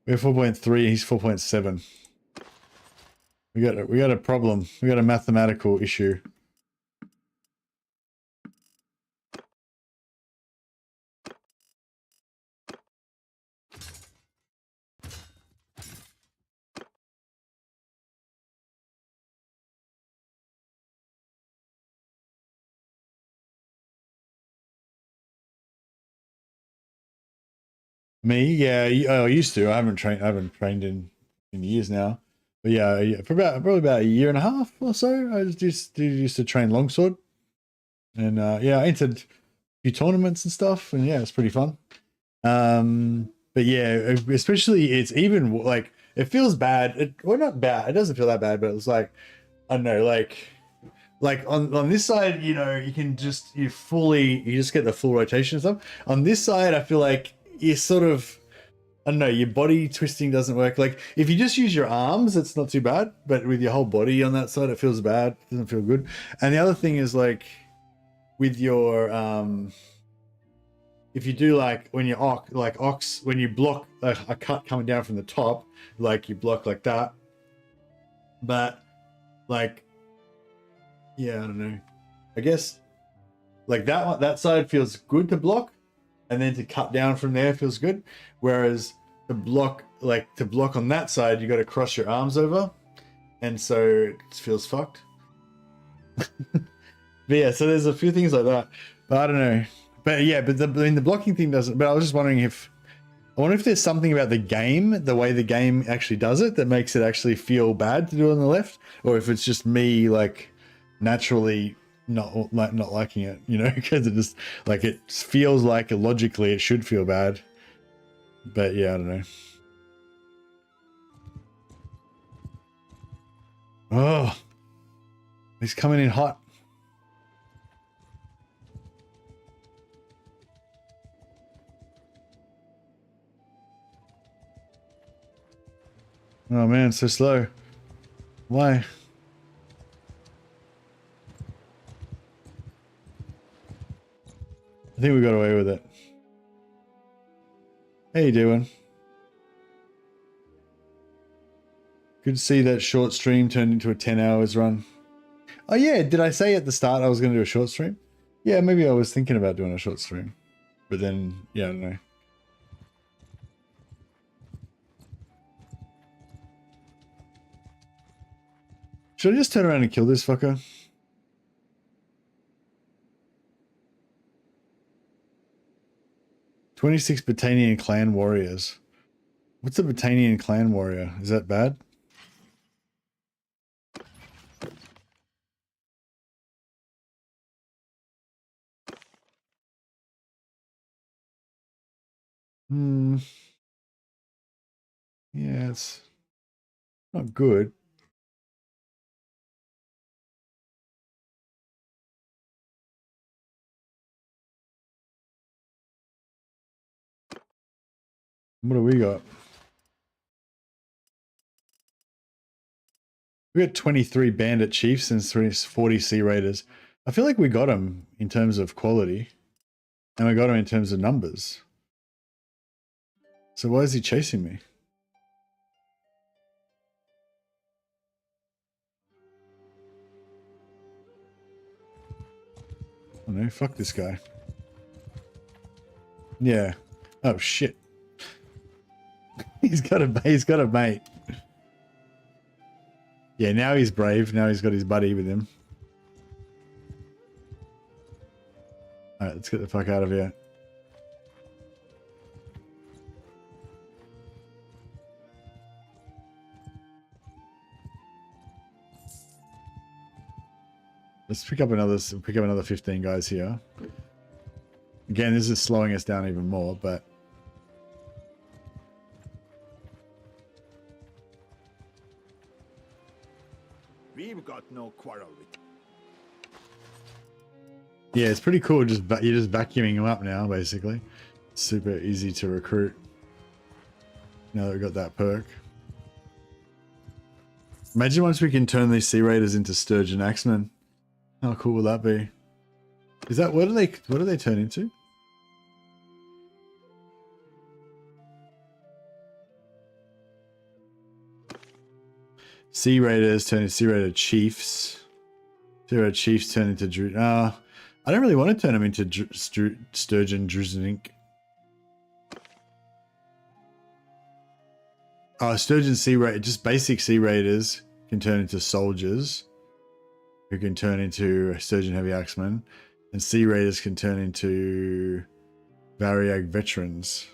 We're 4.3. He's 4.7. We got a problem. We got a mathematical issue. Me, yeah, I used to. I haven't trained in years now. But yeah, for probably about a year and a half or so, I just used to train longsword. And yeah, I entered a few tournaments and stuff, and yeah, it's pretty fun. But yeah, especially it's even like it feels bad. Well, not bad. It doesn't feel that bad, but it's like I don't know, like on this side, you know, you just get the full rotation and stuff. On this side, I feel like you sort of, I don't know, your body twisting doesn't work. Like if you just use your arms, it's not too bad, but with your whole body on that side, it feels bad. It doesn't feel good. And the other thing is like with your if you do like when you when you block a cut coming down from the top, like you block like that, but like, yeah, I don't know, I guess like that side feels good to block, and then to cut down from there feels good. Whereas to block on that side, you got to cross your arms over, and so it feels fucked. But yeah, so there's a few things like that. But I don't know. But yeah, but the blocking thing doesn't. But I was just wondering I wonder if there's something about the game, the way the game actually does it, that makes it actually feel bad to do it on the left, or if it's just me like naturally not liking it, you know, because it just like it feels like logically it should feel bad. But yeah, I don't know. Oh, he's coming in hot. Oh man, so slow. Why? I think we got away with it. How you doing? Good to see that short stream turned into a 10 hours run. Oh yeah, did I say at the start I was going to do a short stream? Yeah, maybe I was thinking about doing a short stream, but then, yeah, I don't know. Should I just turn around and kill this fucker? "26 Battanian clan warriors." What's a Battanian clan warrior? Is that bad? Yeah, it's not good. What do we got? We got 23 bandit chiefs and 40 sea raiders. I feel like we got them in terms of quality, and we got them in terms of numbers. So why is he chasing me? Oh no, fuck this guy. Yeah. Oh shit. He's got a mate. Yeah, now he's brave. Now he's got his buddy with him. Alright, let's get the fuck out of here. Let's pick up another 15 guys here. Again, this is slowing us down even more, but We've got no quarrel with. yeah, it's pretty cool. You're just vacuuming them up now, basically. Super easy to recruit. Now that we've got that perk. Imagine once we can turn these sea raiders into sturgeon axemen. How cool will that be? Is that what do they turn into? Sea raiders turn into sea raider chiefs. Sea raider chiefs turn into I don't really want to turn them into sturgeon druzink. Sturgeon sea raider, just basic sea raiders can turn into soldiers, who can turn into sturgeon heavy axemen, and sea raiders can turn into Variag veterans.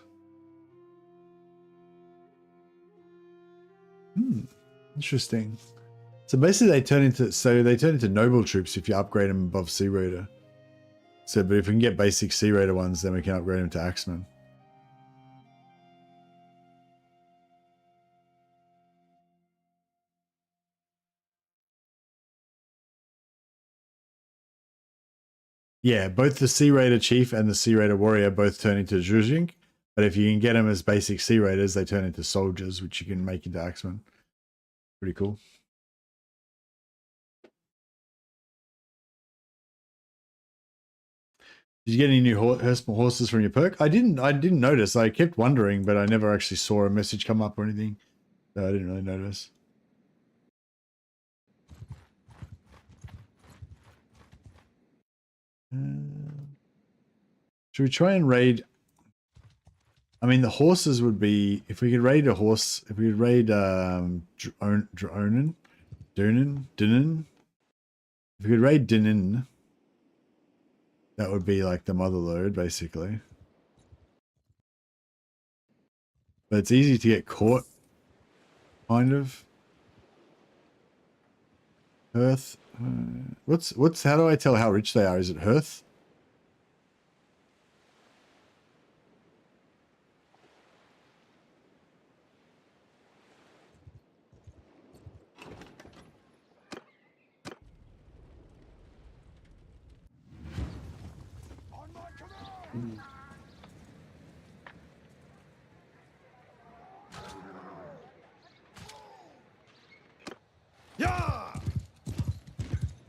Interesting. So basically they turn into noble troops if you upgrade them above sea raider. So, but if we can get basic sea raider ones, then we can upgrade them to axemen. Yeah, both the Sea Raider Chief and the Sea Raider Warrior both turn into Druzhink, but if you can get them as basic Sea Raiders, they turn into soldiers, which you can make into axemen. Pretty cool. Did you get any new horses from your perk? I didn't notice. I kept wondering, but I never actually saw a message come up or anything. So I didn't really notice. Should we try and raid? I mean, the horses would be, if we could raid a horse, if we could raid Dunin. If we could raid Dunin, that would be like the mother lode, basically. But it's easy to get caught, kind of. Hearth. How do I tell how rich they are? Is it Hearth?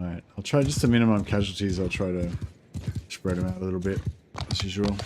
Alright, I'll try just to minimum casualties. I'll try to spread them out a little bit, as usual.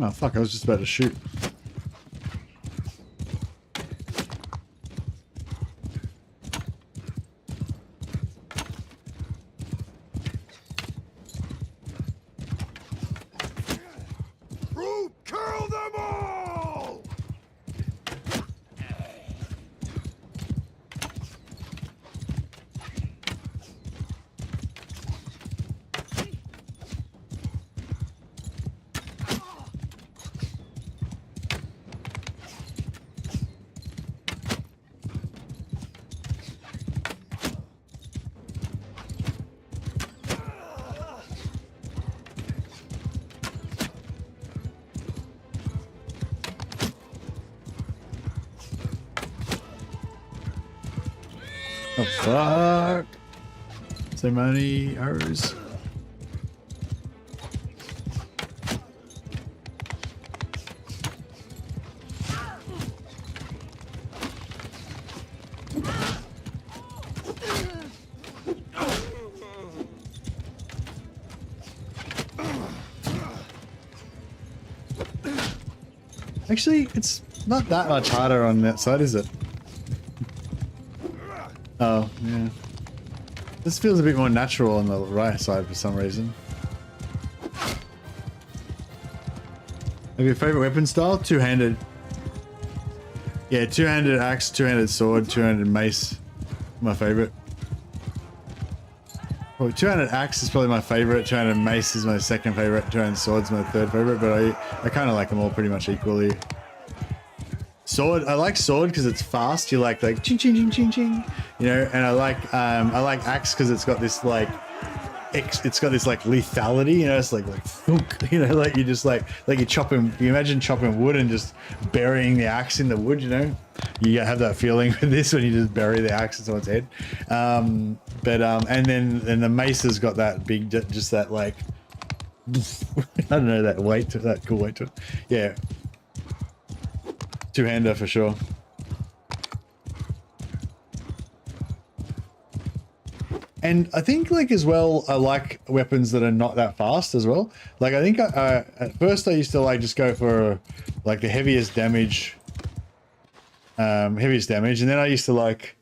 Oh fuck, I was just about to shoot. Kill them all! Oh fuck. So many arrows. Actually, it's not that much harder on that side, is it? Oh, yeah. This feels a bit more natural on the right side for some reason. Have your favorite weapon style? Two-handed. Yeah, two-handed axe, two-handed sword, two-handed mace. My favorite. Well, two-handed axe is probably my favorite. Two-handed mace is my second favorite. Two-handed sword is my third favorite, but I kind of like them all pretty much equally. Sword, I like sword because it's fast. You like ching ching ching ching ching, you know. And I like axe because it's got this like lethality, you know. It's like thunk, you know, like you just like you chopping. You imagine chopping wood and just burying the axe in the wood, you know. You have that feeling with this when you just bury the axe in someone's head. And then the mace has got that big, just that like I don't know, that weight, that cool weight to it. Yeah. Two-hander for sure. And I think like as well, I like weapons that are not that fast as well. Like I think at first I used to like just go for like the heaviest damage, and then I used to like,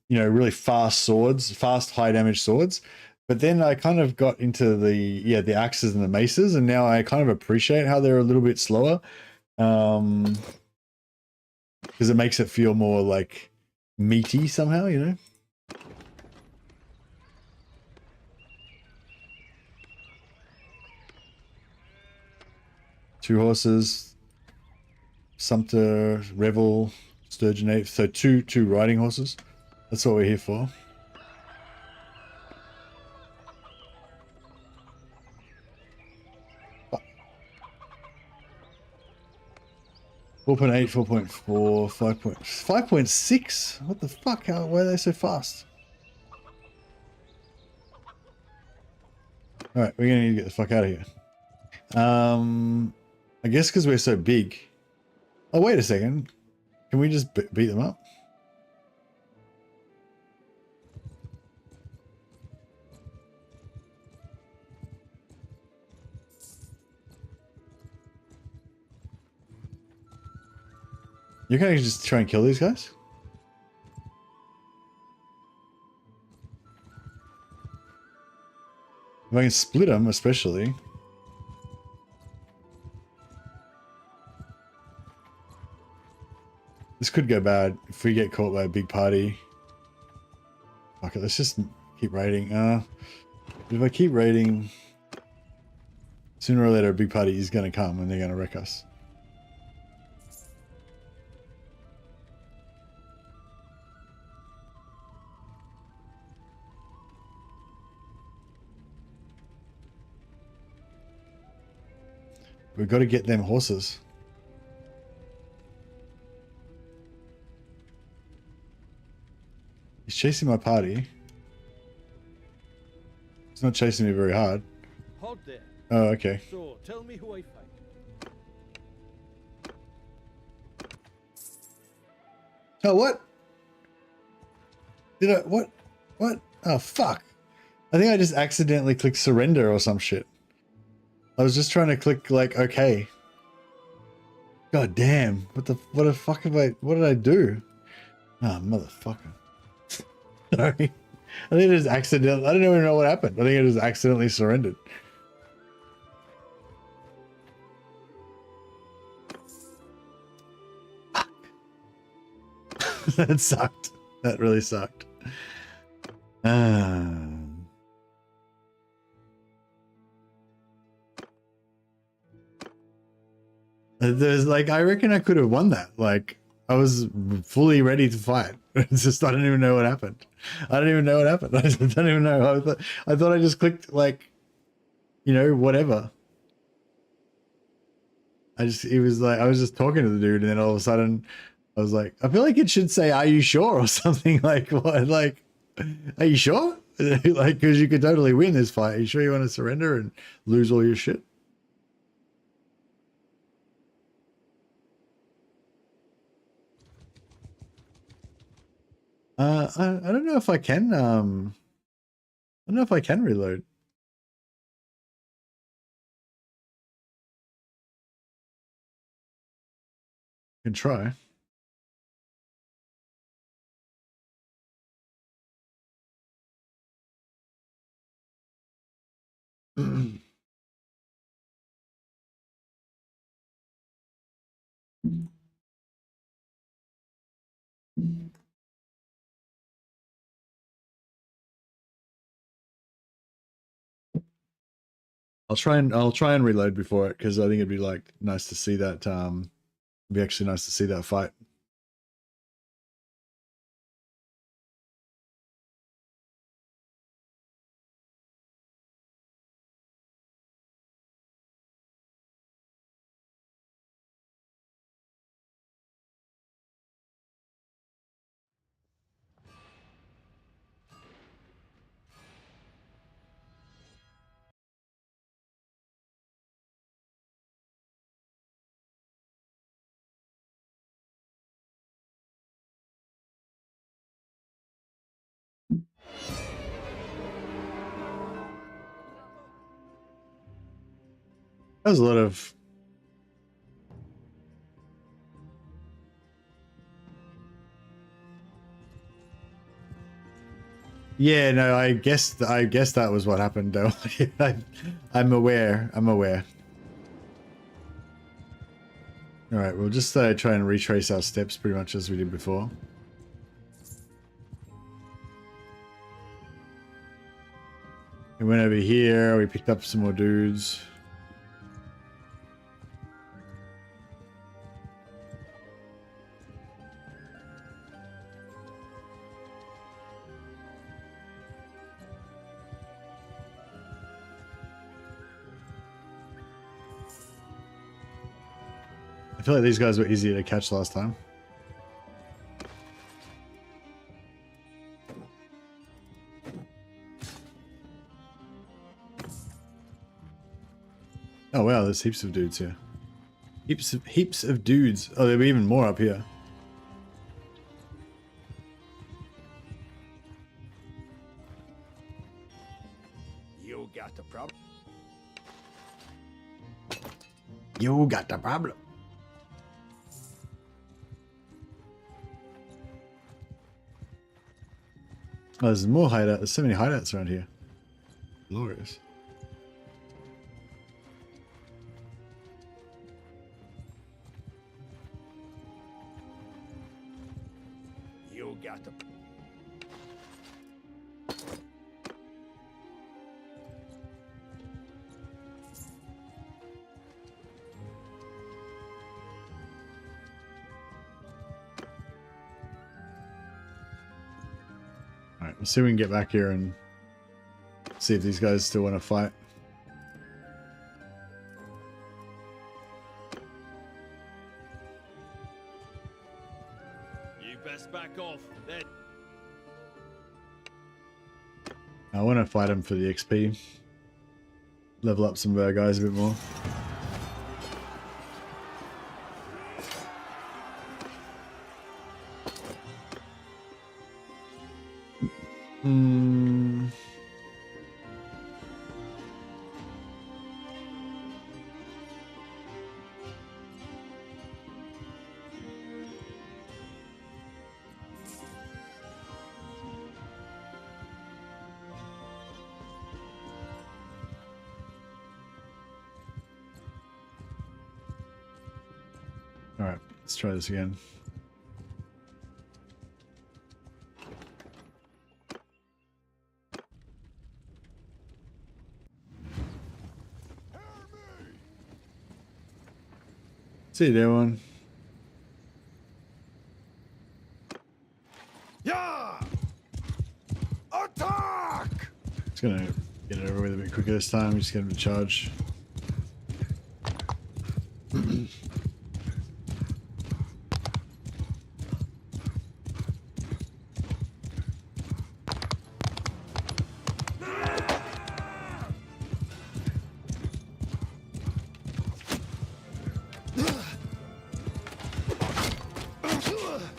you know, really fast swords, fast high damage swords. But then I kind of got into the axes and the maces, and now I kind of appreciate how they're a little bit slower. Because it makes it feel more like meaty somehow, you know? Two horses, Sumpter, Revel, Sturgeon, so two riding horses. That's what we're here for. Four 4.8, 4.4, 5.6. What the fuck? Why are they so fast? All right, we're gonna need to get the fuck out of here. I guess because we're so big. Oh, wait a second. Can we just beat them up? You can just try and kill these guys? If I can split them, especially. This could go bad if we get caught by a big party. Fuck it, let's just keep raiding. If I keep raiding, sooner or later a big party is going to come and they're going to wreck us. We've got to get them horses. He's chasing my party. He's not chasing me very hard. Hold there. Oh, okay. So, tell me who I fight. Oh, what? Did I... What? What? Oh, fuck. I think I just accidentally clicked surrender or some shit. I was just trying to click, like, okay. God damn. What the fuck have what did I do? Ah, motherfucker. Sorry. I think it just accidentally, I don't even know what happened. I think it just accidentally surrendered. That sucked. That really sucked. There's like, I reckon I could have won that. Like, I was fully ready to fight. It's just, I don't even know what happened. I don't even know what happened. I don't even know. I thought I just clicked like, you know, whatever. It was like, I was just talking to the dude, and then all of a sudden I was like, I feel like it should say, "Are you sure?" or something. Like, what? Like, are you sure? Like, because you could totally win this fight. Are you sure you want to surrender and lose all your shit? I don't know if I can, I don't know if I can reload. Can try. I'll try and reload before it, because I think it'd be like nice to see that. It'd be actually nice to see that fight. That was a lot of. Yeah, no, I guess that was what happened though. I'm aware. I'm aware. All right, we'll just try and retrace our steps pretty much as we did before. We went over here, we picked up some more dudes. I feel like these guys were easier to catch last time. Oh wow, there's heaps of dudes here. Heaps of dudes. Oh, there'll be even more up here. You got the problem. You got the problem. Oh, there's more hideouts. There's so many hideouts around here. Glorious. You got the. Alright, let's see if we can get back here and see if these guys still want to fight. You best back off. Then. I want to fight them for the XP. Level up some of our guys a bit more. All right, let's try this again. See you there, one. Yeah! Attack! It's gonna get it over with a bit quicker this time. Just get him to charge.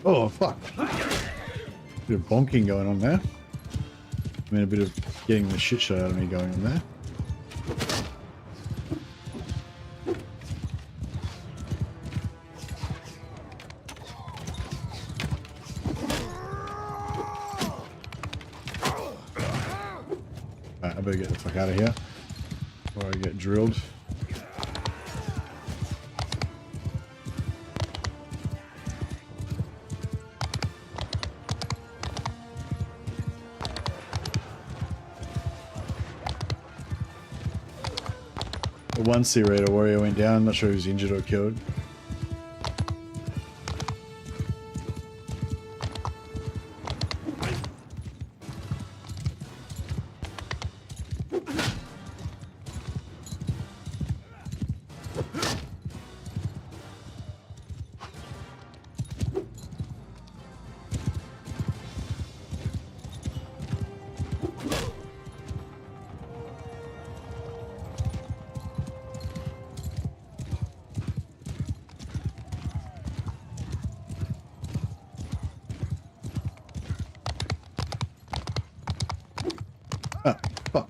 Oh, fuck. Bit of bonking going on there. I mean, a bit of getting the shit shot out of me going on there. Alright, I better get the fuck out of here before I get drilled. The one Sea Raider warrior went down. I'm not sure if he was injured or killed. Oh, fuck.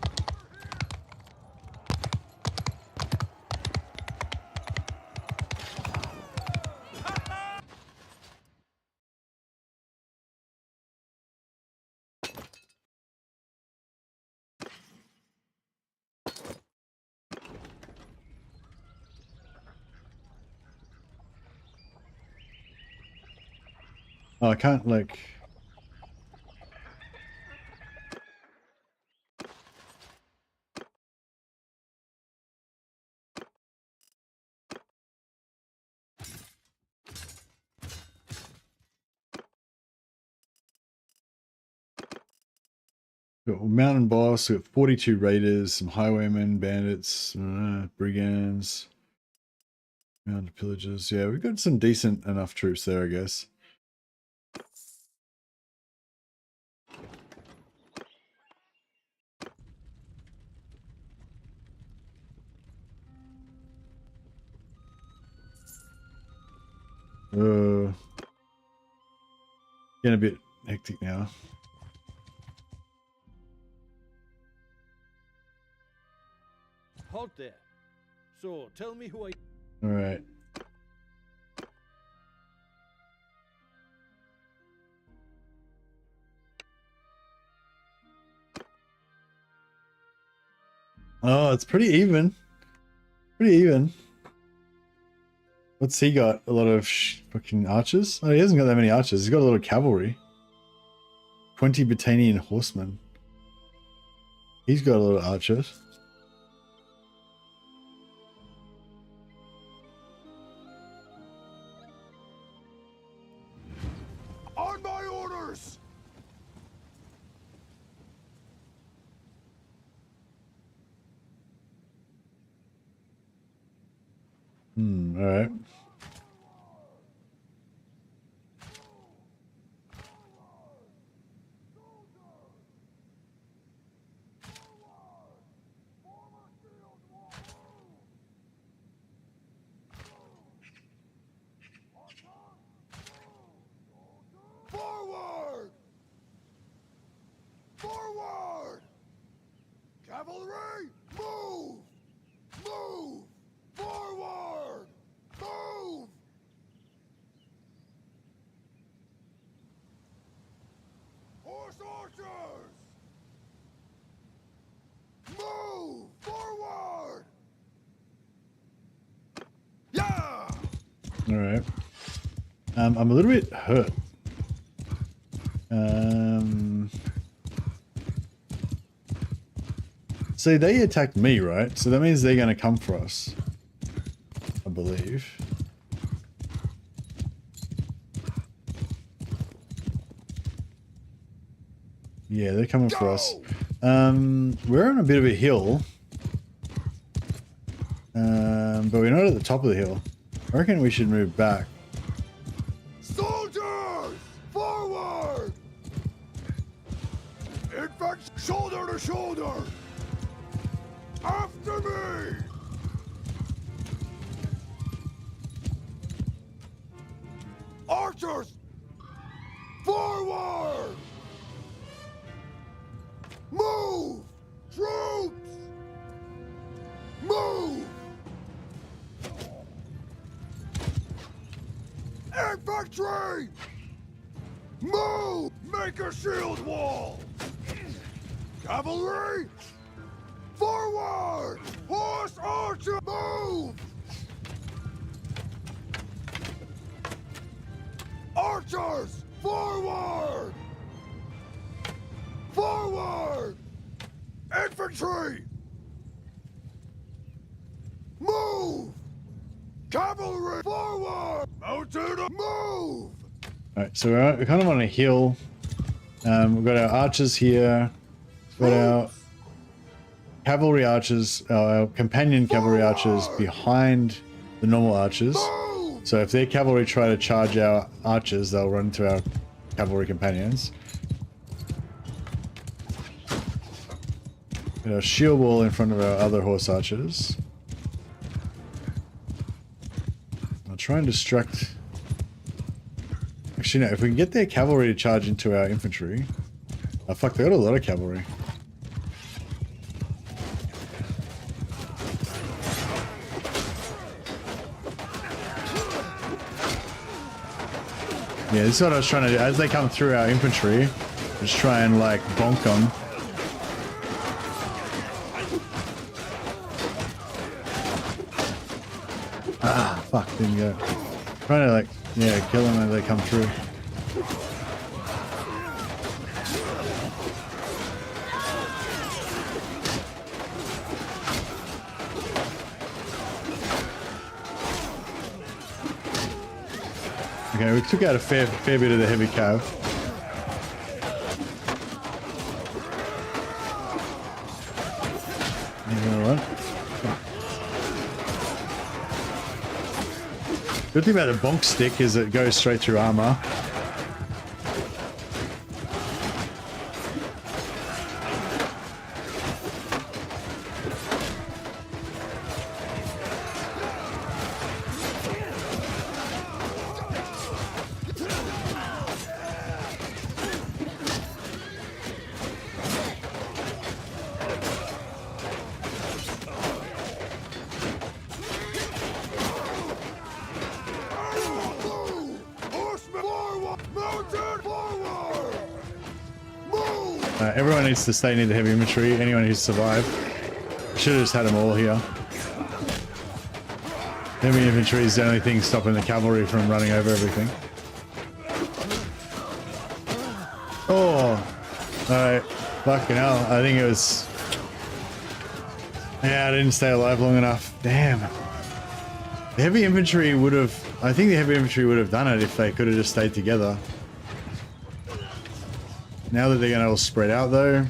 Oh, I can't, like... Got mountain boss, we got 42 raiders, some highwaymen, bandits, brigands, mounted pillagers. Yeah, we've got some decent enough troops there, I guess. Getting a bit hectic now. Halt there. So, tell me who I... All right. Oh, it's pretty even. Pretty even. What's he got? A lot of fucking archers? Oh, he hasn't got that many archers. He's got a lot of cavalry. 20 Battanian horsemen. He's got a lot of archers. On my orders! All right. Forward! Forward! Cavalry, move! Move! Forward! Move! Alright. I'm a little bit hurt. See, they attacked me, right? So that means they're going to come for us. I believe. Yeah, they're coming for us. We're on a bit of a hill. But we're not at the top of the hill. I reckon we should move back. Soldiers! Forward! Infantry, shoulder to shoulder! After me! Archers! Forward! Move! Troops! Move! Infantry! Move! Make a shield wall! Cavalry! Forward! Horse archer! Move! Archers! Forward! Forward! Infantry! Move! Cavalry! Forward! Mounted! Move! Alright, so we're kind of on a hill. We've got our archers here. We've got our cavalry archers, our companion cavalry archers behind the normal archers. So if their cavalry try to charge our archers, they'll run into our cavalry companions. Got a shield wall in front of our other horse archers. I'll try and distract... Actually, no, if we can get their cavalry to charge into our infantry... Oh fuck, they got a lot of cavalry. Yeah, this is what I was trying to do. As they come through our infantry, just try and like bonk them. Ah, fuck, didn't go. Trying to like, yeah, kill them as they come through. Okay, we took out a fair bit of the heavy cav. Good thing about the bonk stick is it goes straight through armor. Everyone needs to stay near the heavy infantry. Anyone who's survived. Should have just had them all here. Heavy infantry is the only thing stopping the cavalry from running over everything. Oh! Alright. Fucking hell. I think it was... Yeah, I didn't stay alive long enough. Damn. The heavy infantry would have... I think the heavy infantry would have done it if they could have just stayed together. Now that they're going to all spread out though.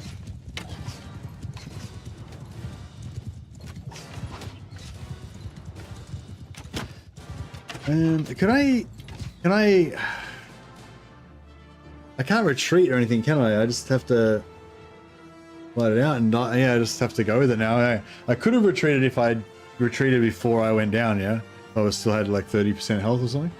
Can I can't retreat or anything, can I? I just have to let it out and not, yeah, I just have to go with it now. I could have retreated if I'd retreated before I went down, yeah? If I was still had like 30% health or something.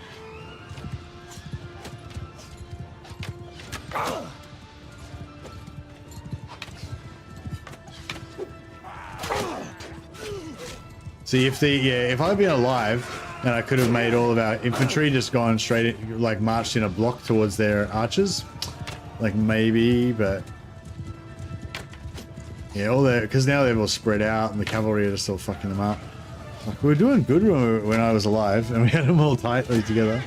See, if I'd been alive, then I could have made all of our infantry just gone straight, like marched in a block towards their archers. Like maybe, but yeah, all their, because now they've all spread out and the cavalry are still fucking them up. Like, we were doing good when I was alive, and we had them all tightly together.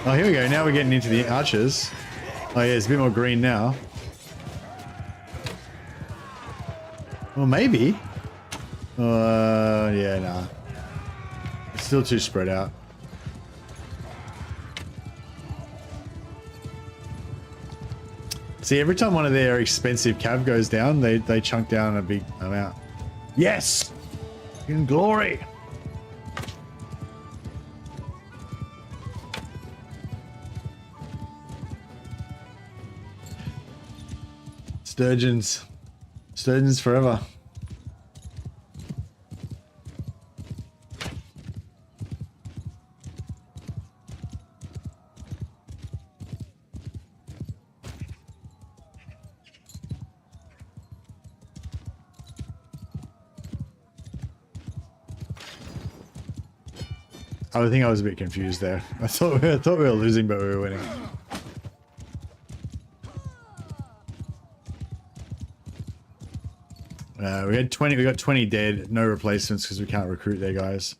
Oh, here we go. Now we're getting into the archers. Oh yeah, it's a bit more green now. Well, maybe. Yeah, nah. It's still too spread out. See, every time one of their expensive cav goes down, they chunk down a big amount. Yes! In glory! Sturgeons. Sturgeons forever. I think I was a bit confused there. I thought we were losing, but we were winning. We had 20. We got 20 dead. No replacements because we can't recruit their guys.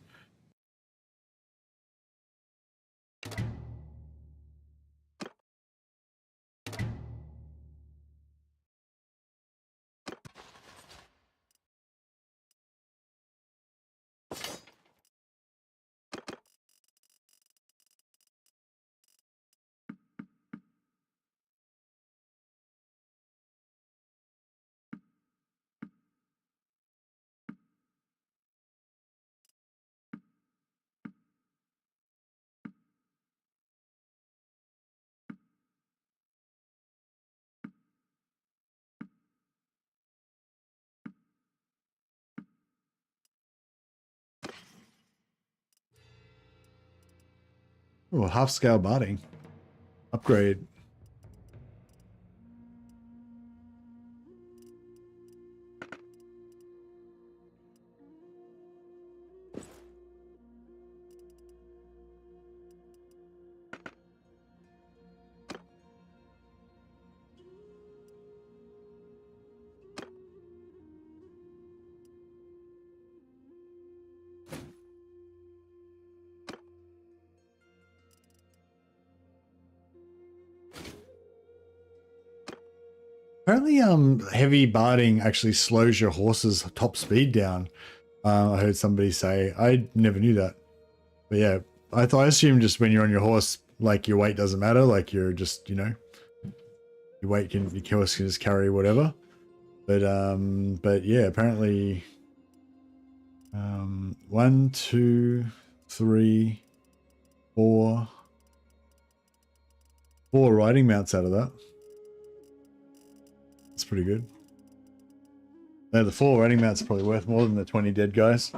Oh, half scale barding. Upgrade. Apparently, heavy barding actually slows your horse's top speed down. I heard somebody say. I never knew that. But yeah, I assume just when you're on your horse, like your weight doesn't matter. Like you're just, you know, your horse can just carry whatever. But yeah, apparently, 1, 2, 3, 4 riding mounts out of that. That's pretty good. No, the 4 riding mounts are probably worth more than the 20 dead guys.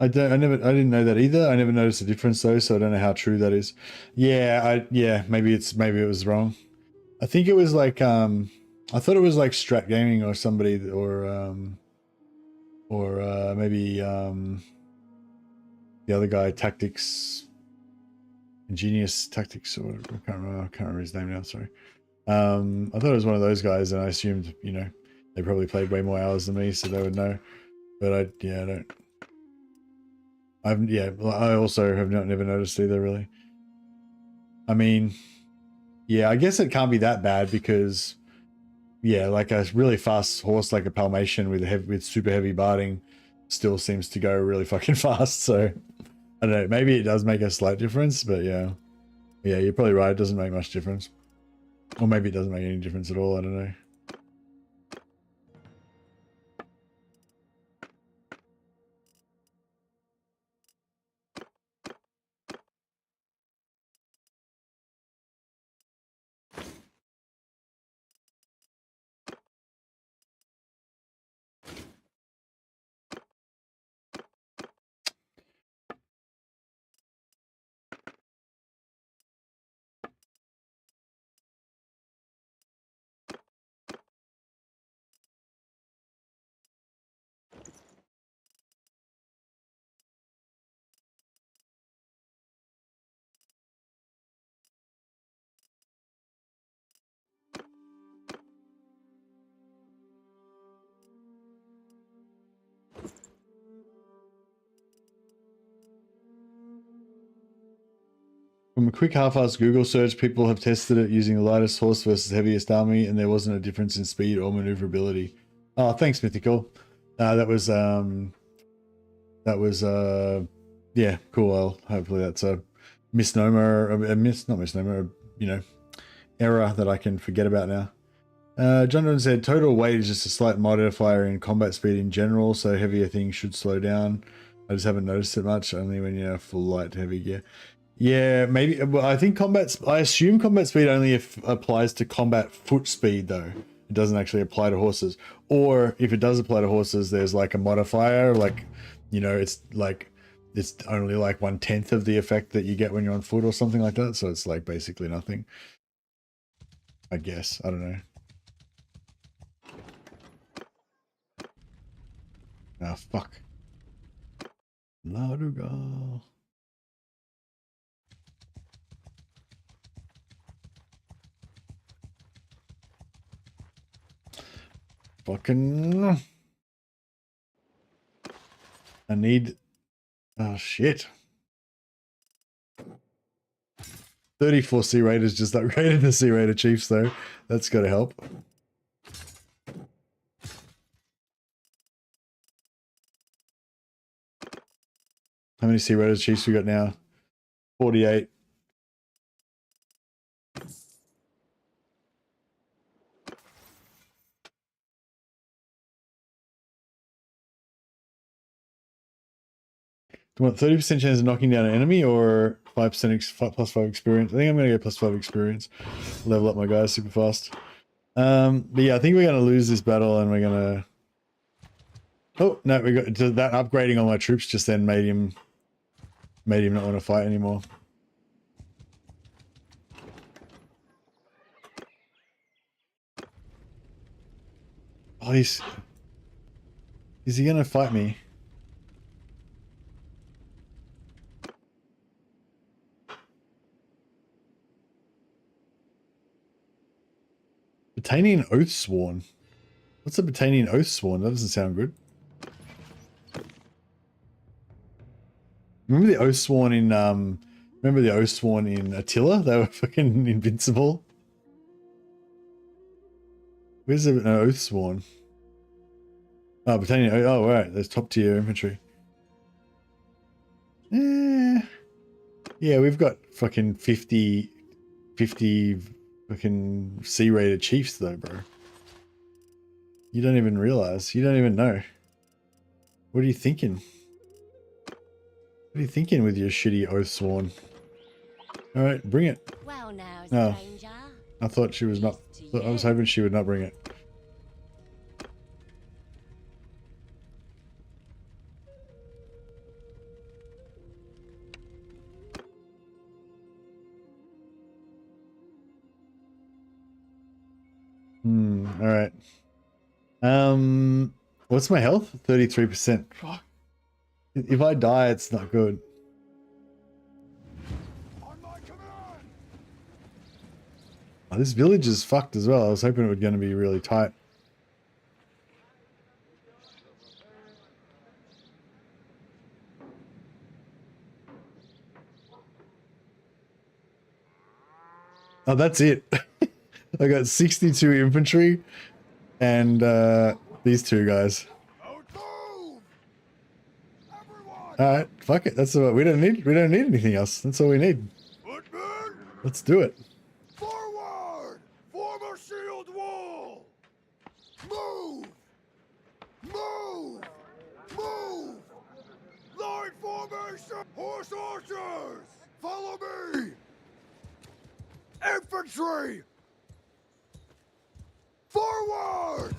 I didn't know that either. I never noticed a difference though, so I don't know how true that is. Yeah, maybe it was wrong. I think it was like I thought it was like Strat Gaming or somebody, or maybe the other guy, Tactics, Ingenious Tactics, or I can't remember his name now. Sorry. I thought it was one of those guys, and I assumed, you know, they probably played way more hours than me, so they would know. But I don't. I also have never noticed either, really. I mean, yeah, I guess it can't be that bad because, yeah, like a really fast horse like a Palmation with super heavy barding still seems to go really fucking fast. So I don't know, maybe it does make a slight difference, but yeah, you're probably right. It doesn't make much difference, or maybe it doesn't make any difference at all. I don't know. From a quick half-assed Google search, people have tested it using the lightest horse versus heaviest army, and there wasn't a difference in speed or maneuverability. Oh, thanks, Mythical. That was yeah, cool. Well, hopefully that's a misnomer, not misnomer, you know, error that I can forget about now. John Don said total weight is just a slight modifier in combat speed in general, so heavier things should slow down. I just haven't noticed it much, only when you have full light heavy gear. Yeah, maybe. Well, I think I assume combat speed only applies to combat foot speed, though. It doesn't actually apply to horses. Or if it does apply to horses, there's like a modifier, like, you know, it's only like 1/10 of the effect that you get when you're on foot or something like that. So it's like basically nothing. I guess. I don't know. Ah, fuck. Laruga. Fucking. I need. Oh shit. 34 C Raiders just upgraded the C Raider Chiefs though. That's gotta help. How many C Raiders Chiefs we got now? 48. Do you want 30% chance of knocking down an enemy or 5% plus 5 experience? I think I'm going to go plus 5 experience. Level up my guys super fast. But yeah, I think we're going to lose this battle and we're going to... Oh, no, we got that upgrading on my troops just then made him not want to fight anymore. Oh, is he going to fight me? Battanian Oathsworn. What's a Battanian Oathsworn? That doesn't sound good. Remember the Oathsworn in Attila? They were fucking invincible. Where's an Oathsworn? Oh, Battanian. Oh, right. There's top tier infantry. Yeah, we've got fucking 50 fucking C-rated chiefs though, bro. You don't even realize. You don't even know. What are you thinking? What are you thinking with your shitty Oathsworn? Alright, bring it. Well now, stranger. I thought she was not... I was hoping she would not bring it. Alright. What's my health? 33%. If I die, it's not good. Oh, this village is fucked as well. I was hoping it was going to be really tight. Oh, that's it. I got 62 infantry and these two guys. Alright, fuck it. That's what we don't need anything else. That's all we need. Let's do it. Forward! Form a shield wall! Move! Move! Move! Line formation! Horse archers! Follow me! Infantry! Forward!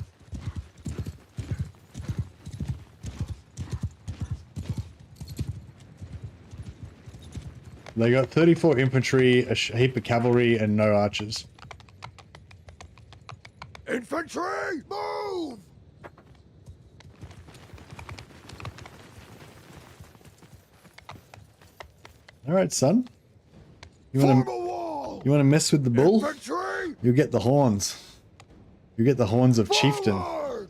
They got 34 infantry, a heap of cavalry, and no archers. Infantry, move! All right, son. You want to mess with the bull? Infantry! You get the horns. You get the horns of chieftain. Forward!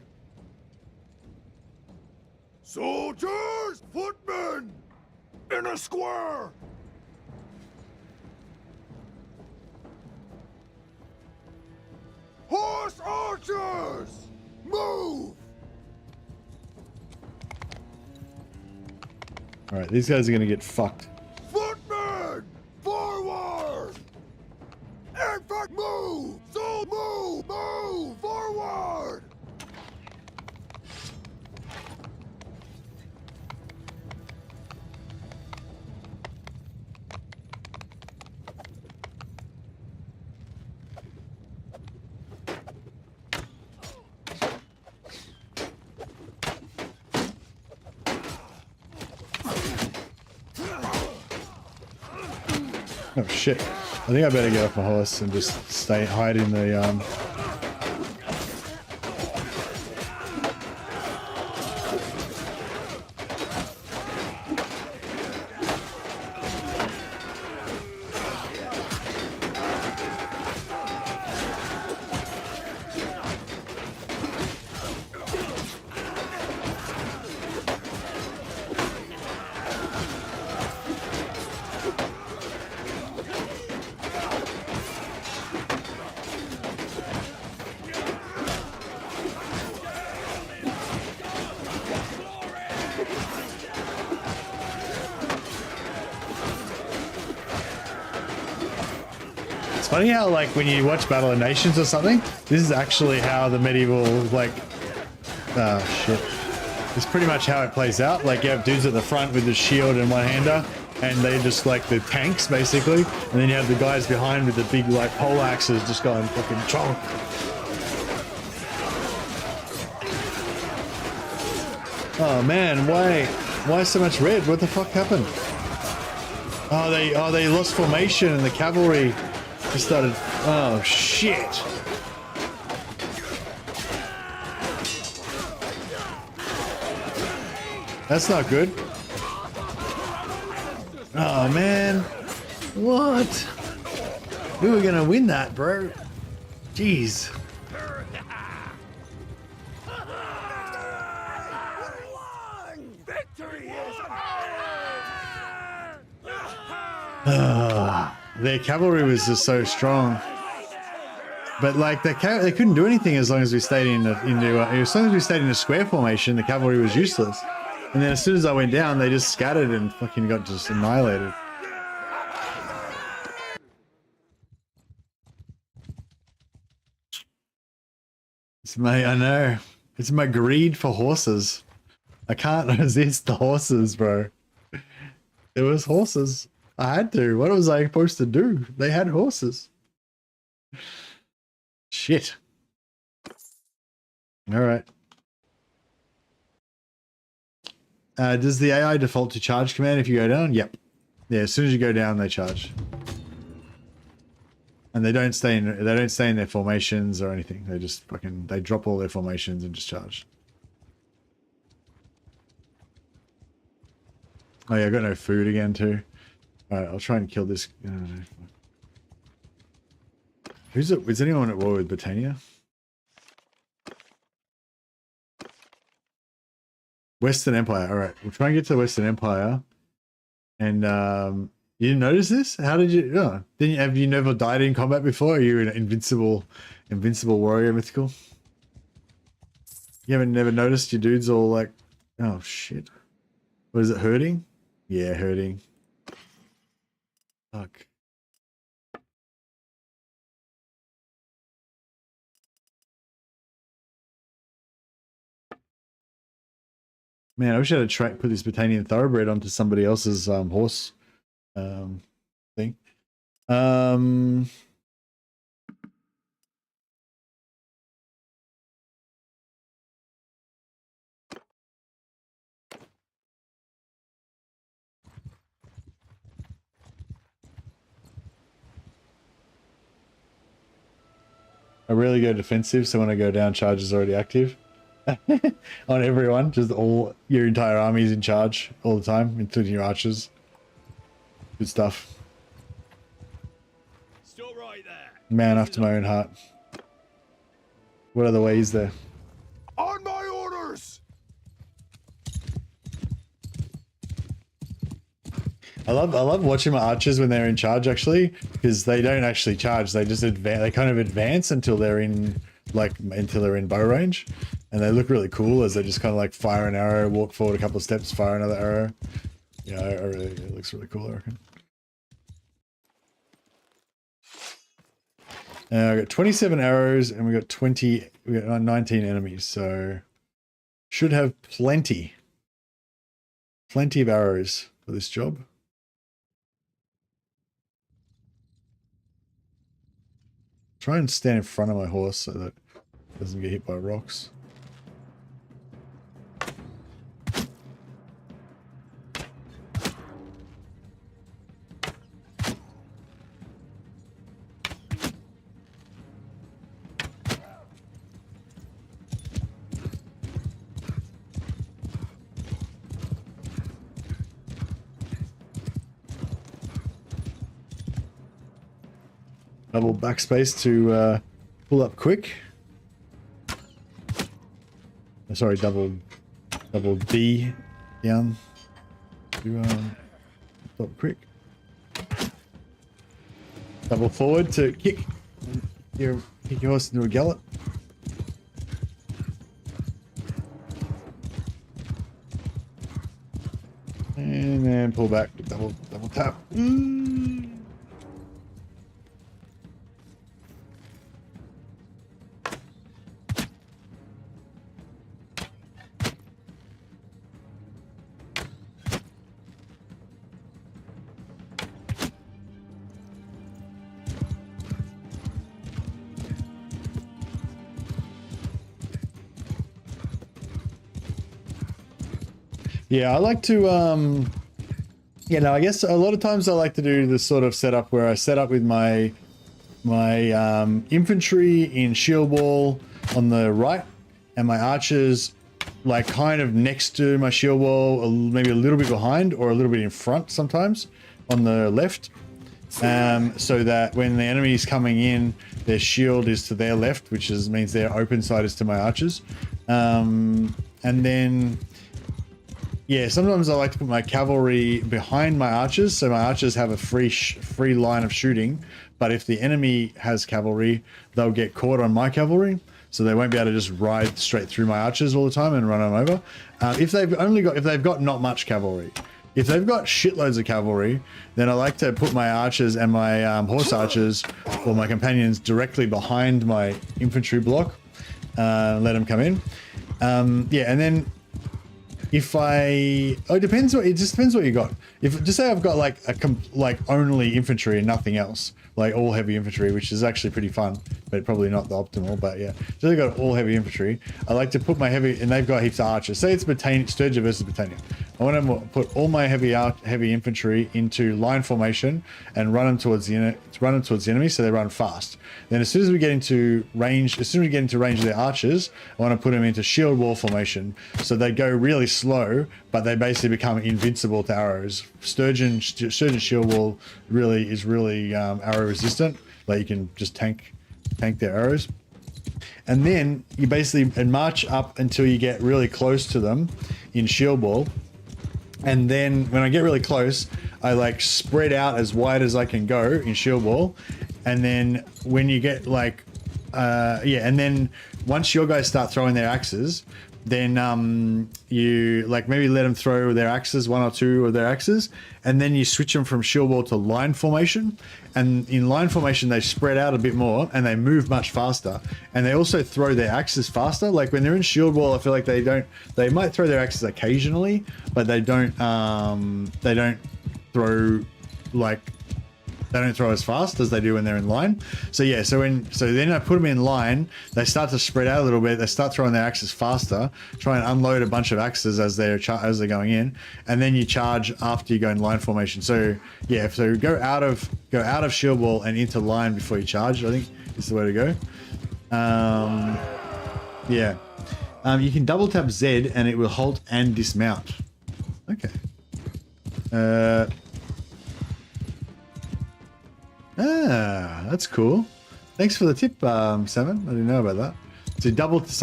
Soldiers, footmen, in a square. Archers! Move! All right, these guys are gonna get fucked. Footmen! Forward! Infant, move! So move! Move! Forward! Oh shit! I think I better get off my horse and just hide in the It's funny how, like, when you watch Battle of Nations or something, this is actually how the medieval, like, shit. It's pretty much how it plays out. Like, you have dudes at the front with the shield and one-hander, and they just, like, the tanks, basically. And then you have the guys behind with the big, like, pole axes just going fucking chonk. Oh, man, why so much red? What the fuck happened? Oh, they lost formation and the cavalry just started. Oh shit! That's not good. Oh man, what? We were gonna win that, bro. Jeez. Victory is Their cavalry was just so strong, but like they couldn't do anything as long as we stayed as long as we stayed in a square formation. The cavalry was useless, and then as soon as I went down, they just scattered and fucking got just annihilated. I know. It's my greed for horses. I can't resist the horses, bro. There was horses. I had to. What was I supposed to do? They had horses. Shit. All right. Does the AI default to charge command if you go down? Yep. Yeah, as soon as you go down, they charge. And they don't stay in their formations or anything. They just fucking drop all their formations and just charge. Oh yeah, I got no food again too. Alright, I'll try and kill this. Who's it? Is anyone at war with Britannia? Western Empire. Alright, we'll try and get to the Western Empire. And you didn't notice this? How did you? Oh, have you never died in combat before? Are you an invincible warrior mythical? You haven't never noticed your dudes all like, oh shit. What is it, hurting? Yeah, hurting. Fuck. Man, I wish I had put this Britannian thoroughbred onto somebody else's horse thing. I rarely go defensive, so when I go down, charge is already active. On everyone, just all your entire army is in charge all the time, including your archers. Good stuff. Still right there. Man after my own heart. What other way is there? on my orders! I love watching my archers when they're in charge, actually, because they don't actually charge. They just advance. They kind of advance until they're in like until they're in bow range, and they look really cool as they just kind of like fire an arrow, walk forward a couple of steps, fire another arrow. Yeah, it looks really cool, I reckon. I got 27 arrows and we got 19 enemies, so should have plenty of arrows for this job. Try and stand in front of my horse so that it doesn't get hit by rocks. Double backspace to pull up quick. Sorry, double D down to stop quick. Double forward to kick your horse into a gallop. And then pull back, double tap. Yeah, I like to, I guess a lot of times I like to do this sort of setup where I set up with my infantry in shield wall on the right and my archers like kind of next to my shield wall, maybe a little bit behind or a little bit in front sometimes on the left. So that when the enemy is coming in, their shield is to their left, which means their open side is to my archers. And then... yeah, sometimes I like to put my cavalry behind my archers, so my archers have a free line of shooting. But if the enemy has cavalry, they'll get caught on my cavalry, so they won't be able to just ride straight through my archers all the time and run them over. If they've got not much cavalry, if they've got shitloads of cavalry, then I like to put my archers and my horse archers or my companions directly behind my infantry block, let them come in. Yeah, and then. It just depends what you got. If just say I've got like only infantry and nothing else, like all heavy infantry, which is actually pretty fun, but probably not the optimal. But yeah, so they've got all heavy infantry. I like to put my heavy, and they've got heaps of archers. Say it's Sturgia versus Britannia. I want to put all my heavy infantry into line formation and run them towards the enemy, so they run fast. Then as soon as we get into range, of their archers, I want to put them into shield wall formation, so they go really slow, but they basically become invincible to arrows. Sturgeon shield wall is really arrow resistant. Like you can just tank their arrows. And then you basically march up until you get really close to them in shield wall. And then when I get really close, I like spread out as wide as I can go in shield wall. And then when you get and then once your guys start throwing their axes, then you like maybe let them throw their axes, one or two of their axes, and then you switch them from shield wall to line formation. And in line formation, they spread out a bit more and they move much faster. And they also throw their axes faster. Like when they're in shield wall, I feel like they might throw their axes occasionally, but they don't throw as fast as they do when they're in line. So yeah, so then I put them in line, they start to spread out a little bit, they start throwing their axes faster, try and unload a bunch of axes as they're going in, and then you charge after you go in line formation. So yeah, so go out of shield wall and into line before you charge, I think is the way to go. Yeah. You can double tap Z and it will halt and dismount. Okay. That's cool. Thanks for the tip, Salmon. I didn't know about that. So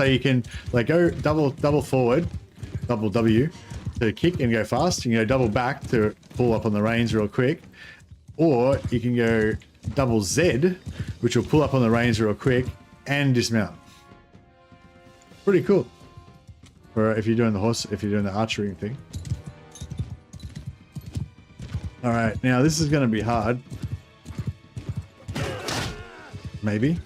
you can like go double forward, double W to kick and go fast. You can go double back to pull up on the reins real quick, or you can go double Z, which will pull up on the reins real quick and dismount. Pretty cool. For if you're doing the horse, if you're doing the archery thing. All right, now this is going to be hard. Maybe.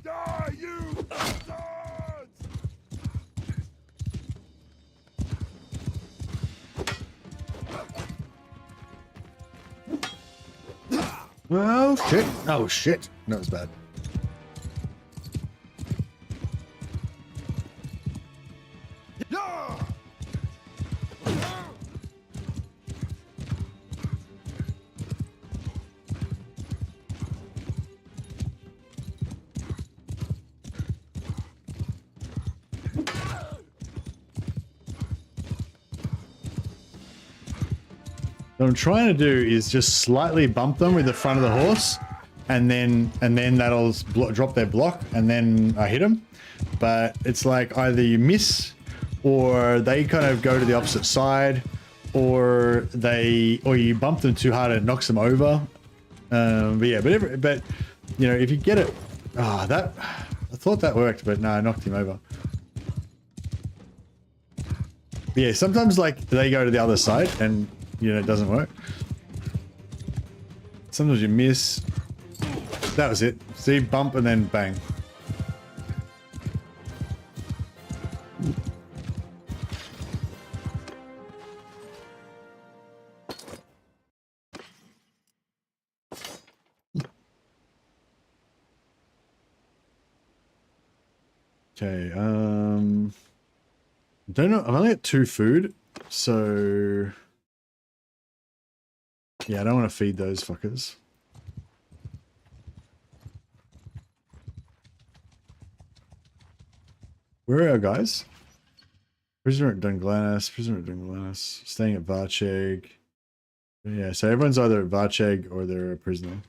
Die, you bastards! Oh shit! Oh shit! That was bad. Yeah! What I'm trying to do is just slightly bump them with the front of the horse, and then that'll drop their block, and then I hit them. But it's like either you miss, or they kind of go to the opposite side, or you bump them too hard and it knocks them over. But yeah, but you know, if you get it, I thought that worked, but no, I knocked him over. But yeah, sometimes like they go to the other side and you know it doesn't work. Sometimes you miss. That was it. See, bump and then bang. Okay, don't know. I've only got 2 food, so yeah, I don't want to feed those fuckers. Where are our guys? Prisoner at Dunglanis, prisoner at Dunglanis, staying at Varcheg. Yeah, so everyone's either at Varcheg or they're a prisoner.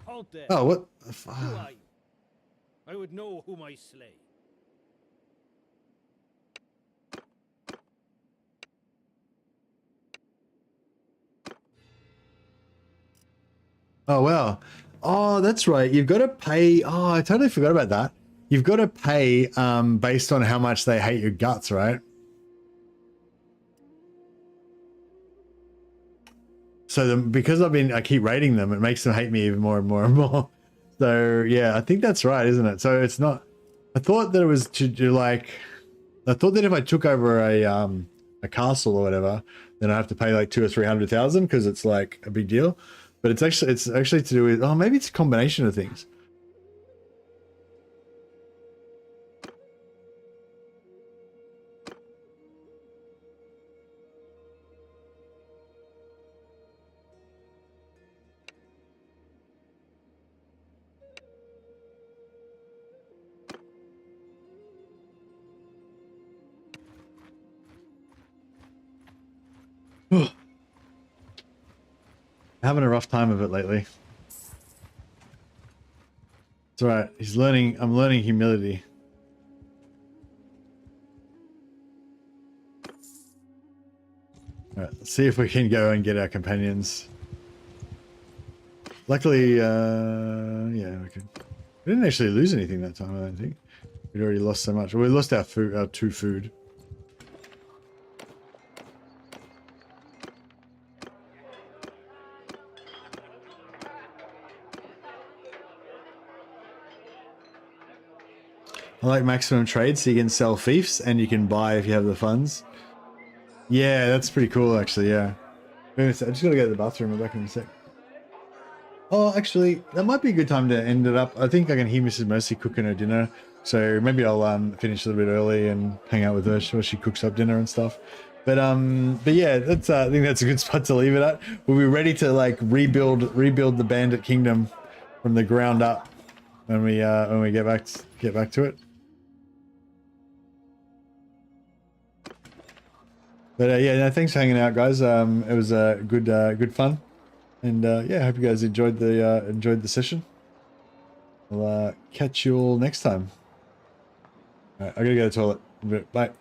Halt there. Oh, what? Who are you? I would know whom I slay. Oh, wow. Oh, that's right. You've got to pay. Oh, I totally forgot about that. You've got to pay based on how much they hate your guts, right? So because I keep rating them, it makes them hate me even more and more and more. So yeah, I think that's right, isn't it? So it's not. I thought that it was to do like. I thought that if I took over a castle or whatever, then I have to pay like 200,000 or 300,000 because it's like a big deal. But it's actually to do with, oh, maybe it's a combination of things. Having a rough time of it lately. It's alright. He's learning. I'm learning humility. Alright, let's see if we can go and get our companions. Luckily, yeah, we could. We didn't actually lose anything that time, I don't think. We'd already lost so much. Well, we lost our food, our 2 food. I like maximum trade, so you can sell fiefs and you can buy if you have the funds. Yeah, that's pretty cool, actually. Yeah, I just gotta go to the bathroom. I'm back in a sec. Oh, actually, that might be a good time to end it up. I think I can hear Mrs. Mercy cooking her dinner, so maybe I'll finish a little bit early and hang out with her while she cooks up dinner and stuff. But yeah, that's I think that's a good spot to leave it at. We'll be ready to like rebuild the Bandit Kingdom from the ground up when we get back to it. But yeah, no, thanks for hanging out, guys. It was good fun, and yeah, I hope you guys enjoyed the session. I'll catch you all next time. All right, I gotta go to the toilet. Bye.